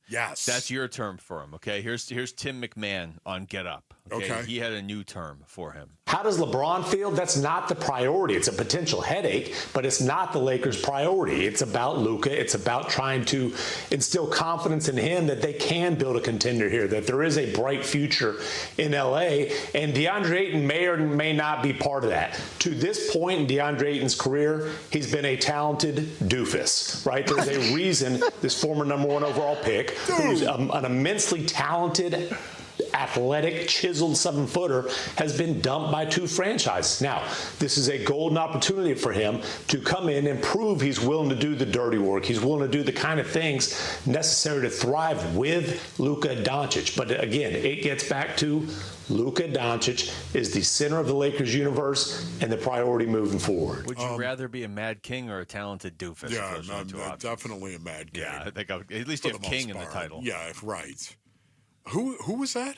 Yes. That's your term for him, okay? Here's Tim McMahon on Get Up. Okay. He had a new term for him. How does LeBron feel? That's not the priority. It's a potential headache, but it's not the Lakers' priority. It's about Luka. It's about trying to instill confidence in him that they can build a contender here, that there is a bright future in L.A., and DeAndre Ayton may or may not be part of that. To this point in DeAndre Ayton's career, he's been a talented doofus, right? There's a reason this former number 1 overall pick, who's an immensely talented, athletic, chiseled 7-footer, has been dumped by 2 franchises. Now, this is a golden opportunity for him to come in and prove he's willing to do the dirty work. He's willing to do the kind of things necessary to thrive with Luka Doncic. But again, it gets back to Luka Doncic is the center of the Lakers universe and the priority moving forward. Would you rather be a Mad King or a talented doofus? Yeah, definitely a Mad King. Yeah, I think at least you have King in the title. Yeah, right. Who was that?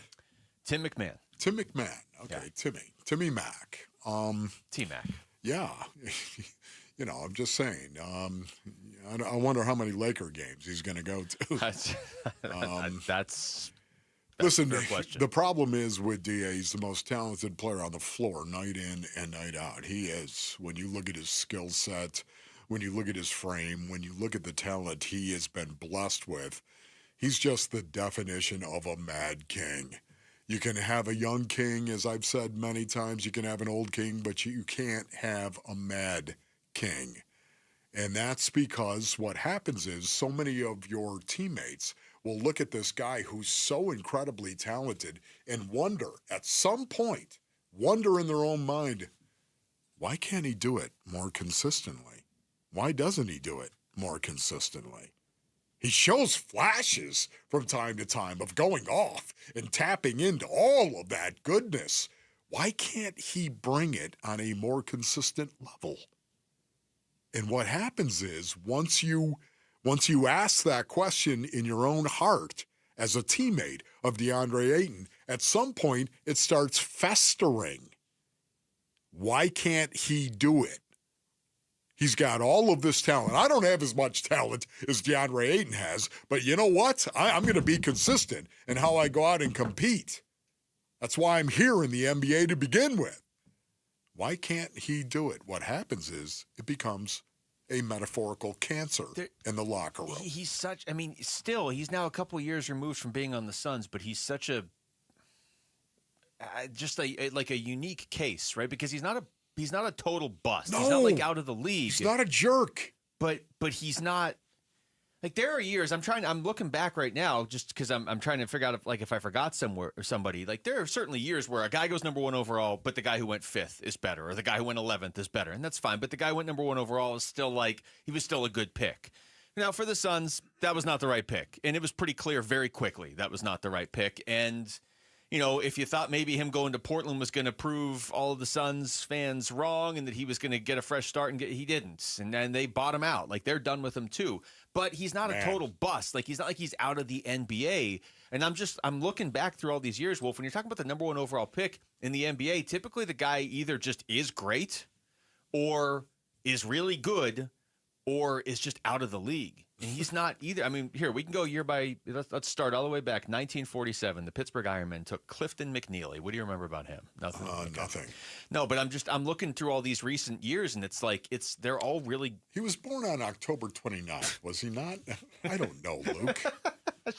Tim McMahon. Tim McMahon. Okay, yeah. Timmy Mac. T-Mac. Yeah. I'm just saying. I wonder how many Laker games he's going to go to. That's listen, a fair question. The problem is with DA, he's the most talented player on the floor night in and night out. He is. When you look at his skill set, when you look at his frame, when you look at the talent he has been blessed with, he's just the definition of a Mad King. You can have a young king, as I've said many times. You can have an old king, but you can't have a Mad King. And that's because what happens is so many of your teammates will look at this guy who's so incredibly talented and wonder, at some point, in their own mind, why can't he do it more consistently? Why doesn't he do it more consistently? He shows flashes from time to time of going off and tapping into all of that goodness. Why can't he bring it on a more consistent level? And what happens is once you ask that question in your own heart as a teammate of DeAndre Ayton, at some point it starts festering. Why can't he do it? He's got all of this talent. I don't have as much talent as DeAndre Ayton has, but you know what? I'm going to be consistent in how I go out and compete. That's why I'm here in the NBA to begin with. Why can't he do it? What happens is it becomes a metaphorical cancer in the locker room. He's such, still, he's now a couple of years removed from being on the Suns, but he's such a, like a unique case, right? Because he's not a total bust. No, he's not like out of the league. He's not a jerk. But he's not like there are years I'm looking back right now just because I'm trying to figure out if I forgot somewhere or somebody. Like there are certainly years where a guy goes number 1 overall, but the guy who went 5th is better, or the guy who went 11th is better, and that's fine. But the guy who went number 1 overall is still he was still a good pick. Now for the Suns, that was not the right pick, and it was pretty clear very quickly that was not the right pick. And if you thought maybe him going to Portland was going to prove all of the Suns fans wrong and that he was going to get a fresh start, he didn't. And then they bought him out. Like, they're done with him too. But he's not a total bust. Like, he's not like he's out of the NBA. And I'm looking back through all these years, Wolf, when you're talking about the number one overall pick in the NBA, typically the guy either just is great or is really good or is just out of the league. And he's not either. I mean, here, we can go year by, let's start all the way back. 1947, the Pittsburgh Ironmen took Clifton McNeely. What do you remember about him? Nothing. Nothing. No, but I'm looking through all these recent years, and it's like, they're all really. He was born on October 29th, was he not? I don't know, Luke.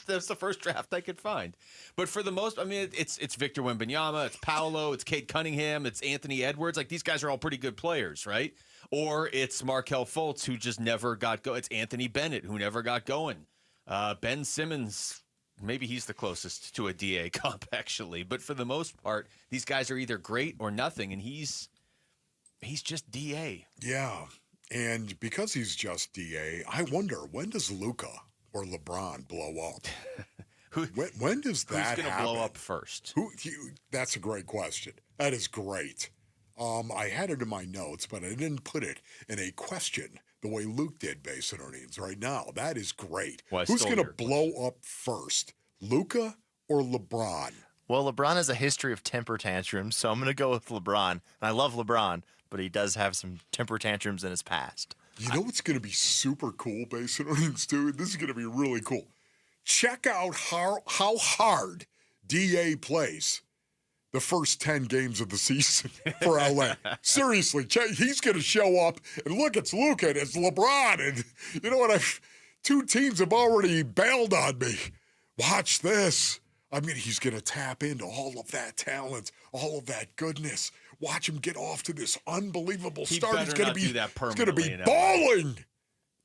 That's the first draft I could find. But for the most, I mean, it's Victor Wembanyama, it's Paolo, it's Cade Cunningham, it's Anthony Edwards. Like, these guys are all pretty good players, right? Or it's Markelle Fultz, who just never got going. It's Anthony Bennett, who never got going. Ben Simmons, maybe he's the closest to a DA comp, actually. But for the most part, these guys are either great or nothing, and he's just DA. Yeah, and because he's just DA, I wonder, when does Luka or LeBron blow up? When does that happen? Who's going to blow up first? That's a great question. That is great. I had it in my notes, but I didn't put it in a question the way Luke did, Basin Earnings, right now. That is great. Well, who's going to blow up first, Luka or LeBron? Well, LeBron has a history of temper tantrums, so I'm going to go with LeBron. And I love LeBron, but he does have some temper tantrums in his past. You know what's going to be super cool, Basin Earnings, dude? This is going to be really cool. Check out how hard DA plays the first 10 games of the season for LA. Seriously, he's going to show up, and look, it's Luka and it's LeBron, and you know what? Two teams have already bailed on me. Watch this. I mean, he's going to tap into all of that talent, all of that goodness. Watch him get off to this unbelievable start. He's going to be balling.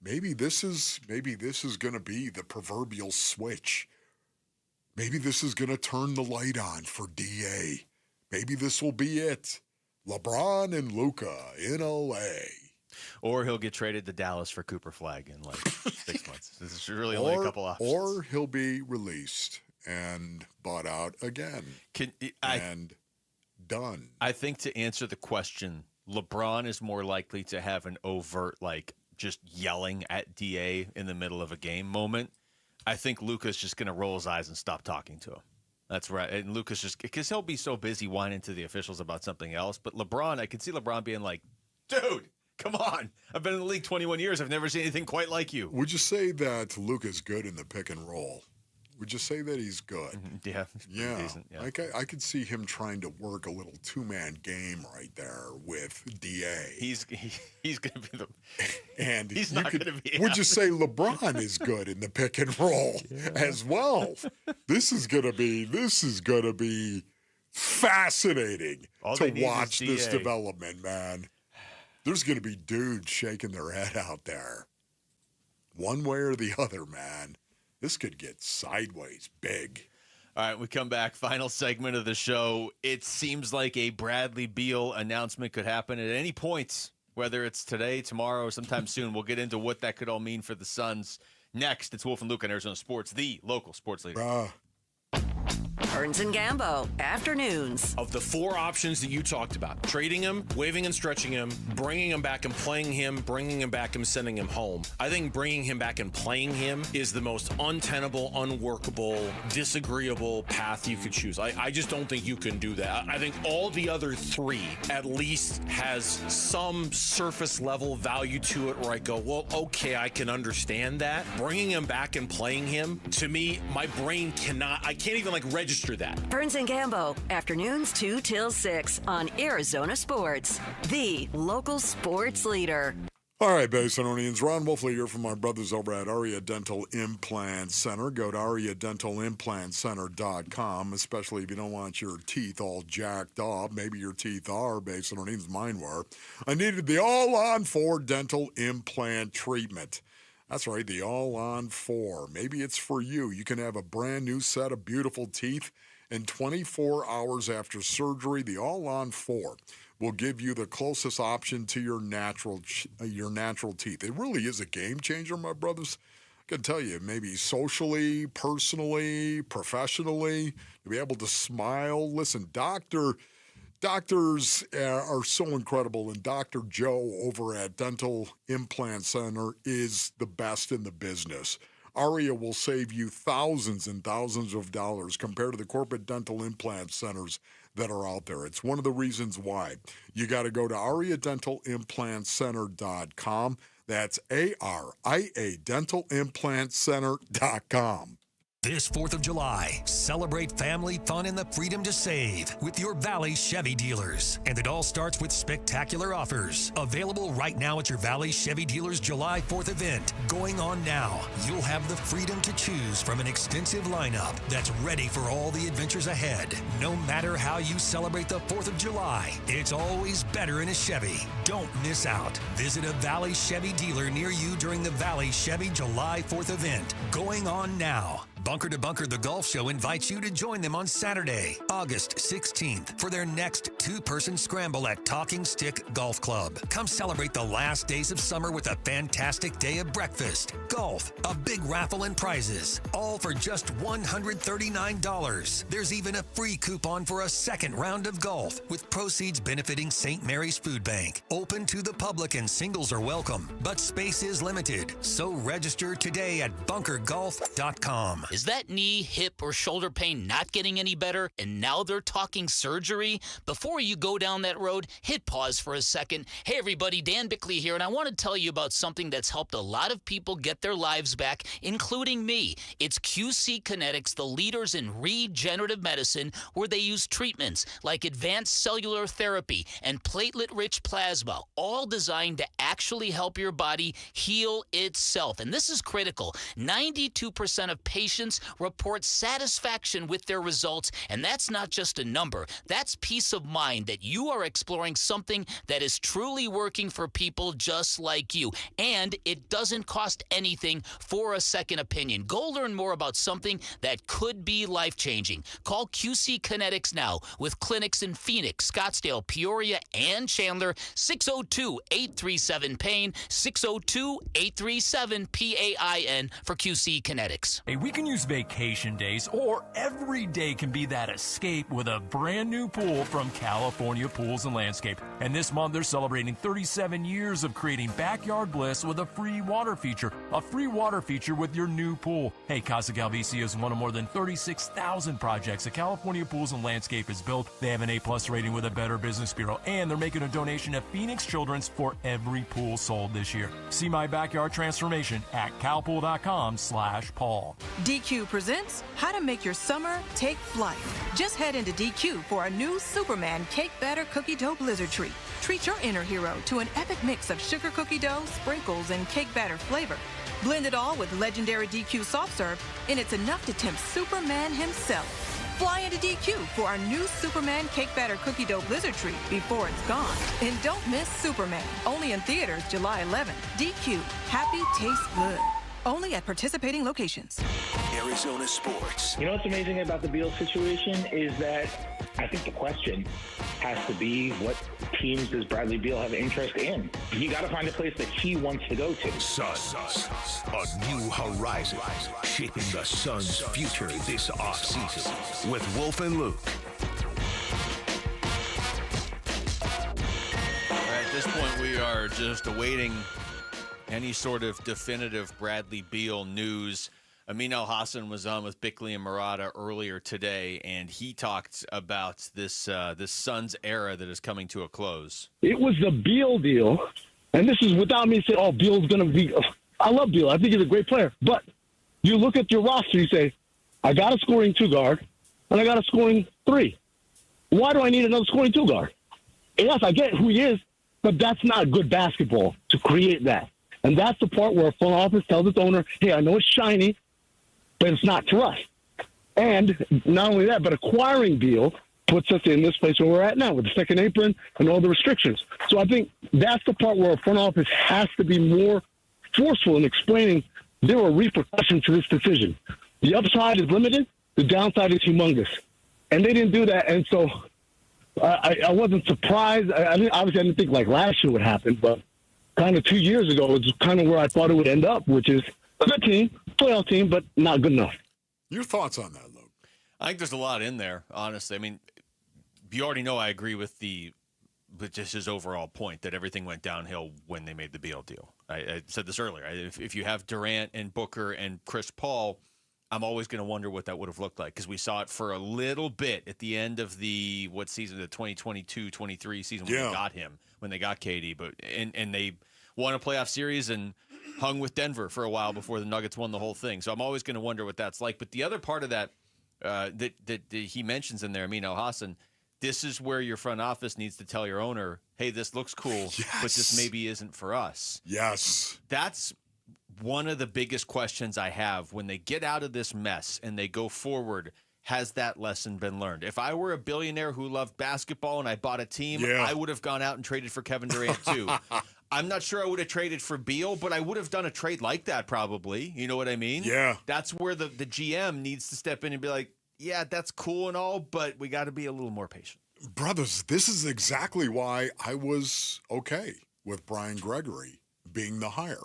Maybe this is going to be the proverbial switch. Maybe this is going to turn the light on for DA. Maybe this will be it. LeBron and Luka in LA. Or he'll get traded to Dallas for Cooper Flagg in like 6 months. This is really only a couple options. Or he'll be released and bought out again. And done. I think to answer the question, LeBron is more likely to have an overt, like, just yelling at DA in the middle of a game moment. I think Luka's just going to roll his eyes and stop talking to him. That's right. And Luka's just, because he'll be so busy whining to the officials about something else. But LeBron, I can see LeBron being like, dude, come on. I've been in the league 21 years. I've never seen anything quite like you. Would you say that Luka's good in the pick and roll? Would you say that he's good? Yeah. Yeah. Decent, yeah. I could see him trying to work a little two-man game right there with DA. He's going to be the... And he's not going to be... Would you say LeBron is good in the pick and roll as well? This is going to be fascinating to watch this development, man. There's going to be dudes shaking their head out there. One way or the other, man. This could get sideways big. All right, we come back. Final segment of the show. It seems like a Bradley Beal announcement could happen at any point, whether it's today, tomorrow, or sometime soon. We'll get into what that could all mean for the Suns. Next, it's Wolf and Luke on Arizona Sports, the local sports leader. Burns and Gambo, afternoons. Of the four options that you talked about, trading him, waiving and stretching him, bringing him back and playing him, bringing him back and sending him home, I think bringing him back and playing him is the most untenable, unworkable, disagreeable path you could choose. I just don't think you can do that. I think all the other three at least has some surface level value to it where I go, well, okay, I can understand that. Bringing him back and playing him, to me, my brain I can't even register that. Burns and Gambo, afternoons 2 till 6 on Arizona Sports, the local sports leader. All right, Basinonians, Ron Wolfley here from my brothers over at Aria Dental Implant Center. Go to ariadentalimplantcenter.com, especially if you don't want your teeth all jacked up. Maybe your teeth are, Basinonians, mine were. I needed the all-on-4 dental implant treatment. That's right, the all-on-4. Maybe it's for you. You can have a brand new set of beautiful teeth in 24 hours after surgery. The all-on-4 will give you the closest option to your natural teeth. It really is a game changer, my brothers. can tell you, maybe socially, personally, professionally, to be able to smile. Listen, doctors are so incredible, and Dr. Joe over at Dental Implant Center is the best in the business. Aria will save you thousands and thousands of dollars compared to the corporate dental implant centers that are out there. It's one of the reasons why. You got to go to ariadentalimplantcenter.com. That's ARIA dentalimplantcenter.com. This 4th of July, celebrate family fun and the freedom to save with your Valley Chevy dealers. And it all starts with spectacular offers. Available right now at your Valley Chevy dealers July 4th event. Going on now, you'll have the freedom to choose from an extensive lineup that's ready for all the adventures ahead. No matter how you celebrate the 4th of July, it's always better in a Chevy. Don't miss out. Visit a Valley Chevy dealer near you during the Valley Chevy July 4th event. Going on now. Bunker to Bunker, the golf show, invites you to join them on Saturday, August 16th, for their next two-person scramble at Talking Stick Golf Club. Come celebrate the last days of summer with a fantastic day of breakfast, golf, a big raffle, and prizes, all for just $139. There's even a free coupon for a second round of golf, with proceeds benefiting St. Mary's Food Bank. Open to the public and singles are welcome, but space is limited, so register today at bunkergolf.com. Is that knee, hip, or shoulder pain not getting any better, and now they're talking surgery? Before you go down that road, hit pause for a second. Hey everybody, Dan Bickley here, and I want to tell you about something that's helped a lot of people get their lives back, including me. It's QC Kinetics, the leaders in regenerative medicine, where they use treatments like advanced cellular therapy and platelet-rich plasma, all designed to actually help your body heal itself. And this is critical. 92% of patients report satisfaction with their results, and that's not just a number. That's peace of mind that you are exploring something that is truly working for people just like you. And it doesn't cost anything for a second opinion. Go learn more about something that could be life-changing. Call QC Kinetics now with clinics in Phoenix, Scottsdale, Peoria, and Chandler. 602-837-PAIN, 602-837-PAIN for QC Kinetics. Hey, we can use vacation days, or every day can be that escape with a brand new pool from California Pools and Landscape. And this month they're celebrating 37 years of creating backyard bliss with a free water feature. A free water feature with your new pool. Hey, Casa Galvicia is one of more than 36,000 projects that California Pools and Landscape has built. They have an A+ rating with a Better Business Bureau, and they're making a donation to Phoenix Children's for every pool sold this year. See my backyard transformation at calpool.com/Paul. DQ presents How to Make Your Summer Take Flight. Just head into DQ for a new Superman Cake Batter Cookie Dough Blizzard Treat. Treat your inner hero to an epic mix of sugar cookie dough, sprinkles, and cake batter flavor. Blend it all with legendary DQ soft serve, and it's enough to tempt Superman himself. Fly into DQ for our new Superman Cake Batter Cookie Dough Blizzard Treat before it's gone. And don't miss Superman, only in theaters July 11th. DQ, happy tastes good. Only at participating locations. Arizona sports. You know what's amazing about the Beal situation is that I think the question has to be, what teams does Bradley Beal have interest in? You got to find a place that he wants to go to. Suns, a new horizon, shaping the Suns' future this offseason with Wolf and Luke. At this point, we are just awaiting any sort of definitive Bradley Beal news. Amin Al-Hassan was on with Bickley and Murata earlier today, and he talked about this Suns era that is coming to a close. It was the Beal deal, and this is without me saying, oh, Beal's going to be – I love Beal. I think he's a great player. But you look at your roster, you say, I got a scoring two guard, and I got a scoring three. Why do I need another scoring two guard? Yes, I get who he is, but that's not good basketball to create that. And that's the part where a front office tells its owner, hey, I know it's shiny, but it's not for us. And not only that, but acquiring Beal puts us in this place where we're at now with the second apron and all the restrictions. So I think that's the part where a front office has to be more forceful in explaining there are repercussions to this decision. The upside is limited. The downside is humongous. And they didn't do that. And so I wasn't surprised. Obviously, I didn't think like last year would happen, but kind of 2 years ago, it's kind of where I thought it would end up, which is a good team, playoff team, but not good enough. Your thoughts on that, Luke? I think there's a lot in there, honestly. I mean, you already know I agree with just his overall point that everything went downhill when they made the Beal deal. I said this earlier. If you have Durant and Booker and Chris Paul, I'm always going to wonder what that would have looked like, because we saw it for a little bit at the end of the 2022-23 season when they got him, when they got KD, but and they won a playoff series and hung with Denver for a while before the Nuggets won the whole thing. So I'm always going to wonder what that's like. But the other part of that that he mentions in there, Amin Elhassan, this is where your front office needs to tell your owner, hey, this looks cool, but this maybe isn't for us. Yes. That's one of the biggest questions I have when they get out of this mess and they go forward. Has that lesson been learned? If I were a billionaire who loved basketball and I bought a team, I would have gone out and traded for Kevin Durant too. I'm not sure I would have traded for Beal, but I would have done a trade like that probably. You know what I mean? Yeah. That's where the GM needs to step in and be like, yeah, that's cool and all, but we got to be a little more patient. Brothers, this is exactly why I was okay with Brian Gregory being the hire.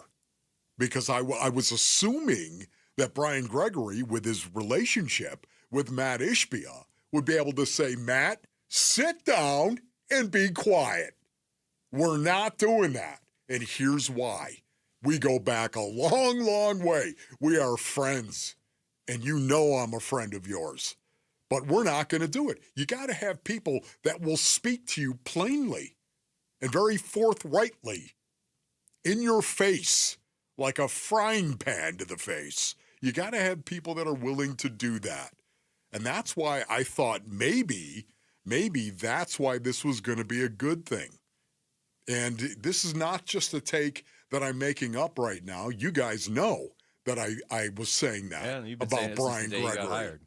Because I was assuming that Brian Gregory, with his relationship with Matt Ishbia, would be able to say, Matt, sit down and be quiet. We're not doing that. And here's why. We go back a long, long way. We are friends. And you know I'm a friend of yours. But we're not going to do it. You got to have people that will speak to you plainly and very forthrightly in your face, like a frying pan to the face. You got to have people that are willing to do that. And that's why I thought maybe that's why this was going to be a good thing. And this is not just a take that I'm making up right now. You guys know that I was saying that about Brian Gregory.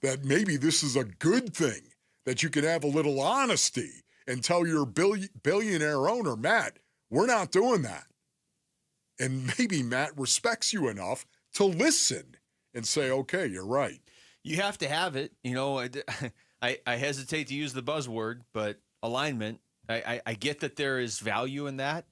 That maybe this is a good thing, that you can have a little honesty and tell your billionaire owner, Matt, we're not doing that. And maybe Matt respects you enough to listen and say, okay, you're right. You have to have it. You know, I hesitate to use the buzzword, but alignment. I get that there is value in that.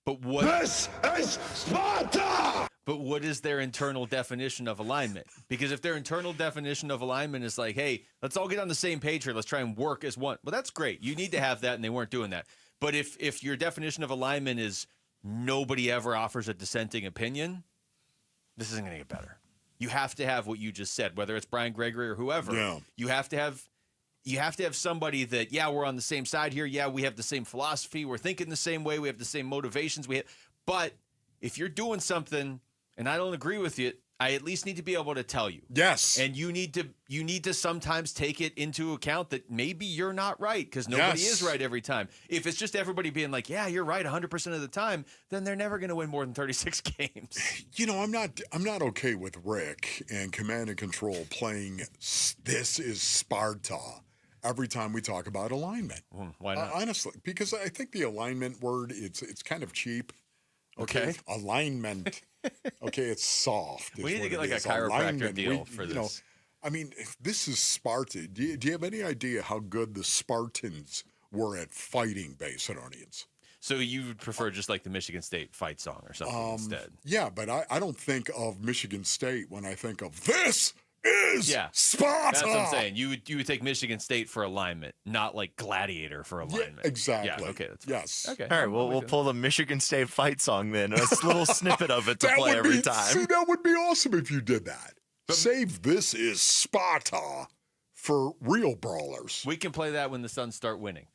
But what? This is Sparta! But what is their internal definition of alignment? Because if their internal definition of alignment is like, hey, let's all get on the same page here. Let's try and work as one. Well, that's great. You need to have that, and they weren't doing that. But if your definition of alignment is nobody ever offers a dissenting opinion, this isn't going to get better. You have to have what you just said, whether it's Brian Gregory or whoever. Yeah. You have to have somebody that, we're on the same side here. Yeah, we have the same philosophy. We're thinking the same way. We have the same motivations. But if you're doing something and I don't agree with it, I at least need to be able to tell you. Yes. And you need to sometimes take it into account that maybe you're not right, because nobody is right every time. If it's just everybody being like, yeah, you're right 100% of the time, then they're never going to win more than 36 games. You know, I'm not okay with Rick and Command and Control playing This is Sparta every time we talk about alignment. Why not? Honestly, because I think the alignment word, it's kind of cheap. Okay. Alignment. Okay, it's soft. We need to get like a chiropractor deal for this. Know, I mean, this is Sparta. Do you have any idea how good the Spartans were at fighting Macedonians? So you would prefer just like the Michigan State fight song or something instead? Yeah, but I don't think of Michigan State when I think of this is Sparta. That's what I'm saying. You would take Michigan State for alignment, not like Gladiator for alignment. Yeah, exactly. Yeah, okay. That's fine. Yes. Okay. All right, well, we'll pull the Michigan State fight song then. A little snippet of it to play every time. See, that would be awesome if you did that. Save This is Sparta for real brawlers. We can play that when the Suns start winning.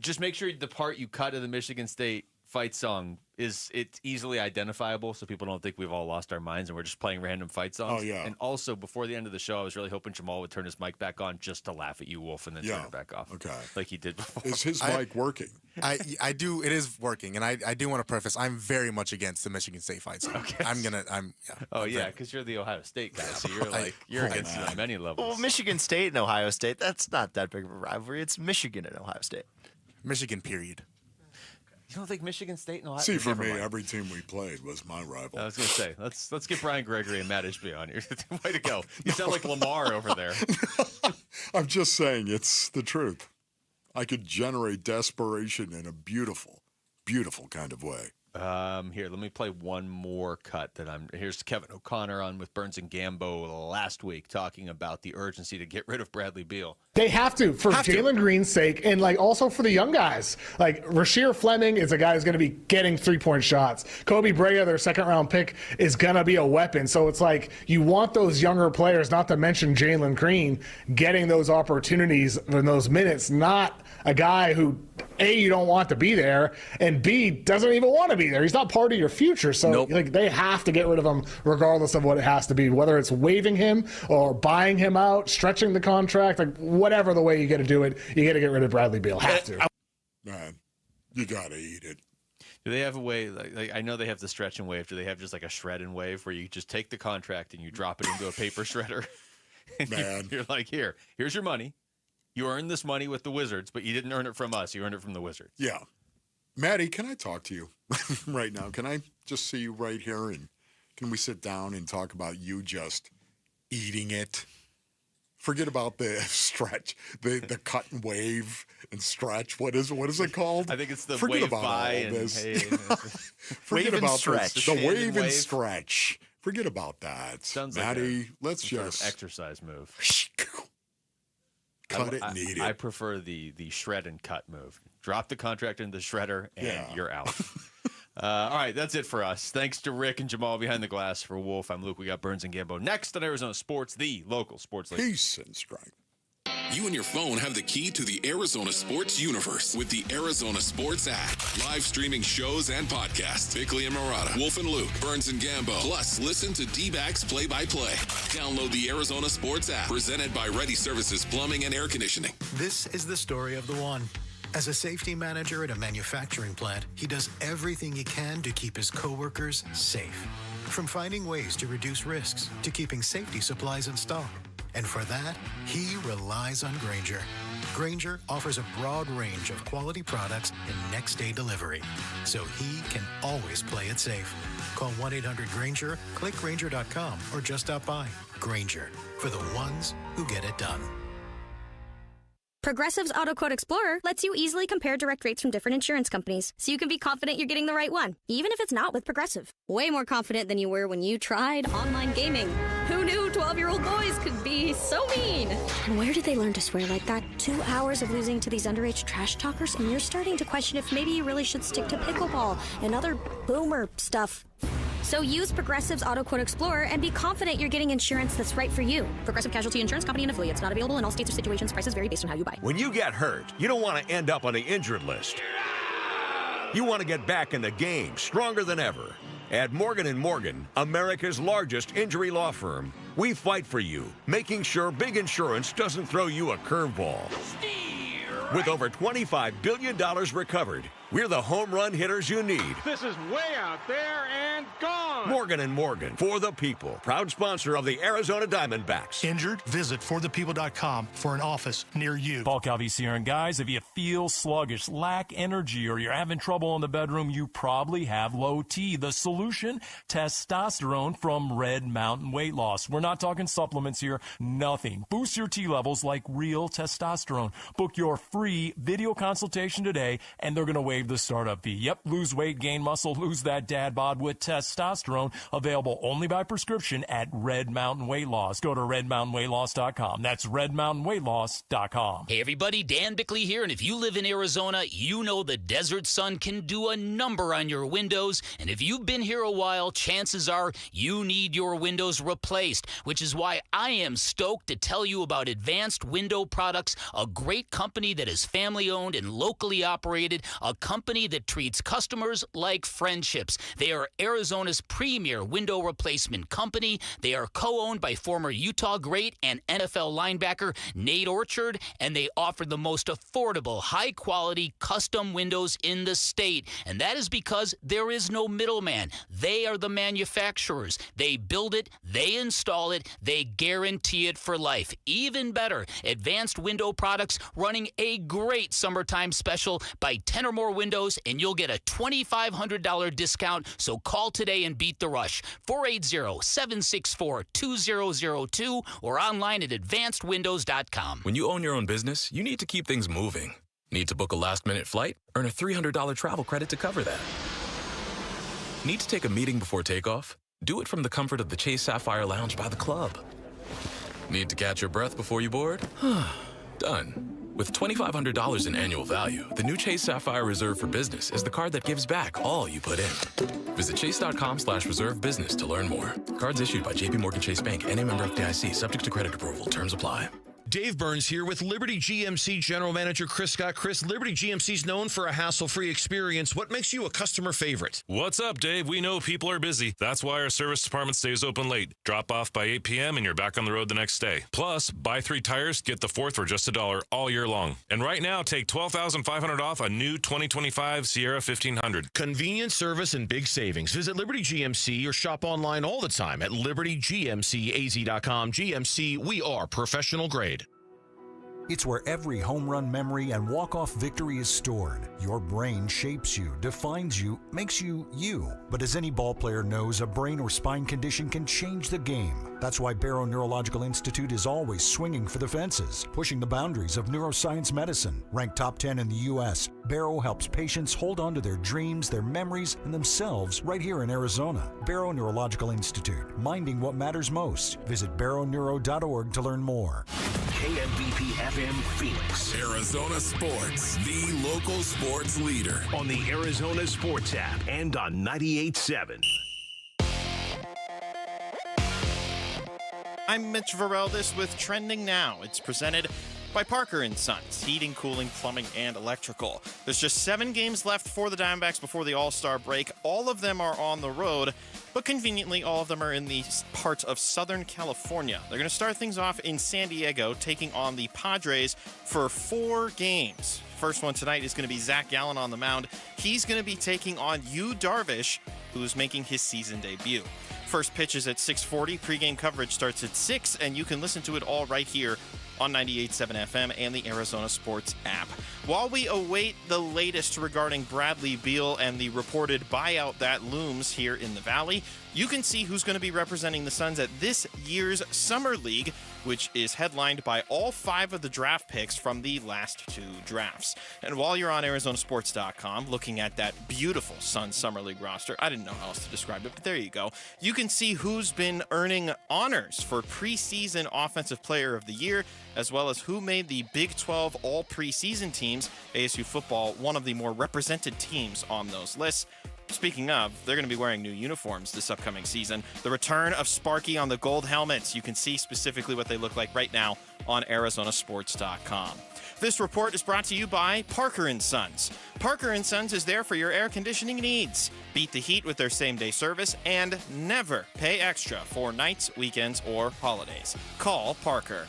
Just make sure the part you cut of the Michigan State fight song it's easily identifiable, so people don't think we've all lost our minds and we're just playing random fight songs. Oh, yeah. And also, before the end of the show, I was really hoping Jamal would turn his mic back on just to laugh at you, Wolf, and then turn it back off. Okay. Like he did before. Is his mic working? I do. It is working, and I do want to preface. I'm very much against the Michigan State fight song. Okay. Because you're the Ohio State guy, so you're against it on many levels. Well, Michigan State and Ohio State, that's not that big of a rivalry. It's Michigan and Ohio State. Michigan, period. You don't think Michigan State and Ohio? See, for me, every team we played was my rival. I was going to say, let's get Brian Gregory and Matt Ishbia on here. Way to go! You sound like Lamar over there. I'm just saying, it's the truth. I could generate desperation in a beautiful, beautiful kind of way. Here, let me play one more cut here's Kevin O'Connor on with Burns and Gambo last week talking about the urgency to get rid of Bradley Beal. They have to, for Jalen Green's sake, and also for the young guys. Rasheer Fleming is a guy who's going to be getting 3-point shots. Kobe Brea, their second-round pick, is going to be a weapon. So it's you want those younger players, not to mention Jalen Green, getting those opportunities in those minutes, not a guy who, A, you don't want to be there, and B, doesn't even want to be there. He's not part of your future. So they have to get rid of him regardless of what it has to be, whether it's waiving him or buying him out, stretching the contract, whatever the way you got to do it, you got to get rid of Bradley Beal. Have to. Man, you got to eat it. Do they have a way, I know they have the stretch and wave. Do they have just a shred and wave where you just take the contract and you drop it into a paper shredder? And Man. You're here's your money. You earned this money with the Wizards, but you didn't earn it from us. You earned it from the Wizards. Yeah. Maddie, can I talk to you right now? Can I just see you right here, and can we sit down and talk about you just eating it? Forget about the stretch, the cut and wave and stretch. What is it called? I think it's the Forget wave about by all and this. hey, Forget Wave and about stretch. this. The Hand wave and and wave. stretch. Forget about that. Sounds Maddie, like let's some sort just of exercise move. cut it and eat it. I prefer the shred and cut move. Drop the contract in the shredder and you're out. All right, that's it for us. Thanks to Rick and Jamal behind the glass. For Wolf, I'm Luke. We got Burns and Gambo next on Arizona Sports, the local sports league. Peace and strength. You and your phone have the key to the Arizona sports universe with the Arizona Sports app. Live streaming shows and podcasts. Bickley and Murata, Wolf and Luke, Burns and Gambo. Plus, listen to Dbacks play-by-play. Download the Arizona Sports app, presented by Ready Services Plumbing and Air Conditioning. This is the story of the one. As a safety manager at a manufacturing plant, he does everything he can to keep his coworkers safe. From finding ways to reduce risks to keeping safety supplies in stock. And for that, he relies on Grainger. Grainger offers a broad range of quality products and next-day delivery, so he can always play it safe. Call 1-800-GRAINGER, click Grainger.com, or just stop by. Grainger, for the ones who get it done. Progressive's Auto Quote Explorer lets you easily compare direct rates from different insurance companies, so you can be confident you're getting the right one, even if it's not with Progressive. Way more confident than you were when you tried online gaming. Who knew 12-year-old boys could be so mean? And where did they learn to swear like that? 2 hours of losing to these underage trash talkers, and you're starting to question if maybe you really should stick to pickleball and other boomer stuff. So use Progressive's Auto Quote Explorer and be confident you're getting insurance that's right for you. Progressive Casualty Insurance Company and affiliates. Not available in all states or situations. Prices vary based on how you buy. When you get hurt, you don't want to end up on the injured list. You want to get back in the game, stronger than ever. At Morgan & Morgan, America's largest injury law firm, we fight for you, making sure big insurance doesn't throw you a curveball. With over $25 billion recovered, we're the home run hitters you need. This is way out there and gone. Morgan & Morgan, for the people. Proud sponsor of the Arizona Diamondbacks. Injured? Visit forthepeople.com for an office near you. Paul Calvisi here, and guys, if you feel sluggish, lack energy, or you're having trouble in the bedroom, you probably have low T. The solution? Testosterone from Red Mountain Weight Loss. We're not talking supplements here. Nothing. Boost your T levels like real testosterone. Book your free video consultation today, and they're going to waive the startup fee. Yep, lose weight, gain muscle, lose that dad bod with testosterone. Available only by prescription at Red Mountain Weight Loss. Go to redmountainweightloss.com. That's redmountainweightloss.com. Hey everybody, Dan Bickley here, and if you live in Arizona, you know the desert sun can do a number on your windows, and if you've been here a while, chances are you need your windows replaced, which is why I am stoked to tell you about Advanced Window Products, a great company that is family-owned and locally operated, a company that treats customers like friendships. They are Arizona's premier window replacement company. They are co-owned by former Utah great and NFL linebacker Nate Orchard, and they offer the most affordable, high-quality custom windows in the state. And that is because there is no middleman. They are the manufacturers. They build it, they install it, they guarantee it for life. Even better, Advanced Window Products running a great summertime special. Buy 10 or more windows and you'll get a $2,500 discount. So call today and beat the rush. 480-764-2002 or online at advancedwindows.com. When you own your own business, you need to keep things moving. Need to book a last-minute flight? Earn a $300 travel credit to cover that. Need to take a meeting before takeoff? Do it from the comfort of the Chase Sapphire Lounge by the club. Need to catch your breath before you board? Done. With $2,500 in annual value, the new Chase Sapphire Reserve for Business is the card that gives back all you put in. Visit chase.com/reserve business to learn more. Cards issued by JPMorgan Chase Bank, N.A. member FDIC, subject to credit approval. Terms apply. Dave Burns here with Liberty GMC General Manager Chris Scott. Chris, Liberty GMC is known for a hassle-free experience. What makes you a customer favorite? What's up, Dave? We know people are busy. That's why our service department stays open late. Drop off by 8 p.m. and you're back on the road the next day. Plus, buy 3 tires, get the 4th for just $1 all year long. And right now, take $12,500 off a new 2025 Sierra 1500. Convenient service and big savings. Visit Liberty GMC or shop online all the time at libertygmcaz.com. GMC, we are professional grade. It's where every home run memory and walk-off victory is stored. Your brain shapes you, defines you, makes you you. But as any ball player knows, a brain or spine condition can change the game. That's why Barrow Neurological Institute is always swinging for the fences, pushing the boundaries of neuroscience medicine. Ranked top 10 in the U.S., Barrow helps patients hold on to their dreams, their memories, and themselves right here in Arizona. Barrow Neurological Institute, minding what matters most. Visit barrowneuro.org to learn more. KMVP FM Phoenix. Arizona Sports, the local sports leader. On the Arizona Sports app and on 98.7. I'm Mitch Vareldes with Trending Now. It's presented by Parker & Sons, heating, cooling, plumbing, and electrical. There's just 7 games left for the Diamondbacks before the All-Star break. All of them are on the road, but conveniently, all of them are in the parts of Southern California. They're going to start things off in San Diego, taking on the Padres for 4 games. First one tonight is going to be Zach Gallen on the mound. He's going to be taking on Yu Darvish, who's making his season debut. First pitch is at 6:40. Pre-game coverage starts at 6, and you can listen to it all right here on 98.7 FM and the Arizona Sports app. While we await the latest regarding Bradley Beal and the reported buyout that looms here in the Valley, you can see who's going to be representing the Suns at this year's Summer League, which is headlined by all 5 of the draft picks from the last 2 drafts. And while you're on ArizonaSports.com looking at that beautiful Suns Summer League roster, I didn't know how else to describe it, but there you go. You can see who's been earning honors for preseason Offensive Player of the Year, as well as who made the Big 12 all preseason teams. ASU football, one of the more represented teams on those lists. Speaking of, they're going to be wearing new uniforms this upcoming season. The return of Sparky on the gold helmets. You can see specifically what they look like right now on ArizonaSports.com. This report is brought to you by Parker & Sons. Parker & Sons is there for your air conditioning needs. Beat the heat with their same-day service and never pay extra for nights, weekends, or holidays. Call Parker.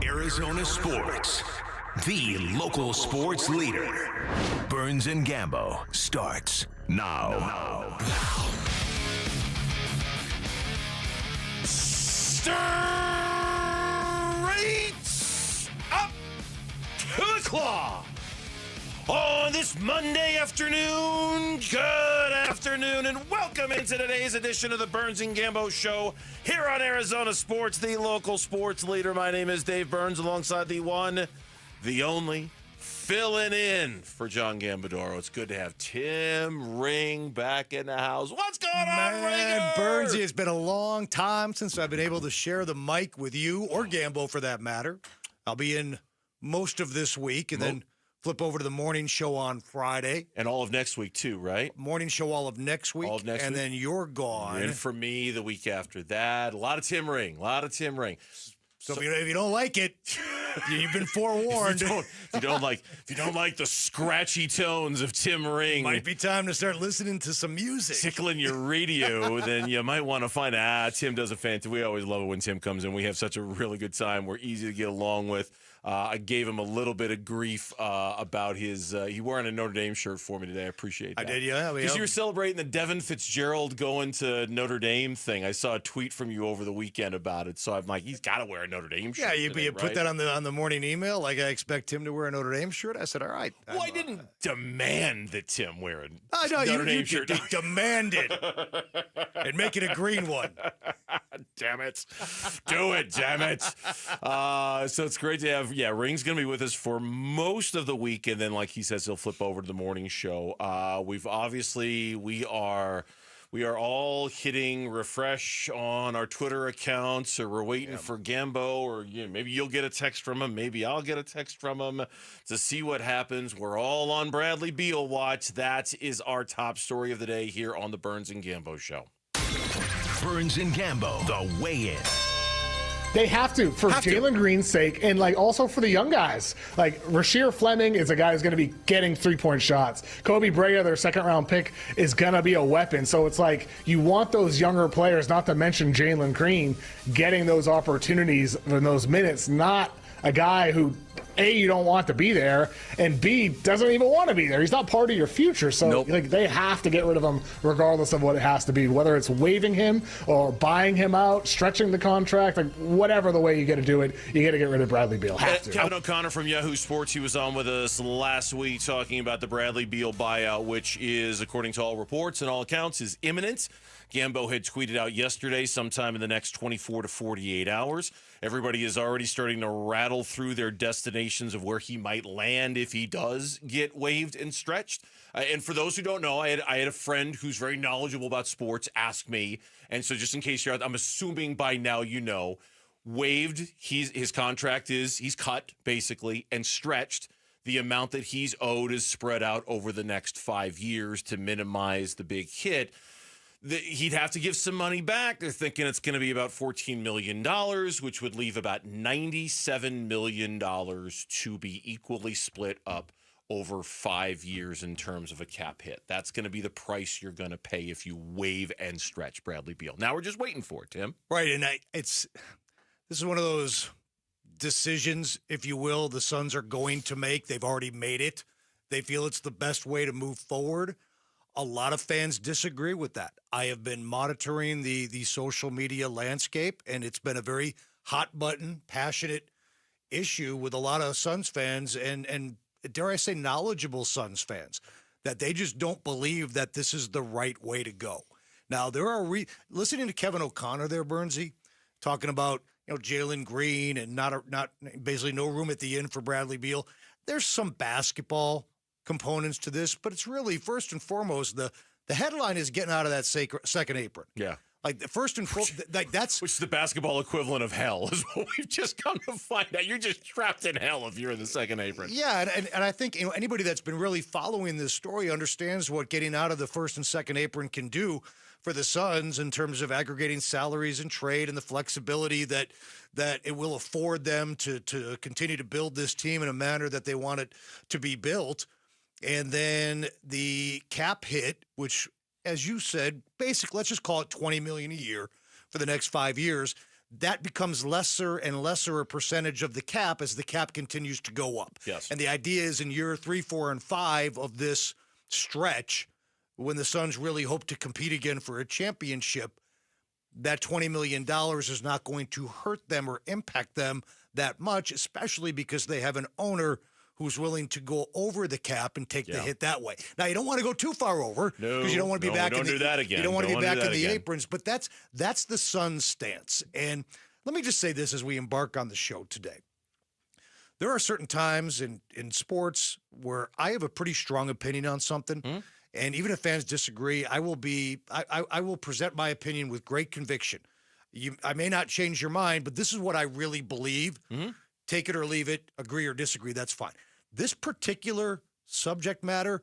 Arizona Sports, the local sports leader. Burns and Gambo starts now. Straight up to the claw. On this Monday afternoon, good afternoon, and welcome into today's edition of the Burns and Gambo Show here on Arizona Sports, the local sports leader. My name is Dave Burns, alongside the one, the only, filling in for John Gambadoro. It's good to have Tim Ring back in the house. What's going on, Ringer? Burnsy, it's been a long time since I've been able to share the mic with you, or Gambo for that matter. I'll be in most of this week, and then flip over to the morning show on Friday. And all of next week, too, right? Morning show all of next week. All of next and week. then you're gone. You're in for me the week after that. A lot of Tim Ring. So if you don't like it, you've been forewarned. If you don't like the scratchy tones of Tim Ring, might be time to start listening to some music. Tickling your radio, then you might want to find Tim does a fantastic. We always love it when Tim comes in. We have such a really good time. We're easy to get along with. I gave him a little bit of grief about his he wearing a Notre Dame shirt for me today. I appreciate that. I did, yeah. Because you were celebrating the Devin Fitzgerald going to Notre Dame thing. I saw a tweet from you over the weekend about it, so I'm like, he's got to wear a Notre Dame shirt. Yeah, you today, put that on the morning email, like I expect him to wear a Notre Dame shirt? I said, all right. Well, I didn't demand that Tim wear a know Notre Dame shirt. You demanded and make it a green one. Damn it. Do it, damn it. So it's great to have, Ring's going to be with us for most of the week. And then, like he says, he'll flip over to the morning show. We are all hitting refresh on our Twitter accounts, or we're waiting for Gambo, or maybe you'll get a text from him. Maybe I'll get a text from him to see what happens. We're all on Bradley Beal watch. That is our top story of the day here on the Burns and Gambo Show. Burns and Gambo, the weigh-in. They have to, for Jalen Green's sake, and also for the young guys. Rasheer Fleming is a guy who's going to be getting three-point shots. Kobe Brea, their second-round pick, is going to be a weapon. So it's you want those younger players, not to mention Jalen Green, getting those opportunities in those minutes, not a guy who, A, you don't want to be there, and B, doesn't even want to be there. He's not part of your future. So they have to get rid of him regardless of what it has to be, whether it's waiving him or buying him out, stretching the contract, whatever the way you got to do it, you got to get rid of Bradley Beal. Have to. Kevin O'Connor from Yahoo Sports, he was on with us last week talking about the Bradley Beal buyout, which is, according to all reports and all accounts, is imminent. Gambo had tweeted out yesterday, sometime in the next 24 to 48 hours. Everybody is already starting to rattle through their destinations of where he might land if he does get waived and stretched. And for those who don't know, I had a friend who's very knowledgeable about sports ask me. And so just in case you're out, I'm assuming by now you know, waived, his contract he's cut, basically, and stretched. The amount that he's owed is spread out over the next 5 years to minimize the big hit. He'd have to give some money back. They're thinking it's going to be about $14 million, which would leave about $97 million to be equally split up over 5 years in terms of a cap hit. That's going to be the price you're going to pay if you waive and stretch Bradley Beal. Now we're just waiting for it, Tim. Right, and this is one of those decisions, if you will, the Suns are going to make. They've already made it. They feel it's the best way to move forward. A lot of fans disagree with that. I have been monitoring the social media landscape, and it's been a very hot button, passionate issue with a lot of Suns fans and dare I say knowledgeable Suns fans, that they just don't believe that this is the right way to go. Now, there are listening to Kevin O'Connor there, Burnsy, talking about Jalen Green and not basically no room at the end for Bradley Beal. There's some basketball components to this, but it's really first and foremost the headline is getting out of that second apron. Yeah. The first and foremost, that's which is the basketball equivalent of hell, is what we've just come to find out. You're just trapped in hell if you're in the second apron. Yeah, and I think anybody that's been really following this story understands what getting out of the first and second apron can do for the Suns in terms of aggregating salaries and trade and the flexibility that it will afford them to continue to build this team in a manner that they want it to be built. And then the cap hit, which, as you said, basically, let's just call it $20 million a year for the next 5 years. That becomes lesser and lesser a percentage of the cap as the cap continues to go up. Yes. And the idea is in year 3, 4, and 5 of this stretch, when the Suns really hope to compete again for a championship, that $20 million is not going to hurt them or impact them that much, especially because they have an owner who's willing to go over the cap and take the hit that way. Now, you don't want to go too far over because you don't want to be back in You don't want to be back in the aprons, but that's the Suns' stance. And let me just say this as we embark on the show today. There are certain times in sports where I have a pretty strong opinion on something. Mm-hmm. And even if fans disagree, I will present my opinion with great conviction. I may not change your mind, but this is what I really believe. Mm-hmm. Take it or leave it, agree or disagree, that's fine. This particular subject matter,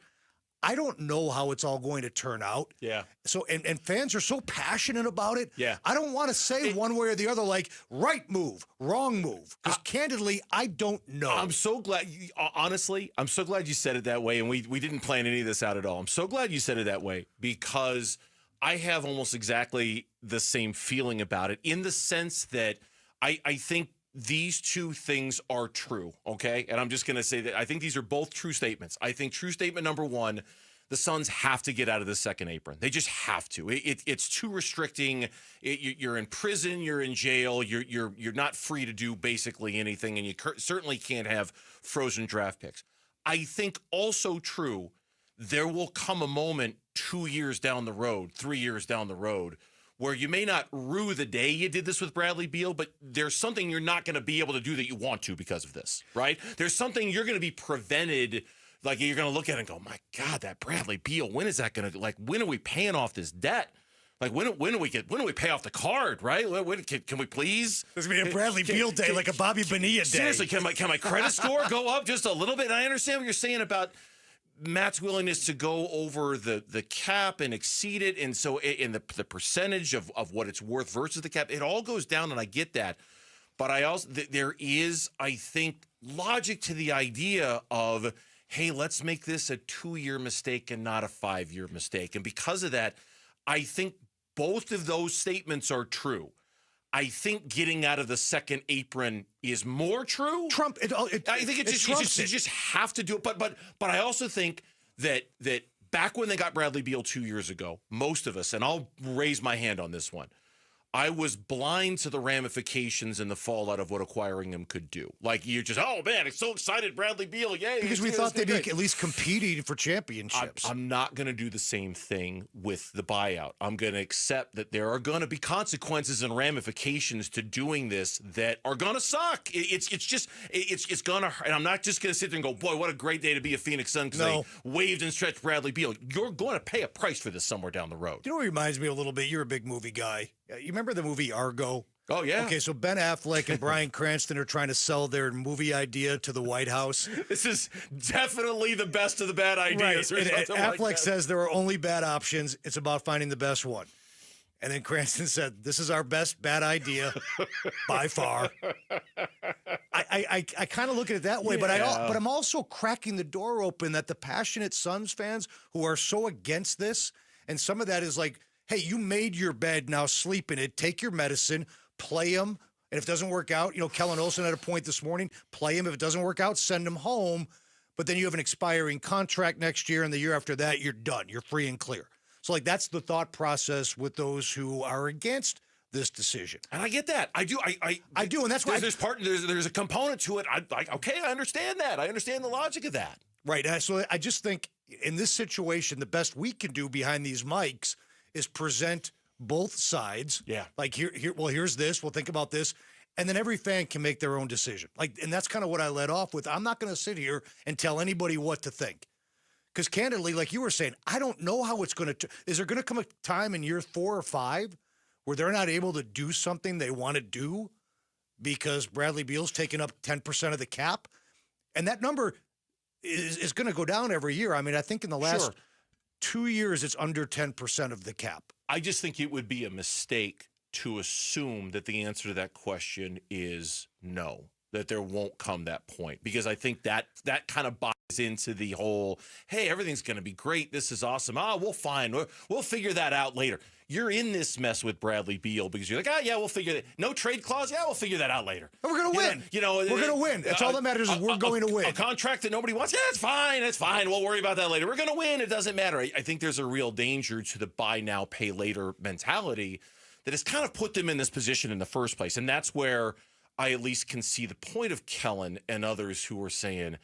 I don't know how it's all going to turn out. Yeah. So, and fans are so passionate about it. Yeah. I don't want to say one way or the other, like right move, wrong move. Because candidly, I don't know. I'm so glad, honestly, I'm so glad you said it that way. And we didn't plan any of this out at all. I'm so glad you said it that way because I have almost exactly the same feeling about it in the sense that I think these two things are true, okay? And I'm just going to say that I think these are both true statements. I think true statement number one, the Suns have to get out of the second apron. They just have to. It's too restricting. You're in prison. You're in jail. You're not free to do basically anything, and you certainly can't have frozen draft picks. I think also true, there will come a moment 2 years down the road, 3 years down the road, where you may not rue the day you did this with Bradley Beal, but there's something you're not going to be able to do that you want to because of this, right? There's something you're going to be prevented. Like, you're going to look at it and go, my God, that Bradley Beal, when is that going to, like, when are we paying off this debt? Like, when do we pay off the card, right? Can we please? There's going to be a Bradley Beal day, like a Bobby Bonilla day. Seriously, can my credit score go up just a little bit? And I understand what you're saying about Matt's willingness to go over the cap and exceed it, and so in the percentage of what it's worth versus the cap, it all goes down, and I get that. But I also there is, I think, logic to the idea of, hey, let's make this a 2-year mistake and not a 5-year mistake. And because of that, I think both of those statements are true. I think getting out of the second apron is more true. I think you just have to do it. But I also think that back when they got Bradley Beal 2 years ago, most of us, and I'll raise my hand on this one, I was blind to the ramifications and the fallout of what acquiring him could do. Like, you're just, oh man, I'm so excited, Bradley Beal, yay! Because we thought they'd be at least competing for championships. I'm not going to do the same thing with the buyout. I'm going to accept that there are going to be consequences and ramifications to doing this that are going to suck. It's going to hurt. And I'm not just going to sit there and go, boy, what a great day to be a Phoenix Sun because they waived and stretched Bradley Beal. You're going to pay a price for this somewhere down the road. You know what reminds me a little bit? You're a big movie guy. You remember the movie Argo? Oh, yeah. Okay, so Ben Affleck and Bryan Cranston are trying to sell their movie idea to the White House. This is definitely the best of the bad ideas. Right. And Affleck says there are only bad options. It's about finding the best one. And then Cranston said, this is our best bad idea by far. I kind of look at it that way, but I'm also cracking the door open that the passionate Suns fans who are so against this, and some of that is like, hey, you made your bed, now sleep in it, take your medicine, play him, and if it doesn't work out, Kellen Olson had a point this morning, play him. If it doesn't work out, send him home, but then you have an expiring contract next year, and the year after that, you're done. You're free and clear. So, like, that's the thought process with those who are against this decision. And I get that. I do, and that's why there's a component to it. Okay, I understand that. I understand the logic of that. Right. So I just think in this situation, the best we can do behind these mics is present both sides. Yeah. Like here's this. We'll think about this. And then every fan can make their own decision. And that's kind of what I led off with. I'm not going to sit here and tell anybody what to think. Because candidly, like you were saying, I don't know how it's going to. Is there going to come a time in year 4 or 5 where they're not able to do something they want to do because Bradley Beal's taking up 10% of the cap? And that number is going to go down every year. I mean, I think in the last 2 years, it's under 10% of the cap. I just think it would be a mistake to assume that the answer to that question is no, that there won't come that point. Because I think that kind of buys into the whole, hey, everything's going to be great. This is awesome. We'll figure that out later. You're in this mess with Bradley Beal because you're like, we'll figure that. No trade clause? Yeah, we'll figure that out later. And we're going to win. We're going to win. That's all that matters is we're going to win. A contract that nobody wants? Yeah, it's fine. It's fine. We'll worry about that later. We're going to win. It doesn't matter. I think there's a real danger to the buy now, pay later mentality that has kind of put them in this position in the first place. And that's where I at least can see the point of Kellen and others who are saying,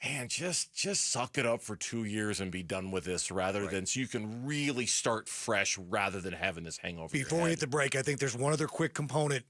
man, just suck it up for 2 years and be done with this rather than so you can really start fresh rather than having this hangover. Before we hit the break, I think there's one other quick component.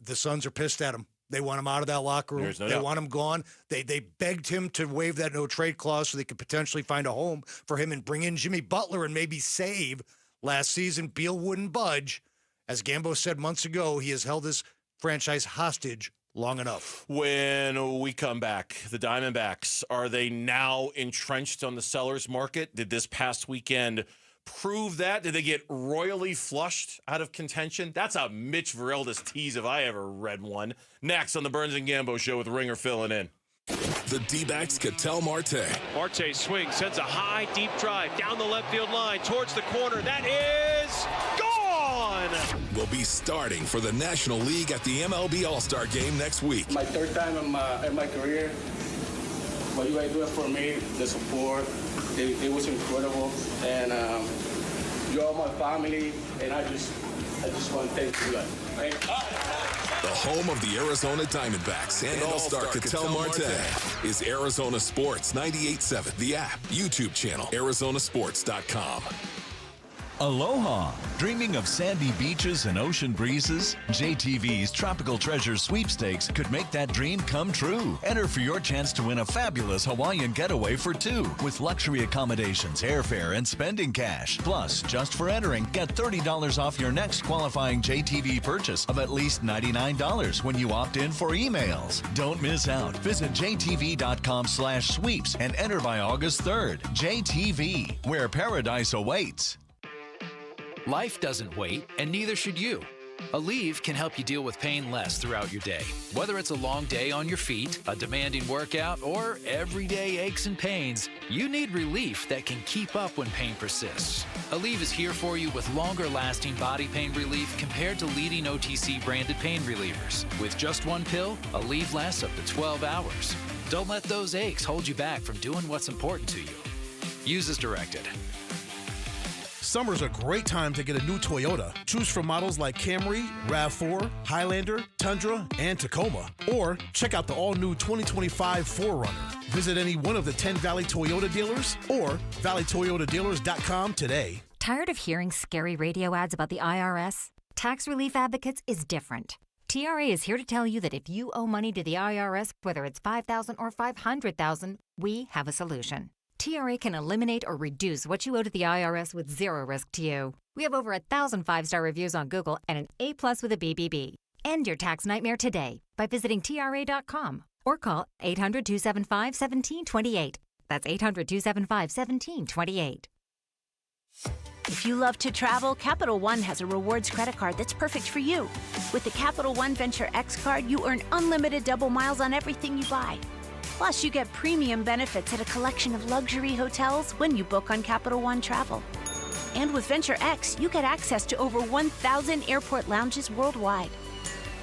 The Suns are pissed at him. They want him out of that locker room. They want him gone. They begged him to waive that no trade clause so they could potentially find a home for him and bring in Jimmy Butler and maybe save last season. Beal wouldn't budge. As Gambo said months ago, he has held this franchise hostage long enough. When we come back, the Diamondbacks, are they now entrenched on the seller's market? Did this past weekend prove that? Did they get royally flushed out of contention? That's a Mitch Vereldes tease if I ever read one. Next on the Burns and Gambo Show with Ringer filling in. The Dbacks Ketel Marte. Marte swings, sends a high, deep drive down the left field line towards the corner. That is gone! Will be starting for the National League at the MLB All-Star Game next week. My third time in my career. What you guys doing for me, the support, It was incredible, and you're all my family, and I just want to thank you guys. Right? The home of the Arizona Diamondbacks and All-Star Ketel Marte is Arizona Sports 98.7, the app, YouTube channel, ArizonaSports.com. Aloha! Dreaming of sandy beaches and ocean breezes? JTV's Tropical Treasure Sweepstakes could make that dream come true. Enter for your chance to win a fabulous Hawaiian getaway for two with luxury accommodations, airfare, and spending cash. Plus, just for entering, get $30 off your next qualifying JTV purchase of at least $99 when you opt in for emails. Don't miss out. Visit jtv.com/sweeps and enter by August 3rd. JTV, where paradise awaits. Life doesn't wait, and neither should you. Aleve can help you deal with pain less throughout your day. Whether it's a long day on your feet, a demanding workout, or everyday aches and pains, you need relief that can keep up when pain persists. Aleve is here for you with longer-lasting body pain relief compared to leading OTC-branded pain relievers. With just one pill, Aleve lasts up to 12 hours. Don't let those aches hold you back from doing what's important to you. Use as directed. Summer's a great time to get a new Toyota. Choose from models like Camry, RAV4, Highlander, Tundra, and Tacoma. Or check out the all-new 2025 4Runner. Visit any one of the 10 Valley Toyota dealers or valleytoyotadealers.com today. Tired of hearing scary radio ads about the IRS? Tax Relief Advocates is different. TRA is here to tell you that if you owe money to the IRS, whether it's $5,000 or $500,000, we have a solution. TRA can eliminate or reduce what you owe to the IRS with zero risk to you. We have over 1,000 5-star reviews on Google and an A+ with a BBB. End your tax nightmare today by visiting TRA.com or call 800-275-1728. That's 800-275-1728. If you love to travel, Capital One has a rewards credit card that's perfect for you. With the Capital One Venture X card, you earn unlimited double miles on everything you buy. Plus, you get premium benefits at a collection of luxury hotels when you book on Capital One Travel. And with Venture X, you get access to over 1,000 airport lounges worldwide.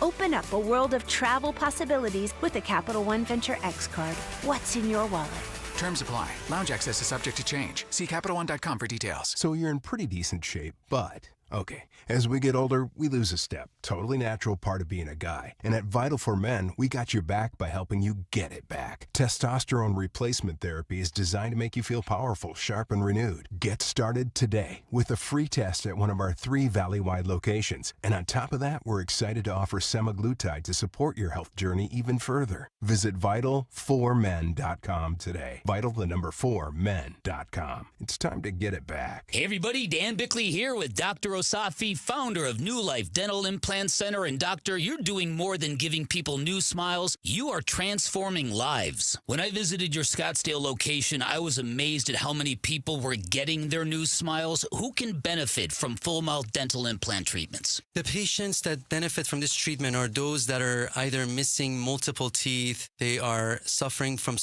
Open up a world of travel possibilities with the Capital One Venture X card. What's in your wallet? Terms apply. Lounge access is subject to change. See CapitalOne.com for details. So you're in pretty decent shape, but... Okay, as we get older, we lose a step. Totally natural part of being a guy. And at Vital for Men, we got your back by helping you get it back. Testosterone replacement therapy is designed to make you feel powerful, sharp, and renewed. Get started today with a free test at one of our 3 Valley-wide locations. And on top of that, we're excited to offer semaglutide to support your health journey even further. Visit Vital4Men.com today. Vital, the number 4men.com. It's time to get it back. Hey everybody, Dan Bickley here with Dr. Osafi, founder of New Life Dental Implant Center. And doctor, you're doing more than giving people new smiles. You are transforming lives. When I visited your Scottsdale location, I was amazed at how many people were getting their new smiles. Who can benefit from full mouth dental implant treatments? The patients that benefit from this treatment are those that are either missing multiple teeth, they are suffering from...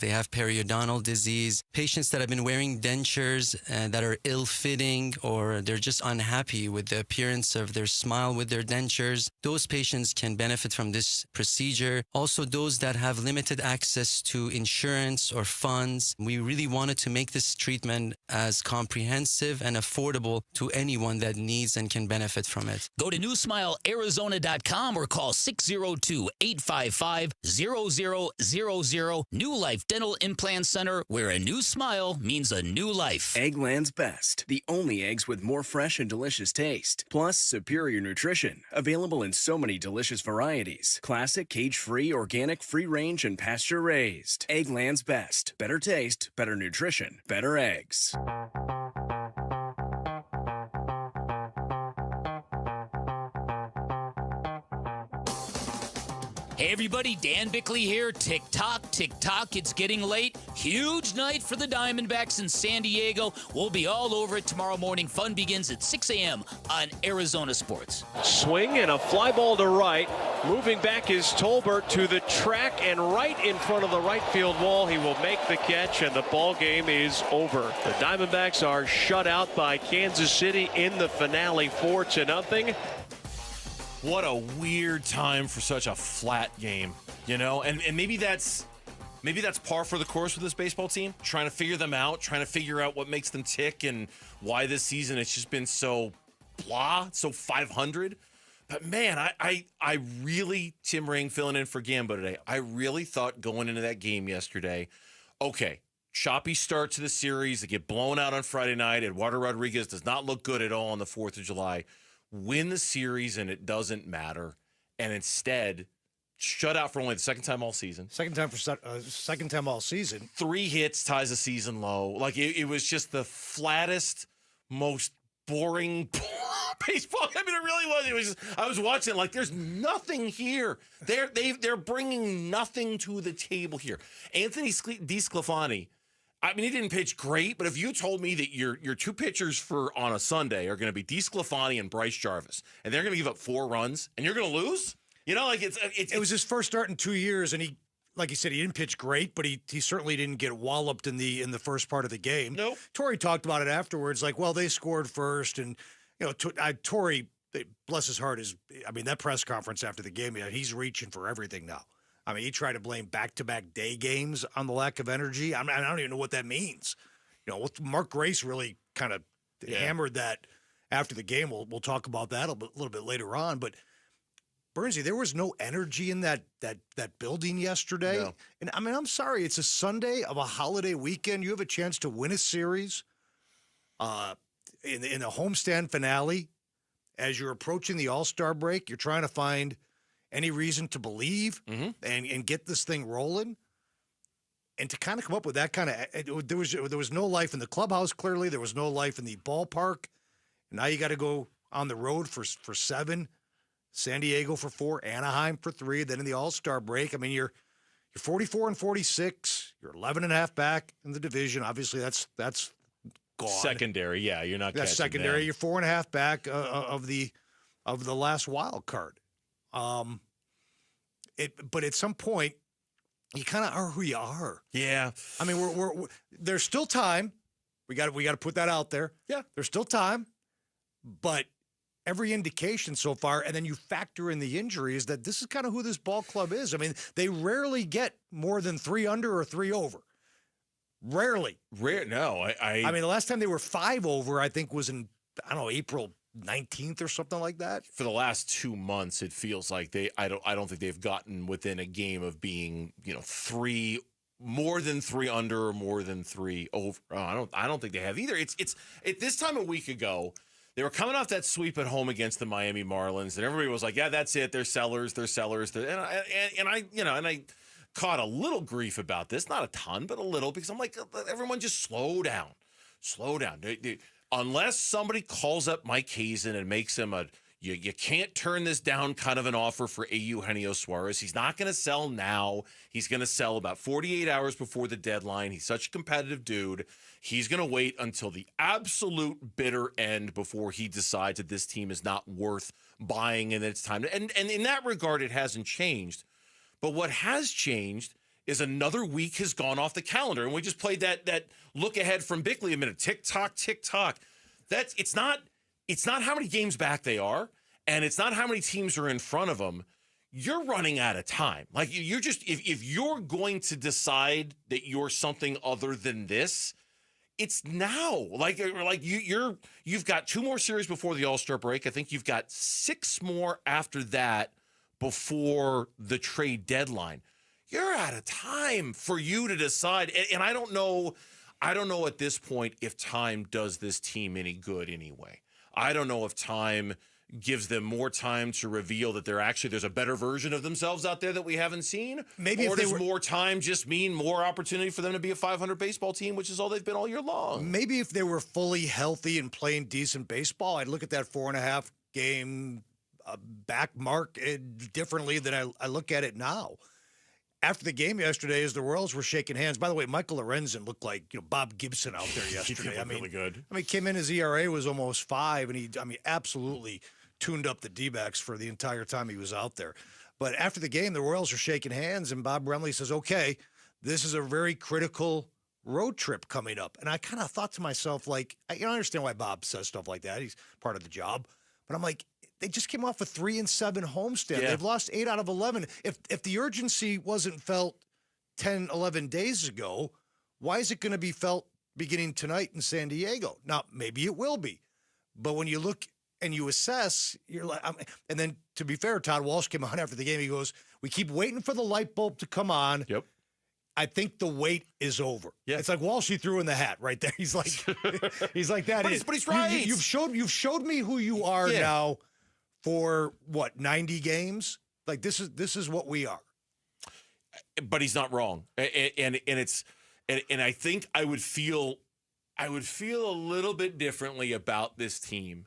They have periodontal disease, patients that have been wearing dentures that are ill-fitting, or they're just unhappy with the appearance of their smile with their dentures. Those patients can benefit from this procedure. Also, those that have limited access to insurance or funds. We really wanted to make this treatment as comprehensive and affordable to anyone that needs and can benefit from it. Go to newsmilearizona.com or call 602-855-0000. New Life Dental Implant Center, where a new smile means a new life. Eggland's Best, the only eggs with more fresh and delicious taste, plus superior nutrition, available in so many delicious varieties. Classic, cage-free, organic, free-range, and pasture-raised. Eggland's Best. Better taste, better nutrition, better eggs. Hey everybody, Dan Bickley here. Tick tock, it's getting late. Huge night for the Diamondbacks in San Diego. We'll be all over it tomorrow morning. Fun begins at 6 a.m. on Arizona Sports. Swing and a fly ball to right. Moving back is Tolbert to the track and right in front of the right field wall. He will make the catch and the ball game is over. The Diamondbacks are shut out by Kansas City in the finale 4-0. What a weird time for such a flat game, you know? And maybe that's maybe that's par for the course with this baseball team, trying to figure them out, trying to figure out what makes them tick and why this season it's just been so blah, so 500. But man, I really, Tim Ring filling in for Gambo today, I really thought going into that game yesterday, okay, choppy start to the series. They get blown out on Friday night. Eduardo Rodriguez does not look good at all on the 4th of July. Win the series and it doesn't matter. And instead, shut out for only the second time all season. Second time all season. 3 hits ties a season low. Like it was just the flattest, most boring baseball. I mean, it really was. It was just, I was watching like there's nothing here. They're bringing nothing to the table here. Anthony DeSclafani, I mean, he didn't pitch great, but if you told me that your 2 pitchers for on a Sunday are going to be DeSclafani and Bryce Jarvis, and they're going to give up 4 runs, and you're going to lose, you know, like it was his first start in 2 years, and he, like you said, he didn't pitch great, but he certainly didn't get walloped in the first part of the game. Nope. Torrey talked about it afterwards, like, well, they scored first, and Torrey, bless his heart, that press conference after the game, he's reaching for everything now. I mean, he tried to blame back-to-back day games on the lack of energy. I don't even know what that means. Mark Grace really kind of hammered that after the game. We'll talk about that a little bit later on. But, Bernsey, there was no energy in that building yesterday. No. And, I mean, I'm sorry. It's a Sunday of a holiday weekend. You have a chance to win a series in the homestand finale. As you're approaching the All-Star break, you're trying to find any reason to believe and get this thing rolling, and to kind of come up with that kind of there was no life in the clubhouse. Clearly, there was no life in the ballpark. Now you got to go on the road for 7, San Diego for 4, Anaheim for 3. Then in the All-Star break, I mean you're 44-46. You're 11.5 back in the division. Obviously, that's gone. secondary. Yeah, you're not. That's catching secondary. them. You're 4.5 back of the last wild card. But at some point, you kind of are who you are. Yeah. I mean, we're there's still time. We got to put that out there. Yeah. There's still time, but every indication so far, and then you factor in the injuries, that this is kind of who this ball club is. I mean, they rarely get more than 3 under or 3 over. Rarely. No, I mean, the last time they were 5 over, I think, was in, I don't know, April 19th or something like that. For the last 2 months, it feels like I don't think they've gotten within a game of being, 3 more than 3 under or more than 3 over. Oh, I don't think they have either. It's at this time a week ago, they were coming off that sweep at home against the Miami Marlins, and everybody was like, "Yeah, that's it. They're sellers. They're sellers." And I caught a little grief about this, not a ton, but a little, because I'm like, everyone just slow down. Unless somebody calls up Mike Hazen and makes him you can't turn this down kind of an offer for Eugenio Suarez. He's not going to sell now. He's going to sell about 48 hours before the deadline. He's such a competitive dude. He's going to wait until the absolute bitter end before he decides that this team is not worth buying and it's time. And in that regard, it hasn't changed. But what has changed is another week has gone off the calendar. And we just played that look ahead from Bickley a minute. Tick tock, tick tock. It's not how many games back they are, and it's not how many teams are in front of them. You're running out of time. Like you're just if you're going to decide that you're something other than this, it's now. Like you've got 2 more series before the All-Star break. I think you've got 6 more after that before the trade deadline. You're out of time for you to decide. And I don't know at this point if time does this team any good anyway. I don't know if time gives them more time to reveal that there's a better version of themselves out there that we haven't seen. Maybe or if they does were, more time just mean more opportunity for them to be a 500 baseball team, which is all they've been all year long. Maybe if they were fully healthy and playing decent baseball, I'd look at that 4.5 game back mark differently than I look at it now. After the game yesterday, as the Royals were shaking hands, by the way, Michael Lorenzen looked like Bob Gibson out there yesterday. He looked really good. I mean, came in, his ERA was almost 5, and he absolutely tuned up the Dbacks for the entire time he was out there. But after the game, the Royals are shaking hands, and Bob Brenly says, "Okay, this is a very critical road trip coming up." And I kind of thought to myself, like, I understand why Bob says stuff like that. He's part of the job. But I'm like, they just came off a 3-7 homestand. Yeah. They've lost 8 out of 11. If the urgency wasn't felt 10, 11 days ago, why is it going to be felt beginning tonight in San Diego? Now, maybe it will be. But when you look and you assess, you're like, and then to be fair, Todd Walsh came on after the game. He goes, we keep waiting for the light bulb to come on. Yep. I think the wait is over. Yeah. It's like Walsh, he threw in the hat right there. He's like, he's like that. But he's right. You've showed me who you are now for what, 90 games? Like this is what we are. But he's not wrong. And I think I would feel a little bit differently about this team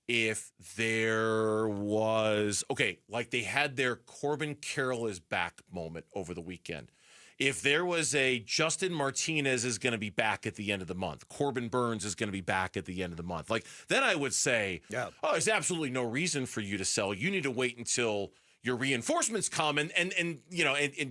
if there was, like they had their Corbin Carroll is back moment over the weekend. If there was a Justin Martinez is going to be back at the end of the month, Corbin Burns is going to be back at the end of the month, like then I would say, there's absolutely no reason for you to sell. You need to wait until your reinforcements come and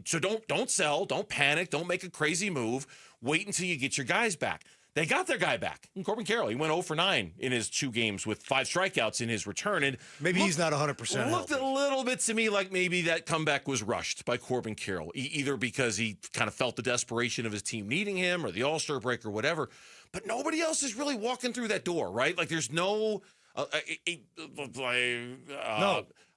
so don't sell, don't panic, don't make a crazy move. Wait until you get your guys back. They got their guy back. And Corbin Carroll, he went 0 for 9 in his 2 games with 5 strikeouts in his return. And maybe he's not 100%. Looked a little bit to me like maybe that comeback was rushed by Corbin Carroll, either because he kind of felt the desperation of his team needing him or the All-Star break or whatever. But nobody else is really walking through that door, right? Like there's no... no.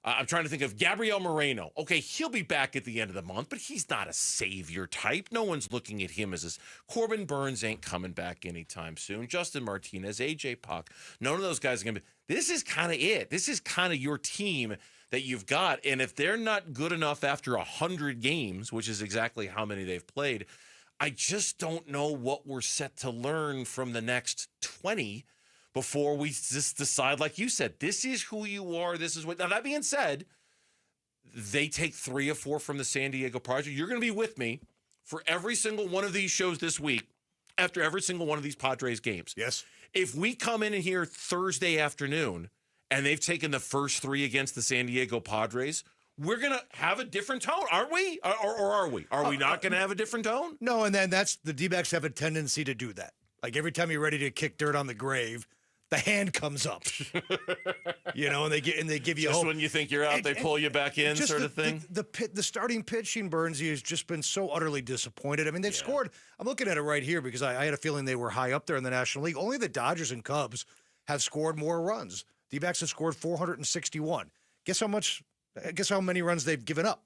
I'm trying to think of Gabriel Moreno. Okay, he'll be back at the end of the month, but he's not a savior type. No one's looking at him as this. Corbin Burns ain't coming back anytime soon. Justin Martinez, AJ Puck, none of those guys are going to be. This is kind of it. This is kind of your team that you've got. And if they're not good enough after 100 games, which is exactly how many they've played, I just don't know what we're set to learn from the next 20 before we just decide, like you said, this is who you are. This is what. Now, that being said, they take 3 or 4 from the San Diego Project. You're going to be with me for every single one of these shows this week after every single one of these Padres games. Yes. If we come in here Thursday afternoon and they've taken the first 3 against the San Diego Padres, we're going to have a different tone, aren't we? Or are we? Are we not going to have a different tone? No, and then that's the D-backs have a tendency to do that. Like every time you're ready to kick dirt on the grave, the hand comes up, and they give you just hope. When you think you're out, they pull you back in, sort of thing. The starting pitching, Burnsy, has just been so utterly disappointed. I mean, they've scored. I'm looking at it right here because I had a feeling they were high up there in the National League. Only the Dodgers and Cubs have scored more runs. D-backs have scored 461. Guess how many runs they've given up?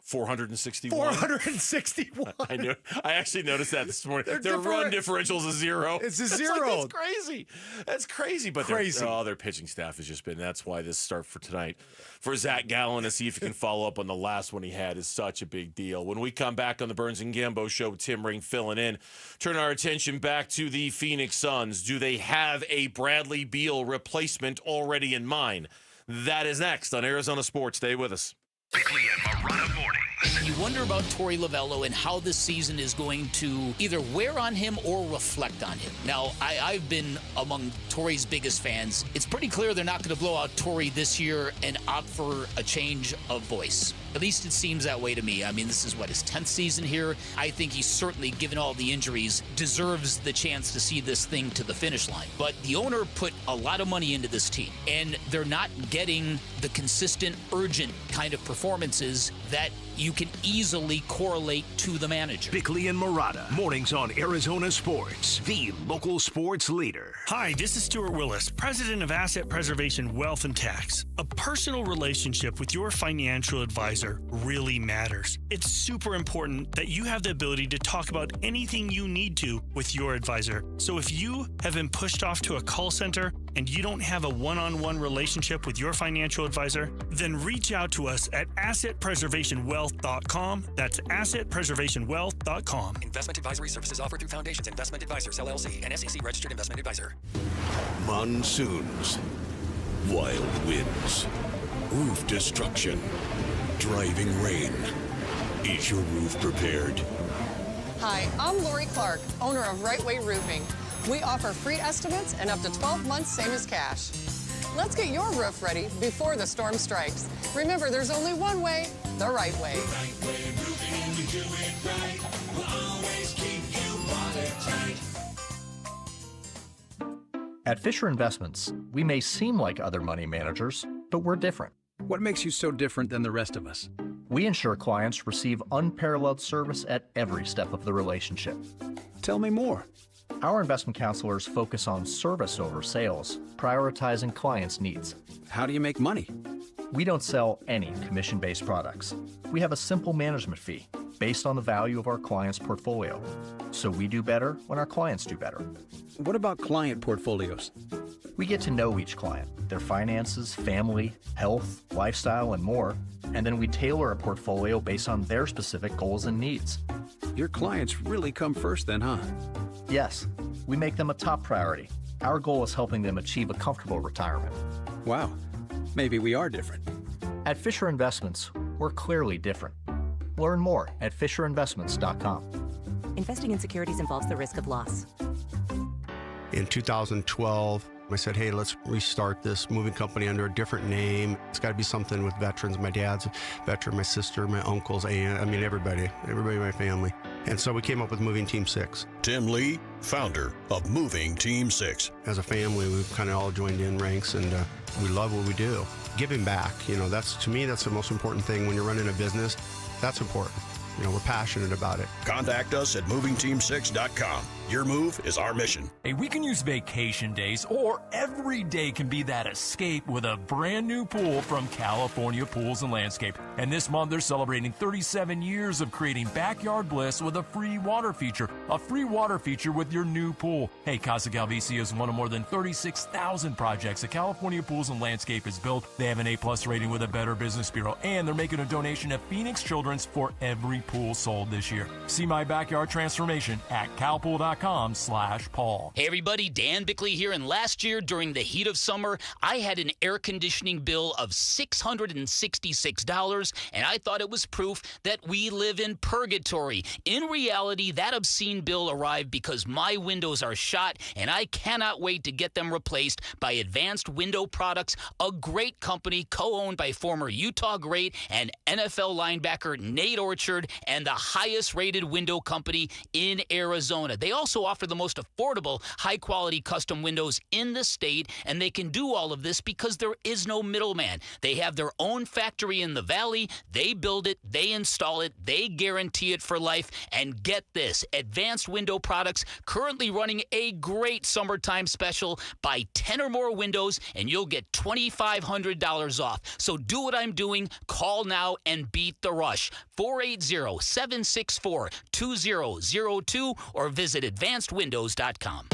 461. 461. I knew. I actually noticed that this morning. Their run differential is a 0. It's a 0. That's crazy. That's crazy. But their pitching staff has just been. That's why this start for tonight for Zach Gallen to see if he can follow up on the last one he had is such a big deal. When we come back on the Burns and Gambo show, Tim Ring filling in. Turn our attention back to the Phoenix Suns. Do they have a Bradley Beal replacement already in mind? That is next on Arizona Sports. Stay with us. Bickley and Marotta mornings. You wonder about Torey Lovello and how this season is going to either wear on him or reflect on him. Now, I've been among Torey's biggest fans. It's pretty clear they're not going to blow out Torey this year and opt for a change of voice. At least it seems that way to me. I mean, this is his 10th season here. I think he's certainly, given all the injuries, deserves the chance to see this thing to the finish line. But the owner put a lot of money into this team, and they're not getting the consistent, urgent kind of performances that you can easily correlate to the manager. Bickley and Marotta, mornings on Arizona Sports, the local sports leader. Hi, this is Stuart Willis, president of Asset Preservation Wealth and Tax. A personal relationship with your financial advisor really matters. It's super important that you have the ability to talk about anything you need to with your advisor. So if you have been pushed off to a call center and you don't have a one-on-one relationship with your financial advisor, then reach out to us at assetpreservationwealth.com. That's assetpreservationwealth.com. Investment advisory services offered through Foundations Investment Advisors, LLC, an SEC registered investment advisor. Monsoons, wild winds, roof destruction, driving rain. Is your roof prepared? Hi, I'm Lori Clark, owner of Right Way Roofing. We offer free estimates and up to 12 months, same as cash. Let's get your roof ready before the storm strikes. Remember, there's only one way, the right way. The right way roofing, we do it right. We'll always keep you watertight. At Fisher Investments, we may seem like other money managers, but we're different. What makes you so different than the rest of us? We ensure clients receive unparalleled service at every step of the relationship. Tell me more. Our investment counselors focus on service over sales, prioritizing clients' needs. How do you make money? We don't sell any commission-based products. We have a simple management fee based on the value of our client's portfolio. So we do better when our clients do better. What about client portfolios? We get to know each client, their finances, family, health, lifestyle, and more, and then we tailor a portfolio based on their specific goals and needs. Your clients really come first then, huh? Yes, we make them a top priority. Our goal is helping them achieve a comfortable retirement. Wow, maybe we are different. At Fisher Investments, we're clearly different. Learn more at FisherInvestments.com. Investing in securities involves the risk of loss. In 2012, I said, hey, let's restart this moving company under a different name. It's got to be something with veterans. My dad's a veteran, my sister, my uncles, aunt, I mean, everybody in my family. And so we came up with Moving Team 6. Tim Lee, founder of Moving Team 6. As a family, we've kind of all joined in ranks, and we love what we do. Giving back, to me, that's the most important thing when you're running a business. That's important. We're passionate about it. Contact us at movingteam6.com. Your move is our mission. Hey, we can use vacation days, or every day can be that escape with a brand new pool from California Pools and Landscape. And this month, they're celebrating 37 years of creating backyard bliss with a free water feature. A free water feature with your new pool. Hey, Casa Calvici is one of more than 36,000 projects that California Pools and Landscape has built. They have an A+ rating with a Better Business Bureau, and they're making a donation to Phoenix Children's for every pool sold this year. See my backyard transformation at calpool.com/Paul. Hey everybody, Dan Bickley here, and last year during the heat of summer, I had an air conditioning bill of $666, and I thought it was proof that we live in purgatory. In reality, that obscene bill arrived because my windows are shot, and I cannot wait to get them replaced by Advanced Window Products, a great company co-owned by former Utah great and NFL linebacker Nate Orchard, and the highest rated window company in Arizona. They also offer the most affordable, high-quality custom windows in the state, and they can do all of this because there is no middleman. They have their own factory in the valley. They build it, they install it, they guarantee it for life. And get this, Advanced Window Products currently running a great summertime special. Buy 10 or more windows, and you'll get $2,500 off. So do what I'm doing. Call now and beat the rush. 480-764-2002 or visit advancedwindows.com.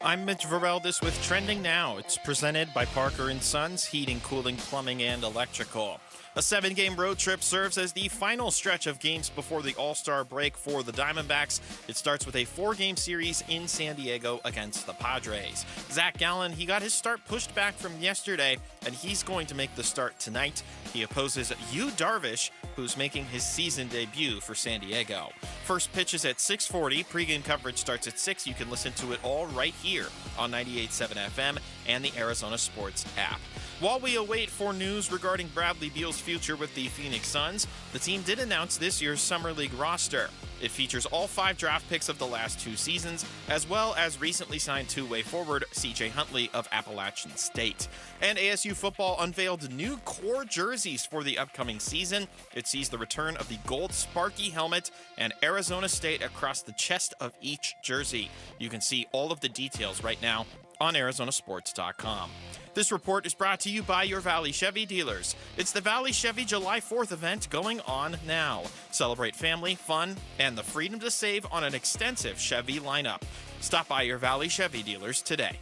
I'm Mitch Vareldis with Trending Now. It's presented by Parker & Sons, Heating, Cooling, Plumbing, and Electrical. A 7-game road trip serves as the final stretch of games before the All-Star break for the Diamondbacks. It starts with a 4-game series in San Diego against the Padres. Zach Gallen, he got his start pushed back from yesterday, and he's going to make the start tonight. He opposes Yu Darvish, who's making his season debut for San Diego. First pitch is at 6:40. Pre-game coverage starts at 6. You can listen to it all right here on 98.7 FM and the Arizona Sports app. While we await for news regarding Bradley Beal's future with the Phoenix Suns, the team did announce this year's Summer League roster. It features all 5 draft picks of the last 2 seasons, as well as recently signed two-way forward C.J. Huntley of Appalachian State. And ASU football unveiled new core jerseys for the upcoming season. It sees the return of the gold Sparky helmet and Arizona State across the chest of each jersey. You can see all of the details right now on ArizonaSports.com. This report is brought to you by your Valley Chevy dealers. It's the Valley Chevy July 4th event going on now. Celebrate family, fun, and the freedom to save on an extensive Chevy lineup. Stop by your Valley Chevy dealers today.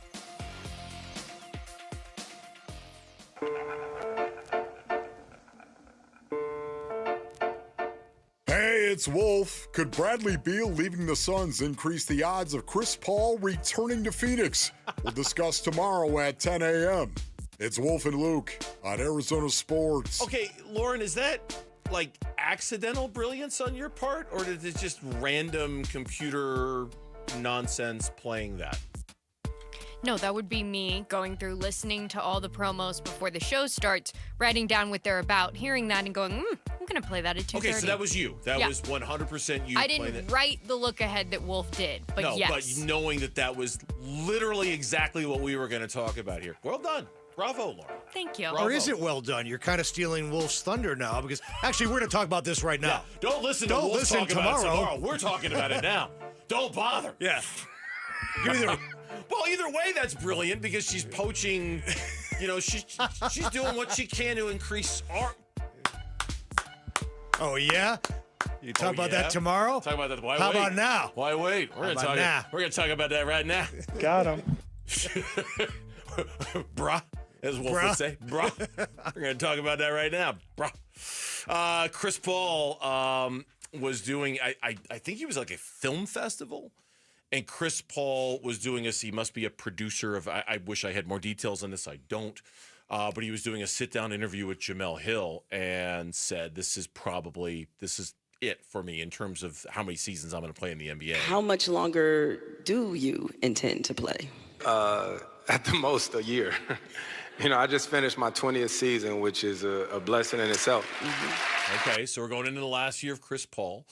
Hey, it's Wolf. Could Bradley Beal leaving the Suns increase the odds of Chris Paul returning to Phoenix? We'll discuss tomorrow at 10 a.m. It's Wolf and Luke on Arizona Sports. Okay, Lauren, is that like accidental brilliance on your part, or is it just random computer nonsense playing that? No, that would be me going through listening to all the promos before the show starts, writing down what they're about, hearing that and going, I'm going to play that at 2:30. Okay, so that was you. That was 100% you. I didn't write the look ahead that Wolf did, but no, yes. but knowing that was literally exactly what we were going to talk about here. Well done. Bravo, Lauren. Thank you. Or is it well done? You're kind of stealing Wolf's thunder now because actually we're going to talk about this right now. Yeah. Don't listen to Wolf talk about it tomorrow. We're talking about it now. Don't bother. Yeah. Well, either way, that's brilliant because she's poaching. You know, she's doing what she can to increase our. Oh yeah. You talk about that tomorrow? Talk about that. Why How wait? about now? Why wait? We're gonna talk about that right now. Got him. Bruh, as Wolf would say. Bruh. We're gonna talk about that right now. Bruh. Chris Paul was doing I think he was like a film festival. And Chris Paul was doing this. He must be a producer of. I wish I had more details on this. I don't. But he was doing a sit-down interview with Jamel Hill and said, "This is it for me in terms of how many seasons I'm going to play in the NBA." How much longer do you intend to play? At the most, a year. I just finished my 20th season, which is a blessing in itself. Mm-hmm. Okay, so we're going into the last year of Chris Paul.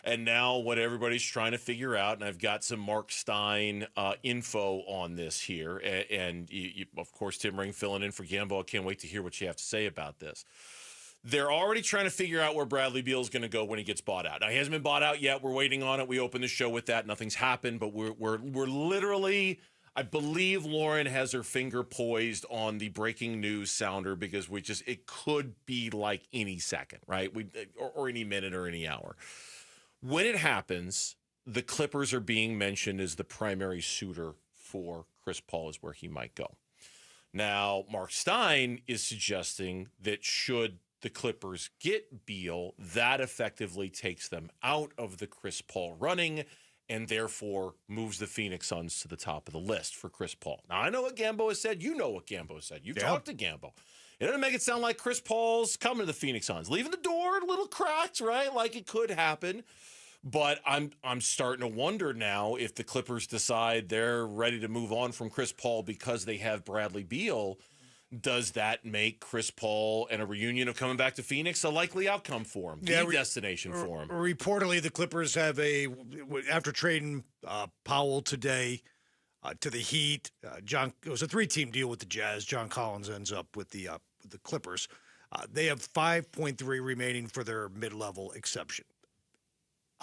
And now what everybody's trying to figure out, and I've got some Mark Stein info on this here. And you, of course, Tim Ring filling in for Gambo. I can't wait to hear what you have to say about this. They're already trying to figure out where Bradley Beal is going to go when he gets bought out. Now, he hasn't been bought out yet. We're waiting on it. We opened the show with that. Nothing's happened, but we're literally, I believe Lauren has her finger poised on the breaking news sounder because it could be like any second, right? Or any minute or any hour. When it happens, the Clippers are being mentioned as the primary suitor for Chris Paul is where he might go. Now, Mark Stein is suggesting that should the Clippers get Beal, that effectively takes them out of the Chris Paul running and therefore moves the Phoenix Suns to the top of the list for Chris Paul. Now, I know what Gambo has said. You know what Gambo has said. You've talked to Gambo. It doesn't make it sound like Chris Paul's coming to the Phoenix Suns, leaving the door a little cracked, right? Like it could happen. But I'm starting to wonder now if the Clippers decide they're ready to move on from Chris Paul because they have Bradley Beal. Does that make Chris Paul and a reunion of coming back to Phoenix a likely outcome for him? The destination for him. Reportedly, the Clippers have after trading Powell today to the Heat, it was a 3-team deal with the Jazz. John Collins ends up with the Clippers. They have 5.3 remaining for their mid-level exception.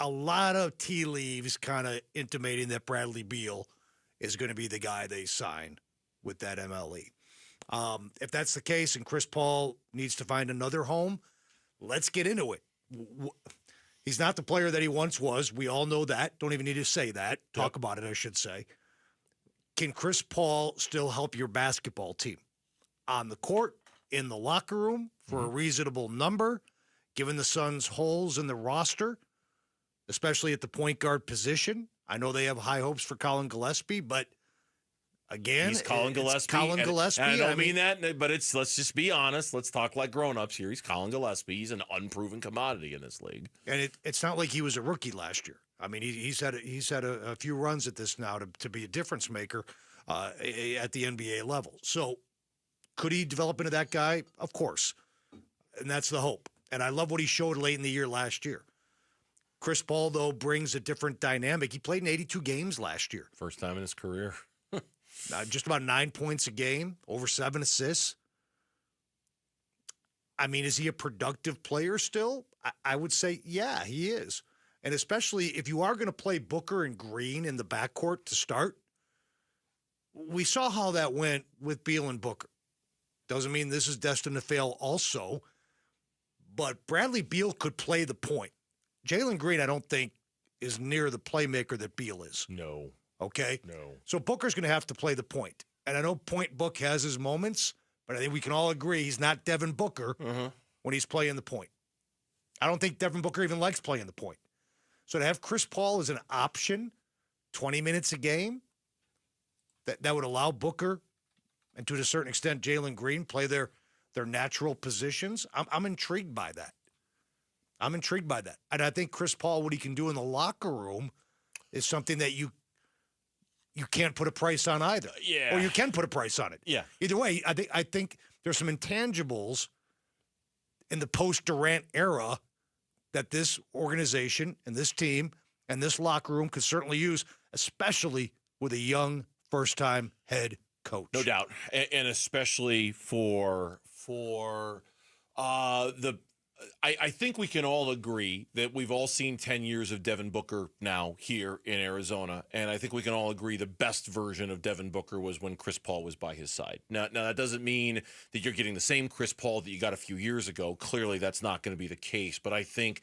A lot of tea leaves kind of intimating that Bradley Beal is going to be the guy they sign with that MLE. If that's the case and Chris Paul needs to find another home, let's get into it. He's not the player that he once was. We all know that. Don't even need to say that. Talk about it, I should say. Can Chris Paul still help your basketball team? On the court, in the locker room, for a reasonable number, given the Suns' holes in the roster, especially at the point guard position. I know they have high hopes for Colin Gillespie, but again, he's Colin Gillespie. Colin Gillespie. And I don't mean that, but let's just be honest. Let's talk like grown-ups here. He's Colin Gillespie. He's an unproven commodity in this league. And it's not like he was a rookie last year. I mean, he's had a few runs at this now to be a difference maker at the NBA level. So could he develop into that guy? Of course. And that's the hope. And I love what he showed late in the year last year. Chris Paul, though, brings a different dynamic. He played in 82 games last year. First time in his career. Just about 9 points a game, over 7 assists. I mean, is he a productive player still? I would say, yeah, he is. And especially if you are going to play Booker and Green in the backcourt to start, we saw how that went with Beal and Booker. Doesn't mean this is destined to fail also, but Bradley Beal could play the point. Jalen Green, I don't think, is near the playmaker that Beal is. No. Okay? No. So Booker's going to have to play the point. And I know Point Book has his moments, but I think we can all agree he's not Devin Booker when he's playing the point. I don't think Devin Booker even likes playing the point. So to have Chris Paul as an option, 20 minutes a game, that would allow Booker and to a certain extent Jalen Green play their natural positions. I'm intrigued by that. And I think Chris Paul, what he can do in the locker room is something that you can't put a price on either. Yeah. Or you can put a price on it. Yeah. Either way, I think there's some intangibles in the post-Durant era that this organization and this team and this locker room could certainly use, especially with a young first-time head coach. No doubt, and especially for the. I think we can all agree that we've all seen 10 years of Devin Booker now here in Arizona, and I think we can all agree the best version of Devin Booker was when Chris Paul was by his side. Now that doesn't mean that you're getting the same Chris Paul that you got a few years ago. Clearly, that's not going to be the case, but I think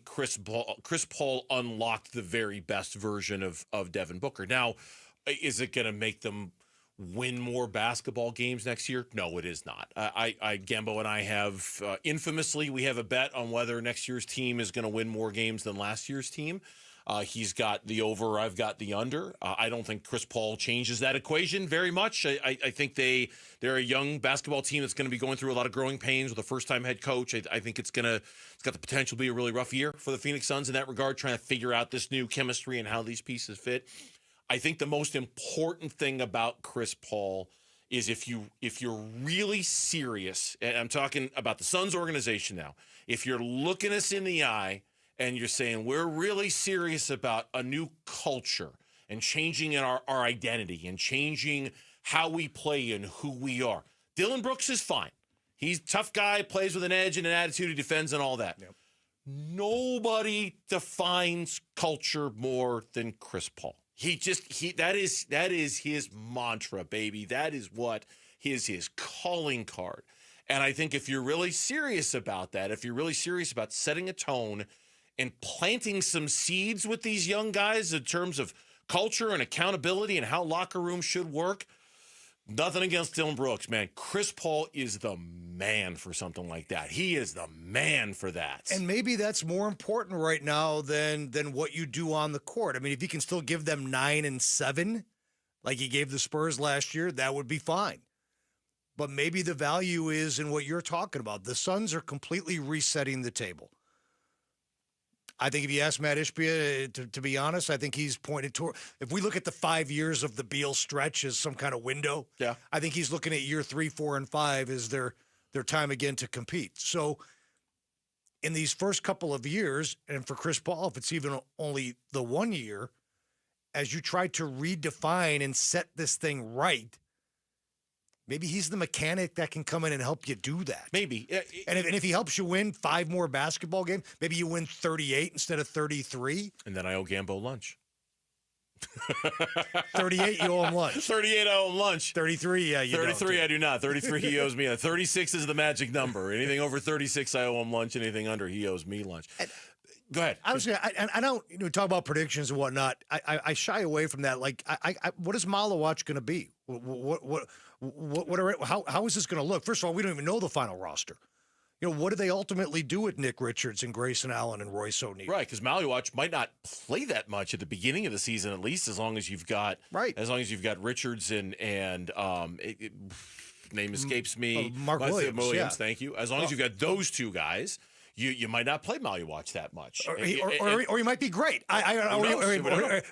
Chris Paul unlocked the very best version of Devin Booker. Now, is it going to make them win more basketball games next year? No, it is not. Gambo and I have infamously, we have a bet on whether next year's team is going to win more games than last year's team. He's got the over, I've got the under. I don't think Chris Paul changes that equation very much. I think they're a young basketball team that's going to be going through a lot of growing pains with a first-time head coach. I think it's got the potential to be a really rough year for the Phoenix Suns in that regard, trying to figure out this new chemistry and how these pieces fit. I think the most important thing about Chris Paul is if you're really serious, and I'm talking about the Suns organization now, if you're looking us in the eye and you're saying we're really serious about a new culture and changing our identity and changing how we play and who we are, Dillon Brooks is fine. He's a tough guy, plays with an edge and an attitude, he defends and all that. Yep. Nobody defines culture more than Chris Paul. That is his mantra, baby. That is what his calling card. And I think if you're really serious about that, if you're really serious about setting a tone and planting some seeds with these young guys in terms of culture and accountability and how locker rooms should work, nothing against Dillon Brooks, man. Chris Paul is the man for something like that. He is the man for that. And maybe that's more important right now than what you do on the court. I mean, if you can still give them 9 and 7, like he gave the Spurs last year, that would be fine. But maybe the value is in what you're talking about. The Suns are completely resetting the table. I think if you ask Matt Ishbia, to be honest, I think he's pointed toward, if we look at the 5 years of the Beal stretch as some kind of window, yeah, I think he's looking at year 3, 4, and 5 as their time again to compete. So in these first couple of years, and for Chris Paul, if it's even only the 1 year, as you try to redefine and set this thing right, maybe he's the mechanic that can come in and help you do that. Maybe. And if he helps you win 5 more basketball games, maybe you win 38 instead of 33. And then I owe Gambo lunch. 38, you owe him lunch. 38, I owe him lunch. 33, yeah, you 33, don't. I do not. 33, he owes me. 36 is the magic number. Anything over 36, I owe him lunch. Anything under, he owes me lunch. Go ahead. I don't talk about predictions and whatnot. I shy away from that. Like, what is Malawatch going to be? How is this going to look? First of all, we don't even know the final roster. What do they ultimately do with Nick Richards and Grayson Allen and Royce O'Neal? Right, because Malawatch might not play that much at the beginning of the season, at least as long as you've got Richards and name escapes me. Mark Williams. Yeah. Thank you. As long as you've got those two guys, you might not play Malawatch that much, or he might be great.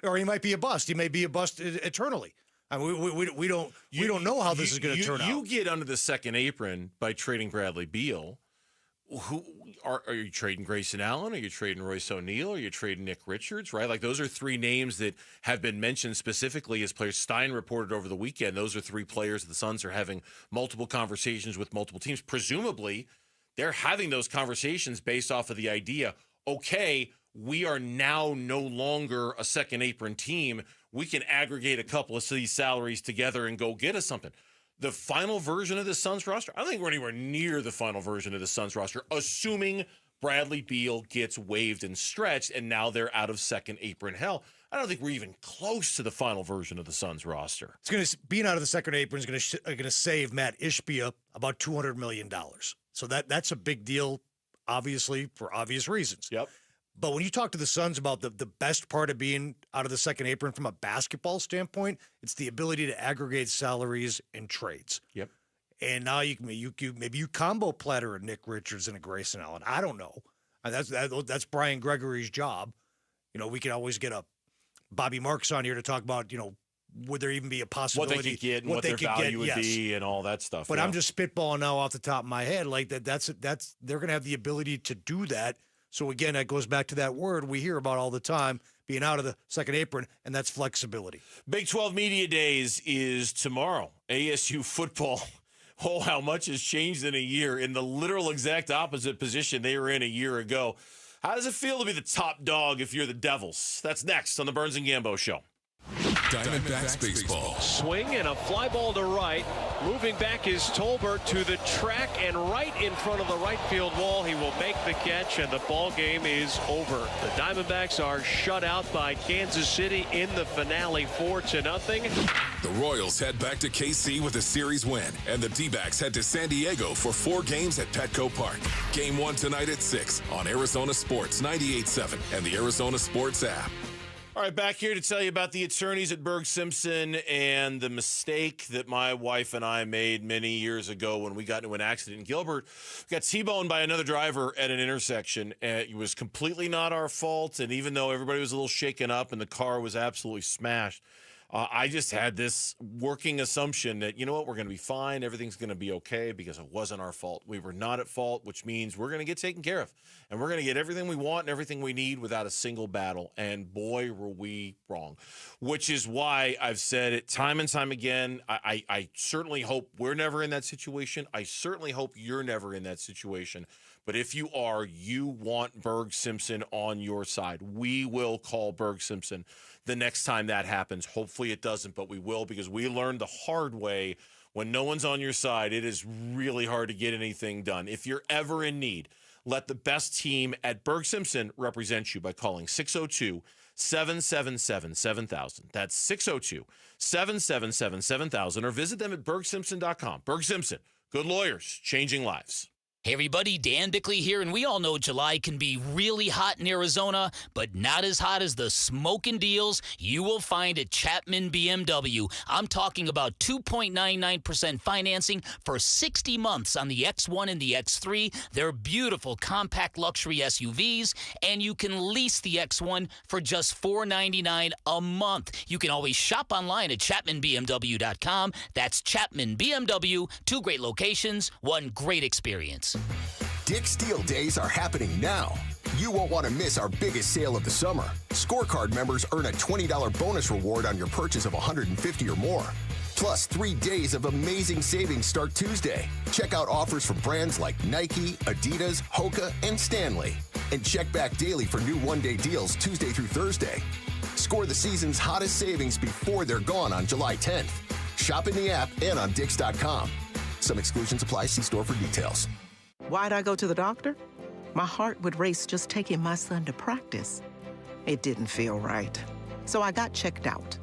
Or he might be a bust. He may be a bust eternally. I mean, we don't know how this is going to turn out. You get under the second apron by trading Bradley Beal. Who are you trading? Grayson Allen? Are you trading Royce O'Neal? Are you trading Nick Richards? Right, like those are 3 names that have been mentioned specifically as players. Stein reported over the weekend. Those are 3 players the Suns are having multiple conversations with multiple teams. Presumably, they're having those conversations based off of the idea, okay, we are now no longer a second apron team. We can aggregate a couple of these salaries together and go get us something. The final version of the Suns roster, I don't think we're anywhere near the final version of the Suns roster, assuming Bradley Beal gets waived and stretched, and now they're out of second apron hell. I don't think we're even close to the final version of the Suns roster. Being out of the second apron is going to save Matt Ishbia about $200 million. So that's a big deal, obviously, for obvious reasons. Yep. But when you talk to the Suns about the best part of being out of the second apron from a basketball standpoint, it's the ability to aggregate salaries and trades. Yep. And now maybe you combo platter a Nick Richards and a Grayson Allen. I don't know. That's Brian Gregory's job. We can always get a Bobby Marks on here to talk about, would there even be a possibility? What they could get and what their value would be and all that stuff. But I'm just spitballing now off the top of my head. Like that's they're going to have the ability to do that So again, that goes back to that word we hear about all the time, being out of the second apron, and that's flexibility. Big 12 Media Days is tomorrow. ASU football. Oh, how much has changed in a year in the literal exact opposite position they were in a year ago. How does it feel to be the top dog if you're the Devils? That's next on the Burns and Gambo Show. Diamondbacks baseball. Swing and a fly ball to right. Moving back is Tolbert to the track and right in front of the right field wall. He will make the catch and the ball game is over. The Diamondbacks are shut out by Kansas City in the finale 4-0. The Royals head back to KC with a series win, and the Dbacks head to San Diego for 4 games at Petco Park. Game 1 tonight at 6 on Arizona Sports 98.7 and the Arizona Sports app. All right, back here to tell you about the attorneys at Berg Simpson and the mistake that my wife and I made many years ago when we got into an accident in Gilbert. We got T-boned by another driver at an intersection. It was completely not our fault, and even though everybody was a little shaken up and the car was absolutely smashed, I just had this working assumption that, you know what, we're going to be fine. Everything's going to be okay because it wasn't our fault. We were not at fault, which means we're going to get taken care of. And we're going to get everything we want and everything we need without a single battle. And boy, were we wrong. Which is why I've said it time and time again. I certainly hope we're never in that situation. I certainly hope you're never in that situation. But if you are, you want Berg Simpson on your side. We will call Berg Simpson the next time that happens. Hopefully it doesn't, but we will, because we learned the hard way when no one's on your side, it is really hard to get anything done. If you're ever in need, let the best team at Berg Simpson represent you by calling 602-777-7000. That's 602-777-7000, or visit them at bergsimpson.com. Berg Simpson, good lawyers, changing lives. Hey everybody, Dan Bickley here, and we all know July can be really hot in Arizona, but not as hot as the smoking deals you will find at Chapman BMW. I'm talking about 2.99% financing for 60 months on the X1 and the X3. They're beautiful compact luxury SUVs, and you can lease the X1 for just $499 a month. You can always shop online at ChapmanBMW.com. That's Chapman BMW, 2 great locations, 1 great experience. Dick's Deal Days are happening now. You won't want to miss our biggest sale of the summer. Scorecard members earn a $20 bonus reward on your purchase of $150 or more. Plus 3 days of amazing savings start Tuesday. Check out offers from brands like Nike, Adidas, Hoka, and Stanley. And check back daily for new one-day deals Tuesday through Thursday. Score the season's hottest savings before they're gone on July 10th. Shop in the app and on Dicks.com. Some exclusions apply. See store for details. Why'd I go to the doctor? My heart would race just taking my son to practice. It didn't feel right. So I got checked out.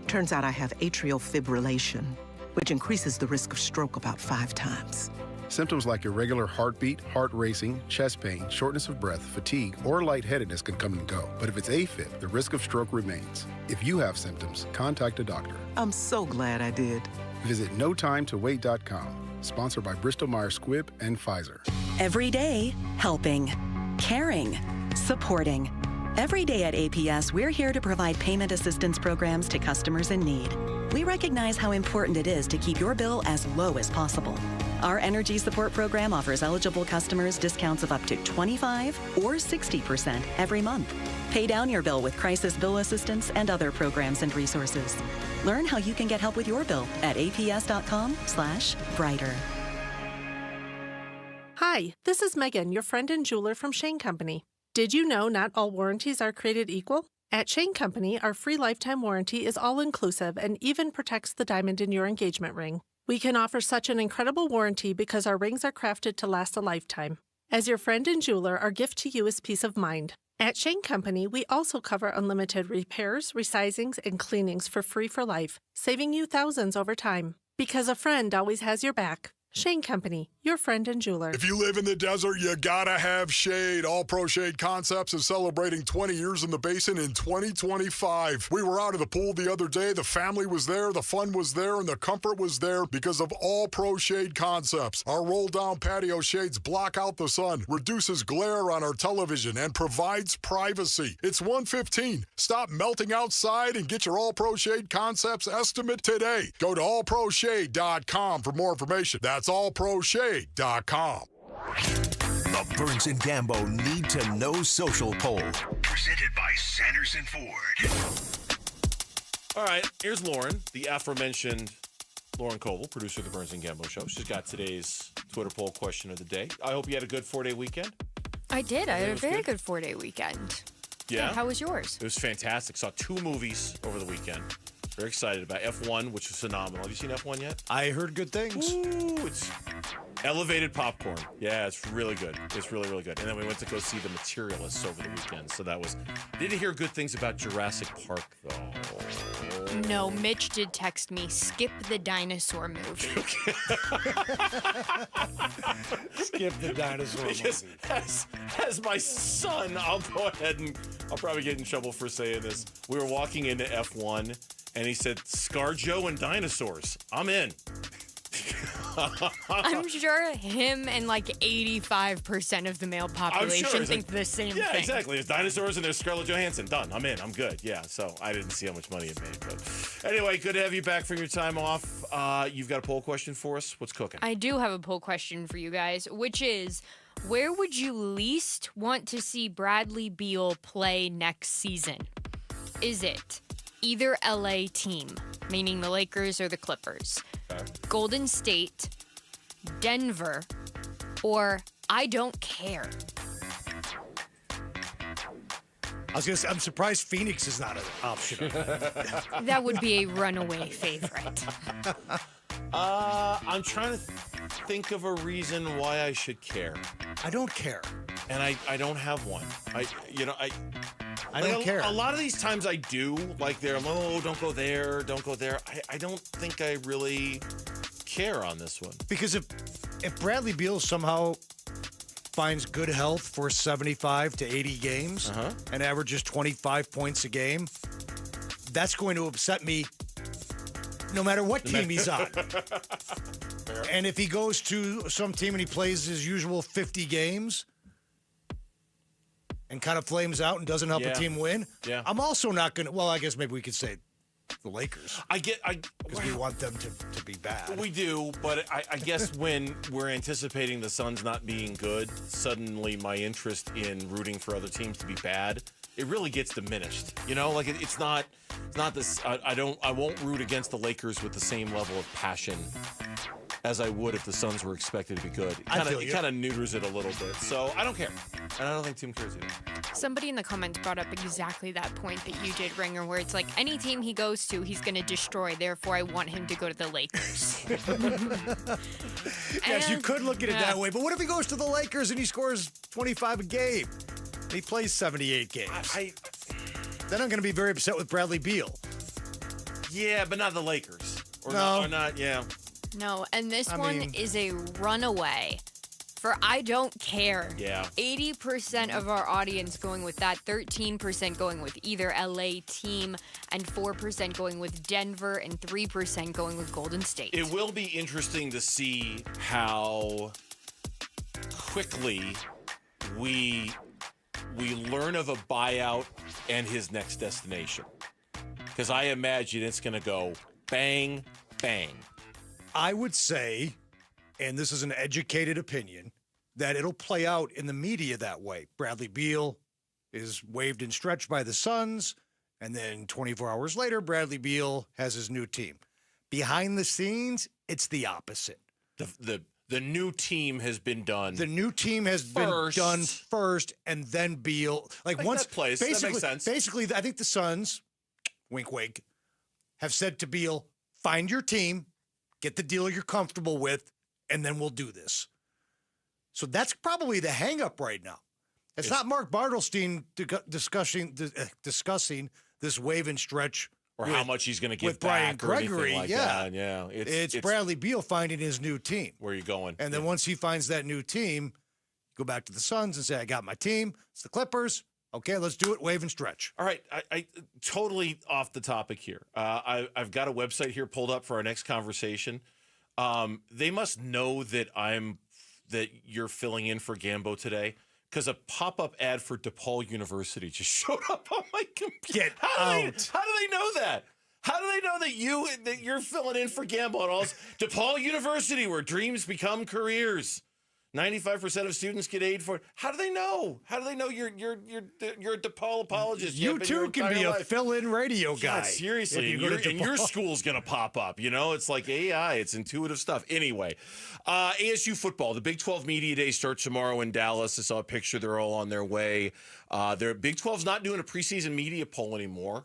Turns out I have atrial fibrillation, which increases the risk of stroke about 5 times. Symptoms like irregular heartbeat, heart racing, chest pain, shortness of breath, fatigue, or lightheadedness can come and go. But if it's AFib, the risk of stroke remains. If you have symptoms, contact a doctor. I'm so glad I did. Visit NoTimeToWait.com. Sponsored by Bristol-Myers Squibb and Pfizer. Every day, helping, caring, supporting. Every day at APS, we're here to provide payment assistance programs to customers in need. We recognize how important it is to keep your bill as low as possible. Our energy support program offers eligible customers discounts of up to 25 or 60% every month. Pay down your bill with crisis bill assistance and other programs and resources. Learn how you can get help with your bill at aps.com/brighter. Hi, this is Megan, your friend and jeweler from Shane Company. Did you know not all warranties are created equal? At Shane Company, our free lifetime warranty is all-inclusive and even protects the diamond in your engagement ring. We can offer such an incredible warranty because our rings are crafted to last a lifetime. As your friend and jeweler, our gift to you is peace of mind. At Shane Company, we also cover unlimited repairs, resizings, and cleanings for free for life, saving you thousands over time. Because a friend always has your back. Shane Company, your friend and jeweler. If you live in the desert, you gotta have shade. All Pro Shade Concepts is celebrating 20 years in the basin in 2025. We were out of the pool the other day. The family was there, the fun was there, and the comfort was there because of All Pro Shade Concepts. Our roll-down patio shades block out the sun, reduces glare on our television, and provides privacy. It's 1:15. Stop melting outside and get your All Pro Shade Concepts estimate today. Go to allproshade.com for more information. That's allproshade.com. The Burns and Gambo Need to Know Social Poll. Presented by Sanderson Ford. All right, here's Lauren, the aforementioned Lauren Koval, producer of the Burns and Gambo Show. She's got today's Twitter poll question of the day. I hope you had a good 4-day weekend. I did. I had a very good 4-day weekend. Yeah? How was yours? It was fantastic. Saw 2 movies over the weekend. Very excited about F1, which was phenomenal. Have you seen F1 yet? I heard good things. Ooh, it's elevated popcorn. Yeah, it's really good. It's really, really good. And then we went to go see The Materialists over the weekend. So that was... Didn't hear good things about Jurassic Park, though. No, Mitch did text me, skip the dinosaur movie. Skip the dinosaur Because movie. as my son, I'll go ahead and I'll probably get in trouble for saying this. We were walking into F1 and he said, ScarJo and dinosaurs. I'm in. I'm sure him and like 85% of the male population think the same thing. Yeah, exactly. There's dinosaurs and there's Scarlett Johansson. Done. I'm in. I'm good. Yeah, so I didn't see how much money it made. But anyway, good to have you back from your time off. You've got a poll question for us. What's cooking? I do have a poll question for you guys, which is, where would you least want to see Bradley Beal play next season? Is it either LA team, meaning the Lakers or the Clippers, Golden State, Denver, or I don't care? I was gonna say, I'm surprised Phoenix is not an option. That would be a runaway favorite. I'm trying to think of a reason why I should care. I don't care. And I don't have one. I don't care. A lot of these times I do. Like they're, oh, don't go there, don't go there. I don't think I really care on this one. Because if Bradley Beal somehow finds good health for 75 to 80 games and averages 25 points a game, that's going to upset me no matter what team he's on. And if he goes to some team and he plays his usual 50 games and kind of flames out and doesn't help a team win, I'm also not going to, well, I guess maybe we could say the Lakers. Because we want them to be bad. We do, but I guess when we're anticipating the Suns not being good, suddenly my interest in rooting for other teams to be bad, it really gets diminished. You know, like it's not this. I won't root against the Lakers with the same level of passion as I would if the Suns were expected to be good. It kind of neuters it a little bit. So I don't care, and I don't think Tim cares either. Somebody in the comments brought up exactly that point that you did, Ringer, where it's like any team he goes to, he's going to destroy. Therefore, I want him to go to the Lakers. Yes, you could look at it that way. But what if he goes to the Lakers and he scores 25 a game? He plays 78 games. Then I'm going to be very upset with Bradley Beal. Yeah, but not the Lakers. No. Or not, yeah. No, and this one is a runaway for I don't care. Yeah. 80% of our audience going with that, 13% going with either LA team, and 4% going with Denver, and 3% going with Golden State. It will be interesting to see how quickly we learn of a buyout and his next destination. Because I imagine it's going to go bang, bang. I would say, and this is an educated opinion, that it'll play out in the media that way. Bradley Beal is waived and stretched by the Suns, and then 24 hours later, Bradley Beal has his new team. Behind the scenes, it's the opposite. The new team has been done. The new team has been done first, and then Beal. Once that plays. That makes sense. Basically, I think the Suns, wink, wink, have said to Beal, find your team, get the deal you're comfortable with, and then we'll do this. So that's probably the hang-up right now. It's not Mark Bartelstein discussing this wave and stretch or how much he's going to give with Brian back or Gregory. anything like that. Yeah, it's Bradley Beal finding his new team. Where are you going? And then once he finds that new team, go back to the Suns and say, I got my team. It's the Clippers. Okay, let's do it. Wave and stretch. All right. I totally off the topic here. I've got a website here pulled up for our next conversation. They must know that you're filling in for Gambo today because a pop-up ad for DePaul University just showed up on my computer. Get out. How do they know that? How do they know that you're filling in for Gambo and all this? DePaul University, where dreams become careers. 95% of students get aid for it. How do they know? How do they know you're a DePaul apologist? You too can be a fill-in radio guy. God, seriously, and your school's going to pop up. It's like AI. It's intuitive stuff. Anyway, ASU football. The Big 12 Media Day starts tomorrow in Dallas. I saw a picture. They're all on their way. Their Big 12's not doing a preseason media poll anymore.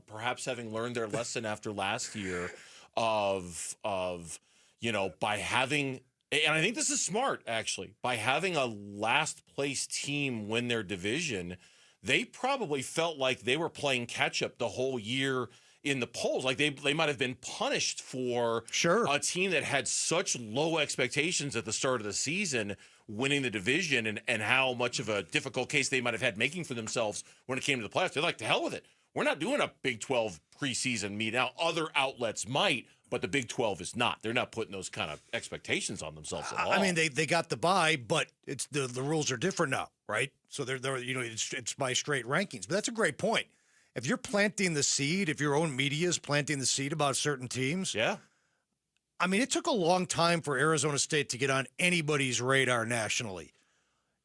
Perhaps having learned their lesson after last year of by having. And I think this is smart, actually. By having a last-place team win their division, they probably felt like they were playing catch-up the whole year in the polls. Like they might have been punished for a team that had such low expectations at the start of the season winning the division and how much of a difficult case they might have had making for themselves when it came to the playoffs. They're like, to hell with it. We're not doing a Big 12 preseason meet. Now, other outlets might, but the Big 12 is not. They're not putting those kind of expectations on themselves at all. I mean, they got the bye, but it's the rules are different now, right? So they're it's by straight rankings. But that's a great point. If you're planting the seed, if your own media is planting the seed about certain teams, I mean, it took a long time for Arizona State to get on anybody's radar nationally.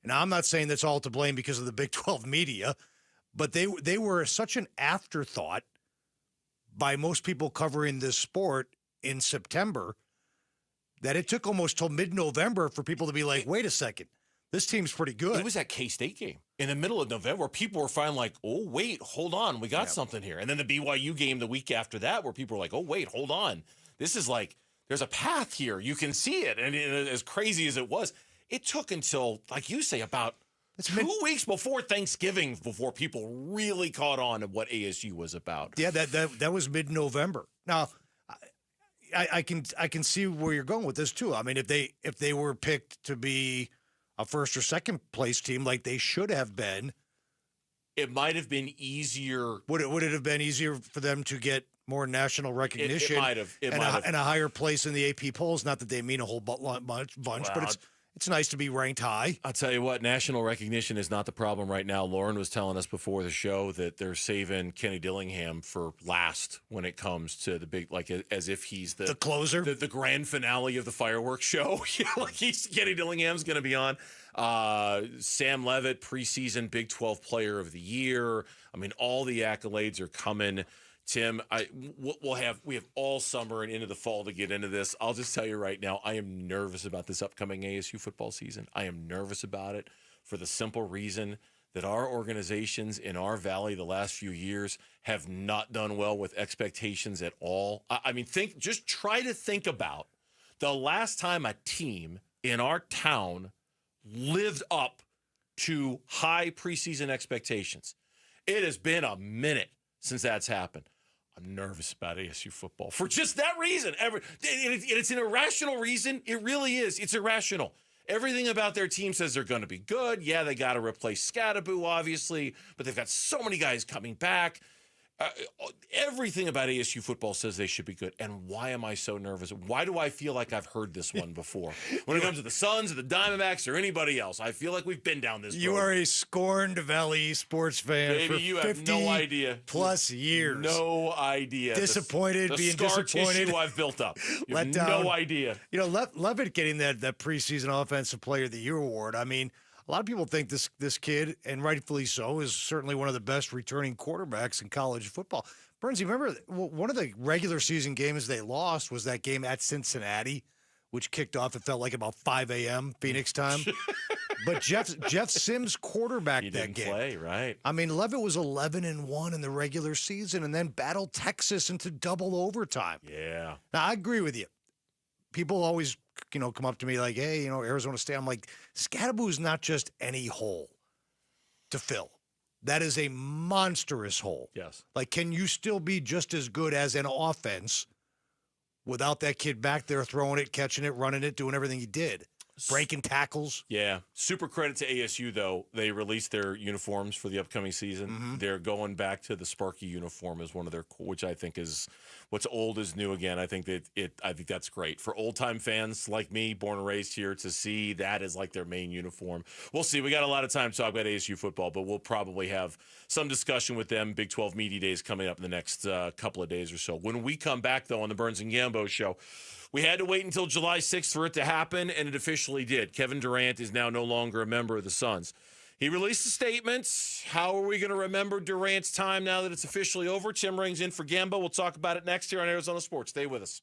Now, I'm not saying that's all to blame because of the Big 12 media, but they were such an afterthought by most people covering this sport in September that it took almost till mid-November for people to be like, wait a second, this team's pretty good. It was that K-State game in the middle of November where people were finally like, oh, wait, hold on, we got something here. And then the BYU game the week after that where people were like, oh, wait, hold on. This is like, there's a path here. You can see it. And as crazy as it was, it took until, like you say, about 2 weeks before Thanksgiving before people really caught on to what ASU was about. Yeah, that was mid-November. Now, I can see where you're going with this too. I mean, if they were picked to be a first or second place team like they should have been, it might have been easier. Would it have been easier for them to get more national recognition? It might have. And a higher place in the AP polls. Not that they mean a whole bunch, but it's nice to be ranked high. I'll tell you what, national recognition is not the problem right now. Lauren was telling us before the show that they're saving Kenny Dillingham for last when it comes to the big, like as if he's the closer, the grand finale of the fireworks show. Like Kenny Dillingham's going to be on. Sam Levitt, preseason Big 12 Player of the Year. I mean, all the accolades are coming. Tim, we have all summer and into the fall to get into this. I'll just tell you right now, I am nervous about this upcoming ASU football season. I am nervous about it for the simple reason that our organizations in our valley the last few years have not done well with expectations at all. I mean, just try to think about the last time a team in our town lived up to high preseason expectations. It has been a minute since that's happened. I'm nervous about ASU football for just that reason. It's an irrational reason. It really is. It's irrational. Everything about their team says they're going to be good. Yeah, they got to replace Scadaboo, obviously, but they've got so many guys coming back. Everything about ASU football says they should be good. And why am I so nervous? Why do I feel like I've heard this one before? When it comes to the Suns or the Diamondbacks or anybody else, I feel like we've been down this road. You are a scorned Valley sports fan. Baby, for you 50 have no idea. Plus years. No idea. Disappointed, being disappointed. Tissue I've built up. You have no idea. You know, Levitt getting that preseason Offensive Player of the Year award. I mean, a lot of people think this kid, and rightfully so, is certainly one of the best returning quarterbacks in college football. Bernsey, remember one of the regular season games they lost was that game at Cincinnati, which kicked off, it felt like about 5 a.m. Phoenix time. But Jeff Sims quarterbacked that game. Play, right. I mean, Levitt was 11-1 in the regular season and then battled Texas into double overtime. Yeah. Now, I agree with you. People always, come up to me like, hey, Arizona State. I'm like, Scadaboo is not just any hole to fill. That is a monstrous hole. Yes. Like, can you still be just as good as an offense without that kid back there throwing it, catching it, running it, doing everything he did? Breaking tackles. Yeah. Super credit to ASU, though. They released their uniforms for the upcoming season. Mm-hmm. They're going back to the Sparky uniform as one of their, which I think is what's old is new again. I think that's great for old time fans like me, born and raised here, to see that as like their main uniform. We'll see. We got a lot of time to talk about ASU football, but we'll probably have some discussion with them. Big 12 Media Days coming up in the next couple of days or so. When we come back, though, on the Burns and Gambo show, We had to wait until July 6th for it to happen, and it officially did. Kevin Durant is now no longer a member of the Suns. He released a statement. How are we going to remember Durant's time now that it's officially over? Tim Ring's in for Gambo. We'll talk about it next here on Arizona Sports. Stay with us.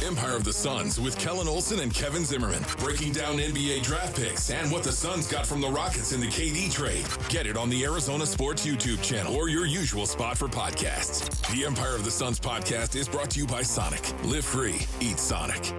Empire of the Suns with Kellen Olson and Kevin Zimmerman. Breaking down NBA draft picks and what the Suns got from the Rockets in the KD trade. Get it on the Arizona Sports YouTube channel or your usual spot for podcasts. The Empire of the Suns podcast is brought to you by Sonic. Live free. Eat Sonic.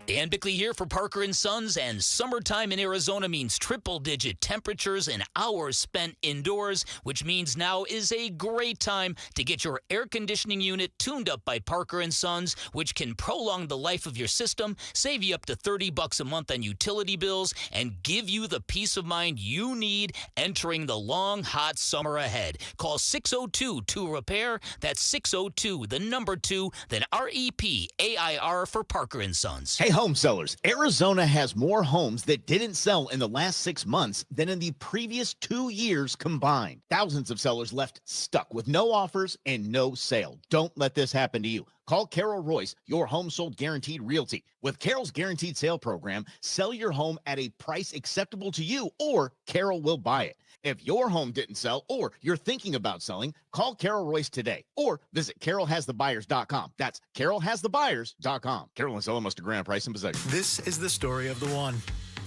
Dan Bickley here for Parker & Sons, and summertime in Arizona means triple-digit temperatures and hours spent indoors, which means now is a great time to get your air conditioning unit tuned up by Parker & Sons, which can prolong the life of your system, save you up to $30 a month on utility bills, and give you the peace of mind you need entering the long, hot summer ahead. Call 602-2-REPAIR. That's 602, the number 2, then REPAIR for Parker & Sons. Hey, home sellers, Arizona has more homes that didn't sell in the last 6 months than in the previous 2 years combined. Thousands of sellers left stuck with no offers and no sale. Don't let this happen to you. Call Carol Royce, your home sold guaranteed realty. With Carol's guaranteed sale program, sell your home at a price acceptable to you, or Carol will buy it. If your home didn't sell or you're thinking about selling, call Carol Royce today or visit carolhasthebuyers.com. That's carolhasthebuyers.com. Carol and seller must agree on price and possession. This is the story of the one.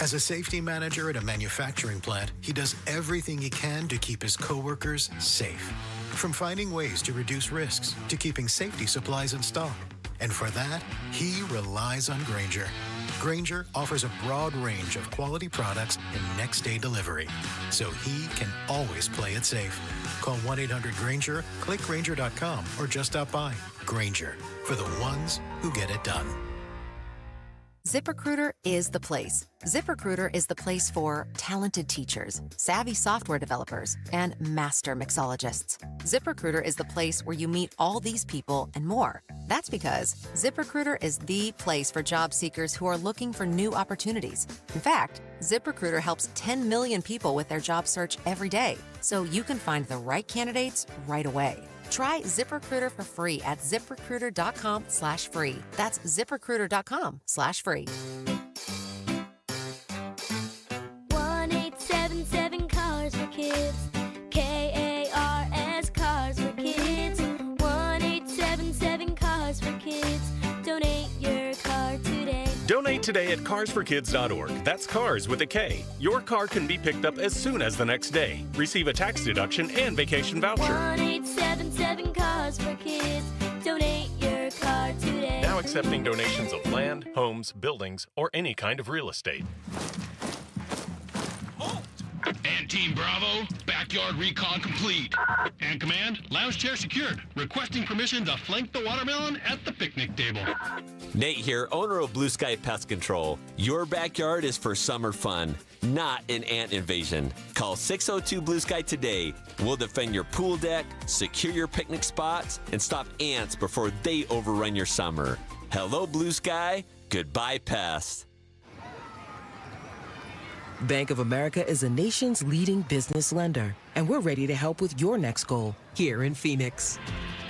As a safety manager at a manufacturing plant, he does everything he can to keep his coworkers safe. From finding ways to reduce risks to keeping safety supplies in stock. And for that, he relies on Grainger. Grainger offers a broad range of quality products and next-day delivery, so he can always play it safe. Call 1-800-GRAINGER, click Grainger.com, or just stop by. Grainger, for the ones who get it done. ZipRecruiter is the place. ZipRecruiter is the place for talented teachers, savvy software developers, and master mixologists. ZipRecruiter is the place where you meet all these people and more. That's because ZipRecruiter is the place for job seekers who are looking for new opportunities. In fact, ZipRecruiter helps 10 million people with their job search every day, so you can find the right candidates right away. Try ZipRecruiter for free at ziprecruiter.com/free. That's ziprecruiter.com/free. 1-877-CARS for kids. KARS, Cars for kids. 1-877-CARS for kids. Donate your car today. Donate today at carsforkids.org. That's cars with a K. Your car can be picked up as soon as the next day. Receive a tax deduction and vacation voucher. 1-877-CARS for kids. Donate your car today. Now accepting donations of land, homes, buildings, or any kind of real estate. And Team Bravo, backyard recon complete. And Command, lounge chair secured. Requesting permission to flank the watermelon at the picnic table. Nate here, owner of Blue Sky Pest Control. Your backyard is for summer fun, not an ant invasion. Call 602 Blue Sky today. We'll defend your pool deck, secure your picnic spots, and stop ants before they overrun your summer. Hello, Blue Sky. Goodbye, pests. Bank of America is the nation's leading business lender, and we're ready to help with your next goal here in Phoenix.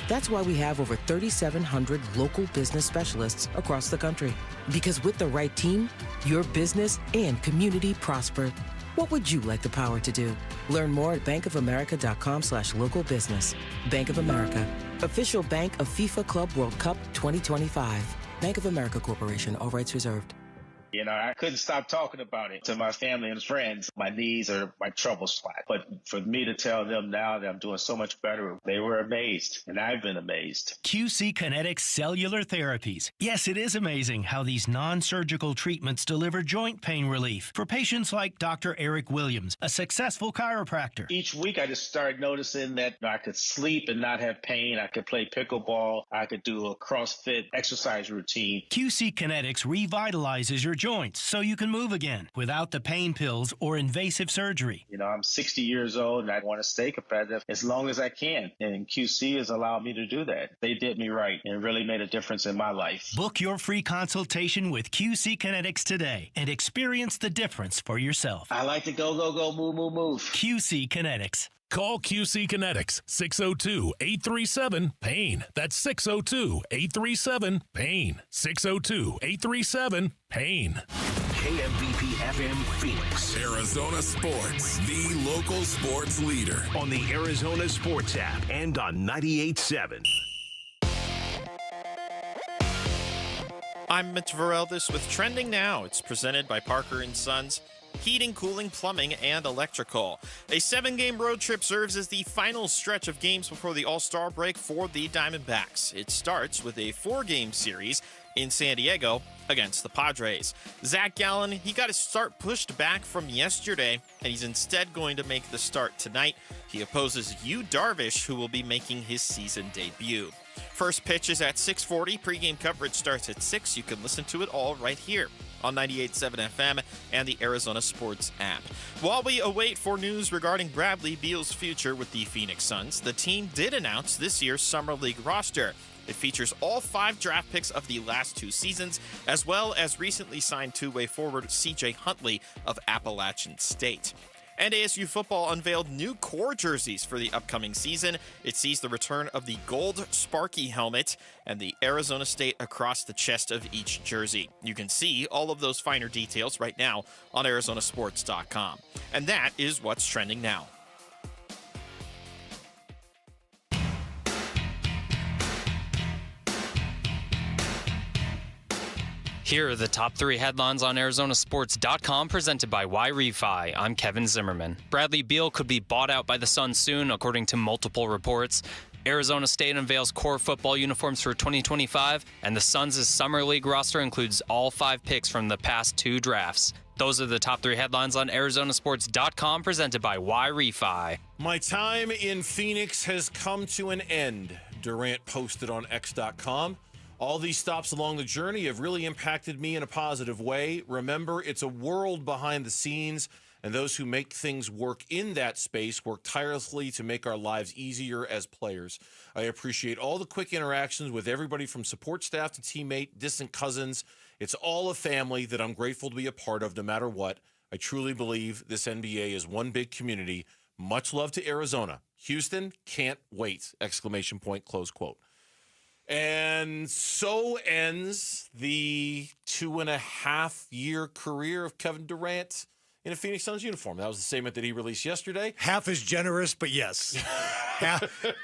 That's why we have over 3,700 local business specialists across the country. Because with the right team, your business and community prosper. What would you like the power to do? Learn more at bankofamerica.com/local business. Bank of America, official bank of FIFA Club World Cup 2025. Bank of America Corporation, all rights reserved. You know, I couldn't stop talking about it to my family and friends. My knees are my trouble spot. But for me to tell them now that I'm doing so much better, they were amazed, and I've been amazed. QC Kinetics Cellular Therapies. Yes, it is amazing how these non-surgical treatments deliver joint pain relief for patients like Dr. Eric Williams, a successful chiropractor. Each week, I just started noticing that I could sleep and not have pain. I could play pickleball. I could do a CrossFit exercise routine. QC Kinetics revitalizes your joints so you can move again without the pain pills or invasive surgery. You know, I'm 60 years old and I want to stay competitive as long as I can. And QC has allowed me to do that. They did me right and really made a difference in my life. Book your free consultation with QC Kinetics today and experience the difference for yourself. I like to go, go, go, move, move, move. QC Kinetics. Call QC Kinetics 602-837-PAIN. That's 602-837-PAIN. 602-837-PAIN. KMVP FM Phoenix. Arizona Sports, the local sports leader. On the Arizona Sports app and on 98.7. I'm Mitch Vareldis with Trending Now. It's presented by Parker & Sons. Heating, cooling, plumbing, and electrical. A 7-game road trip serves as the final stretch of games before the All-Star break for the Diamondbacks. It starts with a 4-game series in San Diego against the Padres. Zach Gallen, he got his start pushed back from yesterday, and he's instead going to make the start tonight. He opposes Yu Darvish, who will be making his season debut. First pitch is at 6:40. Pre-game coverage starts at 6. You can listen to it all right here on 98.7 FM and the Arizona Sports app. While we await for news regarding Bradley Beal's future with the Phoenix Suns, the team did announce this year's Summer League roster. It features all 5 draft picks of the last 2 seasons, as well as recently signed two-way forward CJ Huntley of Appalachian State. And ASU football unveiled new core jerseys for the upcoming season. It sees the return of the gold Sparky helmet and the Arizona State across the chest of each jersey. You can see all of those finer details right now on Arizonasports.com. And that is what's trending now. Here are the top 3 headlines on Arizonasports.com presented by Y-Refi. I'm Kevin Zimmerman. Bradley Beal could be bought out by the Suns soon, according to multiple reports. Arizona State unveils core football uniforms for 2025, and the Suns' Summer League roster includes all 5 picks from the past 2 drafts. Those are the top 3 headlines on Arizonasports.com presented by Y-Refi. My time in Phoenix has come to an end, Durant posted on X.com. All these stops along the journey have really impacted me in a positive way. Remember, it's a world behind the scenes, and those who make things work in that space work tirelessly to make our lives easier as players. I appreciate all the quick interactions with everybody from support staff to teammate, distant cousins. It's all a family that I'm grateful to be a part of no matter what. I truly believe this NBA is one big community. Much love to Arizona. Houston, can't wait! ! Close quote. And so ends the 2.5-year career of Kevin Durant in a Phoenix Suns uniform. That was the statement that he released yesterday. Half as generous, but yes.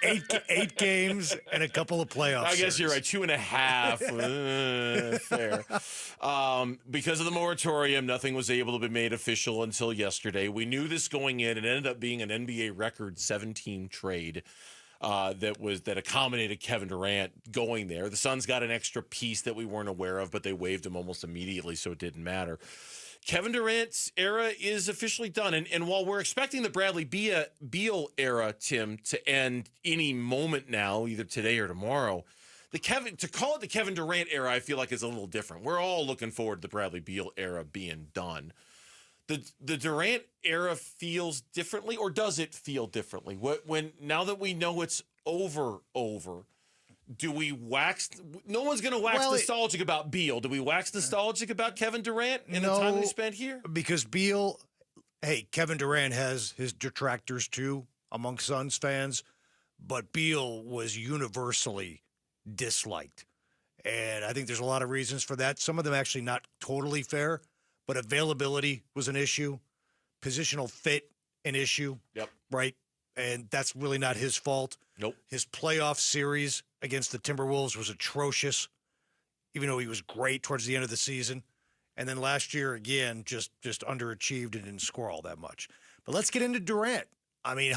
8 games and a couple of playoffs. I guess you're right. 2.5. Fair. Because of the moratorium, nothing was able to be made official until yesterday. We knew this going in. It ended up being an NBA record 17 trade. That accommodated Kevin Durant going there. The Suns got an extra piece that we weren't aware of, but they waived him almost immediately, so it didn't matter. Kevin Durant's era is officially done. And while we're expecting the Bradley Beal era, Tim, to end any moment now, either today or tomorrow, to call it the Kevin Durant era, I feel like is a little different. We're all looking forward to the Bradley Beal era being done. The Durant era feels differently, or does it feel differently? When now that we know it's over, do we wax? No one's going to wax nostalgic about Beal. Do we wax nostalgic about Kevin Durant and the time he spent here? Because Beal, Kevin Durant has his detractors too among Suns fans, but Beal was universally disliked. And I think there's a lot of reasons for that. Some of them actually not totally fair. But availability was an issue. Positional fit, an issue. Yep. Right? And that's really not his fault. Nope. His playoff series against the Timberwolves was atrocious, even though he was great towards the end of the season. And then last year, again, just underachieved and didn't score all that much. But let's get into Durant. I mean,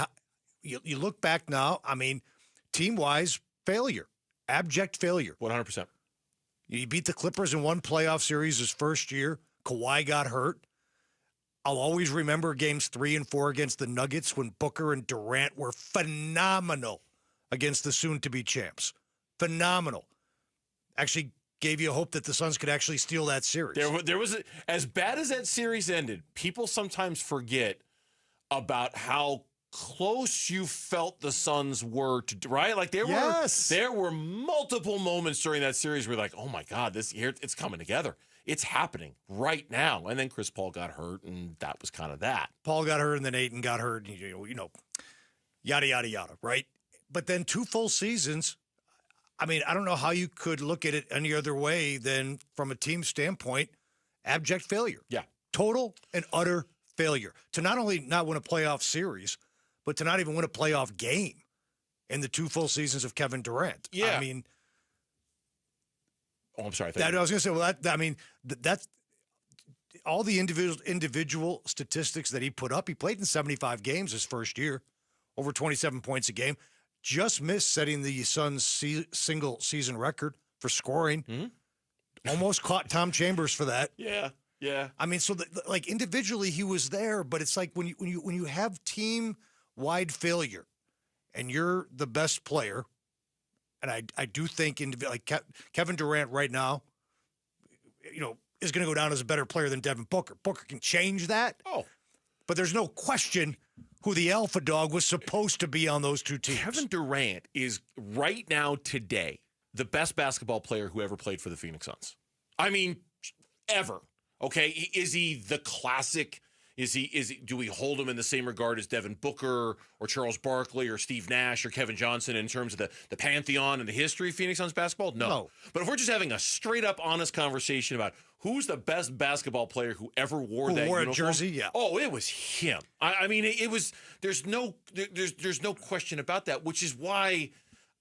you look back now, I mean, team-wise, failure. Abject failure. 100%. You beat the Clippers in one playoff series his first year. Kawhi got hurt. I'll always remember games 3 and 4 against the Nuggets when Booker and Durant were phenomenal against the soon-to-be champs. Phenomenal. Actually gave you hope that the Suns could actually steal that series. There was as bad as that series ended, people sometimes forget about how close you felt the Suns were to, right? Like there were multiple moments during that series where you're like, oh my God, this year it's coming together. It's happening right now. And then Chris Paul got hurt, and that was kind of that. Paul got hurt, and then Ayton got hurt. And, you know, yada, yada, yada, right? But then 2 full seasons, I mean, I don't know how you could look at it any other way than from a team standpoint, abject failure. Yeah. Total and utter failure. To not only not win a playoff series, but to not even win a playoff game in the 2 full seasons of Kevin Durant. Yeah. I mean, I'm sorry. I was going to say, well, that's all the individual statistics that he put up. He played in 75 games his first year, over 27 points a game. Just missed setting the Suns' single season record for scoring. Mm-hmm. Almost caught Tom Chambers for that. Yeah. I mean, so like individually he was there, but it's like when you have team wide failure, and you're the best player, and I do think Kevin Durant right now, is going to go down as a better player than Devin Booker. Booker can change that. Oh, but there's no question who the alpha dog was supposed to be on those 2 teams. Kevin Durant is right now today the best basketball player who ever played for the Phoenix Suns. I mean, ever. Okay, is he the classic? Do we hold him in the same regard as Devin Booker or Charles Barkley or Steve Nash or Kevin Johnson in terms of the pantheon and the history of Phoenix Suns basketball? No. But if we're just having a straight up honest conversation about who's the best basketball player who ever wore that uniform, a jersey, yeah. Oh, it was him. I mean, it was. There's no question about that. Which is why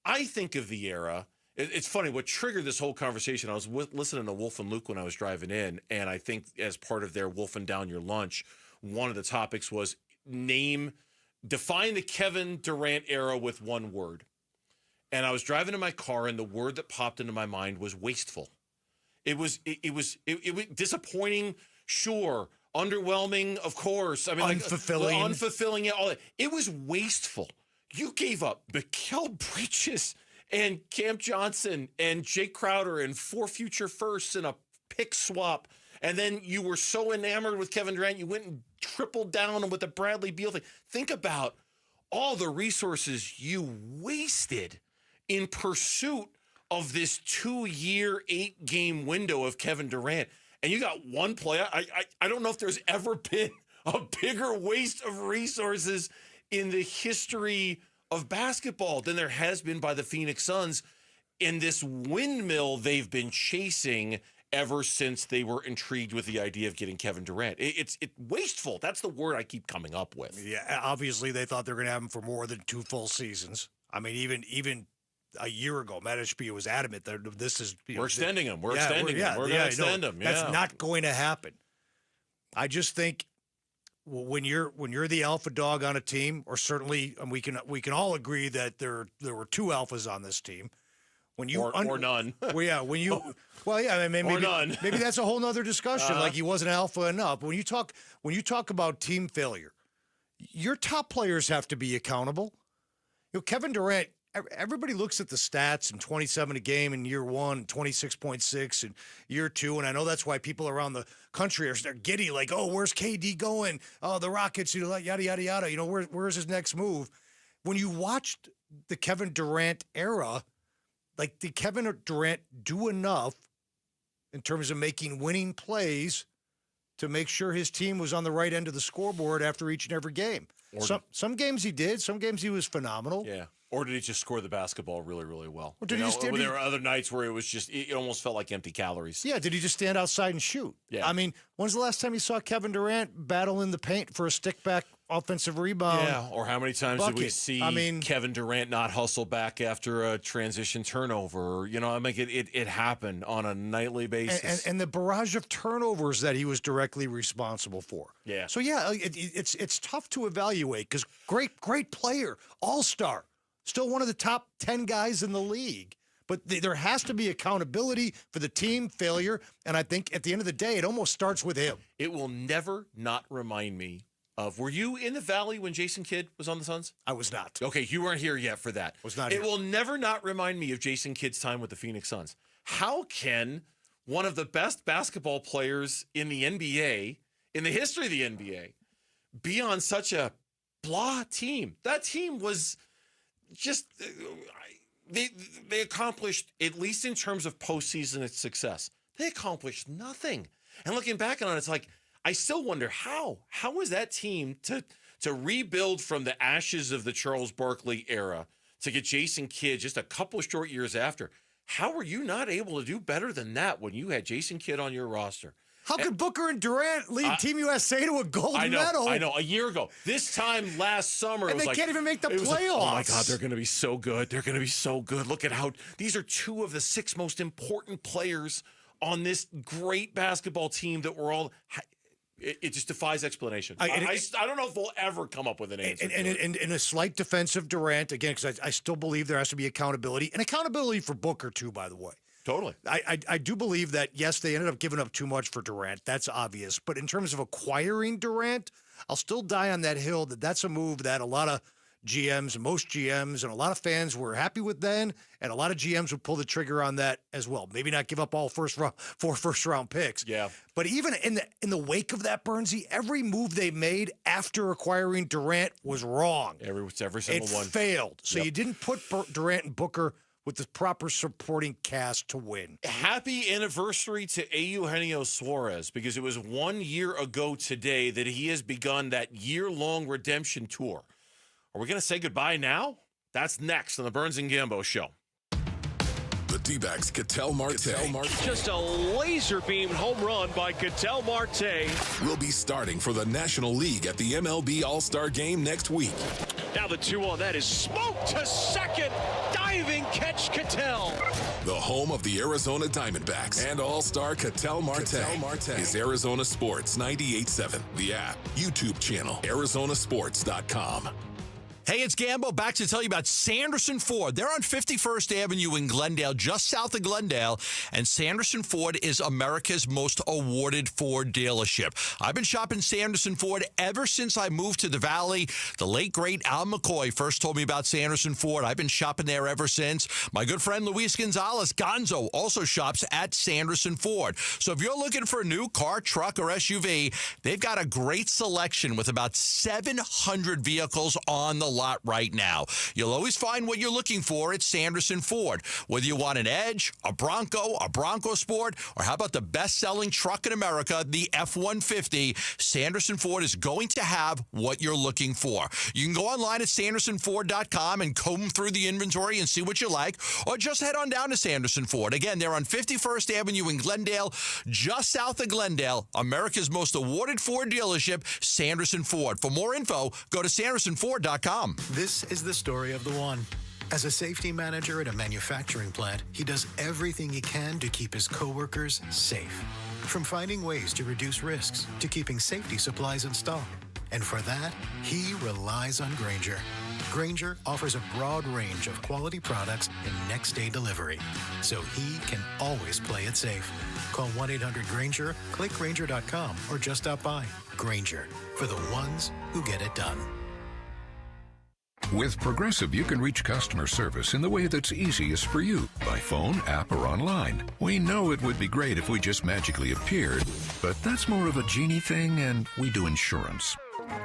I think of the era. It's funny what triggered this whole conversation. I was listening to Wolf and Luke when I was driving in, and I think as part of their Wolfing Down Your Lunch, one of the topics was define the Kevin Durant era with one word. And I was driving in my car, and the word that popped into my mind was wasteful. It was disappointing, sure. Underwhelming, of course. I mean, unfulfilling. Unfulfilling, yeah, all that. It was wasteful. You gave up Mikal Bridges and Cam Johnson and Jake Crowder and 4 future firsts and a pick swap. And then you were so enamored with Kevin Durant, you went and tripled down with the Bradley Beal thing. Think about all the resources you wasted in pursuit of this 2-year, 8-game window of Kevin Durant. And you got one player. I don't know if there's ever been a bigger waste of resources in the history of basketball than there has been by the Phoenix Suns in this windmill they've been chasing ever since they were intrigued with the idea of getting Kevin Durant. It's wasteful. That's the word I keep coming up with. Yeah, obviously they thought they were going to have him for more than 2 full seasons. I mean, even a year ago, Matt Ishbia was adamant that this is... We're extending him. We're extending him. We're going to extend him. Yeah. That's not going to happen. I just think when you're the alpha dog on a team, or certainly we can all agree that there were 2 alphas on this team. When you or none. Well, yeah. When you maybe none. Maybe that's a whole nother discussion. Like he wasn't alpha enough. When you talk about team failure, your top players have to be accountable. Kevin Durant. Everybody looks at the stats and 27 a game in year 1, 26.6 in year 2, and I know that's why people around the country are giddy, like, oh, where's KD going? Oh, the Rockets, yada yada yada. Where's his next move? When you watched the Kevin Durant era, like, did Kevin Durant do enough in terms of making winning plays to make sure his team was on the right end of the scoreboard after each and every game? Some games he did. Some games he was phenomenal. Yeah. Or did he just score the basketball really, really well? Or there were other nights where it almost felt like empty calories. Yeah, did he just stand outside and shoot? Yeah. I mean, when's the last time you saw Kevin Durant battle in the paint for a stick-back offensive rebound? Yeah, or how many times bucket? Did we see Kevin Durant not hustle back after a transition turnover? It happened on a nightly basis. And the barrage of turnovers that he was directly responsible for. Yeah. So, yeah, it's tough to evaluate because great player, all-star. Still one of the top 10 guys in the league. But there has to be accountability for the team failure. And I think at the end of the day, it almost starts with him. It will never not remind me of, were you in the Valley when Jason Kidd was on the Suns? I was not. Okay, you weren't here yet for that. Was not here. It will never not remind me of Jason Kidd's time with the Phoenix Suns. How can one of the best basketball players in the NBA, in the history of the NBA, be on such a blah team? That team was... just they accomplished, at least in terms of postseason success, they accomplished nothing. And looking back on it, it's like I still wonder how is that team to to rebuild from the ashes of the Charles Barkley era, to get Jason Kidd just a couple of short years after. How were you not able to do better than that when you had Jason Kidd on your roster? How could Booker and Durant lead Team USA to a gold medal? I know, a year ago. This time last summer, and they can't even make the playoffs. Like, oh my God, they're going to be so good. They're going to be so good. Look at how these are two of the 6 most important players on this great basketball team that we're all. It just defies explanation. I don't know if we'll ever come up with an answer. And a slight defense of Durant, again, because I still believe there has to be accountability. And accountability for Booker, too, by the way. Totally. I do believe that, yes, they ended up giving up too much for Durant. That's obvious. But in terms of acquiring Durant, I'll still die on that hill that that's a move that a lot of GMs, most GMs, and a lot of fans were happy with then, and a lot of GMs would pull the trigger on that as well. Maybe not give up all 4 first-round picks. Yeah. But even in the wake of that, Bernsey, every move they made after acquiring Durant was wrong. Every single one. It failed. So you didn't put Durant and Booker with the proper supporting cast to win. Happy anniversary to Eugenio Suarez, because it was 1 year ago today that he has begun that year-long redemption tour. Are we going to say goodbye now? That's next on the Burns and Gambo Show. The D-backs Ketel Marte. Just a laser beam home run by Ketel Marte. Will be starting for the National League at the MLB All-Star Game next week. Now the 2 on that is smoked to second. Diving catch Ketel. The home of the Arizona Diamondbacks and All-Star Ketel Marte is Arizona Sports 98.7. The app, YouTube channel, ArizonaSports.com. Hey, it's Gambo, back to tell you about Sanderson Ford. They're on 51st Avenue in Glendale, just south of Glendale, and Sanderson Ford is America's most awarded Ford dealership. I've been shopping Sanderson Ford ever since I moved to the Valley. The late, great Al McCoy first told me about Sanderson Ford. I've been shopping there ever since. My good friend Luis Gonzalez, Gonzo, also shops at Sanderson Ford. So if you're looking for a new car, truck, or SUV, they've got a great selection with about 700 vehicles on the lot right now. You'll always find what you're looking for at Sanderson Ford. Whether you want an Edge, a Bronco Sport, or how about the best-selling truck in America, the F-150, Sanderson Ford is going to have what you're looking for. You can go online at sandersonford.com and comb through the inventory and see what you like, or just head on down to Sanderson Ford. Again, they're on 51st Avenue in Glendale, just south of Glendale, America's most awarded Ford dealership, Sanderson Ford. For more info, go to sandersonford.com. This is the story of the one. As a safety manager at a manufacturing plant, he does everything he can to keep his coworkers safe. From finding ways to reduce risks to keeping safety supplies in stock. And for that, he relies on Grainger. Grainger offers a broad range of quality products and next-day delivery, so he can always play it safe. Call 1-800-GRAINGER, click Grainger.com, or just stop by. Grainger, for the ones who get it done. With Progressive, you can reach customer service in the way that's easiest for you, by phone, app, or online. We know it would be great if we just magically appeared, but that's more of a genie thing, and we do insurance.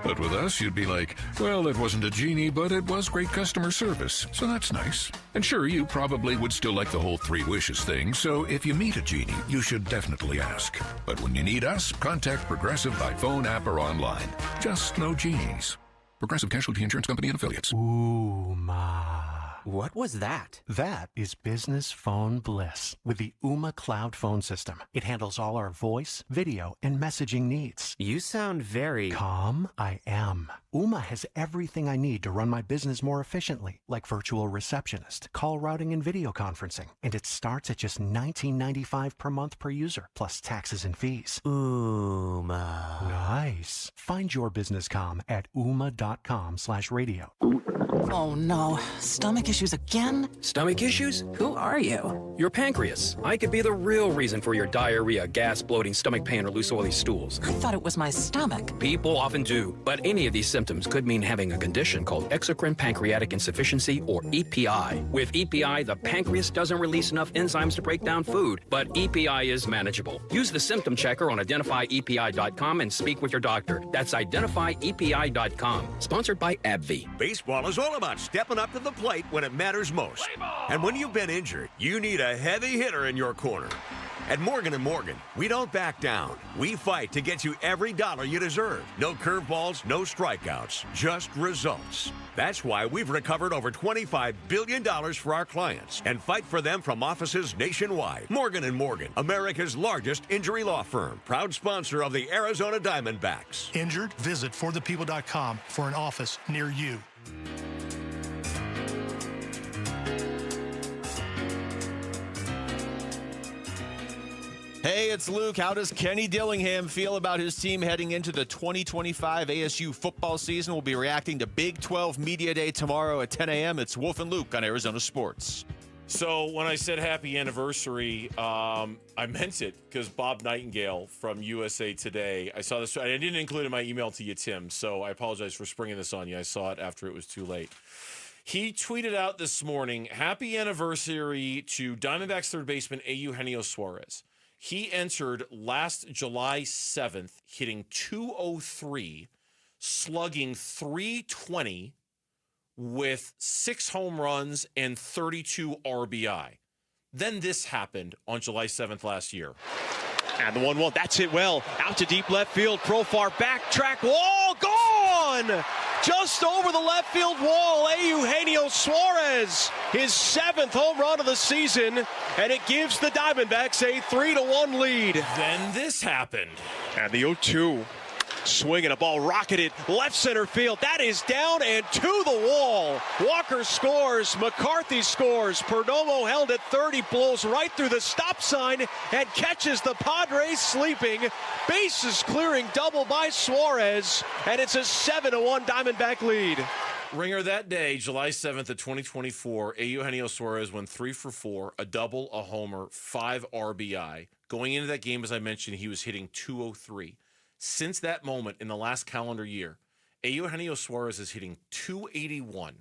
But with us, you'd be like, well, it wasn't a genie, but it was great customer service, so that's nice. And sure, you probably would still like the whole 3 wishes thing, so if you meet a genie, you should definitely ask. But when you need us, contact Progressive by phone, app, or online. Just no genies. Progressive Casualty Insurance Company and Affiliates. What was that? That is business phone bliss with the Ooma Cloud Phone System. It handles all our voice, video, and messaging needs. You sound very... Calm? I am. Ooma has everything I need to run my business more efficiently, like virtual receptionist, call routing, and video conferencing. And it starts at just $19.95 per month per user, plus taxes and fees. Ooma. Nice. Find your business calm at ooma.com/radio. Oh no, stomach issues again? Stomach issues? Who are you? Your pancreas. I could be the real reason for your diarrhea, gas, bloating, stomach pain, or loose oily stools. I thought it was my stomach. People often do, but any of these symptoms could mean having a condition called exocrine pancreatic insufficiency, or EPI. With EPI, the pancreas doesn't release enough enzymes to break down food, but EPI is manageable. Use the symptom checker on identifyepi.com and speak with your doctor. That's identifyepi.com. Sponsored by AbbVie. Baseball is all about stepping up to the plate when it matters most. And when you've been injured, you need a heavy hitter in your corner. At Morgan & Morgan, we don't back down. We fight to get you every dollar you deserve. No curveballs, no strikeouts, just results. That's why we've recovered over $25 billion for our clients and fight for them from offices nationwide. Morgan & Morgan, America's largest injury law firm, proud sponsor of the Arizona Diamondbacks. Injured? Visit forthepeople.com for an office near you. Hey, it's Luke. How does Kenny Dillingham feel about his team heading into the 2025 ASU football season? We'll be reacting to Big 12 Media Day tomorrow at 10 a.m. It's Wolf and Luke on Arizona Sports. So when I said happy anniversary, I meant it because Bob Nightingale from USA Today, I saw this. I didn't include it in my email to you, Tim, so I apologize for springing this on you. I saw it after it was too late. He tweeted out this morning, happy anniversary to Diamondbacks third baseman Eugenio Suarez. He entered last July 7th, hitting .203, slugging .320 with 6 home runs and 32 RBI. Then this happened on July 7th last year. And the 1-1, that's hit well. Out to deep left field, Profar backtrack, wall, gone! Just over the left field wall, Eugenio Suarez, his 7th home run of the season, and it gives the Diamondbacks a 3-1 lead. Then this happened. And the 0-2. Swinging a ball rocketed left center field. That is down and to the wall. Walker scores. McCarthy scores. Perdomo held at 30, blows right through the stop sign and catches the Padres sleeping. Bases clearing double by Suarez, and it's a 7-1 Diamondback lead. Ringer that day, July 7th of 2024, Eugenio Suarez went 3 for 4, a double, a homer, 5 RBI. Going into that game, as I mentioned, he was hitting .203. Since that moment in the last calendar year, Eugenio Suarez is hitting .281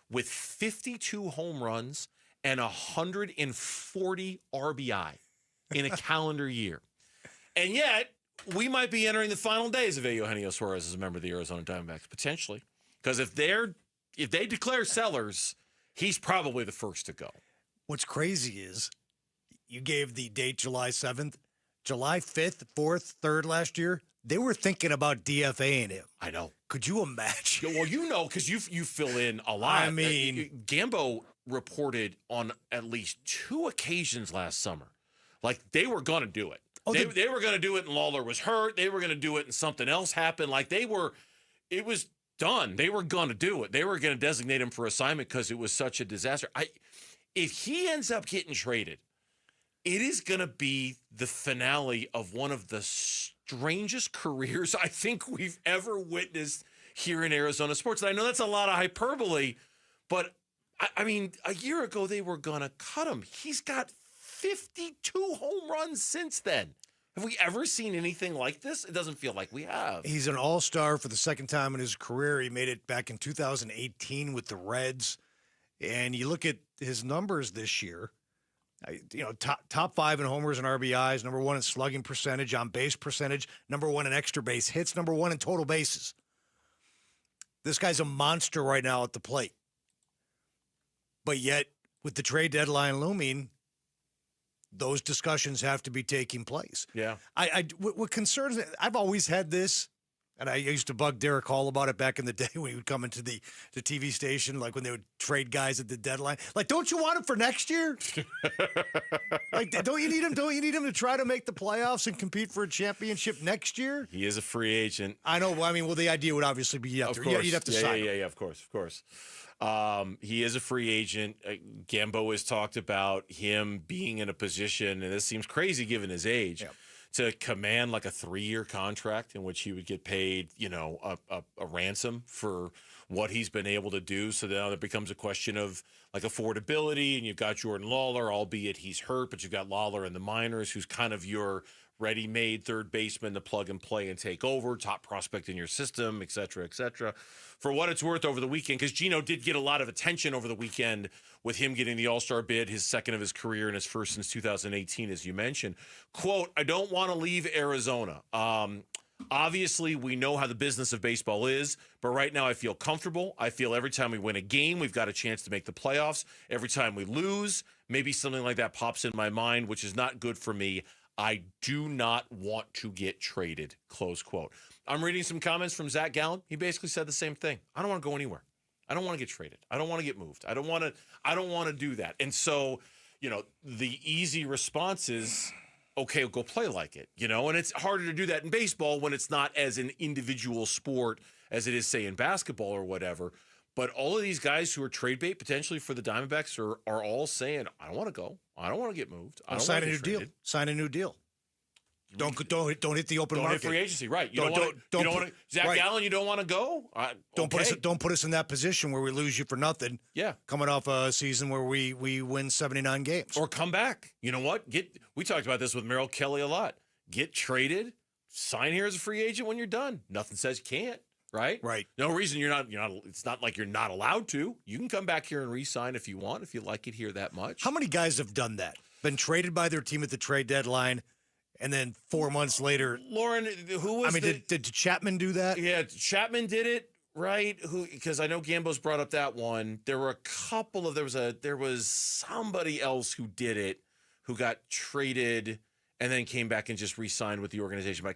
with 52 home runs and 140 RBI in a calendar year. And yet, we might be entering the final days of Eugenio Suarez as a member of the Arizona Diamondbacks, potentially. Because if they declare sellers, he's probably the first to go. What's crazy is you gave the date July 7th. July 5th, 4th, 3rd last year, they were thinking about DFAing him. I know. Could you imagine? Well, you know, because you fill in a lot. I mean, Gambo reported on at least 2 occasions last summer, like they were going to do it. Oh, they were going to do it, and Lawler was hurt. They were going to do it, and something else happened. Like it was done. They were going to do it. They were going to designate him for assignment because it was such a disaster. If he ends up getting traded, it is going to be the finale of one of the strangest careers I think we've ever witnessed here in Arizona sports. And I know that's a lot of hyperbole, but I mean, a year ago they were going to cut him. He's got 52 home runs since then. Have we ever seen anything like this? It doesn't feel like we have. He's an all-star for the second time in his career. He made it back in 2018 with the Reds. And you look at his numbers this year, top 5 in homers and RBIs, number 1 in slugging percentage, on base percentage, number 1 in extra base hits, number 1 in total bases. This guy's a monster right now at the plate. But yet, with the trade deadline looming, those discussions have to be taking place. Yeah. What concerns me, I've always had this, and I used to bug Derek Hall about it back in the day when he would come into the TV station, like when they would trade guys at the deadline. Like, don't you want him for next year? Like, don't you need him? Don't you need him to try to make the playoffs and compete for a championship next year? He is a free agent. I know. Well, I mean, the idea would obviously be you'd have to sign him. Yeah, of course. He is a free agent. Gambo has talked about him being in a position, and this seems crazy given his age, to command like a 3-year contract in which he would get paid, a ransom for what he's been able to do. So now there becomes a question of like affordability, and you've got Jordan Lawler, albeit he's hurt, but you've got Lawler in the minors, who's kind of your ready-made third baseman to plug and play and take over, top prospect in your system, et cetera, et cetera. For what it's worth over the weekend, because Gino did get a lot of attention over the weekend with him getting the All-Star bid, his second of his career and his first since 2018, as you mentioned. Quote, I don't want to leave Arizona. Obviously, we know how the business of baseball is, but right now I feel comfortable. I feel every time we win a game, we've got a chance to make the playoffs. Every time we lose, maybe something like that pops in my mind, which is not good for me. I do not want to get traded, close quote. I'm reading some comments from Zach Gallen. He basically said the same thing. I don't want to go anywhere. I don't want to get traded. I don't want to get moved. I don't want to do that. And so, the easy response is, okay, go play like it, and it's harder to do that in baseball when it's not as an individual sport as it is, say, in basketball or whatever. But all of these guys who are trade bait potentially for the Diamondbacks are all saying, I don't want to go. I don't want to get moved. I don't sign want a to new get deal. traded. Sign a new deal. Don't hit the open Don't market. hit free agency, right? You don't want to. Zach Gallen, you don't want to go. Don't put us in that position where we lose you for nothing. Yeah, coming off a season where we win 79 games, or come back. You know what? We talked about this with Merrill Kelly a lot. Get traded, sign here as a free agent when you're done. Nothing says you can't. Right. No reason you're not. It's not like you're not allowed to. You can come back here and re-sign if you want, if you like it here that much. How many guys have done that? Been traded by their team at the trade deadline. And then 4 months later, Lauren, who was? Did Chapman do that? Yeah, Chapman did it, right? Because I know Gambo's brought up that one. There were a couple of there was somebody else who did it, who got traded and then came back and just re-signed with the organization. But I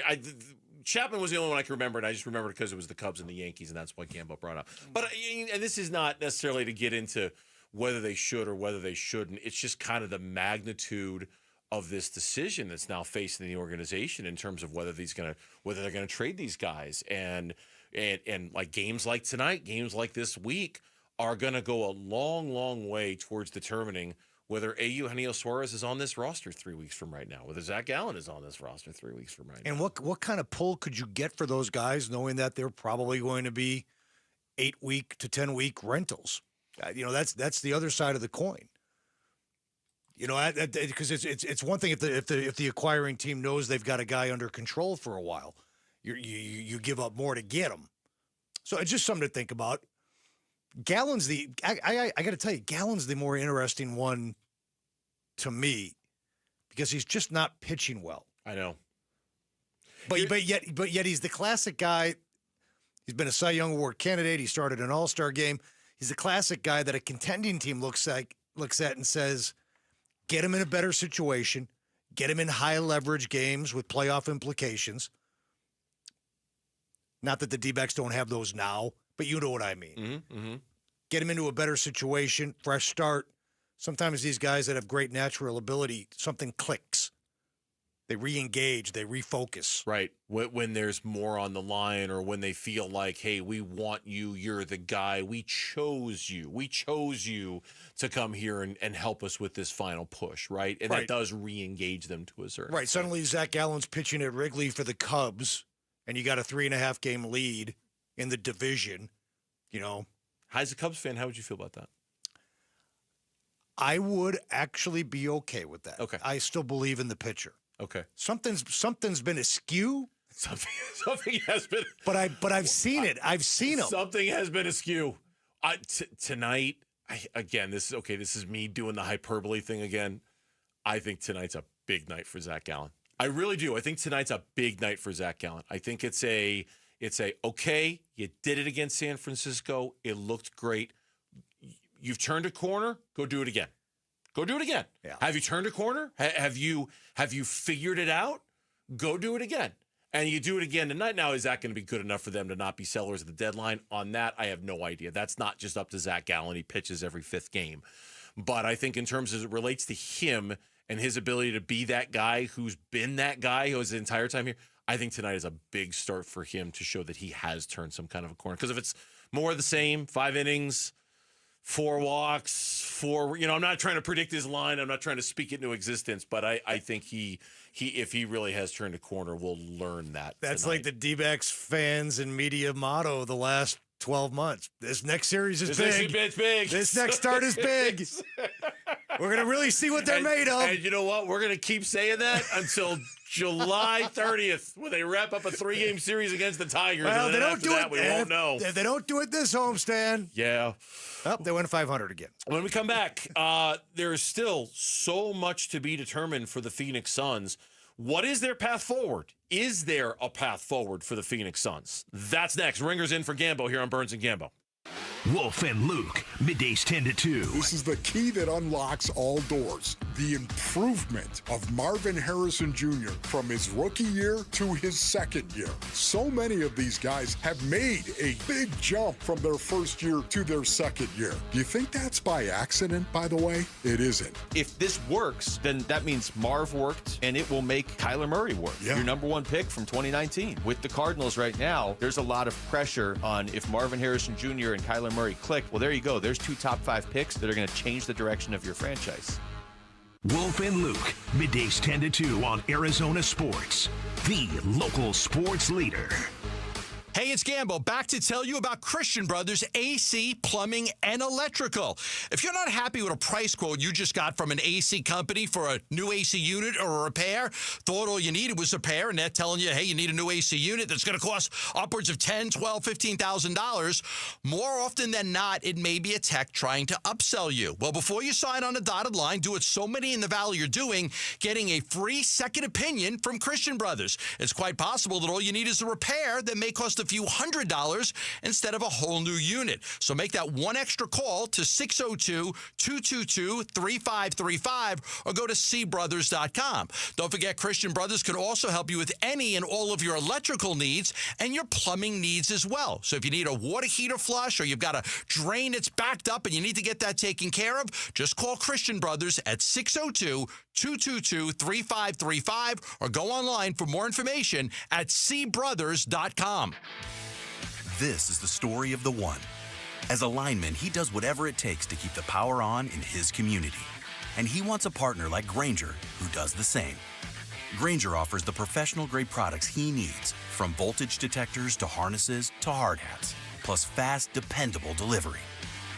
can't. Chapman was the only one I can remember, and I just remembered because it was the Cubs and the Yankees, and that's why Gambo brought up. But and this is not necessarily to get into whether they should or whether they shouldn't. It's just kind of the magnitude of this decision that's now facing the organization in terms of whether they're gonna trade these guys, and like games like tonight, games like this week are gonna go a long, long way towards determining whether Eugenio Suarez is on this roster 3 weeks from right now, whether Zach Gallen is on this roster 3 weeks from right now. And what kind of pull could you get for those guys, knowing that they're probably going to be 8-week to 10-week rentals? That's the other side of the coin. Because it's one thing if the acquiring team knows they've got a guy under control for a while, you give up more to get him. So it's just something to think about. Gallen's I got to tell you, Gallen's the more interesting one to me because he's just not pitching well. I know, but yet he's the classic guy. He's been a Cy Young Award candidate. He started an All-Star game. He's the classic guy that a contending team looks at and says, get him in a better situation, get him in high leverage games with playoff implications. Not that the D-backs don't have those now, but you know what I mean. Mm-hmm. Get him into a better situation, fresh start. Sometimes these guys that have great natural ability, something clicks. They re-engage, they refocus. Right. When there's more on the line, or when they feel like, hey, we want you, you're the guy. We chose you. We chose you to come here and help us with this final push, right? And that does re-engage them to a certain extent. Suddenly Zach Gallen's pitching at Wrigley for the Cubs, and you got a 3.5 game lead in the division, As a Cubs fan, how would you feel about that? I would actually be okay with that. Okay. I still believe in the pitcher. Okay. Something's been askew. Something has been. But I've seen it. I've seen them. Something has been askew. Tonight, this is me doing the hyperbole thing again. I think tonight's a big night for Zach Gallen. I really do. I think tonight's a big night for Zach Gallen. I think it's a okay, you did it against San Francisco. It looked great. You've turned a corner. Go do it again. Go do it again. Yeah. Have you turned a corner? Have you figured it out? Go do it again. And you do it again tonight. Now, is that going to be good enough for them to not be sellers at the deadline? On that, I have no idea. That's not just up to Zach Gallen. He pitches every fifth game. But I think in terms as it relates to him and his ability to be that guy who's been that guy who was the entire time here, I think tonight is a big start for him to show that he has turned some kind of a corner. Because if it's more of the same, 5 innings, 4 walks, I'm not trying to predict his line. I'm not trying to speak it into existence, but I think he if he really has turned a corner, we'll learn that. That's tonight. like the D-backs fans and media motto the last 12 months. This next series is big. It's big. This next start is big. We're going to really see what they're made of. And you know what? We're going to keep saying that until July 30th when they wrap up a 3-game series against the Tigers. Well, and they then don't after do that, it. we won't know. If they don't do it this homestand. Yeah. Oh, they went 500 again. When we come back, there is still so much to be determined for the Phoenix Suns What is their path forward? Is there a path forward for the Phoenix Suns? That's next. Ringers in for Gambo here on Burns and Gambo. Wolf and Luke, middays 10 to 2. This is the key that unlocks all doors. The improvement of Marvin Harrison Jr. from his rookie year to his second year. So many of these guys have made a big jump from their first year to their second year. Do you think that's by accident, by the way? It isn't. If this works, then that means Marv worked, and it will make Kyler Murray work. Yeah. Your number one pick from 2019. With the Cardinals right now, there's a lot of pressure on if Marvin Harrison Jr. and Kyler Murray click. Well, there you go. There's 2 top 5 picks that are going to change the direction of your franchise. Wolf and Luke, middays 10 to 2 on Arizona Sports, the local sports leader. Hey, it's Gambo, back to tell you about Christian Brothers AC Plumbing and Electrical. If you're not happy with a price quote you just got from an AC company for a new AC unit or a repair, thought all you needed was a repair, and they're telling you, hey, you need a new AC unit that's going to cost upwards of $10,000, $12,000, $15,000, more often than not, it may be a tech trying to upsell you. Well, before you sign on the dotted line, do what so many in the Valley are doing, getting a free second opinion from Christian Brothers. It's quite possible that all you need is a repair that may cost a few $100 instead of a whole new unit. So make that one extra call to 602-222-3535 or go to cbrothers.com. Don't forget, Christian Brothers can also help you with any and all of your electrical needs and your plumbing needs as well. So if you need a water heater flush or you've got a drain that's backed up and you need to get that taken care of, just call Christian Brothers at 602-222-3535 or go online for more information at cbrothers.com. This is the story of the one. As a lineman, he does whatever it takes to keep the power on in his community. And he wants a partner like Grainger who does the same. Grainger offers the professional-grade products he needs, from voltage detectors to harnesses to hard hats, plus fast, dependable delivery,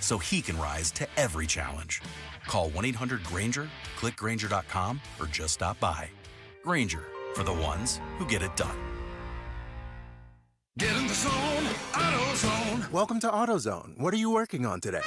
so he can rise to every challenge. Call 1-800-GRAINGER, click Grainger.com, or just stop by. Grainger, for the ones who get it done. Get in the zone, AutoZone. Welcome to AutoZone. What are you working on today?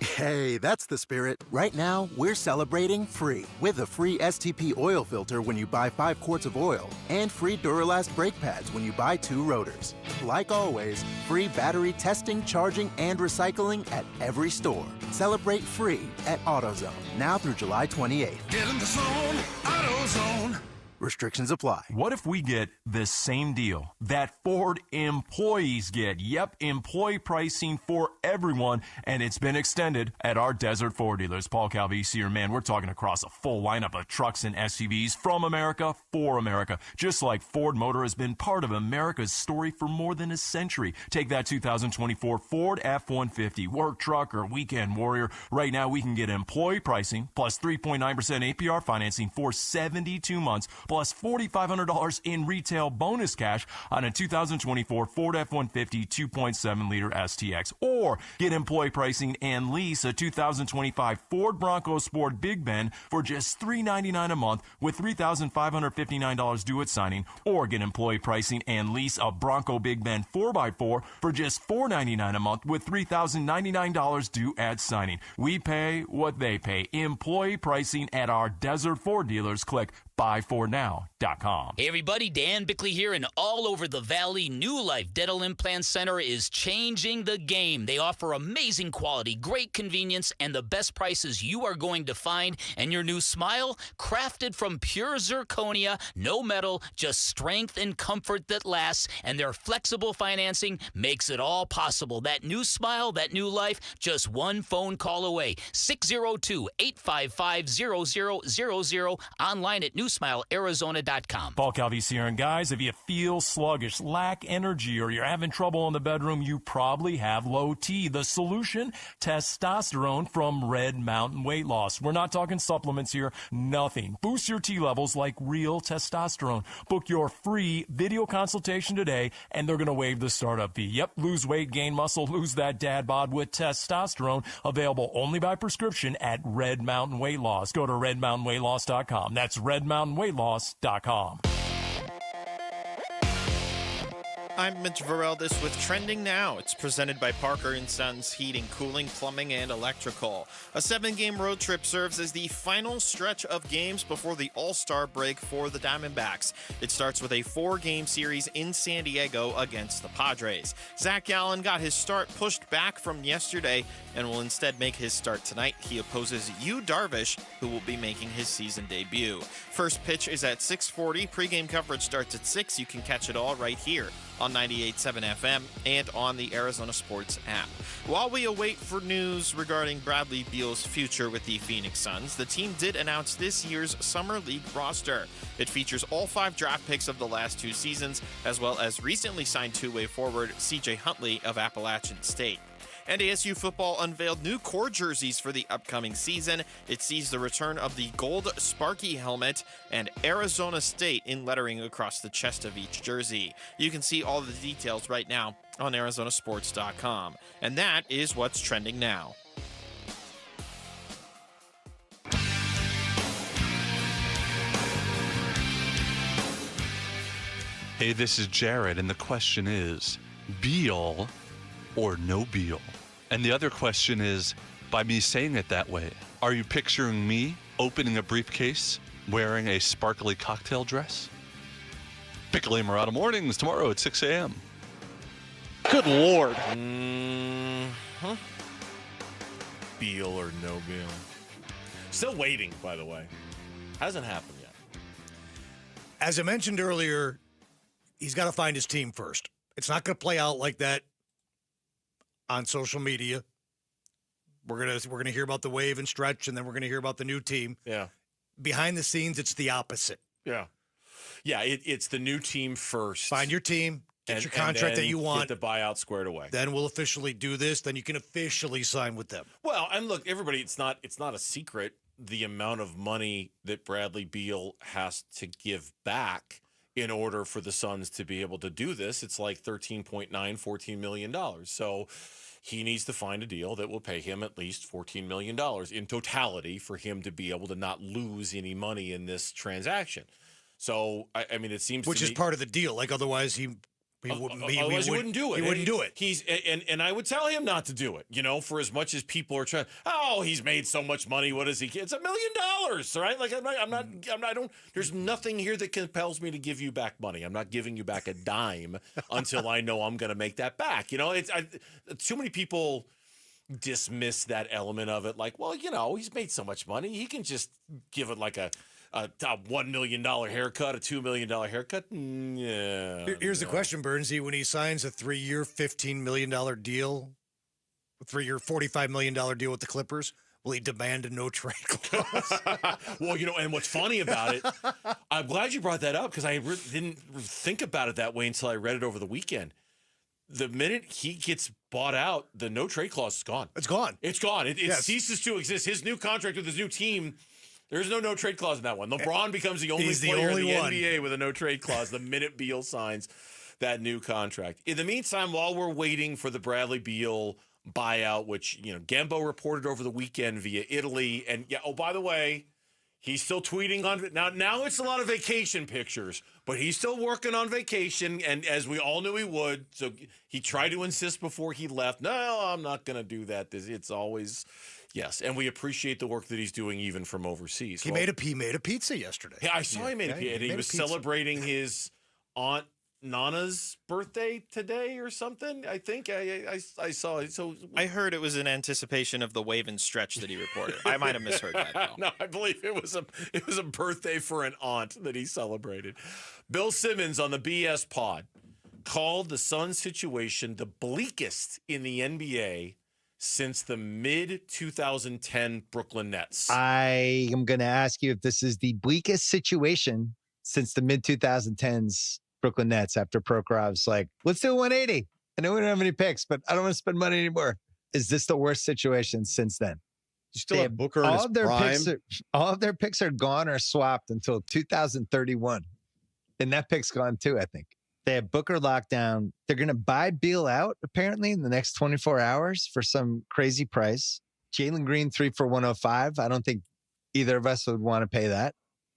Hey, that's the spirit. Right now, we're celebrating free with a free STP oil filter when you buy 5 quarts of oil and free Duralast brake pads when you buy 2 rotors. Like always, free battery testing, charging, and recycling at every store. Celebrate free at AutoZone, now through July 28th. Get in the zone, AutoZone. Restrictions apply. What if we get this same deal that Ford employees get? Yep, employee pricing for everyone, and it's been extended at our Desert Ford dealers. Paul Calvisi here, man, we're talking across a full lineup of trucks and SUVs from America for America. Just like Ford Motor has been part of America's story for more than a century. Take that 2024 Ford F-150, work truck or weekend warrior. Right now, we can get employee pricing plus 3.9% APR financing for 72 months, plus $4,500 in retail bonus cash on a 2024 Ford F-150 2.7-liter STX. Or get employee pricing and lease a 2025 Ford Bronco Sport Big Ben for just $399 a month with $3,559 due at signing. Or get employee pricing and lease a Bronco Big Ben 4x4 for just $499 a month with $3,099 due at signing. We pay what they pay. Employee pricing at our Desert Ford dealers. Click buyfordnow.com. Hey everybody, Dan Bickley here, and all over the Valley, New Life Dental Implant Center is changing the game. They offer amazing quality, great convenience, and the best prices you are going to find. And your new smile, crafted from pure zirconia, no metal, just strength and comfort that lasts, and their flexible financing makes it all possible. That new smile, that new life, just one phone call away. 602-855-0000, online at newsmilearizona.com. Paul Calvisi here, and guys, if you feel sluggish, lack energy, or you're having trouble in the bedroom, you probably have low T. The solution? Testosterone from Red Mountain Weight Loss. We're not talking supplements here. Nothing. Boost your T levels like real testosterone. Book your free video consultation today, and they're going to waive the startup fee. Yep, lose weight, gain muscle, lose that dad bod with testosterone. Available only by prescription at Red Mountain Weight Loss. Go to redmountainweightloss.com. That's redmountainweightloss.com. I'm Mitch Vareldis with Trending Now. It's presented by Parker & Sons Heating, Cooling, Plumbing, and Electrical. A 7-game road trip serves as the final stretch of games before the All-Star break for the Diamondbacks. It starts with a 4-game series in San Diego against the Padres. Zach Gallen got his start pushed back from yesterday and will instead make his start tonight. He opposes Yu Darvish, who will be making his season debut. First pitch is at 6:40. Pre-game coverage starts at 6. You can catch it all right here on 98.7 FM and on the Arizona Sports app. While we await for news regarding Bradley Beal's future with the Phoenix Suns, the team did announce this year's Summer League roster. It features all 5 draft picks of the last 2 seasons, as well as recently signed two-way forward C.J. Huntley of Appalachian State. And ASU football unveiled new core jerseys for the upcoming season. It sees the return of the gold Sparky helmet and Arizona State in lettering across the chest of each jersey. You can see all the details right now on arizonasports.com. And that is what's trending now. Hey, this is Jared, and the question is, Beal or no Beal? And the other question is, by me saying it that way, are you picturing me opening a briefcase wearing a sparkly cocktail dress? Piccoli and Murata mornings tomorrow at 6 a.m. Good Lord. Beal or no Beal? Still waiting, by the way. Hasn't happened yet. As I mentioned earlier, he's got to find his team first. It's not going to play out like that on social media. We're gonna hear about the wave and stretch, and then we're gonna hear about the new team. Yeah. Behind the scenes, it's the opposite. Yeah. Yeah, it's the new team first. Find your team, get your contract that you want. Get the buyout squared away. Then we'll officially do this. Then you can officially sign with them. Well, and look, everybody, it's not a secret the amount of money that Bradley Beal has to give back in order for the Suns to be able to do this. It's like $13.9-14 million. So he needs to find a deal that will pay him at least $14 million in totality for him to be able to not lose any money in this transaction. So, I mean, it seems Which to is me, part of the deal. Like, otherwise he wouldn't do it. He wouldn't do it. And I would tell him not to do it, for as much as people are trying, he's made so much money. What is he? It's $1 million, right? Like, there's nothing here that compels me to give you back money. I'm not giving you back a dime until I know I'm going to make that back. Too many people dismiss that element of it. Like, well, he's made so much money. He can just give it like a $1 million haircut, a $2 million haircut. Yeah. Here's the question, Bernsey. When he signs a 3-year, $15 million deal, a 3-year, $45 million deal with the Clippers, will he demand a no-trade clause? Well, and what's funny about it, I'm glad you brought that up because I didn't think about it that way until I read it over the weekend. The minute he gets bought out, the no-trade clause is gone. It's gone. It's gone. It ceases to exist. His new contract with his new team, there's no trade clause in that one. LeBron becomes the only player in the NBA with a no trade clause the minute Beal signs that new contract. In the meantime, while we're waiting for the Bradley Beal buyout, which Gambo reported over the weekend via Italy, and by the way, he's still tweeting on it now. It's a lot of vacation pictures, but he's still working on vacation, and as we all knew he would, so he tried to insist before he left. No, I'm not going to do that. It's always. Yes, and we appreciate the work that he's doing even from overseas. He made a pizza yesterday. Yeah, I saw he made a pizza, and he was celebrating his Aunt Nana's birthday today or something. I think I saw it. So I heard it was in anticipation of the wave and stretch that he reported. I might have misheard that, though. No, I believe it was a birthday for an aunt that he celebrated. Bill Simmons on the BS Pod called the Suns situation the bleakest in the NBA since the mid-2010 Brooklyn Nets. I am going to ask you if this is the bleakest situation since the mid-2010s Brooklyn Nets after Prokhorov's like, let's do 180. I know we don't have any picks, but I don't want to spend money anymore. Is this the worst situation since then? You still have Booker in his prime? All of their picks are gone or swapped until 2031. And that pick's gone too, I think. They have Booker locked down. They're going to buy Beal out, apparently, in the next 24 hours for some crazy price. Jalen Green, 3 for $105. I don't think either of us would want to pay that.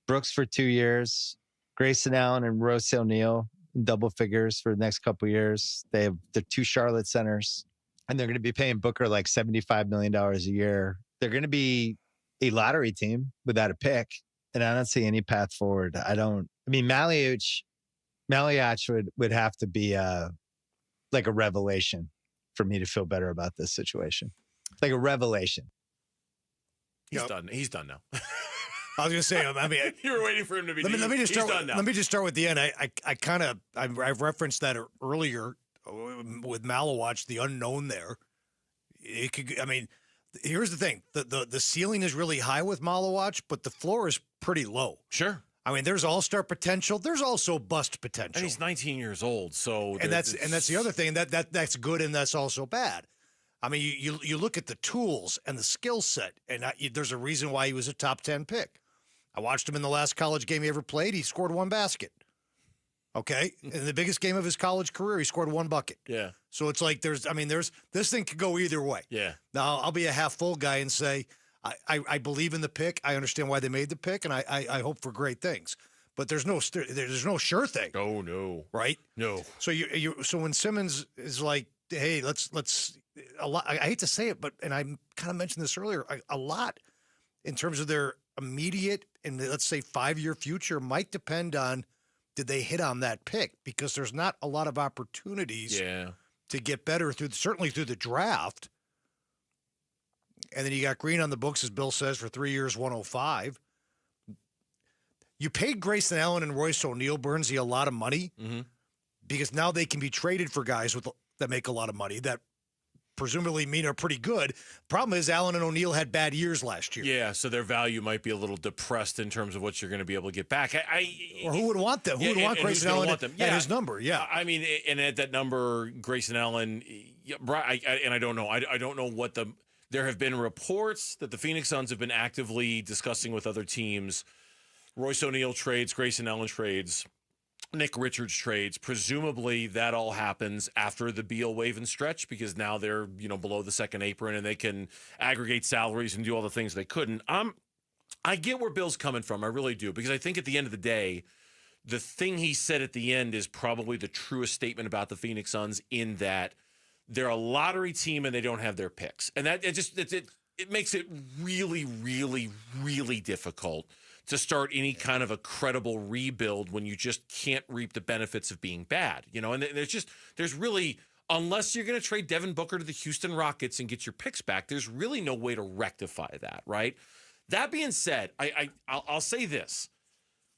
Brooks for 2 years. Grayson Allen and Rose O'Neal. in double figures for the next couple of years. They have the 2 Charlotte centers, and they're going to be paying Booker like $75 million a year. They're going to be a lottery team without a pick, and I don't see any path forward. Maliuch would have to be like a revelation for me to feel better about this situation. Like a revelation. He's done. He's done now. I was going to say, you were waiting for him to be. Let me just he's start. Done now. Let me just start with the end. I've referenced that earlier with Malawatch, the unknown there. It could. Here's the thing: the ceiling is really high with Malawatch, but the floor is pretty low. Sure. There's all-star potential. There's also bust potential. And he's 19 years old, so that's the other thing that's good and that's also bad. You look at the tools and the skill set, and there's a reason why he was a top 10 pick. I watched him in the last college game he ever played. He scored 1 basket. Okay, in the biggest game of his college career, he scored 1 bucket. Yeah. So it's like there's this thing could go either way. Yeah. Now I'll be a half full guy and say I believe in the pick. I understand why they made the pick, and I hope for great things. But there's no sure thing. Oh no. Right? No. So so when Simmons is like, hey, let's a lot. I hate to say it, but and I kind of mentioned this earlier. A lot in terms of their immediate and let's say 5-year future might depend on did they hit on that pick, because there's not a lot of opportunities to get better certainly through the draft. And then you got Green on the books, as Bill says, for 3 years, 105. You paid Grayson Allen and Royce O'Neal, Burnsy, a lot of money because now they can be traded for guys that make a lot of money that presumably mean are pretty good. Problem is Allen and O'Neal had bad years last year. Yeah, so their value might be a little depressed in terms of what you're going to be able to get back. Or who would want them? Who would want Grayson Allen at his number? Yeah. And at that number, Grayson Allen, I don't know. I don't know what there have been reports that the Phoenix Suns have been actively discussing with other teams. Royce O'Neal trades, Grayson Allen trades, Nick Richards trades. Presumably that all happens after the Beal wave and stretch, because now they're, below the second apron and they can aggregate salaries and do all the things they couldn't. I get where Bill's coming from. I really do, because I think at the end of the day, the thing he said at the end is probably the truest statement about the Phoenix Suns, in that they're a lottery team and they don't have their picks. And that it makes it really, really, really difficult to start any kind of a credible rebuild when you just can't reap the benefits of being bad, and there's really, unless you're going to trade Devin Booker to the Houston Rockets and get your picks back, there's really no way to rectify that, right? That being said, I'll say this.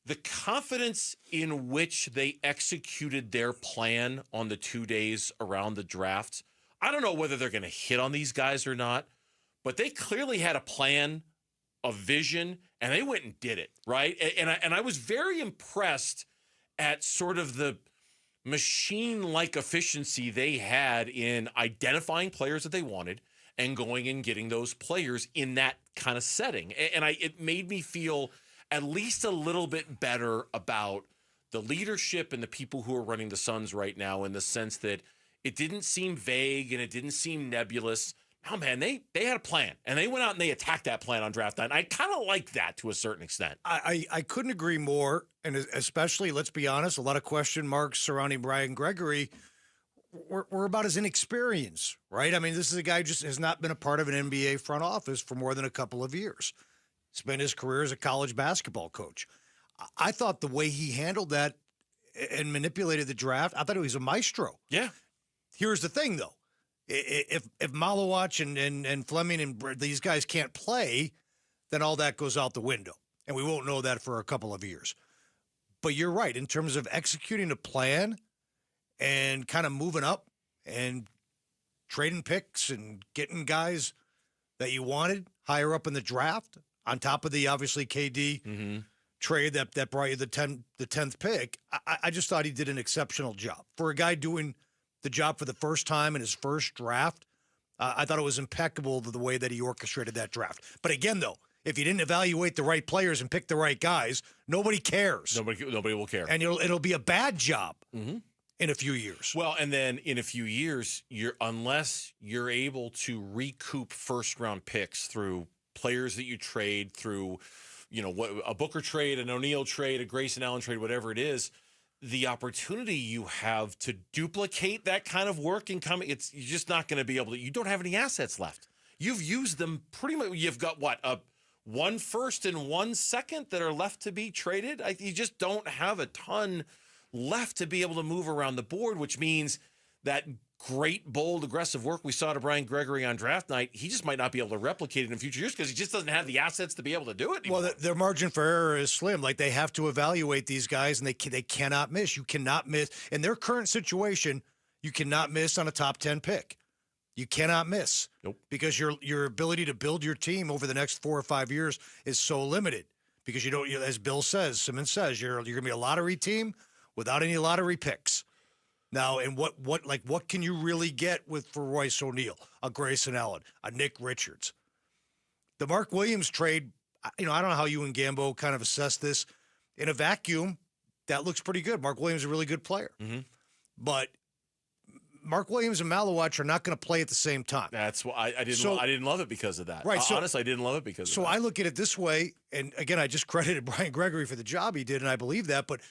The confidence in which they executed their plan on the 2 days around the draft, I don't know whether they're going to hit on these guys or not, but they clearly had a plan, a vision, and they went and did it, right? And I was very impressed at sort of the machine-like efficiency they had in identifying players that they wanted and going and getting those players in that kind of setting. And it made me feel at least a little bit better about the leadership and the people who are running the Suns right now, in the sense that it didn't seem vague and it didn't seem nebulous. No, man, they had a plan, and they went out and they attacked that plan on draft night. I kind of like that to a certain extent. I couldn't agree more, and especially, let's be honest, a lot of question marks surrounding Brian Gregory. We're about his inexperience, right? This is a guy who just has not been a part of an NBA front office for more than a couple of years. Spent his career as a college basketball coach. I thought the way he handled that and manipulated the draft, I thought he was a maestro. Yeah. Here's the thing, though. If Malawatch and Fleming and these guys can't play, then all that goes out the window. And we won't know that for a couple of years. But you're right. In terms of executing a plan and kind of moving up and trading picks and getting guys that you wanted higher up in the draft, on top of the obviously KD trade that brought you the 10th pick, I just thought he did an exceptional job. For a guy doing the job for the first time in his first draft, I thought it was impeccable the way that he orchestrated that draft. But again, though, if you didn't evaluate the right players and pick the right guys, nobody cares. Nobody will care. And it'll be a bad job in a few years. Well, and then in a few years, unless you're able to recoup first-round picks through players that you trade, through a Booker trade, an O'Neal trade, a Grayson Allen trade, whatever it is, the opportunity you have to duplicate that kind of work and come, you're just not going to be able to. You don't have any assets left. You've used them pretty much. You've got what, 1 first and 1 second that are left to be traded. You just don't have a ton left to be able to move around the board, which means that great, bold, aggressive work we saw to Brian Gregory on draft night, he just might not be able to replicate it in future years because he just doesn't have the assets to be able to do it anymore. Well, their margin for error is slim. Like, they have to evaluate these guys, and they cannot miss. You cannot miss. In their current situation, you cannot miss on a top 10 pick. You cannot miss. Nope. Because your ability to build your team over the next 4 or 5 years is so limited. Because you don't, as Bill says, Simmons says, you're going to be a lottery team without any lottery picks. Now, and what can you really get for Royce O'Neal, a Grayson Allen, a Nick Richards? The Mark Williams trade, I don't know how you and Gambo kind of assess this. In a vacuum, that looks pretty good. Mark Williams is a really good player. Mm-hmm. But Mark Williams and Malawach are not going to play at the same time. That's why I didn't love it because of that. Right. Honestly, I didn't love it because of that. So I look at it this way, and again, I just credited Brian Gregory for the job he did, and I believe that, but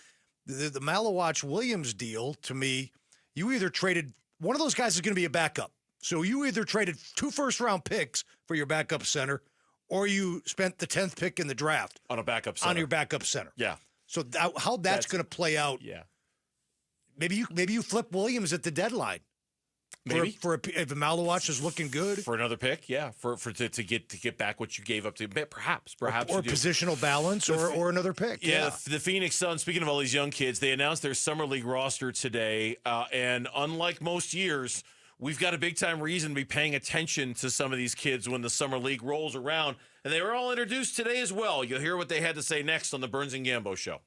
the Malawach-Williams deal, to me, you either traded – one of those guys is going to be a backup. So you either traded 2 first-round picks for your backup center, or you spent the 10th pick in the draft. On a backup center. On your backup center. Yeah. So how that's going to play out. Yeah. Maybe you flip Williams at the deadline. Maybe if Malawach is looking good for another pick, yeah, to get back what you gave up to, perhaps or positional balance or another pick. Yeah, the Phoenix Suns. Speaking of all these young kids, they announced their summer league roster today, and unlike most years, we've got a big time reason to be paying attention to some of these kids when the summer league rolls around, and they were all introduced today as well. You'll hear what they had to say next on the Burns and Gambo Show.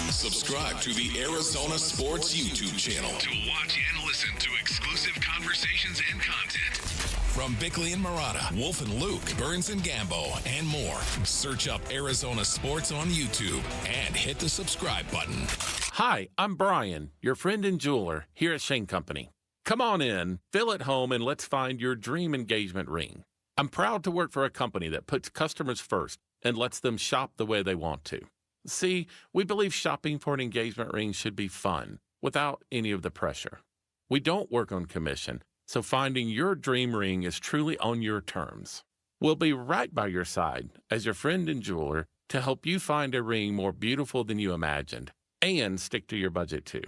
Subscribe to the Arizona Sports YouTube channel to watch and listen to exclusive conversations and content. From Bickley and Murata, Wolf and Luke, Burns and Gambo, and more. Search up Arizona Sports on YouTube and hit the subscribe button. Hi, I'm Brian, your friend and jeweler here at Shane Company. Come on in, feel at home, and let's find your dream engagement ring. I'm proud to work for a company that puts customers first and lets them shop the way they want to. See, we believe shopping for an engagement ring should be fun, without any of the pressure. We don't work on commission, so finding your dream ring is truly on your terms. We'll be right by your side as your friend and jeweler to help you find a ring more beautiful than you imagined and stick to your budget too.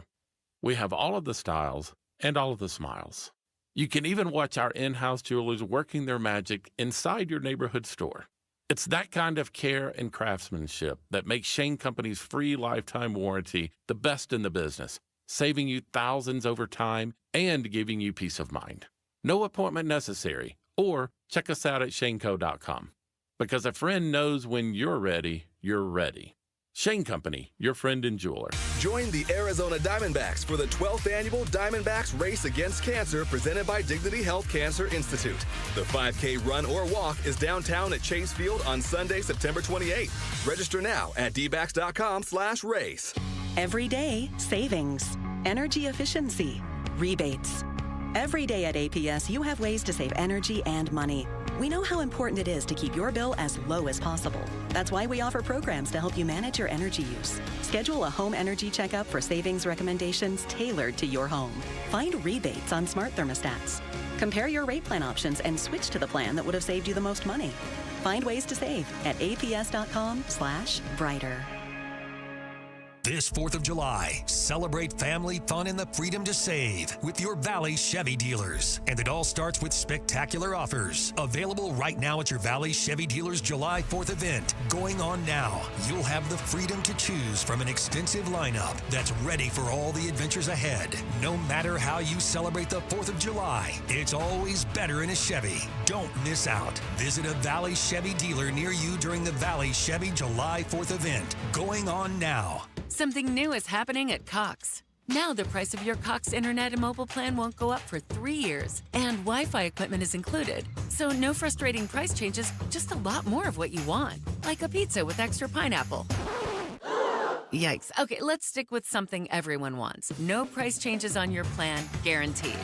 We have all of the styles and all of the smiles. You can even watch our in-house jewelers working their magic inside your neighborhood store. It's that kind of care and craftsmanship that makes Shane Company's free lifetime warranty the best in the business, saving you thousands over time and giving you peace of mind. No appointment necessary, or check us out at shaneco.com. Because a friend knows when you're ready, you're ready. Shane Company, your friend and jeweler. Join the Arizona Diamondbacks for the 12th annual Diamondbacks Race Against Cancer presented by Dignity Health Cancer Institute. The 5K run or walk is downtown at Chase Field on Sunday, September 28th. Register now at dbacks.com/race. Every day, savings, energy efficiency, rebates. Every day at APS, you have ways to save energy and money. We know how important it is to keep your bill as low as possible. That's why we offer programs to help you manage your energy use. Schedule a home energy checkup for savings recommendations tailored to your home. Find rebates on smart thermostats. Compare your rate plan options and switch to the plan that would have saved you the most money. Find ways to save at aps.com/brighter. This 4th of July, celebrate family, fun, and the freedom to save with your Valley Chevy dealers. And it all starts with spectacular offers. Available right now at your Valley Chevy dealers July 4th event. Going on now, you'll have the freedom to choose from an extensive lineup that's ready for all the adventures ahead. No matter how you celebrate the 4th of July, it's always better in a Chevy. Don't miss out. Visit a Valley Chevy dealer near you during the Valley Chevy July 4th event. Going on now. Something new is happening at Cox. Now the price of your Cox internet and mobile plan won't go up for 3 years, and Wi-Fi equipment is included. So no frustrating price changes, just a lot more of what you want, like a pizza with extra pineapple. Yikes. Okay, let's stick with something everyone wants. No price changes on your plan, guaranteed.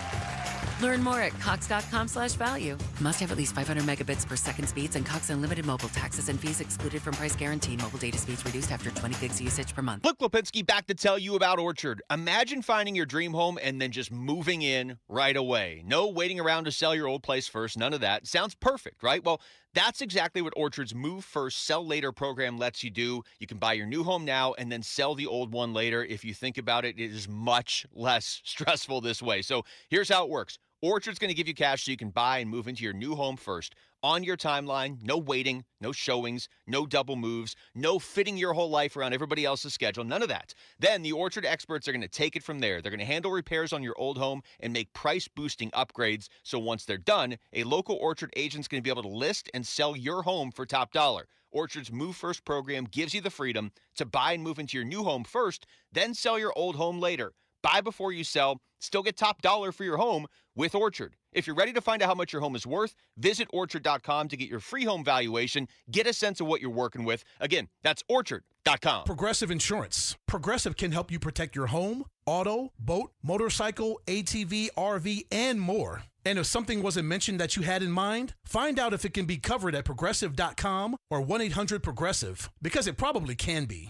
Learn more at cox.com/value. Must have at least 500 megabits per second speeds and Cox Unlimited mobile. Taxes and fees excluded from price guarantee. Mobile data speeds reduced after 20 gigs usage per month. Luke Lipinski back to tell you about Orchard. Imagine finding your dream home and then just moving in right away. No waiting around to sell your old place first. None of that. Sounds perfect, right? Well, that's exactly what Orchard's Move First, Sell Later program lets you do. You can buy your new home now and then sell the old one later. If you think about it, it is much less stressful this way. So here's how it works. Orchard's going to give you cash so you can buy and move into your new home first. On your timeline, no waiting, no showings, no double moves, no fitting your whole life around everybody else's schedule, none of that. Then the Orchard experts are going to take it from there. They're going to handle repairs on your old home and make price-boosting upgrades. So once they're done, a local Orchard agent's going to be able to list and sell your home for top dollar. Orchard's Move First program gives you the freedom to buy and move into your new home first, then sell your old home later. Buy before you sell, still get top dollar for your home with Orchard. If you're ready to find out how much your home is worth, visit Orchard.com to get your free home valuation. Get a sense of what you're working with. Again, that's Orchard.com. Progressive Insurance. Progressive can help you protect your home, auto, boat, motorcycle, ATV, RV, and more. And if something wasn't mentioned that you had in mind, find out if it can be covered at Progressive.com or 1-800-PROGRESSIVE, because it probably can be.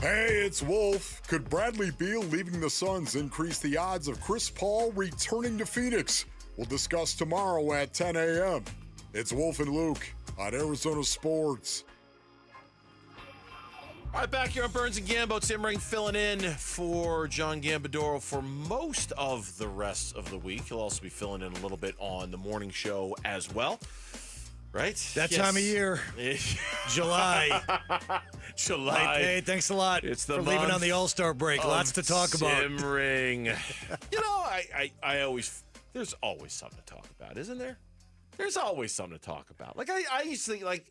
Hey, it's Wolf. Could Bradley Beal leaving the Suns increase the odds of Chris Paul returning to Phoenix? We'll discuss tomorrow at 10 a.m. It's Wolf and Luke on Arizona Sports. All right, back here on Burns and Gambo. Tim Ring filling in for John Gambadoro for most of the rest of the week. He'll also be filling in a little bit on the morning show as well. Right? That time of year. July. July. Hey, thanks a lot for leaving on the All-Star break. Lots to talk about. Tim Ring. You know, I always, there's always something to talk about, isn't there? There's always something to talk about. Like, I used to think, like,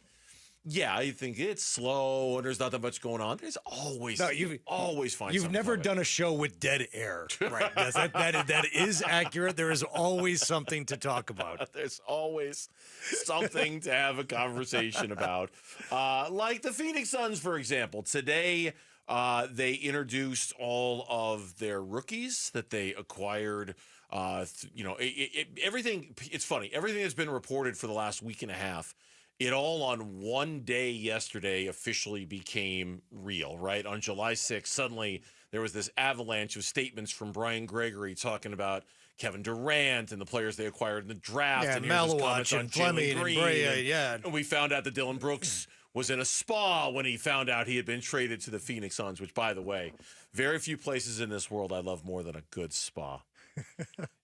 yeah, I think it's slow and there's not that much going on. There's always, always find You've something. never done a show with dead air, right? Yes, that is accurate. There is always something to talk about. There's always something to have a conversation about. Like the Phoenix Suns, for example. Today, they introduced all of their rookies that they acquired. Everything, it's funny. Everything that's been reported for the last week and a half, it all on one day yesterday officially became real, right? On July 6th, suddenly there was this avalanche of statements from Brian Gregory talking about Kevin Durant and the players they acquired in the draft. Yeah, and here's his comments Malawach on and Fleming and Brea, yeah. And we found out that Dylan Brooks was in a spa when he found out he had been traded to the Phoenix Suns, which, by the way, very few places in this world I love more than a good spa.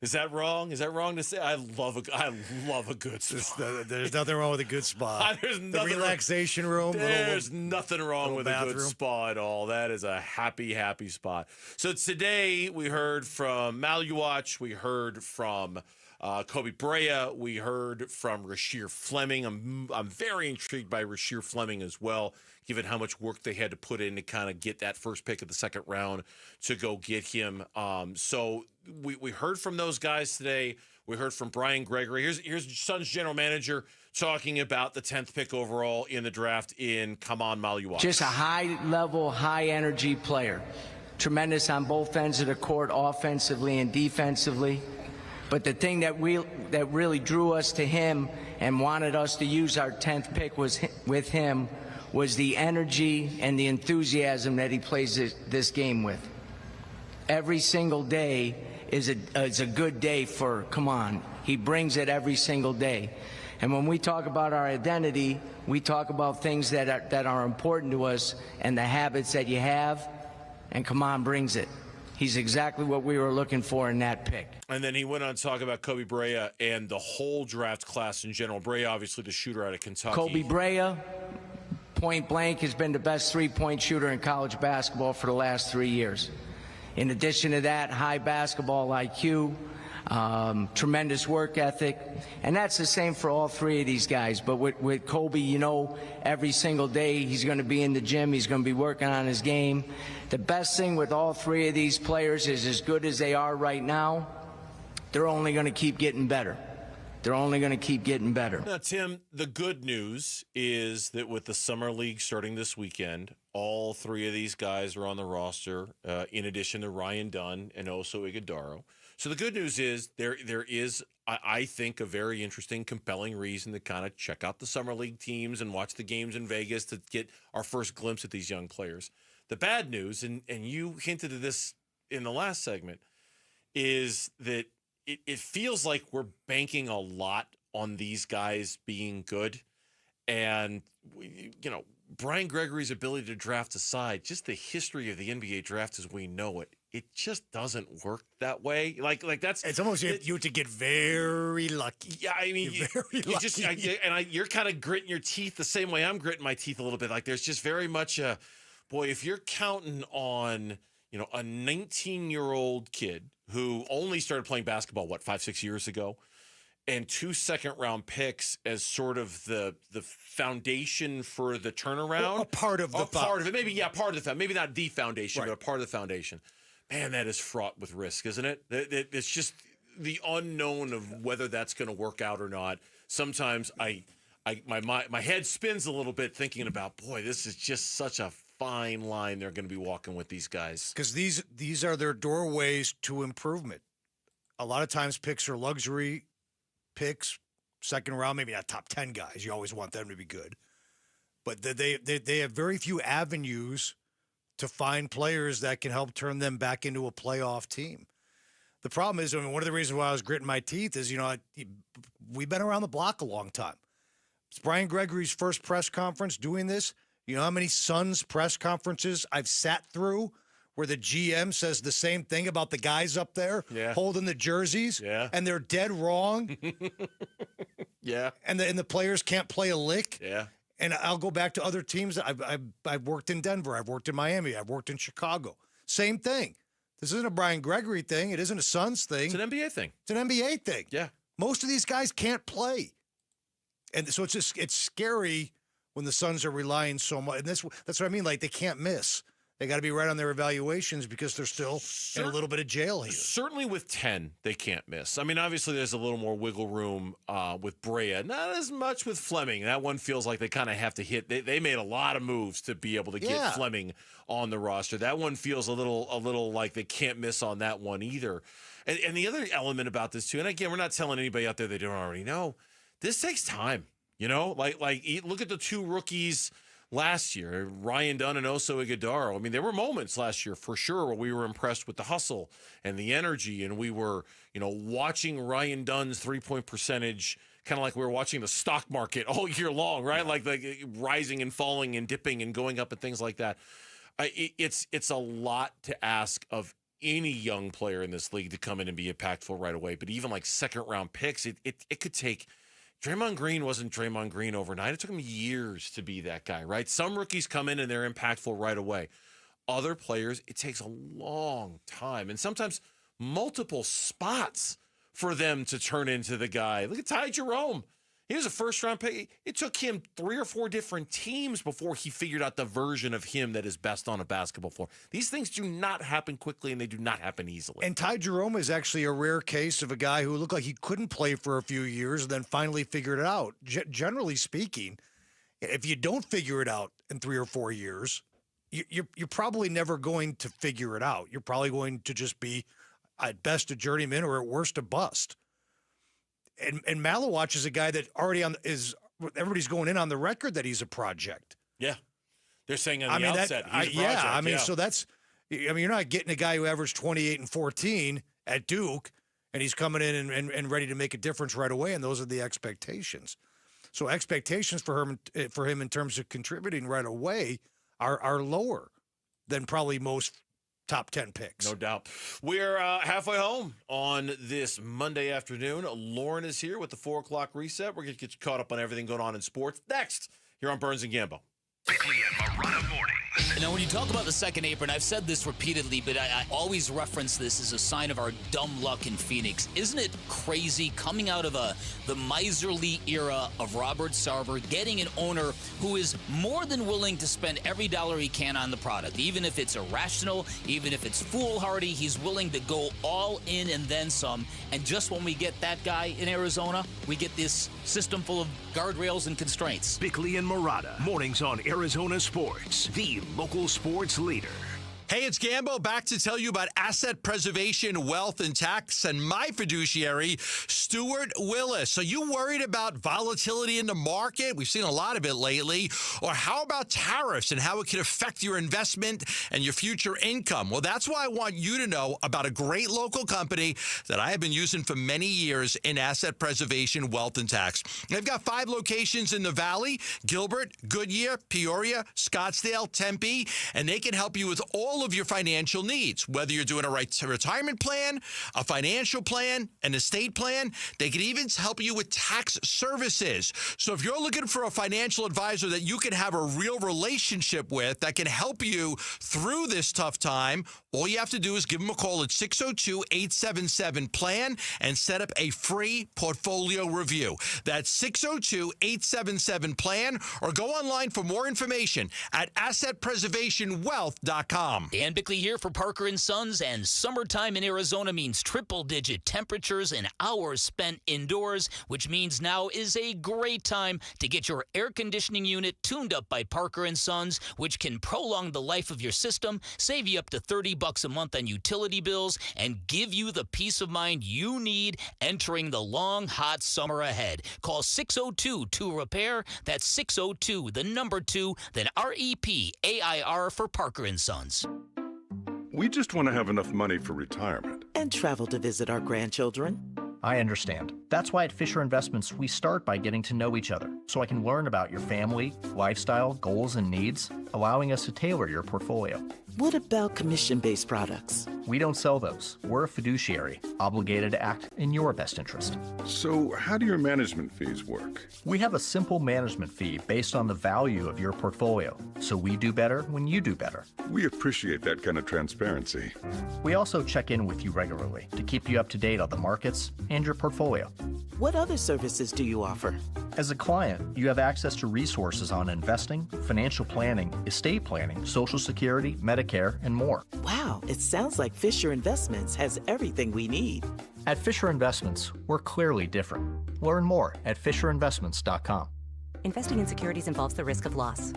Is that wrong? Is that wrong to say? I love a good spa. There's nothing wrong with a good spa. There's the relaxation room. There's nothing wrong with bathroom. a good spa at all. That is a happy spot. So today we heard from Malawach. We heard from Kobe Brea. We heard from Rasheer Fleming. I'm very intrigued by Rasheer Fleming as well, given how much work they had to put in to kind of get that first pick of the second round to go get him. So we heard from those guys today. We heard from Brian Gregory. Here's Suns general manager talking about the 10th pick overall in the draft in Kaman Malawach. Just a high-level, high-energy player. Tremendous on both ends of the court, offensively and defensively. But the thing that really drew us to him and wanted us to use our 10th pick was the energy and the enthusiasm that he plays this game with. Every single day is a good day for Kaman. He brings it every single day. And when we talk about our identity, we talk about things that are important to us and the habits that you have, and Kaman brings it. He's exactly what we were looking for in that pick. And then he went on to talk about Kobe Brea and the whole draft class in general. Brea, obviously, the shooter out of Kentucky. Kobe Brea, point blank, has been the best three-point shooter in college basketball for the last 3 years. In addition to that, high basketball IQ, tremendous work ethic, and that's the same for all three of these guys. But with Kobe, you know, every single day he's going to be in the gym, he's going to be working on his game. The best thing with all three of these players is, as good as they are right now, they're only going to keep getting better. They're only going to keep getting better. Now, Tim, the good news is that with the Summer League starting this weekend, all three of these guys are on the roster, in addition to Ryan Dunn and also Iguodaro. So the good news is there is, I think, a very interesting, compelling reason to kind of check out the Summer League teams and watch the games in Vegas to get our first glimpse at these young players. The bad news, and you hinted at this in the last segment, is that it feels like we're banking a lot on these guys being good. And, Brian Gregory's ability to draft aside, just the history of the NBA draft as we know it, it just doesn't work that way. Like that's it's almost you have to get very lucky. Yeah, I mean, you're kind of gritting your teeth the same way I'm gritting my teeth a little bit. Like there's just very much if you're counting on a 19-year-old kid who only started playing basketball 5-6 years ago, and 2 second-round picks as sort of the foundation for the turnaround. A part of it. Maybe not the foundation, but a part of the foundation. Man, that is fraught with risk, isn't it? It's just the unknown of whether that's going to work out or not. Sometimes my head spins a little bit thinking about, boy, this is just such a fine line they're going to be walking with these guys. Because these are their doorways to improvement. A lot of times picks are luxury picks, second round, maybe not top 10 guys. You always want them to be good. But they have very few avenues to find players that can help turn them back into a playoff team. The problem is, one of the reasons why I was gritting my teeth is, we've been around the block a long time. It's Brian Gregory's first press conference doing this. You know how many Suns press conferences I've sat through where the GM says the same thing about the guys up there holding the jerseys, and they're dead wrong. And the players can't play a lick. And I'll go back to other teams that I've worked in Denver, I've worked in Miami, I've worked in Chicago. Same thing. This isn't a Brian Gregory thing. It isn't a Suns thing. It's an NBA thing. It's an NBA thing. Yeah. Most of these guys can't play, and so it's scary when the Suns are relying so much. And that's what I mean. Like, they can't miss. They got to be right on their evaluations because they're still in a little bit of jail here. Certainly with 10, they can't miss. I mean, obviously there's a little more wiggle room with Brea. Not as much with Fleming. That one feels like they kind of have to hit. They made a lot of moves to be able to get Fleming on the roster. That one feels a little like they can't miss on that one either. And the other element about this too, and again, we're not telling anybody out there they don't already know, this takes time. Like look at the two rookies last year, Ryan Dunn and also Iguodaro. I mean, there were moments last year for sure where we were impressed with the hustle and the energy, and we were, watching Ryan Dunn's three-point percentage kind of like we were watching the stock market all year long, right? Like rising and falling and dipping and going up and things like that. It's a lot to ask of any young player in this league to come in and be impactful right away. But even like second-round picks, it could take. Draymond Green wasn't Draymond Green overnight. It took him years to be that guy, right? Some rookies come in and they're impactful right away. Other players, it takes a long time and sometimes multiple spots for them to turn into the guy. Look at Ty Jerome. He was a first-round pick. It took him 3 or 4 different teams before he figured out the version of him that is best on a basketball floor. These things do not happen quickly, and they do not happen easily. And Ty Jerome is actually a rare case of a guy who looked like he couldn't play for a few years and then finally figured it out. Generally speaking, if you don't figure it out in 3 or 4 years, you're probably never going to figure it out. You're probably going to just be, at best, a journeyman or at worst, a bust. And Malawach is a guy that already everybody's going in on the record that he's a project. Yeah. They're saying on the outset he's a project. So that's, you're not getting a guy who averaged 28 and 14 at Duke, and he's coming in and ready to make a difference right away, and those are the expectations. So expectations for him in terms of contributing right away are lower than probably most top 10 picks. No doubt. We're halfway home on this Monday afternoon. Lauren is here with the 4 o'clock reset. We're going to get you caught up on everything going on in sports next here on Burns and Gambo. Bickley and Marana mornings. Now, when you talk about the second apron, I've said this repeatedly, but I always reference this as a sign of our dumb luck in Phoenix. Isn't it crazy coming out of the miserly era of Robert Sarver, getting an owner who is more than willing to spend every dollar he can on the product, even if it's irrational, even if it's foolhardy, he's willing to go all in and then some. And just when we get that guy in Arizona, we get this system full of guardrails and constraints. Bickley and Murata, mornings on Arizona Sports, the local sports leader. Hey, it's Gambo back to tell you about asset preservation, wealth, and tax, and my fiduciary, Stuart Willis. Are you worried about volatility in the market? We've seen a lot of it lately. Or how about tariffs and how it can affect your investment and your future income? Well, that's why I want you to know about a great local company that I have been using for many years in asset preservation, wealth, and tax. They've got 5 locations in the Valley: Gilbert, Goodyear, Peoria, Scottsdale, Tempe, and they can help you with all of your financial needs, whether you're doing a retirement plan, a financial plan, an estate plan. They can even help you with tax services. So if you're looking for a financial advisor that you can have a real relationship with that can help you through this tough time, all you have to do is give them a call at 602-877-PLAN and set up a free portfolio review. That's 602-877-PLAN, or go online for more information at assetpreservationwealth.com. Dan Bickley here for Parker & Sons, and summertime in Arizona means triple-digit temperatures and hours spent indoors, which means now is a great time to get your air conditioning unit tuned up by Parker & Sons, which can prolong the life of your system, save you up to $30 a month on utility bills, and give you the peace of mind you need entering the long, hot summer ahead. Call 602-2-REPAIR. That's 602, the number 2, then REPAIR for Parker & Sons. We just want to have enough money for retirement. And travel to visit our grandchildren. I understand. That's why at Fisher Investments, we start by getting to know each other, so I can learn about your family, lifestyle, goals, and needs, allowing us to tailor your portfolio. What about commission-based products? We don't sell those. We're a fiduciary, obligated to act in your best interest. So how do your management fees work? We have a simple management fee based on the value of your portfolio, so we do better when you do better. We appreciate that kind of transparency. We also check in with you regularly to keep you up to date on the markets and your portfolio. What other services do you offer? As a client, you have access to resources on investing, financial planning, estate planning, Social Security, Medicare, and more. Wow, it sounds like Fisher Investments has everything we need. At Fisher Investments, we're clearly different. Learn more at FisherInvestments.com. Investing in securities involves the risk of loss.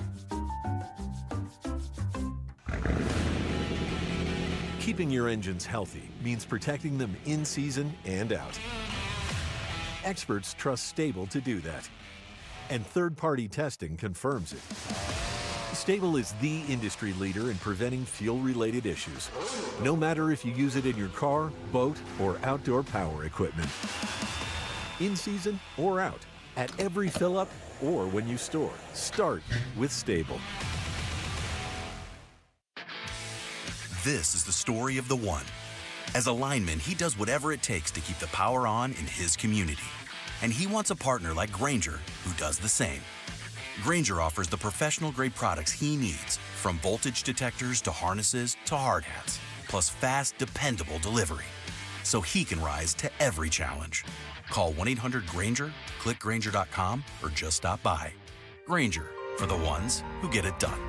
Keeping your engines healthy means protecting them in season and out. Experts trust Stable to do that, and third-party testing confirms it. Stable is the industry leader in preventing fuel-related issues, no matter if you use it in your car, boat, or outdoor power equipment. In season or out, at every fill-up or when you store, start with Stable. This is the story of the one. As a lineman, he does whatever it takes to keep the power on in his community. And he wants a partner like Grainger who does the same. Grainger offers the professional-grade products he needs, from voltage detectors to harnesses to hard hats, plus fast, dependable delivery, so he can rise to every challenge. Call 1-800-GRAINGER, click Grainger.com, or just stop by. Grainger, for the ones who get it done.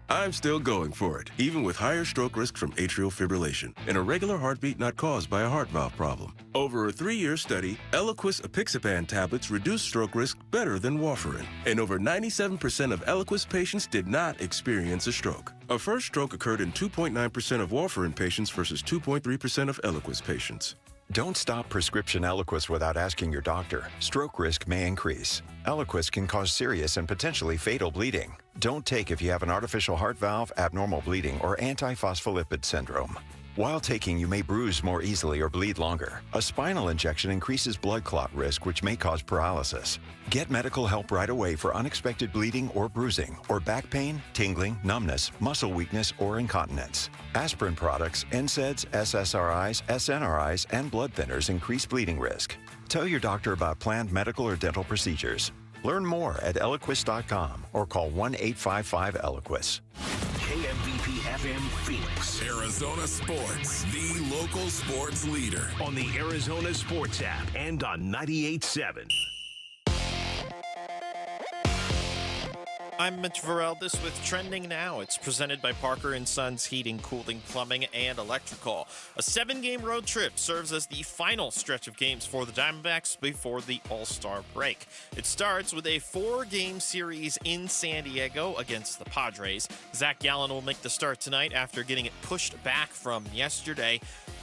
I'm still going for it, even with higher stroke risk from atrial fibrillation, an irregular heartbeat not caused by a heart valve problem. Over a 3-year study, Eliquis apixaban tablets reduce stroke risk better than warfarin, and over 97% of Eliquis patients did not experience a stroke. A first stroke occurred in 2.9% of warfarin patients versus 2.3% of Eliquis patients. Don't stop prescription Eliquis without asking your doctor. Stroke risk may increase. Eliquis can cause serious and potentially fatal bleeding. Don't take if you have an artificial heart valve, abnormal bleeding, or antiphospholipid syndrome. While taking, you may bruise more easily or bleed longer. A spinal injection increases blood clot risk, which may cause paralysis. Get medical help right away for unexpected bleeding or bruising, or back pain, tingling, numbness, muscle weakness, or incontinence. Aspirin products, NSAIDs, SSRIs, SNRIs, and blood thinners increase bleeding risk. Tell your doctor about planned medical or dental procedures. Learn more at Eloquist.com or call 1-855-ELOQUIS. KMVP FM Phoenix. Arizona Sports, the local sports leader. On the Arizona Sports app and on 98.7. I'm Mitch Vareldes with Trending Now. It's presented by Parker & Sons Heating, Cooling, Plumbing, and Electrical. A 7-game road trip serves as the final stretch of games for the Diamondbacks before the All-Star break. It starts with a 4-game series in San Diego against the Padres. Zach Gallen will make the start tonight after getting it pushed back from yesterday.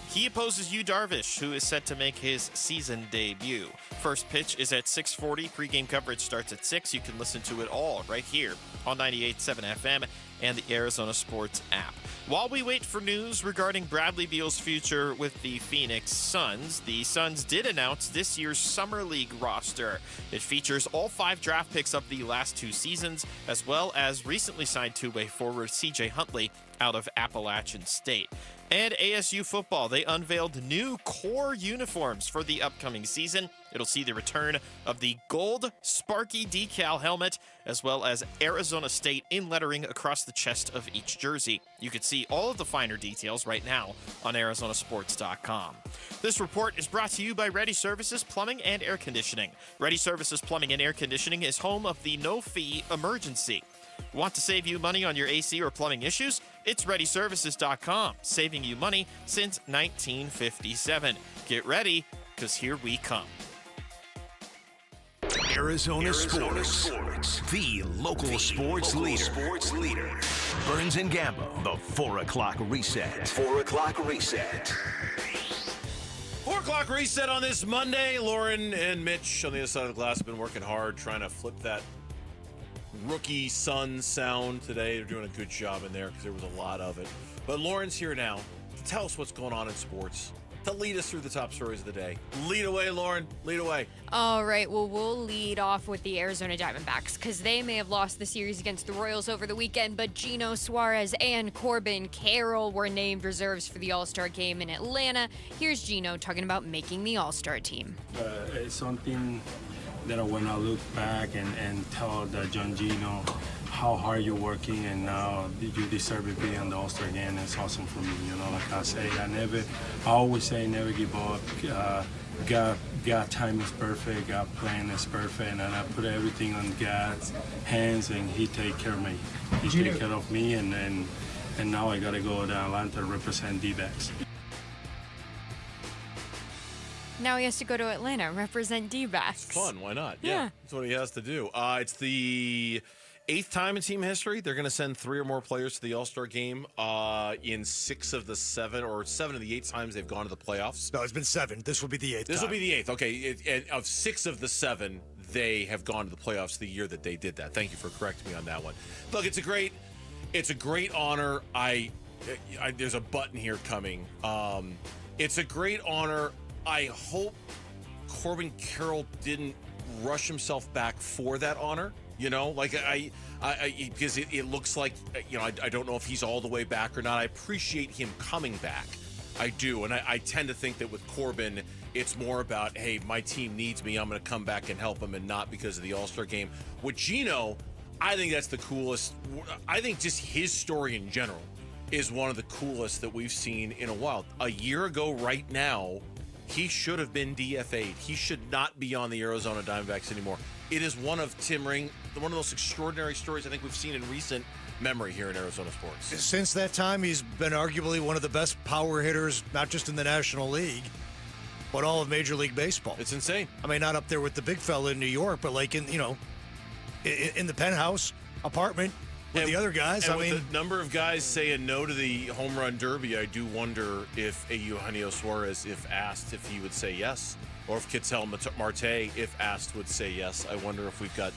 He opposes Yu Darvish, who is set to make his season debut. First pitch is at 6:40. Pre-game coverage starts at 6. You can listen to it all right here on 98.7 FM and the Arizona Sports app. While we wait for news regarding Bradley Beal's future with the Phoenix Suns, the Suns did announce this year's Summer League roster. It features all 5 draft picks of the last 2 seasons, as well as recently signed two-way forward C.J. Huntley out of Appalachian State. And ASU football, they unveiled new core uniforms for the upcoming season. It'll see the return of the gold Sparky decal helmet, as well as Arizona State in lettering across the chest of each jersey. You can see all of the finer details right now on Arizonasports.com. This report is brought to you by Ready Services Plumbing and Air Conditioning. Ready Services Plumbing and Air Conditioning is home of the no-fee emergency. Want to save you money on your AC or plumbing issues? It's ReadyServices.com, saving you money since 1957. Get ready, because here we come. Arizona Sports, the local sports leader. Burns and Gambo, the 4 o'clock reset. 4 o'clock reset. 4 o'clock reset on this Monday. Lauren and Mitch on the other side of the glass have been working hard trying to flip that rookie Sun sound today. They're doing a good job in there because there was a lot of it. But Lauren's here now to tell us what's going on in sports, to lead us through the top stories of the day. Lead away, Lauren. Lead away. All right. Well, we'll lead off with the Arizona Diamondbacks because they may have lost the series against the Royals over the weekend, but Gino Suarez and Corbin Carroll were named reserves for the All-Star game in Atlanta. Here's Gino talking about making the All-Star team. It's something that when I look back and tell that John Gino how hard you're working and now you deserve to be on the All-Star game, it's awesome for me. You know, like I say, I always say never give up. God time is perfect, God plan is perfect, and I put everything on God's hands and he take care of me. He take care of me and now I gotta go to Atlanta to represent Dbacks. Now he has to go to Atlanta and represent Dbacks. Fun, why not? Yeah. That's what he has to do. It's the 8th time in team history. They're going to send 3 or more players to the All-Star game in 6 of the 7 or 7 of the 8 times they've gone to the playoffs. No, it's been 7. This will be the 8th This will be the 8th. Okay. And of 6 of the 7, they have gone to the playoffs the year that they did that. Thank you for correcting me on that one. Look, it's a great honor. There's a button here coming. It's a great honor. I hope Corbin Carroll didn't rush himself back for that honor. You know, like because it looks like, you know, I don't know if he's all the way back or not. I appreciate him coming back. I do. And I tend to think that with Corbin, it's more about, hey, my team needs me. I'm going to come back and help them and not because of the All-Star game. With Gino, I think that's the coolest. I think just his story in general is one of the coolest that we've seen in a while. A year ago right now, he should have been DFA'd. He should not be on the Arizona Diamondbacks anymore. It is one of Tim Ring, one of the most extraordinary stories I think we've seen in recent memory here in Arizona sports. Since that time, he's been arguably one of the best power hitters, not just in the National League, but all of Major League Baseball. It's insane. I mean, not up there with the big fella in New York, but like in the penthouse apartment with the other guys. And with the number of guys saying no to the home run derby, I do wonder if Eugenio Suarez, if asked, if he would say yes, or if Ketel Marte, if asked, would say yes. I wonder if we've got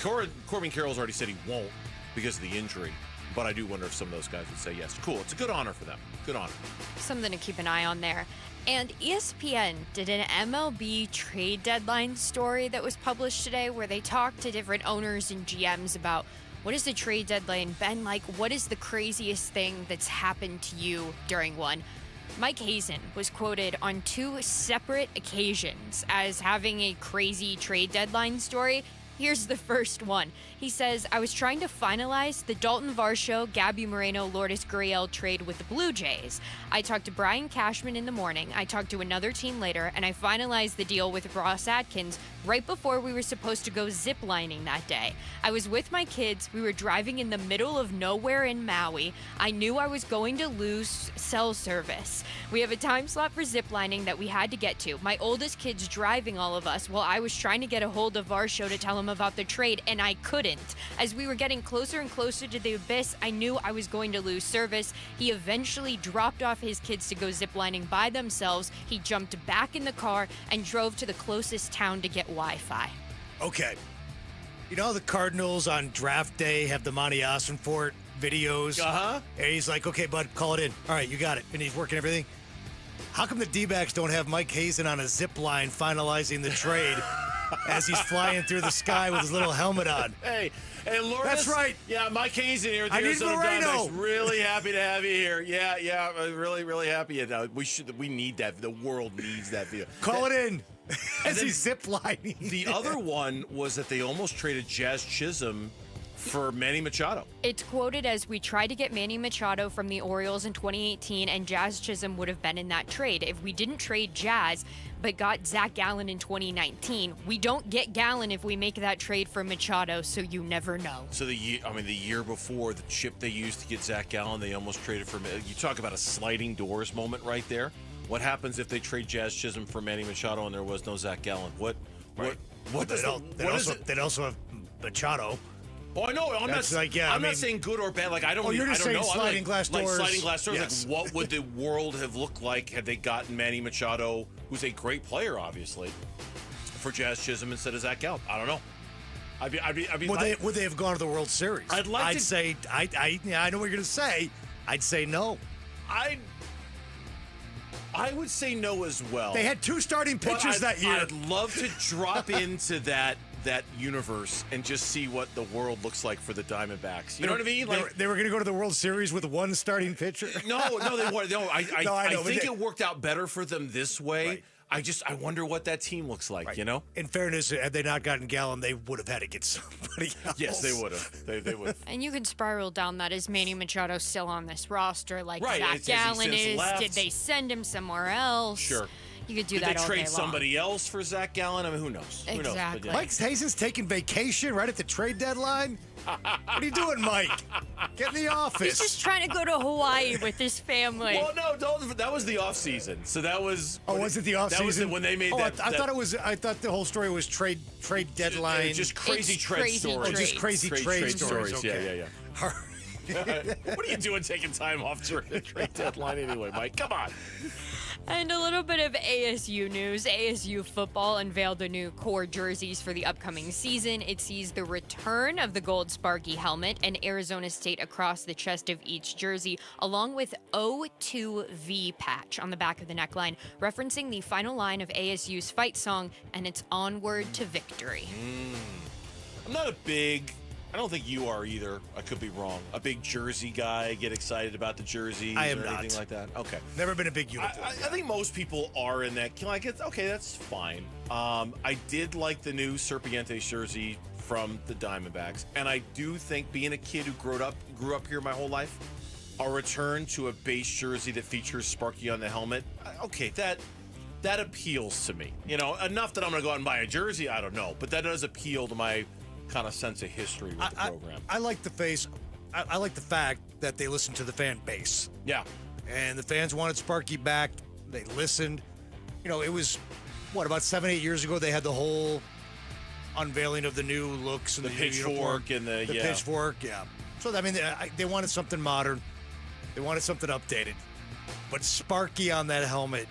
Corbin Carroll's already said he won't because of the injury, but I do wonder if some of those guys would say yes. Cool. It's a good honor for them. Good honor. Something to keep an eye on there. And ESPN did an MLB trade deadline story that was published today where they talked to different owners and GMs about what has the trade deadline been like? What is the craziest thing that's happened to you during one? Mike Hazen was quoted on 2 separate occasions as having a crazy trade deadline story. Here's the first one. He says, I was trying to finalize the Dalton Varsho, Gabby Moreno, Lourdes Gurriel trade with the Blue Jays. I talked to Brian Cashman in the morning. I talked to another team later, and I finalized the deal with Ross Atkins right before we were supposed to go ziplining that day. I was with my kids. We were driving in the middle of nowhere in Maui. I knew I was going to lose cell service. We have a time slot for ziplining that we had to get to. My oldest kid's driving all of us while I was trying to get a hold of Varsho to tell him about the trade, and I couldn't. As we were getting closer and closer to the abyss, I knew I was going to lose service. He eventually dropped off his kids to go ziplining by themselves. He jumped back in the car and drove to the closest town to get Wi-Fi. Okay. You know the Cardinals on draft day have the Monty Ossenfort videos? Uh-huh. And he's like, okay, bud, call it in. All right, you got it. And he's working everything. How come the Dbacks don't have Mike Hazen on a zip line finalizing the trade as he's flying through the sky with his little helmet on? Hey, Lourdes. That's right. Yeah, Mike Hazen here at the I need Arizona Moreno. Diamondbacks. Really happy to have you here. Yeah, really, really happy. We need that. The world needs that video. Call it in as he's ziplining. The other one was that they almost traded Jazz Chisholm for Manny Machado. It's quoted as, we tried to get Manny Machado from the Orioles in 2018, and Jazz Chisholm would have been in that trade. If we didn't trade Jazz, but got Zach Gallen in 2019, we don't get Gallen if we make that trade for Machado, so you never know. So the year before, the chip they used to get Zach Gallen, they almost traded for. You talk about a sliding doors moment right there. What happens if they trade Jazz Chisholm for Manny Machado and there was no Zach Gallen? What They'd also have Machado. Oh, I know. I'm not saying good or bad. Like, I don't. Oh, you're just saying know. sliding glass doors. Like sliding glass doors. Yes. Like, what would the world have looked like had they gotten Manny Machado, who's a great player, obviously, for Jazz Chisholm instead of Zach Gallen? I don't know. Would they have gone to the World Series? I'd say I know what you're going to say. I'd say no. I would say no as well. They had two starting pitchers that year. I'd love to drop into that universe and just see what the world looks like for the Diamondbacks. You know what I mean? Like, they were going to go to the World Series with one starting pitcher. No, they weren't. No, I think it worked out better for them this way. Right. I wonder what that team looks like. Right. You know. In fairness, had they not gotten Gallen, they would have had to get somebody else. Yes, they would have. They would have. And you can spiral down that. Is Manny Machado still on this roster? Like right. Zach Gallen is? Left. Did they send him somewhere else? Sure. You could do Did that they all trade day somebody else for Zach Gallen? I mean, who knows? Exactly. Mike Hazen's taking vacation right at the trade deadline? What are you doing, Mike? Get in the office. He's just trying to go to Hawaii with his family. Well, no, that was the off season. So that was. Oh, was it the off season? That was when they made that. I thought it was. I thought the whole story was trade deadline. Just crazy trade stories. Oh, just crazy trade stories. Okay. Yeah. What are you doing taking time off during the trade deadline anyway, Mike? Come on. And a little bit of ASU news. ASU football unveiled the new core jerseys for the upcoming season. It sees the return of the gold Sparky helmet and Arizona State across the chest of each jersey, along with O2V patch on the back of the neckline, referencing the final line of ASU's fight song, and it's onward to victory. I'm not I don't think you are either. I could be wrong. A big jersey guy, get excited about the jerseys I am or not. anything like that. Okay. Never been a big uniform. I think most people are in that. Like, it's okay, that's fine. I did like the new Serpientes jersey from the Diamondbacks, and I do think, being a kid who grew up here my whole life, a return to a base jersey that features Sparky on the helmet, okay, that appeals to me. You know, enough that I'm going to go out and buy a jersey, I don't know, but that does appeal to my kind of sense of history with the program. I like the face. I like the fact that they listened to the fan base. Yeah. And the fans wanted Sparky back. They listened. You know, it was, about 7-8 years ago, they had the whole unveiling of the new looks and the new pitchfork uniform. and the pitchfork, yeah. So, I mean, they wanted something modern. They wanted something updated. But Sparky on that helmet,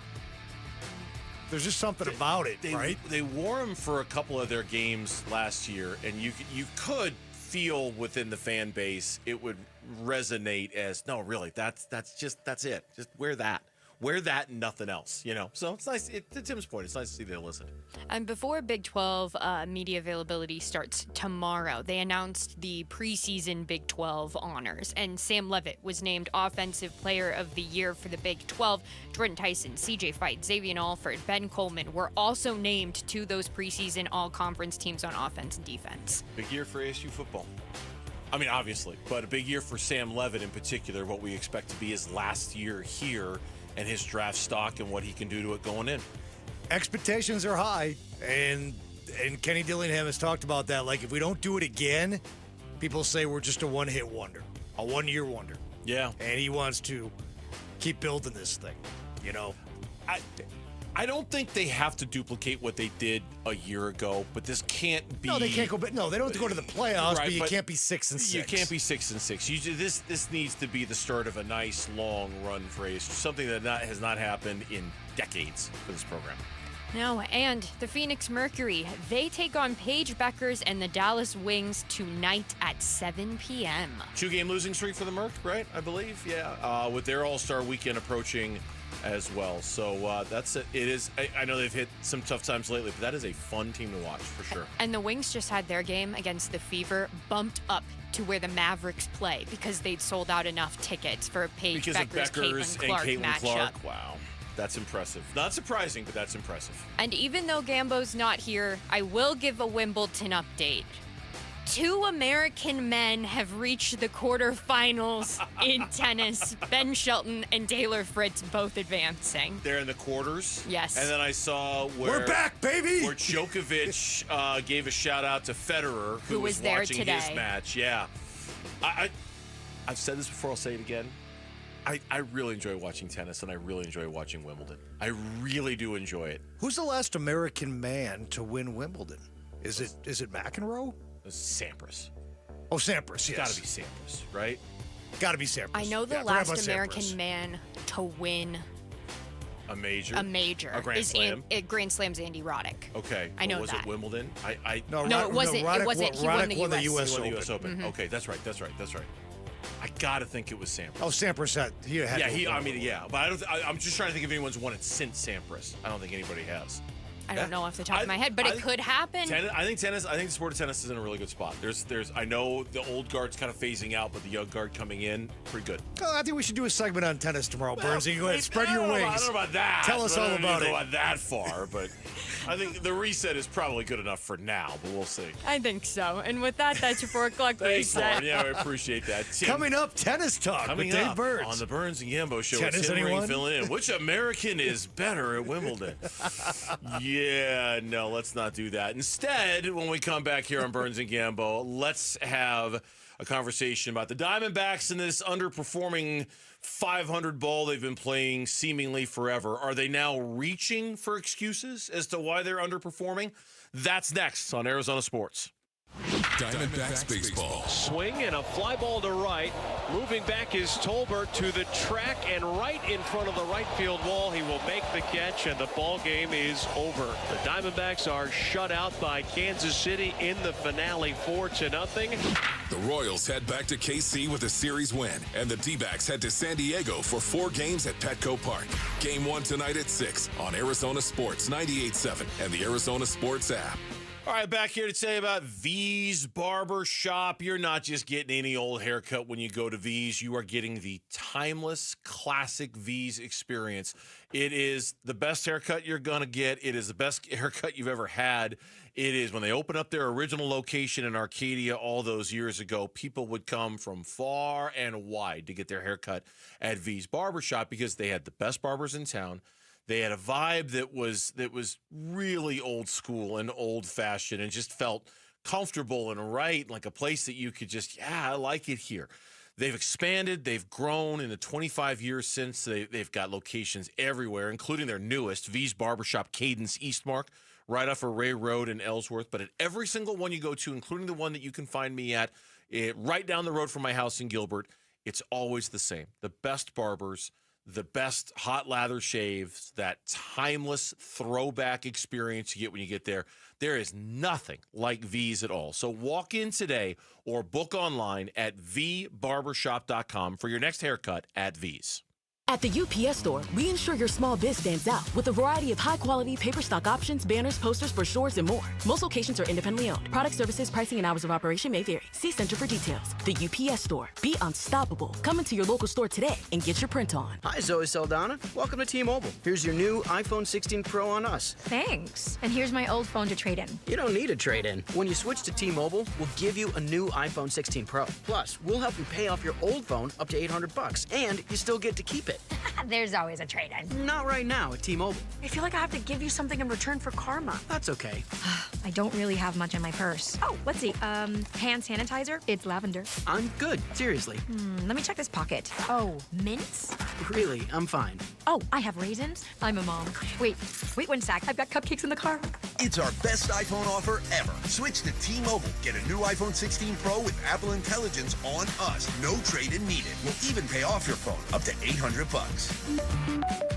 there's just something about it, right? They wore him for a couple of their games last year, and you could feel within the fan base it would resonate as, no, really, that's it. Just wear that. wear that and nothing else, So it's nice. To Tim's point, it's nice to see they listened. And before Big 12 media availability starts tomorrow, they announced the preseason Big 12 honors. And Sam Leavitt was named Offensive Player of the Year for the Big 12. Jordan Tyson, CJ Fight, Xavier Alford, Ben Coleman were also named to those preseason all-conference teams on offense and defense. Big year for ASU football. I mean, obviously, but a big year for Sam Leavitt in particular, what we expect to be his last year here and his draft stock and what he can do to it going in. Expectations are high, and Kenny Dillingham has talked about that. Like, if we don't do it again, people say we're just a one-hit wonder, a one-year wonder. Yeah. And he wants to keep building this thing, I don't think they have to duplicate what they did a year ago, but this can't be. No, they can't go. No, they don't have to go to the playoffs, right, but you can't be 6-6. You can't be 6-6. This needs to be the start of a nice long run for ASU, something that has not happened in decades for this program. No, and the Phoenix Mercury, they take on Paige Beckers and the Dallas Wings tonight at 7 p.m. 2-game losing streak for the Merc, right? I believe, yeah. With their All-Star weekend approaching as well. So that's it. It is. I know they've hit some tough times lately, but that is a fun team to watch for sure. And the Wings just had their game against the Fever bumped up to where the Mavericks play because they'd sold out enough tickets for a Paige Beckers, Caitlin Clark matchup. Wow. That's impressive. Not surprising, but that's impressive. And even though Gambo's not here, I will give a Wimbledon update. 2 American men have reached the quarterfinals in tennis. Ben Shelton and Taylor Fritz both advancing. They're in the quarters. Yes. And then I saw where we're back, baby. Where Djokovic gave a shout out to Federer, who was there watching today. his match. Yeah. I've said this before. I'll say it again. I really enjoy watching tennis, and I really enjoy watching Wimbledon. I really do enjoy it. Who's the last American man to win Wimbledon? Is it McEnroe? Sampras. Oh, Sampras, yes. Got to be Sampras, right? Got to be Sampras. I know the last American man to win a major. A Grand Slam. Grand Slam's Andy Roddick. Okay. I know was that. it Wimbledon? No, it wasn't. Roddick, It wasn't. He won the US. He won the US Open. Mm-hmm. Okay, that's right. I gotta think it was Sampras. Oh, Sampras had. But I'm just trying to think if anyone's won it since Sampras. I don't think anybody has. I don't know off the top of my head, but it could happen. I think the sport of tennis is in a really good spot. I know the old guard's kind of phasing out, but the young guard coming in, pretty good. I think we should do a segment on tennis tomorrow, Burns. You can go ahead, spread your wings. I don't know about that. Tell us all about it. I don't know about that far, but I think the reset is probably good enough for now, but we'll see. I think so. And with that, that's your 4 o'clock Thanks, reset. Lauren. Yeah, I appreciate that. Tim, Coming up, tennis talk with Dave Burns. On the Burns and Gambo show. Tennis, Tim anyone? Ring filling in. Which American is better at Wimbledon? No, let's not do that. Instead, when we come back here on Burns and Gambo, let's have a conversation about the Diamondbacks and this underperforming 500 ball they've been playing seemingly forever. Are they now reaching for excuses as to why they're underperforming? That's next on Arizona Sports. Diamondbacks baseball. Swing and a fly ball to right. Moving back is Tolbert to the track and right in front of the right field wall. He will make the catch and the ball game is over. The Diamondbacks are shut out by Kansas City in the finale 4-0. The Royals head back to KC with a series win, and the Dbacks head to San Diego for 4 games at Petco Park. Game 1 tonight at 6 on Arizona Sports 98.7 and the Arizona Sports app. All right, back here to tell you about V's Barber Shop. You're not just getting any old haircut when you go to V's. You are getting the timeless, classic V's experience. It is the best haircut you're going to get. It is the best haircut you've ever had. It is when they opened up their original location in Arcadia all those years ago, people would come from far and wide to get their haircut at V's Barber Shop because they had the best barbers in town. They had a vibe that was really old school and old fashioned and just felt comfortable and right, like a place that you could just, I like it here. They've expanded. They've grown in the 25 years since. They've got locations everywhere, including their newest, V's Barbershop Cadence Eastmark, right off of Ray Road in Ellsworth. But at every single one you go to, including the one that you can find me at, right down the road from my house in Gilbert, it's always the same. The best barbers, the best hot lather shaves, that timeless throwback experience you get when you get there. There is nothing like V's at all. So walk in today or book online at vbarbershop.com for your next haircut at V's. At the UPS Store, we ensure your small biz stands out with a variety of high-quality paper stock options, banners, posters, brochures, and more. Most locations are independently owned. Product services, pricing, and hours of operation may vary. See Center for details. The UPS Store. Be unstoppable. Come into your local store today and get your print on. Hi, Zoe Saldana. Welcome to T-Mobile. Here's your new iPhone 16 Pro on us. Thanks. And here's my old phone to trade in. You don't need a trade-in. When you switch to T-Mobile, we'll give you a new iPhone 16 Pro. Plus, we'll help you pay off your old phone up to $800, and you still get to keep it. There's always a trade-in. Not right now at T-Mobile. I feel like I have to give you something in return for karma. That's okay. I don't really have much in my purse. Oh, let's see. Hand sanitizer. It's lavender. I'm good. Seriously. Let me check this pocket. Oh, mints? Really, I'm fine. Oh, I have raisins. I'm a mom. Wait 1 sec. I've got cupcakes in the car. It's our best iPhone offer ever. Switch to T-Mobile. Get a new iPhone 16 Pro with Apple Intelligence on us. No trade-in needed. We'll even pay off your phone up to $800.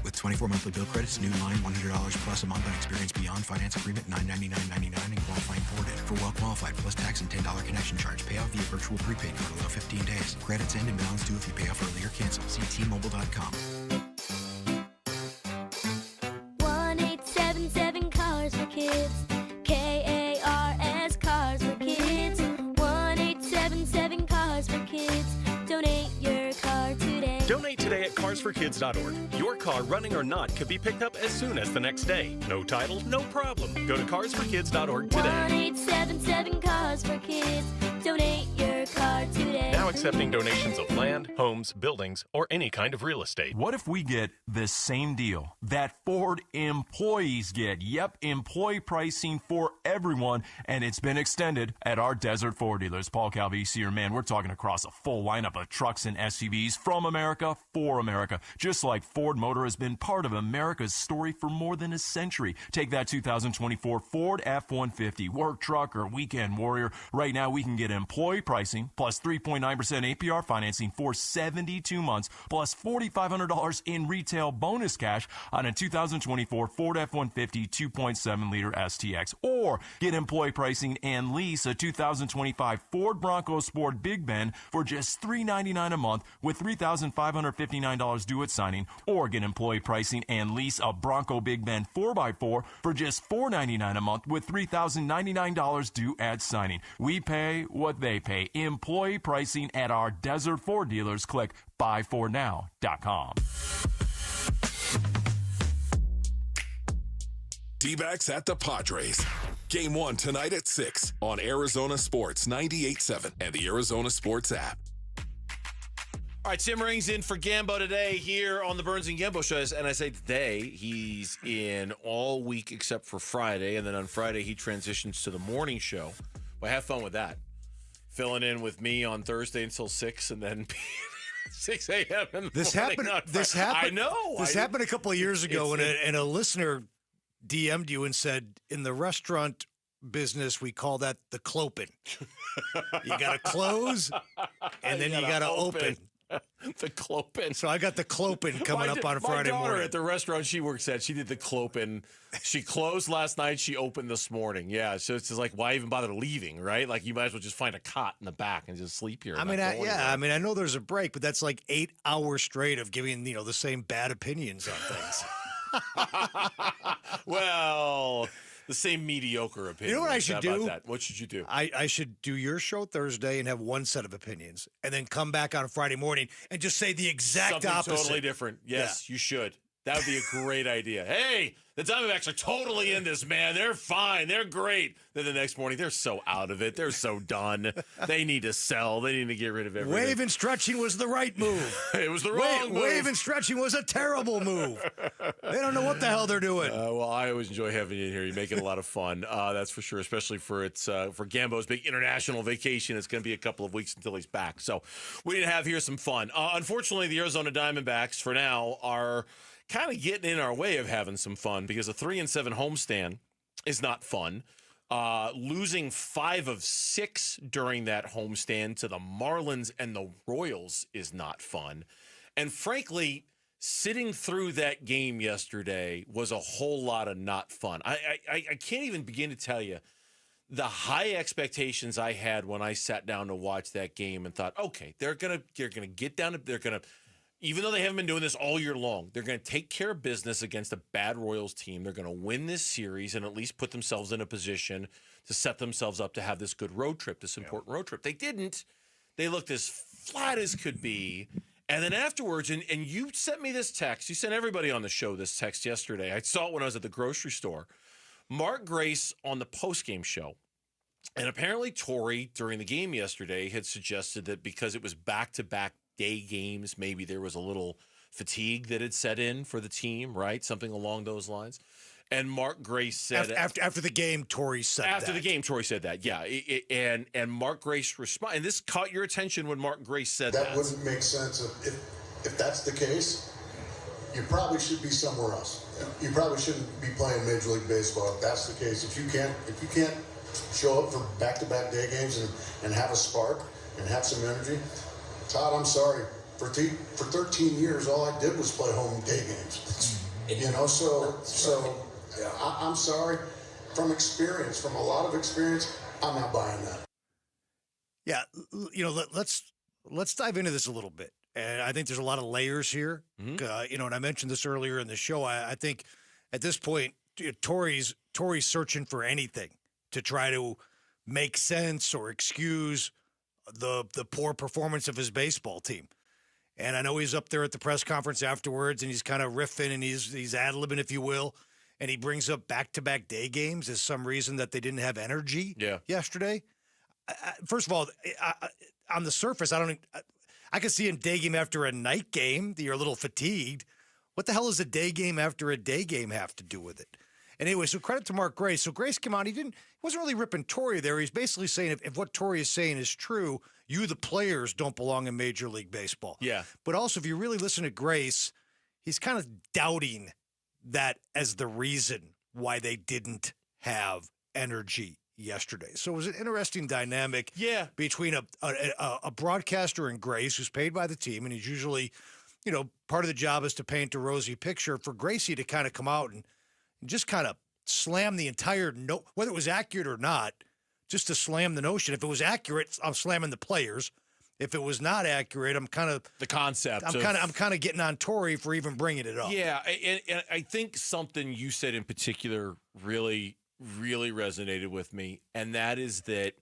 With 24 monthly bill credits, new line, $100 plus a month on experience beyond finance agreement, $999.99 and qualifying forwarded. For well qualified plus tax and $10 connection charge. Payoff via virtual prepaid card allow 15 days. Credits end and balance due if you pay off early or cancel. See T-Mobile.com. 1-877 Cars for Kids. K-A-R-S Cars for Kids. 1-877 Cars for Kids. Donate your car today. Donate today at carsforkids.org. Your car, running or not, could be picked up as soon as the next day. No title, no problem. Go to carsforkids.org today. 1-877 Cars for Kids. Donate your car today. Now accepting donations of land, homes, buildings, or any kind of real estate. What if we get the same deal that Ford employees get? Yep, employee pricing for everyone, and it's been extended at our Desert Ford dealers. Paul Calvisi here, man, we're talking across a full lineup of trucks and SUVs from America for America. Just like Ford Motor has been part of America's story for more than a century. Take that 2024 Ford F-150, work truck or weekend warrior. Right now, we can get employee pricing plus 3.9% APR financing for 72 months plus $4,500 in retail bonus cash on a 2024 Ford F-150 2.7-liter STX. Or get employee pricing and lease a 2025 Ford Bronco Sport Big Bend for just $399 a month with $3,559 due at signing. Or get employee pricing and lease a Bronco Big Bend 4x4 for just $499 a month with $3,099 due at signing. We pay what they pay. Employee pricing at our Desert Ford dealers. Click buyfordnow.com. Dbacks at the Padres. Game 1 tonight at 6 on Arizona Sports 98.7 and the Arizona Sports app. All right, Simmering's in for Gambo today here on the Burns and Gambo show. And I say today, he's in all week except for Friday. And then on Friday, he transitions to the morning show. Well, have fun with that. Filling in with me on Thursday until 6 and then 6 a.m. in the This morning happened. on This Friday. happened. I know. This happened a couple of years ago, It's- and a listener DM'd you and said, "In the restaurant business, we call that the clopin. You got to close, and then you got to open." The clopin. So I got the clopin coming up on a Friday my daughter morning. at the restaurant she works at, she did the clopin. She closed last night. She opened this morning. Yeah, so it's just like, why even bother leaving, right? Like, you might as well just find a cot in the back and just sleep here. I mean, I know there's a break, but that's like 8 hours straight of giving the same bad opinions on things. Well, the same mediocre opinion. You know what I should How do? about that? What should you do? I should do your show Thursday and have one set of opinions, and then come back on Friday morning and just say the exact Something opposite. totally different. Yes, you should. That would be a great idea. Hey, the Diamondbacks are totally in this, man. They're fine. They're great. Then the next morning, they're so out of it. They're so done. They need to sell. They need to get rid of everything. Wave and stretching was the right move. It was the wrong move. Wave and stretching was a terrible move. They don't know what the hell they're doing. Well, I always enjoy having you in here. You make it a lot of fun. That's for sure, especially for for Gambo's big international vacation. It's going to be a couple of weeks until he's back. So we need to have here some fun. Unfortunately, the Arizona Diamondbacks, for now, are kind of getting in our way of having some fun because a 3-7 homestand is not fun. Losing 5 of 6 during that homestand to the Marlins and the Royals is not fun. And frankly, sitting through that game yesterday was a whole lot of not fun. I can't even begin to tell you the high expectations I had when I sat down to watch that game and thought, okay, they're gonna get down to even though they haven't been doing this all year long, they're going to take care of business against a bad Royals team. They're going to win this series and at least put themselves in a position to set themselves up to have this good road trip, this important road trip. They didn't. They looked as flat as could be. And then afterwards, and you sent me this text. You sent everybody on the show this text yesterday. I saw it when I was at the grocery store. Mark Grace on the postgame show. And apparently Torrey, during the game yesterday, had suggested that because it was back-to-back day games, maybe there was a little fatigue that had set in for the team, right? Something along those lines. And Mark Grace said after the game, Torrey said that. After the game, Torrey said that, yeah. And Mark Grace responded, and this caught your attention when Mark Grace said that. That wouldn't make sense. If that's the case, you probably should be somewhere else. You probably shouldn't be playing Major League Baseball if that's the case. If you can't show up for back-to-back day games and have a spark and have some energy, Todd, I'm sorry. For 13 years, all I did was play home day games. So I'm sorry. From experience, from a lot of experience, I'm not buying that. Yeah, let's dive into this a little bit. And I think there's a lot of layers here. And I mentioned this earlier in the show. I think at this point, Torrey's searching for anything to try to make sense or excuse the poor performance of his baseball team. And I know he's up there at the press conference afterwards, and he's kind of riffing and he's ad-libbing, if you will. And he brings up back-to-back day games as some reason that they didn't have energy yesterday. First of all, on the surface, I can see a day game after a night game that you're a little fatigued. What the hell does a day game after a day game have to do with it? And anyway, so credit to Mark Grace. So Grace came out. He wasn't really ripping Torrey there. He's basically saying if what Torrey is saying is true, you, the players, don't belong in Major League Baseball. Yeah. But also, if you really listen to Grace, he's kind of doubting that as the reason why they didn't have energy yesterday. So it was an interesting dynamic between a broadcaster and Grace, who's paid by the team, and he's usually, part of the job is to paint a rosy picture. For Gracie to kind of come out and just kind of slam the entire note, whether it was accurate or not, just to slam the notion. If it was accurate, I'm slamming the players. If it was not accurate, I'm kind of the concept. I'm kind of getting on Torrey for even bringing it up. Yeah, and I think something you said in particular really resonated with me, and that is that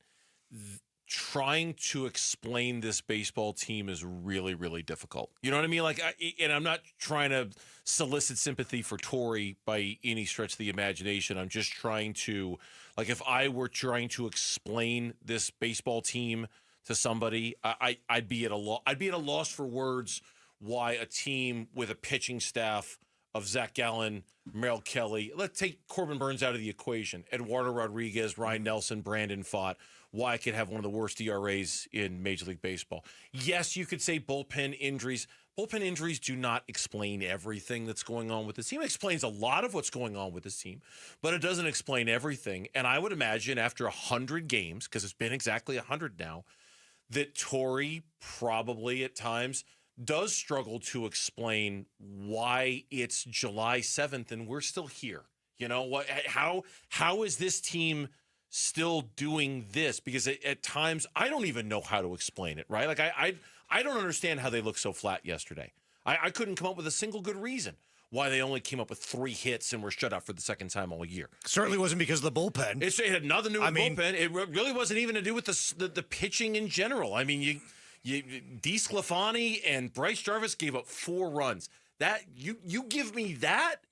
trying to explain this baseball team is really, really difficult. You know what I mean? And I'm not trying to solicit sympathy for Torrey by any stretch of the imagination. I'm just trying to, if I were trying to explain this baseball team to somebody, I'd be at a loss for words why a team with a pitching staff of Zach Gallen, Merrill Kelly, let's take Corbin Burns out of the equation, Eduardo Rodriguez, Ryan Nelson, Brandon Pfaadt, why I could have one of the worst ERAs in Major League Baseball. Yes, you could say bullpen injuries. Bullpen injuries do not explain everything that's going on with this team. It explains a lot of what's going on with this team, but it doesn't explain everything. And I would imagine after 100 games, because it's been exactly 100 now, that Torrey probably at times does struggle to explain why it's July 7th and we're still here. How is this team still doing this? Because at times I don't even know how to explain it, right? I don't understand how they look so flat yesterday. I couldn't come up with a single good reason why they only came up with 3 hits and were shut out for the second time all year. Certainly wasn't because of the bullpen. It had nothing to do with the bullpen. It really wasn't even to do with the pitching in general. I mean, DeSclafani and Bryce Jarvis gave up 4 runs. That you give me that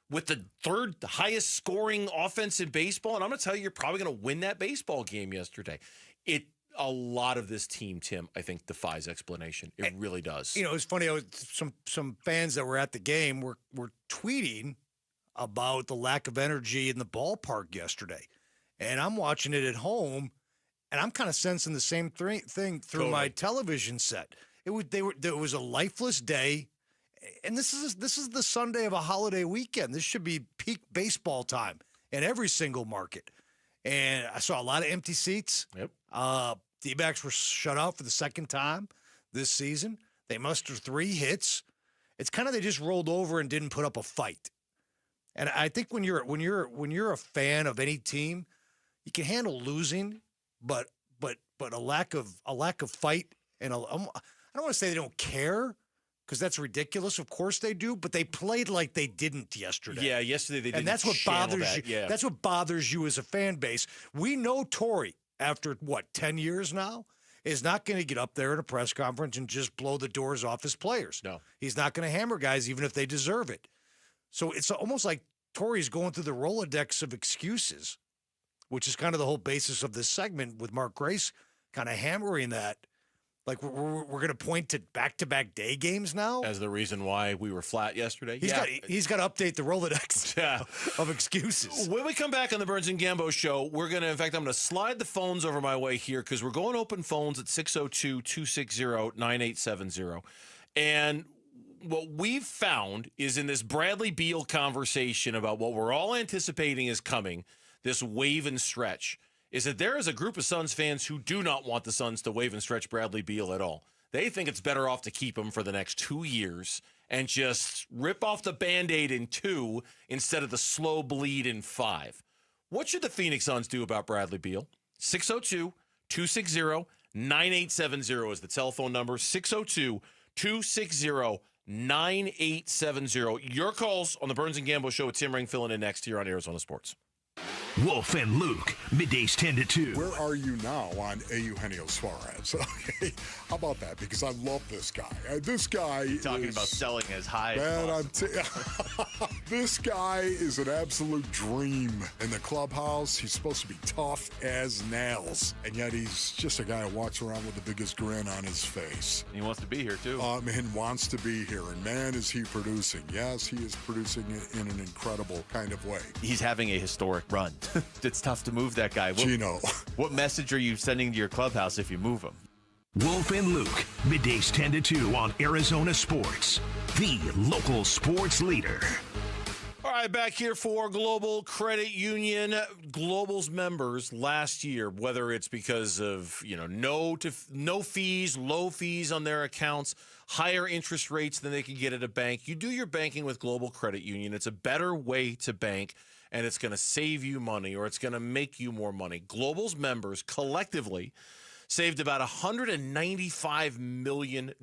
with the third highest scoring offense in baseball, and I'm going to tell you, you're probably going to win that baseball game yesterday. A lot of this team, Tim, I think defies explanation. It really does. It's funny. Some fans that were at the game were tweeting about the lack of energy in the ballpark yesterday, and I'm watching it at home. And I'm kind of sensing the same thing through my television set. It was a lifeless day, and this is the Sunday of a holiday weekend. This should be peak baseball time in every single market. And I saw a lot of empty seats. Yep. Dbacks were shut out for the second time this season. They mustered 3 hits. It's kind of they just rolled over and didn't put up a fight. And I think when you're a fan of any team, you can handle losing. But a lack of fight, and I don't want to say they don't care, because that's ridiculous. Of course they do, but they played like they didn't yesterday. Yeah, yesterday they didn't. And that's what bothers you. Yeah. That's what bothers you as a fan base. We know Torrey, after 10 years now, is not going to get up there at a press conference and just blow the doors off his players. No. He's not going to hammer guys even if they deserve it. So it's almost like Torrey's going through the Rolodex of excuses, which is kind of the whole basis of this segment with Mark Grace kind of hammering that. Like, we're going to point to back-to-back day games now? As the reason why we were flat yesterday. He's got to update the Rolodex of excuses. When we come back on the Burns and Gambo show, I'm going to slide the phones over my way here because we're going open phones at 602-260-9870. And what we've found is in this Bradley Beal conversation about what we're all anticipating is coming, this wave and stretch, is that there is a group of Suns fans who do not want the Suns to wave and stretch Bradley Beal at all. They think it's better off to keep him for the next 2 years and just rip off the Band-Aid in 2 instead of the slow bleed in 5. What should the Phoenix Suns do about Bradley Beal? 602-260-9870 is the telephone number. 602-260-9870. Your calls on the Burns and Gambo show with Tim Ring filling in next here on Arizona Sports. Wolf and Luke, middays 10 to 2. Where are you now on Eugenio Suarez? Okay, how about that? Because I love this guy. This guy talking about selling as high man, as possible. This guy is an absolute dream in the clubhouse. He's supposed to be tough as nails, and yet he's just a guy who walks around with the biggest grin on his face. He wants to be here, too. Man wants to be here, and man, is he producing. Yes, he is producing it in an incredible kind of way. He's having a historic run. It's tough to move that guy. Gino. What message are you sending to your clubhouse if you move him? Wolf and Luke, middays 10 to 2 on Arizona Sports, the local sports leader. All right, back here for Global Credit Union. Global's members last year, whether it's because of no fees, low fees on their accounts, higher interest rates than they can get at a bank, you do your banking with Global Credit Union. It's a better way to bank, and it's going to save you money or it's going to make you more money. Global's members collectively saved about $195 million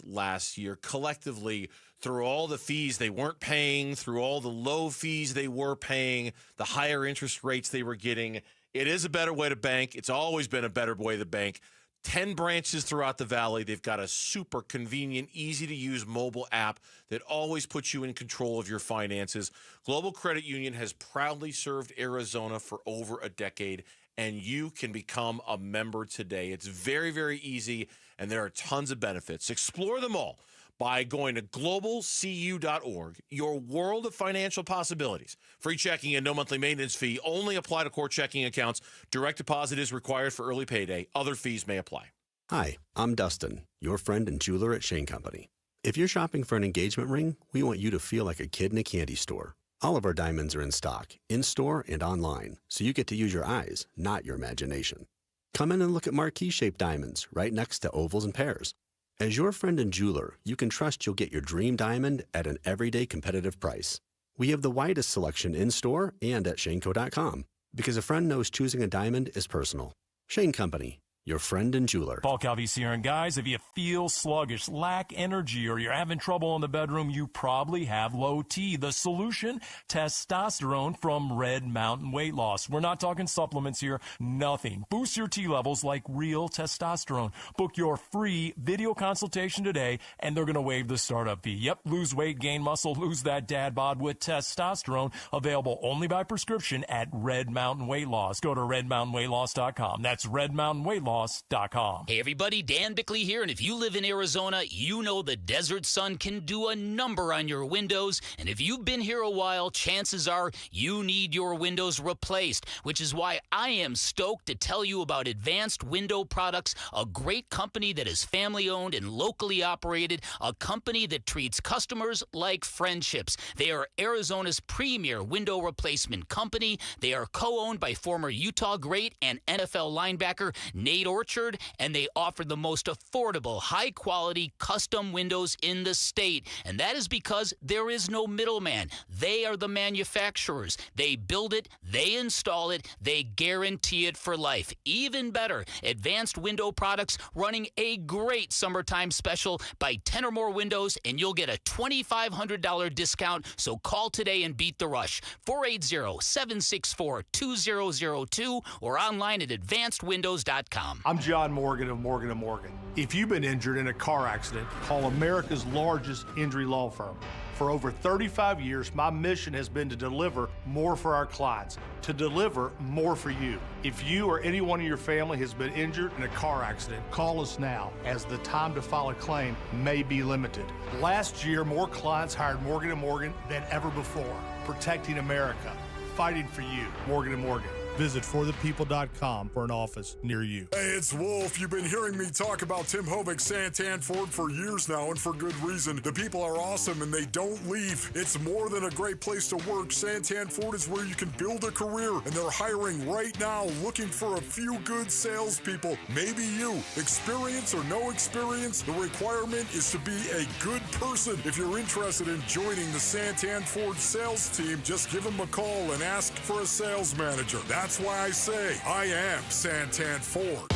last year, collectively, through all the fees they weren't paying, through all the low fees they were paying, the higher interest rates they were getting. It is a better way to bank. It's always been a better way to bank. 10 branches throughout the valley. They've got a super convenient, easy-to-use mobile app that always puts you in control of your finances. Global Credit Union has proudly served Arizona for over a decade, and you can become a member today. It's very, very easy, and there are tons of benefits. Explore them all by going to globalcu.org, your world of financial possibilities. Free checking and no monthly maintenance fee only apply to core checking accounts. Direct deposit is required for early payday. Other fees may apply. Hi, I'm Dustin, your friend and jeweler at Shane Company. If you're shopping for an engagement ring, we want you to feel like a kid in a candy store. All of our diamonds are in stock, in-store and online, so you get to use your eyes, not your imagination. Come in and look at marquee-shaped diamonds right next to ovals and pears. As your friend and jeweler, you can trust you'll get your dream diamond at an everyday competitive price. We have the widest selection in-store and at shaneco.com, because a friend knows choosing a diamond is personal. Shane Company, your friend and jeweler. Paul Calvisi here, and guys, if you feel sluggish, lack energy, or you're having trouble in the bedroom, you probably have low T. The solution? Testosterone from Red Mountain Weight Loss. We're not talking supplements here, nothing. Boost your T levels like real testosterone. Book your free video consultation today, and they're going to waive the startup fee. Yep, lose weight, gain muscle, lose that dad bod with testosterone. Available only by prescription at Red Mountain Weight Loss. Go to redmountainweightloss.com. That's redmountainweightloss.com. Hey everybody, Dan Bickley here, and if you live in Arizona, you know the Desert Sun can do a number on your windows, and if you've been here a while, chances are you need your windows replaced, which is why I am stoked to tell you about Advanced Window Products, a great company that is family-owned and locally operated, a company that treats customers like friendships. They are Arizona's premier window replacement company. They are co-owned by former Utah great and NFL linebacker Nate State Orchard, and they offer the most affordable, high-quality custom windows in the state. And that is because there is no middleman. They are the manufacturers. They build it, they install it, they guarantee it for life. Even better, Advanced Window Products running a great summertime special. Buy 10 or more windows, and you'll get a $2,500 discount. So call today and beat the rush. 480-764-2002 or online at advancedwindows.com. I'm John Morgan of Morgan & Morgan. If you've been injured in a car accident, call America's largest injury law firm. For over 35 years, my mission has been to deliver more for our clients, to deliver more for you. If you or anyone in your family has been injured in a car accident, call us now, as the time to file a claim may be limited. Last year, more clients hired Morgan & Morgan than ever before, protecting America, fighting for you. Morgan & Morgan. Visit forthepeople.com for an office near you. Hey, it's Wolf. You've been hearing me talk about Tim Hovig's Santan Ford for years now, and for good reason. The people are awesome, and they don't leave. It's more than a great place to work. Santan Ford is where you can build a career, and they're hiring right now, looking for a few good salespeople. Maybe you. Experience or no experience, the requirement is to be a good person. If you're interested in joining the Santan Ford sales team, just give them a call and ask for a sales manager. That's why I say I am Santan Ford.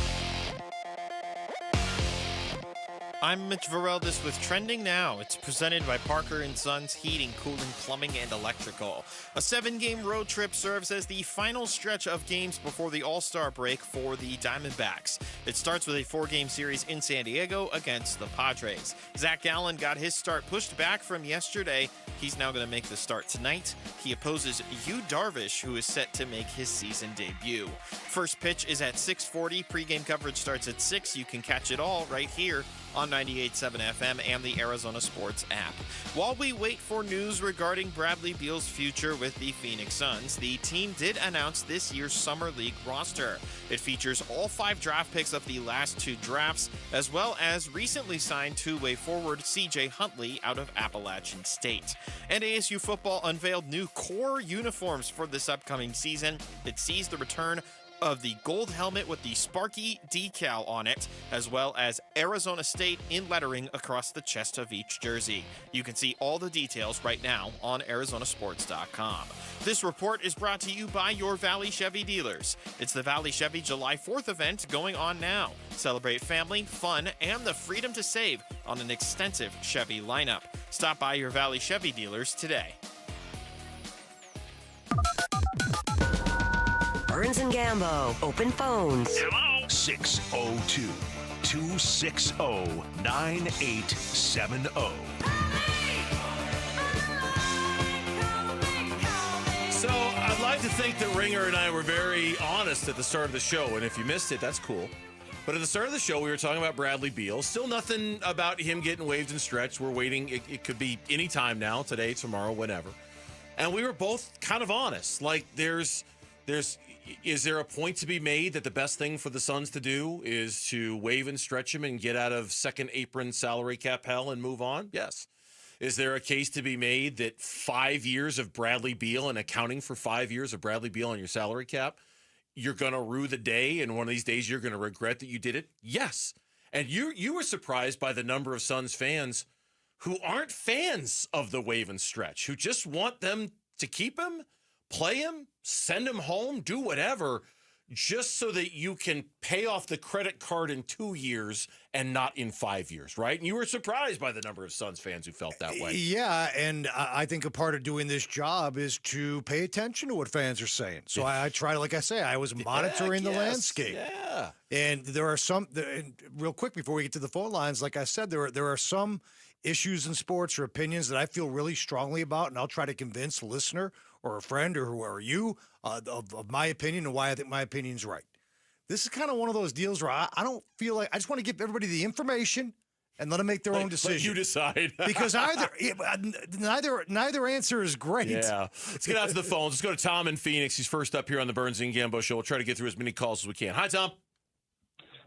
I'm Mitch Vareldis with Trending Now. It's presented by Parker & Sons Heating, Cooling, Plumbing, and Electrical. A 7-game road trip serves as the final stretch of games before the All-Star break for the Diamondbacks. It starts with a 4-game series in San Diego against the Padres. Zach Gallen got his start pushed back from yesterday. He's now going to make the start tonight. He opposes Yu Darvish, who is set to make his season debut. First pitch is at 6:40. Pre-game coverage starts at 6. You can catch it all right here on 98.7 FM and the Arizona Sports app. While we wait for news regarding Bradley Beal's future with the Phoenix Suns, the team did announce this year's Summer League roster. It features all 5 draft picks of the last 2 drafts, as well as recently signed two-way forward CJ Huntley out of Appalachian State. And ASU football unveiled new core uniforms for this upcoming season. It sees the return of the gold helmet with the Sparky decal on it, as well as Arizona State in lettering across the chest of each jersey. You can see all the details right now on arizonasports.com. This report is brought to you by your Valley Chevy dealers. It's the Valley Chevy July 4th event going on now. Celebrate family, fun, and the freedom to save on an extensive Chevy lineup. Stop by your Valley Chevy dealers today. Burns and Gambo, open phones. Hello? 602-260-9870. So I'd like to think that Ringer and I were very honest at the start of the show, and if you missed it, that's cool. But at the start of the show, we were talking about Bradley Beal. Still nothing about him getting waived and stretched. We're waiting. It could be any time now, today, tomorrow, whenever. And we were both kind of honest. Like, is there a point to be made that the best thing for the Suns to do is to waive and stretch him and get out of second apron salary cap hell and move on? Yes. Is there a case to be made that 5 years of Bradley Beal and accounting for 5 years of Bradley Beal on your salary cap, you're going to rue the day and one of these days you're going to regret that you did it? Yes. And you were surprised by the number of Suns fans who aren't fans of the waive and stretch, who just want them to keep him, play him, send him home, do whatever, just so that you can pay off the credit card in 2 years and not in 5 years, right? And you were surprised by the number of Suns fans who felt that way. Yeah, and I think a part of doing this job is to pay attention to what fans are saying. So I try to, like I say, I was monitoring the landscape. Yeah. And there are some, and real quick before we get to the phone lines, like I said, there are some issues in sports or opinions that I feel really strongly about, and I'll try to convince a listener or a friend or whoever you of my opinion and why I think my opinion's right. This is kind of one of those deals where I don't feel like I just want to give everybody the information and let them make their own decision. Let you decide. Because neither answer is great. Yeah. Let's get out to the phones. Let's go to Tom in Phoenix. He's first up here on the Burns and Gambo show. We'll try to get through as many calls as we can. Hi, Tom.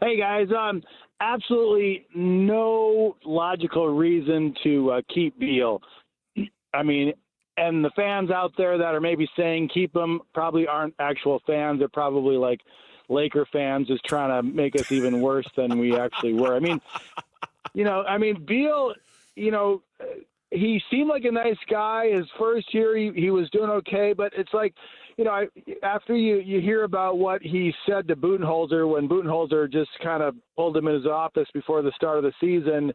Hey, guys. Absolutely no logical reason to keep Beal. I mean, and the fans out there that are maybe saying keep him probably aren't actual fans. They're probably like Laker fans is trying to make us even worse than we actually were. I mean, Beal, he seemed like a nice guy. His first year, he was doing okay, but it's like, after you hear about what he said to Budenholzer when Budenholzer just kind of pulled him in his office before the start of the season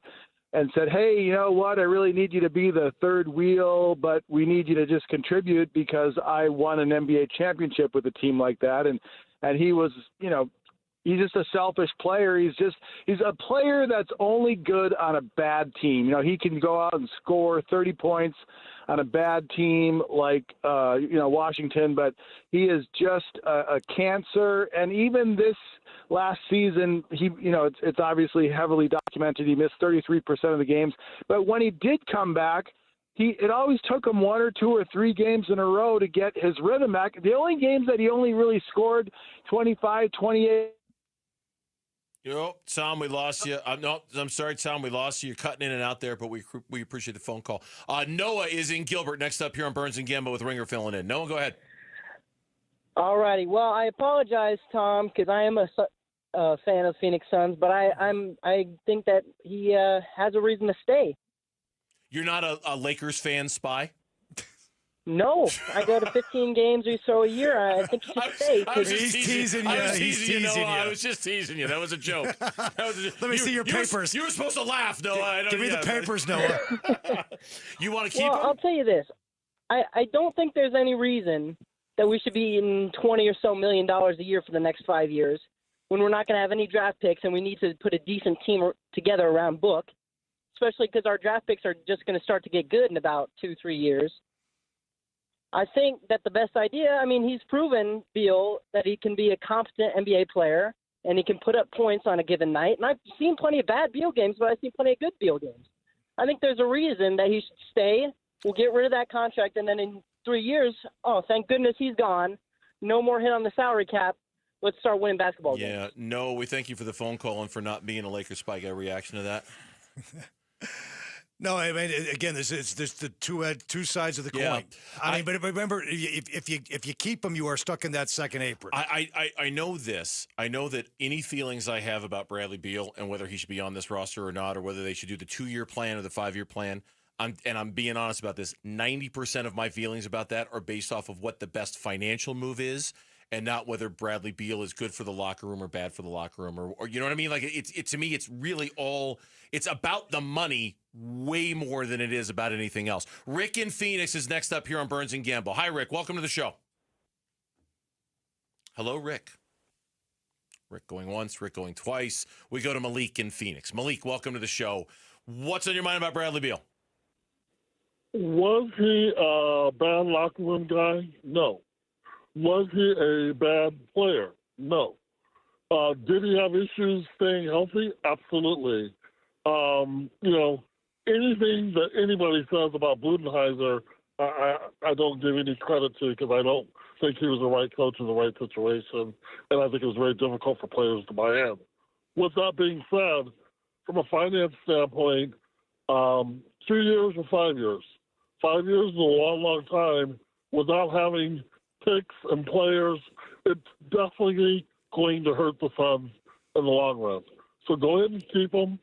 and said, hey, you know what, I really need you to be the third wheel, but we need you to just contribute because I won an NBA championship with a team like that. And he was, he's just a selfish player. He's a player that's only good on a bad team. He can go out and score 30 points on a bad team like, Washington, but he is just a cancer. And even this last season, it's obviously heavily documented. He missed 33% of the games, but when he did come back, it always took him 1 or 2 or 3 games in a row to get his rhythm back. The only games that he only really scored 25, 28. Tom, we lost you. I'm sorry, Tom, we lost you. You're cutting in and out there, but we appreciate the phone call. Noah is in Gilbert next up here on Burns and Gambo with Ringer filling in. Noah, go ahead. All righty. Well, I apologize, Tom, because I am a fan of Phoenix Suns, but I think that he has a reason to stay. You're not a Lakers fan, Spy? No, I go to 15 games or so a year. I think he should stay. He's teasing you. He's teasing you. I was just teasing you. That was a joke. Let me see your papers. You were supposed to laugh, Noah. Give me the papers, Noah. You want to keep them? them? I'll tell you this. I don't think there's any reason that we should be in $20 or so million a year for the next 5 years when we're not going to have any draft picks and we need to put a decent team together around Book, especially because our draft picks are just going to start to get good in about 2-3 years. I think that the best idea, he's proven, Beal, that he can be a competent NBA player and he can put up points on a given night. And I've seen plenty of bad Beal games, but I've seen plenty of good Beal games. I think there's a reason that he should stay. We'll get rid of that contract, and then in 3 years, thank goodness he's gone. No more hit on the salary cap. Let's start winning basketball games. Yeah, no, we thank you for the phone call and for not being a Lakers Spy. Got a reaction to that? No, again, there's the two sides of the coin. But remember, if you keep them, you are stuck in that second apron. I know this. I know that any feelings I have about Bradley Beal and whether he should be on this roster or not, or whether they should do the 2-year plan or the 5-year plan, I'm being honest about this. 90% of my feelings about that are based off of what the best financial move is, and not whether Bradley Beal is good for the locker room or bad for the locker room, or you know what I mean? Like to me, it's really all. It's about the money way more than it is about anything else. Rick in Phoenix is next up here on Burns and Gambo. Hi, Rick. Welcome to the show. Hello, Rick. Rick going once, Rick going twice. We go to Malik in Phoenix. Malik, welcome to the show. What's on your mind about Bradley Beal? Was he a bad locker room guy? No. Was he a bad player? No. Did he have issues staying healthy? Absolutely. Anything that anybody says about Budenholzer, I don't give any credit to because I don't think he was the right coach in the right situation, and I think it was very difficult for players to buy in. With that being said, from a finance standpoint, 2 years or 5 years? 5 years is a long, long time without having picks and players. It's definitely going to hurt the Suns in the long run. So go ahead and keep them.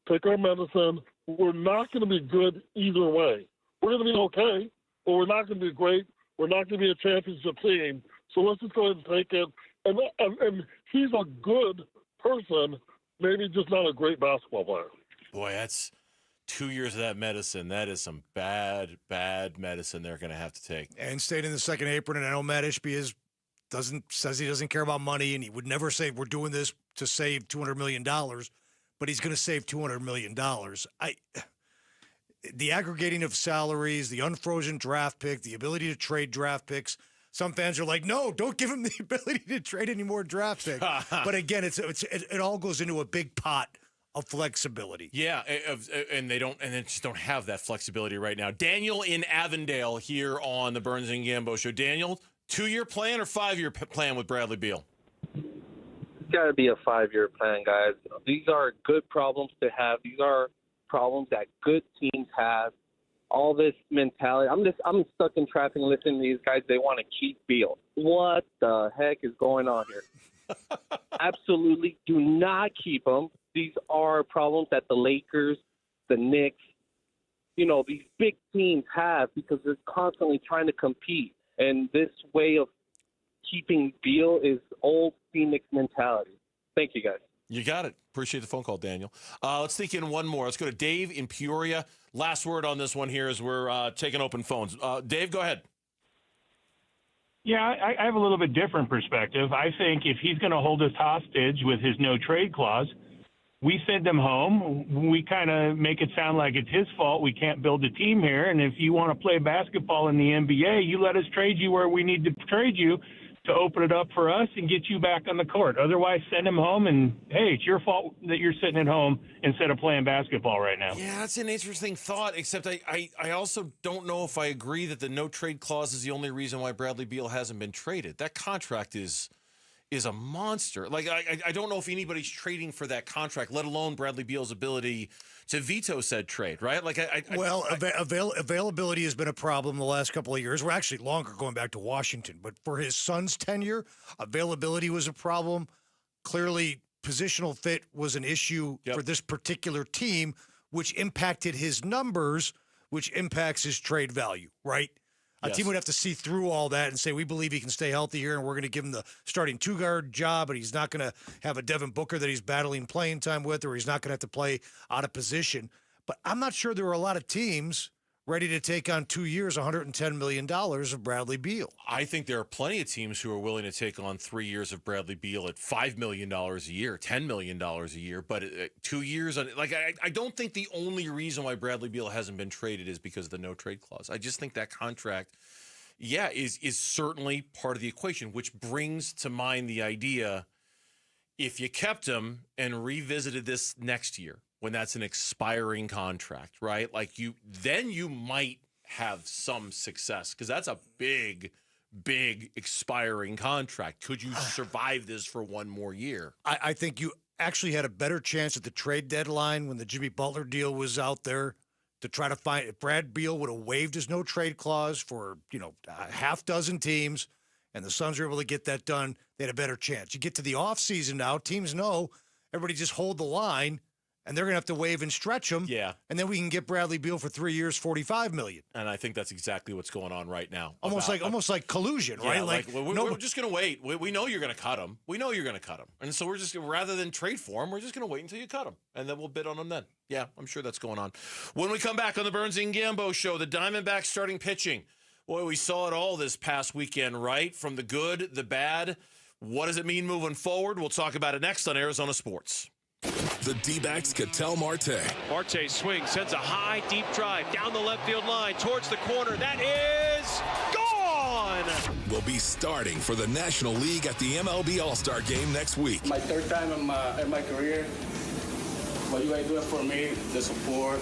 Take our medicine. We're not going to be good either way. We're going to be okay, but we're not going to be great. We're not going to be a championship team. So let's just go ahead and take it. And he's a good person, maybe just not a great basketball player. Boy, that's 2 years of that medicine. That is some bad, bad medicine they're going to have to take. And stayed in the second apron, and I know Matt Ishbia says he doesn't care about money, and he would never say we're doing this to save $200 million. But he's going to save $200 million. The aggregating of salaries, the unfrozen draft pick, the ability to trade draft picks. Some fans are like, no, don't give him the ability to trade any more draft picks. But again, it all goes into a big pot of flexibility. Yeah, and they just don't have that flexibility right now. Daniel in Avondale here on the Burns and Gambo show. Daniel, 2-year plan or 5-year plan with Bradley Beal? Got to be a 5-year plan, guys. These are good problems to have. These are problems that good teams have. All this mentality. I'm stuck in traffic and listening to these guys. They want to keep Beal. What the heck is going on here? Absolutely do not keep him. These are problems that the Lakers, the Knicks, these big teams have because they're constantly trying to compete. And this way of keeping Beal is old Phoenix mentality. Thank you, guys. You got it. Appreciate the phone call, Daniel. Let's sneak in one more. Let's go to Dave in Peoria. Last word on this one here as we're taking open phones. Dave, go ahead. Yeah, I have a little bit different perspective. I think if he's going to hold us hostage with his no-trade clause, we send him home. We kind of make it sound like it's his fault. We can't build a team here. And if you want to play basketball in the NBA, you let us trade you where we need to trade you to open it up for us and get you back on the court. Otherwise, send him home and, hey, it's your fault that you're sitting at home instead of playing basketball right now. Yeah, that's an interesting thought, except I also don't know if I agree that the no-trade clause is the only reason why Bradley Beal hasn't been traded. That contract is a monster. Like, I don't know if anybody's trading for that contract, let alone Bradley Beal's ability to veto said trade, right? Like, availability has been a problem the last couple of years. We're actually longer going back to Washington, but for his son's tenure, availability was a problem. Clearly, positional fit was an issue for this particular team, which impacted his numbers, which impacts his trade value, right? A team would have to see through all that and say, we believe he can stay healthy here, and we're going to give him the starting two-guard job, but he's not going to have a Devin Booker that he's battling playing time with, or he's not going to have to play out of position. But I'm not sure there are a lot of teams ready to take on 2 years, $110 million of Bradley Beal. I think there are plenty of teams who are willing to take on 3 years of Bradley Beal at $5 million a year, $10 million a year, but 2 years, I don't think the only reason why Bradley Beal hasn't been traded is because of the no-trade clause. I just think that contract, is certainly part of the equation, which brings to mind the idea, if you kept him and revisited this next year, when that's an expiring contract, right? Like you might have some success because that's a big expiring contract. Could you survive this for one more year? I think you actually had a better chance at the trade deadline when the Jimmy Butler deal was out there to try to find if Brad Beal would have waived his no trade clause for, a half dozen teams and the Suns were able to get that done, they had a better chance. You get to the offseason now, teams know everybody just hold the line. And they're going to have to waive and stretch them. Yeah. And then we can get Bradley Beal for 3 years, $45 million. And I think that's exactly what's going on right now. Almost like collusion, right? We're just going to wait. We know you're going to cut him. We know you're going to cut him. And so we're just, rather than trade for him, we're just going to wait until you cut him. And then we'll bid on him then. Yeah, I'm sure that's going on. When we come back on the Burns and Gambo show, the Diamondbacks starting pitching. Boy, we saw it all this past weekend, right? From the good, the bad. What does it mean moving forward? We'll talk about it next on Arizona Sports. The Dbacks Ketel Marte. Marte swings, sends a high, deep drive down the left field line towards the corner. That is gone! Will be starting for the National League at the MLB All-Star Game next week. My third time in my career. What you guys doing for me, the support,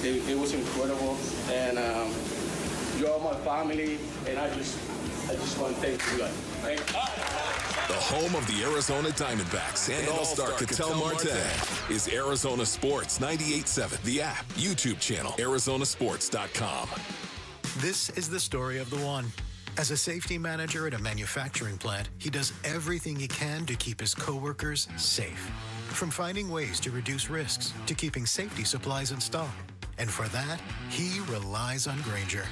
it was incredible. And you're all my family, and I just want to thank you guys. Thank you. The home of the Arizona Diamondbacks and All-Star Ketel Marte is Arizona Sports 98.7, the app, YouTube channel, ArizonaSports.com. This is the story of the one. As a safety manager at a manufacturing plant, he does everything he can to keep his coworkers safe. From finding ways to reduce risks to keeping safety supplies in stock. And for that, he relies on Grainger.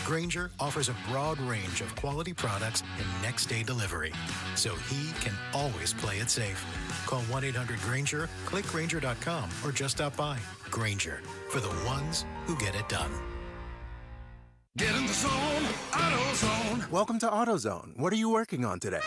Grainger offers a broad range of quality products and next-day delivery, so he can always play it safe. Call 1-800-GRAINGER, click Grainger.com, or just stop by. Grainger, for the ones who get it done. Get in the zone, AutoZone. Welcome to AutoZone. What are you working on today?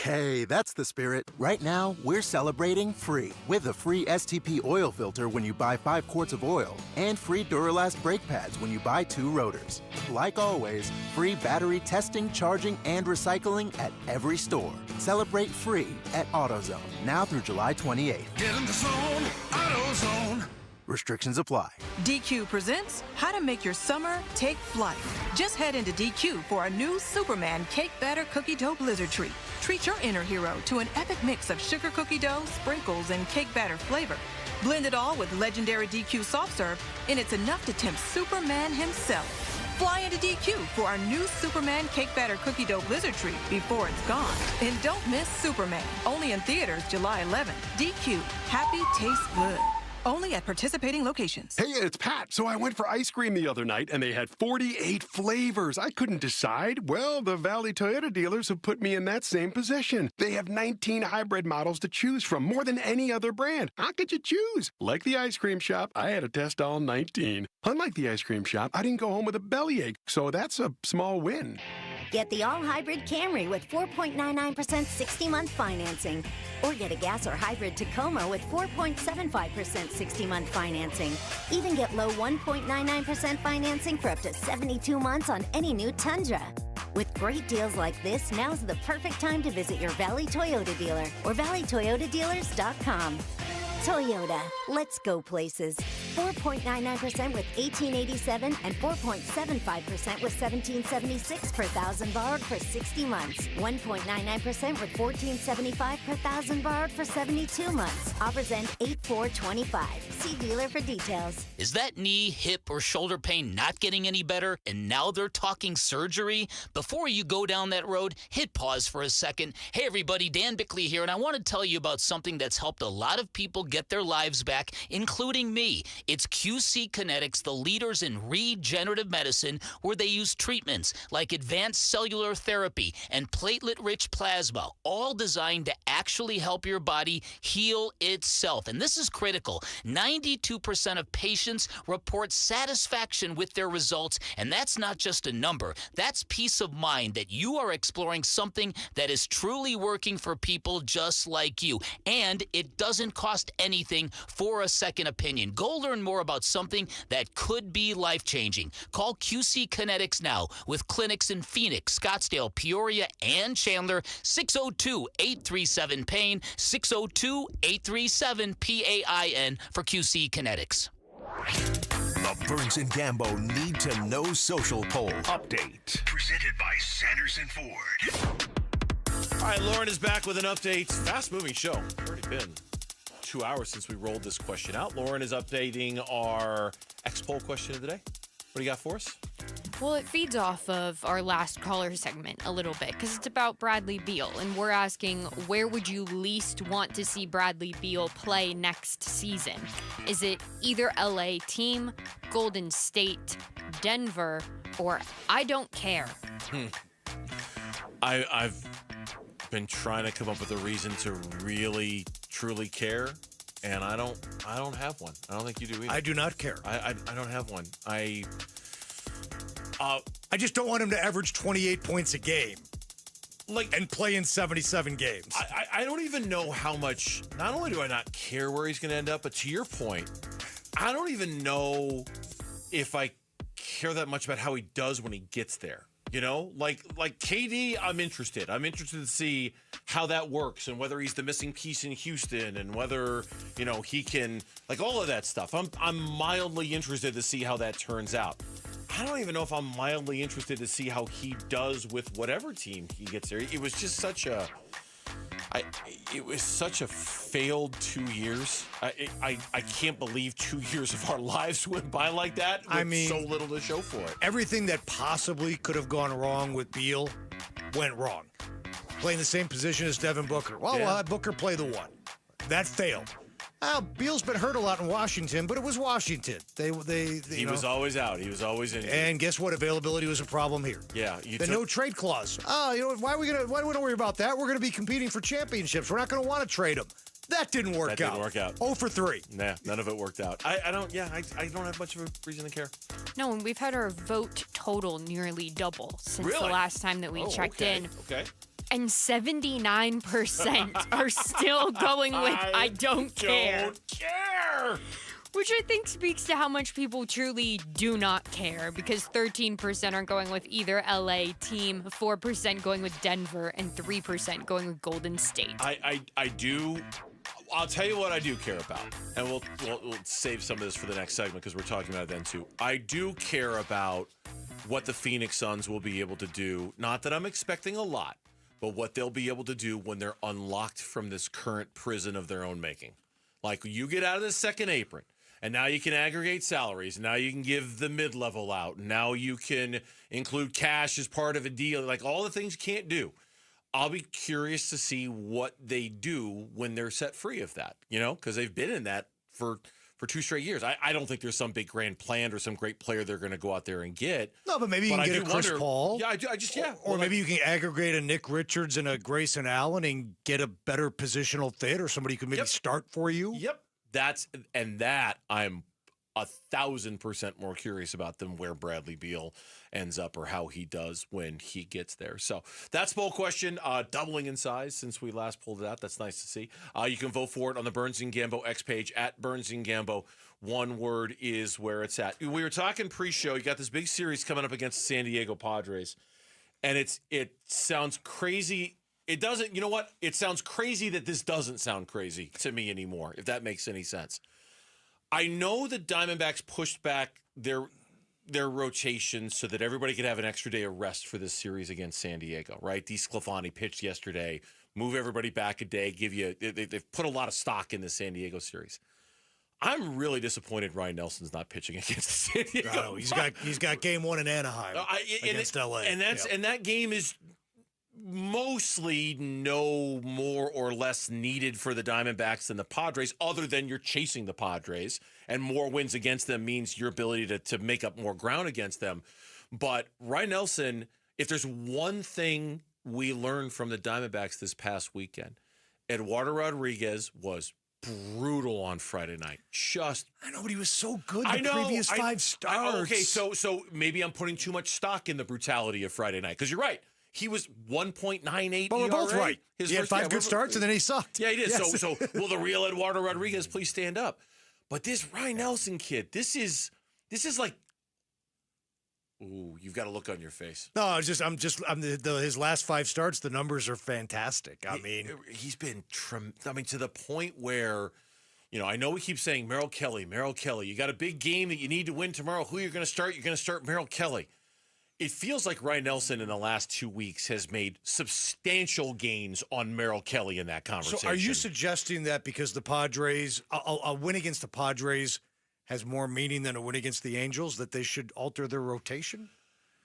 Hey, that's the spirit. Right now, we're celebrating free with a free STP oil filter when you buy 5 quarts of oil and free Duralast brake pads when you buy 2 rotors. Like always, free battery testing, charging, and recycling at every store. Celebrate free at AutoZone, now through July 28th. Get in the zone, AutoZone. Restrictions apply. DQ presents How to Make Your Summer Take Flight. Just head into DQ for a new Superman Cake Batter Cookie Dough Blizzard Treat. Treat your inner hero to an epic mix of sugar cookie dough, sprinkles, and cake batter flavor. Blend it all with legendary DQ soft serve, and it's enough to tempt Superman himself. Fly into DQ for our new Superman Cake Batter Cookie Dough Blizzard Treat before it's gone. And don't miss Superman, only in theaters July 11th. DQ, happy tastes good. Only at participating locations. Hey, it's Pat. So I went for ice cream the other night, and they had 48 flavors. I couldn't decide. Well, the Valley Toyota dealers have put me in that same position. They have 19 hybrid models to choose from, more than any other brand. How could you choose? Like the ice cream shop, I had to test all 19. Unlike the ice cream shop, I didn't go home with a bellyache, so that's a small win. Get the all-hybrid Camry with 4.99% 60-month financing. Or get a gas or hybrid Tacoma with 4.75% 60-month financing. Even get low 1.99% financing for up to 72 months on any new Tundra. With great deals like this, now's the perfect time to visit your Valley Toyota dealer or valleytoyotadealers.com. Toyota, let's go places. 4.99% with $1,887 and 4.75% with $1,776 per thousand borrowed for 60 months. 1.99% with $1,475 per thousand borrowed for 72 months. Offers end 8/4/25. See dealer for details. Is that knee, hip, or shoulder pain not getting any better, and now they're talking surgery? Before you go down that road, hit pause for a second. Hey everybody, Dan Bickley here, and I want to tell you about something that's helped a lot of people get their lives back, including me. It's QC Kinetics, the leaders in regenerative medicine, where they use treatments like advanced cellular therapy and platelet-rich plasma, all designed to actually help your body heal itself. And this is critical. 92% of patients report satisfaction with their results, and that's not just a number. That's peace of mind that you are exploring something that is truly working for people just like you. And it doesn't cost anything for a second opinion. Go learn more about something that could be life-changing. Call QC Kinetics now with clinics in Phoenix, Scottsdale, Peoria, and Chandler. 602-837-PAIN, 602-837-PAIN for QC Kinetics. The Burns and Gambo Need to Know Social Poll Update. Presented by Sanderson Ford. All right, Lauren is back with an update. Fast-moving show. Already been 2 hours since we rolled this question out. Lauren is updating our X-Poll question of the day. What do you got for us? Well, it feeds off of our last caller segment a little bit because it's about Bradley Beal, and we're asking, where would you least want to see Bradley Beal play next season? Is it either LA team, Golden State, Denver, or I don't care? I've been trying to come up with a reason to really, truly care, and I don't have one. I don't think you do either. I do not care. I don't have one. I just don't want him to average 28 points a game, and play in 77 games. I don't even know how much. Not only do I not care where he's going to end up, but to your point, I don't even know if I care that much about how he does when he gets there. You know, like KD, I'm interested. I'm interested to see how that works and whether he's the missing piece in Houston and whether, he can, all of that stuff. I'm mildly interested to see how that turns out. I don't even know if I'm mildly interested to see how he does with whatever team he gets there. It was just such a failed 2 years. I can't believe 2 years of our lives went by like that with so little to show for it. Everything that possibly could have gone wrong with Beal went wrong. Playing the same position as Devin Booker. Well, we'll have Booker play the one. That failed. Beal's been hurt a lot in Washington, but it was Washington. He was always out. He was always in. And guess what? Availability was a problem here. Yeah. No trade clause. Why do we worry about that? We're going to be competing for championships. We're not going to want to trade him. That didn't work out. 0 for 3. Nah, none of it worked out. I don't have much of a reason to care. No, and we've had our vote total nearly double since the last time that we checked in. Okay. And 79% are still going with I don't care. Which I think speaks to how much people truly do not care, because 13% are going with either LA team, 4% going with Denver, and 3% going with Golden State. I do. I'll tell you what I do care about, and we'll save some of this for the next segment because we're talking about it then too. I do care about what the Phoenix Suns will be able to do. Not that I'm expecting a lot, but what they'll be able to do when they're unlocked from this current prison of their own making. Like, you get out of the second apron, And now you can aggregate salaries. Now you can give the mid-level out. Now you can include cash as part of a deal. Like all the things you can't do. I'll be curious to see what they do when they're set free of that, because they've been in that for 2 straight years. I don't think there's some big grand plan or some great player they're going to go out there and get. No, but maybe you can get a Chris Paul. Yeah, Or maybe you can aggregate a Nick Richards and a Grayson Allen and get a better positional fit or somebody who can maybe start for you. Yep. That I'm 1,000% more curious about than where Bradley Beal ends up or how he does when he gets there. So that's poll question, doubling in size since we last pulled it out. That's nice to see. You can vote for it on the Burns and Gambo X page at Burns and Gambo. One word is where it's at. We were talking pre-show. You got this big series coming up against the San Diego Padres, and it sounds crazy. It doesn't. You know what? It sounds crazy that this doesn't sound crazy to me anymore, if that makes any sense. I know the Diamondbacks pushed back their rotation so that everybody could have an extra day of rest for this series against San Diego, right? DeSclafani pitched yesterday, move everybody back a day, they've put a lot of stock in the San Diego series. I'm really disappointed Ryan Nelson's not pitching against the San Diego. No, he's got game 1 in Anaheim against LA. And that game is mostly no more or less needed for the Diamondbacks than the Padres, other than you're chasing the Padres, and more wins against them means your ability to make up more ground against them. But Ryan Nelson, if there's one thing we learned from the Diamondbacks this past weekend, Eduardo Rodriguez was brutal on Friday night. I know, but he was so good the previous 5 starts. Okay, so maybe I'm putting too much stock in the brutality of Friday night, because you're right. He was 1.98. But we're both right. He had 5 good starts and then he sucked. Yeah, he did. Yes. So will the real Eduardo Rodriguez please stand up? But this Ryan Nelson kid, this is like, ooh, you've got a look on your face. No, his last 5 starts, the numbers are fantastic. He's been to the point where, I know we keep saying Merrill Kelly. You got a big game that you need to win tomorrow. Who you're going to start? You're going to start Merrill Kelly. It feels like Ryan Nelson in the last 2 weeks has made substantial gains on Merrill Kelly in that conversation. So are you suggesting that because the Padres, a win against the Padres has more meaning than a win against the Angels, that they should alter their rotation?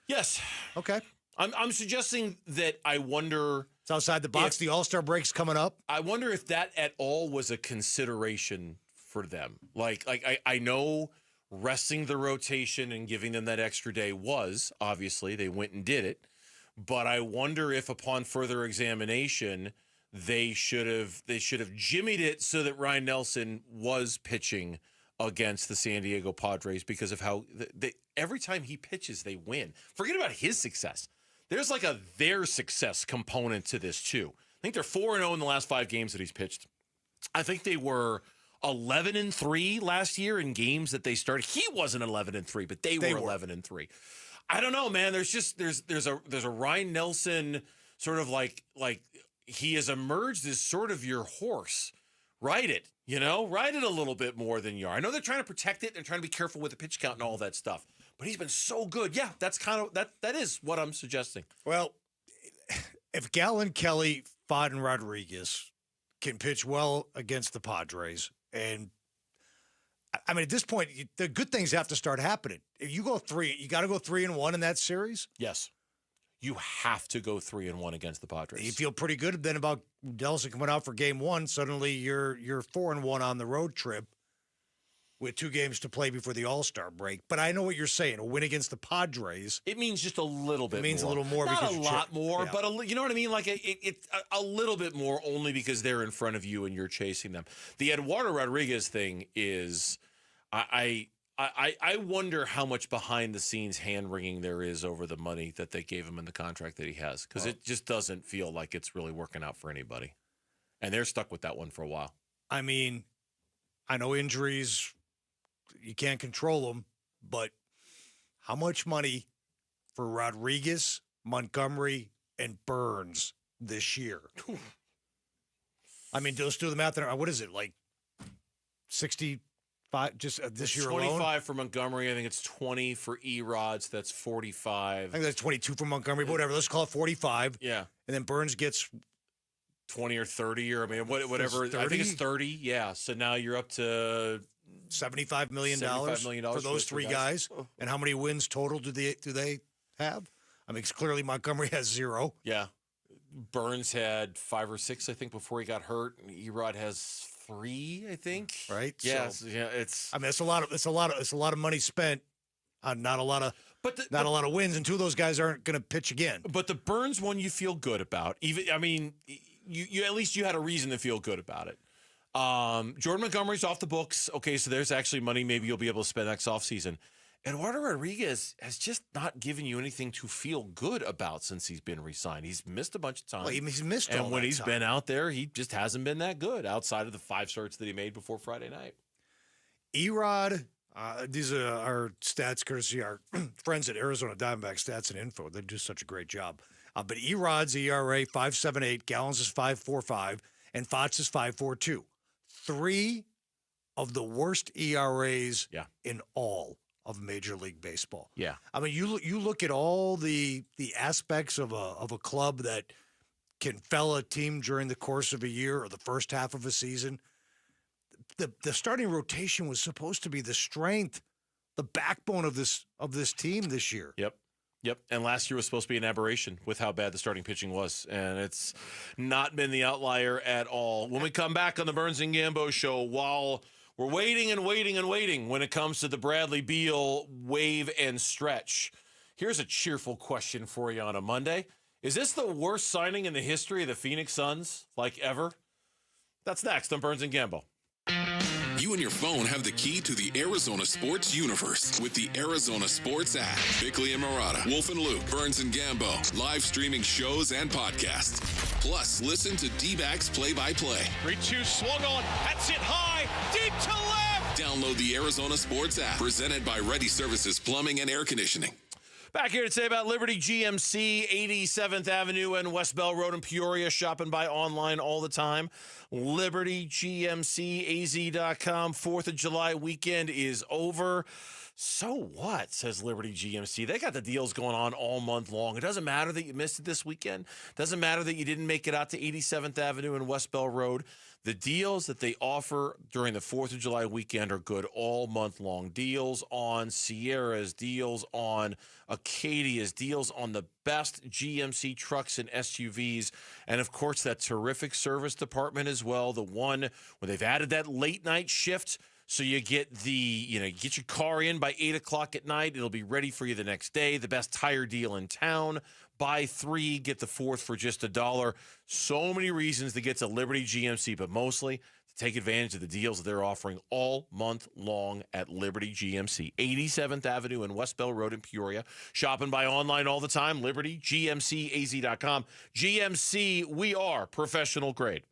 Yes. Okay. I'm suggesting that I wonder. It's outside the box. The All-Star break's coming up. I wonder if that at all was a consideration for them. Like I know resting the rotation and giving them that extra day was, obviously, they went and did it. But I wonder if upon further examination, they should have jimmied it so that Ryan Nelson was pitching against the San Diego Padres because of how every time he pitches, they win. Forget about his success. There's like their success component to this too. I think they're 4-0 in the last 5 games that he's pitched. I think they were 11-3 last year in games that they started. He wasn't 11-3, but they were 11-3. I don't know, man. There's a Ryan Nelson sort of like he has emerged as sort of your horse. Ride it, ride it a little bit more than you are. I know they're trying to protect it. They're trying to be careful with the pitch count and all that stuff. But he's been so good. Yeah, that's kind of that is what I'm suggesting. Well, if Gallen, Kelly, Fod, and Rodriguez can pitch well against the Padres, and I mean, at this point, the good things have to start happening. If you go 3, you got to go 3-1 in that series. Yes, you have to go 3-1 against the Padres. You feel pretty good then about Nelson coming out for game 1. Suddenly, you're 4-1 on the road trip with 2 games to play before the All-Star break. But I know what you're saying. A win against the Padres. It means just a little bit more. It means a little more. Not because a lot more, but you know what I mean? Like it's a little bit more only because they're in front of you and you're chasing them. The Eduardo Rodriguez thing is, I wonder how much behind-the-scenes hand-wringing there is over the money that they gave him in the contract that he has, because it just doesn't feel like it's really working out for anybody. And they're stuck with that one for a while. I mean, I know injuries, you can't control them, but how much money for Rodriguez, Montgomery, and Burns this year? I mean, let's do the math. What is it, like 65 just this year 25 alone? for Montgomery. I think it's 20 for Erods. That's 45. I think that's 22 for Montgomery, but whatever. Let's call it 45. Yeah. And then Burns gets 20 or 30, or I mean, whatever. 30? I think it's 30. Yeah. So now you're up to $75 million, $75 million for those three guys. And how many wins total do they have? I mean, clearly Montgomery has 0. Yeah. Burns had 5 or 6, I think, before he got hurt. And Erod has 3, I think. Right. Yeah. So, It's. I mean, it's a lot of money spent on not a lot of wins, and 2 of those guys aren't going to pitch again. But the Burns one, you feel good about. Even, I mean, you at least you had a reason to feel good about it. Jordan Montgomery's off the books. Okay, so there's actually money maybe you'll be able to spend next offseason. Eduardo Rodriguez has just not given you anything to feel good about since he's been re-signed. He's missed a bunch of time. Well, he's missed and all when that he's time. been out there, he just hasn't been that good outside of the 5 starts that he made before Friday night. Erod, these are our stats courtesy our friends at Arizona Diamondbacks Stats and Info. They do such a great job. But Erod's ERA 5.78, Gallons is 5.45, and Fox is 5.42. 3 of the worst ERAs in all of Major League Baseball. Yeah. I mean, you look at all the aspects of a club that can fell a team during the course of a year or the first half of a season. The starting rotation was supposed to be the strength, the backbone of this team this year. Yep. And last year was supposed to be an aberration with how bad the starting pitching was. And it's not been the outlier at all. When we come back on the Burns and Gambo show, while we're waiting when it comes to the Bradley Beal wave and stretch, here's a cheerful question for you on a Monday. Is this the worst signing in the history of the Phoenix Suns, like ever? That's next on Burns and Gambo. You and your phone have the key to the Arizona sports universe with the Arizona Sports app. Bickley and Murata, Wolf and Luke, Burns and Gambo, live streaming shows and podcasts. Plus, listen to Dbacks play-by-play. 3-2 swung on. That's it high. Deep to left. Download the Arizona Sports app, presented by Ready Services Plumbing and Air Conditioning. Back here to say about Liberty GMC, 87th Avenue and West Bell Road in Peoria. Shop and buy online all the time. LibertyGMCAZ.com. 4th of July weekend is over. So what, says Liberty GMC. They got the deals going on all month long. It doesn't matter that you missed it this weekend. It doesn't matter that you didn't make it out to 87th Avenue and West Bell Road. The deals that they offer during the 4th of July weekend are good all month long. Deals on Sierras, deals on Acadias, deals on the best GMC trucks and SUVs, and of course that terrific service department as well. The one where they've added that late night shift, so you get get your car in by 8 o'clock at night. It'll be ready for you the next day. The best tire deal in town. Buy 3, get the 4th for just $1. So many reasons to get to Liberty GMC, but mostly to take advantage of the deals that they're offering all month long at Liberty GMC. 87th Avenue and West Bell Road in Peoria. Shop and buy online all the time. LibertyGMCAZ.com. GMC, we are professional grade.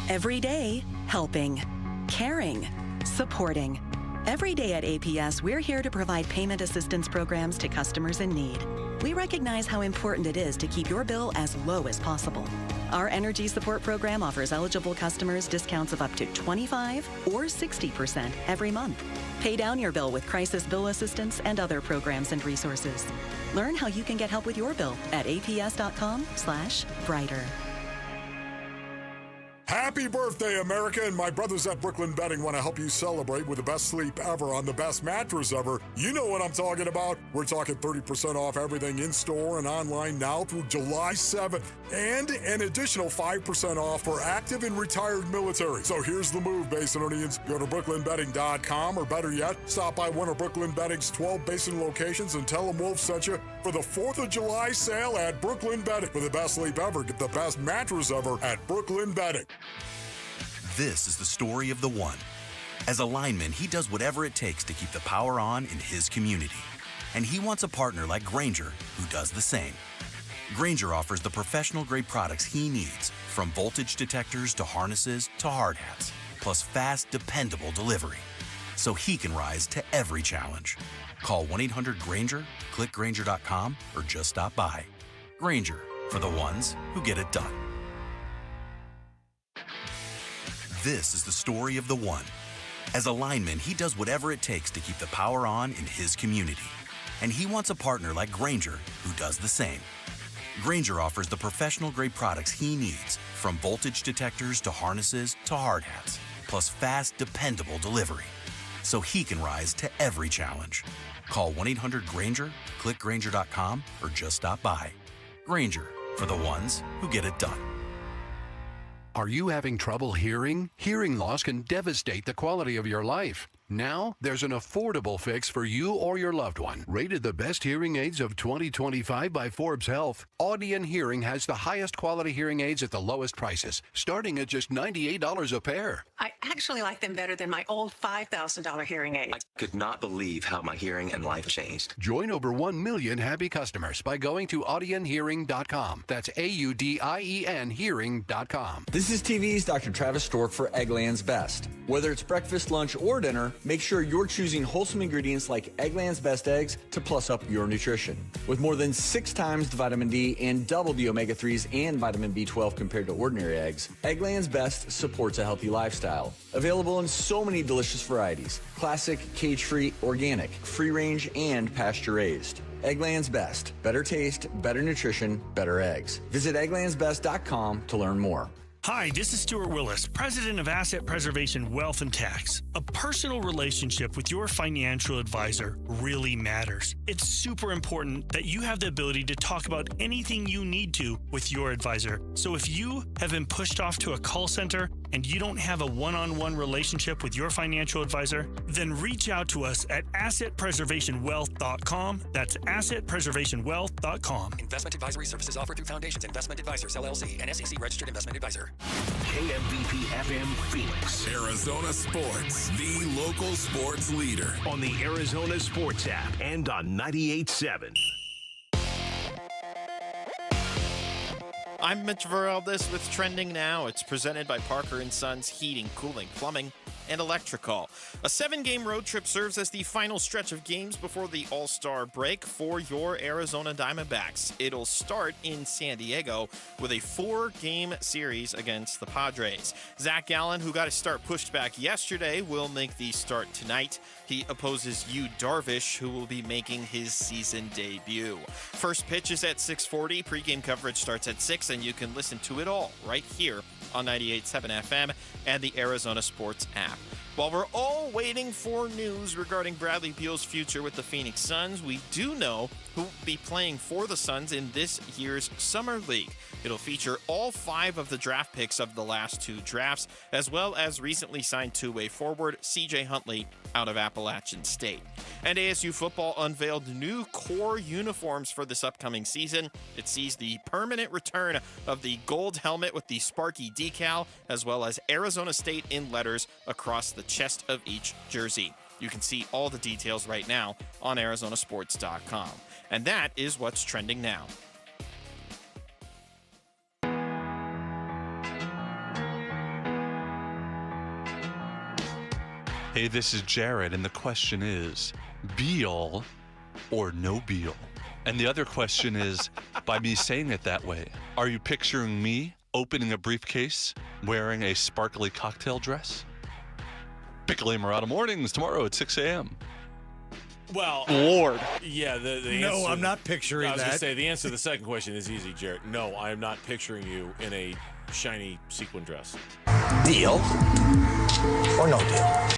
Every day, helping, caring, supporting. Every day at APS, we're here to provide payment assistance programs to customers in need. We recognize how important it is to keep your bill as low as possible. Our Energy Support Program offers eligible customers discounts of up to 25 or 60% every month. Pay down your bill with crisis bill assistance and other programs and resources. Learn how you can get help with your bill at aps.com/brighter. Happy birthday, America, and my brothers at Brooklyn Bedding want to help you celebrate with the best sleep ever on the best mattress ever. You know what I'm talking about. We're talking 30% off everything in-store and online now through July 7th, and an additional 5% off for active and retired military. So here's the move, Basinonians. Go to brooklynbedding.com, or better yet, stop by one of Brooklyn Bedding's 12 Basin locations and tell them Wolf sent you for the 4th of July sale at Brooklyn Bedding. For the best sleep ever, get the best mattress ever at Brooklyn Bedding. This is the story of the one. As a lineman, he does whatever it takes to keep the power on in his community. And he wants a partner like Grainger who does the same. Grainger offers the professional-grade products he needs, from voltage detectors to harnesses to hard hats, plus fast, dependable delivery, so he can rise to every challenge. Call 1-800-GRAINGER, click Grainger.com, or just stop by. Grainger, for the ones who get it done. This is the story of the one. As a lineman, he does whatever it takes to keep the power on in his community. And he wants a partner like Grainger who does the same. Grainger offers the professional-grade products he needs, from voltage detectors to harnesses to hard hats, plus fast, dependable delivery, so he can rise to every challenge. Call 1-800-GRANGER, click Grainger.com, or just stop by. Grainger, for the ones who get it done. Are you having trouble hearing? Hearing loss can devastate the quality of your life. Now, there's an affordable fix for you or your loved one. Rated the best hearing aids of 2025 by Forbes Health, Audion Hearing has the highest quality hearing aids at the lowest prices, starting at just $98 a pair. I actually like them better than my old $5,000 hearing aid. I could not believe how my hearing and life changed. Join over 1 million happy customers by going to audionhearing.com. That's AUDIEN hearing.com. This is TV's Dr. Travis Stork for Eggland's Best. Whether it's breakfast, lunch, or dinner, make sure you're choosing wholesome ingredients like Eggland's Best eggs to plus up your nutrition. With more than 6 times the vitamin D and double the omega-3s and vitamin B12 compared to ordinary eggs, Eggland's Best supports a healthy lifestyle. Available in so many delicious varieties: classic, cage-free, organic, free-range, and pasture-raised. Eggland's Best. Better taste, better nutrition, better eggs. Visit egglandsbest.com to learn more. Hi, this is Stuart Willis, president of Asset Preservation Wealth and Tax. A personal relationship with your financial advisor really matters. It's super important that you have the ability to talk about anything you need to with your advisor. So if you have been pushed off to a call center and you don't have a one-on-one relationship with your financial advisor, then reach out to us at assetpreservationwealth.com. That's assetpreservationwealth.com. Investment advisory services offered through Foundations Investment Advisors, LLC, and SEC registered investment advisor. KMVP FM Phoenix. Arizona Sports, the local sports leader. On the Arizona Sports app and on 98.7. I'm Mitch Varaldis with Trending Now. It's presented by Parker & Sons Heating, Cooling, Plumbing, and Electrical. A 7-game road trip serves as the final stretch of games before the All-Star break for your Arizona Diamondbacks. It'll start in San Diego with a 4-game series against the Padres. Zach Gallen, who got his start pushed back yesterday, will make the start tonight. He opposes Yu Darvish, who will be making his season debut. First pitch is at 6:40. Pre-game coverage starts at 6, and you can listen to it all right here on 98.7 FM and the Arizona Sports app. While we're all waiting for news regarding Bradley Beal's future with the Phoenix Suns, we do know who will be playing for the Suns in this year's Summer League. It'll feature all 5 of the draft picks of the last 2 drafts, as well as recently signed two-way forward C.J. Huntley out of Appalachian State. And ASU football unveiled new core uniforms for this upcoming season. It sees the permanent return of the gold helmet with the Sparky decal, as well as Arizona State in letters across the chest of each jersey. You can see all the details right now on arizonasports.com. And that is what's trending now. Hey, this is Jared, and the question is, Beal or no Beal? And the other question is, by me saying it that way, are you picturing me opening a briefcase, wearing a sparkly cocktail dress? Bickley and Murata mornings tomorrow at 6 a.m. Well, Lord. Yeah, the No, answer, I'm not picturing I was going to that. say, the answer to the second question is easy, Jared. No, I am not picturing you in a shiny sequin dress. Deal or no deal?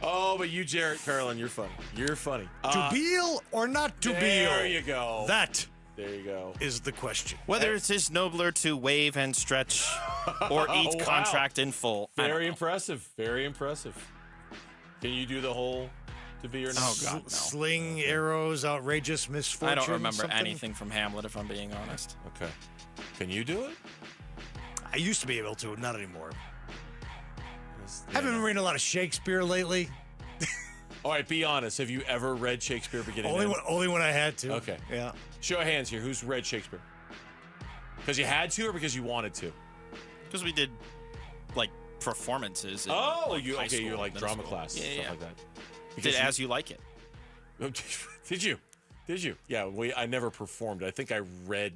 Oh, but you, Jarrett Carlin, you're funny. You're funny. To Beal or not to Beal? There you go. There you go. Is the question. Whether it is nobler to waive and stretch or eat Wow. contract in full. Very impressive. Very impressive. Can you do the whole to be or not? Oh, God, no. Sling arrows, outrageous misfortune. I don't remember something? anything from Hamlet, if I'm being honest. Okay. Can you do it? I used to be able to, not anymore. Haven't been reading a lot of Shakespeare lately. All right, be honest. Have you ever read Shakespeare beginning? Only when I had to. Okay. Yeah. Show of hands here. Who's read Shakespeare? Because you had to or because you wanted to? Because we did, like, performances. In, you high school, you like middle drama school. class, Yeah, stuff yeah. like that. Did As You Like It. Did you? Did you? Yeah, I never performed. I think I read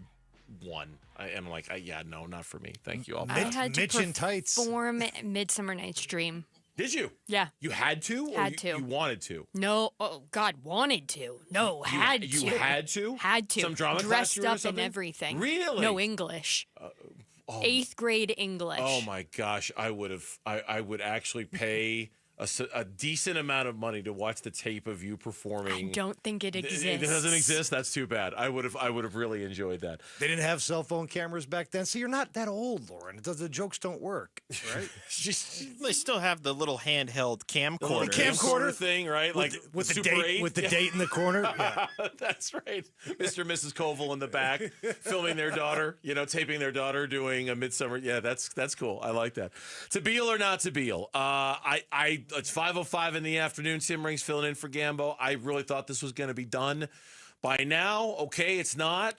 one. I am like, no, not for me. Thank you. I had to Mitch in tights. perform Midsummer Night's Dream. Did you? Yeah. You had to? Or Had to. You wanted to? No, oh God, wanted to. No, had to. You had to? Had to. Some drama class Dressed you were or up and something? everything. Really? No English. 8th grade English. Oh my gosh, I would actually pay a decent amount of money to watch the tape of you performing. I don't think it exists. It doesn't exist. That's too bad. I would have really enjoyed that. They didn't have cell phone cameras back then. See, you're not that old, Lauren. The jokes don't work, right? They still have the little handheld camcorder. The camcorder thing, right? With the Super date 8. with the date in the corner. Yeah. That's right. Mr. and Mrs. Koval in the back filming their daughter, taping their daughter doing a Midsummer. Yeah, that's cool. I like that. To Beal or not to Beal? It's 5:05 in the afternoon. Tim Ring's filling in for Gambo. I really thought this was going to be done by now. Okay, it's not.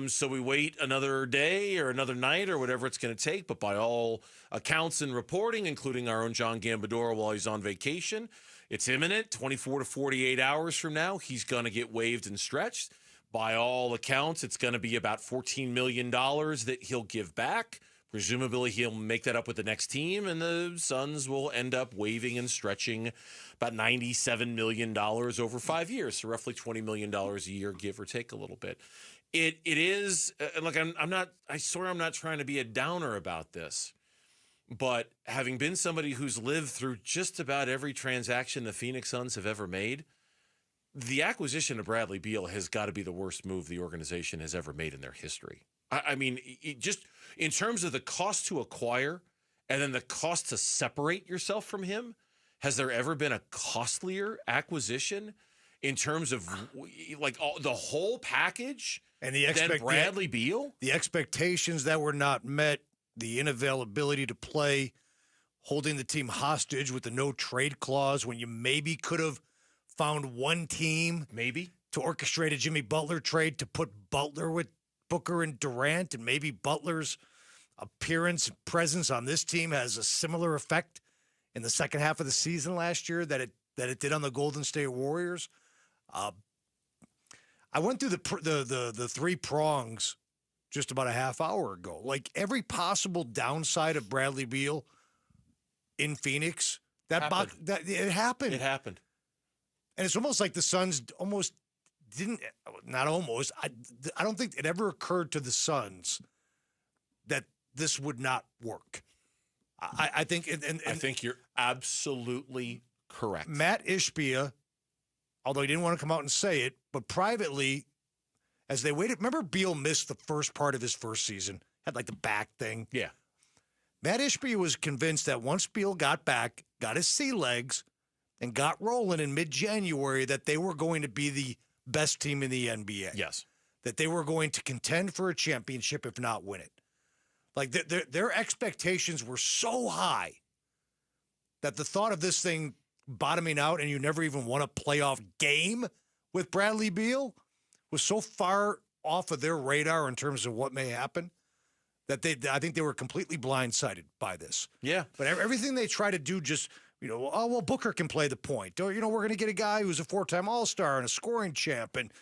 So we wait another day or another night or whatever it's going to take. But by all accounts and reporting, including our own John Gambadoro while he's on vacation, it's imminent. 24 to 48 hours from now, he's going to get waived and stretched. By all accounts, it's going to be about $14 million that he'll give back. Presumably, he'll make that up with the next team, and the Suns will end up waiving and stretching about $97 million over 5 years, so roughly $20 million a year, give or take a little bit. It is, look, I swear I'm not trying to be a downer about this, but having been somebody who's lived through just about every transaction the Phoenix Suns have ever made, the acquisition of Bradley Beal has got to be the worst move the organization has ever made in their history. I mean, just in terms of the cost to acquire and then the cost to separate yourself from him, has there ever been a costlier acquisition in terms of the whole package and than Bradley Beal? The expectations that were not met, the inavailability to play, holding the team hostage with the no trade clause when you maybe could have found one team to orchestrate a Jimmy Butler trade to put Butler with Booker and Durant, and maybe Butler's appearance and presence on this team has a similar effect in the second half of the season last year that it did on the Golden State Warriors. I went through the three prongs just about a half hour ago. Like every possible downside of Bradley Beal in Phoenix, it happened. It happened. And it's almost like the Suns almost didn't, not almost, I don't think it ever occurred to the Suns that this would not work. I think, I think you're absolutely correct. Matt Ishbia, although he didn't want to come out and say it, but privately, as they waited, remember Beal missed the first part of his first season, had like the back thing. Yeah. Matt Ishbia was convinced that once Beal got back, got his sea legs, and got rolling in mid-January, that they were going to be the best team in the NBA. Yes. That they were going to contend for a championship, if not win it. Like, their expectations were so high that the thought of this thing bottoming out and you never even won a playoff game with Bradley Beal was so far off of their radar in terms of what may happen that I think they were completely blindsided by this. Yeah. But everything they try to do just, Booker can play the point. Or, we're going to get a guy who's a four-time All-Star and a scoring champ and,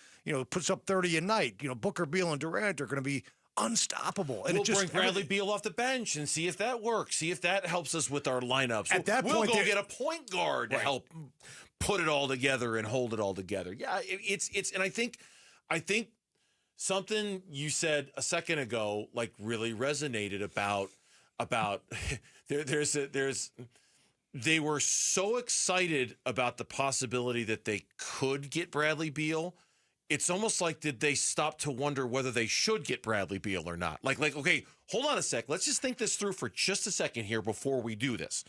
puts up 30 a night. Booker, Beal, and Durant are going to be unstoppable. And we'll bring Bradley Beal off the bench and see if that works. See if that helps us with our lineups. At that we'll point, go get a point guard to help put it all together and hold it all together. Yeah, it's and I think something you said a second ago really resonated about they were so excited about the possibility that they could get Bradley Beal. It's almost like, did they stop to wonder whether they should get Bradley Beal or not? Okay, hold on a sec. Let's just think this through for just a second here before we do this.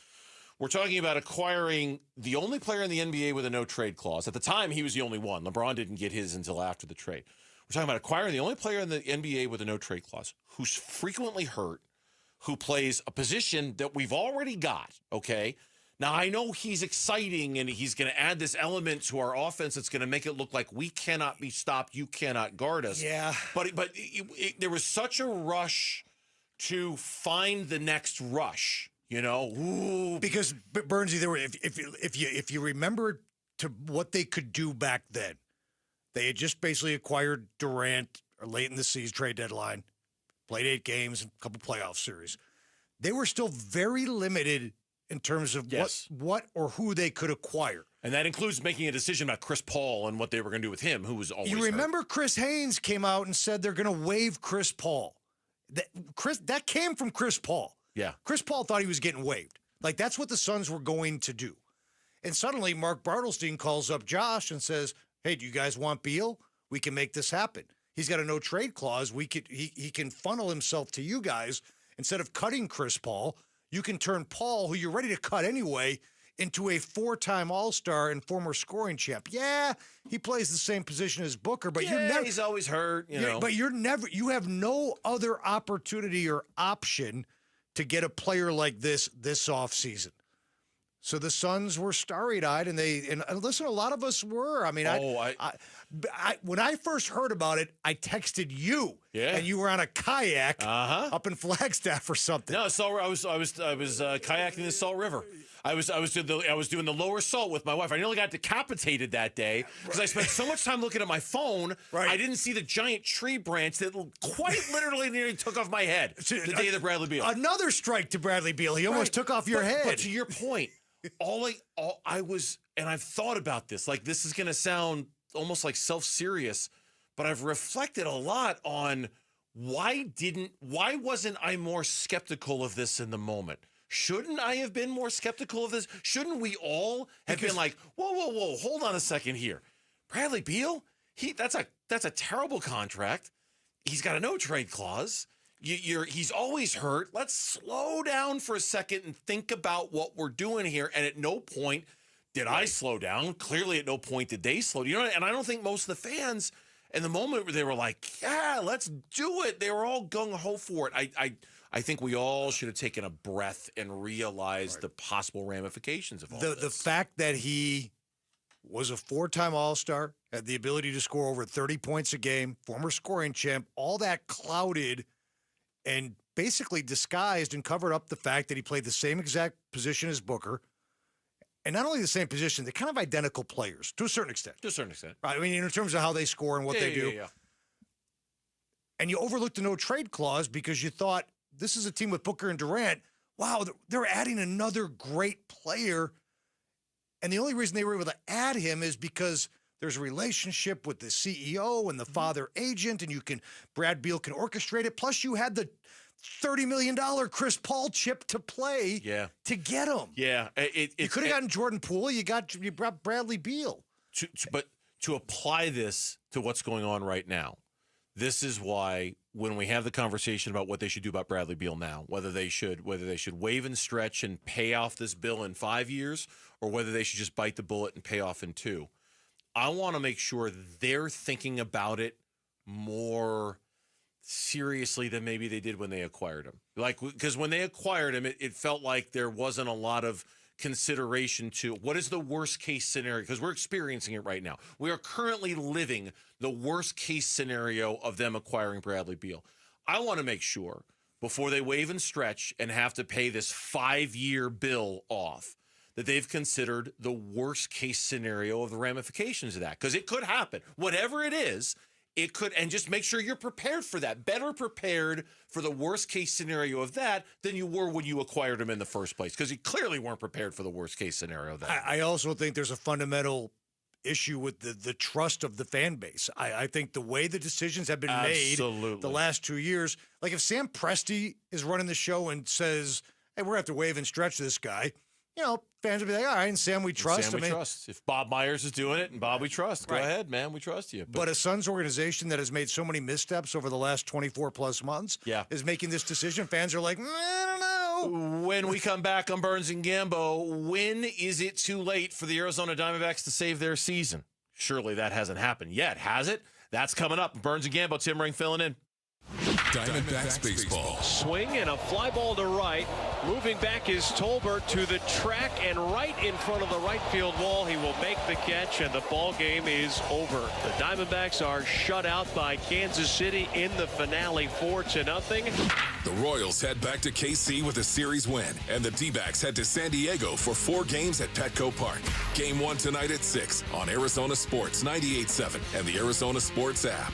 We're talking about acquiring the only player in the NBA with a no-trade clause. At the time, he was the only one. LeBron didn't get his until after the trade. We're talking about acquiring the only player in the NBA with a no-trade clause who's frequently hurt, who plays a position that we've already got, okay? Now, I know he's exciting and he's going to add this element to our offense that's going to make it look like we cannot be stopped, you cannot guard us. Yeah. But there was such a rush to find the next rush, Ooh. Because, Bernsey, there were if you remember to what they could do back then, they had just basically acquired Durant late in the season, trade deadline, played 8 games, and a couple playoff series. They were still very limited in terms of what or who they could acquire. And that includes making a decision about Chris Paul and what they were going to do with him, who was always You remember hurt. Chris Haynes came out and said they're going to waive Chris Paul. That came from Chris Paul. Yeah. Chris Paul thought he was getting waived. That's what the Suns were going to do. And suddenly Mark Bartelstein calls up Josh and says, hey, do you guys want Beal? We can make this happen. He's got a no-trade clause. He can funnel himself to you guys. Instead of cutting Chris Paul, you can turn Paul, who you're ready to cut anyway, into a 4-time All-Star and former scoring champ. Yeah, he plays the same position as Booker, but he's always hurt, But you have no other opportunity or option to get a player like this offseason. So the Suns were starry-eyed, and listen, a lot of us were. I mean, when I first heard about it, I texted you, and you were on a kayak up in Flagstaff or something. No, I was kayaking the Salt River. I was doing the lower Salt with my wife. I nearly got decapitated that day because I spent so much time looking at my phone. Right. I didn't see the giant tree branch that quite literally nearly took off my head the day of Bradley Beal. Another strike to Bradley Beal. He almost took off your head. But to your point. I've thought about this. Like, this is going to sound almost like self-serious, but I've reflected a lot on why wasn't I more skeptical of this in the moment? Shouldn't I have been more skeptical of this? Shouldn't we all have been like, whoa, hold on a second here. Bradley Beal, that's a terrible contract. He's got a no-trade clause. He's always hurt. Let's slow down for a second and think about what we're doing here. And at no point did I slow down. Clearly, at no point did they slow down. And I don't think most of the fans, in the moment where they were like, yeah, let's do it, they were all gung-ho for it. I think we all should have taken a breath and realized the possible ramifications of all this. The fact that he was a 4-time All-Star, had the ability to score over 30 points a game, former scoring champ, all that clouded and basically disguised and covered up the fact that he played the same exact position as Booker. And not only the same position, they're kind of identical players to a certain extent. Right. I mean, in terms of how they score and what they do. Yeah. And you overlooked the no-trade clause because you thought, this is a team with Booker and Durant. Wow, they're adding another great player. And the only reason they were able to add him is because there's a relationship with the CEO and the father agent, and Brad Beal can orchestrate it. Plus, you had the $30 million Chris Paul chip to play to get him. Yeah. You could have gotten Jordan Poole. You brought Bradley Beal. But to apply this to what's going on right now, this is why when we have the conversation about what they should do about Bradley Beal now, whether they should waive and stretch and pay off this bill in 5 years, or whether they should just bite the bullet and pay off in 2, I want to make sure they're thinking about it more seriously than maybe they did when they acquired him. Because when they acquired him, it felt like there wasn't a lot of consideration to what is the worst case scenario, because we're experiencing it right now. We are currently living the worst case scenario of them acquiring Bradley Beal. I want to make sure before they waive and stretch and have to pay this 5-year bill off that they've considered the worst case scenario of the ramifications of that, because it could happen. Whatever it is, it could, and just make sure you're prepared for that. Better prepared for the worst case scenario of that than you were when you acquired him in the first place, because you clearly weren't prepared for the worst case scenario of that. I also think there's a fundamental issue with the trust of the fan base. I think the way the decisions have been made the last 2 years, like if Sam Presti is running the show and says, hey, we're going to have to waive and stretch this guy, fans would be like, all right, and Sam, we trust. Trust. If Bob Myers is doing it and Bob, we trust. Go ahead, man. We trust you. But a Suns organization that has made so many missteps over the last 24-plus months is making this decision. Fans are like, I don't know. When we come back on Burns and Gambo, when is it too late for the Arizona Diamondbacks to save their season? Surely that hasn't happened yet, has it? That's coming up. Burns and Gambo, Tim Ring filling in. Diamondbacks baseball. Swing and a fly ball to right. Moving back is Tolbert to the track and right in front of the right field wall. He will make the catch, and the ball game is over. The Diamondbacks are shut out by Kansas City in the finale 4-0. The Royals head back to KC with a series win, and the Dbacks head to San Diego for 4 games at Petco Park. Game 1 tonight at 6 on Arizona Sports 98.7 and the Arizona Sports app.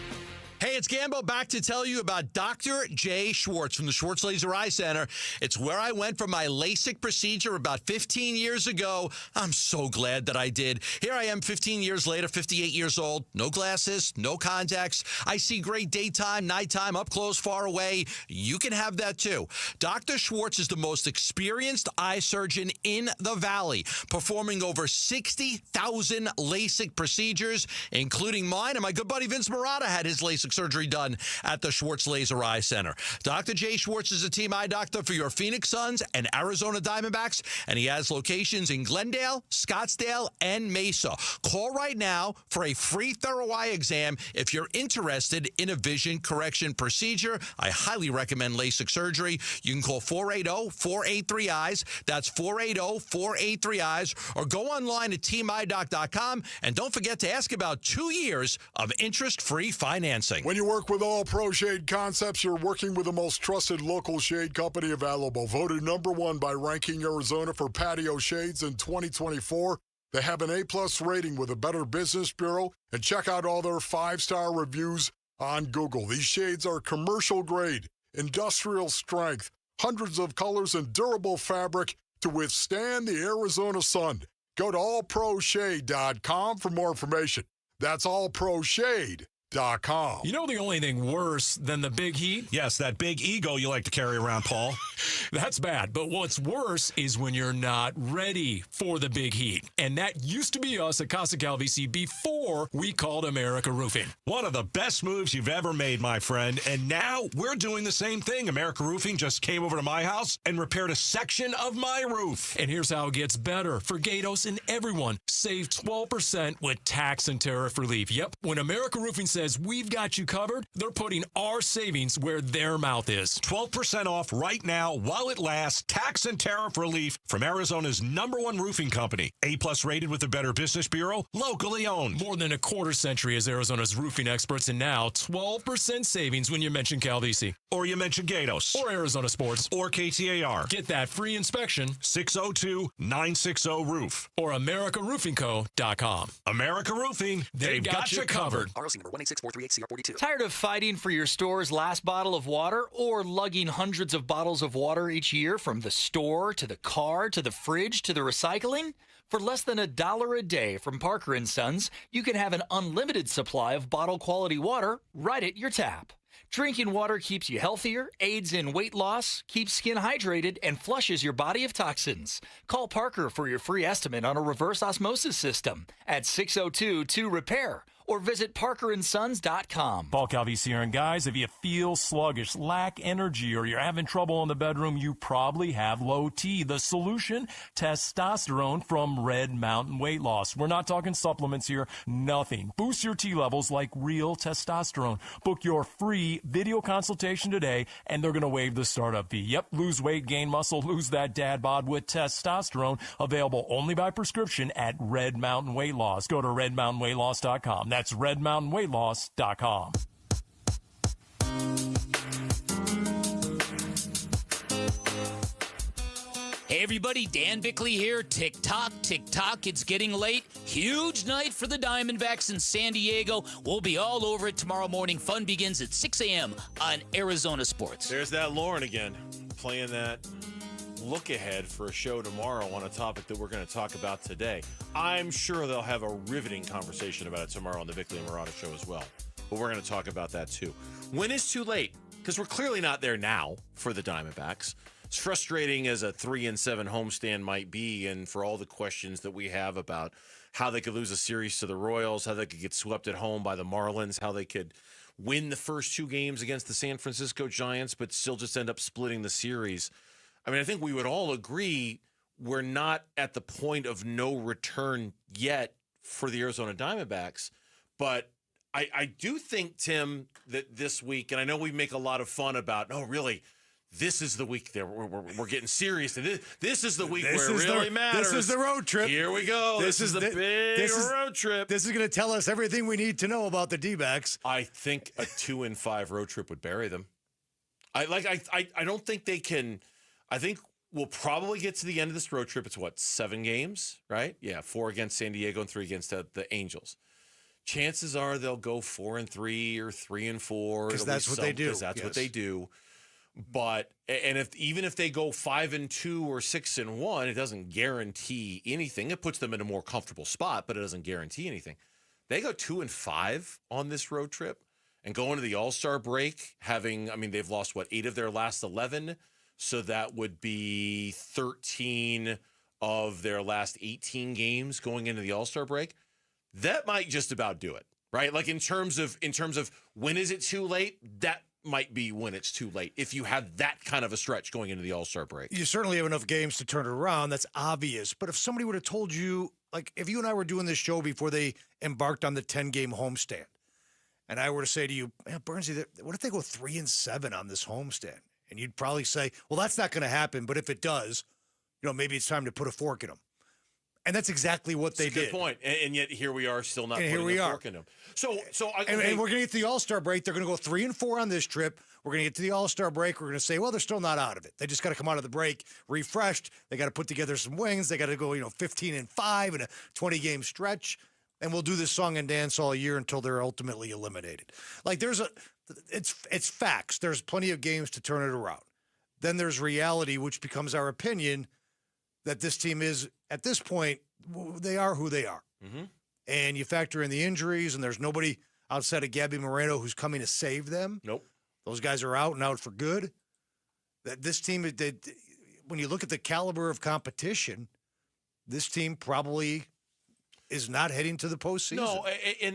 Hey, it's Gambo back to tell you about Dr. J. Schwartz from the Schwartz Laser Eye Center. It's where I went for my LASIK procedure about 15 years ago. I'm so glad that I did. Here I am 15 years later, 58 years old. No glasses, no contacts. I see great daytime, nighttime, up close, far away. You can have that too. Dr. Schwartz is the most experienced eye surgeon in the Valley, performing over 60,000 LASIK procedures, including mine. And my good buddy Vince Marotta had his LASIK surgery done at the Schwartz Laser Eye Center. Dr. J. Schwartz is a team eye doctor for your Phoenix Suns and Arizona Diamondbacks, and he has locations in Glendale, Scottsdale, and Mesa. Call right now for a free thorough eye exam if you're interested in a vision correction procedure. I highly recommend LASIK surgery. You can call 480-483-EYES. That's 480-483-EYES. Or go online at teamidoc.com. And don't forget to ask about 2 years of interest-free financing. When you work with All Pro Shade Concepts, you're working with the most trusted local shade company available. Voted #1 by Ranking Arizona for patio shades in 2024. They have an A+ rating with the Better Business Bureau. And check out all their 5-star reviews on Google. These shades are commercial grade, industrial strength, hundreds of colors and durable fabric to withstand the Arizona sun. Go to allproshade.com for more information. That's allproshade.com. You know the only thing worse than the big heat? Yes, that big ego you like to carry around, Paul. That's bad. But what's worse is when you're not ready for the big heat. And that used to be us at Casa Calvisi before we called America Roofing. One of the best moves you've ever made, my friend. And now we're doing the same thing. America Roofing just came over to my house and repaired a section of my roof. And here's how it gets better. For Gatos and everyone, save 12% with tax and tariff relief. Yep, when America Roofing says we've got you covered, they're putting our savings where their mouth is. 12% off right now while it lasts. Tax and tariff relief from Arizona's #1 roofing company. A+ rated with the Better Business Bureau. Locally owned. More than a quarter century as Arizona's roofing experts, and now 12% savings when you mention Calvisi. Or you mention Gatos. Or Arizona Sports. Or KTAR. Get that free inspection. 602-960-ROOF. Or AmericaRoofingCo.com. America Roofing. They've got you covered. ROC number 18643ACR42. Tired of fighting for your store's last bottle of water or lugging hundreds of bottles of water each year from the store to the car to the fridge to the recycling? For less than $1 a day from Parker & Sons, you can have an unlimited supply of bottle quality water right at your tap. Drinking water keeps you healthier, aids in weight loss, keeps skin hydrated, and flushes your body of toxins. Call Parker for your free estimate on a reverse osmosis system at 602-2-REPAIR or visit parkerandsons.com. Paul Calvisi here, and guys, if you feel sluggish, lack energy, or you're having trouble in the bedroom, you probably have low T. The solution? Testosterone from Red Mountain Weight Loss. We're not talking supplements here. Nothing. Boost your T levels like real testosterone. Book your free video consultation today, and they're going to waive the startup fee. Yep, lose weight, gain muscle, lose that dad bod with testosterone. Available only by prescription at Red Mountain Weight Loss. Go to redmountainweightloss.com. That's redmountainweightloss.com. Hey everybody, Dan Bickley here. Tick-tock, tick-tock, it's getting late. Huge night for the Diamondbacks in San Diego. We'll be all over it tomorrow morning. Fun begins at 6 a.m. on Arizona Sports. There's that Lauren again, playing that look ahead for a show tomorrow on a topic that we're going to talk about today. I'm sure they'll have a riveting conversation about it tomorrow on the Bickley and Marotta show as well. But we're going to talk about that too. When is too late? Because we're clearly not there now for the Diamondbacks. As frustrating as a 3-7 homestand might be, and for all the questions that we have about how they could lose a series to the Royals, how they could get swept at home by the Marlins, how they could win the first 2 games against the San Francisco Giants, but still just end up splitting the series. I mean, I think we would all agree we're not at the point of no return yet for the Arizona Diamondbacks. But I do think, Tim, that this week, and I know we make a lot of fun about, no, really, this is the week that we're getting serious. This is the week where it really matters. This is the road trip. Here we go. This is the big road trip. This is going to tell us everything we need to know about the D-backs. I think a 2-5 road trip would bury them. I don't think they can. I think we'll probably get to the end of this road trip. It's 7 games, right? Yeah, 4 against San Diego and 3 against the Angels. chances are they'll go 4-3 or 3-4 because that's what they do. Because that's what they do. But even if they go 5-2 or 6-1, it doesn't guarantee anything. It puts them in a more comfortable spot, but it doesn't guarantee anything. They go 2-5 on this road trip and go into the All-Star break they've lost 8 of their last 11, so that would be 13 of their last 18 games going into the All-Star break. That might just about do it, right? Like in terms of when is it too late? That might be when it's too late. If you have that kind of a stretch going into the All-Star break, you certainly have enough games to turn it around. That's obvious. But if somebody would have told you, like if you and I were doing this show before they embarked on the 10-game homestand, and I were to say to you, man, Bernsey, what if they go 3-7 on this homestand? And you'd probably say, well, that's not going to happen. But if it does, maybe it's time to put a fork in them. And that's exactly what they did. Good point. And yet here we are still not putting a fork in them. And we're going to get to the All-Star break. They're going to go 3-4 on this trip. We're going to get to the All-Star break. We're going to say, well, they're still not out of it. They just got to come out of the break refreshed. They got to put together some wins. They got to go, 15-5 in a 20-game stretch. And we'll do this song and dance all year until they're ultimately eliminated. Like it's facts. There's plenty of games to turn it around. Then there's reality, which becomes our opinion that this team is, at this point, they are who they are. Mm-hmm. And you factor in the injuries, and there's nobody outside of Gabby Moreno who's coming to save them. Nope. Those guys are out and out for good. That this team, when you look at the caliber of competition, this team probably is not heading to the postseason. No,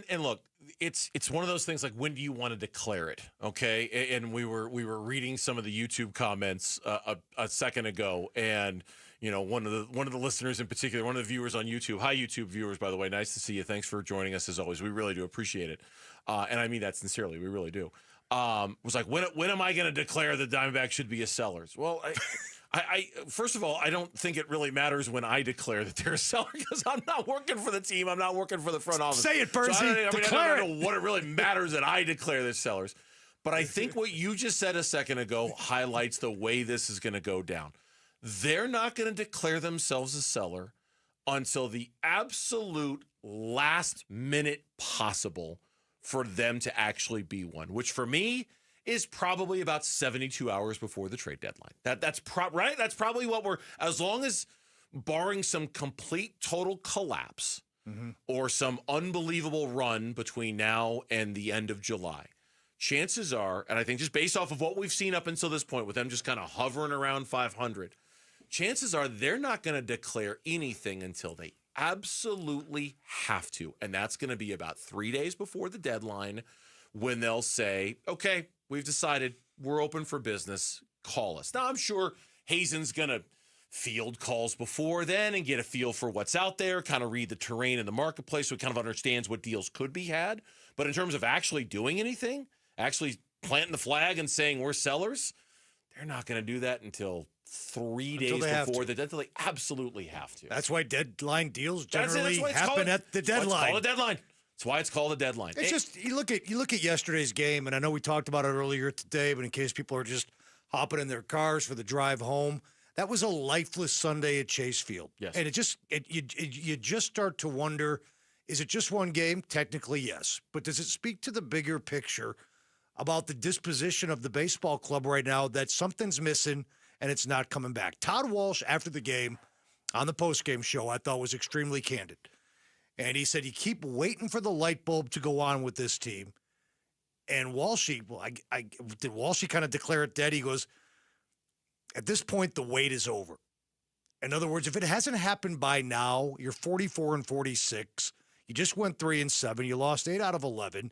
and look, it's one of those things like, when do you want to declare it? Okay, and we were reading some of the YouTube comments a second ago, and one of the listeners in particular, one of the viewers on YouTube. Hi, YouTube viewers, by the way. Nice to see you. Thanks for joining us as always. We really do appreciate it, and I mean that sincerely. We really do. Was like, when am I going to declare the Diamondbacks should be a sellers? Well, I first of all, I don't think it really matters when I declare that they're a seller, because I'm not working for the team. I'm not working for the front office. Say it, Bernsey. So I don't know what it really matters that I declare they're sellers. But I think what you just said a second ago highlights the way this is going to go down. They're not going to declare themselves a seller until the absolute last minute possible for them to actually be one, which for me is probably about 72 hours before the trade deadline. That's right. That's probably what as long as, barring some complete total collapse or some unbelievable run between now and the end of July, chances are, and I think just based off of what we've seen up until this point with them just kind of hovering around 500, chances are they're not going to declare anything until they absolutely have to. And that's going to be about 3 days before the deadline, when they'll say, okay, we've decided we're open for business. Call us. Now, I'm sure Hazen's going to field calls before then and get a feel for what's out there, kind of read the terrain in the marketplace, so he kind of understands what deals could be had. But in terms of actually doing anything, actually planting the flag and saying we're sellers, they're not going to do that until 3 days before the deadline. Until they absolutely have to. That's why deadline deals generally happen at the deadline. It's called a deadline. That's why it's called a deadline. It's just, you look at yesterday's game, and I know we talked about it earlier today, but in case people are just hopping in their cars for the drive home, that was a lifeless Sunday at Chase Field. Yes. And you just start to wonder, is it just one game? Technically, yes. But does it speak to the bigger picture about the disposition of the baseball club right now, that something's missing and it's not coming back? Todd Walsh, after the game, on the postgame show, I thought was extremely candid. And he said, you keep waiting for the light bulb to go on with this team. And Walshy, did Walshy kind of declare it dead? He goes, at this point, the wait is over. In other words, if it hasn't happened by now, you're 44-46. You just went 3-7. You lost 8 out of 11.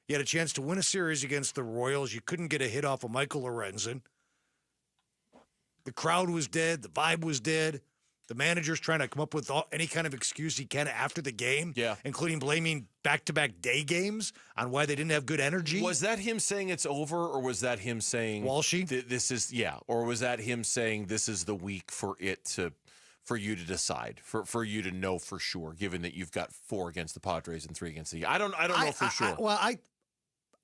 You had a chance to win a series against the Royals. You couldn't get a hit off of Michael Lorenzen. The crowd was dead. The vibe was dead. The manager's trying to come up with any kind of excuse he can after the game, including blaming back-to-back day games on why they didn't have good energy. Was that him saying it's over, or was that him saying Walshy? This is or was that him saying this is the week for you to decide, for you to know for sure, given that you've got 4 against the Padres and 3 against the I don't know for sure.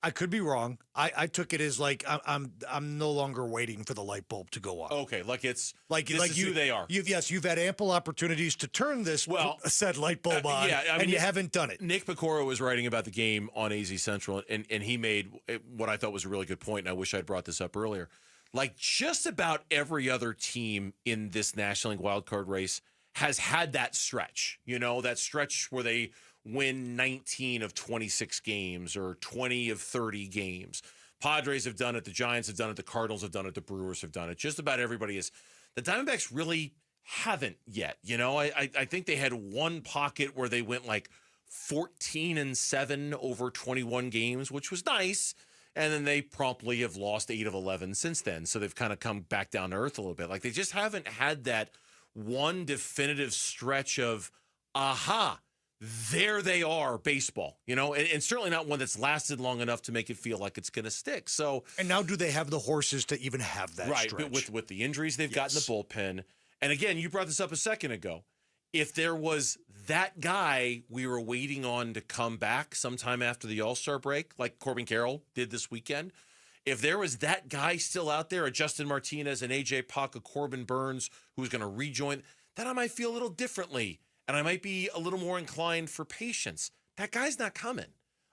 I could be wrong. I took it as like I'm no longer waiting for the light bulb to go off. Okay, like it's like who they are. You've had ample opportunities to turn this said light bulb on, and you haven't done it. Nick Pecora was writing about the game on AZ Central, and he made what I thought was a really good point, and I wish I'd brought this up earlier. Like just about every other team in this National League wildcard race has had that stretch, that stretch where they win 19 of 26 games or 20 of 30 games. Padres have done it. The Giants have done it. The Cardinals have done it. The Brewers have done it. Just about everybody is. The Diamondbacks really haven't yet. I think they had one pocket where they went like 14-7 over 21 games, which was nice. And then they promptly have lost 8 of 11 since then. So they've kind of come back down to earth a little bit. Like they just haven't had that one definitive stretch of, there they are, baseball, and certainly not one that's lasted long enough to make it feel like it's going to stick. So, and now do they have the horses to even have that right, stretch? But with the injuries they've got in the bullpen. And again, you brought this up a second ago. If there was that guy we were waiting on to come back sometime after the All-Star break, like Corbin Carroll did this weekend, if there was that guy still out there, a Justin Martinez, an A.J. Puck, a Corbin Burns, who's going to rejoin, then I might feel a little differently. And I might be a little more inclined for patience. That guy's not coming,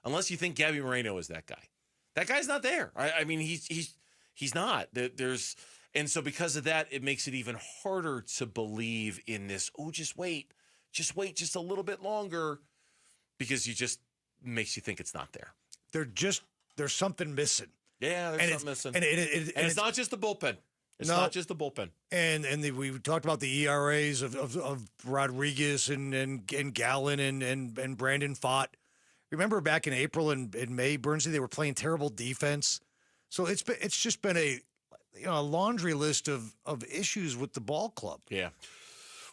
unless you think Gabby Moreno is that guy. That guy's not there. I mean, he's not. And so because of that, it makes it even harder to believe in this. Oh, just wait just a little bit longer, because makes you think it's not there. There's something missing. Yeah, there's something missing. And it's not just the bullpen. It's not just the bullpen. And we talked about the ERAs of Rodriguez and Gallen and Brandon Pfaadt. Remember back in April and May, Burnsley, they were playing terrible defense. So it's just been a laundry list of issues with the ball club. Yeah.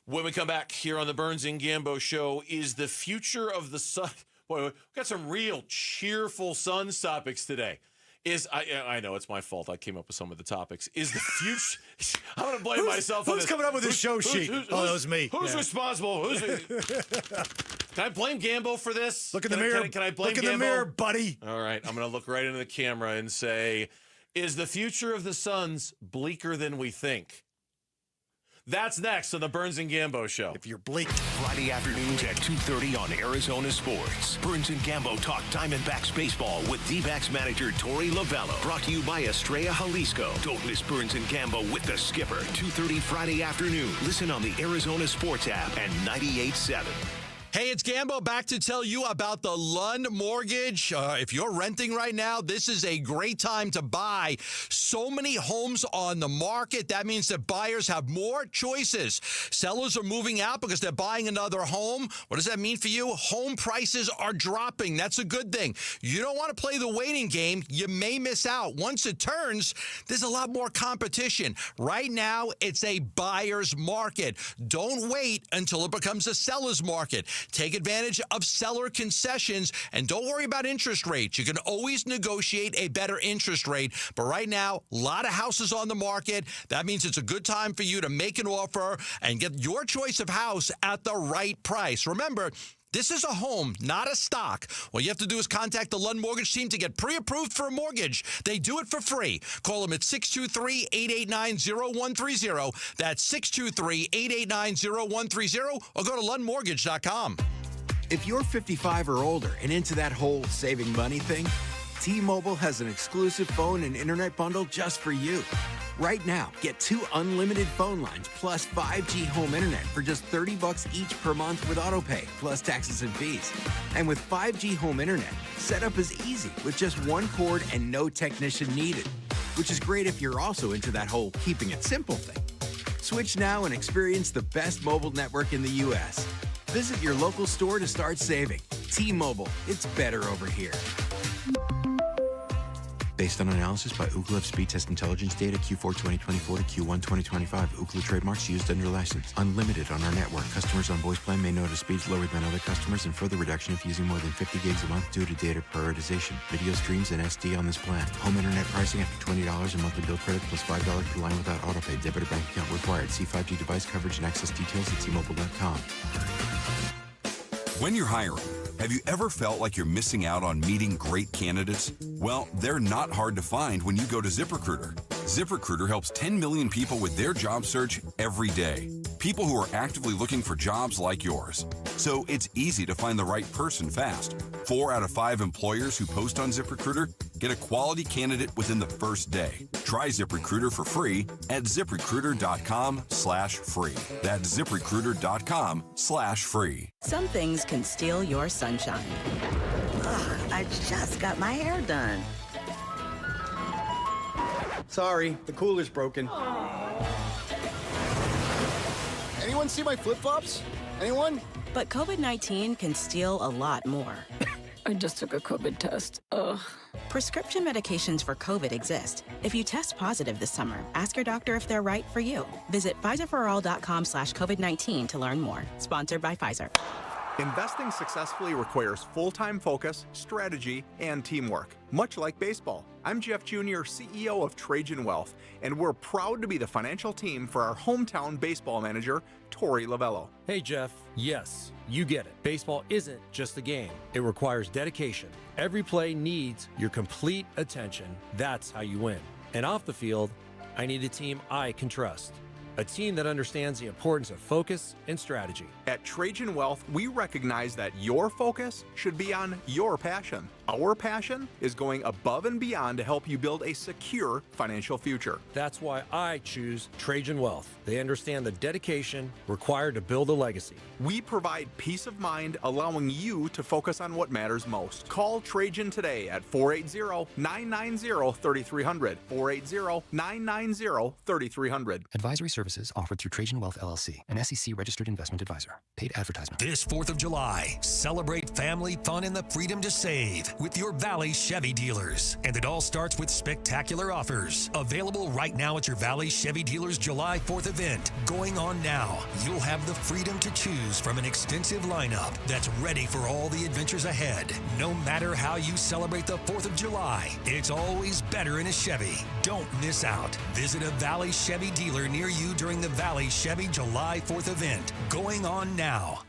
When we come back here on the Burns and Gambo show, is the future of the Sun? Boy, we've got some real cheerful Suns topics today. I know it's my fault. I came up with some of the topics. Is the future? I'm going to blame myself. Who's coming up with this show sheet? That was me. Who's responsible? Can I blame Gambo for this? Look in the mirror. Can I blame Gambo? Look in the mirror, buddy. All right. I'm going to look right into the camera and say, is the future of the Suns bleaker than we think? That's next on the Burns and Gambo show. If you're bleak. Friday afternoons at 2:30 on Arizona Sports. Burns and Gambo talk Diamondbacks baseball with Dbacks manager Torey Lovello. Brought to you by Estrella Jalisco. Don't miss Burns and Gambo with the skipper. 2:30 Friday afternoon. Listen on the Arizona Sports app and 98.7. Hey, it's Gambo back to tell you about the Lund Mortgage. If you're renting right now, this is a great time to buy. So many homes on the market. That means that buyers have more choices. Sellers are moving out because they're buying another home. What does that mean for you? Home prices are dropping. That's a good thing. You don't want to play the waiting game. You may miss out. Once it turns, there's a lot more competition. Right now, it's a buyer's market. Don't wait until it becomes a seller's market. Take advantage of seller concessions, and don't worry about interest rates. You can always negotiate a better interest rate. But right now, a lot of houses on the market. That means it's a good time for you to make an offer and get your choice of house at the right price. Remember, this is a home, not a stock. All you have to do is contact the Lund Mortgage team to get pre-approved for a mortgage. They do it for free. Call them at 623-889-0130. That's 623-889-0130, or go to lundmortgage.com. If you're 55 or older and into that whole saving money thing, T-Mobile has an exclusive phone and internet bundle just for you. Right now, get 2 unlimited phone lines plus 5G home internet for just $30 each per month with autopay, plus taxes and fees. And with 5G home internet, setup is easy with just 1 cord and no technician needed, which is great if you're also into that whole keeping it simple thing. Switch now and experience the best mobile network in the U.S. Visit your local store to start saving. T-Mobile, it's better over here. Based on analysis by Ookla of speed test intelligence data Q4 2024 to Q1 2025. Ookla trademarks used under license. Unlimited on our network. Customers on voice plan may notice speeds lower than other customers, and further reduction if using more than 50 gigs a month due to data prioritization. Video streams and SD on this plan. Home internet pricing after $20 a monthly bill credit plus $5 per line without autopay. Debit or bank account required. See 5G device coverage and access details at T-Mobile.com. When you're hiring, Have you ever felt like you're missing out on meeting great candidates? Well, they're not hard to find when you go to ZipRecruiter. ZipRecruiter helps 10 million people with their job search every day. People who are actively looking for jobs like yours. So it's easy to find the right person fast. 4 out of 5 employers who post on ZipRecruiter get a quality candidate within the first day. Try ZipRecruiter for free at ZipRecruiter.com/free. That's ZipRecruiter.com/free. Some things can steal your sunshine. Ugh, I just got my hair done. Sorry, the cooler's broken. Anyone see my flip-flops? Anyone? But COVID-19 can steal a lot more. I just took a COVID test. Ugh. Prescription medications for COVID exist. If you test positive this summer, ask your doctor if they're right for you. Visit PfizerForAll.com/COVID-19 to learn more. Sponsored by Pfizer. Investing successfully requires full-time focus, strategy, and teamwork, much like baseball. I'm Jeff Jr., CEO of Trajan Wealth, and we're proud to be the financial team for our hometown baseball manager, Tori Lavello. Hey, Jeff. Yes, you get it. Baseball isn't just a game. It requires dedication. Every play needs your complete attention. That's how you win. And off the field, I need a team I can trust. A team that understands the importance of focus and strategy. At Trajan Wealth, we recognize that your focus should be on your passion. Our passion is going above and beyond to help you build a secure financial future. That's why I choose Trajan Wealth. They understand the dedication required to build a legacy. We provide peace of mind, allowing you to focus on what matters most. Call Trajan today at 480-990-3300. 480-990-3300. Advisory services offered through Trajan Wealth LLC, an SEC-registered investment advisor. Paid advertisement. This 4th of July, celebrate family fun and the freedom to save with your Valley Chevy dealers. And it all starts with spectacular offers. Available right now at your Valley Chevy dealers July 4th event. Going on now. You'll have the freedom to choose from an extensive lineup that's ready for all the adventures ahead. No matter how you celebrate the 4th of July, it's always better in a Chevy. Don't miss out. Visit a Valley Chevy dealer near you during the Valley Chevy July 4th event. Going on now.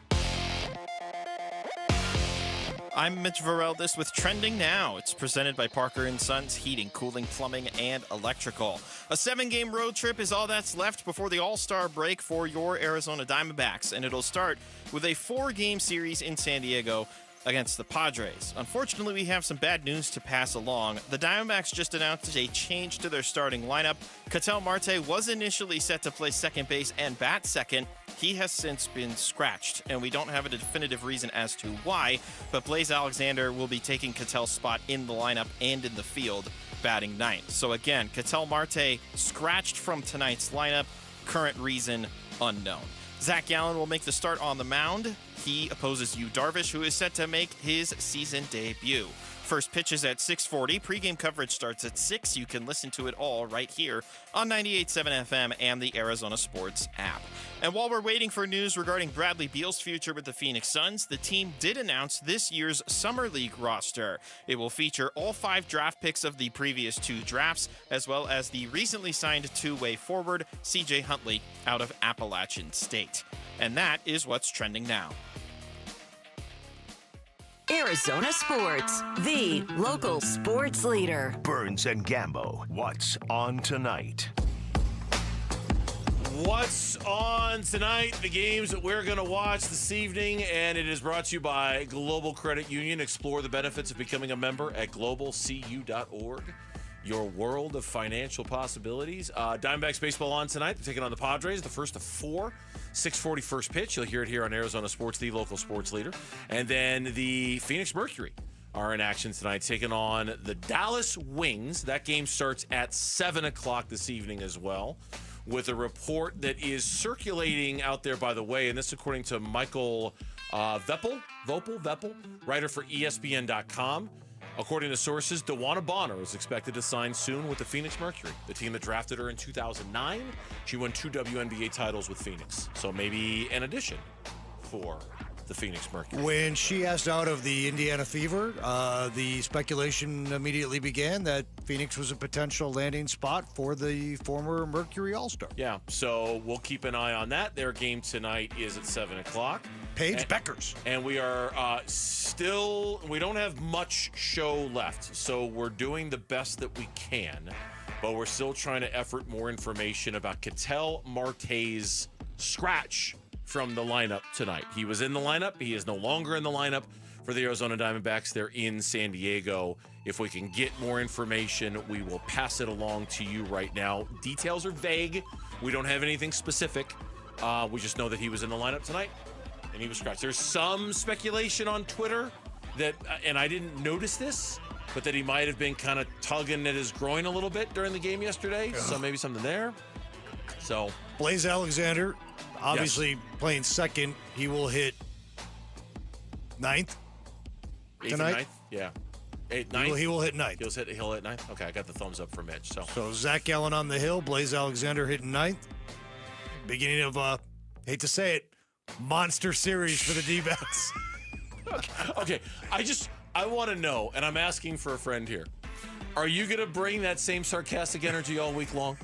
I'm Mitch Varel, with Trending Now. It's presented by Parker & Sons Heating, Cooling, Plumbing, and Electrical. A 7-game road trip is all that's left before the All-Star break for your Arizona Diamondbacks, and it'll start with a 4-game series in San Diego against the Padres. Unfortunately, we have some bad news to pass along. The Diamondbacks just announced a change to their starting lineup. Ketel Marte was initially set to play second base and bat second. He has since been scratched, and we don't have a definitive reason as to why, but Blaze Alexander will be taking Ketel's spot in the lineup and in the field, batting ninth. So again, Ketel Marte scratched from tonight's lineup, current reason unknown. Zach Gallen will make the start on the mound. He opposes Yu Darvish, who is set to make his season debut. First pitch is at 6:40. Pre-game coverage starts at 6. You can listen to it all right here on 98.7 FM and the Arizona Sports app. And while we're waiting for news regarding Bradley Beal's future with the Phoenix Suns, the team did announce this year's Summer League roster. It will feature all 5 draft picks of the previous 2 drafts, as well as the recently signed two-way forward, C.J. Huntley, out of Appalachian State. And that is what's trending now. Arizona Sports, the local sports leader. Burns and Gambo, what's on tonight? What's on tonight? The games that we're going to watch this evening, and it is brought to you by Global Credit Union. Explore the benefits of becoming a member at globalcu.org. Your world of financial possibilities. Diamondbacks baseball on tonight. They're taking on the Padres, the first of 4. 6:40 first pitch. You'll hear it here on Arizona Sports, the local sports leader. And then the Phoenix Mercury are in action tonight, taking on the Dallas Wings. That game starts at 7 o'clock this evening as well, with a report that is circulating out there, by the way, and this according to Michael Veppel, writer for ESPN.com. According to sources, DeWanna Bonner is expected to sign soon with the Phoenix Mercury, the team that drafted her in 2009. She won 2 WNBA titles with Phoenix, so maybe an addition for the Phoenix Mercury. When she asked out of the Indiana Fever, the speculation immediately began that Phoenix was a potential landing spot for the former Mercury All-Star. Yeah, so we'll keep an eye on that. Their game tonight is at 7 o'clock. Paige Beckers. And we are we don't have much show left, so we're doing the best that we can, but we're still trying to effort more information about Ketel Marte's scratch from the lineup tonight. He was in the lineup. He is no longer in the lineup for the Arizona Diamondbacks. They're in San Diego. If we can get more information, we will pass it along to you right now. Details are vague. We don't have anything specific. We just know that he was in the lineup tonight. And he was scratched. There's some speculation on Twitter that, and I didn't notice this, but that he might have been kind of tugging at his groin a little bit during the game yesterday. Ugh. So maybe something there. So Blaze Alexander, obviously playing second. He will hit ninth tonight. Ninth? Yeah. Ninth? He will hit ninth. He'll hit ninth? Okay, I got the thumbs up for Mitch. So Zach Gallen on the hill. Blaze Alexander hitting ninth. Beginning of, hate to say it, monster series for the D-backs. Okay, I want to know, and I'm asking for a friend here. Are you going to bring that same sarcastic energy all week long?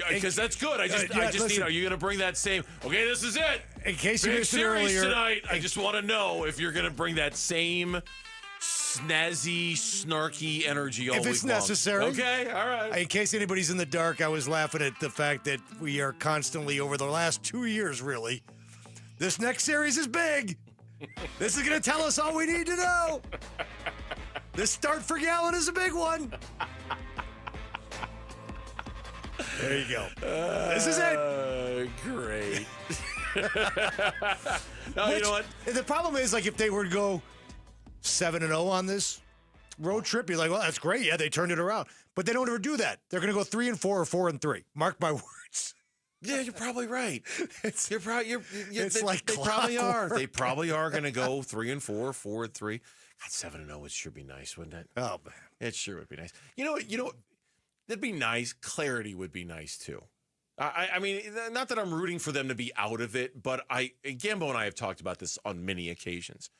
Because that's good. Are you going to bring that same, okay, this is it. In case you Big missed it series earlier. tonight. I just want to know if you're going to bring that same snazzy, snarky energy all week long. If it's necessary. Okay, all right. In case anybody's in the dark, I was laughing at the fact that we are constantly, over the last 2 years, really, this next series is big. This is going to tell us all we need to know. This start for Gallen is a big one. There you go. This is it. Great. No, you know what? The problem is, like, if they were to go 7-0 on this road trip, you're like, well, that's great. Yeah, they turned it around. But they don't ever do that. They're going to go 3-4 or 4-3. Mark my words. Yeah, you're probably right. It's they probably are. They probably are going to go 3-4, 4-3. God, 7-0. It sure be nice, wouldn't it? Oh man, it sure would be nice. You know, that'd be nice. Clarity would be nice too. I mean, not that I'm rooting for them to be out of it, but Gambo and I have talked about this on many occasions.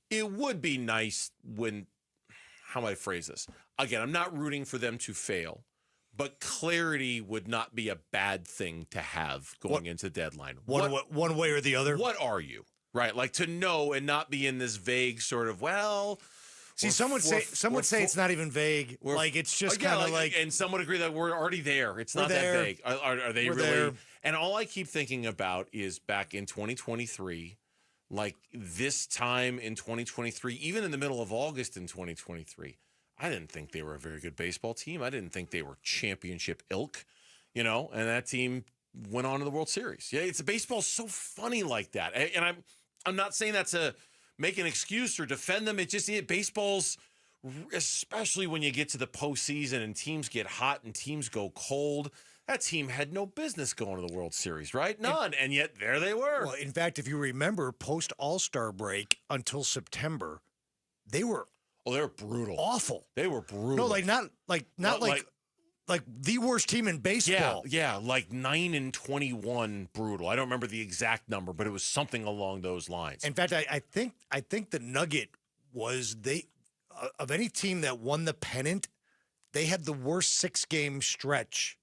It would be nice when, how might I phrase this? Again, I'm not rooting for them to fail. But clarity would not be a bad thing to have going into the deadline. One way or the other. What are you? Right? Like to know and not be in this vague sort of, well. See, some would say it's not even vague. Like it's just kind of like. And some would agree that we're already there. It's not that vague. Are they really? There. And all I keep thinking about is back in 2023, like this time in 2023, even in the middle of August in 2023. I didn't think they were a very good baseball team. I didn't think they were championship ilk, and that team went on to the World Series. Yeah, baseball's so funny like that. And I'm not saying that to make an excuse or defend them. It's just baseball's, especially when you get to the postseason and teams get hot and teams go cold. That team had no business going to the World Series, right? None. And yet there they were. Well, in fact, if you remember, post All-Star break until September, they were. Oh, they were brutal. Awful. They were brutal. No, not like the worst team in baseball. Yeah, like 9-21 brutal. I don't remember the exact number, but it was something along those lines. In fact, I think the nugget was of any team that won the pennant, they had the worst 6-game stretch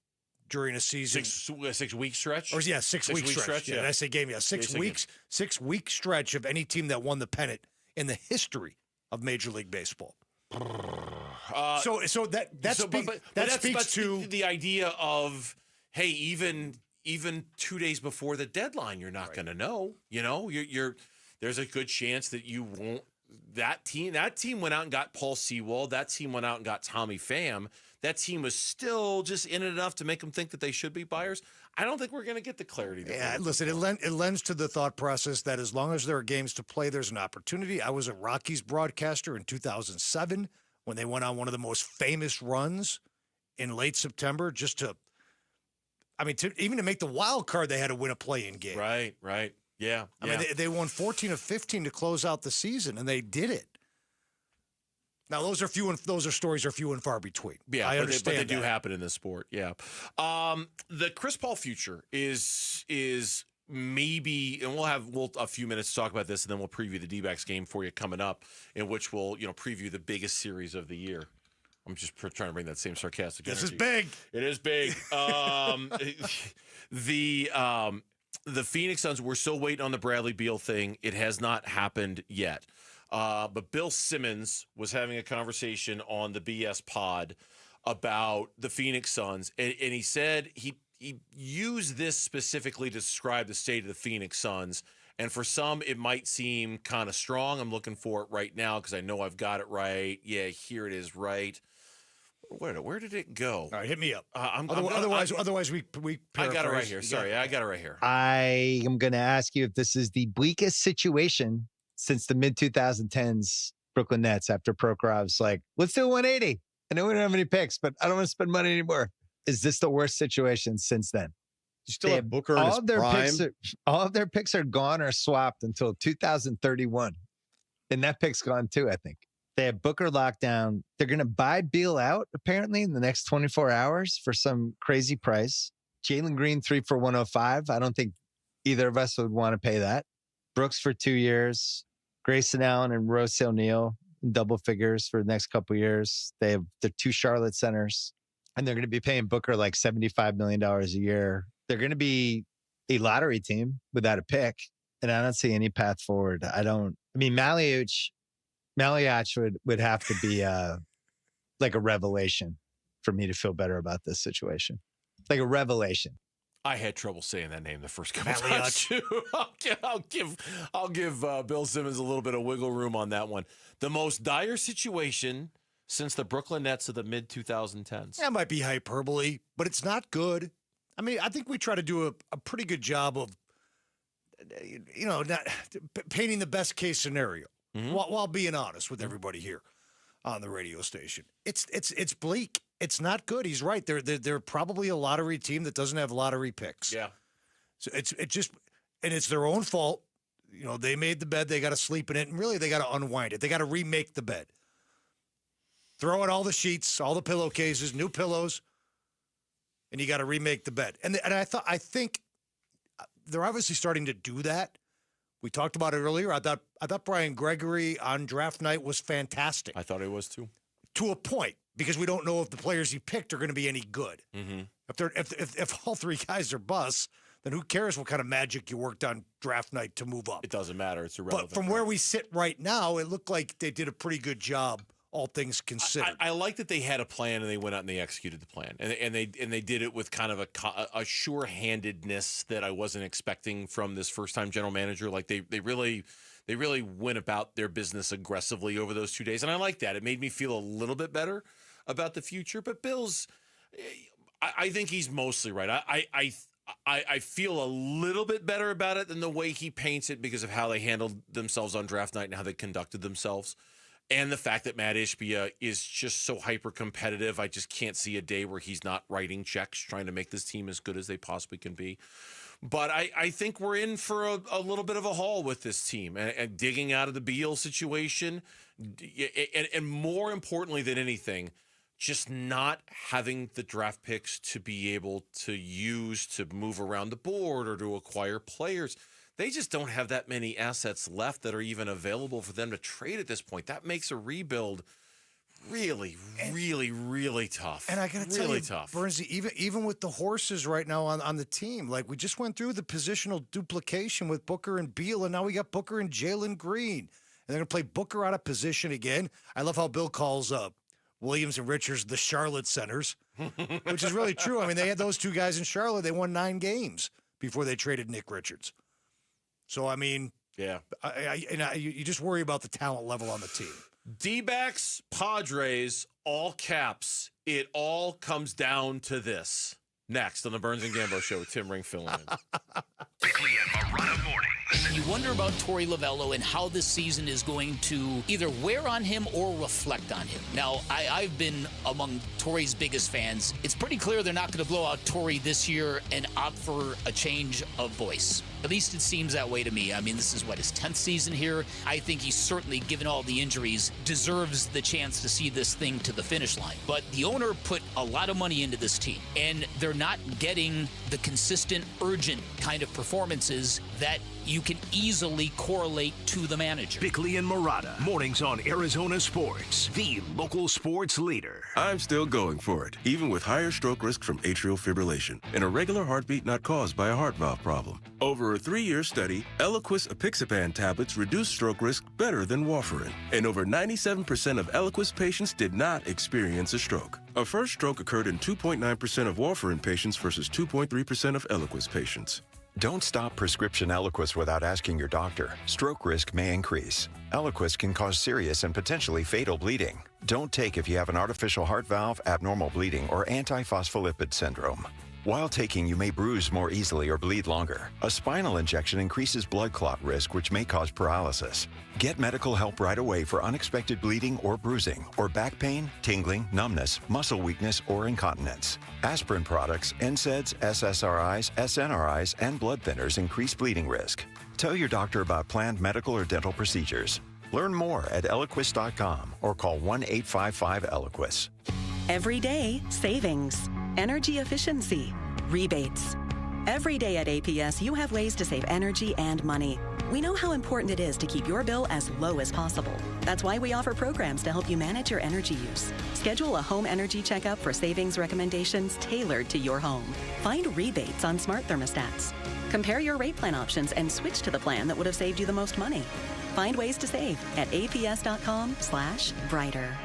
during a season. 6 week stretch? Or 6 week stretch. Yeah, I say game. Yeah, 6 weeks. 6 week stretch of any team that won the pennant in the history of Major League Baseball. So that speaks to the idea of, hey, even 2 days before the deadline, you're not going to know. There's a good chance that you won't. That team went out and got Paul Sewald. That team went out and got Tommy Pham. That team was still just in it enough to make them think that they should be buyers. I don't think we're going to get the clarity. Listen, it lends to the thought process that as long as there are games to play, there's an opportunity. I was a Rockies broadcaster in 2007 when they went on one of the most famous runs in late September even to make the wild card, they had to win a play-in game. Right. Yeah. I mean, they won 14 of 15 to close out the season, and they did it. Now, those stories are few and far between. Yeah, I understand but they do happen in this sport. Yeah. The Chris Paul future is maybe, and we'll have a few minutes to talk about this, and then we'll preview the D-backs game for you coming up, in which we'll preview the biggest series of the year. I'm just trying to bring that same sarcastic energy. This is big. It is big. the Phoenix Suns, we're still waiting on the Bradley Beal thing. It has not happened yet. But Bill Simmons was having a conversation on the BS pod about the Phoenix Suns, and he said he used this specifically to describe the state of the Phoenix Suns. And for some, it might seem kind of strong. I'm looking for it right now because I know I've got it right. Yeah, here it is right. Where did it go? All right, hit me up. Otherwise, we I got it right here. Sorry, I got it right here. I am going to ask you if this is the bleakest situation since the mid-2010s Brooklyn Nets after Prokhorov's like, let's do 180. I know we don't have any picks, but I don't want to spend money anymore. Is this the worst situation since then? You still have Booker in his prime. All of their picks are gone or swapped until 2031. And that pick's gone too, I think. They have Booker locked down. They're going to buy Beal out, apparently, in the next 24 hours for some crazy price. Jalen Green, 3 for $105. I don't think either of us would want to pay that. Brooks for 2 years. Grayson Allen and Rose O'Neal in double figures for the next couple of years. They have the 2 Charlotte centers. And they're going to be paying Booker like $75 million a year. They're going to be a lottery team without a pick. And I don't see any path forward. Maliach would have to be like a revelation for me to feel better about this situation. Like a revelation. I had trouble saying that name the first couple times too. I'll give Bill Simmons a little bit of wiggle room on that one. The most dire situation since the Brooklyn Nets of the mid-2010s. That might be hyperbole, but it's not good. I think we try to do a pretty good job of, not painting the best case scenario while being honest with everybody here on the radio station. It's bleak. It's not good. He's right. They're probably a lottery team that doesn't have lottery picks. Yeah. So it's their own fault. They made the bed. They got to sleep in it, and really they got to unwind it. They got to remake the bed. Throw out all the sheets, all the pillowcases, new pillows, and you got to remake the bed. And I think they're obviously starting to do that. We talked about it earlier. I thought Brian Gregory on draft night was fantastic. I thought he was too. To a point, because we don't know if the players he picked are going to be any good. Mm-hmm. If all 3 guys are busts, then who cares what kind of magic you worked on draft night to move up? It doesn't matter. It's irrelevant. But from where we sit right now, it looked like they did a pretty good job, all things considered. I like that they had a plan and they went out and they executed the plan, and they did it with kind of a sure-handedness that I wasn't expecting from this first-time general manager. Like they really went about their business aggressively over those 2 days, and I like that. It made me feel a little bit better about the future. But Bill's, I think he's mostly right. I feel a little bit better about it than the way he paints it because of how they handled themselves on draft night and how they conducted themselves. And the fact that Matt Ishbia is just so hyper-competitive, I just can't see a day where he's not writing checks trying to make this team as good as they possibly can be. But I think we're in for a little bit of a haul with this team and digging out of the Beal situation. And more importantly than anything, just not having the draft picks to be able to use to move around the board or to acquire players. They just don't have that many assets left that are even available for them to trade at this point. That makes a rebuild really, really, really tough. And I got to tell you, Burnsy, even with the horses right now on the team, like we just went through the positional duplication with Booker and Beal, and now we got Booker and Jalen Green. And they're going to play Booker out of position again. I love how Bill calls Williams and Richards the Charlotte centers, which is really true. They had those 2 guys in Charlotte. They won 9 games before they traded Nick Richards. So, yeah, you just worry about the talent level on the team. Dbacks, Padres, all caps. It all comes down to this. Next on the Burns and Gambo Show with Tim Ring filling in. Bickley and Marana mornings. You wonder about Torey Lovello and how this season is going to either wear on him or reflect on him. Now, I've been among Torey's biggest fans. It's pretty clear they're not going to blow out Torey this year and opt for a change of voice. At least it seems that way to me. I mean, this is his 10th season here. I think he certainly, given all the injuries, deserves the chance to see this thing to the finish line. But the owner put a lot of money into this team, and they're not getting the consistent, urgent kind of performances that you can easily correlate to the manager. Bickley and Murata, mornings on Arizona Sports, the local sports leader. I'm still going for it, even with higher stroke risk from atrial fibrillation, an irregular heartbeat not caused by a heart valve problem. Over a 3-year study, Eliquis apixaban tablets reduced stroke risk better than warfarin, and over 97% of Eliquis patients did not experience a stroke. A first stroke occurred in 2.9% of warfarin patients versus 2.3% of Eliquis patients. Don't stop prescription Eliquis without asking your doctor. Stroke risk may increase. Eliquis can cause serious and potentially fatal bleeding. Don't take if you have an artificial heart valve, abnormal bleeding, or antiphospholipid syndrome. While taking, you may bruise more easily or bleed longer. A spinal injection increases blood clot risk, which may cause paralysis. Get medical help right away for unexpected bleeding or bruising, or back pain, tingling, numbness, muscle weakness, or incontinence. Aspirin products, NSAIDs, SSRIs, SNRIs, and blood thinners increase bleeding risk. Tell your doctor about planned medical or dental procedures. Learn more at Eliquis.com or call 1-855-ELIQUIS. Every day, savings, energy efficiency, rebates. Every day at APS, you have ways to save energy and money. We know how important it is to keep your bill as low as possible. That's why we offer programs to help you manage your energy use. Schedule a home energy checkup for savings recommendations tailored to your home. Find rebates on smart thermostats. Compare your rate plan options and switch to the plan that would have saved you the most money. Find ways to save at aps.com/brighter.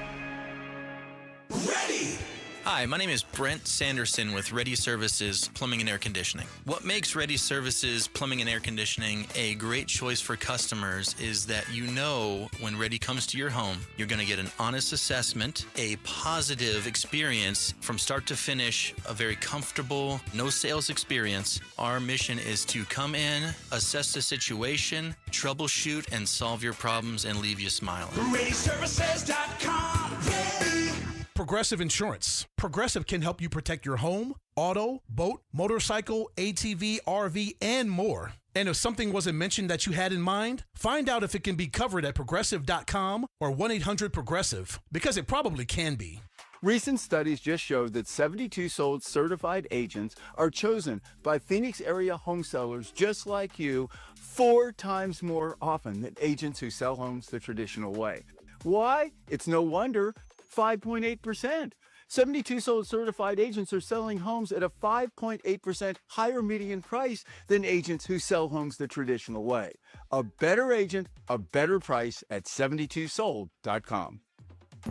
Ready! Hi, my name is Brent Sanderson with Ready Services Plumbing and Air Conditioning. What makes Ready Services Plumbing and Air Conditioning a great choice for customers is that you know when Ready comes to your home, you're going to get an honest assessment, a positive experience from start to finish, a very comfortable, no sales experience. Our mission is to come in, assess the situation, troubleshoot, and solve your problems and leave you smiling. ReadyServices.com. Ready. Progressive Insurance. Progressive can help you protect your home, auto, boat, motorcycle, ATV, RV, and more. And if something wasn't mentioned that you had in mind, find out if it can be covered at Progressive.com or 1-800-PROGRESSIVE, because it probably can be. Recent studies just showed that 72 sold certified agents are chosen by Phoenix area home sellers just like you 4 times more often than agents who sell homes the traditional way. Why? It's no wonder. 5.8%. 72 sold certified agents are selling homes at a 5.8% higher median price than agents who sell homes the traditional way. A better agent, a better price at 72sold.com.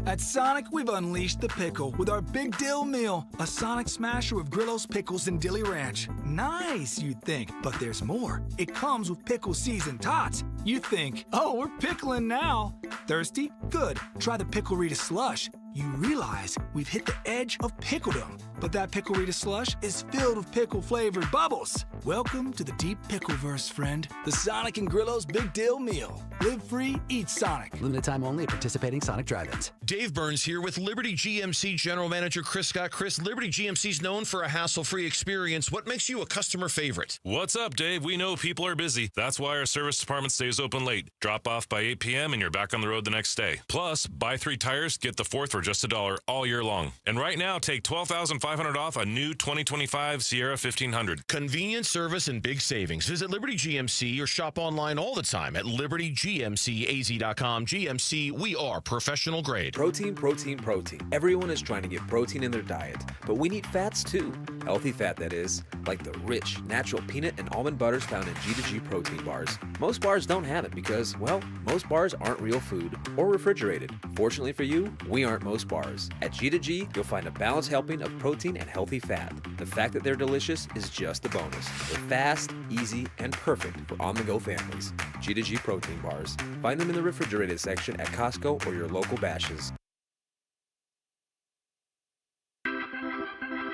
At Sonic, we've unleashed the pickle with our Big Dill Meal, a Sonic smasher with Grillo's pickles and Dilly Ranch. Nice, you'd think, but there's more. It comes with pickle seasoned tots. You think, oh, we're pickling now. Thirsty? Good. Try the Pickle Rita Slush. You realize we've hit the edge of pickledom, but that Pickle Rita Slush is filled with pickle-flavored bubbles. Welcome to the deep pickleverse, friend. The Sonic and Grillo's Big Dill Meal. Live free, eat Sonic. Limited time only at participating Sonic drive-ins. Dave Burns here with Liberty GMC General Manager Chris Scott. Chris, Liberty GMC is known for a hassle-free experience. What makes you a customer favorite? What's up, Dave? We know people are busy. That's why our service department stays open late. Drop off by 8 p.m. and you're back on the road the next day. Plus, buy 3 tires, get the 4th for just $1 all year long. And right now, take $12,500 off a new 2025 Sierra 1500. Convenient service and big savings. Visit Liberty GMC or shop online all the time at libertygmcaz.com. GMC, we are professional grade. Protein, protein, protein. Everyone is trying to get protein in their diet, but we need fats too. Healthy fat, that is, like the rich, natural peanut and almond butters found in G2G protein bars. Most bars don't have it because, well, most bars aren't real food or refrigerated. Fortunately for you, we aren't most bars. At G2G, you'll find a balanced helping of protein and healthy fat. The fact that they're delicious is just a bonus. They're fast, easy, and perfect for on-the-go families. G2G protein bars. Find them in the refrigerated section at Costco or your local Bashes.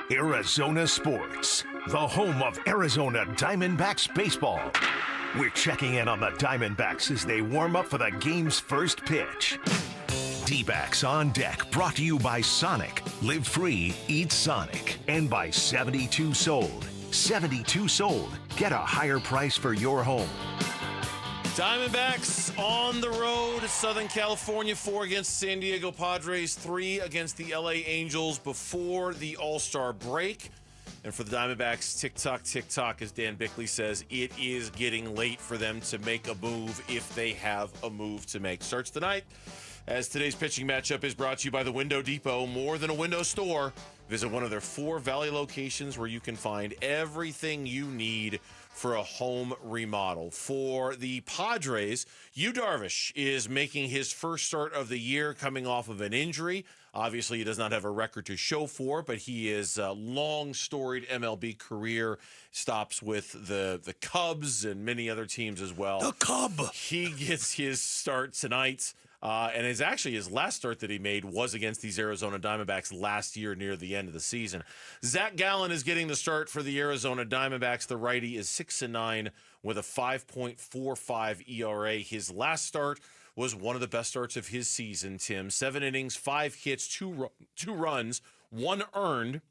Arizona Sports, the home of Arizona Diamondbacks baseball. We're checking in on the Diamondbacks as they warm up for the game's first pitch. Dbacks on Deck, brought to you by Sonic. Live free, eat Sonic. And by 72 Sold. 72 Sold. Get a higher price for your home. Diamondbacks on the road, Southern California, 4 against San Diego Padres, 3 against the LA Angels before the All-Star break. And for the Diamondbacks, tick-tock, as Dan Bickley says, it is getting late for them to make a move if they have a move to make. Starts tonight, as today's pitching matchup is brought to you by the Window Depot, more than a window store. Visit one of their 4 Valley locations where you can find everything you need for a home remodel. For the Padres, Yu Darvish is making his first start of the year coming off of an injury. Obviously, he does not have a record to show for, but he is a long storied MLB career, stops with the Cubs and many other teams as well. The Cub! He gets his start tonight. And his last start that he made was against these Arizona Diamondbacks last year near the end of the season. Zach Gallen is getting the start for the Arizona Diamondbacks. The righty is 6-9 with a 5.45 ERA. His last start was one of the best starts of his season, Tim. 7 innings, 5 hits, 2 runs, 1 earned,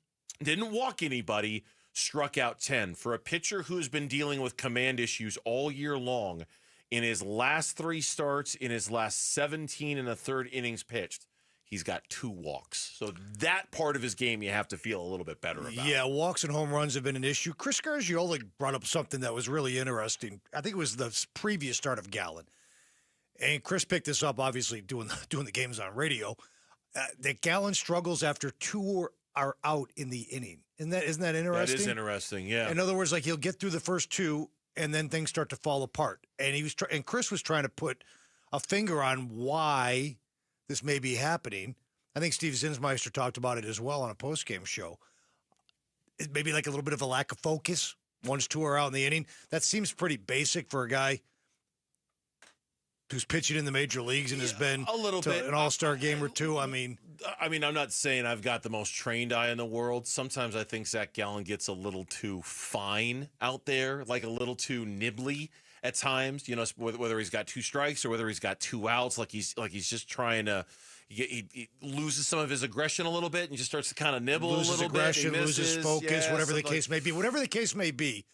didn't walk anybody, struck out 10. For a pitcher who's been dealing with command issues all year long, in his last 3 starts, in his last 17 and a third innings pitched, he's got 2 walks. So that part of his game you have to feel a little bit better about. Yeah, walks and home runs have been an issue. Chris Gargiulo brought up something that was really interesting. I think it was the previous start of Gallen. And Chris picked this up, obviously, doing the games on radio, that Gallen struggles after 2 are out in the inning. Isn't that interesting? That is interesting, yeah. In other words, like he'll get through the first 2, and then things start to fall apart. And and Chris was trying to put a finger on why this may be happening. I think Steve Zinsmeister talked about it as well on a postgame show. It may be like a little bit of a lack of focus. 1-2 are out in the inning. That seems pretty basic for a guy who's pitching in the major leagues and has been a little bit an all-star game or 2. I mean, I'm not saying I've got the most trained eye in the world. Sometimes I think Zach Gallen gets a little too fine out there, like a little too nibbly at times. You know, whether he's got 2 strikes or whether he's got 2 outs, like he's just trying to. He loses some of his aggression a little bit and just starts to kind of nibble a little aggression, bit. Loses focus, whatever the case may be. Whatever the case may be,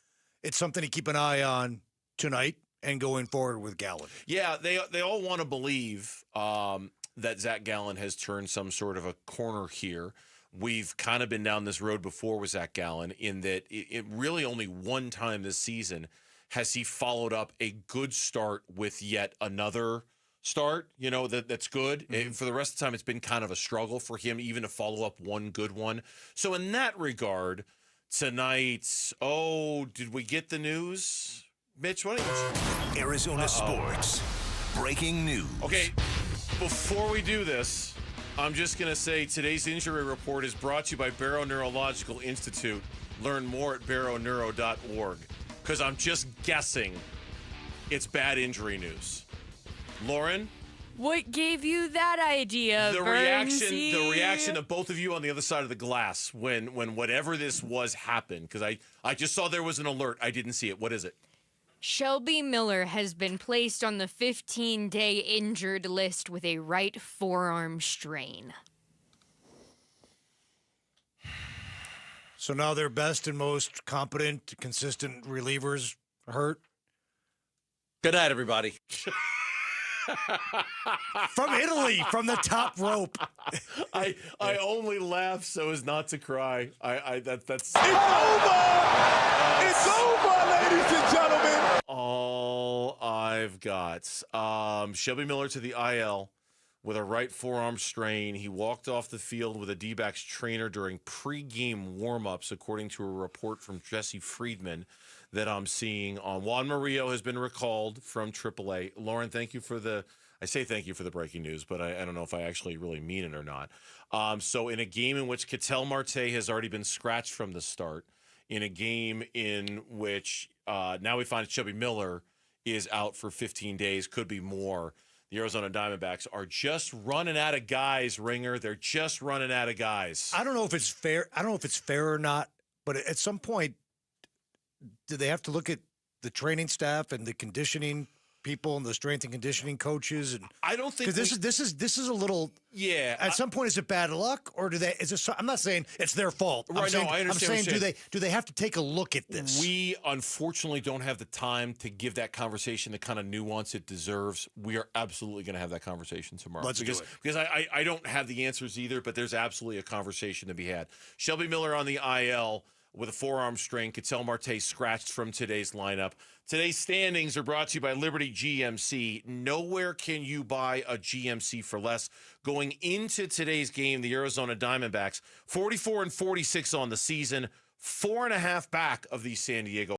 it's something to keep an eye on tonight and going forward with Gallen. Yeah, they all want to believe that Zach Gallen has turned some sort of a corner here. We've kind of been down this road before with Zach Gallen in that it really only one time this season has he followed up a good start with yet another start, that's good. Mm-hmm. For the rest of the time, it's been kind of a struggle for him even to follow up one good one. So in that regard, tonight, did we get the news? Mitch, what are you... Arizona Sports. Breaking news. Okay, before we do this, I'm just going to say today's injury report is brought to you by Barrow Neurological Institute. Learn more at barrowneuro.org. Because I'm just guessing it's bad injury news. Lauren? What gave you that idea, The reaction of both of you on the other side of the glass when whatever this was happened. Because I just saw there was an alert. I didn't see it. What is it? Shelby Miller has been placed on the 15-day injured list with a right forearm strain. So now their best and most competent, consistent relievers hurt? Good night, everybody. From Italy, from the top rope. I only laugh so as not to cry. That's It's over! It's over, ladies and gentlemen! All I've got. Shelby Miller to the IL with a right forearm strain. He walked off the field with a Dbacks trainer during pregame warmups, according to a report from Jesse Friedman that I'm seeing on. Juan Murillo has been recalled from AAA. Lauren, thank you for the breaking news, but I don't know if I actually really mean it or not. So in a game in which Ketel Marte has already been scratched from the start, in a game in which now we find Shelby Miller is out for 15 days, could be more. The Arizona Diamondbacks are just running out of guys, Ringer. They're just running out of guys. I don't know if it's fair. I don't know if it's fair or not, but at some point, do they have to look at the training staff and the conditioning people and the strength and conditioning coaches? And I don't think because this is a little. Yeah. At some point, is it bad luck, or do they? I'm not saying it's their fault. Right, I understand. I'm saying, do they have to take a look at this? We unfortunately don't have the time to give that conversation the kind of nuance it deserves. We are absolutely going to have that conversation tomorrow. Let's do it. Because I don't have the answers either, but there's absolutely a conversation to be had. Shelby Miller on the IL with a forearm strain. Ketel Marte scratched from today's lineup. Today's standings are brought to you by Liberty GMC. Nowhere can you buy a GMC for less. Going into today's game, the Arizona Diamondbacks, 44-46 on the season, 4.5 back of the San Diego